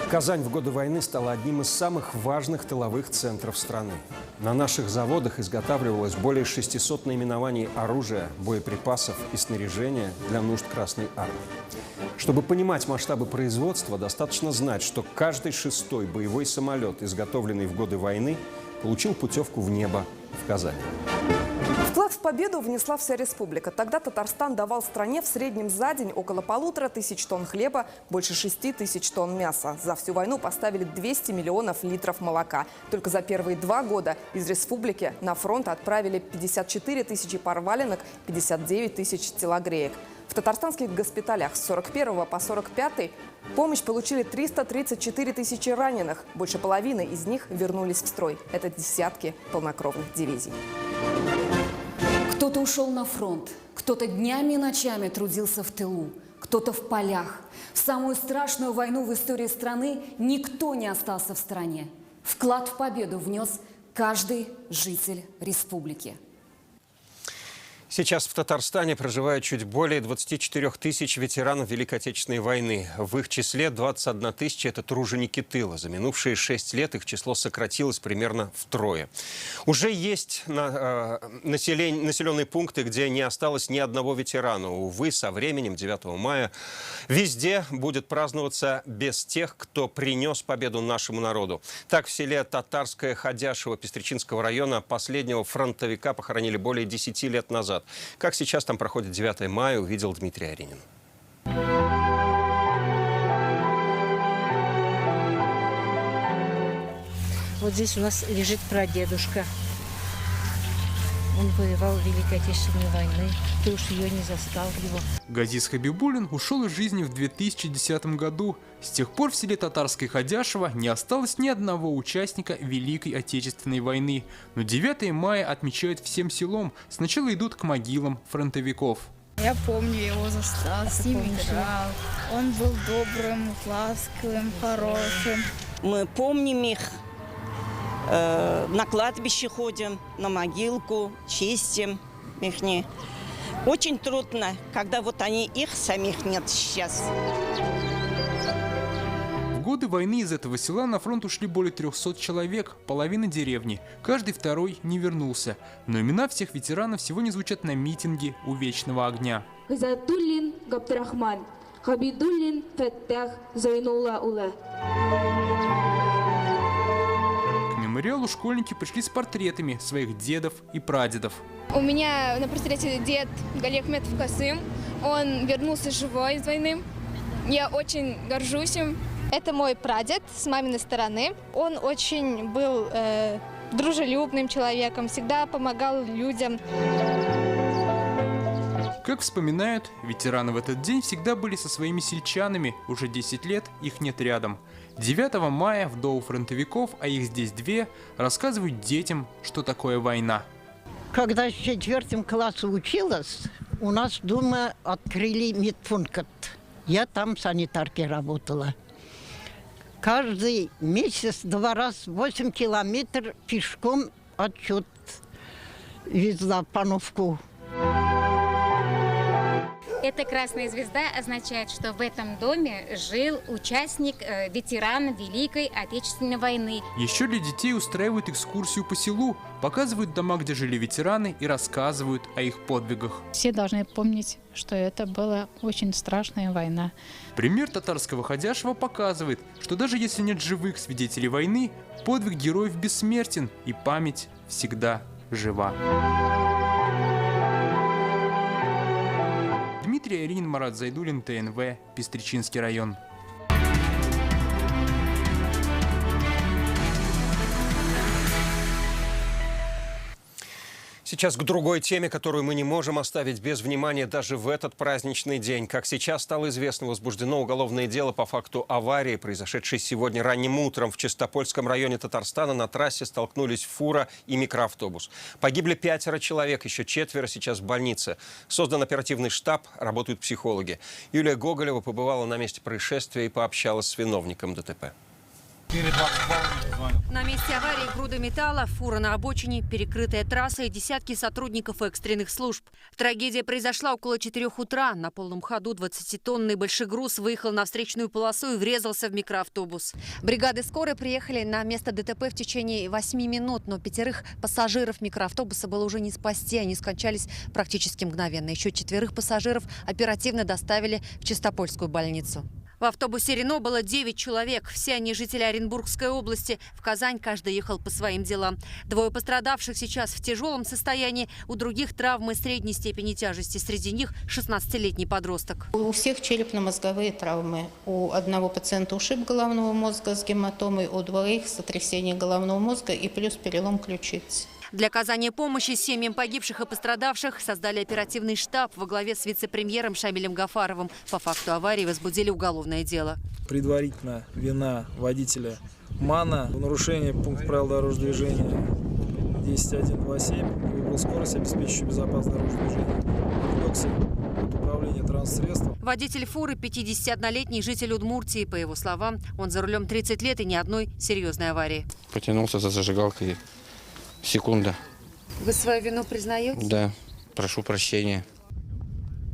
Казань в годы войны стала одним из самых важных тыловых центров страны. На наших заводах изготавливалось более 600 наименований оружия, боеприпасов и снаряжения для нужд Красной Армии. Чтобы понимать масштабы производства, достаточно знать, что каждый 6-й боевой самолет, изготовленный в годы войны, получил путевку в небо в Казани. Вклад в победу внесла вся республика. Тогда Татарстан давал стране в среднем за день около 1500 тонн хлеба, больше 6000 тонн мяса. За всю войну поставили 200 миллионов литров молока. Только за первые 2 года из республики на фронт отправили 54 тысячи пар валенок, 59 тысяч телогреек. В татарстанских госпиталях с 41 по 45 помощь получили 334 тысячи раненых. Больше половины из них вернулись в строй. Это десятки полнокровных дивизий. Кто-то ушел на фронт, кто-то днями и ночами трудился в тылу, кто-то в полях. В самую страшную войну в истории страны никто не остался в стороне. Вклад в победу внес каждый житель республики. Сейчас в Татарстане проживают чуть более 24 тысяч ветеранов Великой Отечественной войны. В их числе 21 тысяча – это труженики тыла. За минувшие 6 лет их число сократилось примерно втрое. Уже есть населенные пункты, где не осталось ни одного ветерана. Увы, со временем, 9 мая, везде будет праздноваться без тех, кто принес победу нашему народу. Так, в селе Татарское Ходяшево Пестричинского района последнего фронтовика похоронили более 10 лет назад. Как сейчас там проходит 9 мая, увидел Дмитрий Аринин. Вот здесь у нас лежит прадедушка. Он воевал в Великой Отечественной войны. Ты уж ее не застал его. Газиз Хабибуллин ушел из жизни в 2010 году. С тех пор в селе Татарское Ходяшево не осталось ни одного участника Великой Отечественной войны. Но 9 мая отмечают всем селом. Сначала идут к могилам фронтовиков. Я помню его застал, с ним играл. Он был добрым, ласковым, хорошим. Мы помним их. На кладбище ходим, на могилку, чистим их. Очень трудно, когда вот их самих нет сейчас. В годы войны из этого села на фронт ушли более 300 человек, половина деревни. Каждый второй не вернулся. Но имена всех ветеранов сегодня звучат на митинге у Вечного огня. Гизатуллин Габдрахман, Хабидуллин Феттах Зайнулла Ула. К мемориалу школьники пришли с портретами своих дедов и прадедов. У меня на портрете дед Галиахметов Касым. Он вернулся живой из войны. Я очень горжусь им. Это мой прадед с маминой стороны. Он очень был дружелюбным человеком, всегда помогал людям. Как вспоминают, ветераны в этот день всегда были со своими сельчанами. Уже 10 лет их нет рядом. 9 мая вдовы фронтовиков, а их здесь 2, рассказывают детям, что такое война. Когда в 4 классе училась, у нас дома открыли медпункт. Я там санитаркой работала. Каждый месяц 2 раза 8 километров пешком отчет везла Пановку. Эта красная звезда означает, что в этом доме жил участник, ветеран Великой Отечественной войны. Еще для детей устраивают экскурсию по селу, показывают дома, где жили ветераны, и рассказывают о их подвигах. Все должны помнить, что это была очень страшная война. Пример Татарского Ходяшева показывает, что даже если нет живых свидетелей войны, подвиг героев бессмертен, и память всегда жива. Дмитрий Аринин, Марат Зайдуллин, ТНВ, Пестричинский район. Сейчас к другой теме, которую мы не можем оставить без внимания даже в этот праздничный день. Как сейчас стало известно, возбуждено уголовное дело по факту аварии, произошедшей сегодня ранним утром в Чистопольском районе Татарстана. На трассе столкнулись фура и микроавтобус. Погибли 5 человек, еще 4 сейчас в больнице. Создан оперативный штаб, работают психологи. Юлия Гоголева побывала на месте происшествия и пообщалась с виновником ДТП. На месте аварии груда металла, фура на обочине, перекрытая трасса и десятки сотрудников экстренных служб. Трагедия произошла около 4 утра. На полном ходу 20-тонный большегруз выехал на встречную полосу и врезался в микроавтобус. Бригады скорой приехали на место ДТП в течение 8 минут, но 5 пассажиров микроавтобуса было уже не спасти. Они скончались практически мгновенно. Еще 4 пассажиров оперативно доставили в Чистопольскую больницу. В автобусе «Рено» было 9 человек. Все они жители Оренбургской области. В Казань каждый ехал по своим делам. 2 пострадавших сейчас в тяжелом состоянии. У других травмы средней степени тяжести. Среди них 16-летний подросток. У всех черепно-мозговые травмы. У одного пациента ушиб головного мозга с гематомой, у 2 сотрясение головного мозга и плюс перелом ключицы. Для оказания помощи семьям погибших и пострадавших создали оперативный штаб во главе с вице-премьером Шамилем Гафаровым. По факту аварии возбудили уголовное дело. Предварительно вина водителя МАНа в нарушении пункта правил дорожного движения 10.1.2.7 выбрал скорость, обеспечивающую безопасное дорожное движение. Отвлекся от управления транспортным. Водитель фуры – 51-летний житель Удмуртии. По его словам, он за рулем 30 лет и ни одной серьезной аварии. Потянулся за зажигалкой. Секунда. Вы свою вину признаете? Да, прошу прощения.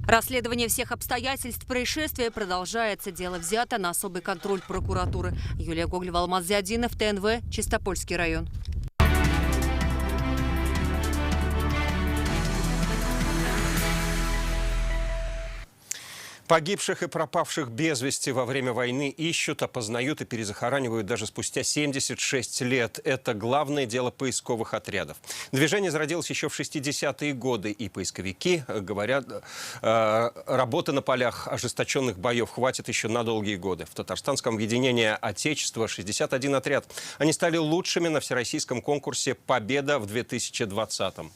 Расследование всех обстоятельств происшествия продолжается. Дело взято на особый контроль прокуратуры. Юлия Гоголева, Алмаз Зиадинов, ТНВ, Чистопольский район. Погибших и пропавших без вести во время войны ищут, опознают и перезахоранивают даже спустя 76 лет. Это главное дело поисковых отрядов. Движение зародилось еще в 60-е годы, и поисковики говорят, работы на полях ожесточенных боев хватит еще на долгие годы. В Татарстанском объединении «Отечество» 61 отряд. Они стали лучшими на всероссийском конкурсе «Победа» в 2020-м.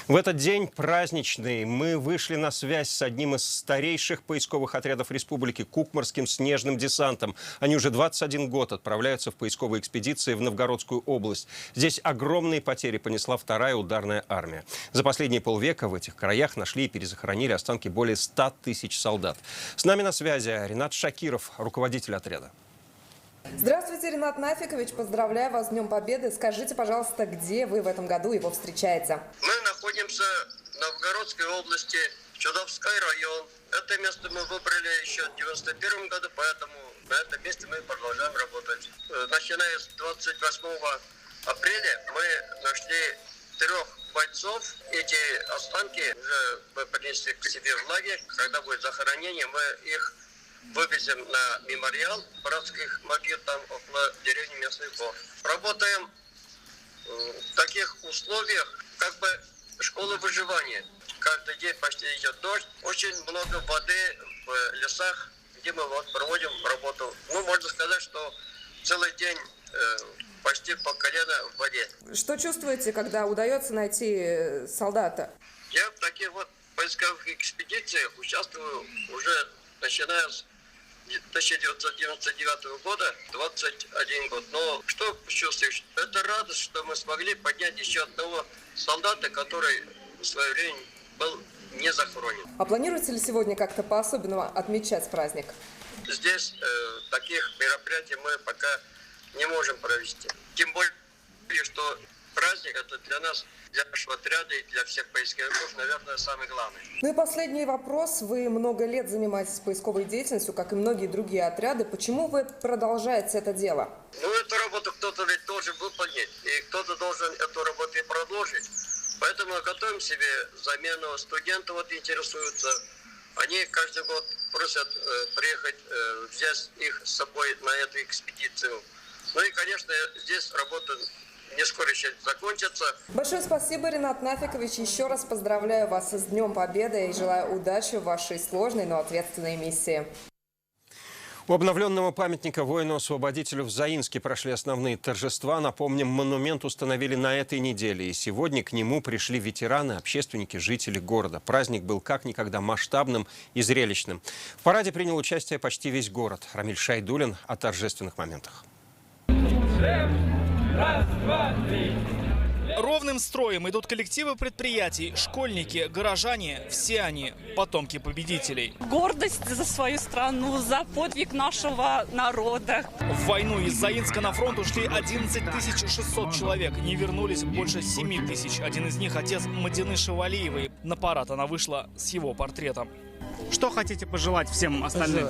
В этот день праздничный мы вышли на связь с одним из старейших поисковых отрядов республики – Кукмарским снежным десантом. Они уже 21 год отправляются в поисковые экспедиции в Новгородскую область. Здесь огромные потери понесла 2-я ударная армия. За последние полвека в этих краях нашли и перезахоронили останки более 100 тысяч солдат. С нами на связи Ринат Шакиров, руководитель отряда. Здравствуйте, Ринат Нафикович. Поздравляю вас с Днем Победы. Скажите, пожалуйста, где вы в этом году его встречаете? Мы находимся в Новгородской области, Чудовской район. Это место мы выбрали еще в 1991 году, поэтому на этом месте мы продолжаем работать. Начиная с 28 апреля мы нашли 3 бойцов. Эти останки уже мы принесли к себе в лагерь. Когда будет захоронение, мы их вывезем на мемориал братских могил там около деревни Местных Гор. Работаем в таких условиях, как бы школа выживания. Каждый день почти идет дождь, очень много воды в лесах, где мы вот проводим работу. Ну, можно сказать, что целый день почти по колено в воде. Что чувствуете, когда удается найти солдата? Я в таких вот поисковых экспедициях участвую уже начиная с 1999 года, 21 год. Но что чувствуешь? Это радость, что мы смогли поднять еще одного солдата, который в свое время был не захоронен. А планируете ли сегодня как-то по-особенному отмечать праздник? Здесь таких мероприятий мы пока не можем провести. Тем более, что праздник это для нас, для нашего отряда и для всех поисковиков, наверное, самый главный. Ну и последний вопрос. Вы много лет занимаетесь поисковой деятельностью, как и многие другие отряды. Почему вы продолжаете это дело? Ну, эту работу кто-то ведь должен выполнить, и кто-то должен эту работу и продолжить. Поэтому готовим себе замену. Студенты вот интересуются. Они каждый год просят приехать, взять их с собой на эту экспедицию. Ну и, конечно, здесь работа не скоро еще закончится. Большое спасибо, Ринат Нафикович. Еще раз поздравляю вас с Днем Победы и желаю удачи в вашей сложной, но ответственной миссии. У обновленного памятника воину-освободителю в Заинске прошли основные торжества. Напомним, монумент установили на этой неделе. И сегодня к нему пришли ветераны, общественники, жители города. Праздник был как никогда масштабным и зрелищным. В параде принял участие почти весь город. Рамиль Шайдуллин о торжественных моментах. Раз, два, три. Ровным строем идут коллективы предприятий, школьники, горожане. Все они потомки победителей. Гордость за свою страну, за подвиг нашего народа. В войну из Заинска на фронт ушли 11 600 человек. Не вернулись больше 7 тысяч. Один из них отец Мадины Шевалиевой. На парад она вышла с его портретом. Что хотите пожелать всем остальным?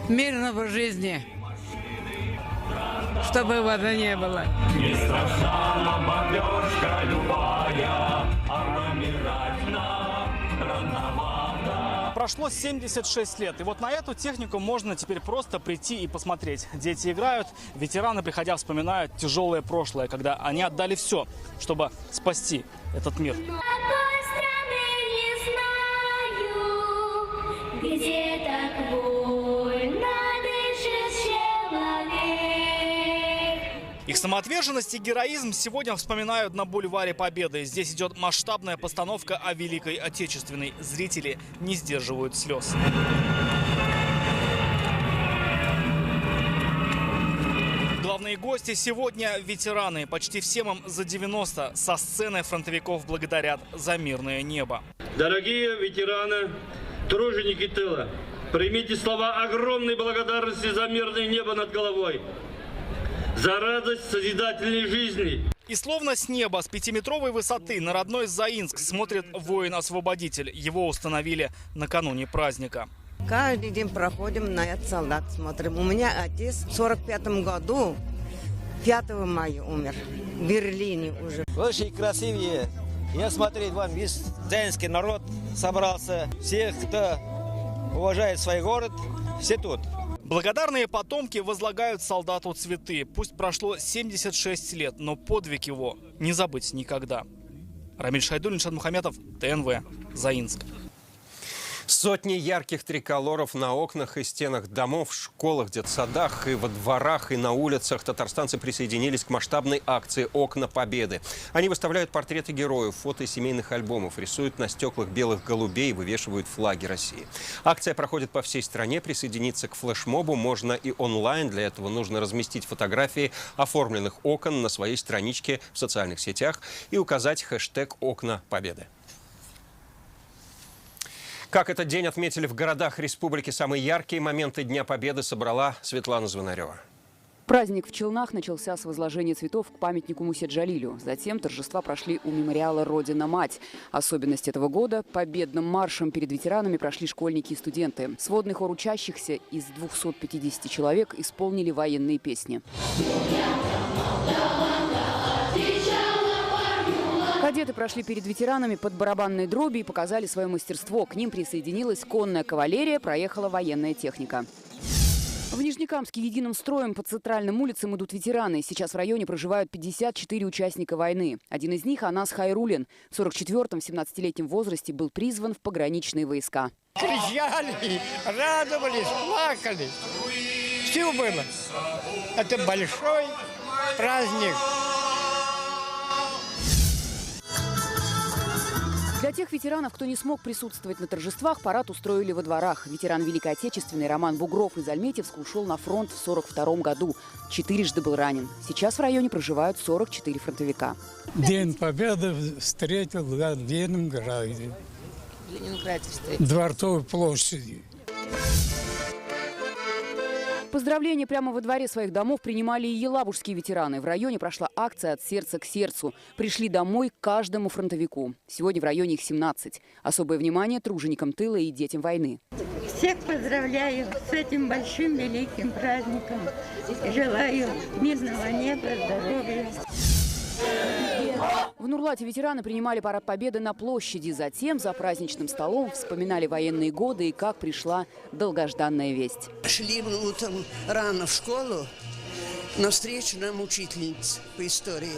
Мирного жизни. Чтобы вода не было. Не страшна нам бомбежка любая, умирать нам рановато. Прошло 76 лет, и вот на эту технику можно теперь просто прийти и посмотреть. Дети играют, ветераны, приходя, вспоминают тяжелое прошлое, когда они отдали все, чтобы спасти этот мир. Их самоотверженность и героизм сегодня вспоминают на бульваре Победы. Здесь идет масштабная постановка о Великой Отечественной. Зрители не сдерживают слез. Главные гости сегодня – ветераны. Почти всем им за 90. Со сцены фронтовиков благодарят за мирное небо. Дорогие ветераны, труженики тыла, примите слова огромной благодарности за мирное небо над головой. За радость созидательной жизни. И словно с неба, с 5-метровой высоты на родной Заинск смотрит воин-освободитель. Его установили накануне праздника. Каждый день проходим на этот солдат, смотрим. У меня отец в 45-м году, 5 мая умер, в Берлине уже. Очень красивее. Я смотреть вам, весь заинский народ собрался. Всех, кто уважает свой город, все тут. Благодарные потомки возлагают солдату цветы. Пусть прошло 76 лет, но подвиг его не забыть никогда. Рамиль Шайдуллин, Шадмухаметов, ТНВ, Заинск. Сотни ярких триколоров на окнах и стенах домов, в школах, детсадах и во дворах, и на улицах. Татарстанцы присоединились к масштабной акции «Окна Победы». Они выставляют портреты героев, фото семейных альбомов, рисуют на стеклах белых голубей и вывешивают флаги России. Акция проходит по всей стране. Присоединиться к флешмобу можно и онлайн. Для этого нужно разместить фотографии оформленных окон на своей страничке в социальных сетях и указать хэштег «Окна Победы». Как этот день отметили в городах республики, самые яркие моменты Дня Победы собрала Светлана Звонарева. Праздник в Челнах начался с возложения цветов к памятнику Мусе Джалилю. Затем торжества прошли у мемориала «Родина-мать». Особенность этого года – победным маршем перед ветеранами прошли школьники и студенты. Сводный хор учащихся из 250 человек исполнили военные песни. Кадеты прошли перед ветеранами под барабанные дроби и показали свое мастерство. К ним присоединилась конная кавалерия, проехала военная техника. В Нижнекамске единым строем по центральным улицам идут ветераны. Сейчас в районе проживают 54 участника войны. Один из них – Анас Хайруллин. В 44-м, 17-летнем возрасте был призван в пограничные войска. Кричали, радовались, плакали. Все было. Это большой праздник. Для тех ветеранов, кто не смог присутствовать на торжествах, парад устроили во дворах. Ветеран Великой Отечественной Роман Бугров из Альметьевска ушел на фронт в 1942 году. 4-жды был ранен. Сейчас в районе проживают 44 фронтовика. День Победы встретил в Ленинграде. В Ленинграде встретил. Дворцовой площади. Поздравления прямо во дворе своих домов принимали и елабужские ветераны. В районе прошла акция «От сердца к сердцу». Пришли домой к каждому фронтовику. Сегодня в районе их 17. Особое внимание труженикам тыла и детям войны. Всех поздравляю с этим большим великим праздником. Желаю мирного неба, здоровья. В Нурлате ветераны принимали парад Победы на площади. Затем за праздничным столом вспоминали военные годы и как пришла долгожданная весть. Шли утром рано в школу, навстречу нам учительница по истории.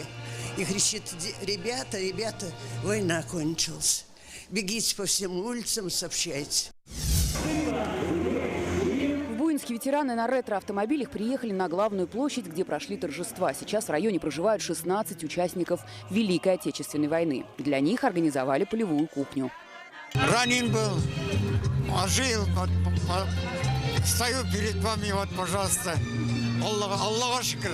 И кричит: ребята, война кончилась. Бегите по всем улицам, сообщайте. Украинские ветераны на ретро-автомобилях приехали на главную площадь, где прошли торжества. Сейчас в районе проживают 16 участников Великой Отечественной войны. Для них организовали полевую кухню. Ранен был, жил, стою перед вами, вот, пожалуйста. Аллах шукр.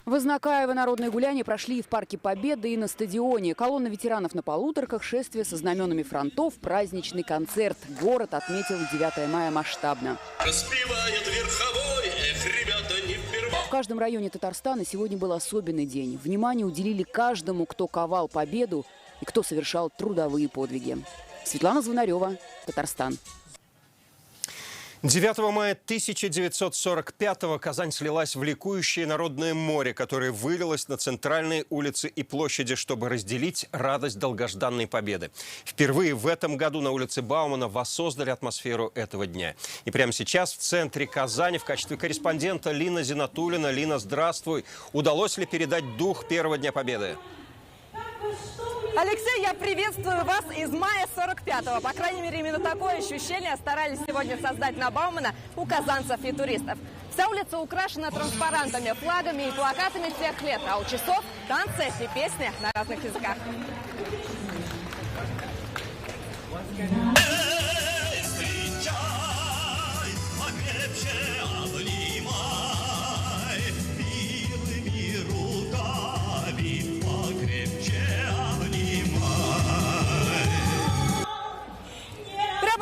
В Изнакаево народные гуляния прошли и в Парке Победы, и на стадионе. Колонна ветеранов на полуторках, шествие со знаменами фронтов, праздничный концерт. Город отметил 9 мая масштабно. Распевает верховой, ребята, не впервые. В каждом районе Татарстана сегодня был особенный день. Внимание уделили каждому, кто ковал победу и кто совершал трудовые подвиги. Светлана Звонарева, Татарстан. 9 мая 1945-го Казань слилась в ликующее народное море, которое вылилось на центральные улицы и площади, чтобы разделить радость долгожданной победы. Впервые в этом году на улице Баумана воссоздали атмосферу этого дня. И прямо сейчас в центре Казани в качестве корреспондента Лина Зинатуллина. Лина, здравствуй. Удалось ли передать дух первого Дня Победы? Алексей, я приветствую вас из мая 45-го. По крайней мере, именно такое ощущение старались сегодня создать на Баумана у казанцев и туристов. Вся улица украшена транспарантами, флагами и плакатами тех лет, а у часов танцы и песни на разных языках.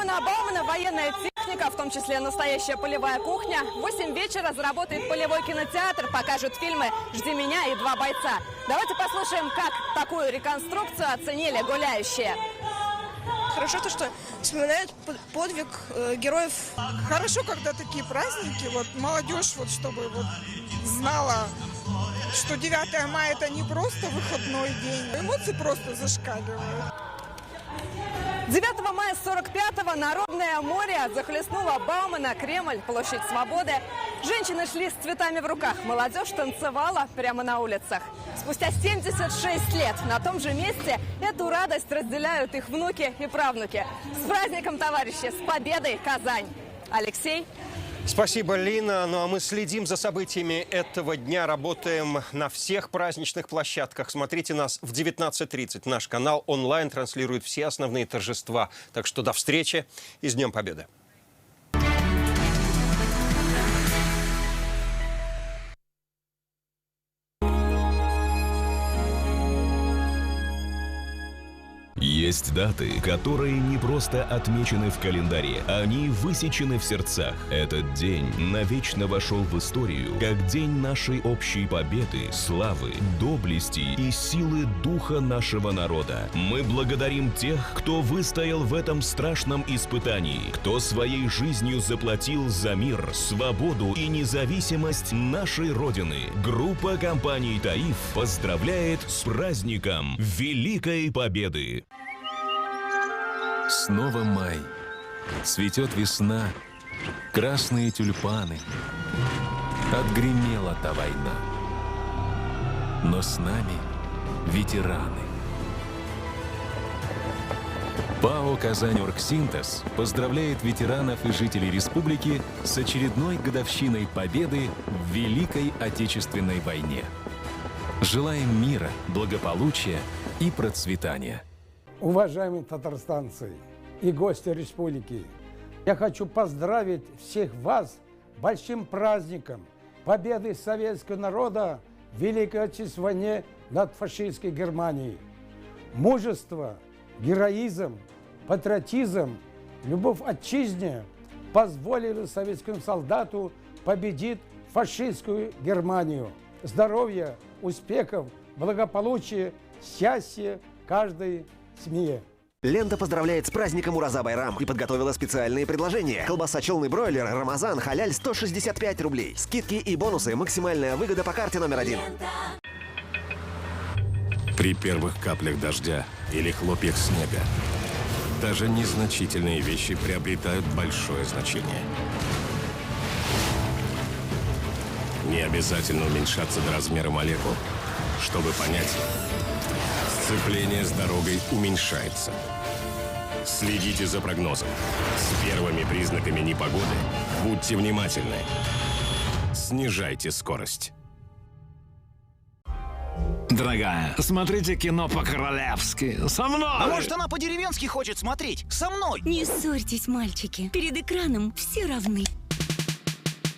На Баумана военная техника, в том числе настоящая полевая кухня. В 8 вечера заработает полевой кинотеатр, покажут фильмы «Жди меня» и «Два бойца». Давайте послушаем, как такую реконструкцию оценили гуляющие. Хорошо то, что вспоминают подвиг героев. Хорошо, когда такие праздники, вот молодежь, вот чтобы вот знала, что 9 мая это не просто выходной день, эмоции просто зашкаливают. 9 мая 45-го Народное море захлестнуло Баумана, Кремль, Площадь Свободы. Женщины шли с цветами в руках, молодежь танцевала прямо на улицах. Спустя 76 лет на том же месте эту радость разделяют их внуки и правнуки. С праздником, товарищи, с победой, Казань! Алексей. Спасибо, Лина. Ну а мы следим за событиями этого дня, работаем на всех праздничных площадках. Смотрите нас в 19:30. Наш канал онлайн транслирует все основные торжества. Так что до встречи и с Днем Победы. Есть даты, которые не просто отмечены в календаре, они высечены в сердцах. Этот день навечно вошел в историю как день нашей общей победы, славы, доблести и силы духа нашего народа. Мы благодарим тех, кто выстоял в этом страшном испытании, кто своей жизнью заплатил за мир, свободу и независимость нашей Родины. Группа компаний «Таиф» поздравляет с праздником Великой Победы! Снова май. Цветет весна, красные тюльпаны. Отгремела та война. Но с нами ветераны. ПАО «Казань-Оргсинтез» поздравляет ветеранов и жителей республики с очередной годовщиной победы в Великой Отечественной войне. Желаем мира, благополучия и процветания. Уважаемые татарстанцы и гости республики, я хочу поздравить всех вас с большим праздником победы советского народа в Великой Отечественной войне над фашистской Германией. Мужество, героизм, патриотизм, любовь к отчизне позволили советскому солдату победить фашистскую Германию. Здоровья, успехов, благополучия, счастья каждой семье. Лента поздравляет с праздником Ураза-Байрам и подготовила специальные предложения. Колбаса челный бройлер Рамазан халяль 165 рублей. Скидки и бонусы. Максимальная выгода по карте номер 1. При первых каплях дождя или хлопьях снега даже незначительные вещи приобретают большое значение. Не обязательно уменьшаться до размера молекул, чтобы понять, сцепление с дорогой уменьшается. Следите за прогнозом. С первыми признаками непогоды будьте внимательны. Снижайте скорость. Дорогая, смотрите кино по-королевски. Со мной! А может, она по-деревенски хочет смотреть? Со мной! Не ссорьтесь, мальчики. Перед экраном все равны.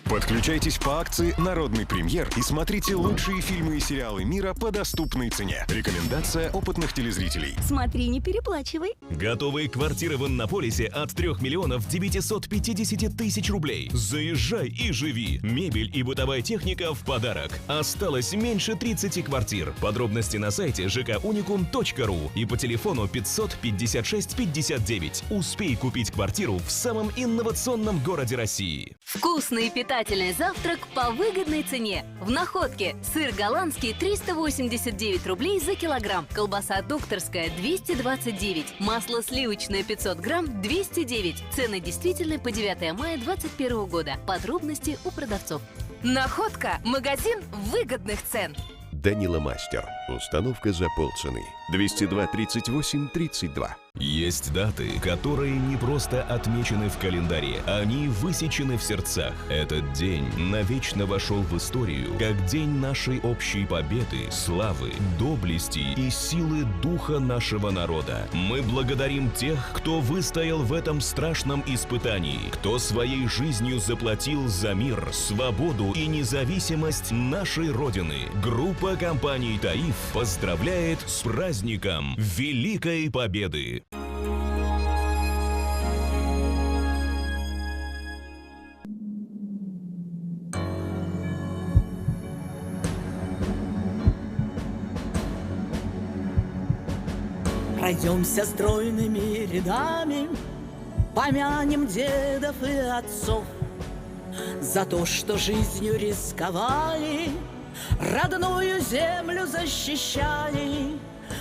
Подключайтесь по акции «Народный премьер» и смотрите лучшие фильмы и сериалы мира по доступной цене. Рекомендация опытных телезрителей. Смотри, не переплачивай. Готовые квартиры в Иннополисе от 3 миллионов 950 тысяч рублей. Заезжай и живи. Мебель и бытовая техника в подарок. Осталось меньше 30 квартир. Подробности на сайте jkunicum.ru и по телефону 556 59. Успей купить квартиру в самом инновационном городе России. Вкусный питательный завтрак по выгодной цене. В Находке сыр голландский 389 рублей за килограмм. Колбаса докторская 229. Масло сливочное 500 грамм 209. Цены действительны по 9 мая 2021 года. Подробности у продавцов. Находка. Магазин выгодных цен. Данила Мастер. Установка за полцены. 202 38 32. Есть даты, которые не просто отмечены в календаре, они высечены в сердцах. Этот день навечно вошел в историю как день нашей общей победы, славы, доблести и силы духа нашего народа. Мы благодарим тех, кто выстоял в этом страшном испытании, кто своей жизнью заплатил за мир, свободу и независимость нашей Родины. Группа компаний «Таиф» поздравляет с праздником Великой Победы! Пройдемся стройными рядами, помянем дедов и отцов за то, что жизнью рисковали, родную землю защищали,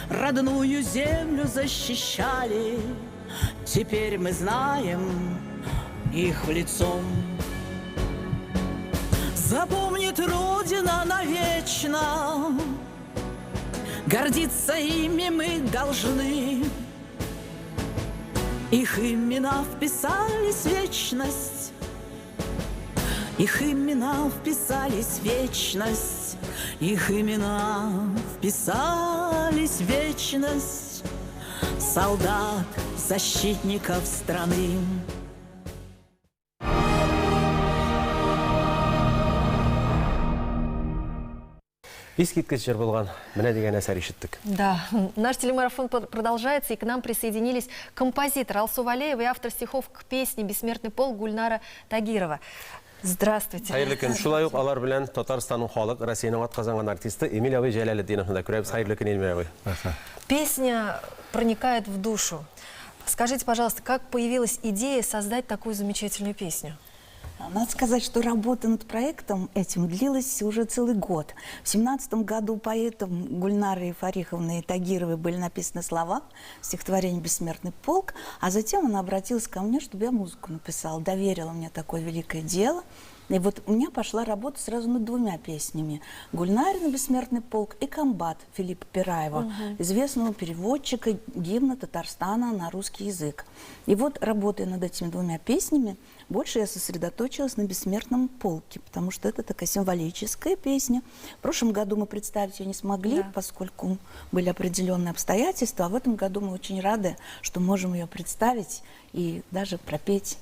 родную землю защищали. Теперь мы знаем их лицом. Запомнит Родина навечно, гордиться ими мы должны. Их имена вписались в вечность, их имена вписались в вечность, их имена вписались в вечность солдат, защитников страны. Да, наш телемарафон продолжается, и к нам присоединились композитор Алсу Валеева и автор стихов к песне «Бессмертный полк» Гульнара Тагирова. Здравствуйте. Хайырлы күн. Шулай ук алар белән Татарстанның халык, Россиянең атказанган артисты Эмиль абый Җәләлетдиновны да күрәбез. Хайырлы көн, Эмиль абый. Песня проникает в душу. Скажите, пожалуйста, как появилась идея создать такую замечательную песню? Надо сказать, что работа над проектом этим длилась уже целый год. В 2017 году поэтом Гульнары Фариховны Тагировой были написаны слова стихотворения «Бессмертный полк», а затем она обратилась ко мне, чтобы я музыку написала, доверила мне такое великое дело. И вот у меня пошла работа сразу над двумя песнями. Гульнарина «Бессмертный полк» и «Комбат» Филиппа Пираева, известного переводчика гимна Татарстана на русский язык. И вот, работая над этими двумя песнями, больше я сосредоточилась на «Бессмертном полке», потому что это такая символическая песня. В прошлом году мы представить ее не смогли, поскольку были определенные обстоятельства, а в этом году мы очень рады, что можем ее представить и даже пропеть.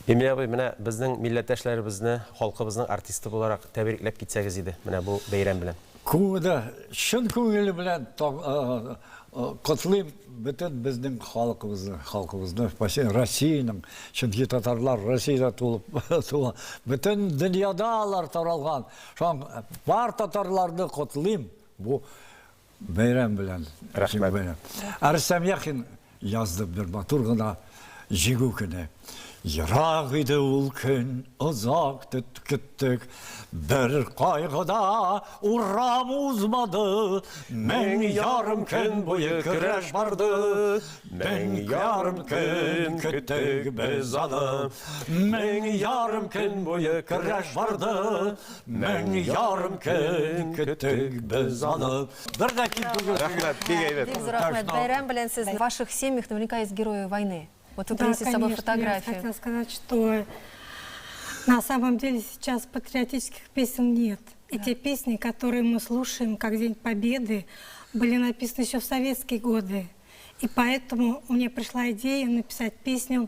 Эмиль абый, менә безнең милләттәшләребезне, халкыбызның артисты буларак тәбрикләп китсәгез иде. Менә бу бәйрәм белән. Күңелдә, чын күңеле белән котлыйм бөтен безнең халкыбызны, Россиянең, чөнки татарлар Россиядә тулып тула. Бөтен дөньяда алар таралган. Шуң бар татарларны котлыйм бу бәйрәм белән. Рәхмәт. Арсам Яхин язды бер матур гына җиңү көне. Ерак иде ул көн, озак көттік, бір қайғыда урам узмады. Мен ярым күн бойы күрәш барды, мен ярым күн көттік біз аны. Мен ярым күн бойы күрәш барды, мен ярым күн көттік біз аны. Байрам белән сез в ваших семьях наверняка есть герои войны. Вот вы Да, принесли с собой конечно, фотографии. я хотела сказать, что на самом деле сейчас патриотических песен нет. И те песни, которые мы слушаем, как День Победы, были написаны еще в советские годы. И поэтому мне пришла идея написать песню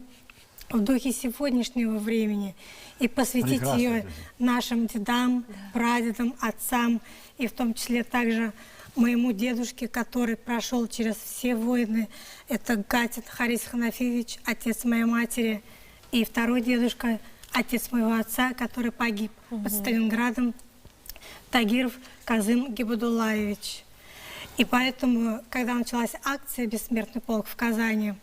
в духе сегодняшнего времени и посвятить ее нашим дедам, прадедам, отцам, и в том числе также моему дедушке, который прошел через все войны. Это Гатин Харис Ханафиевич, отец моей матери, и второй дедушка, отец моего отца, который погиб под Сталинградом, Тагиров Казым Гибадуллаевич. И поэтому, когда началась акция «Бессмертный полк» в Казани,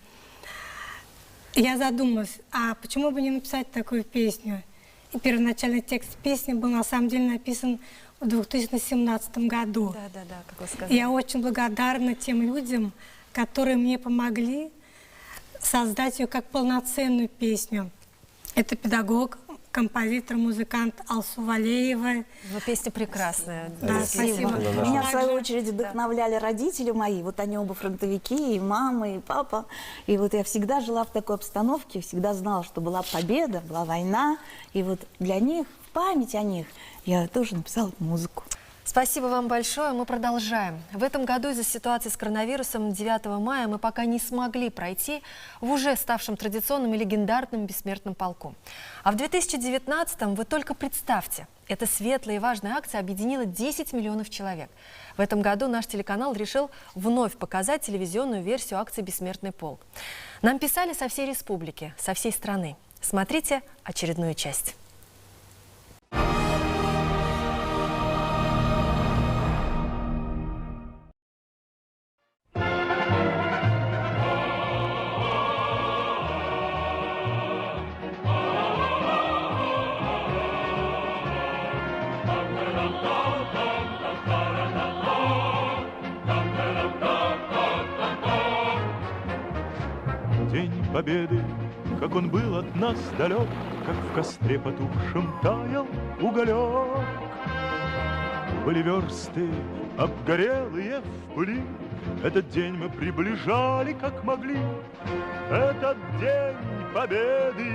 я задумалась, а почему бы не написать такую песню? И первоначальный текст песни был на самом деле написан в 2017 году. Да, как вы сказали. Я очень благодарна тем людям, которые мне помогли создать ее как полноценную песню. Это педагог, композитор, музыкант Алсу Валеева. Но песня прекрасная. Да, спасибо. Меня, в свою очередь, вдохновляли родители мои. Вот они оба фронтовики, и мама, и папа. И вот я всегда жила в такой обстановке, всегда знала, что была победа, была война. И вот для них, в память о них, я тоже написала музыку. Спасибо вам большое. Мы продолжаем. В этом году из-за ситуации с коронавирусом 9 мая мы пока не смогли пройти в уже ставшем традиционным и легендарном бессмертном полку. А в 2019-м вы только представьте, эта светлая и важная акция объединила 10 миллионов человек. В этом году наш телеканал решил вновь показать телевизионную версию акции «Бессмертный полк». Нам писали со всей республики, со всей страны. Смотрите очередную часть. День Победы, как он был от нас далек, как в костре потухшем таял уголек. Были версты, обгорелые в пыли, этот день мы приближали, как могли. Этот День Победы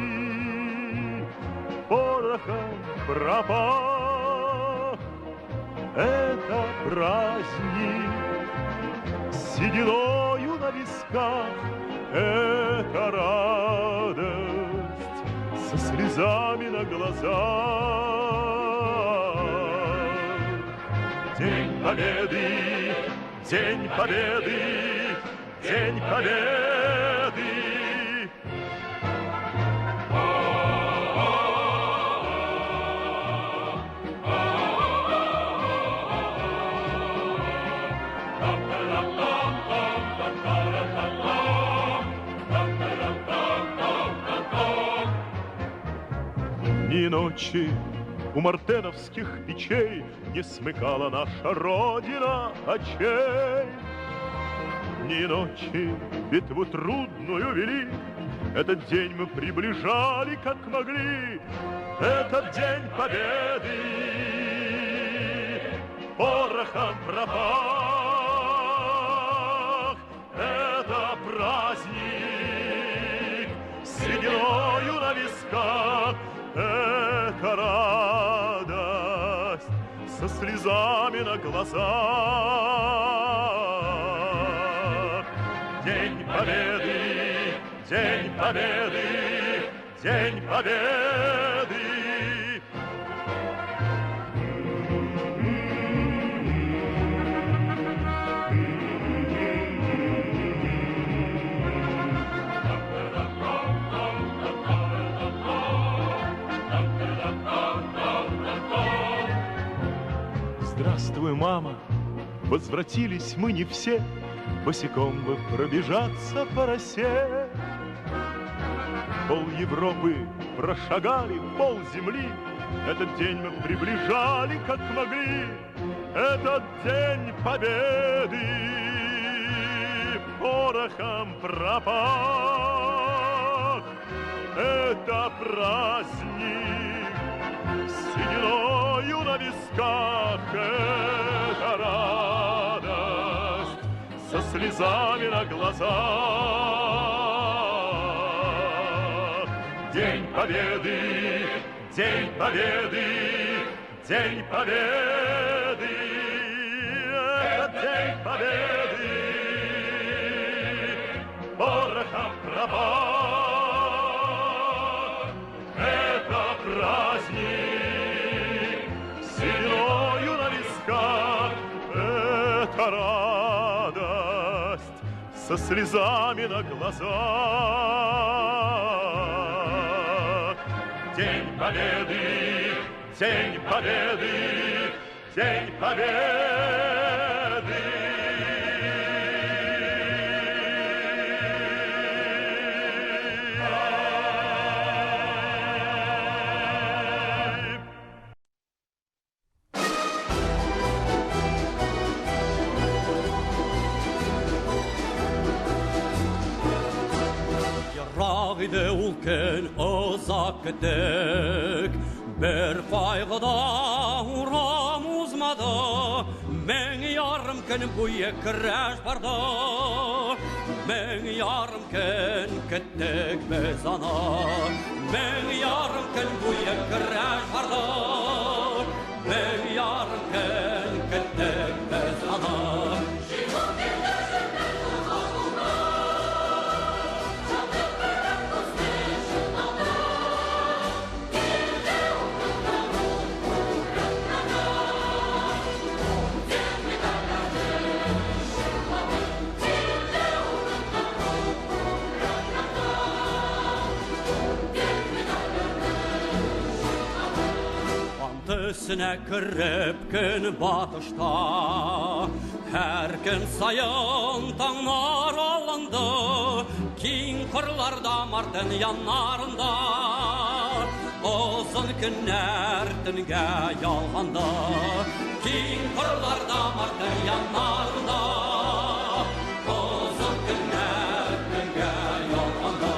порохом пропах. Это праздник с сединою на висках. Это радость со слезами на глазах. День Победы, День Победы, День Победы. Ни ночи у мартеновских печей не смыкала наша Родина очей. Ни ночи битву трудную вели, этот день мы приближали, как могли. Этот День Победы порохом пропах. Это праздник с сединою на висках. Это радость со слезами на глазах. День Победы, День Победы, День Победы. Здравствуй, мама, возвратились мы не все, босиком бы пробежаться по росе. Пол Европы прошагали, пол земли. Этот день мы приближали, как могли. Этот день победы порохом пропах. Это праздник с сединою на висках. Это радость со слезами на глазах. День победы, день победы, день победы. Это день победы порохом пропах. Это праздник с сединою на висках. Это радость со слезами на глазах. День победы, день победы, день победы. Рағиды ул көн ұзақ күттік, бір қайғыда урам узмады, мың ярым күн бойы күрәш барды. Мың ярым күн күттік біз аны, мың ярым күн бойы күрәш барды. Мың ярым күн күттік біз аны. Üstüne kırıp gün batışta, her gün sayın tağlar alındı, king kırlarda martın yanlarında, uzun günler tünge yalğandı, king kırlarda martın yanlarında, uzun günler tünge yalğandı.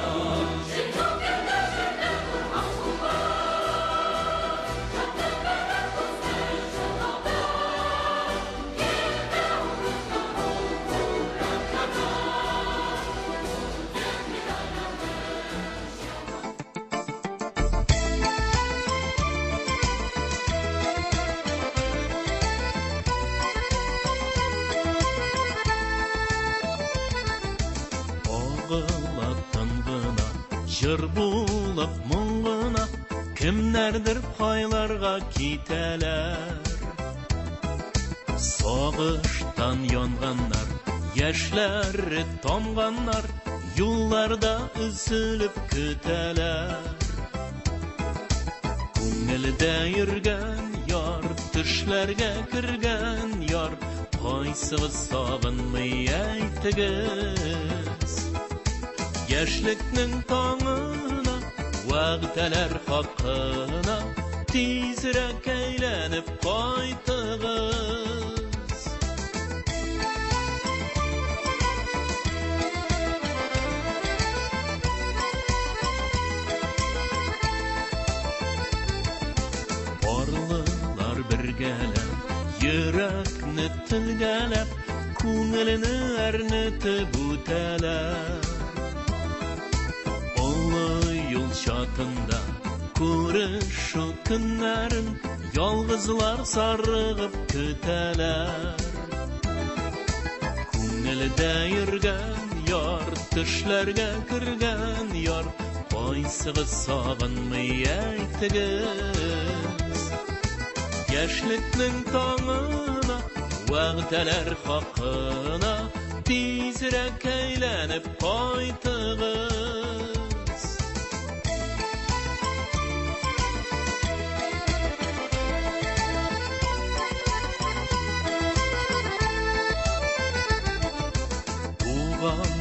Жыр булып мұңғына, кімнәрдір пайларға кетелер. Соғыштан янғаннар, яшьләре тамганнар, юлларда үзіліп көтәләр. Күңелдә йөргән яр, төшләргә кергән яр, кайсыгыз сагынмый әйтегез. Яшьлекнең таңына, вәгъдәләр хакына, тизрәк әйләнеп кайтыгыз. Барлылар бергәләп, йөрәкне телгәләп, күңелне әрнетеп үтәләр. Yol çatında күрешу көннәрен ялгызлар сарыгып көтәләр. Күңелдә йөргән яр, төшләргә кергән яр, кайсыгыз сагынмый әйтегез. Яшьлекнең таңына, вәгъдәләр хакына, тизрәк әйләнеп кайтыгыз.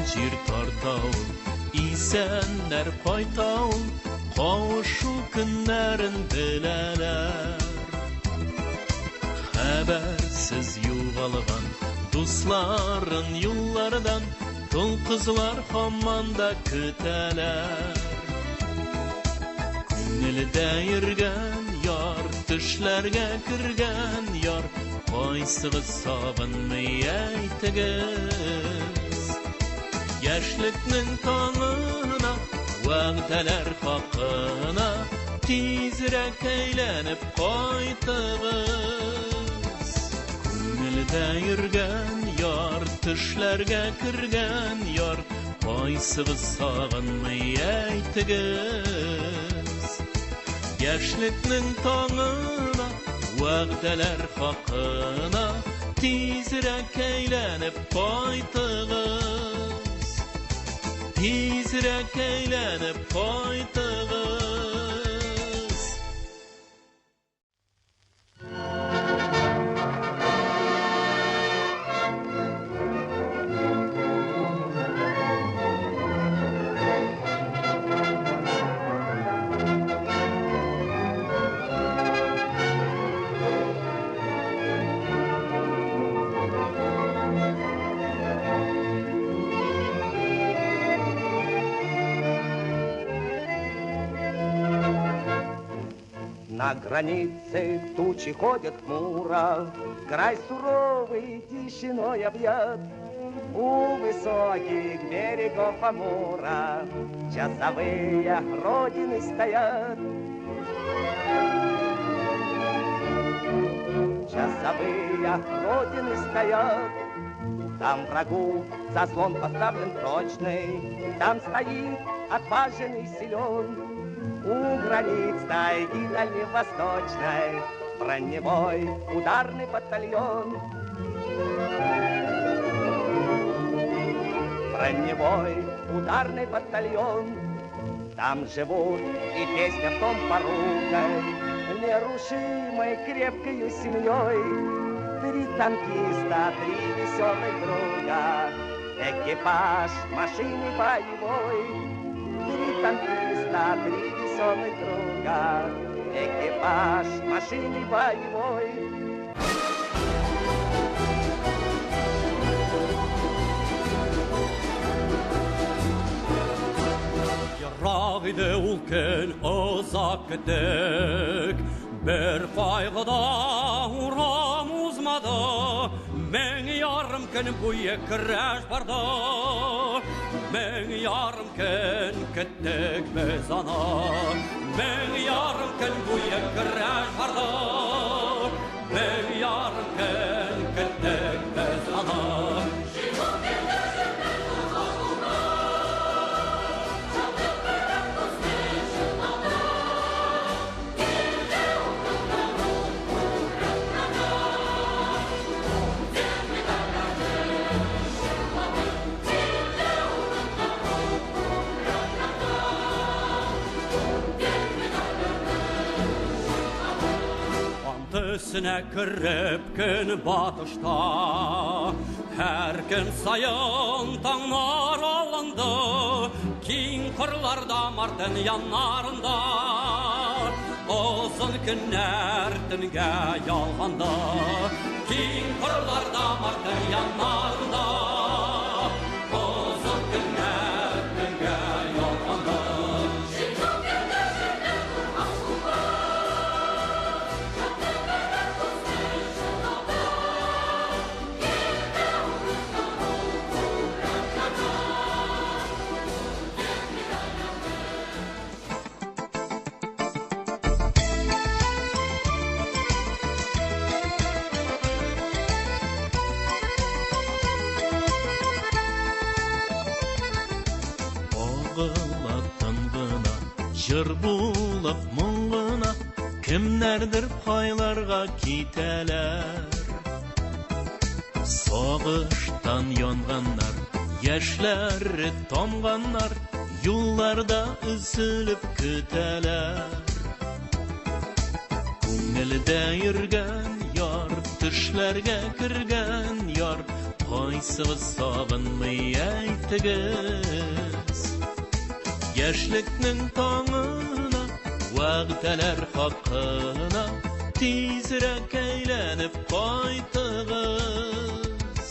Жир тартауын исәннәр кайтауын, кавышу көннәрен беләләр. Хәбәрсез югалган дусларын юллардан, тол кызлар һаман да көтәләр. Күңелдә йөргән яр, төшләргә кергән яр, кайсыгыз сагынмый әйтегез. Яшьлекнең таңына, вәгъдәләр хакына, тизрәк әйләнеп кайтыгыз. Күңелдә йөргән яр, төшләргә кергән яр, кайсыгыз сагынмый әйтегез. Яшьлекнең таңына, вәгъдәләр хакына, тизрәк әйләнеп кайтыгыз. Тизрәк әйләнеп кайтыгыз. На границе тучи ходят хмуро, край суровый тишиной объят. У высоких берегов Амура часовые родины стоят. Часовые родины стоят. Там врагу заслон поставлен прочный, там стоит отважный силен. У границ тайги дальневосточной броневой ударный батальон. Броневой ударный батальон. Там живут и песня в том поругой, нерушимой крепкою семьей. 3 танкиста, 3 веселых друга, экипаж машины боевой. 3 танкиста, 3 веселых друга, экипаж машины боевой. Ерак иде ул көн, озак көттек, бер кайгыда урам узмады. 1000 ярым көн буе көрәш барды. 1000 ярым көн көттек без аны. 1000 ярым көн буе көрәш барды. 1000 ярым көн көттек без аны. Төсенә кереп көн батышта, һәр көн сайын таңнар алынды, киң кырларда мартын яннарында. Озын көннәр төнгә ялганды, киң кырларда мартын яннарында. Озын көннәр төнгә ялганды. Жыр булып моңгына, кемнәрдер кайларга китәләр. Сагыштан янганнар, яшьләре тамганнар, юлларда үзелеп көтәләр. Күңелдә йөргән яр, төшләргә кергән яр, кайсыгыз сагынмый әйтегез. Яшьлекнең таңына, вәгъдәләр хакына, тизрәк әйләнеп кайтыгыз.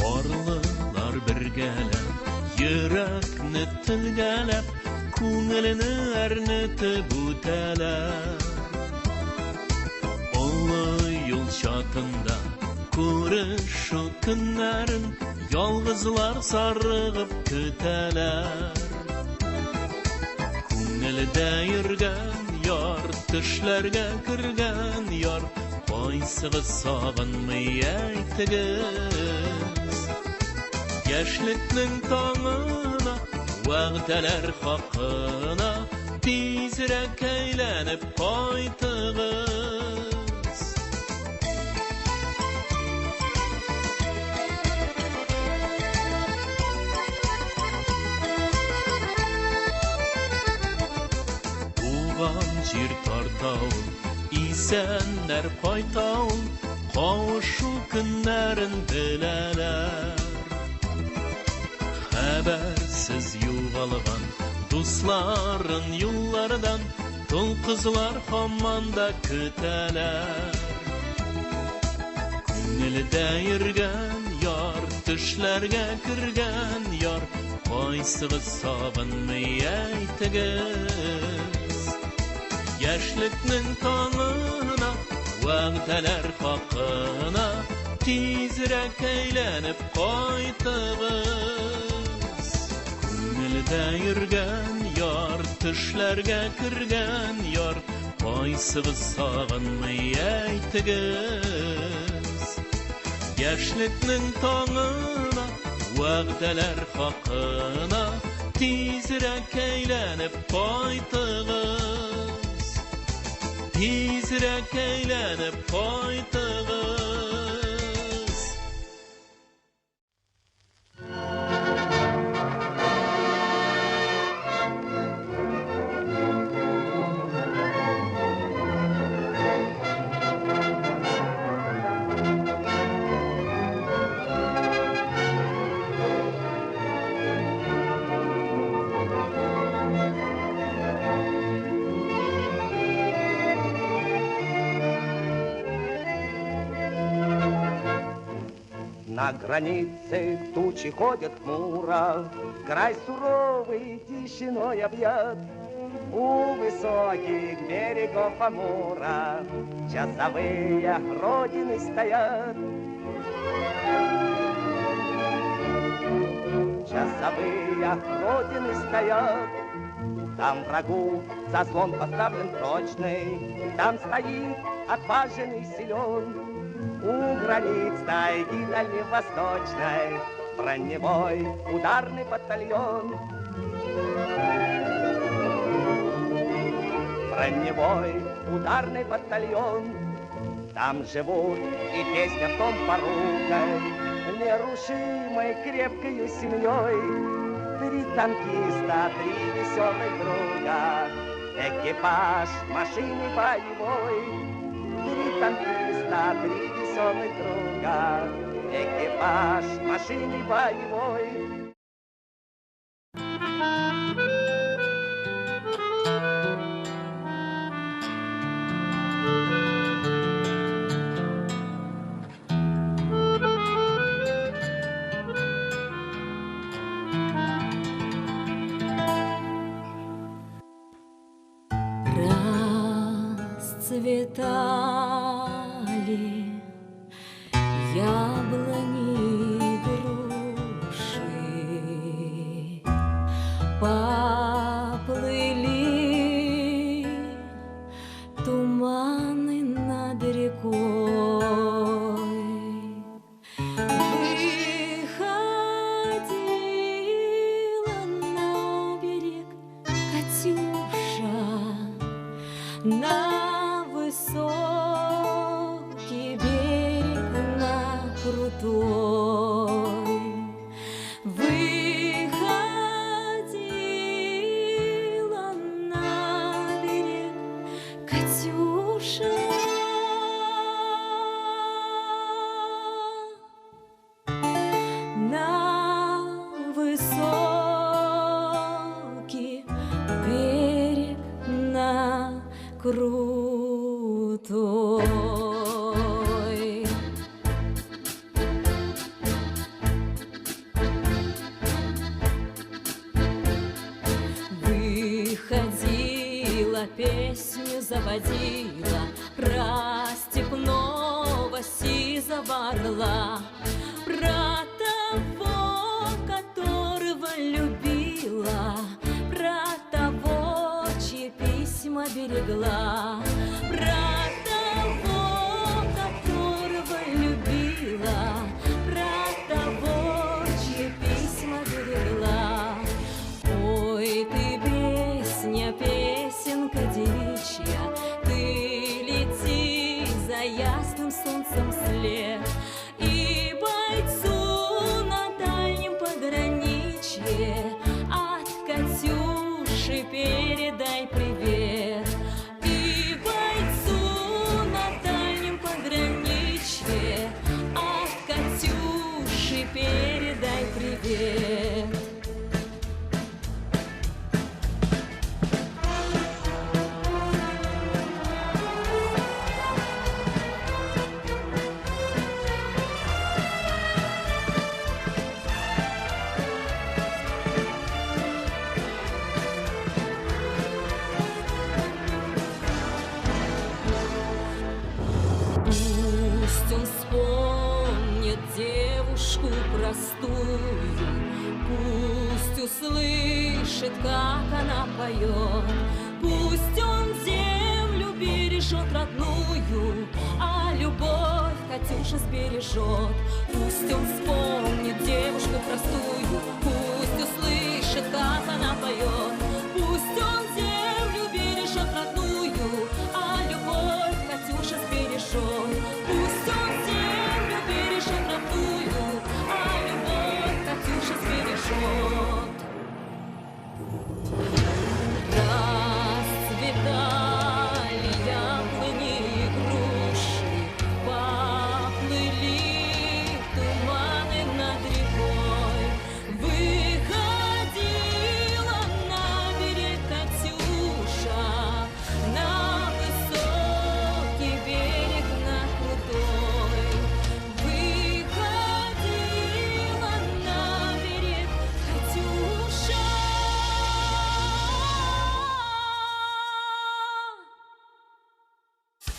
Барлылар бергәләп, йөрәкне телгәләп, күңелне әрнетеп үтәләр. Юл чатында күрешу көннәрен ялгызлар сарыгып көтәләр. Күңелдә йөргән яр, төшләргә кергән яр, кайсыгыз сагынмый әйтегез. Яшьлекнең таңына, вәгъдәләр хакына, тизрәк әйләнеп кайтыгыз. Җир тартауын, исәннәр кайтауын, кавышу көннәрен беләләр. Хәбәрсез югалган дусларын юллардан, тол кызлар һаман да көтәләр. Күңелдә йөргән яр, төшләргә кергән яр, кайсыгыз сагынмый әйтегез. Яшьлекнең таңына, вәгъдәләр хакына, тизрәк әйләнеп кайтыгыз. Күңелдә йөргән яр, төшләргә кергән яр, кайсыгыз сагынмый әйтегез. Яшьлекнең таңына, вәгъдәләр хакына, тизрәк әйләнеп кайтыгыз. Тизрәк әйләнеп кайтыгыз. На границе тучи ходят хмуро, край суровый тишиной объят. У высоких берегов Амура часовые родины стоят. Часовые родины стоят. Там врагу заслон поставлен прочный, там стоит отважный силен. У границ тайги дальневосточной броневой ударный батальон. Броневой ударный батальон. Там живут и песня в том поругой, нерушимой крепкой семьей. 3 танкиста, 3 веселых друга, экипаж машины боевой. 3 танкиста, 3 веселых друга, экипаж машины боевой. Расцветали яблони, груши, поплыли туманы над рекой. Выходила на берег Катюша, на высокий берег, на крутой. Выходила на берег Катюша, крутой. Выходила, песню заводила про степного сизого орла, про того, которого любила, про того, чьи письма берегла, про того, которого любила, про того, чьи письма берегла. Ой, ты песня, песенка девичья, ты лети за ясным солнцем вслед, и бойцу на дальнем пограничье от Катюши передай привет. И бойцу на дальнем пограничье от Катюши передай привет. Пусть он вспомнит девушку простую, пусть услышит, как она поет, пусть он землю бережет родную, а любовь Катюша сбережет. Пусть он вспомнит девушку простую, пусть услышит, как она поет, пусть он землю бережет родную, а любовь Катюша сбережет. Пусть он землю бережет родную, а любовь Катюша сбережет. Расцветали яблони и груши, поплыли туманы над рекой. Выходила на берег Катюша, на высокий берег, на крутой. Выходила на берег Катюша.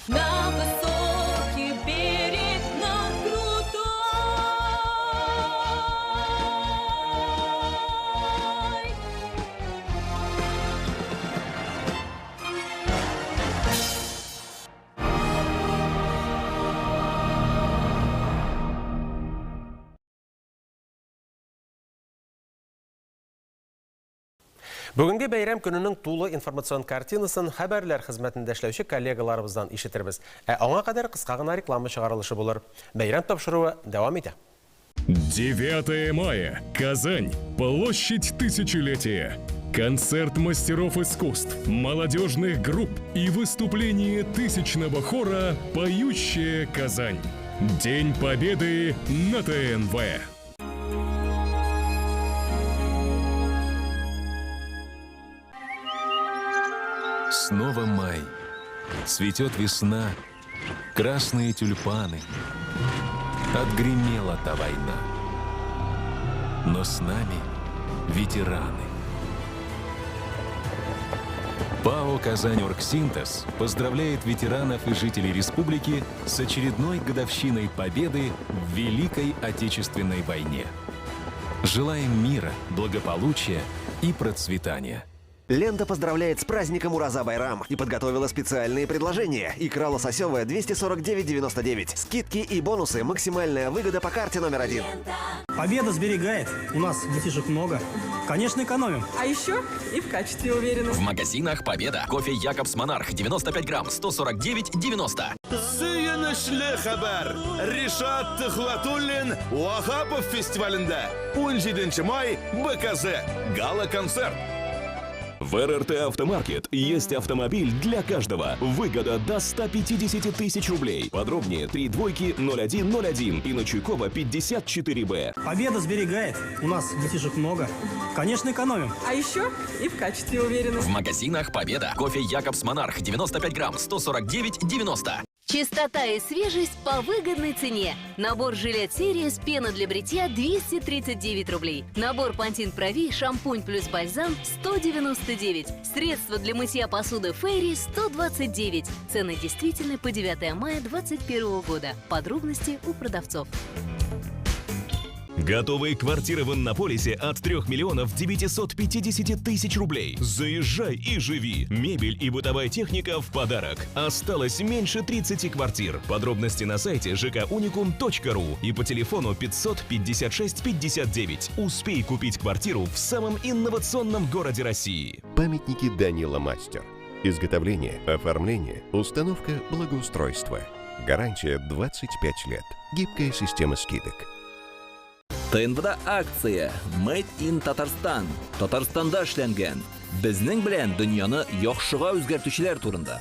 На высокий берег, на крутой. Бүгінгі бәйрәм күнінің тулы информацион картинасын хәбәрләр хезмәтендә эшләүче коллегаларыбыздан ишетербез. Аңа кадәр кыска гына реклама чыгарылышы булыр. Бәйрәм тапшыруы дәвам итә. 9 мая. Казань. Площадь Тысячелетия. Концерт мастеров искусств, молодежных групп и выступление тысячного хора «Поющая Казань». День Победы на ТНВ. Снова май. Цветет весна, красные тюльпаны. Отгремела та война. Но с нами ветераны. ПАО «Казань-Оргсинтез» поздравляет ветеранов и жителей республики с очередной годовщиной победы в Великой Отечественной войне. Желаем мира, благополучия и процветания. Лента поздравляет с праздником Ураза-Байрам и подготовила специальные предложения. Икра лососевая 249,99. Скидки и бонусы. Максимальная выгода по карте номер 1. Победа сберегает. У нас детишек много. Конечно, экономим. А еще и в качестве уверены. В магазинах «Победа». Кофе «Якобс Монарх» 95 грамм, 149,90. Сыйын эшле хәбәр. Ришат Төхвәтуллин Вахапов фестивалендә. 17 май БКЗ. Гала-концерт. В РРТ Автомаркет есть автомобиль для каждого. Выгода до 150 тысяч рублей. Подробнее 320101 и на Чуйкова 54Б. Победа сберегает. У нас детишек много. Конечно, экономим. А еще и в качестве уверены. В магазинах Победа. Кофе Якобс Монарх 95 грамм 149,90. Чистота и свежесть по выгодной цене. Набор жилет серия с пена для бритья 239 рублей. Набор Пантин Прови, шампунь плюс бальзам 199. Средства для мытья посуды Фейри 129. Цены действительны по 9 мая 2021 года. Подробности у продавцов. Готовые квартиры в Иннополисе от 3 миллионов 950 тысяч рублей. Заезжай и живи. Мебель и бытовая техника в подарок. Осталось меньше 30 квартир. Подробности на сайте jkunicum.ru и по телефону 556 59. Успей купить квартиру в самом инновационном городе России. Памятники Данила Мастер. Изготовление, оформление, установка, благоустройство. Гарантия 25 лет. Гибкая система скидок. ТНВда акция Made in Татарстан. Татарстанда эшләнгән. Безнең белән дөньяны яхшыга үзгәртүчеләр турында.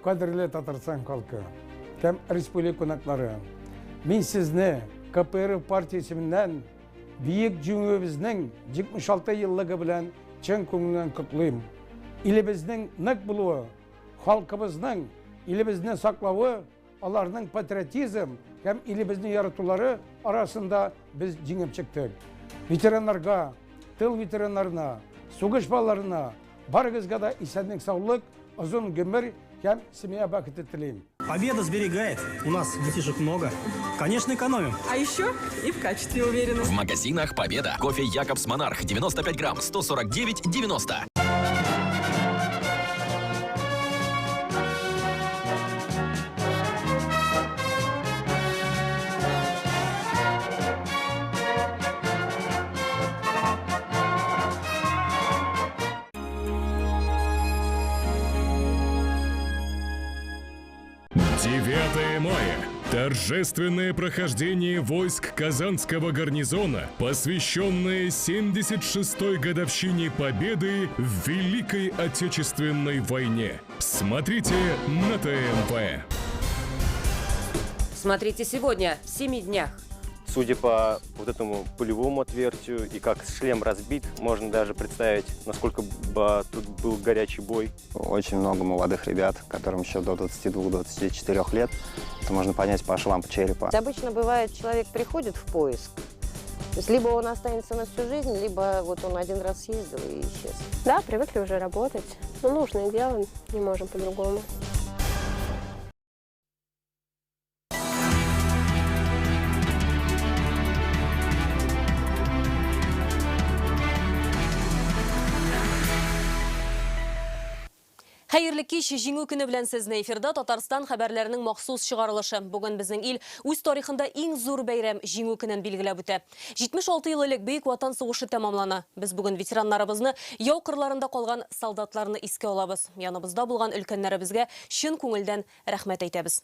Кадерле Татарстан халкы, һәм республика кунаклары, мин сезне КПРФ партиясеннән бийек җиңүебезнең 76 еллыгы белән чын күңелдән котлыйм. Илебезнең нык булуы, халкыбызның илебезне саклауы, аларның патриотизм һәм илебезне яратулары арасында без җиңеп чыктык. Ветераннарга, тыл ветераннарына, сугыш балаларына барыгызга да исәнлек, саулык, озын гомер һәм семья бәхете телим. Победа сберегает. У нас детишек много. Конечно, экономим. А еще и в качестве уверены. В магазинах Победа. Кофе Якобс Монарх 95 грамм 149,90. Мая. Торжественное прохождение войск Казанского гарнизона, посвященное 76-й годовщине Победы в Великой Отечественной войне. Смотрите на ТНВ. Смотрите сегодня, в 7 днях. Судя по вот этому пулевому отверстию и как шлем разбит, можно даже представить, насколько тут был горячий бой. Очень много молодых ребят, которым еще до 22-24 лет. Это можно понять по швам черепа. Обычно бывает, человек приходит в поиск, то есть либо он останется на всю жизнь, либо вот он один раз съездил и исчез. Да, привыкли уже работать. Ну, нужное дело, не можем по-другому. Хәерле кич, җиңү көне белән сезне эфирда Татарстан хәбәрләренең махсус чыгарылышы. Бүген безнең ил үз тарихында иң зур бәйрәм җиңү көнен билгеләп үтә. 76 ел элек Бөек Ватан сугышы тәмамлана. Без бүген ветераннарыбызны, яу кырларында калган солдатларны искә алабыз. Яныбызда булган өлкәннәребезгә чын күңелдән рәхмәт әйтәбез.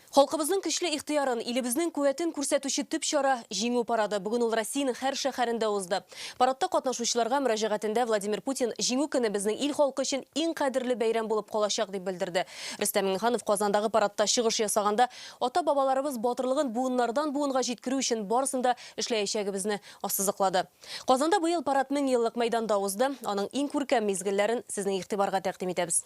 Халкыбызның көчле ихтыярын, илебезнең куәтен күрсәтүче төп чара җиңү парады. Бүген ул Россиянең һәр шәһәрендә узды. Парадта катнашучыларга мөрәҗәгатендә Владимир Путин җиңү көне безнең ил халкы өчен иң кадерле бәйрәм булып калачак дип белдерде. Рөстәм Миңнеханов Казандагы парадта чыгыш ясаганда, ата-бабаларыбыз батырлыгын буыннардан буынга җиткерү өчен барысын да эшләячәгебезне ассызыклады. Казанда быел парад 1000 еллык мәйданда узды. Аның иң күркәм мизгелләрен сезнең игътибарга тәкъдим итәбез.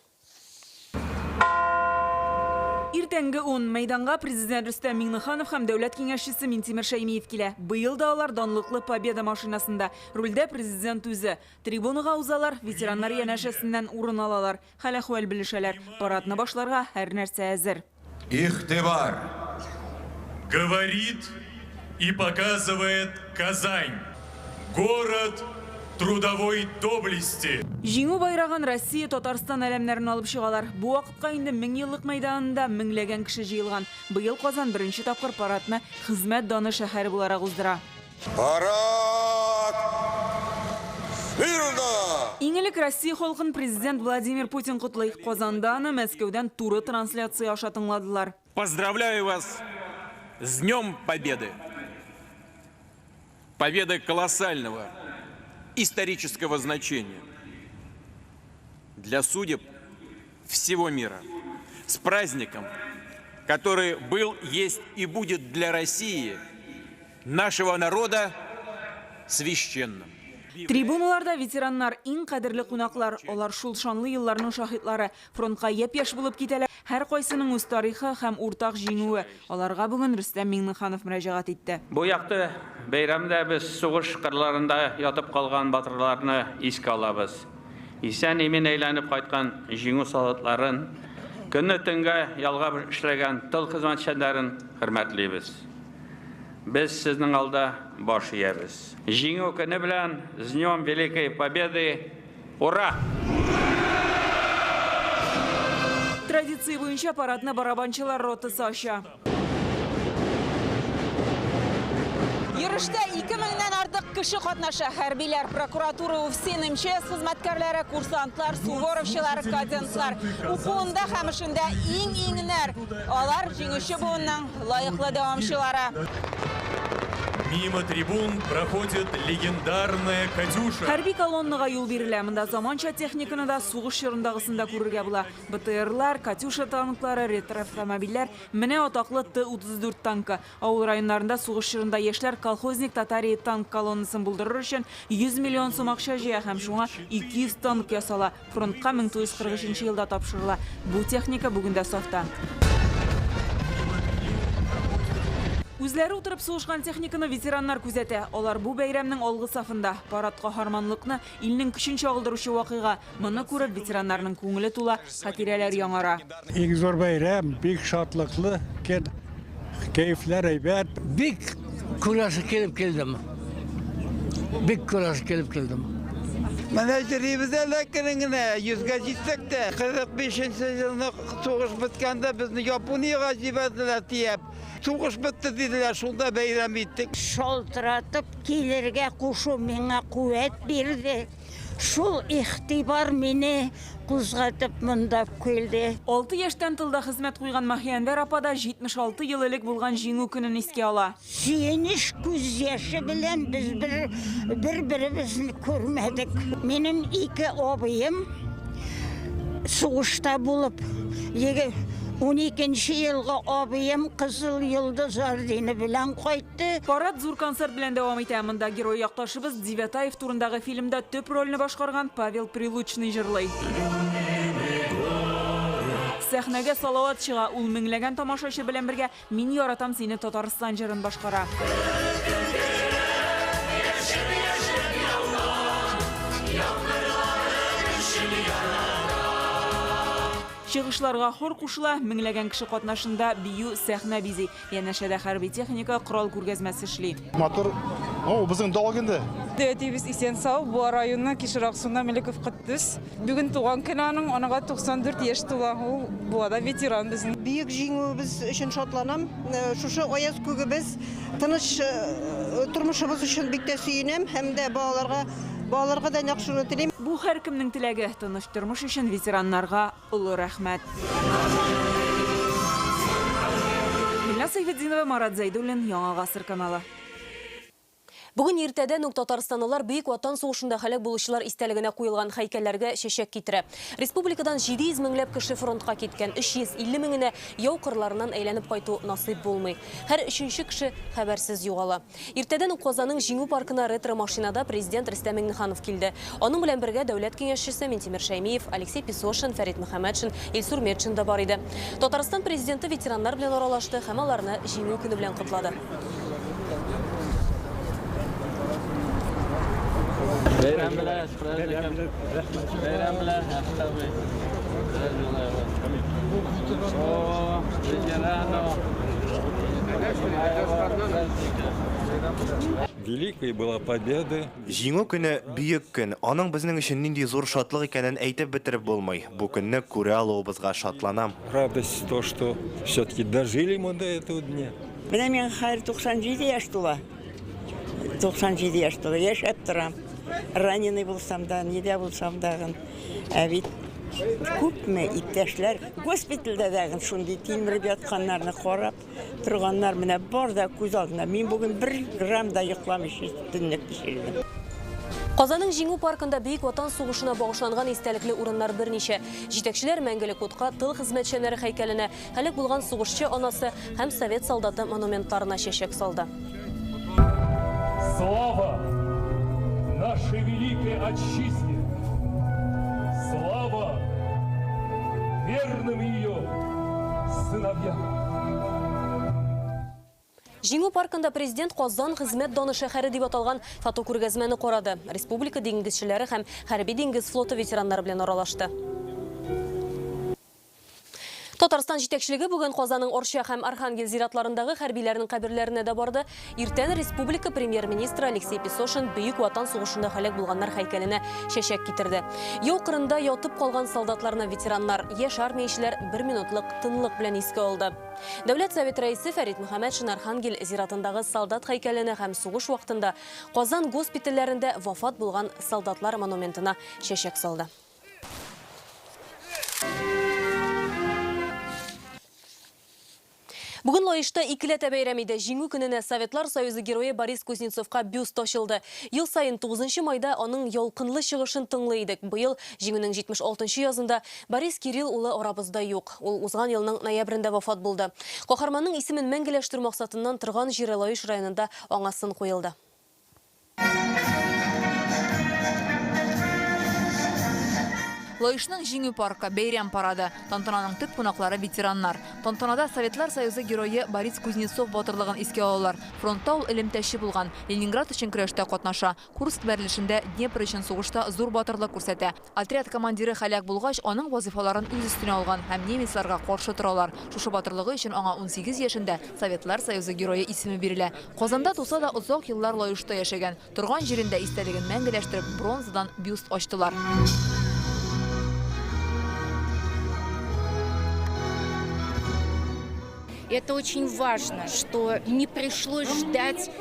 Иртәнге 10 мәйданга президент Рөстәм Миңнеханов һәм дәүләт киңәшчесе Минтимер Шәймиев килә. Быел да алар данлыклы Победа машинасында. Рульдә президент үзе. Трибунага узалар, ветераннар янәшәсеннән урын алалар. Хәл-әхвәл белешәләр. Парадны башларга һәр нәрсә әзер. Игътибар. Говорит и показывает Казань. Город трудовой доблести. Җиңү байрагын Россия, Татарстан әлемнәрен алып чыгалар. Бу вакытка инде 1000 еллык мәйданында меңләгән кеше җыелган. Быел Казан беренче тапкыр парадны хезмәт даны шәһәре буларак уздыра. Парад! Мирно! Иң элек Россия халкын президент Владимир Путин котлый. Казанда аны Мәскәүдән туры трансляция аша тыңладылар. Поздравляю вас С Днем Победы! Победа колоссального исторического значения для судеб всего мира. С праздником, который был, есть и будет для России, нашего народа, священным. Трибуналарда ветераннар иң кадерле кунаклар, олар шул шанлы елларның шаһитлары, фронтка япь-яшь булып китәләр. Һәр кайсының үз тарихы һәм уртак җиңүе. Аларга бүген Рөстәм Миңнеханов мөрәҗәгать итте. Бу якты бәйрәмдә без сугыш кырларында ятып калган батырларны искә алабыз. Исән-имин әйләнеп кайткан җиңү солдатларын, көнне-төнгә ялгап эшләгән тыл хезмәтчәннәрен хөрмәтлибез. Без сезнең алда баш иябез. Җиңү көне белән с Днем Великой Победы! Ура! Традиция буенча парадны барабанчылар ротасы ача. Йөрештә 2000-нән артык кеше катнаша. Хәрбиләр, прокуратура, УФСИН, МЧС хезмәткәрләре, курсантлар, суворовчылар, кадетлар. Укуында һәм эшендә иң-иңнәр. Алар җиңүче буынның лаеклы дәвамчылары. Мимо трибун проходит легендарная «Катюша». Хәрби колоннага юл бирелә. Монда заманча техниканы да сугыш чорындагысында күрергә була. БТРлар, «Катюша» танклары, ретро-автомобильләр, менә атаклы Т-34 танкы. Авыл районнарында сугыш чорында яшьләр колхозник Татария танк колоннасын булдырыр өчен 100 миллион сум акча җыя һәм шуңа 200 танк ясала. Фронтка 1943 елда тапшырыла. Бу техника бүген дә сафта. Үзләре утырып сугышкан техниканы ветераннар күзәтә. Алар бу бәйрәмнең алгы сафында. Парад каһарманлыкны, илнең көчен чагылдыручы вакыйга. Моны күреп ветераннарның күңеле тула, хатирәләр яңара. Иң зур бәйрәм, бик шатлыклы, кәефләр әйбәт. Бик күрәсе килеп килдем. Бик күрәсе килеп килдем. Менә җиребездә ләкенеңне 100-га җитсәк тә 45-нче елны сугыш беткәндә безне Япониягә җибәрделәр тиеп. Сугыш бетте диделәр, шунда бәйрәм иттек. Шалтыратып килергә кушу миңа куәт бирде. Шул ихтибар мине кузгатып монда килде. 6 яшьтән тылда хезмәт куйган Махиянбәр апа да 76 ел элек булган җиңү көнен искә ала. Сөенеш күз яшы белән без бер-беребезне күрмәдек. Минем 2 абыем сугышта булып, 12-нче елга абыем Кызыл Йолдыз ордены белән кайтты. Парад зур концерт белән дәвам итә. Монда герой якташыбыз Девятаев турындагы фильмда төп рольне башкарган Павел Прилучный җырлый. Сәхнәгә салават чыга. Ул меңләгән тамашачы белән бергә «Мин яратам сине Татарстан» җырын башкара. Чыгышларга хор кушыла, меңләгән кеше катнашында бию, сәхнә бизи. Янәшәдә хәрби техника, корал күргәзмәсе эшли. Мотор, безнең дагында. Дәтибез исән сау, бу районның кишерак сунда Меликов Кыттыс. Бүген туган көнаның анага 94 яшь тула. Ул бу да ветеран безнең. Бөек җиңүебез өчен шатланам. Шушы аяз күгебез тыныч тормышыбыз өчен бик тә сөенәм һәм дә балаларга да яхшыны телим. Бу һәркемнең теләге, тыныч тормыш өчен ветераннарга олы рәхмәт. Милла Сайфетдинова, Марат Зайдуллин, Яңа гасыр каналы. Бүген иртәдән үк татарстанлылар Бөек Ватан сугышында һәлак булучылар истәлегенә куелган һәйкәлләргә чәчәк китерә. Республикадан 700 меңләп кеше фронтка киткән, 350 меңенә яу кырларыннан әйләнеп кайту насыйп булмый. Һәр 3нче кеше хәбәрсез югала. Иртәдән үк Казанның җиңү паркына ретро машинада президент Рөстәм Миңнеханов килде. Аның белән бергә дәүләт киңәшчесе Минтимер Шәймиев, Алексей Песошин, Фәрит Мөхәммәтшин, Илсур Метшин да бар иде. Татарстан президенты ветераннар белән аралашты һәм аларны җиңү көне белән котлады. Бәйрәм Великой была победа. Җиңү көне бөек көн. Аның безнең өчен нинди зур шатлык икәнен әйтеп бетереп булмый. Бу көнне күрә алуыбызга шатланам. Радость то, что все-таки дожили мы до этого дня. Менә мин хәер 97 яшь тула. 97 яшь тула, яшәп торам. Раненый булсам да, нидә булсам да, бит Күпме иптәшләр госпитальдә дәгән шундый тимереп ятканнарны карап торганнар менә бар да күз алдында. Мин бүген 1 грамм да йокламыйча төнлек кичердем. Казанның Жиңу паркында Бөек Ватан сугышына багышланган истәлекле урыннар берничә. Җитәкчеләр мәңгелек утка, тыл хезмәтчәннәре һәйкәленә, һәлак булган сугышчы анасы һәм совет солдаты монументларына чәчәк салды. Слава нашей великой отчизне! Слава верным ее сыновьям! Жиңу паркында президент Казан хезмәт даны шәһәре дип аталган фотокүргәзмәне карады. Республика диңгезчеләре һәм хәрби диңгез флоты ветераннары белән аралашты. Татарстан җитәкчелеге бүген Казанның Орча һәм Архангел зиратларындагы хәрбиләрнең каберләренә дә барды. Иртән республика премьер-министры Алексей Песошин Бөек Ватан сугышында һәлак булганнар һәйкәленә чәчәк китерде. Яу кырында ятып калган солдатларны ветераннар, яшь армиячеләр 1 минутлык тынлык белән искә алды. Дәүләт Совет рәисе Фәрит Мөхәммәтшин Архангел зиратындагы солдат һәйкәленә һәм сугыш вакытында Казан госпитальләрендә вафат булган солдатлар монументына чәчәк салды. Бүген Лаишта икеләтә бәйрәм иде. Җиңү көненә Советлар Союзы герое Борис Кузнецовка бюст ачылды. Ел сайын 9 майда аның ялкынлы чыгышын тыңлый идек. Быел җиңүнең 76-нчы язында Борис Кирилл улы арабызда юк. Ул узган елның ноябрендә вафат булды. Каһарманның исемен мәңгеләштерү максатыннан торган җире Лаиш районында аңа сын куелды. Лаишның Җиңү паркы бәйрәм парады. Тантананың төп кунаклары ветераннар. Тантанада Советлар Союзы герое Борис Кузнецов батырлыгын искә алалар. Фронтта ул элемтәче булган. Ленинград өчен көрәштә катнаша. Курск бәрелешендә Днепр өчен сугышта зур батырлык күрсәтә. Отряд командиры һәлак булгач, аның вазифаларын үз өстенә алган һәм немецларга каршы торалар. Шушы батырлыгы өчен аңа 18 яшендә Советлар Союзы герое исеме бирелә. Казанда туса да озак еллар Лаишта яшәгән. Торган җирендә истәлеген мәңгеләштереп бронзадан бюст ачтылар. Это очень важно, что не пришлось ждать.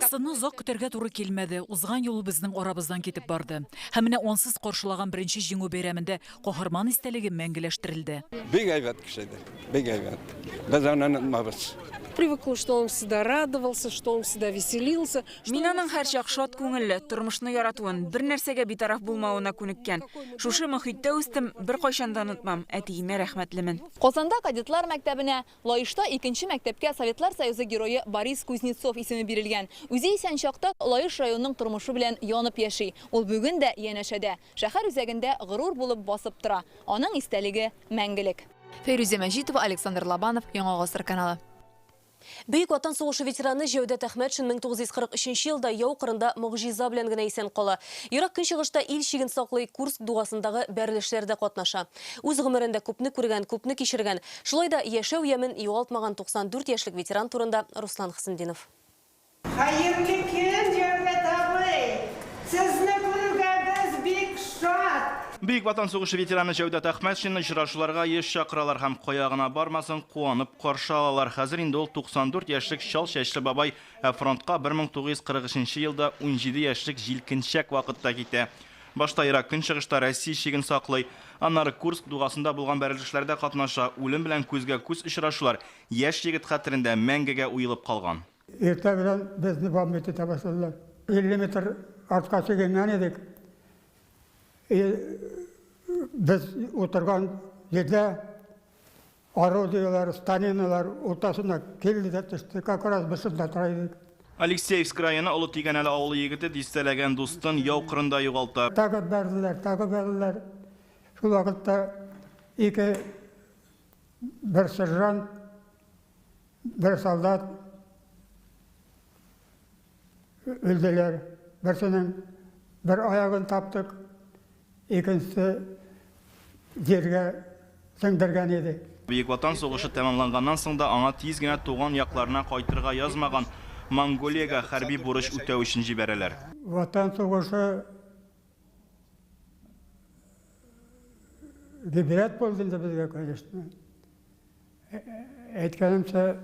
Сыны озак көтәргә туры килмәде. Узган юл безнең арабыздан китеп барды. Һәм менә ансыз каршылаган беренче җиңү бәйрәмендә каһарман истәлеге мәңгеләштерелде. Бик әйбәт кешедер. Бик әйбәт. Без аны онытмабыз. Привыкла, что он всегда радовался, что он всегда веселился. Мин аның һәрчак шат күңелле, тормышны яратуын, бер нәрсәгә битараф булмавына күнеккән. Шушы мөхиттә үстем, бер кайчан да онытмам. Әтиемә рәхмәтлемен. Казанда кадетлар мәктәбенә, Лаишта 2нче мәктәпкә Советлар Союзы герое Борис Кузнецов исеме бирелгән. Үзе исән чакта Лаиш районының тормышы белән янып яши. Ул бүген дә янәшәдә, шәһәр үзәгендә горур булып басып тора. Аның истәлеге мәңгелек. Фәйрүзә Мәҗитова, Александр Лобанов, Яңа Гасыр каналы. Бөек Ватан сугышы ветераны Җәүдәт Әхмәтшин 1943 елда яу кырында могҗиза белән генә исән кала. Ерак көнчыгышта ил чиген саклый, Курск дугасындагы бәрелешләрдә катнаша. Үз гомерендә күпне күргән, күпне кичергән. Шулай да яшәү ямен югалтмаган 94 яшьлек ветеран турында Руслан Хысындинов. Хәерле көн, Җәүдәт абый. Сезне күрүгә без бик шат. Бөек Ватан сугышы ветераны Җәүдәт Әхмәтшинне очрашуларга еш чакыралар һәм каягына бармасын куанып каршы алалар. Хәзер инде ул 94 яшьлек чал чәчле бабай фронтка 1943 елда 17 яшьлек җилкенчәк вакытта китә. Башта Ирак көнчыгышта Россия чиген саклый, аннары Курск дугасында булган бәрелешләрдә катнаша, үлем белән күзгә күз очрашулар яшь егет хәтерендә мәңгегә уелып калган. Иртә белән безне бамет итә башлыйлар. 50 метр артка чигенгән идек. Biz oturgan yerde орудиялар, станиналар ортасына келді де түсті, как раз бысында тұрайдық. Алексеевск районы Олы Тигәнәле авылы егете дистәләгән дустын яу кырында югалта. Тагы бәрділер. Шул вакытта бір сержант, бір солдат өлділер. Бірсінің бір аяғын таптық, екіншісі жерге сіңдірген еді. Бөек Ватан сугышы тәмамланганнан соң да аңа тиз генә туган якларына кайтырга язмаган Монголиягә хәрби бурыч үтәү өчен җибәрәләр. Ватан сугышы гибрәт булды безгә, конечно. Әйткәнемчә,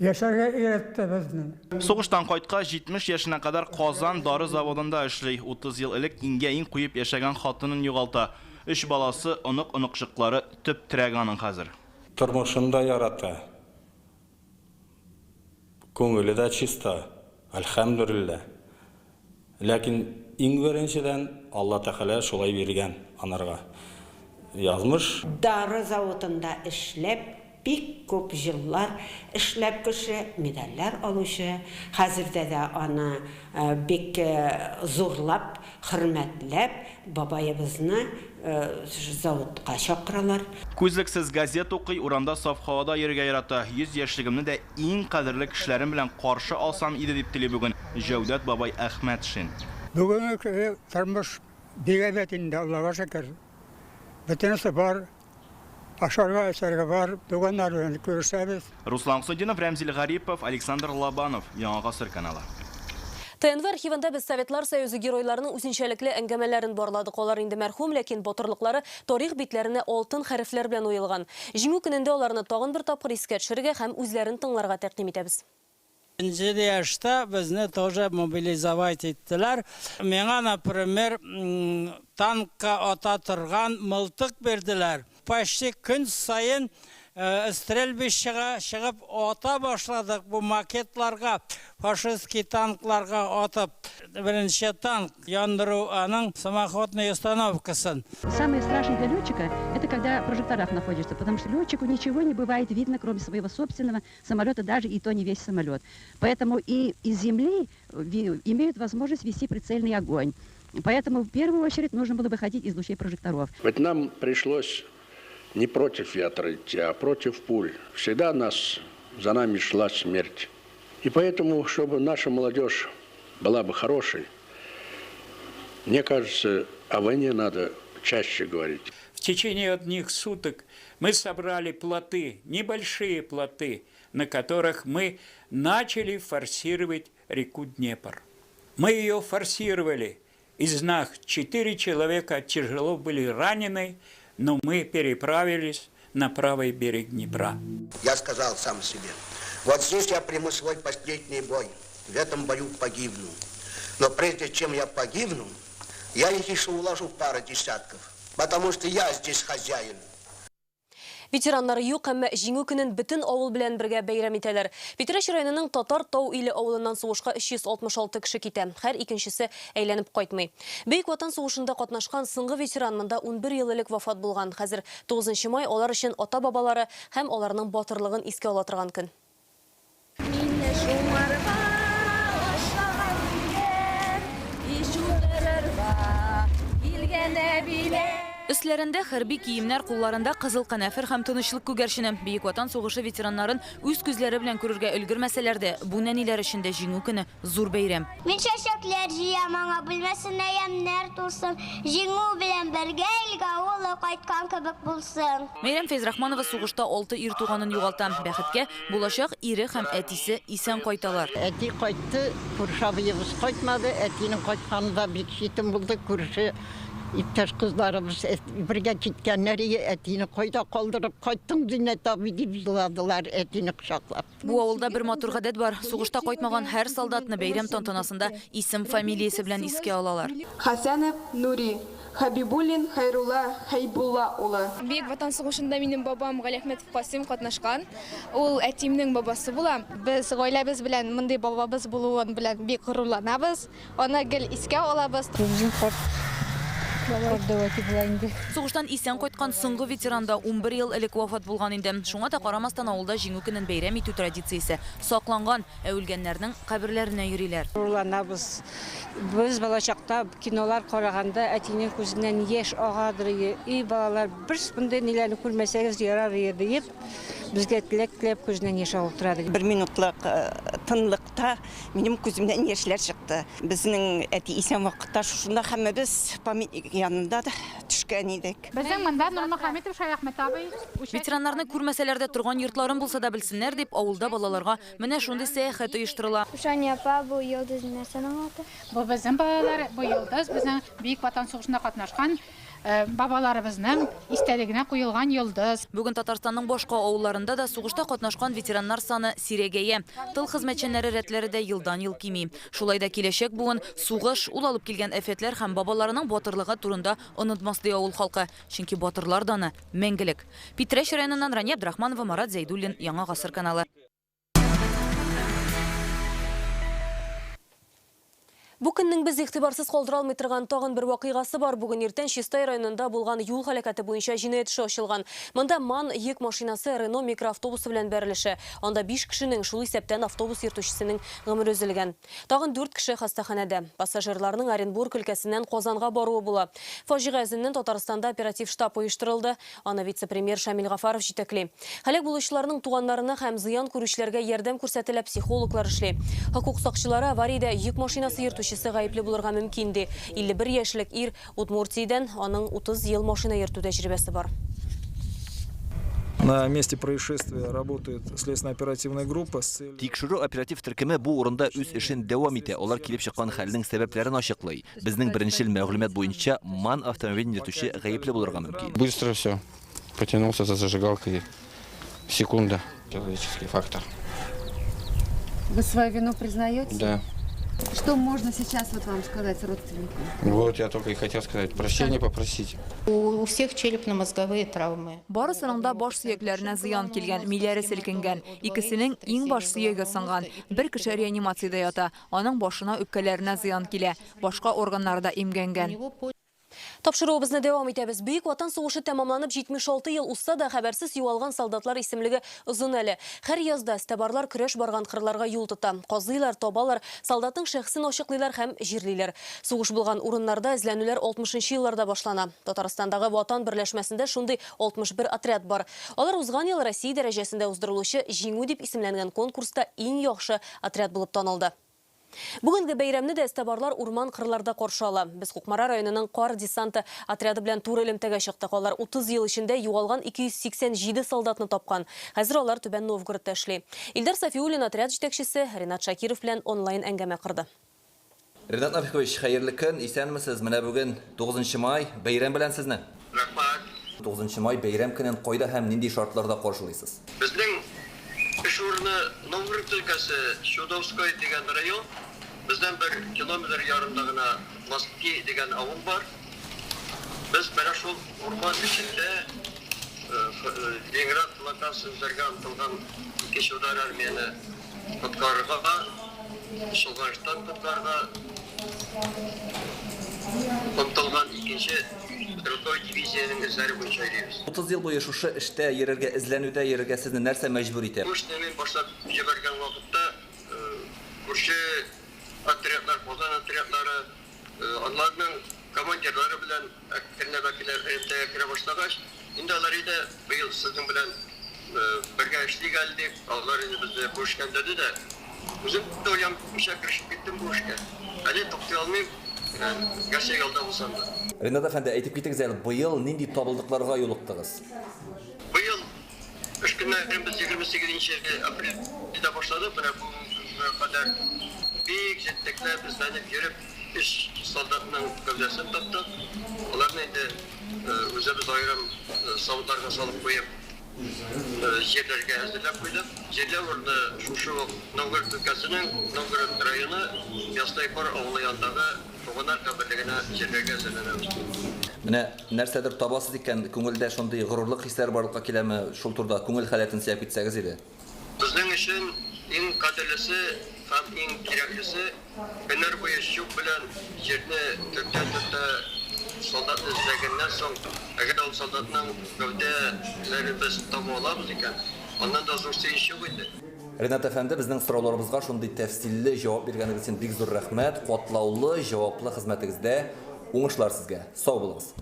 яшәргә өйрәтте безне. Сугыштан кайткач 70 яшенә кадәр Казан дары заводында эшли. 30 ел элек иңгә иң куеп яшәгән хатынын югалта. 3 баласы, онык-оныкчыклары төп терәганың хәзер. Тормышында ярата. Көңілі да чиста, альхамдулилля. Ләкин иң беренчедән Алла Тәгалә шулай биргән анарга. Язмыш. Дары заводында эшләп, бик күп җиллар эшләп кеше, медальләр алучы. Хәзердә дә аны бик зурлап, хөрмәтләп, бабаебызны заводка чакыралар. Күзлексез газет укый, урамда саф һавада йөрергә ярата. 100 яшьлегемне дә иң кадерле кешеләрем белән каршы алсам иде дип тели бүген Җәүдәт бабай Әхмәтшин. Бүгенге тормыш бигәбәт инде, Аллага шөкер. Бөтенесе бар, ашарга, эчәргә бар, туганнарны күрешәбез. Руслан Судинов, Рәмзил Гарипов, Александр Лобанов, Яңа Гасыр каналы. ТНВ архивында без Советлар Союзы геройларының үзенчәлекле әңгәмәләрен барладык. Алар инде мәрхүм, ләкин батырлыклары тарих битләренә алтын хәрефләр белән уелган. Җиңү көнендә аларны тагын бер тапкыр искә төшерергә һәм үзләрен тыңларга тәкъдим итәбез. 2 яшьтә безне тоже мобилизовать иттеләр. Миңа, например, танкка ата торган мылтык берделәр. Почти көн сайын стрельбищага чыгып ата башладык бу макетларга, фашистский танкларга атып. Беренче танк яндыру аның самоходной установкасын. Самое страшное для летчика — это когда в прожекторах находишься, потому что летчику ничего не бывает видно, кроме своего собственного самолета, даже и то не весь самолет. Поэтому и из земли имеют возможность вести прицельный огонь. Поэтому в первую очередь нужно было выходить из лучей прожекторов. Ведь нам пришлось не против ветра идти, а против пуль. Всегда за нами шла смерть. И поэтому, чтобы наша молодежь была бы хорошей, мне кажется, о войне надо чаще говорить. В течение одних суток мы собрали плоты, небольшие плоты, на которых мы начали форсировать реку Днепр. Мы ее форсировали. Из нас 4 человека тяжело были ранены, но мы переправились на правый берег Днепра. Я сказал сам себе, вот здесь я приму свой последний бой, в этом бою погибну. Но прежде чем я погибну, я их еще уложу пару десятков, потому что я здесь хозяин. Ветераннары юк, әмма җиңү көнен бөтен авыл белән бергә бәйрәм итәләр. Питрәш районының Татар Тау иле авылыннан сугышка 366 кеше китә. Һәр икенчесе әйләнеп кайтмый. Бөек Ватан сугышында катнашкан соңгы ветеран монда 11 ел элек вафат булган. Хәзер 9 май алар өчен ата-бабалары һәм аларның батырлыгын искә ала торган көн. Өсләрендә хәрби киемнәр, кулларында кызыл канәфер һәм тынычлык күгәрчене. Бөек Ватан сугышы ветераннарын үз күзләре белән күрергә өлгермәсәләр дә, бу нәниләр өчен дә җиңү көне зур бәйрәм. Мин чәчәкләр җыям, аңа бүлмәсенә ямнар тулсын, җиңү белән бергә илгә улы кайткан кебек булсын. Мәрьям Фәйзрахманова сугышта 6 ир туганын югалта. Бәхеткә, булачак ире һәм әтисе исән кайталар. Әти кайтты, күршәбез кайтмады, әтинең кайтканында бик шитем булды, күрше иптәш кызларыбыз бергә киткәннәр, әтине кайда калдырып кайттың Зиннәт абый дип җыладылар, әтине кочаклап. Бу авылда бер матур гадәт бар. Сугышта кайтмаган һәр солдатны бәйрәм тантанасында исем фамилиясе белән искә алалар. Хәсәнов Нури, Хабибуллин Хайрула Хайбулла улы. Бөек Ватан сугышында минем бабам Галиәхмәтов Касим катнашкан. Ул әтимнең бабасы була. Без гаиләбез белән мондый бабабыз булуын белән бик горурланабыз. Аны гел искә алабыз. Сугыштан исән кайткан соңгы ветеранда 11 ел элек вафат булган инде. Шуңа да карамастан авылда җиңү көнен бәйрәм итү традициясе сакланган. Ә үлгәннәрнең каберләренә йөриләр. Урланабыз. Без балачакта кинолар караганда әтинең күзеннән яшь агадыр. И балалар бер шундый ниләрне күрмәсәгез ярар иде дип, безгә теләк күзеннән яшь алып торады. 1 минутлык тынлыкта минем күземнән яшьләр чыкты. Безнең әти исән вакытта шушында һәммәбез памятник янында да төшкән идек. Безнең монда Нурмөхәммәтов Шаяхмәт абый Ветераннарны күрмәсәләр дә торган йортларын булса да белсеннәр дип, авылда балаларга менә шундый сәяхәт оештырыла. Шания апа бу йолдыз нәрсәнең аты? Бу безнең балалар, бу йолдыз безнең Бөек Ватан сугышында катнашкан бабаларыбызның истәлегенә куелган йолдыз. Бүген Татарстанның башка авылларында да сугышта катнашкан ветераннар саны сирәгәя. Тыл хезмәтчәннәре рәтләре дә елдан-ел кими. Шулай да киләчәк буын сугыш, ул алып килгән афәтләр һәм бабаларының батырлыгы турында онытмас ди авыл халкы. Чөнки батырлар даны мәңгелек. Питрәш районыннан Рания Абдрахманова, Марат Зәйдуллин, Яңа гасыр каналы. Бу көннең без игътибарсыз калдыра алмый торган тагын бер вакыйгасы бар. Бүген иртән Чистай районында булган юл һәлакәте буенча җинаять эше ачылган. Монда МАН йөк машинасы Рено микроавтобусы белән бәрелеше. Анда 5 кешенең шул исәптән автобус йөртүчесенең гомере өзелгән. Тагын 4 кеше хастаханәдә. Пассажирларның Оренбург өлкәсеннән Казанга баруы була. Фаҗига эзеннән Татарстанда оператив штаб оештырылды. Аны вице-премьер Шамил Гафаров җитәкли. Һәлак булучыларның туганнарына һәм зыян күрүчеләргә ярдәм күрсәтелә, психологлар эшли. Хокук сакчылары авариядә йөк машинасы йөртүчесе гаепле булырга мөмкин ди. 51 яшьлек ир Удмуртиядән, аның 30 ел машина йөртү тәҗрибәсе бар. На месте происшествия работает следственно-оперативная группа с целью... Тикшерү оператив төркеме бу урында үз эшен дәвам итә. Алар килеп чыккан хәлнең сәбәпләрен ачыклый. Безнең беренчел мәгълүмат буенча МАН автомобилен йөртүче гаепле булырга мөмкин. Быстро все. Потянулся за зажигалкой. Секунда. Человеческий фактор. Вы свою вину признаете? Да. Что можно сейчас вам сказать родственникам? Вот я только и хотел сказать. Прощения попросить. У всех черепно-мозговые травмы. Барысының да баш сөякләренә зыян килгән, миләре селкенгән. Икесенең иң баш сөяге сынган. Бер кеше реанимациядә ята. Аның башына үпкәләренә зыян килә. Башка органнары да имгәнгән. Тапшыруыбызны дәвам итәбез. Бөек Ватан сугышы тәмамланып 76 ел узса да хәбәрсез югалган солдатлар исемлеге озын әле. Һәр язда стабарлар көрәш барган кырларга юл тота. Казыйлар, табалар, солдатның шәхсен ачыклыйлар һәм җирлиләр. Сугыш булган урыннарда эзләнүләр 60-нчы елларда башлана. Татарстандагы Ватан берләшмәсендә шундый 61 отряд бар. Алар узган ел Россия дәрәҗәсендә уздырылучы җиңү дип исемләнгән конкурста иң яхшы отряд булып танылды. Бүгенге бәйрәмне дә стабарлар урман кырларда каршы ала. Без Кукмара районының кар десанты отряды белән туры элемтәгә чыктык. Алар 30 ел эчендә югалган 287 солдатны тапкан. Хәзер алар Түбән Новгородта эшли. Илдар Сафиуллин отряд җитәкчесе Ренат Шакиров белән онлайн әңгәмә кырды. Ренат Нафикович, хәерле көн, исәнмесез? Менә бүген 9 май бәйрәм белән сезне. Рәхмәт. 9 май бәйрәм көнен кайда һәм нинди шартларда каршылыйсыз? Безнең эш урыны Новгород өлкәсе Чудовское дигән район. Бездән 1 километр ярымда гына Москва дигән авыл бар. Без менә шул урман эчендә Ленинград блокадасын үтәргә омтылган икенче удар армияны коткарырга, Шылгыштан коткарырга омтылган икенче Ротой дивизияның эзләре буенча йөрибез. 30 ел буе шушы эштә йөрергә, эзләнүдә йөрергә сезне нәрсә мәҗбүр итә? Бу эшне мин башлап җибәргән вакытта күрше отрядлар, Казан отрядлары, аларның командирлары белән әкренләп элемтәгә керә башлагач, инде алар иде быел сезнең белән бергә эшлик әле дип, алар инде безне күршкәндә дә, үзем дә уйлап керешеп киттем бу эшкә. Әле туктай алмыйм, гәрчә ялда булсам да. Ренат әфәнде, әйтеп китегез әле, быел нинди табылдыкларга юлыктыгыз? Быел эш көннәрен без 28 апрельдә башладык, менә бүгенгә кадәр бик җитәкләп эзләнеп йөреп, 3 солдатның гәүдәсен таптык. Аларны инде үзебез аерым савытларга салып куеп, җирләргә әзерләп куйдык. Җирләр урыны шушы Новгород өлкәсенең Новгород районы Ястай Пар авылы янындагы Туганнар каберлегенә җирләргә әзерләнәбез. Менә нәрсәдер табасыз икән, күңелдә шундый горурлык хисләр барлыкка киләме? Шул турда күңел халәтен сөйләп китсәгез иде. Безнең өчен иң кадерлесе һәм иң кирәклесе көннәр буе чук белән җирне төртә солдатны эзләгәннән соң, әгәр ул солдатның гәүдәләрен без таба алабыз икән, аннан да зур сөенч юк инде. Ренат әфәнде, безнең сорауларыбызга шундый тәфсилле җавап биргәнегез өчен бик зур рәхмәт. Катлаулы, җаваплы хезмәтегездә уңышлар сезгә. Сау булыгыз.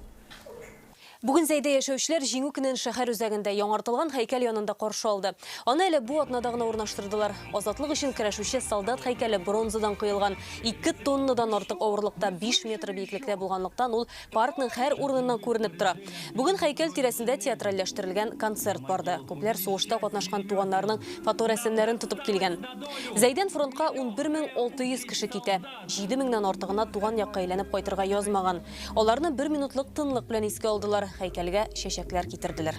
Бүгін Зәйдә яшәүчеләр Җиңү көнен шәһәр үзәгендә яңартылган һәйкәл янында каршы алды. Аны әле бу атнадагына урнаштырдылар. Азатлык өчен көрәшүче солдат һәйкәле бронзадан куелган, 2 тоннадан артык авырлыкта 5 метр биеклектә булганлыктан ул паркның һәр урыныннан күренеп тора. Бүген һәйкәл тирәсендә театральләштерелгән концерт барды. Күпләр сугышта катнашкан туганнарның фоторәсемнәрен тотып килгән. Зәйдән фронтка 11600 кеше китә. 7000нән артыгына туган якка әйләнеп кайтырга язмаган. Аларны 1 минутлык тынлык белән искә алдылар. Һәйкәлгә чәчәкләр китерделәр.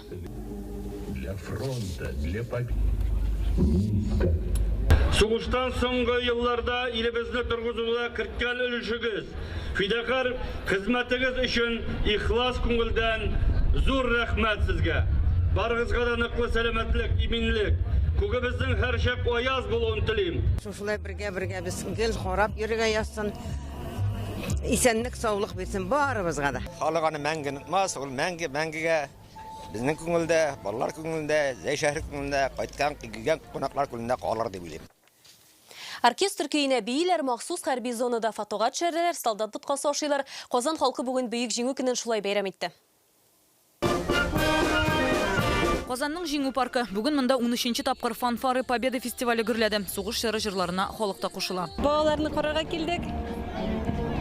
Сугыштан соңгы елларда илебезне торгызуга керткән өлешегез, фидакар хезмәтегез өчен ихлас күңелдән зур рәхмәт сезгә. Барыгызга да ныклы сәламәтлек, иминлек, күгебезнең һәр шәп аяз булуын телим. Шушылай бергә без гел харап йөрергә язсын. Исәнлек, саулык бирсен барыбызга да. Халык аны мәңге онытмас, ул мәңгегә безнең күңелдә, балалар күңелендә, Зәй шәһәре күңелендә, кайткан, килгән кунаклар күңелендә калыр дип уйлыйм. Оркестр көенә бийләр, махсус хәрби зонада фотога төшәрләр, солдат тоткасы ашыйлар. Казан халкы бүген бөек Җиңү көнен шулай бәйрәм итте. Казанның Җиңү паркы. Бүген монда 13-нче тапкыр фанфары Победы фестивале гөрләде. Сугыш чоры җырларына халыкта кушыла. Балаларны карарга килдек.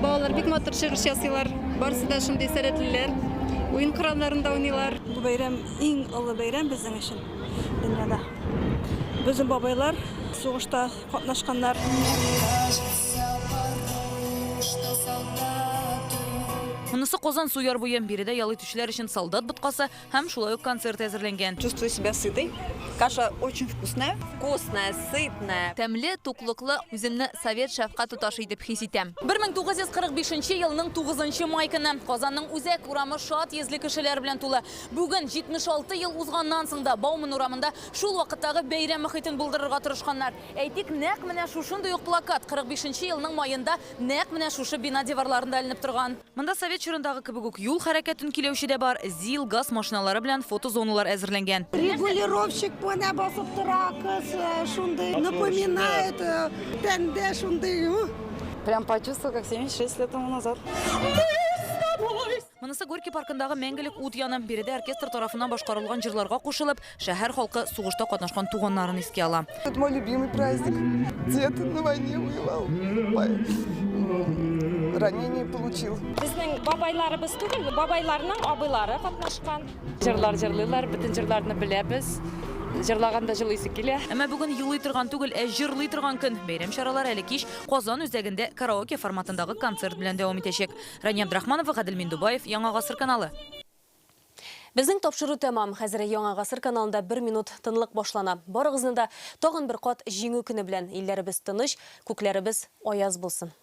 Балалар бик матур чыгыш ясыйлар. Барысы да шундый сәләтлеләр. Уен коралларында уйныйлар. Бу бәйрәм иң олы бәйрәм безнең өчен дөньяда. Безнең бабайлар сугышта катнашканнар. Монысы Казан суяр буе биредә ялый төшләр өчен солдат боткасы һәм шулай ук концерт әзерләнгән. Чувствую себя сытой. Каша очень вкусная. Вкусная, сытная. Тәмле, туклыклы, үземне совет шәфкать туташы итеп хис итәм. 1945 елның 9 май көне Казанның үзәк урамы шат йөзле кешеләр белән тулы. Бүген 76 ел узганнан соң да Бауман урамында шул вакыттагы бәйрәм мөхитен булдырырга тырышканнар. Әйтик, нәкъ менә шушындый ук плакат 45 елның маенда нәкъ менә шушы бина диварларында эленеп торган. Монда совет чорындагы кебек ук юл хәрәкәтен киләүче дә бар, ЗИЛ газ машиналары белән фотозоналар әзерләнгән. Регулировщик буена басып тора, кыз шундый напоминает тәндә шундый. Прям почувствовал, как 76 лет тому назад. Монысы Горький паркындагы мәңгелек ут яны. Биредә оркестр тарафыннан башкарылган җырларга кушылып, шәһәр халкы сугышта катнашкан туганнарын искә ала. Это мой любимый праздник. Дед на войне воевал. Ранение получил. Безнең бабайларыбыз түгел, бабайларның абыйлары катнашкан. Җырлар җырлыйлар, бөтен җырларны беләбез. Җырлаганда җырлыйсы килә. Әмма бүген юлый торган түгел, җырлый торган көн. Бәйрәм чаралары әле кич Казан үзәгендә караоке форматындагы концерт белән дәвам итәчәк. Рания Абдрахманова, Гадел Миндубаев, Яңа гасыр каналы. Безнең тапшыру тәмам. Хәзер Яңа гасыр каналында 1 минут тынлык башлана. Барыгызны да тагын бер кат Җиңү көне белән. Илләребез тыныч, күкләребез аяз булсын.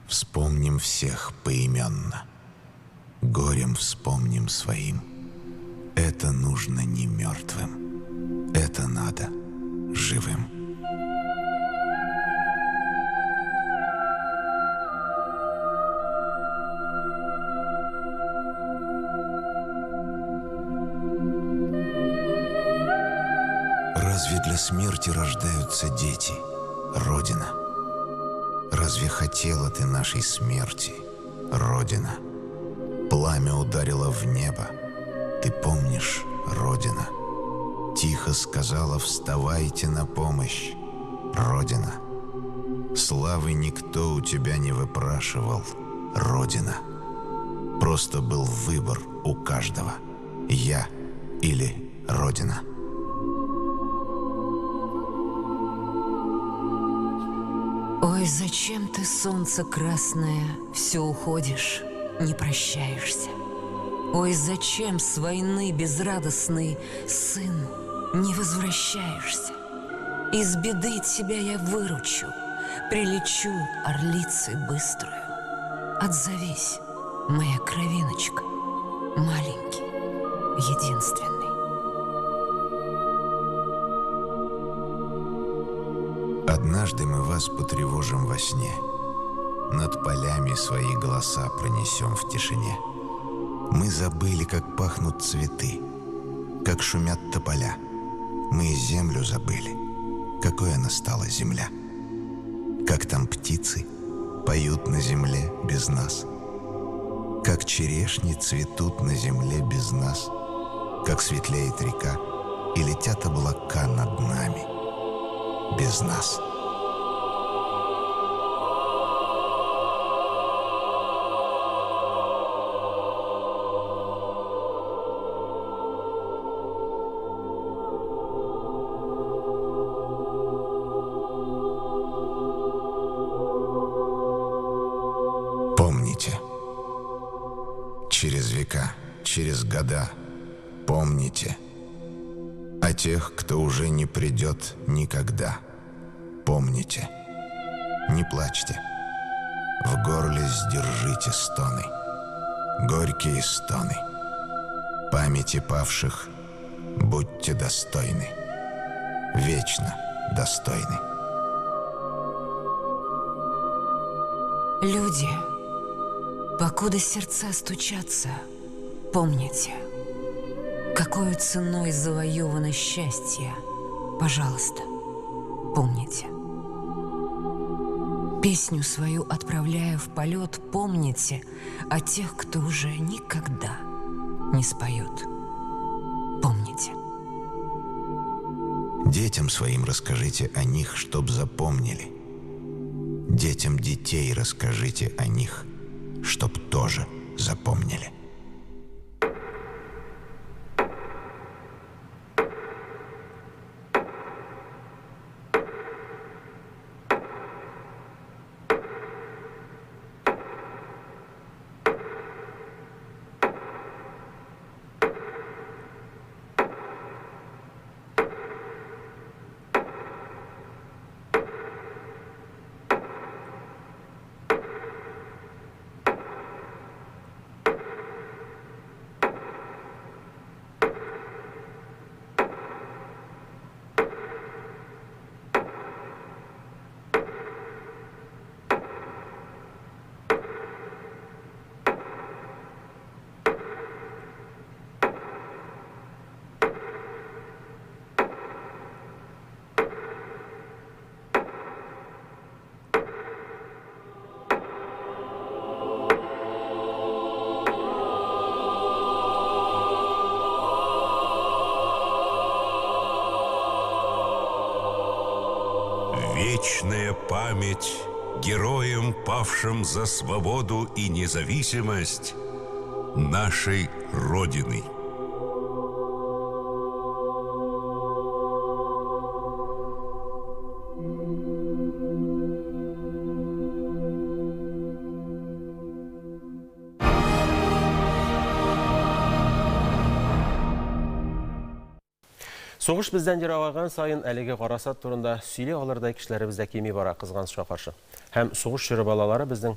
Вспомним всех поименно, горем вспомним своим. Это нужно не мертвым, это надо живым. Разве для смерти рождаются дети, Родина? Разве хотела ты нашей смерти, Родина? Пламя ударило в небо, ты помнишь, Родина? Тихо сказала: вставайте на помощь, Родина. Славы никто у тебя не выпрашивал, Родина. Просто был выбор у каждого: я или Родина. Ой, зачем ты, солнце красное, все уходишь, не прощаешься? Ой, зачем с войны безрадостный, сын, не возвращаешься? Из беды тебя я выручу, прилечу орлицей быструю. Отзовись, моя кровиночка, маленький, единственный. Однажды мы вас потревожим во сне, над полями свои голоса пронесем в тишине. Мы забыли, как пахнут цветы, как шумят тополя. Мы и землю забыли, какой она стала земля. Как там птицы поют на земле без нас, как черешни цветут на земле без нас, как светлеет река и летят облака над нами без нас. Помните, через века, через года, помните о тех, кто уже не придет никогда. Помните, не плачьте, в горле сдержите стоны, горькие стоны. Памяти павших будьте достойны, вечно достойны. Люди, покуда сердца стучатся, помните, какой ценой завоевано счастье. Пожалуйста, помните. Песню свою отправляя в полет, помните о тех, кто уже никогда не споет. Помните. Детям своим расскажите о них, чтоб запомнили. Детям детей расскажите о них, чтоб тоже запомнили. Вечная память героям, павшим за свободу и независимость нашей Родины. Соғыш бізден ерағаған сайын әлеге қарасат турында сөйле алырдай кішілерімізде кеми бара қызғанышқа қаршы. Һәм соғыш жүрі балалары біздің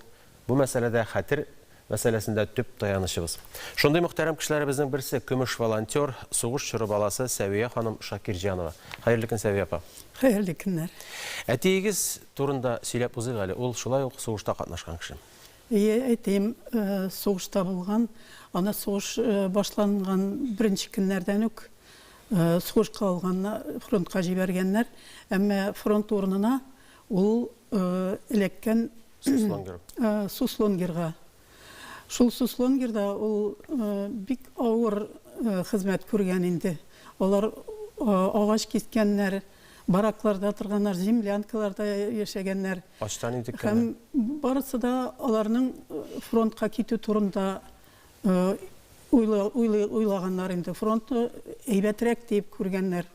бұл мәселеде хәтер мәселесінде төп таянышыбыз. Шондай мұқтарам кішілеріміздің бірісі күміш волонтер, соғыш жүрі баласы Сәвия ханым Шакиржанова. Хайырлы күн, Сәвия апа. Хайырлы күннәр. Әтейгіз турында сөйлеп ұзық әлі, ол шулай оқ соғышта қатнашқан кіші. Әйтейім, соғышта болған, ана соғыш башланған бірінші күннерден үк соғышқа алғанна фронтқа жібергенлер, әмі фронт орнына ол ілеккен Суслонгерға. Шул Суслонгерда ол бик ауыр қызмет көрген енді. Олар ағаш кескенлер, баракларда тұрғанлар, землянкаларда ешегенлер. Аштан едіккен? Барысы да оларның фронтқа кету турында ойлағанлар енді. Фронты әйбәтірек deyip көргенлер.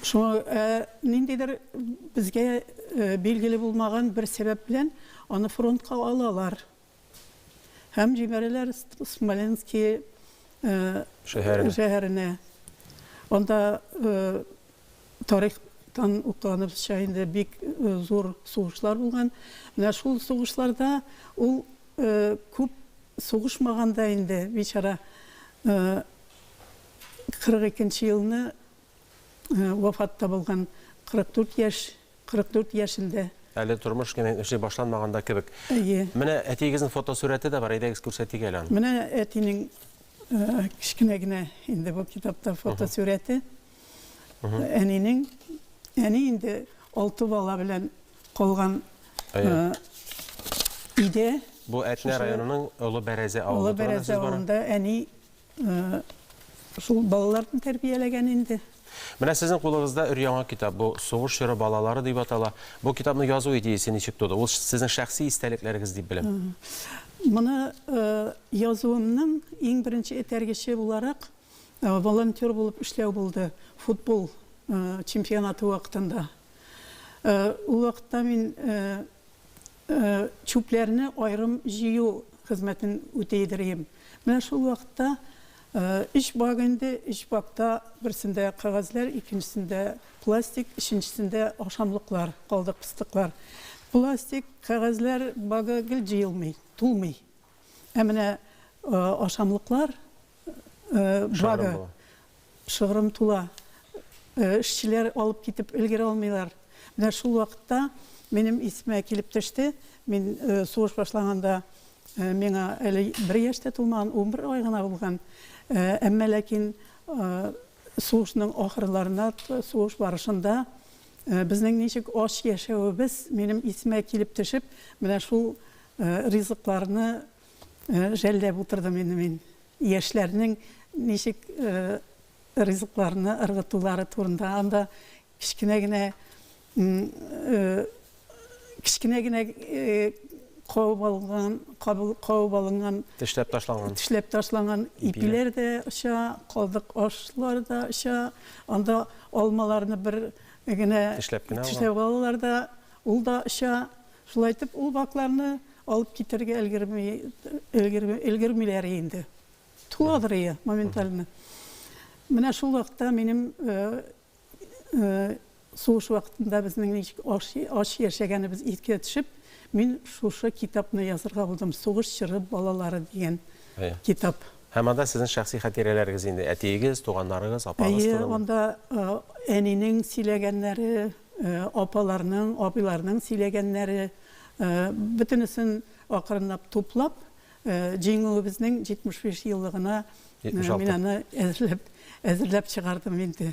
Шуңа нендейдер бізге белгілі болмаған бір себеп білен аны фронтқа алалар. Һәм жіберелер Смоленский шәһәренә. Онда тарихтан оқығанымызша енді бик зор соғышлар болған. Менә шул соғышларда ул көп соғышмағанда енді бичара 42-нче елны вафатта болған 44 яшында. Әлі тұрмыш кемеші башланмағанда кебек. Менә әтейгіздің фотосуреті де бар, айдағыз көрсетік әлі. Менә әтейнің кішкенегіне енді бұл китапта фотосуреті. Әнейнің, әней енді 6 бала білән қолған иде. Бұл Әтне районының Олы Бәрәзе ауылы. Олы Бәрәзе ауылында әней шул балалардың тәрбиелеген енді. Менә сезнең кулыгызда өр-яңа китап, бұл соғыш жүрі балалары деп атала. Бұл китапны язу идеясы ничек туды? Ол сезнең шәхси истәлекләрегез дип беләм. Моны язуымның иң беренче этәргече буларак волонтер булып эшләү булды. Футбол чемпионаты вакытында. Ул вакытта мин чүпләрне айрым җыю хезмәтен үтәйдерим. Менә шул вакытта iş bagında, iş bakta birisinde kağızlar, ikincisinde plastik, üçüncüsünde aşamlıklar, kaldık fıstıklar. Plastik, kağızlar baga gül cıyılmay, tulmay. Emine aşamlıklar baga, şığırım tula. İşçiler alıp gidip ilgiri almaylar. Mine şu vakitte benim isme kelip düştü. Men soğuş başlanganda mena 1 yaşta tulmağın 11 aygına bulgan. Әмма ләкин соғышның ахырларына, соғыш барышында безнең ничек аш яшәүебез минем исемә килеп төшеп, менә шул ризыкларны жәлләп утырдым инде мин. Яшьләрнең ничек ризыкларны ыргытулары турында анда кичкенә генә кабып алынган, тешләп ташланган ипиләр дә аша, калдык ашлар да аша, анда алмаларны бер генә тешләп алалар да, ул да аша. Шулай итеп, ул бакларны алып китәргә өлгермиләр инде. Туадыр моментально. Менә шул вакытта минем соғыш вакытында безнең ничек аш яшәгәнебез искә төшеп, мен шушы китапны язырга булдым. Соғыш чыры балалары деген китап. Һәм анда сезнең шәхси хатирәләрегез инде, әтиегез, туганнарыгыз, апагыз турында. Анда әнинең сөйләгәннәре, апаларның, абыйларның сөйләгәннәре, бөтенесен акырынлап туплап, җиңүебезнең 75 еллыгына мин аны әзерләп чыгардым инде.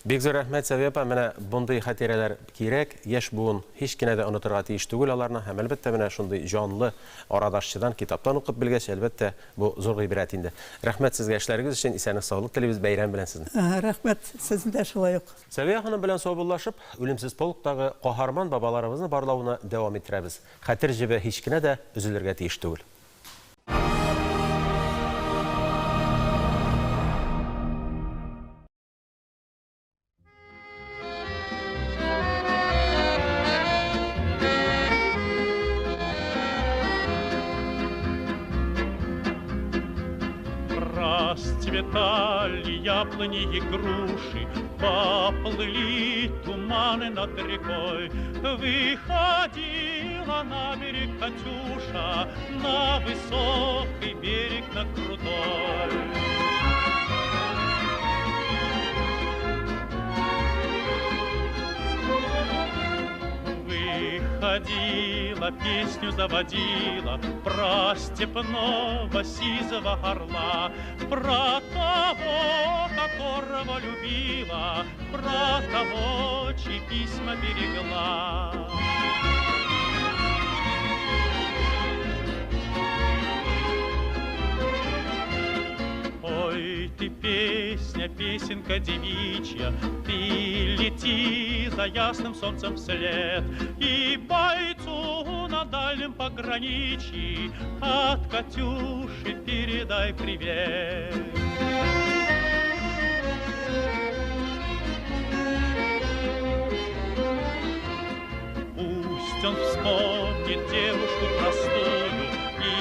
Бик зур рәхмәт, Сәвия апа. Менә бундай хатирәләр кирәк. Яшь буын һич кенә дә онытырга тиеш түгел аларны. Һәм әлбәттә менә шундый җанлы арадашчыдан, китаптан укып белгәч, әлбәттә бу зур гыйбрәт инде. Рәхмәт сезгә, эшләрегез өчен, исәнлек, саулык телибез, бәйрәм белән сезне. Рәхмәт, сезне дә шулай ук. Сәвия ханым белән саубуллашып, үлемсез полктагы каһарман бабаларыбызны барлауына дәвам иттерәбез. Хәтер җебе һич кенә дә үзелергә тиеш түгел. Расцвет Расцветали яблони и груши, поплыли туманы над рекой. Выходила на берег Катюша, на высокий берег, на крутой. Выходила, песню заводила про степного сизого орла, про того, которого любила, про того, чьи письма берегла. Ой, ты песня, песенка девичья, ты лети за ясным солнцем вслед, и бойцу на дальнем пограничье от Катюши передай привет. Пусть он вспомнит девушку простую и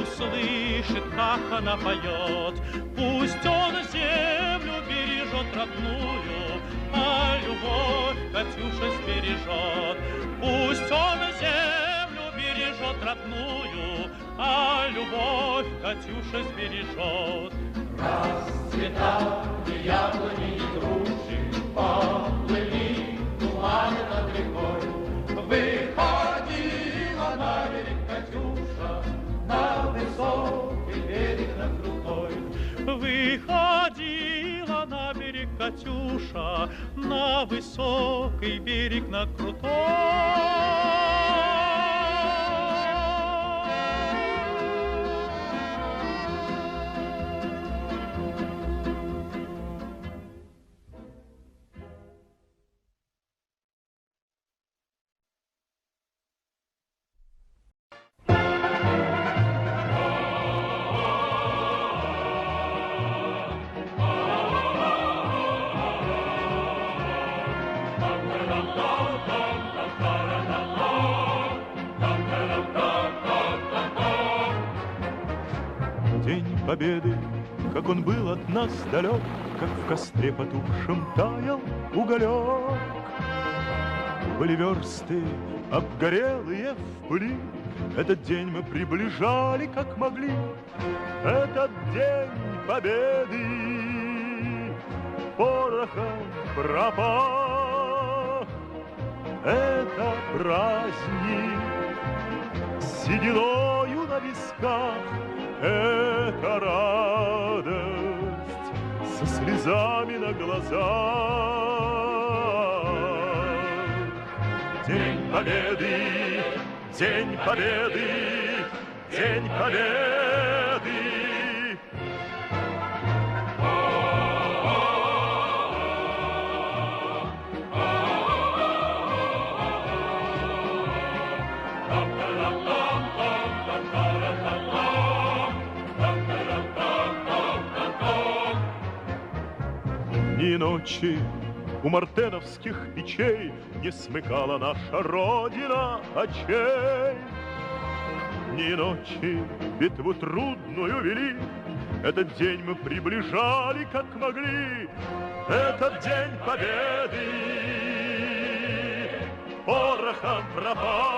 услышит, как она поет. Пусть он землю бережет родную, а любовь Катюша сбережет. Пусть он землю бережет родную, а любовь Катюша сбережет. Расцветали яблони и груши, поплыли туманы над рекой. Выходила на берег Катюша, на высокий берег, на крутой. Выходила на берег Катюша, на высокий берег, на крутой. День Победы, как он был от нас далек, как в костре потухшем таял уголек. Были версты обгорелые в пыли, этот день мы приближали, как могли. Этот день Победы порохом пропах. Это праздник с сединою на висках. Это радость со слезами на глазах. День Победы, День Победы, День Победы. Ни ночи у мартеновских печей не смыкала наша Родина очей. Ни ночи битву трудную вели, этот день мы приближали, как могли. Этот день Победы порохом пропах.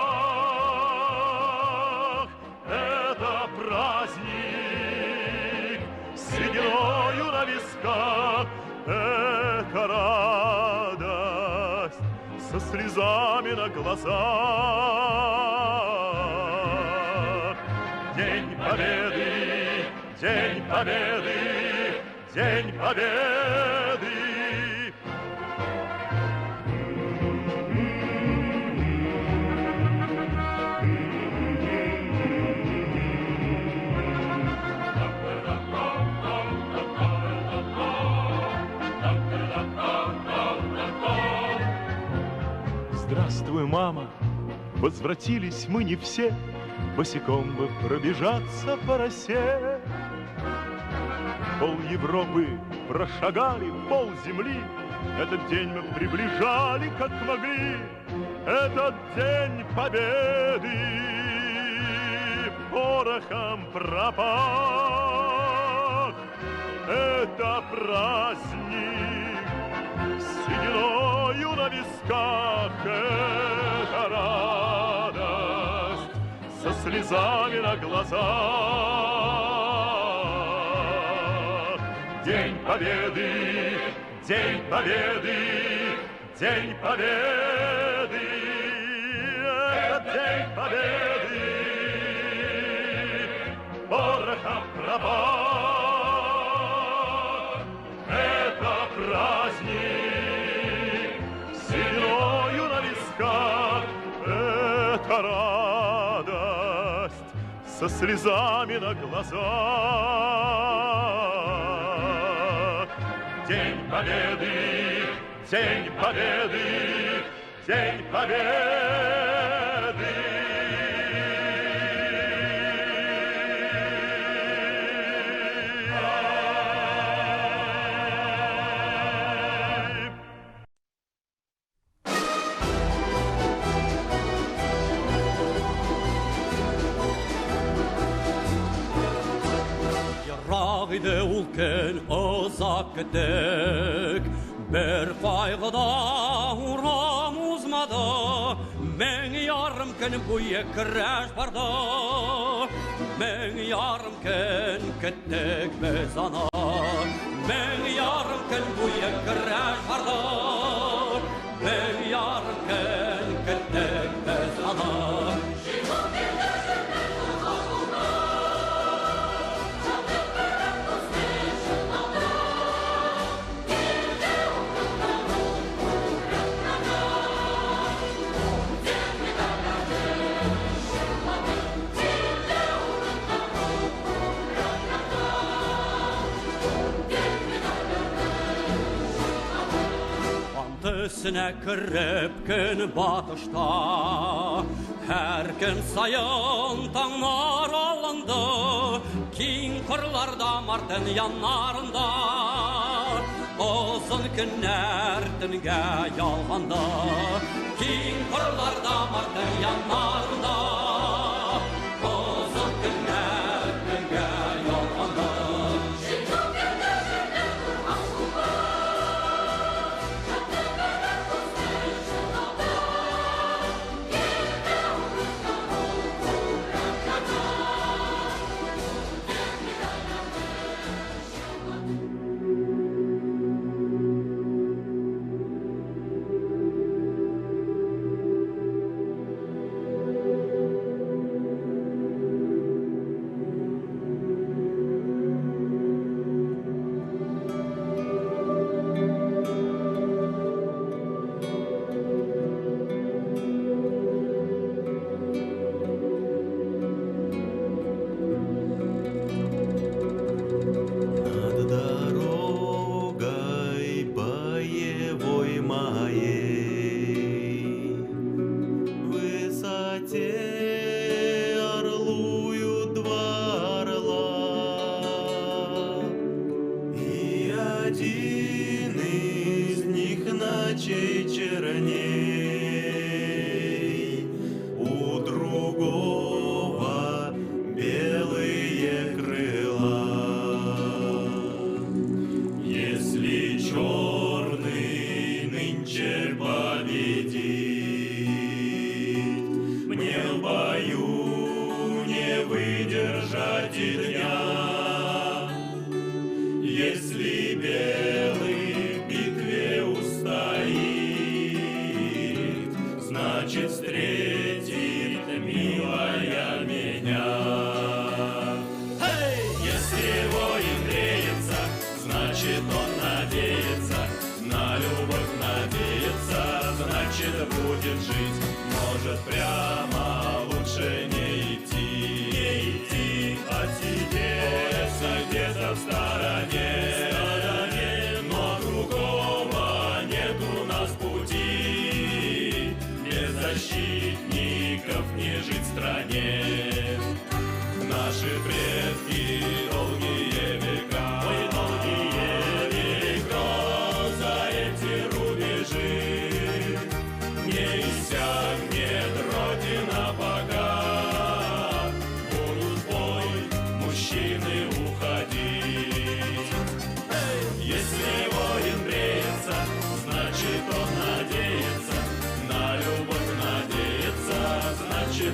Это праздник с сединою на висках. Это радость со слезами на глазах. День Победы, День Победы, День Победы. Здравствуй, мама, возвратились мы не все, босиком бы пробежаться по росе. Пол Европы прошагали, пол земли, этот день мы приближали, как могли. Этот день Победы порохом пропах. это праздник, сединою на висках это радость, со слезами на глазах. День Победы, День Победы, День Победы, это День Победы, порохом пропах. Это праздник, сединою на висках, это радость, со слезами на глазах. День Победы, День Победы, День Победы. Рағиды ул көн ұзақ күттік, бір қайғыда урам узмады, мың ярым күн бойы күрәш барды, мың ярым күн күттік біз аны, мың ярым күн бойы күрәш барды, мың ярым күн күттік біз аны. Üstüne kırıp gün batışta, her gün sayın tağlar alındı, kin kırlarda martın yanlarında, uzun günler dünge yalğandı, kin kırlarda martın yanlarında, uzun günler dünge yalğandı. Будет жить, может прямо лучше не идти, а сидеть где-то в стороне, но другого нет у нас пути, без защитников не жить в стране. Наши предки долгие века, за эти рубежи. Не иссякнет Родина пока, будут в бой мужчины уходить.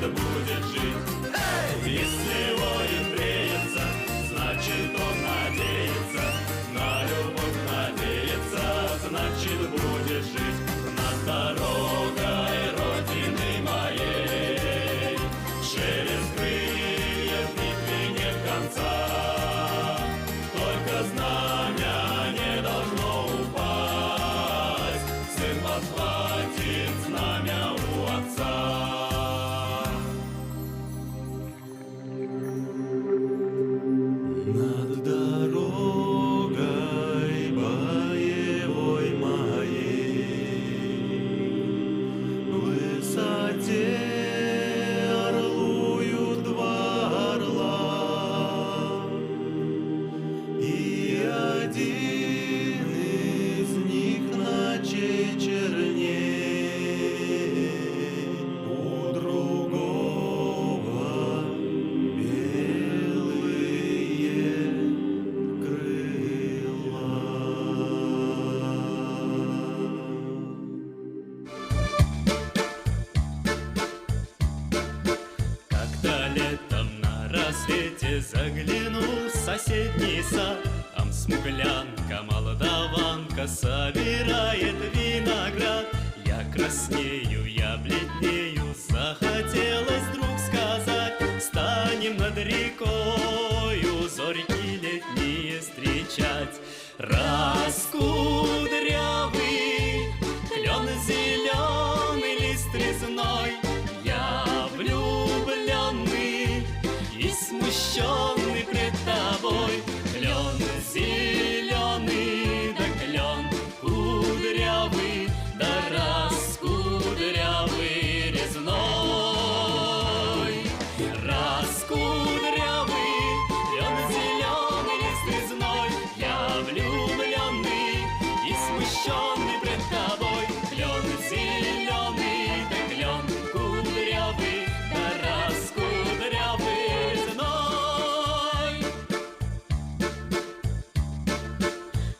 будет жить. Если воин бреется, значит он надеется, на любовь надеется, значит будет жить. Над дорогой Родины моей шелест крыльев в битве нет конца. Только знамя не должно упасть, сын подхватит знамя у отца. Над дорогой боевой моей в высоте орлуют два орла, и один из них ночей черней, у другого белые Когда летом на рассвете заглянул в соседний сад, там смуглянка, молдаванка собирает виноград. Я краснею, я бледнею, захотелось вдруг сказать: станем над рекою зорьки летние встречать. Раскудрявый клен зеленый, лист резной, я влюбленный и смущенный пред тобой. Клен зеленый, да клен кудрявый, да раскудрявый резной. Раскудрявый клен зеленый, лист резной, я влюбленный и смущенный пред тобой. Клен зеленый, да клен кудрявый, да раскудрявый резной.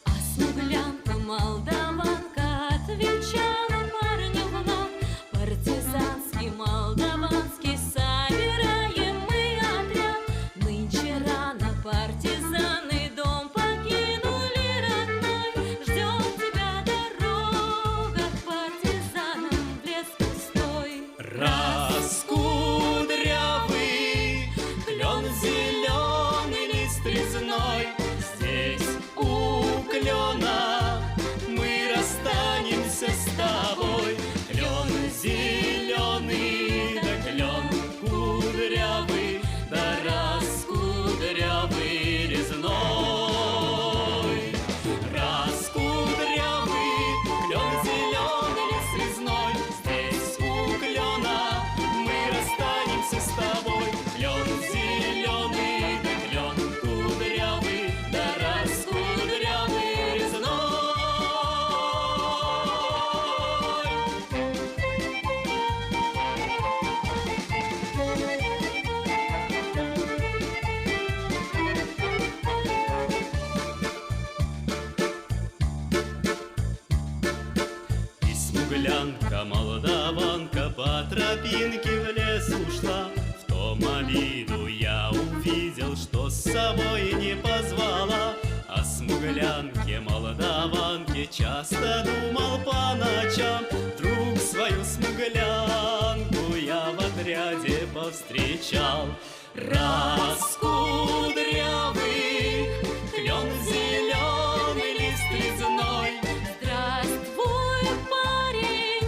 А смуглянка, молдаванка отвечала парню вновь: партизанский, молдаванский, собираем мы отряд. Нынче рано партизаны дом покинули родной. Ждет тебя дорога к партизанам в лес пустой. Раскудрявый клен зеленый, лист резной, здесь у клена мы расстанемся с тобой. Клен зеленый, да клен кудрявый, да раскудрявый резной. Раскудрявый клен зеленый, лист резной, здесь у клена мы расстанемся с тобой. Клен зеленый, да клен кудрявый, да раскудрявый резной. И смуглянка, молдаванка по тропинке в лес ушла. В том обиду я увидел, что с собой не позвала. О смуглянке, молдаванке часто думал по ночам. Вдруг свою смуглянку я в отряде повстречал. Раскудрявый клен зеленый, лист резной, Здравствуй, парень,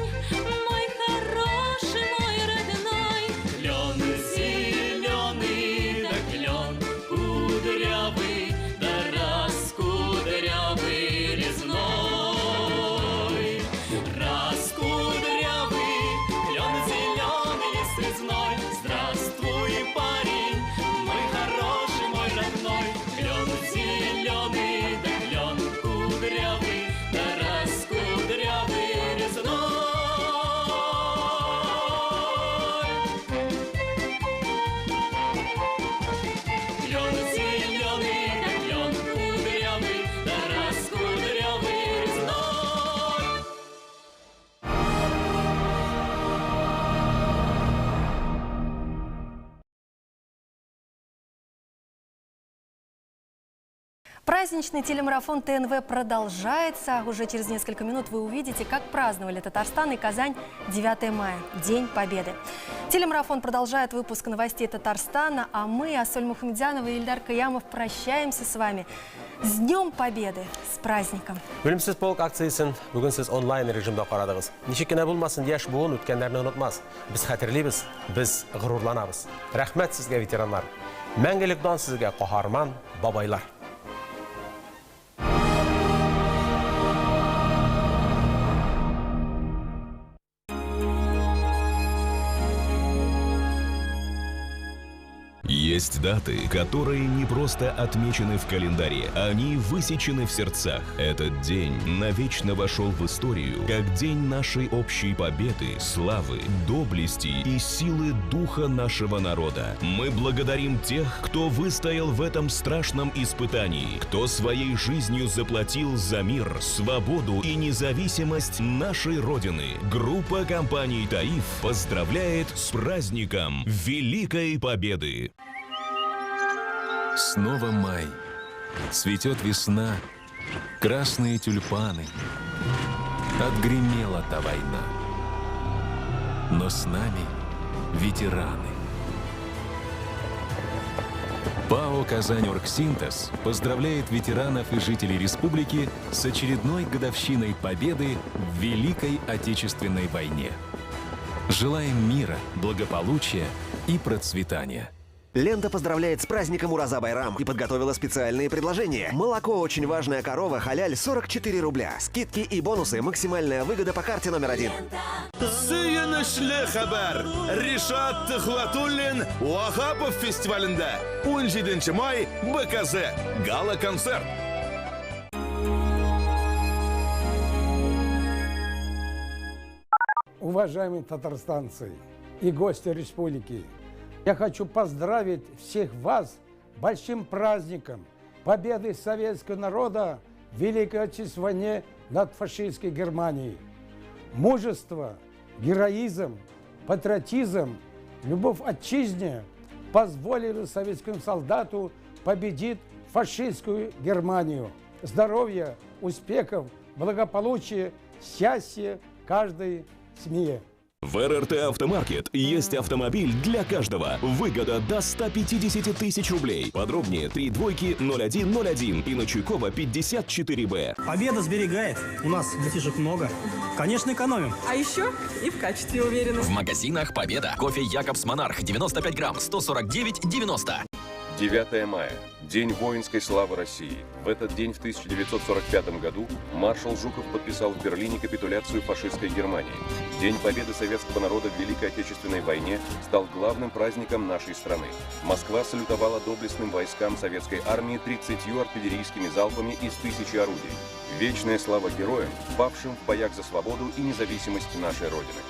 мой хороший, мой родной. клен зеленый, да клен кудрявый, да раскудрявый резной. Раскудрявый клен зеленый, лист резной, здравствуй, парень, мой хороший, мой Праздничный телемарафон ТНВ продолжается. Уже через несколько минут вы увидите, как праздновали Татарстан и Казань 9 мая, День Победы. Телемарафон продолжает выпуск новостей Татарстана, а мы, Асоль Мухамедзянова и Ильдар Каямов, прощаемся с вами. С Днем Победы, с праздником! Бөлімсіз полк акциясын бүгін сіз онлайн режимде қарадыңыз. Неше кені болмасын, еш буын өткендерін ұнытмас. Біз хәтерлейбіз, біз ғырурланабыз. Рәхмәт сізге, ветеранлар. Мәңгілік дан сізге, қаһарман бабайлар. Есть даты, которые не просто отмечены в календаре, они высечены в сердцах. Этот день навечно вошел в историю как день нашей общей победы, славы, доблести и силы духа нашего народа. Мы благодарим тех, кто выстоял в этом страшном испытании, кто своей жизнью заплатил за мир, свободу и независимость нашей Родины. Группа компаний «Таиф» поздравляет с праздником Великой Победы! Снова май. Цветет весна, красные тюльпаны. Отгремела та война. Но с нами ветераны. ПАО «Казань-Оргсинтез» поздравляет ветеранов и жителей республики с очередной годовщиной победы в Великой Отечественной войне. Желаем мира, благополучия и процветания. Лента поздравляет с праздником Ураза-Байрам и подготовила специальные предложения. Молоко «Очень важная корова» халяль 44 рубля. Скидки и бонусы. Максимальная выгода по карте номер 1. Сүйінішлі хабар. Ришат Тахуатуллин Уахапов фестивалінде. 17 май БКЗ. Гала-концерт. Уважаемые татарстанцы и гости республики, я хочу поздравить всех вас с большим праздником победы советского народа в Великой Отечественной войне над фашистской Германией. Мужество, героизм, патриотизм, любовь к отчизне позволили советскому солдату победить фашистскую Германию. Здоровья, успехов, благополучия, счастья каждой семье. В РРТ Автомаркет есть автомобиль для каждого. Выгода до 150 тысяч рублей. Подробнее 320101 и на Чуйкова 54Б. Победа сберегает. У нас детишек много. Конечно, экономим. А еще и в качестве уверены. В магазинах Победа. Кофе Якобс Монарх 95 грамм 149,90. 9 мая. День воинской славы России. В этот день в 1945 году маршал Жуков подписал в Берлине капитуляцию фашистской Германии. День победы советского народа в Великой Отечественной войне стал главным праздником нашей страны. Москва салютовала доблестным войскам советской армии 30 артиллерийскими залпами из 1000 орудий. Вечная слава героям, павшим в боях за свободу и независимость нашей Родины.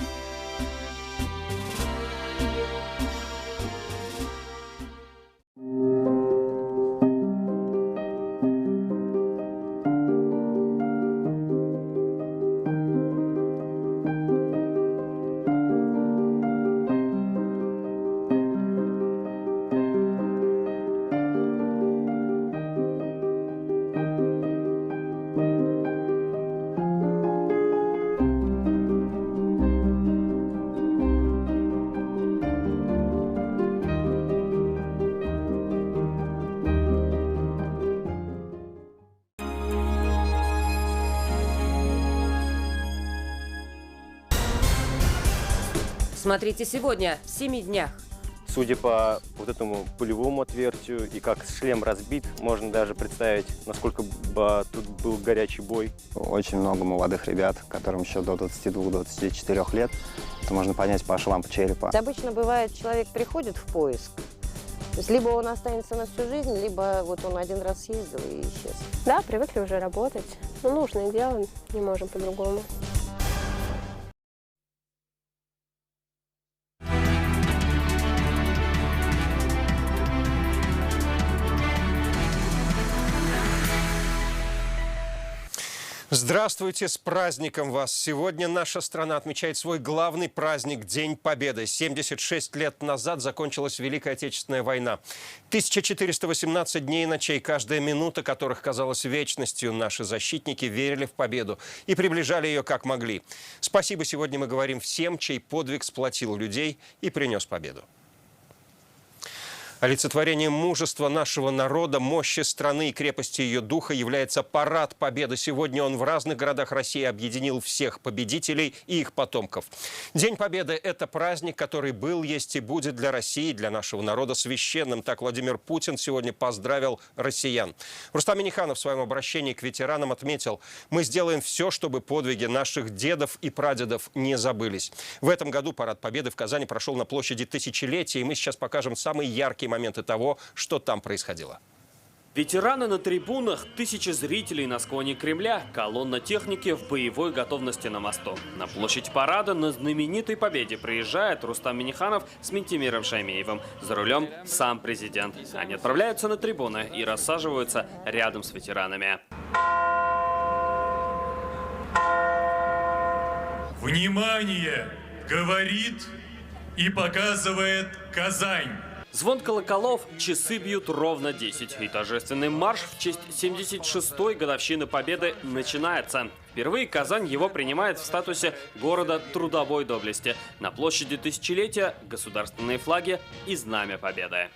Смотрите сегодня, в 7 днях. Судя по вот этому пулевому отверстию и как шлем разбит, можно даже представить, насколько тут был горячий бой. Очень много молодых ребят, которым еще до 22-24 лет. Это можно понять по шраму черепа. Обычно бывает, человек приходит в поиск. То есть либо он останется на всю жизнь, либо вот он один раз съездил и исчез. Да, привыкли уже работать. Ну, нужное дело, не можем по-другому. Здравствуйте, с праздником вас! Сегодня наша страна отмечает свой главный праздник – День Победы. 76 лет назад закончилась Великая Отечественная война. 1418 дней и ночей, каждая минута которых казалась вечностью, наши защитники верили в победу и приближали ее как могли. Спасибо сегодня мы говорим всем, чей подвиг сплотил людей и принес победу. Олицетворением мужества нашего народа, мощи страны и крепости ее духа является парад Победы. Сегодня он в разных городах России объединил всех победителей и их потомков. День Победы – это праздник, который был, есть и будет для России, для нашего народа священным. Так Владимир Путин сегодня поздравил россиян. Рустам Минниханов в своем обращении к ветеранам отметил: «Мы сделаем все, чтобы подвиги наших дедов и прадедов не забылись». В этом году парад Победы в Казани прошел на площади Тысячелетия, и мы сейчас покажем самые яркие моменты того, что там происходило. Ветераны на трибунах, тысячи зрителей на склоне Кремля, колонна техники в боевой готовности на мосту. На площадь парада на знаменитой Победе приезжает Рустам Минниханов с Ментимиром Шаймеевым. За рулем сам президент. Они отправляются на трибуны и рассаживаются рядом с ветеранами. Внимание! Говорит и показывает Казань. Звон колоколов, часы бьют ровно 10. И торжественный марш в честь 76-й годовщины Победы начинается. Впервые Казань его принимает в статусе города трудовой доблести. На площади Тысячелетия государственные флаги и знамя Победы.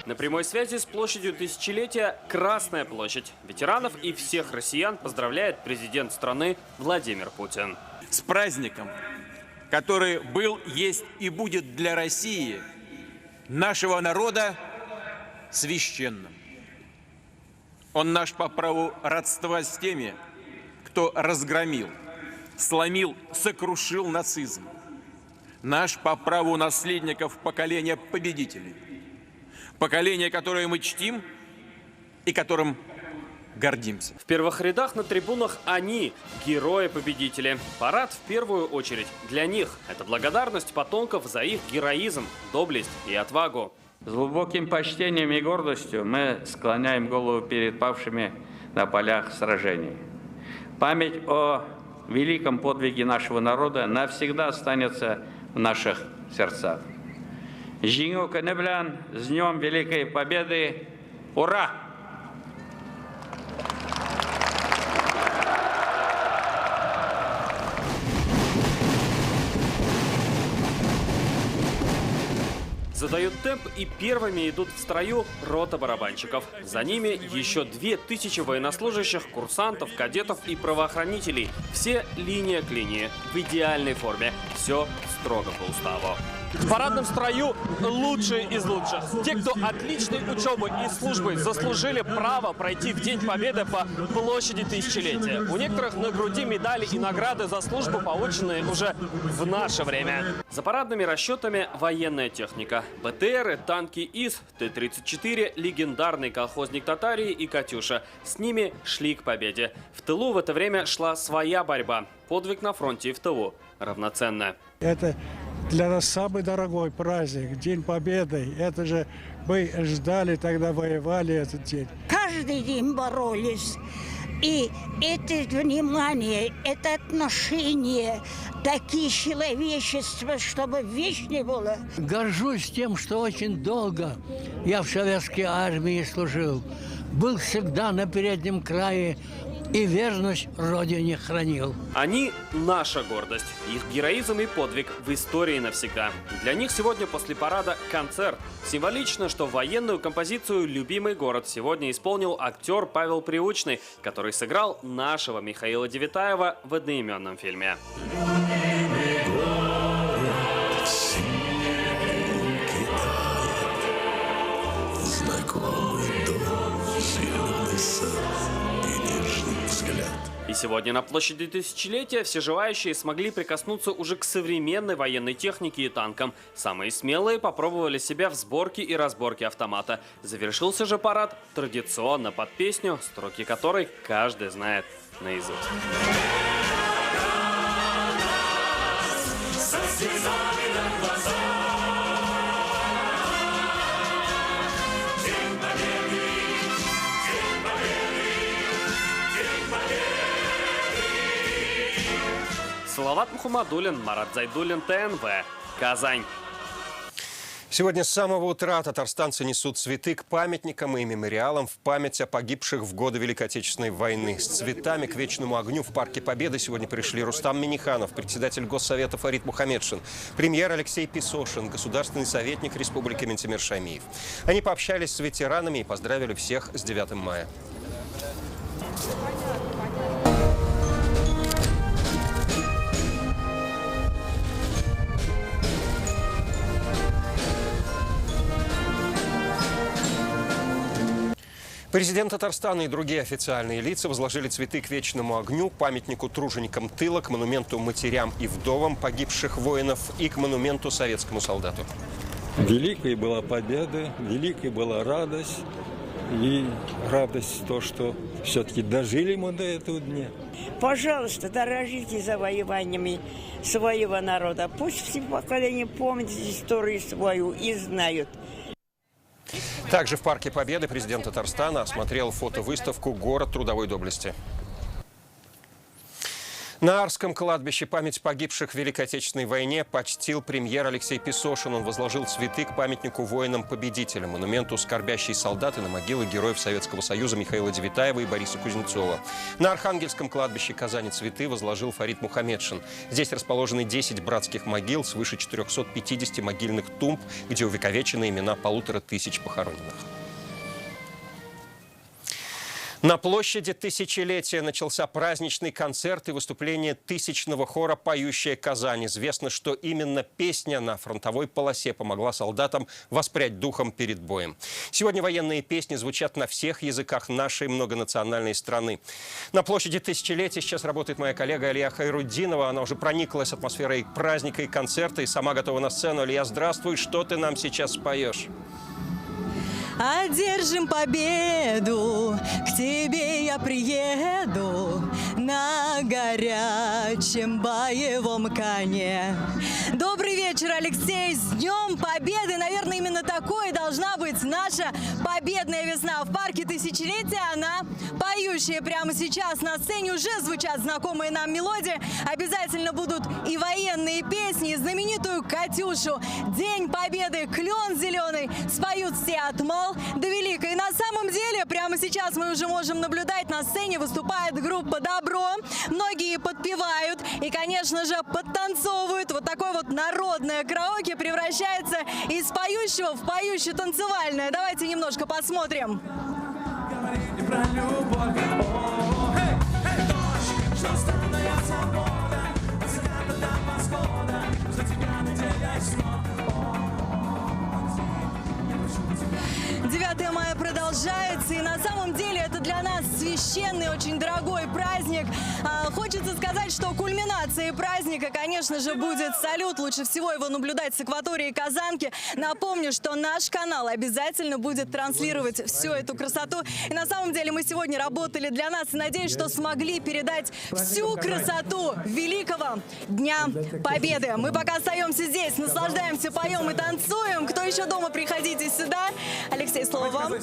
На прямой связи с площадью Тысячелетия Красная площадь. Ветеранов и всех россиян поздравляет президент страны Владимир Путин. С праздником, который был, есть и будет для России, нашего народа, священным. Он наш по праву родства с теми, кто разгромил, сломил, сокрушил нацизм. Наш по праву наследников поколения победителей. Поколение, которое мы чтим и которым гордимся. В первых рядах на трибунах они, герои-победители. Парад в первую очередь для них. Это благодарность потомков за их героизм, доблесть и отвагу. С глубоким почтением и гордостью мы склоняем голову перед павшими на полях сражений. Память о великом подвиге нашего народа навсегда останется в наших сердцах. Жеңу күні білән, с Днем Великой Победы! Ура! Задают темп и первыми идут в строю рота барабанщиков. За ними еще 2000 военнослужащих, курсантов, кадетов и правоохранителей. Все линия к линии, в идеальной форме. Все строго по уставу. В парадном строю лучшие из лучших. Те, кто отличной учебой и службой заслужили право пройти в День Победы по площади Тысячелетия. У некоторых на груди медали и награды за службу, полученные уже в наше время. За парадными расчетами военная техника. БТРы, танки ИС, Т-34, легендарный колхозник Татарии и Катюша. С ними шли к победе. В тылу в это время шла своя борьба. Подвиг на фронте и в тылу равноценно. Это для нас самый дорогой праздник, День Победы. Это же мы ждали, тогда воевали этот день. Каждый день боролись. И это внимание, это отношение, такие человечества, чтобы вечно было. Горжусь тем, что очень долго я в советской армии служил. Был всегда на переднем крае и верность Родине хранил. Они – наша гордость. Их героизм и подвиг в истории навсегда. Для них сегодня после парада концерт. Символично, что военную композицию «Любимый город» сегодня исполнил актер Павел Прилучный, который сыграл нашего Михаила Девятаева в одноименном фильме. И сегодня на площади Тысячелетия все желающие смогли прикоснуться уже к современной военной технике и танкам. Самые смелые попробовали себя в сборке и разборке автомата. Завершился же парад традиционно под песню, строки которой каждый знает наизусть. Салават Мухаммадуллин, Марат Зайдуллин, ТНВ, Казань. Сегодня с самого утра татарстанцы несут цветы к памятникам и мемориалам в память о погибших в годы Великой Отечественной войны. С цветами к вечному огню в Парке Победы сегодня пришли Рустам Минниханов, председатель Госсовета Фарид Мухаммедшин, премьер Алексей Песошин, государственный советник Республики Ментимир Шаймиев. Они пообщались с ветеранами и поздравили всех с 9 мая. Президент Татарстана и другие официальные лица возложили цветы к вечному огню, памятнику труженикам тыла, к монументу матерям и вдовам погибших воинов и к монументу советскому солдату. Великой была победа, великой была радость. И радость то, что все-таки дожили мы до этого дня. Пожалуйста, дорожите завоеваниями своего народа. Пусть все поколения помнят историю свою и знают. Также в Парке Победы президент Татарстана осмотрел фотовыставку «Город трудовой доблести». На Арском кладбище память погибших в Великой Отечественной войне почтил премьер Алексей Песошин. Он возложил цветы к памятнику воинам-победителям, монументу «Скорбящие солдаты» на могилы героев Советского Союза Михаила Девятаева и Бориса Кузнецова. На Архангельском кладбище Казани цветы возложил Фарид Мухаммедшин. Здесь расположены 10 братских могил, свыше 450 могильных тумб, где увековечены имена 1500 похороненных. На площади Тысячелетия начался праздничный концерт и выступление тысячного хора «Поющая Казань». Известно, что именно песня на фронтовой полосе помогла солдатам воспрять духом перед боем. Сегодня военные песни звучат на всех языках нашей многонациональной страны. На площади Тысячелетия сейчас работает моя коллега Алия Хайруддинова. Она уже прониклась атмосферой праздника и концерта и сама готова на сцену. Алия, здравствуй. Что ты нам сейчас споешь? Одержим победу, к тебе я приеду на горячем боевом коне. Добрый вечер, Алексей, с Днем Победы! Наверное, именно такой должна быть наша победная весна. В Парке Тысячелетия она поющая. Прямо сейчас на сцене уже звучат знакомые нам мелодии. Обязательно будут и военные песни, и знаменитую «Катюшу». День Победы, клен зеленый споют все от мал до великой. И на самом деле, прямо сейчас мы уже можем наблюдать, на сцене выступает группа «Добро». Многие подпевают и, конечно же, подтанцовывают. Вот такое вот народное караоке превращается из поющего в поюще-танцевальное. Давайте немножко посмотрим. Мая продолжается, и на самом деле это для нас священный, очень дорогой праздник. Хочется сказать, что кульминацией праздника, конечно же, будет салют. Лучше всего его наблюдать с акватории Казанки. Напомню, что наш канал обязательно будет транслировать всю эту красоту. И на самом деле мы сегодня работали для нас и надеюсь, что смогли передать всю красоту великого Дня Победы. Мы пока остаемся здесь, наслаждаемся, поем и танцуем. Кто еще дома, приходите сюда. Алексей, слово вам.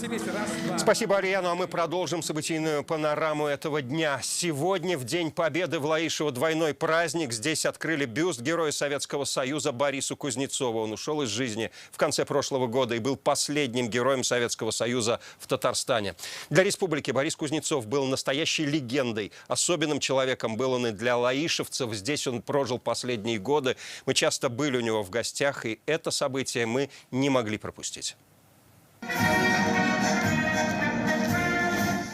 Спасибо, Ариану. А мы продолжим событийную панораму этого дня. Сегодня, в День Победы, в Лаишево двойной праздник. Здесь открыли бюст героя Советского Союза Борису Кузнецову. Он ушел из жизни в конце прошлого года и был последним героем Советского Союза в Татарстане. Для республики Борис Кузнецов был настоящей легендой. Особенным человеком был он и для лаишевцев. Здесь он прожил последние годы. Мы часто были у него в гостях, и это событие мы не могли пропустить.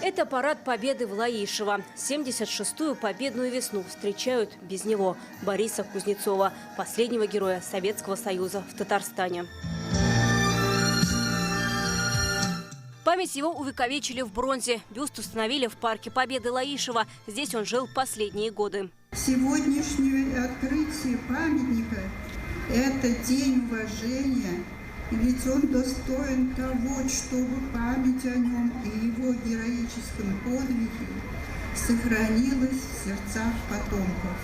Это парад Победы в Лаишево. 76-ю победную весну встречают без него, Бориса Кузнецова, последнего героя Советского Союза в Татарстане. Память его увековечили в бронзе. Бюст установили в Парке Победы Лаишево. Здесь он жил последние годы. Сегодняшнее открытие памятника – это день уважения. Ведь он достоин того, чтобы память о нем и его героическом подвиге сохранилась в сердцах потомков.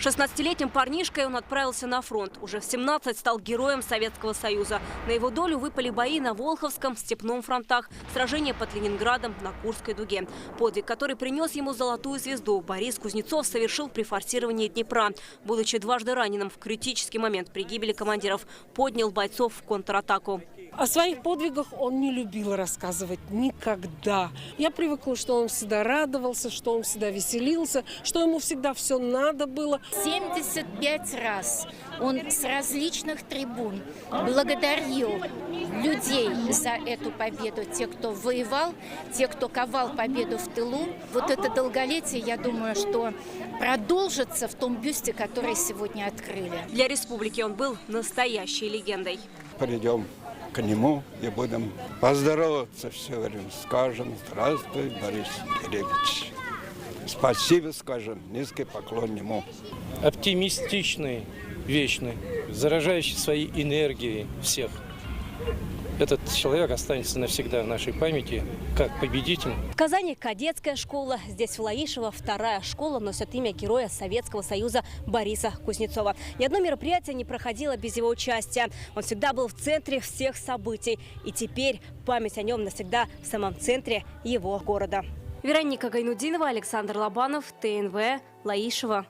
16-летним парнишкой он отправился на фронт. Уже в 17 стал героем Советского Союза. На его долю выпали бои на Волховском, Степном фронтах, сражения под Ленинградом, на Курской дуге. Подвиг, который принес ему золотую звезду, Борис Кузнецов совершил при форсировании Днепра. Будучи дважды раненым в критический момент при гибели командиров, поднял бойцов в контратаку. О своих подвигах он не любил рассказывать никогда. Я привыкла, что он всегда радовался, что он всегда веселился, что ему всегда все надо было. 75 раз он с различных трибун благодарил людей за эту победу. Те, кто воевал, те, кто ковал победу в тылу. Вот это долголетие, я думаю, что продолжится в том бюсте, который сегодня открыли. Для республики он был настоящей легендой. Придем к нему и будем поздороваться все время. Скажем: здравствуй, Борис Кириллович. Спасибо скажем, низкий поклон ему. Оптимистичный, вечный, заражающий своей энергией всех. Этот человек останется навсегда в нашей памяти как победитель. В Казани кадетская школа. Здесь в Лаишево вторая школа носит имя героя Советского Союза Бориса Кузнецова. Ни одно мероприятие не проходило без его участия. Он всегда был в центре всех событий. И теперь память о нем навсегда в самом центре его города. Вероника Гайнудинова, Александр Лобанов, ТНВ, Лаишево.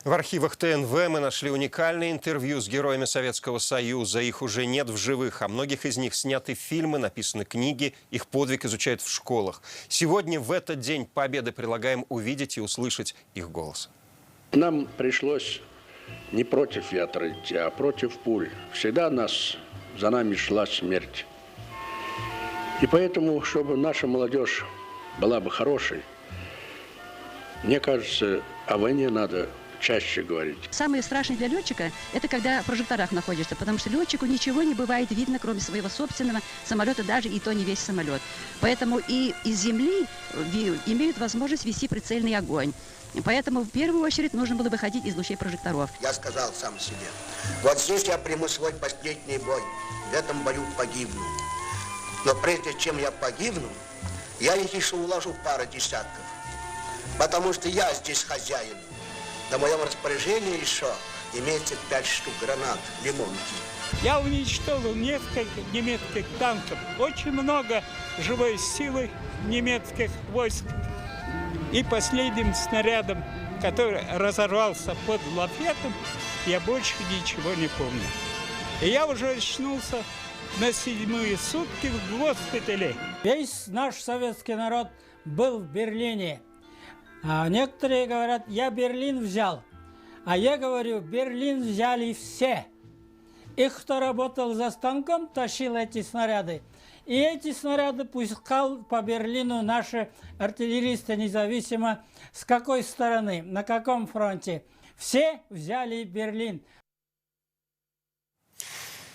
В архивах ТНВ мы нашли уникальные интервью с героями Советского Союза. Их уже нет в живых. О многих из них сняты фильмы, написаны книги. Их подвиг изучают в школах. Сегодня, в этот день Победы, предлагаем увидеть и услышать их голос. Нам пришлось не против ветра идти, а против пуль. Всегда за нами шла смерть. И поэтому, чтобы наша молодежь была бы хорошей, мне кажется, о войне надо чаще говорить. Самое страшное для летчика – это когда в прожекторах находишься, потому что летчику ничего не бывает видно, кроме своего собственного самолета, даже и то не весь самолет. Поэтому и из земли имеют возможность вести прицельный огонь. Поэтому в первую очередь нужно было выходить из лучей прожекторов. Я сказал сам себе: вот здесь я приму свой последний бой, в этом бою погибну. Но прежде чем я погибну, я их еще уложу пару десятков, потому что я здесь хозяин. На моем распоряжении еще имеется 5 штук гранат «Лимонки». Я уничтожил несколько немецких танков, очень много живой силы немецких войск. И последним снарядом, который разорвался под Лафетом, я больше ничего не помню. И я уже очнулся на 7-е сутки в госпитале. Весь наш советский народ был в Берлине. А некоторые говорят: я Берлин взял. А я говорю: Берлин взяли все. И кто работал за станком, тащил эти снаряды. И эти снаряды пускал по Берлину наши артиллеристы, независимо с какой стороны, на каком фронте. Все взяли Берлин.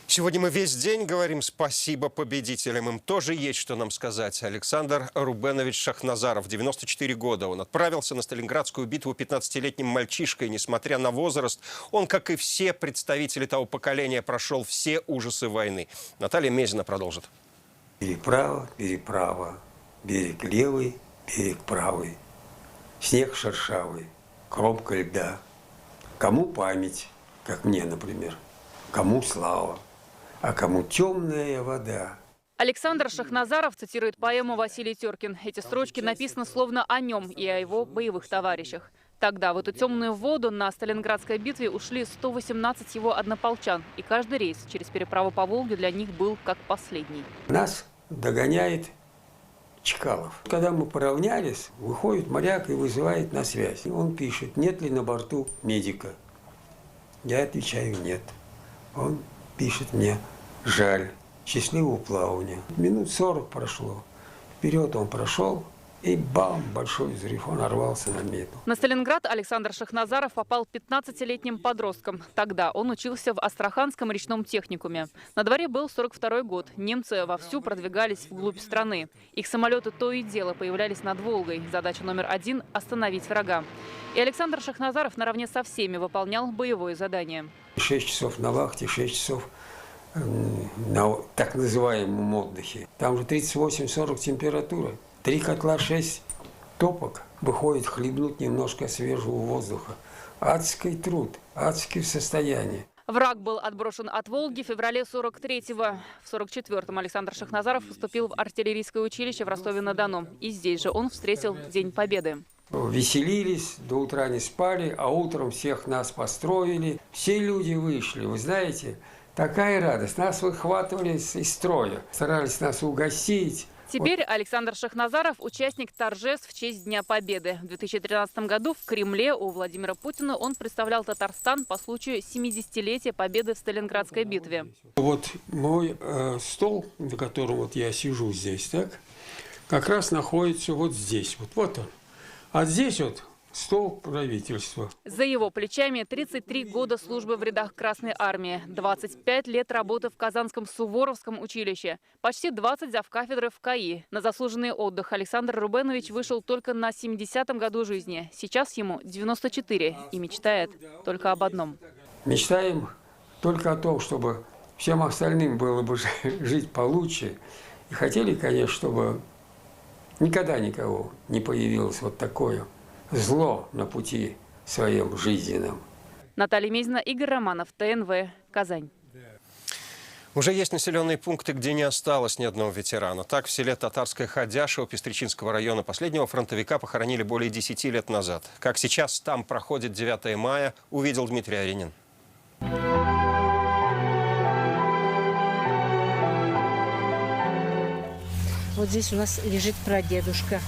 Сегодня мы весь день говорим спасибо победителям. Им тоже есть что нам сказать. Александр Рубенович Шахназаров, 94 года. Он отправился на Сталинградскую битву 15-летним мальчишкой. Несмотря на возраст, он, как и все представители того поколения, прошел все ужасы войны. Наталья Мезина продолжит. Переправа, переправа. Берег левый, берег правый. Снег шершавый, кромка льда. Кому память, как мне, например. Кому слава. А кому темная вода. Александр Шахназаров цитирует поэму Василий Теркин. Эти строчки написаны словно о нем и о его боевых товарищах. Тогда в эту темную воду на Сталинградской битве ушли 118 его однополчан. И каждый рейс через переправу по Волге для них был как последний. Нас догоняет Чкалов. Когда мы поравнялись, выходит моряк и вызывает на связь. Он пишет: нет ли на борту медика? Я отвечаю: нет. Он пишет мне: жаль, счастливого плавания. Минут 40 прошло. Вперед он прошел, и бам, большой взрыв. Он орвался на мету. На Сталинград Александр Шахназаров попал 15-летним подростком. Тогда он учился в Астраханском речном техникуме. На дворе был 42-й год. Немцы вовсю продвигались вглубь страны. Их самолеты то и дело появлялись над Волгой. Задача номер 1 – остановить врага. И Александр Шахназаров наравне со всеми выполнял боевое задание. 6 часов на вахте, 6 часов на так называемом отдыхе. Там же 38-40 температура. 3 котла, 6 топок выходит хлебнуть немножко свежего воздуха. Адский труд, адское состояние. Враг был отброшен от Волги в феврале 43-го. В 44-м Александр Шахназаров поступил в артиллерийское училище в Ростове-на-Дону. И здесь же он встретил День Победы. Веселились, до утра не спали, а утром всех нас построили. Все люди вышли, вы знаете, такая радость. Нас выхватывали из строя, старались нас угостить. Теперь Александр Шахназаров – участник торжеств в честь Дня Победы. В 2013 году в Кремле у Владимира Путина он представлял Татарстан по случаю 70-летия победы в Сталинградской битве. Вот мой стол, на котором вот я сижу здесь, так, как раз находится вот здесь. Вот он. А здесь вот стол правительства. За его плечами 33 года службы в рядах Красной Армии, 25 лет работы в Казанском Суворовском училище, почти 20 завкафедры в КАИ. На заслуженный отдых Александр Рубенович вышел только на 70-м году жизни. Сейчас ему 94 и мечтает только об одном. Мечтаем только о том, чтобы всем остальным было бы жить получше. И хотели, конечно, чтобы никогда никого не появилось вот такое зло на пути своем жизненном. Наталья Мезина, Игорь Романов, ТНВ, Казань. Уже есть населенные пункты, где не осталось ни одного ветерана. Так, в селе Татарское Ходяшево Пестричинского района последнего фронтовика похоронили более 10 лет назад. Как сейчас там проходит 9 мая, увидел Дмитрий Аринин. Вот здесь у нас лежит прадедушка.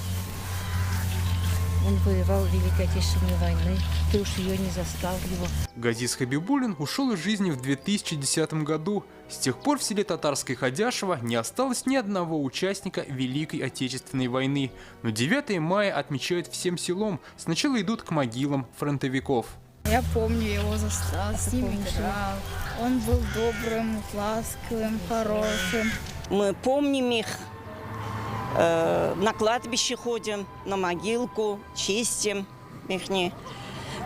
Он воевал в Великой Отечественной войны. Ты уж ее не застал его. Газиз Хабибуллин ушел из жизни в 2010 году. С тех пор в селе Татарское Ходяшево не осталось ни одного участника Великой Отечественной войны. Но 9 мая отмечают всем селом. Сначала идут к могилам фронтовиков. Я помню его застал, с ним играл. Он был добрым, ласковым, хорошим. Мы помним их. На кладбище ходим, на могилку, чистим их.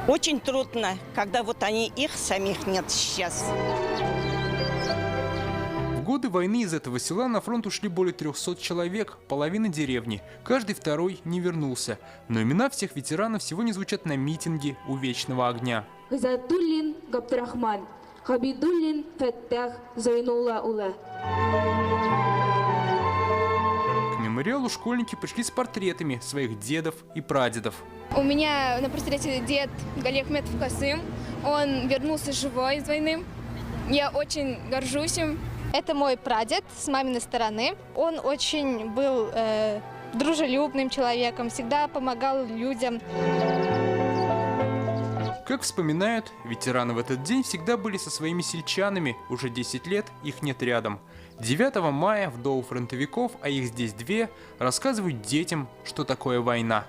Очень трудно, когда вот они их самих нет сейчас. В годы войны из этого села на фронт ушли более 300 человек, половина деревни. Каждый второй не вернулся. Но имена всех ветеранов сегодня звучат на митинге у Вечного огня. Гизатуллин Габдрахман, Хабидуллин Фаттах Зайнулла Ула. К мемориалу школьники пришли с портретами своих дедов и прадедов. У меня на портрете дед Галиахметов Касым. Он вернулся живой из войны. Я очень горжусь им. Это мой прадед с маминой стороны. Он очень был дружелюбным человеком, всегда помогал людям. Как вспоминают, ветераны в этот день всегда были со своими сельчанами. Уже 10 лет их нет рядом. 9 мая вдовы фронтовиков, а их здесь 2, рассказывают детям, что такое война.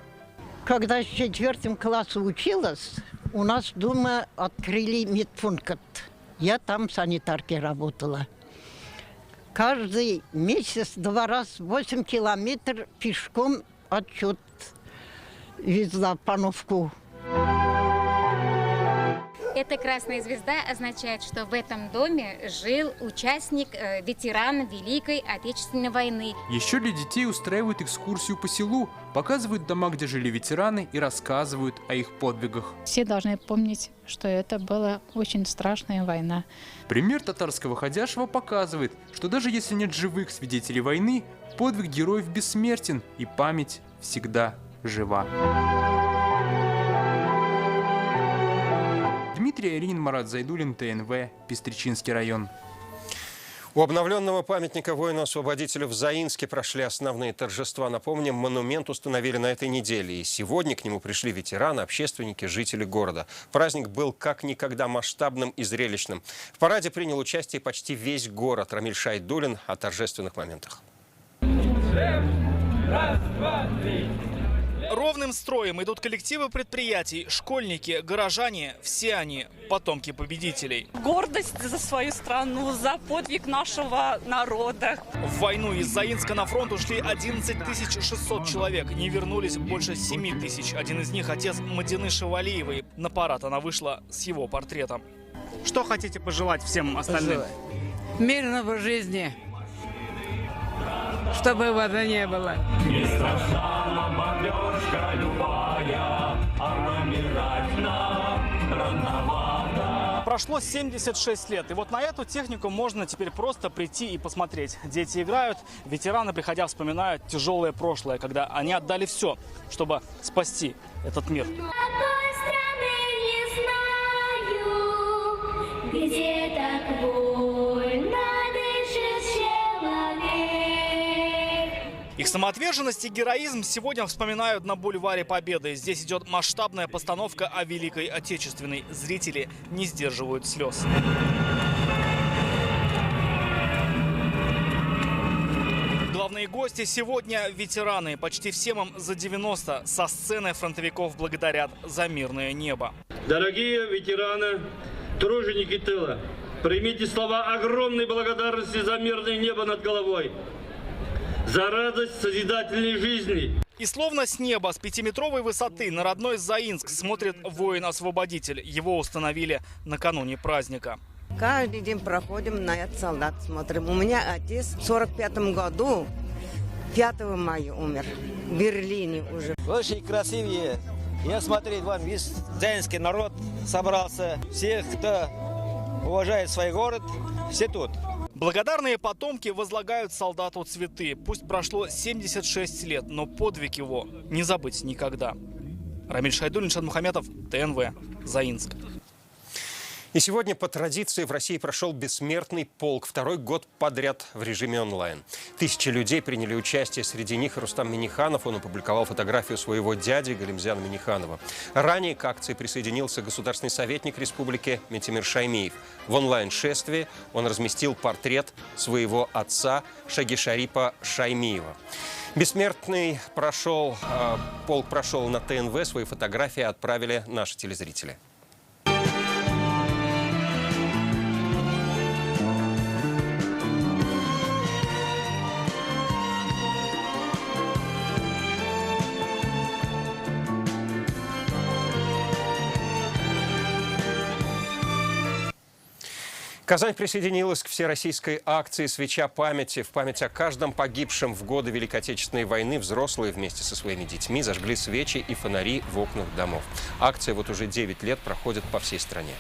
Когда в 4 классе училась, у нас дома открыли медпункт. Я там санитаркой работала. Каждый месяц 2 раза 8 километров пешком отчет везла Пановку. Эта красная звезда означает, что в этом доме жил участник, ветеран Великой Отечественной войны. Еще для детей устраивают экскурсию по селу, показывают дома, где жили ветераны, и рассказывают о их подвигах. Все должны помнить, что это была очень страшная война. Пример Татарского Ходяшева показывает, что даже если нет живых свидетелей войны, подвиг героев бессмертен, и память всегда жива. Дмитрий Аринин, Марат Зайдуллин, ТНВ, Пестричинский район. У обновленного памятника воину-освободителю в Заинске прошли основные торжества. Напомним, монумент установили на этой неделе. И сегодня к нему пришли ветераны, общественники, жители города. Праздник был как никогда масштабным и зрелищным. В параде принял участие почти весь город. Рамиль Шайдуллин о торжественных моментах. Раз, два, три. Ровным строем идут коллективы предприятий, школьники, горожане. Все они потомки победителей. Гордость за свою страну, за подвиг нашего народа. В войну из Заинска на фронт ушли 11 600 человек. Не вернулись больше 7 тысяч. Один из них отец Мадины Шевалиевой. На парад она вышла с его портретом. Что хотите пожелать всем остальным? Мирного жизни. Чтобы вода не было. Не страшна нам бомбежка, Прошло 76 лет, и вот на эту технику можно теперь просто прийти и посмотреть. Дети играют, ветераны, приходя, вспоминают тяжелое прошлое, когда они отдали все, чтобы спасти этот мир. Где так вольно дышит человек. Их самоотверженность и героизм сегодня вспоминают на бульваре Победы. Здесь идет масштабная постановка о Великой Отечественной. Зрители не сдерживают слез. Главные гости сегодня – ветераны. Почти всем им за 90. Со сцены фронтовиков благодарят за мирное небо. Дорогие ветераны, труженики тыла, примите слова огромной благодарности за мирное небо над головой, за радость созидательной жизни. И словно с неба, с 5-метровой высоты на родной Заинск смотрит воин-освободитель. Его установили накануне праздника. Каждый день проходим на этот солдат, смотрим. У меня отец в 45-м году, 5 мая умер, в Берлине уже. Очень красивее. Я смотреть вам, весь заинский народ собрался. Всех, кто уважает свой город, все тут. Благодарные потомки возлагают солдату цветы. Пусть прошло 76 лет, но подвиг его не забыть никогда. Рамиль Шайдуллин, Шадмухаметов, ТНВ, Заинск. И сегодня по традиции в России прошел бессмертный полк. Второй год подряд в режиме онлайн. Тысячи людей приняли участие. Среди них Рустам Минниханов. Он опубликовал фотографию своего дяди Галимзяна Минниханова. Ранее к акции присоединился государственный советник республики Ментимир Шаймиев. В онлайн-шествии он разместил портрет своего отца Шагишарипа Шаймиева. Бессмертный полк прошел на ТНВ. Свои фотографии отправили наши телезрители. Казань присоединилась к всероссийской акции «Свеча памяти». В память о каждом погибшем в годы Великой Отечественной войны взрослые вместе со своими детьми зажгли свечи и фонари в окнах домов. Акция вот уже 9 лет проходит по всей стране.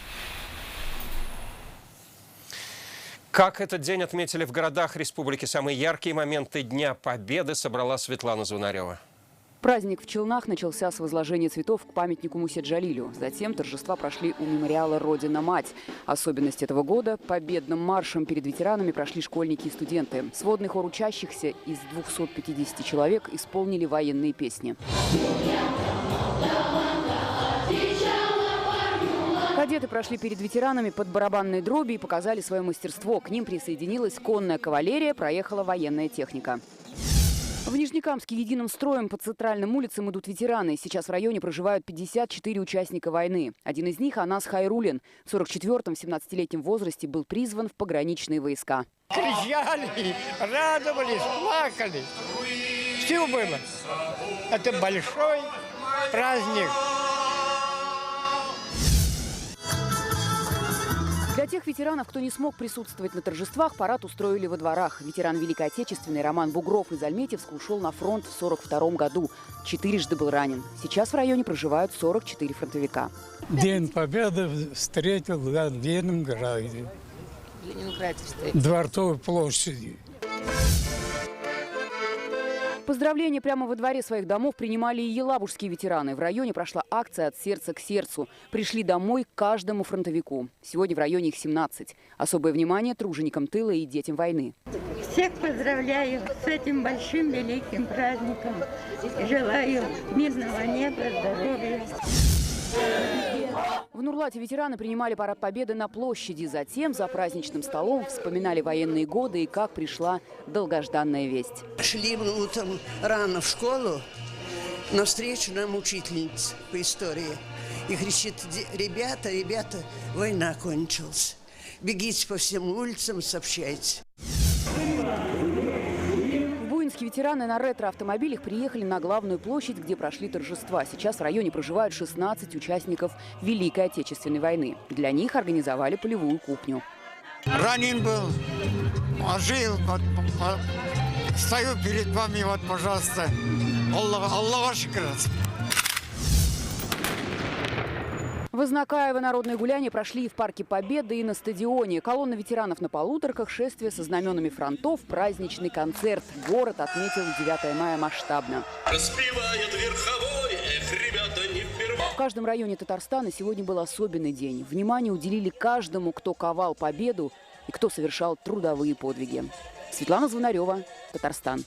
Как этот день отметили в городах республики? Самые яркие моменты Дня Победы собрала Светлана Звонарева. Праздник в Челнах начался с возложения цветов к памятнику Мусе Джалилю. Затем торжества прошли у мемориала «Родина-мать». Особенность этого года – победным маршем перед ветеранами прошли школьники и студенты. Сводный хор учащихся из 250 человек исполнили военные песни. Кадеты прошли перед ветеранами под барабанные дроби и показали свое мастерство. К ним присоединилась конная кавалерия, проехала военная техника. В Нижнекамске единым строем по центральным улицам идут ветераны. Сейчас в районе проживают 54 участника войны. Один из них – Анас Хайрулин. В 44-м, 17-летнем возрасте был призван в пограничные войска. Кричали, радовались, плакали. Все было. Это большой праздник. Для тех ветеранов, кто не смог присутствовать на торжествах, парад устроили во дворах. Ветеран Великой Отечественной Роман Бугров из Альметьевска ушел на фронт в 1942 году. 4-жды был ранен. Сейчас в районе проживают 44 фронтовика. День Победы встретил в Ленинграде. В Ленинграде встретил. Дворцовой площади. Поздравления прямо во дворе своих домов принимали и елабужские ветераны. В районе прошла акция «От сердца к сердцу». Пришли домой к каждому фронтовику. Сегодня в районе их 17. Особое внимание труженикам тыла и детям войны. Всех поздравляю с этим большим великим праздником. Желаю мирного неба, здоровья. В Нурлате ветераны принимали парад Победы на площади. Затем за праздничным столом вспоминали военные годы и как пришла долгожданная весть. Шли утром рано в школу, навстречу нам учительница по истории. И кричит: ребята, война кончилась. Бегите по всем улицам, сообщайте. Ветераны на ретро-автомобилях приехали на главную площадь, где прошли торжества. Сейчас в районе проживают 16 участников Великой Отечественной войны. Для них организовали полевую кухню. Ранен был, жил, стою перед вами, вот, пожалуйста. Аллах шукр. В Изнакаево народные гуляния прошли и в Парке Победы, и на стадионе. Колонна ветеранов на полуторках, шествие со знаменами фронтов, праздничный концерт. Город отметил 9 мая масштабно. Распевает верховой, ребята, не впервые. В каждом районе Татарстана сегодня был особенный день. Внимание уделили каждому, кто ковал победу и кто совершал трудовые подвиги. Светлана Звонарева, Татарстан.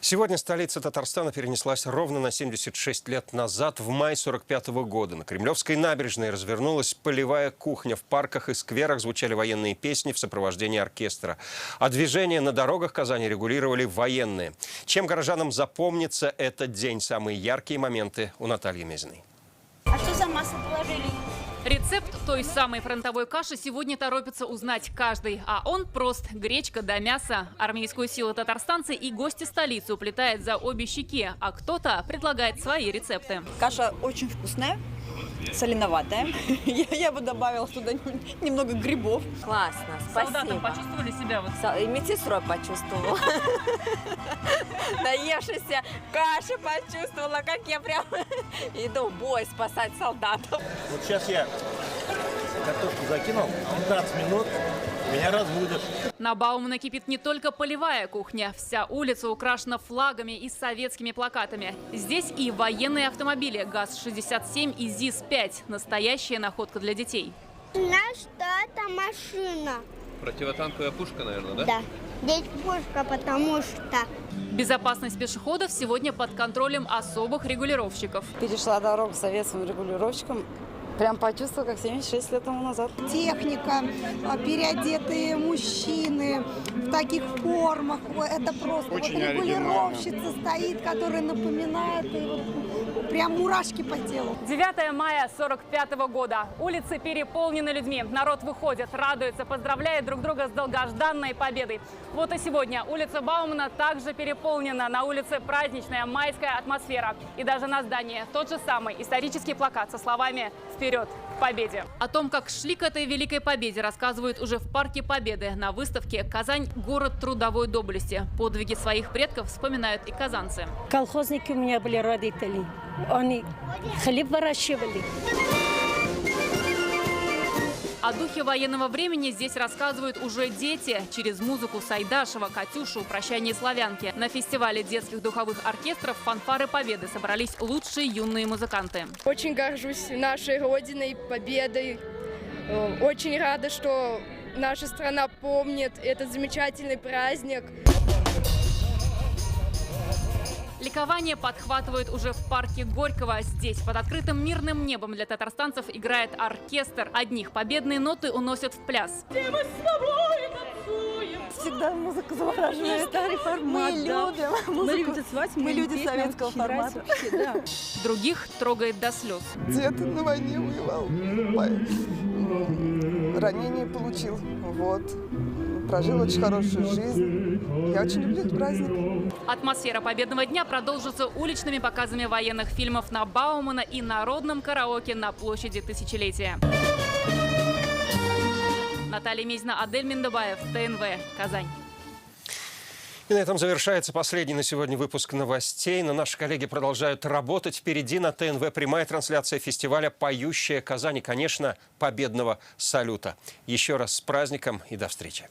Сегодня столица Татарстана перенеслась ровно на 76 лет назад, в мае 1945 года. На Кремлевской набережной развернулась полевая кухня. В парках и скверах звучали военные песни в сопровождении оркестра. А движение на дорогах Казани регулировали военные. Чем горожанам запомнится этот день? Самые яркие моменты у Натальи Мезиной. А что за масло положили? Рецепт той самой фронтовой каши сегодня торопится узнать каждый. А он прост. Гречка да мясо. Армейскую силу татарстанцы и гости столицы уплетают за обе щеки. А кто-то предлагает свои рецепты. Каша очень вкусная, соленоватая. Я бы добавила туда немного грибов. Классно, спасибо. Солдатом почувствовали себя? И медсестрой почувствовала. Наевшаяся каши почувствовала, как я прям иду в бой спасать солдатов. Вот сейчас я картошку закинул, 15 минут, меня разбудят. На Баумана кипит не только полевая кухня. Вся улица украшена флагами и советскими плакатами. Здесь и военные автомобили ГАЗ-67 и ЗИС-5. Настоящая находка для детей. Знаешь, что это машина? Противотанковая пушка, наверное, да? Да. Здесь пушка, потому что... Безопасность пешеходов сегодня под контролем особых регулировщиков. Перешла дорогу советским регулировщикам. Прям почувствовала, как 76 лет тому назад. Техника, переодетые мужчины в таких формах. Это просто вот регулировщица стоит, которая напоминает, и вот прям мурашки по телу. 9 мая 1945 года. Улицы переполнены людьми. Народ выходит, радуется, поздравляет друг друга с долгожданной победой. Вот и сегодня улица Баумана также переполнена. На улице праздничная майская атмосфера. И даже на здании тот же самый исторический плакат со словами «Вперед к победе». О том, как шли к этой великой победе, рассказывают уже в Парке Победы. На выставке «Казань – город трудовой доблести». Подвиги своих предков вспоминают и казанцы. Колхозники у меня были родители. Они хлеб выращивали. О духе военного времени здесь рассказывают уже дети. Через музыку Сайдашева, Катюшу, «Прощание славянки». На фестивале детских духовых оркестров «Фанфары Победы» собрались лучшие юные музыканты. Очень горжусь нашей Родиной, победой. Очень рада, что наша страна помнит этот замечательный праздник. Ликование подхватывают уже в парке Горького. Здесь под открытым мирным небом для татарстанцев играет оркестр. Одних победные ноты уносят в пляс. Всегда музыка завораживает. Старый формат. Мы любим музыку. Мы любим танцевать. Мы люди советского формата. Других трогает до слез. Дед на войне воевал. Ранение получил. Вот. Прожил очень хорошую жизнь. Я очень люблю этот праздник. Атмосфера победного дня продолжится уличными показами военных фильмов на Баумана и народном караоке на площади Тысячелетия. Наталья Мезина, Адель Миндубаев, ТНВ, Казань. И на этом завершается последний на сегодня выпуск новостей. Но наши коллеги продолжают работать. Впереди на ТНВ прямая трансляция фестиваля «Поющая Казань» и, конечно, победного салюта. Еще раз с праздником и до встречи.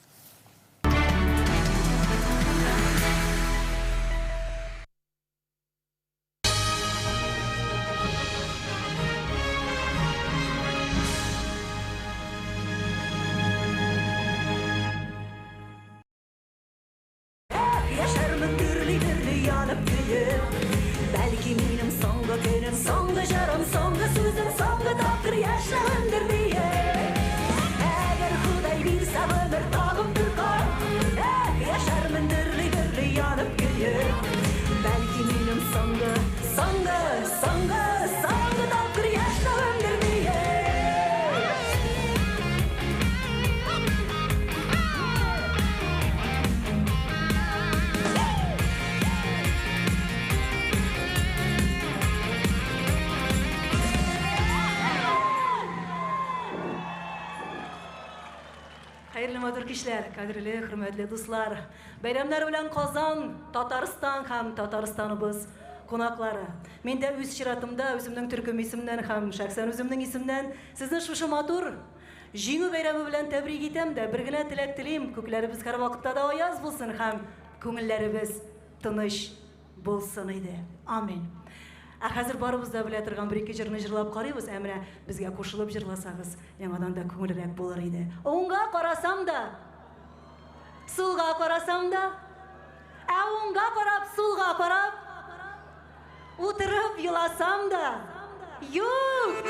Qadrli, hurmatli do'stlar, bayramlar bilan Qozon, Tatariston ham Tataristanimiz Konaklары. Мен де өз ширатымда, өзімнің түркім исімнен һәм шәхсән өзімнің исімнен сізді шушы матур жиңу бәйрәме белән тәбрик итәм дә, бер генә теләк телим, күкләребез һәр вакытта да аяз булсын һәм күңелләребез тыныч булсын иде. Амин. Хәзер барыбыз да белә торган бер-ике җырны җырлап карыйбыз, әмма безгә кушылып җырласагыз, яңадан да күңеллерәк булыр иде. Оңга карасам да, сулга карасам да, оңга карап, сулга карап, утырып еласам да, юк!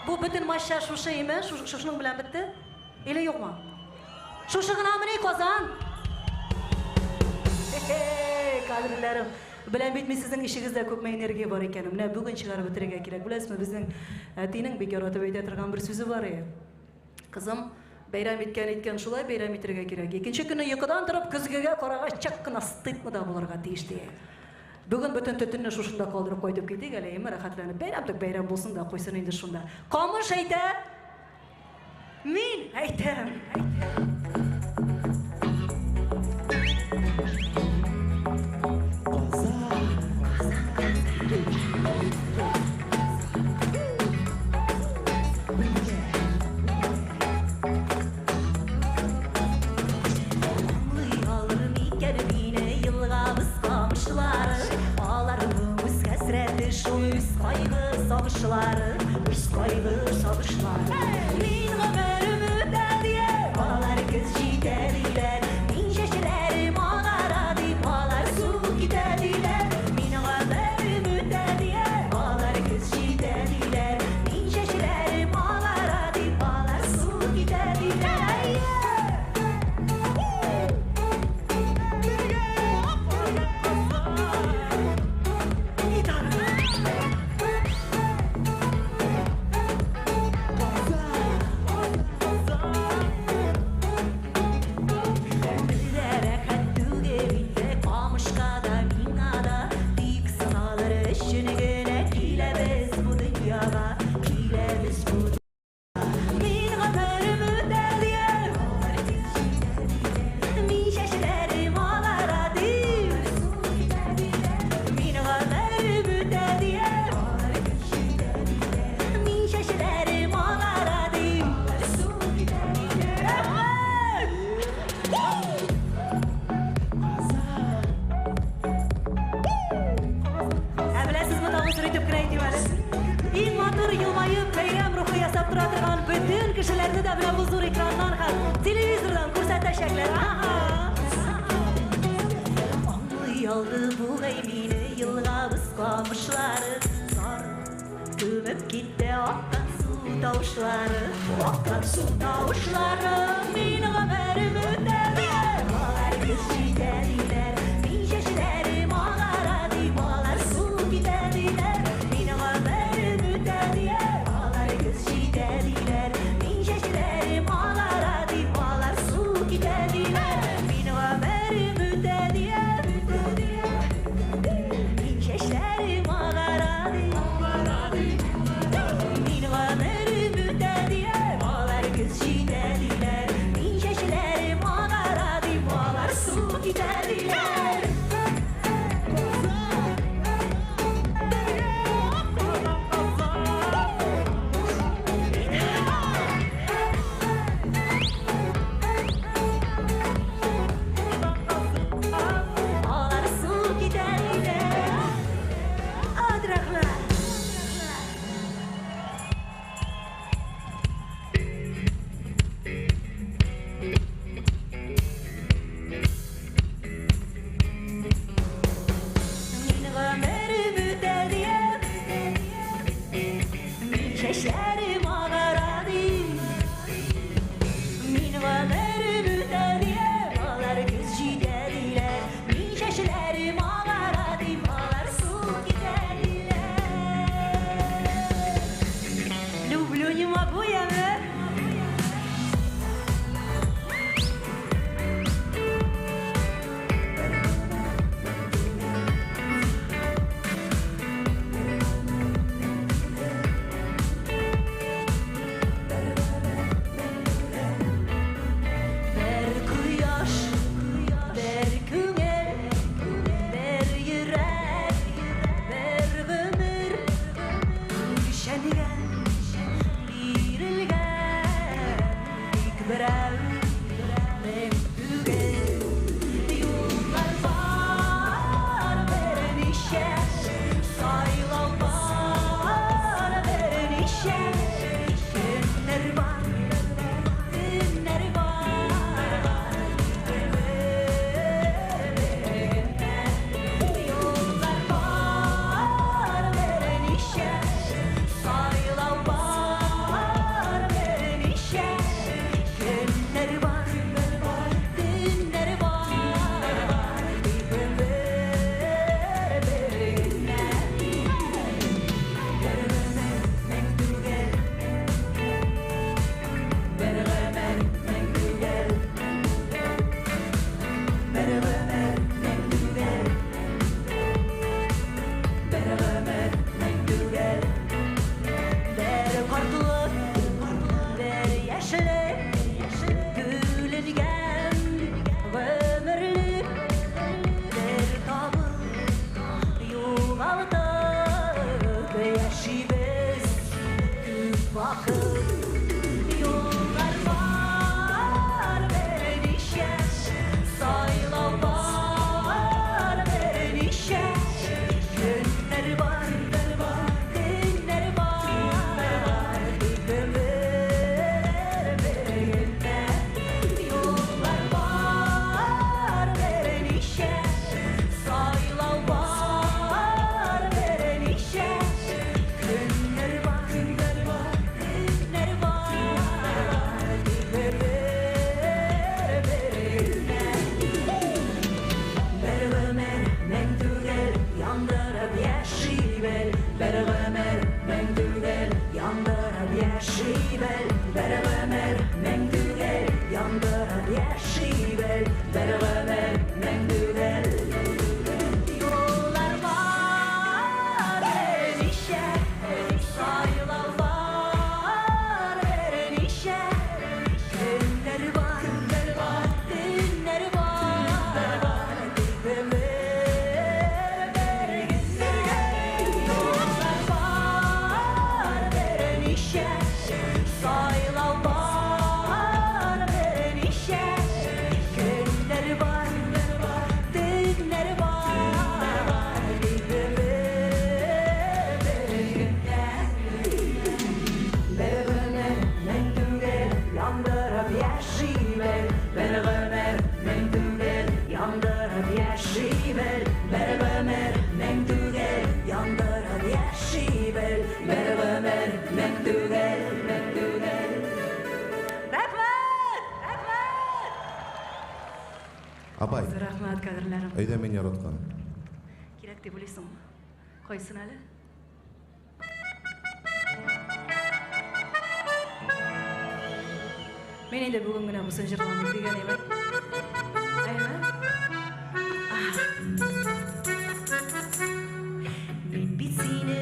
Bu bütün maçlar şuşa ime, şuşunun bilen bitti. Öyle yok mu? Şuşun amını kazan. Kadrilerim. Bilen bitmiş sizin işinizde çok enerji var ikenim. Ne bugün çıkarıp bitirge gerek. Bilesiniz bizim dinin bir kere ötebeyde turgan bir sözü var ya. Kızım bayram etken şulay bayram etirge gerek. İkinci günü yukarıdan durup kızgıga karağa çakkına sıtık da bularga değişti. Bugün bütün tütününü şuşunda kaldırıp koyduk gittik. Aleyhime rahatlanıp bayramdık bayram bulsun da koysun indi şunda. Kamış eytem. Min eytem. Шул үз кайгы сагышлары, үз кайгы сагышлары. Мин гомерем үтә дия, балалар көз җитә диләр. Мин чәчләрем агара дип, балалар су китә диләр. Мин гомерем үтә дия, балалар көз җитә диләр. Мин чәчләрем агара дип, балалар су китә диләр. Иң матур елмайып, бәйрәм рухы ясап тора торган бөтен кешеләрне дә менә бу зур экраннан һәм телевизордан күрсәтәчәкләр. Аңлый алды бугай мине елга бускамышлары, күмеп китте аккан су тавышлары, аккан су тавышлары. Мин гомерем үтә диләр, балалар көз җитә диләр. Мин чәчләрем агара дип, балалар су китә диләр. Мин гомерем үтә диләр, балалар көз җитә диләр. Мин чәчләрем агара дип, балалар су китә диләр. Мин гомерем үтә диләр, мин чәчләрем агара дип, мин гомерем үтә диләр, балалар көз җитә диләр. Мин чәчләрем агара дип, балалар су китә диләр. Балалар су китә диләр. Адрахлар. Мин гомерем үтә дия, мин чәчләрем агара дип. Мин гомерем үтә дия, балалар көз җитә диләр. Мин чәчләрем агара дип, балалар су китә диләр. Люблю, не могу я, bir ömür mengdügel yandırıp yaşayıver, bir ömür mengdügel yandırıp yaşayıver, bir ömür mengdügel. Yollar var enişe, sayılar var enişe, günler var, günler var, yollar var enişe, sayılar var enişe, günler var, günler var, bir ömür mengdügel yandırıp yaşayıver, bir ömür mengdügel yandırıp yaşayıver, bir ömür mengdügel yandırıp yaşayıver, bir ömür mengdügel. Rahmat! Abay, Rahmat kadırlarım. öyle men yaratkan. Kerak deb o'ylaysan. Qaysin hali? Men endi bugungina bu sinjirlarni degan eman. Ayman. Men bit seni.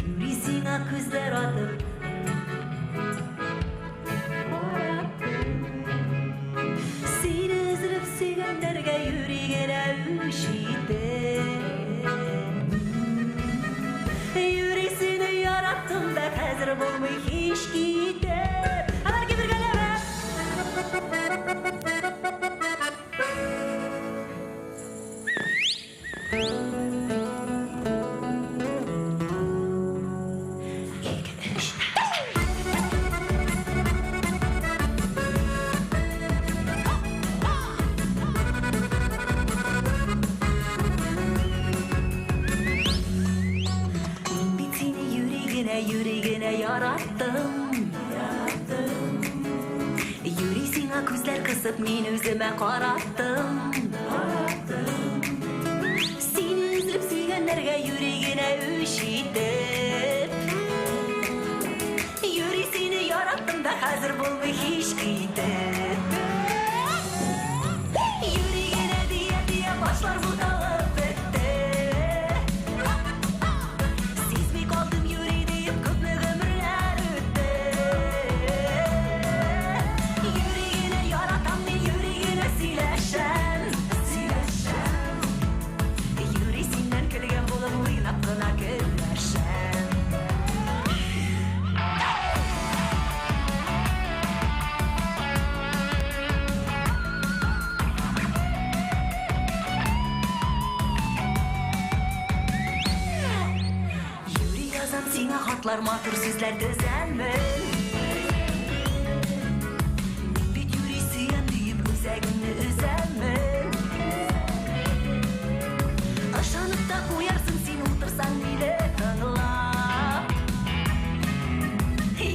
Yurisiңа ko'zlar otib seni izlab sevganlarga yuragina ushiydi. Yurek seni yarattım da hazır bo'lmay hech ketdi. Alarga birgalaba. Yüreğine yarattım. Yüreğine gözler kısıp men özüme qarattım. Seni izlep sevganlarga yüreğine üşitip, yüreğini yarattım da hazır bo'lmay hech ketib. Yüreğine diye başlar bu dağıp bitti. Sezmey qoldim yüreğde ko'pni ömürler o'tdi. Yüreğine yaratam men yüreğine siylasham. Yüreği sendan kulgan bo'lib o'ynab qana kuylasham. Yürü yazam senga xatlar matur so'zlar tuzanman. Men bit yurek suyan deyib o'zagimni uzaman. Ishonib da qo'yarsin sen o'tirsan meni tinglab.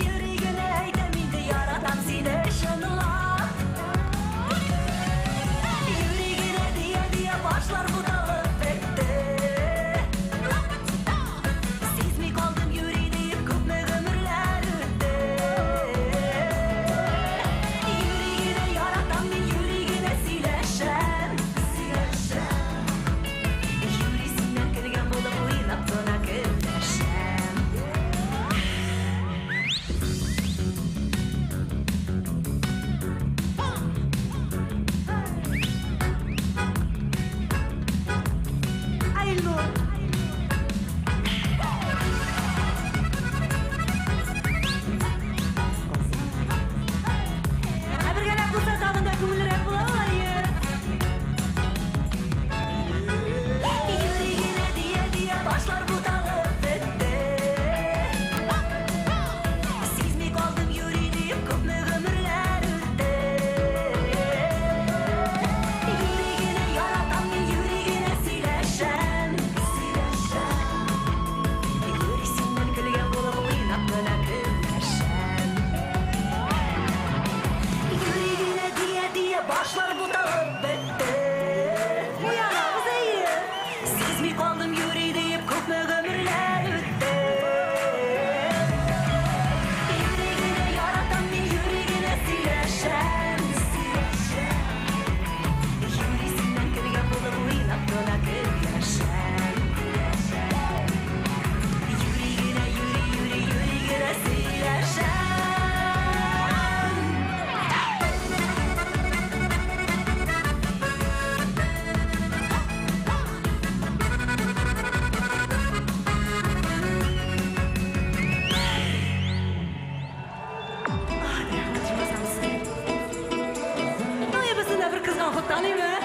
Yuragini aytaman de yaratam seni ishonlab. Yuragini diye boshlar bu dağıp bitti. Sezmey qoldim yüreğde ko'pni ömürler o'tdi. Бақыт танимын.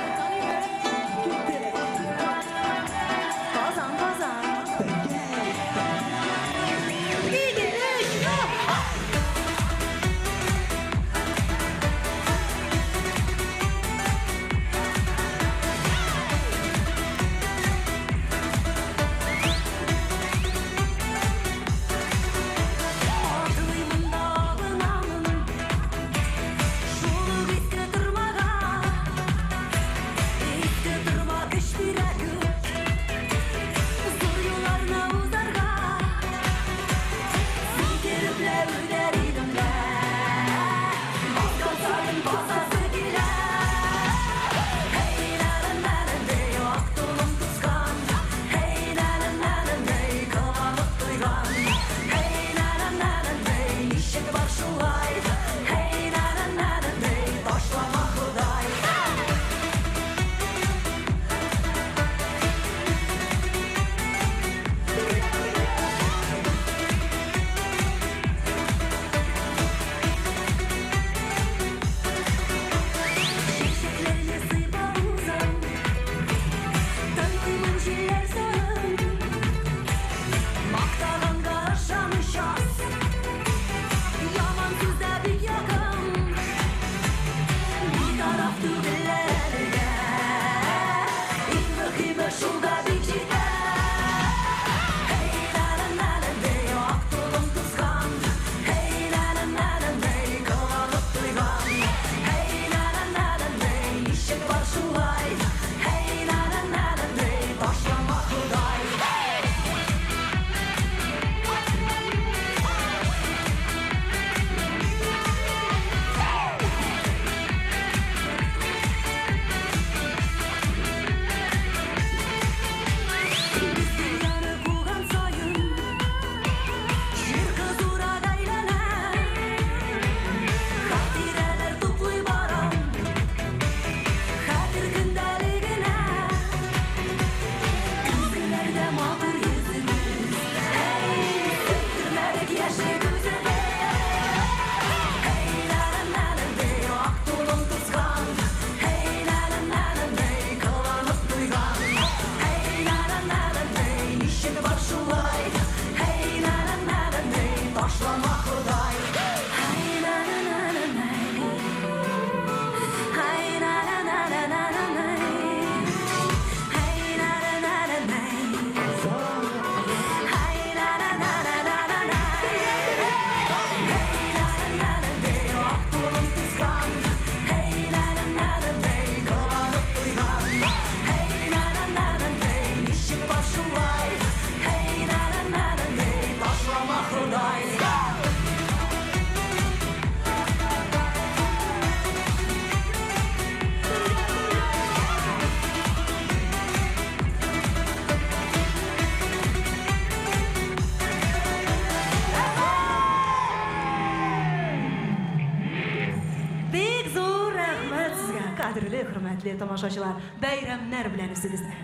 Qadrli, hurmatli tomoshachilar, bayramlar bilan sizni.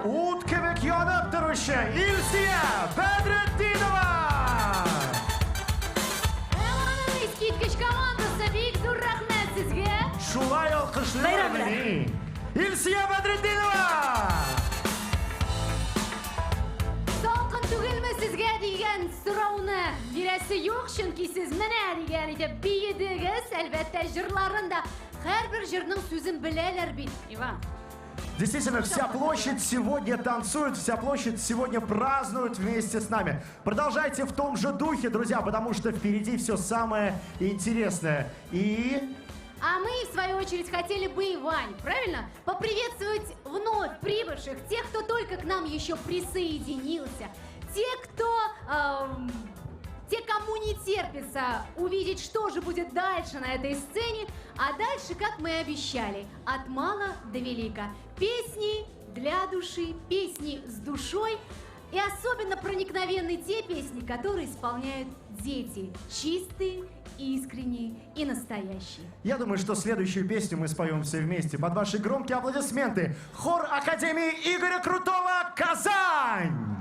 O't kebek yonib turuvchi Ilsiya Badriddinova. Iskitkish komandasi bek zo'r rahmat sizga. Shulay olqishlar. Ilsiya Badriddinova. Salqin tugilmi sizga degan so'rovni berasi yo'q, chunki siz mana deganida biyidingiz, albatta jurlarında har bir jurning so'zini bilalar bit. Ivan. Действительно, вся площадь сегодня танцует, вся площадь сегодня празднует вместе с нами. Продолжайте в том же духе, друзья, потому что впереди все самое интересное. А мы, в свою очередь, хотели бы, Ивань, правильно, поприветствовать вновь прибывших, тех, кто только к нам еще присоединился, кому не терпится увидеть, что же будет дальше на этой сцене. А дальше, как мы и обещали, от мала до велика. Песни для души, песни с душой. И особенно проникновенны те песни, которые исполняют дети. Чистые, искренние и настоящие. Я думаю, что следующую песню мы споем все вместе. Под ваши громкие аплодисменты. Хор Академии Игоря Крутого «Казань».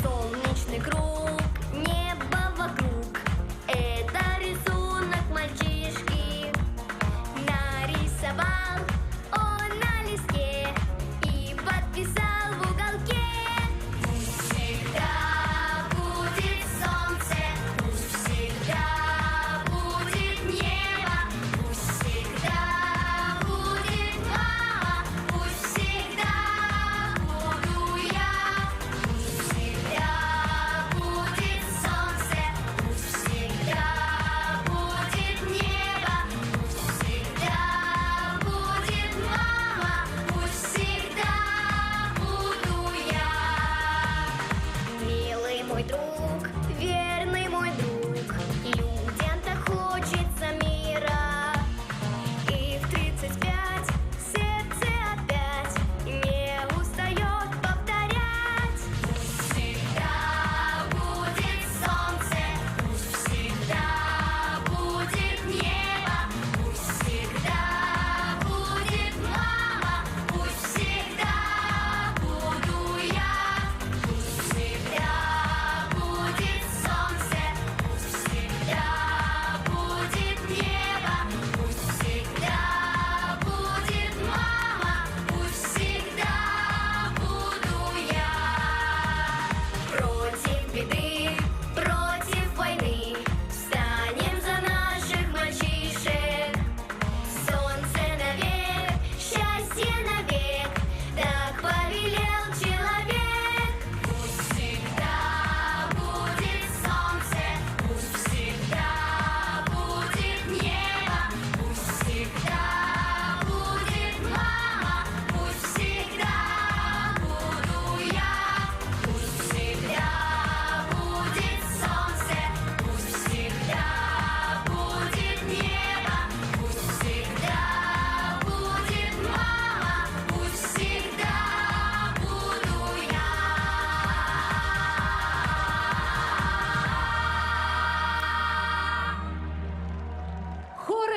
Солнечный круг, небо вокруг.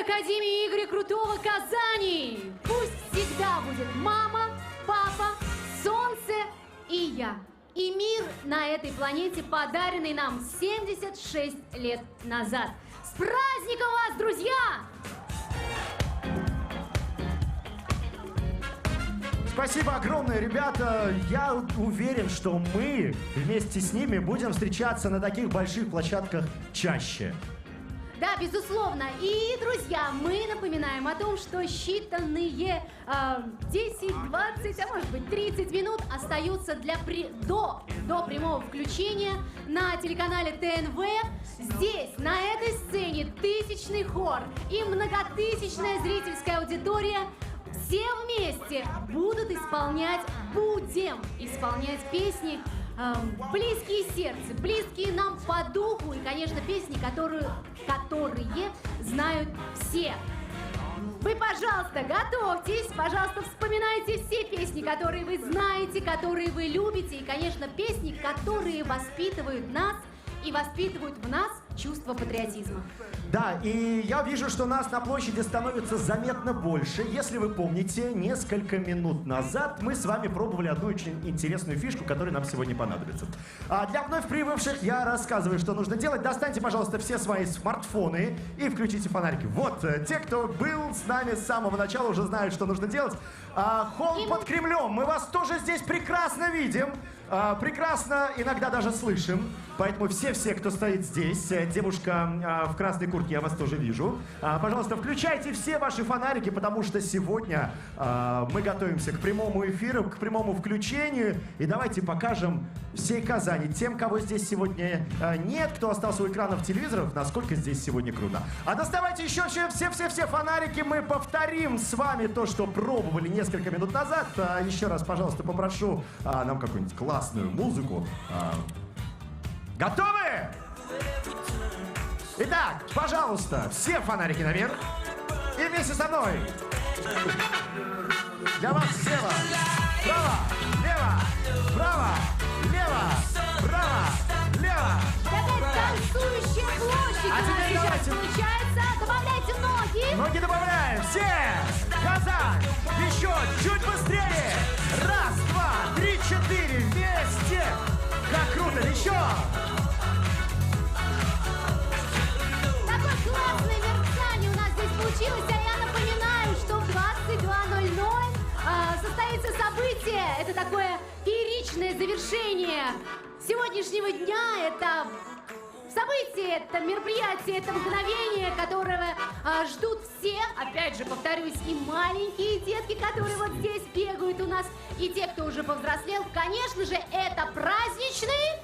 Академии Игоря Крутого Казани. Пусть всегда будет мама, папа, солнце и я. И мир на этой планете, подаренный нам 76 лет назад. С праздником вас, друзья! Спасибо огромное, ребята. Я уверен, что мы вместе с ними будем встречаться на таких больших площадках чаще. Да, безусловно. И, друзья, мы напоминаем о том, что считанные 10, 20, а может быть 30 минут остаются до прямого включения на телеканале ТНВ. Здесь, на этой сцене, тысячный хор и многотысячная зрительская аудитория все вместе будем исполнять песни, близкие сердцу, близкие нам по духу и, конечно, песни, которые знают все. Вы, пожалуйста, готовьтесь, пожалуйста, вспоминайте все песни, которые вы знаете, которые вы любите, и, конечно, песни, которые воспитывают нас и воспитывают в нас чувство патриотизма. Да, и я вижу, что нас на площади становится заметно больше. Если вы помните, несколько минут назад мы с вами пробовали одну очень интересную фишку, которая нам сегодня понадобится. Для вновь прибывших я рассказываю, что нужно делать. Достаньте, пожалуйста, все свои смартфоны и включите фонарики. Вот, те, кто был с нами с самого начала, уже знают, что нужно делать. Холм под Кремлем. Мы вас тоже здесь прекрасно видим. Прекрасно иногда даже слышим. Поэтому все, кто стоит здесь, девушка в красной куртке, я вас тоже вижу. Пожалуйста, включайте все ваши фонарики, потому что сегодня мы готовимся к прямому эфиру, к прямому включению. И давайте покажем всей Казани, тем, кого здесь сегодня нет, кто остался у экранов телевизоров, насколько здесь сегодня круто. Доставайте еще все фонарики. Мы повторим с вами то, что пробовали несколько минут назад. Еще раз, пожалуйста, попрошу нам какую-нибудь классную музыку. Готовы? Итак, пожалуйста, все фонарики наверх. И вместе со мной. Для вас слева, право, лево, право, лево, право, лево. Такая танцующая площадь у нас сейчас давайте. получается. Добавляйте ноги. Ноги добавляем. Все. Казань. Еще чуть быстрее. Раз, два, три, четыре. Вместе. Как круто. Еще. Такое классное мерцание у нас здесь получилось. А я напоминаю, что в 22:00 состоится событие. Это такое фееричное завершение сегодняшнего дня. Это событие, это мероприятие, это мгновение, которого ждут все. Опять же, повторюсь, и маленькие детки, которые вот здесь бегают у нас, и те, кто уже повзрослел. Конечно же, это праздничный...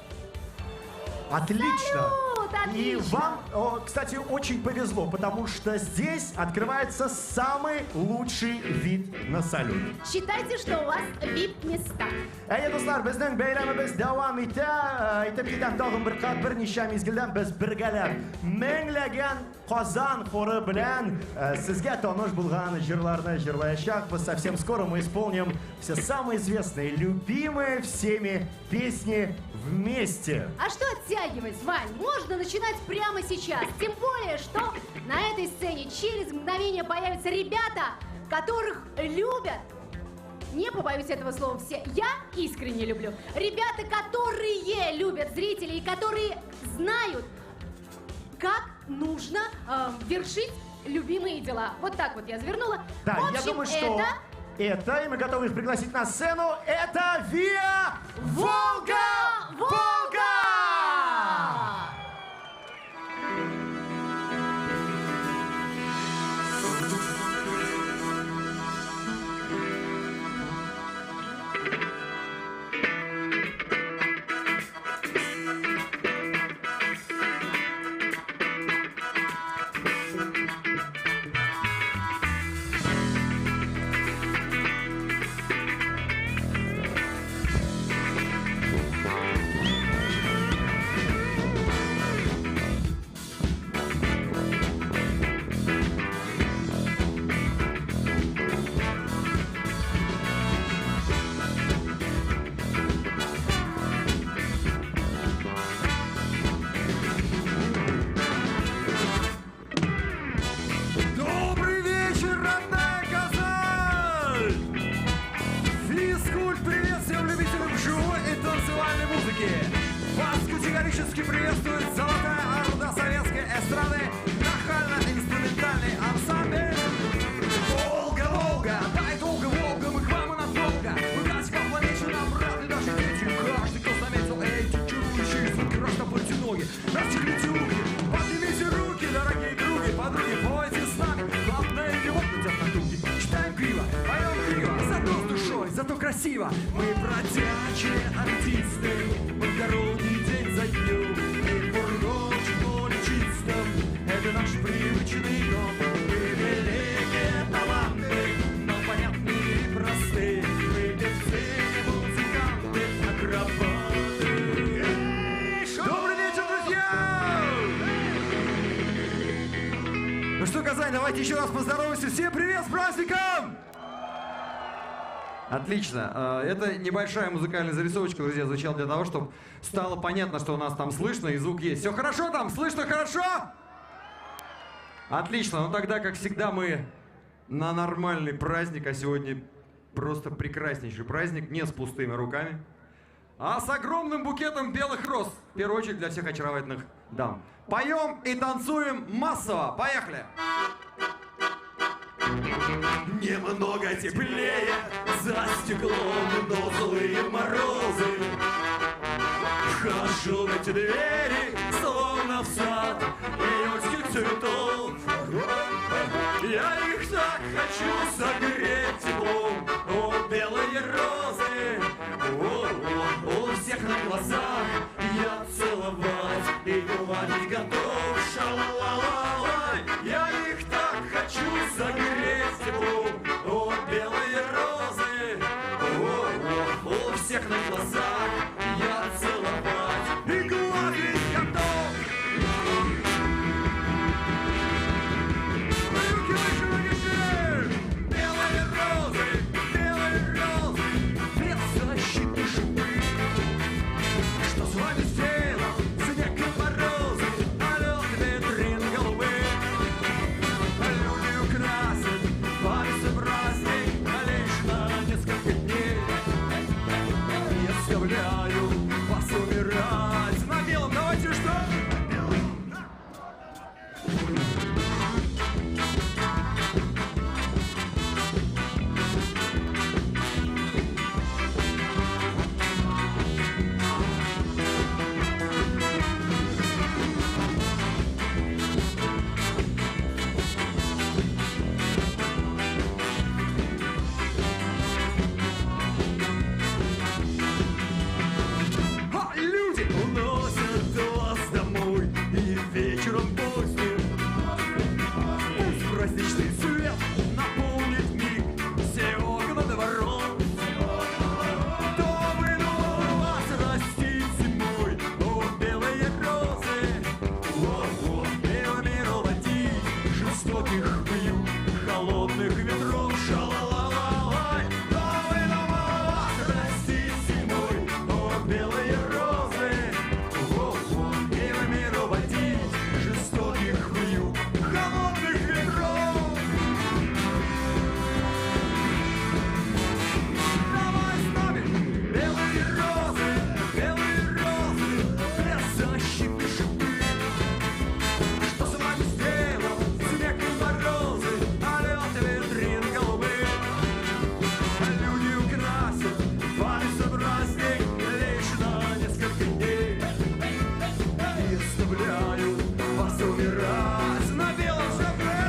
Отлично! Салют, отлично! И вам, кстати, очень повезло, потому что здесь открывается самый лучший вид на салют. Считайте, что у вас VIP-места. Достlar, bizning bayramimiz davom etib ketgan tag'in bir qat bir necha mezgildan biz birgalab minglagan Qozon xori bilan sizga tonish bo'lgan jurlarni jurlayashaqmiz. Совсем скоро мы исполним все самые известные, любимые всеми песни вместе. А что оттягивать, Вань? Можно начинать прямо сейчас. Тем более, что на этой сцене через мгновение появятся ребята, которых любят. Не побоюсь этого слова все. Я искренне люблю. Ребята, которые любят зрителей, которые знают, как нужно вершить любимые дела. Вот так вот я завернула. Да, в общем, я думаю, что это, и мы готовы их пригласить на сцену, это ВИА Волга! Волга! Спасибо. Мы бродячие артисты, благородный день за днем. И ночь в поле чистом, это наш привычный дом. Мы великие таланты, но понятные и простые. Мы певцы, музыканты, акробаты. Добрый вечер, друзья! Ну что, Казань, давайте еще раз поздороваемся. Всем привет, с праздником! Отлично. Это небольшая музыкальная зарисовочка, друзья, звучала для того, чтобы стало понятно, что у нас там слышно и звук есть. Все хорошо там? Слышно хорошо? Отлично. Ну тогда, как всегда, мы на нормальный праздник, а сегодня просто прекраснейший праздник, не с пустыми руками, а с огромным букетом белых роз. В первую очередь для всех очаровательных дам. Поем и танцуем массово. Поехали! Немного теплее за стеклом, но злые морозы. Хожу на эти двери, словно в сад июльских цветов. Я их так хочу согреть теплом. О, белые розы, у всех на глазах я целовать и гладить готов. Ша-ла-ла-ла-лай, я их так хочу согреть теплом. О, белые розы, у всех на глазах я целовать и гладить готов. Руки выше, выше! Белые розы, без защиты шипы. Что с вами сделал снег и морозы, а лед ветрин голубы? Люди украсят вами праздник лишь на несколько дней. Я оставляю вас умирать на белом. Давайте что? Люди уносят вас домой и вечером поздним. Пусть праздничный свет наполнит миг все окна дворов. Дом иного вас растит зимой, о, белые розы. И умиротворить жестоких вьюг, холодных ветров. Ша-ла-ла-ла-лай. Дом иного вас растит зимой, о, белые розы. И умиротворить жестоких вьюг, холодных ветров. Давай с нами, белые розы, без защиты шипы. Что с вами сделал снег и морозы, а лед ветрин голубы? Люди украсят вами праздник лишь на несколько дней. И оставляю вас умирать на белом шатре.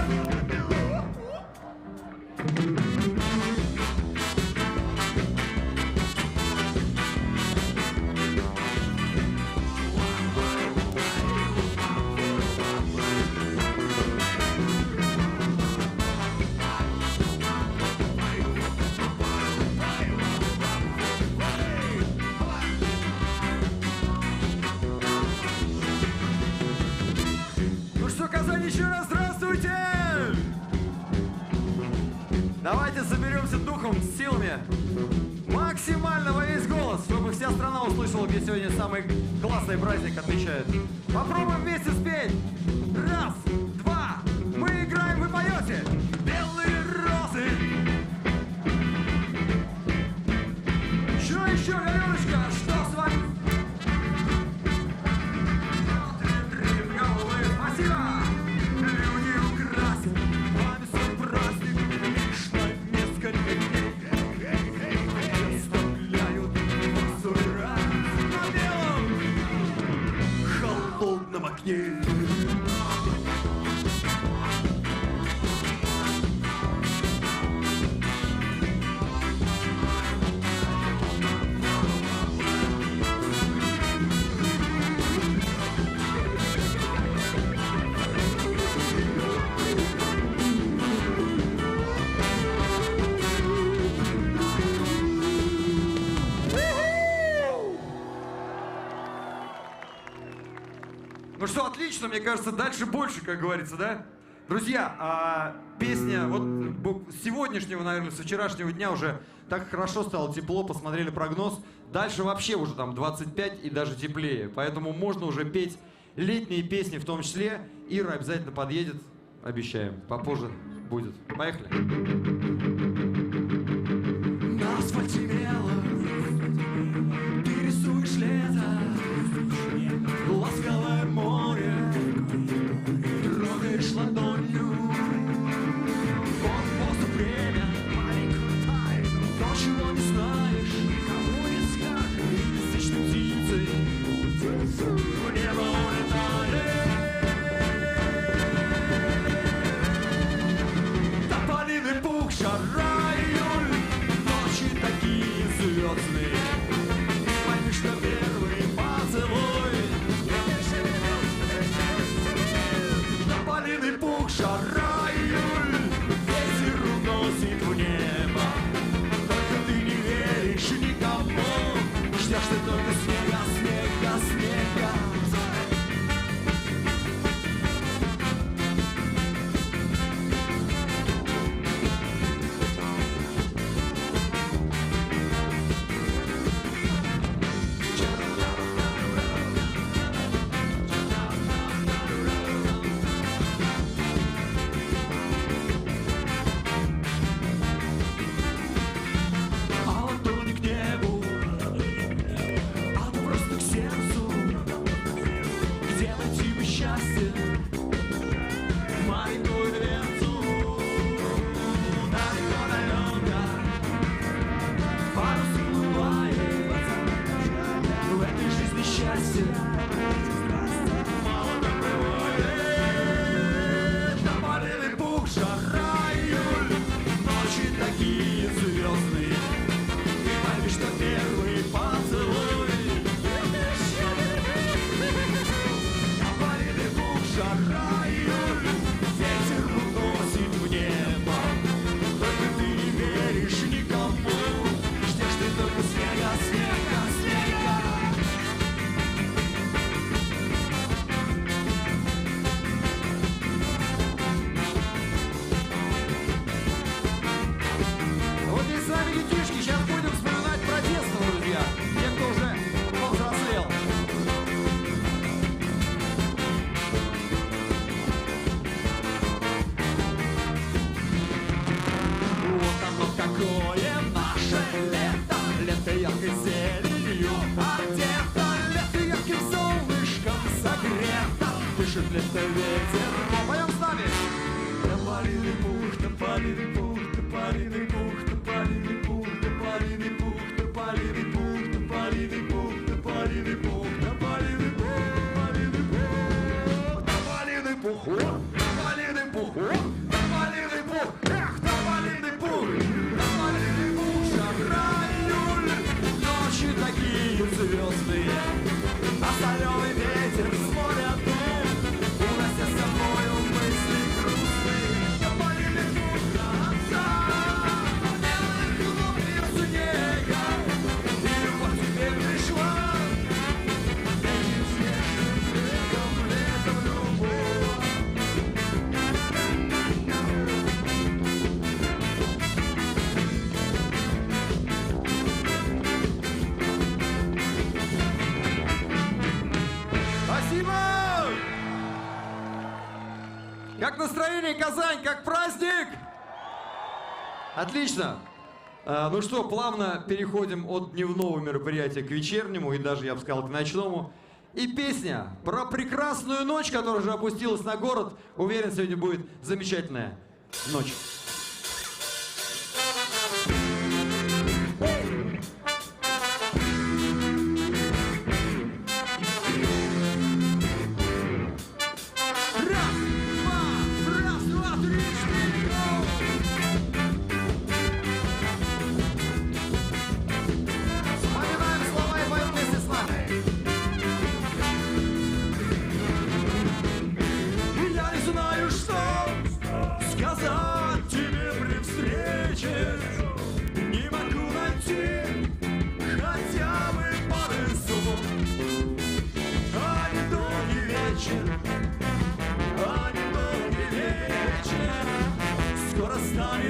Ну что, Казань, еще раз здравствуйте! Давайте соберемся духом, с силами. Максимально во весь голос, чтобы вся страна услышала, где сегодня самый классный праздник отмечают. Попробуем вместе спеть. Раз, два, мы играем, вы поете. Белые розы. Еще, Галеночка, что с вами? Спасибо! Люди украсят вами свой праздник лишь на несколько дней. Заставляют вас умирать на белом холодном окне. Ну что, отлично, мне кажется, дальше больше, как говорится, да? Друзья, песня, вот с сегодняшнего, наверное, со вчерашнего дня уже так хорошо стало тепло, посмотрели прогноз. Дальше вообще уже там 25 и даже теплее. Поэтому можно уже петь летние песни в том числе. Ира обязательно подъедет, обещаем, попозже будет. Поехали. На асфальте белом ты рисуешь лето, ласковое море, трогаешь ладонью. Вот воздух, время, маленькую тайну, то, чего не знаешь, никому не скажешь. Язычной птицей в небо улетали. Тополиный пух, жара, июль, ночи такие звездные. Пойми, что первый поцелуй. Тополиный пух, жара, июль, ветер уносит в небо. Только ты не веришь никому, ждешь ты только снега, снега, снега. А вот то не к небу, а просто к сердцу. Где найти бы счастье, маленькую дверцу. Далеко-далеко парус уплывает. В этой жизни счастье мало так бывает. Тополиный пух, жара, июль, ночи такие звездные. Ты пойми, что первый поцелуй. Тополиный пух, жара, июль, ветер уносит в небо. Только ты не веришь никому, ждешь ты только снега, снега, снега. Вот и сами детишки, сейчас будем вспоминать про детство, друзья. Те, кто уже повзрослел. Вот оно какое наше лето, лето яркой зеленью одето, лето ярким солнышком согрето, дышит лето ветер. Поем с нами. Тополиный пух, тополиный пух, тополиный пух, тополиный пух, тополиный пух, тополиный пух, тополиный пух, тополиный пух, тополиный пух, тополиный пух, тополиный пух, тополиный пух, эх, тополиный пух, тополиный пух, жара, июль, ночи такие звездные, а соленый ветер с моря дул, унося с собою мысли грустные. Тополиный пух, гроза, белый хлопья снега, и любовь теперь пришла, этим снежным снегом летом любовь. Спасибо! Как настроение, Казань? Как праздник? Отлично. Ну что, плавно переходим от дневного мероприятия к вечернему и даже, я бы сказал, к ночному. И песня про прекрасную ночь, которая уже опустилась на город. Уверен, сегодня будет замечательная ночь. Раз, два, три, четыре, go! Вспоминаем слова и поем вместе с нами. Я не знаю, что сказать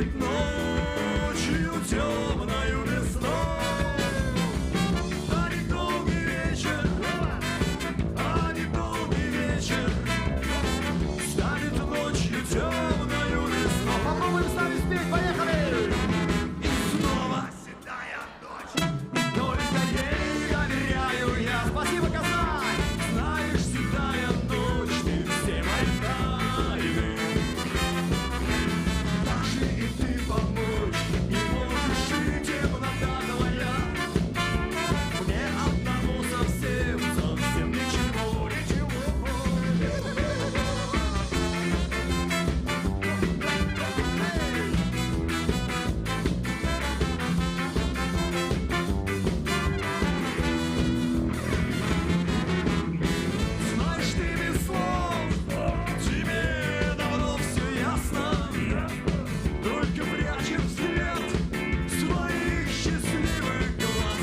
Станет ночью темною весной. Станет долгий вечер, а не долгий вечер. Станет ночью темною весной. Попробуем с нами спеть, поехали! И снова седая ночь. Только ей доверяю я. Спасибо, Казань! Знаешь, седая ночь, ты все мои тайны. Даже и ты помочь не можешь, и темнота твоя. Мне одному совсем, совсем ничего, ничего. Знаешь, ты без слов, тебе давно все ясно. Только прячем взгляд своих счастливых глаз.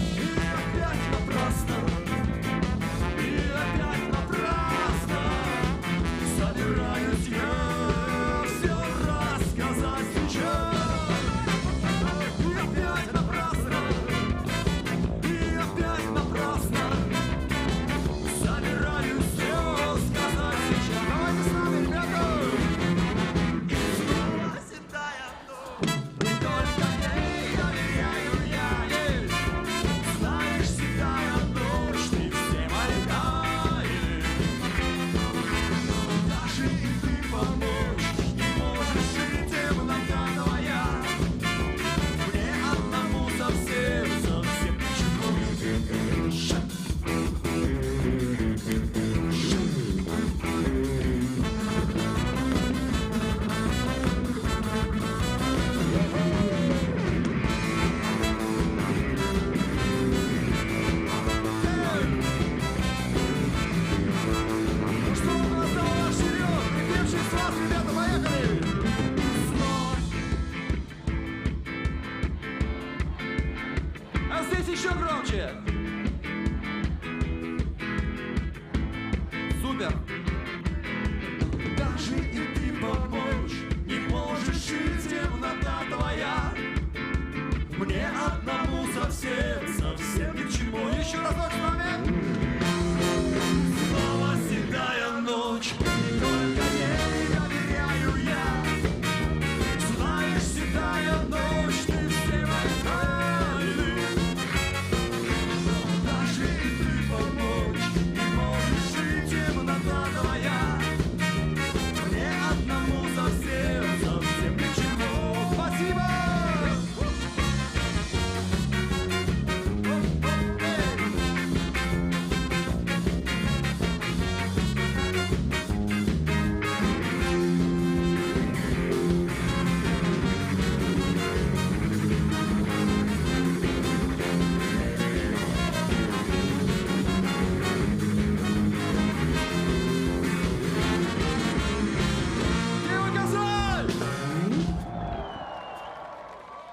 И опять напрасно, и опять напрасно собираюсь я все рассказать сейчас. И опять напрасно, и опять напрасно собираюсь все сказать сейчас. Давайте с нами, ребята! И снова седая ночь, только ей доверяю я. Знаешь, седая ночь, ты все мои тайны. Даже и ты помочь не можешь, и темнота твоя. Мне одному совсем, совсем ничего. Что у нас там ваш вперед? Прикрепшись с вас, ребята, поехали! Снова. А здесь еще громче! Супер! Даже и ты помочь не можешь, и темнота твоя. Мне одному совсем, совсем ни к чему. Еще разок с вами! Снова седая ночь, только ей доверяю я. Знаешь, седая ночь, ты все мои тайны. Даже и ты помочь не можешь, и темнота твоя. Мне одному совсем, совсем ни к чему. Спасибо!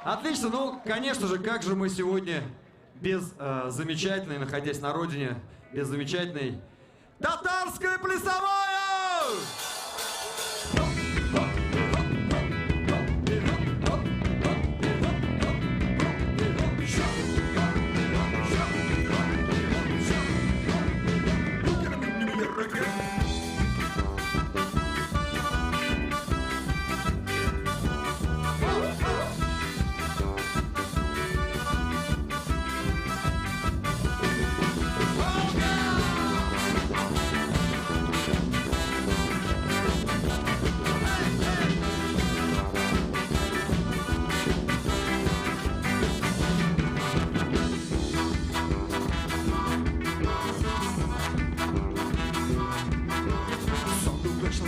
Отлично, ну, конечно же, как же мы сегодня без замечательной, находясь на родине, без замечательной татарской плясовой! Сон вышел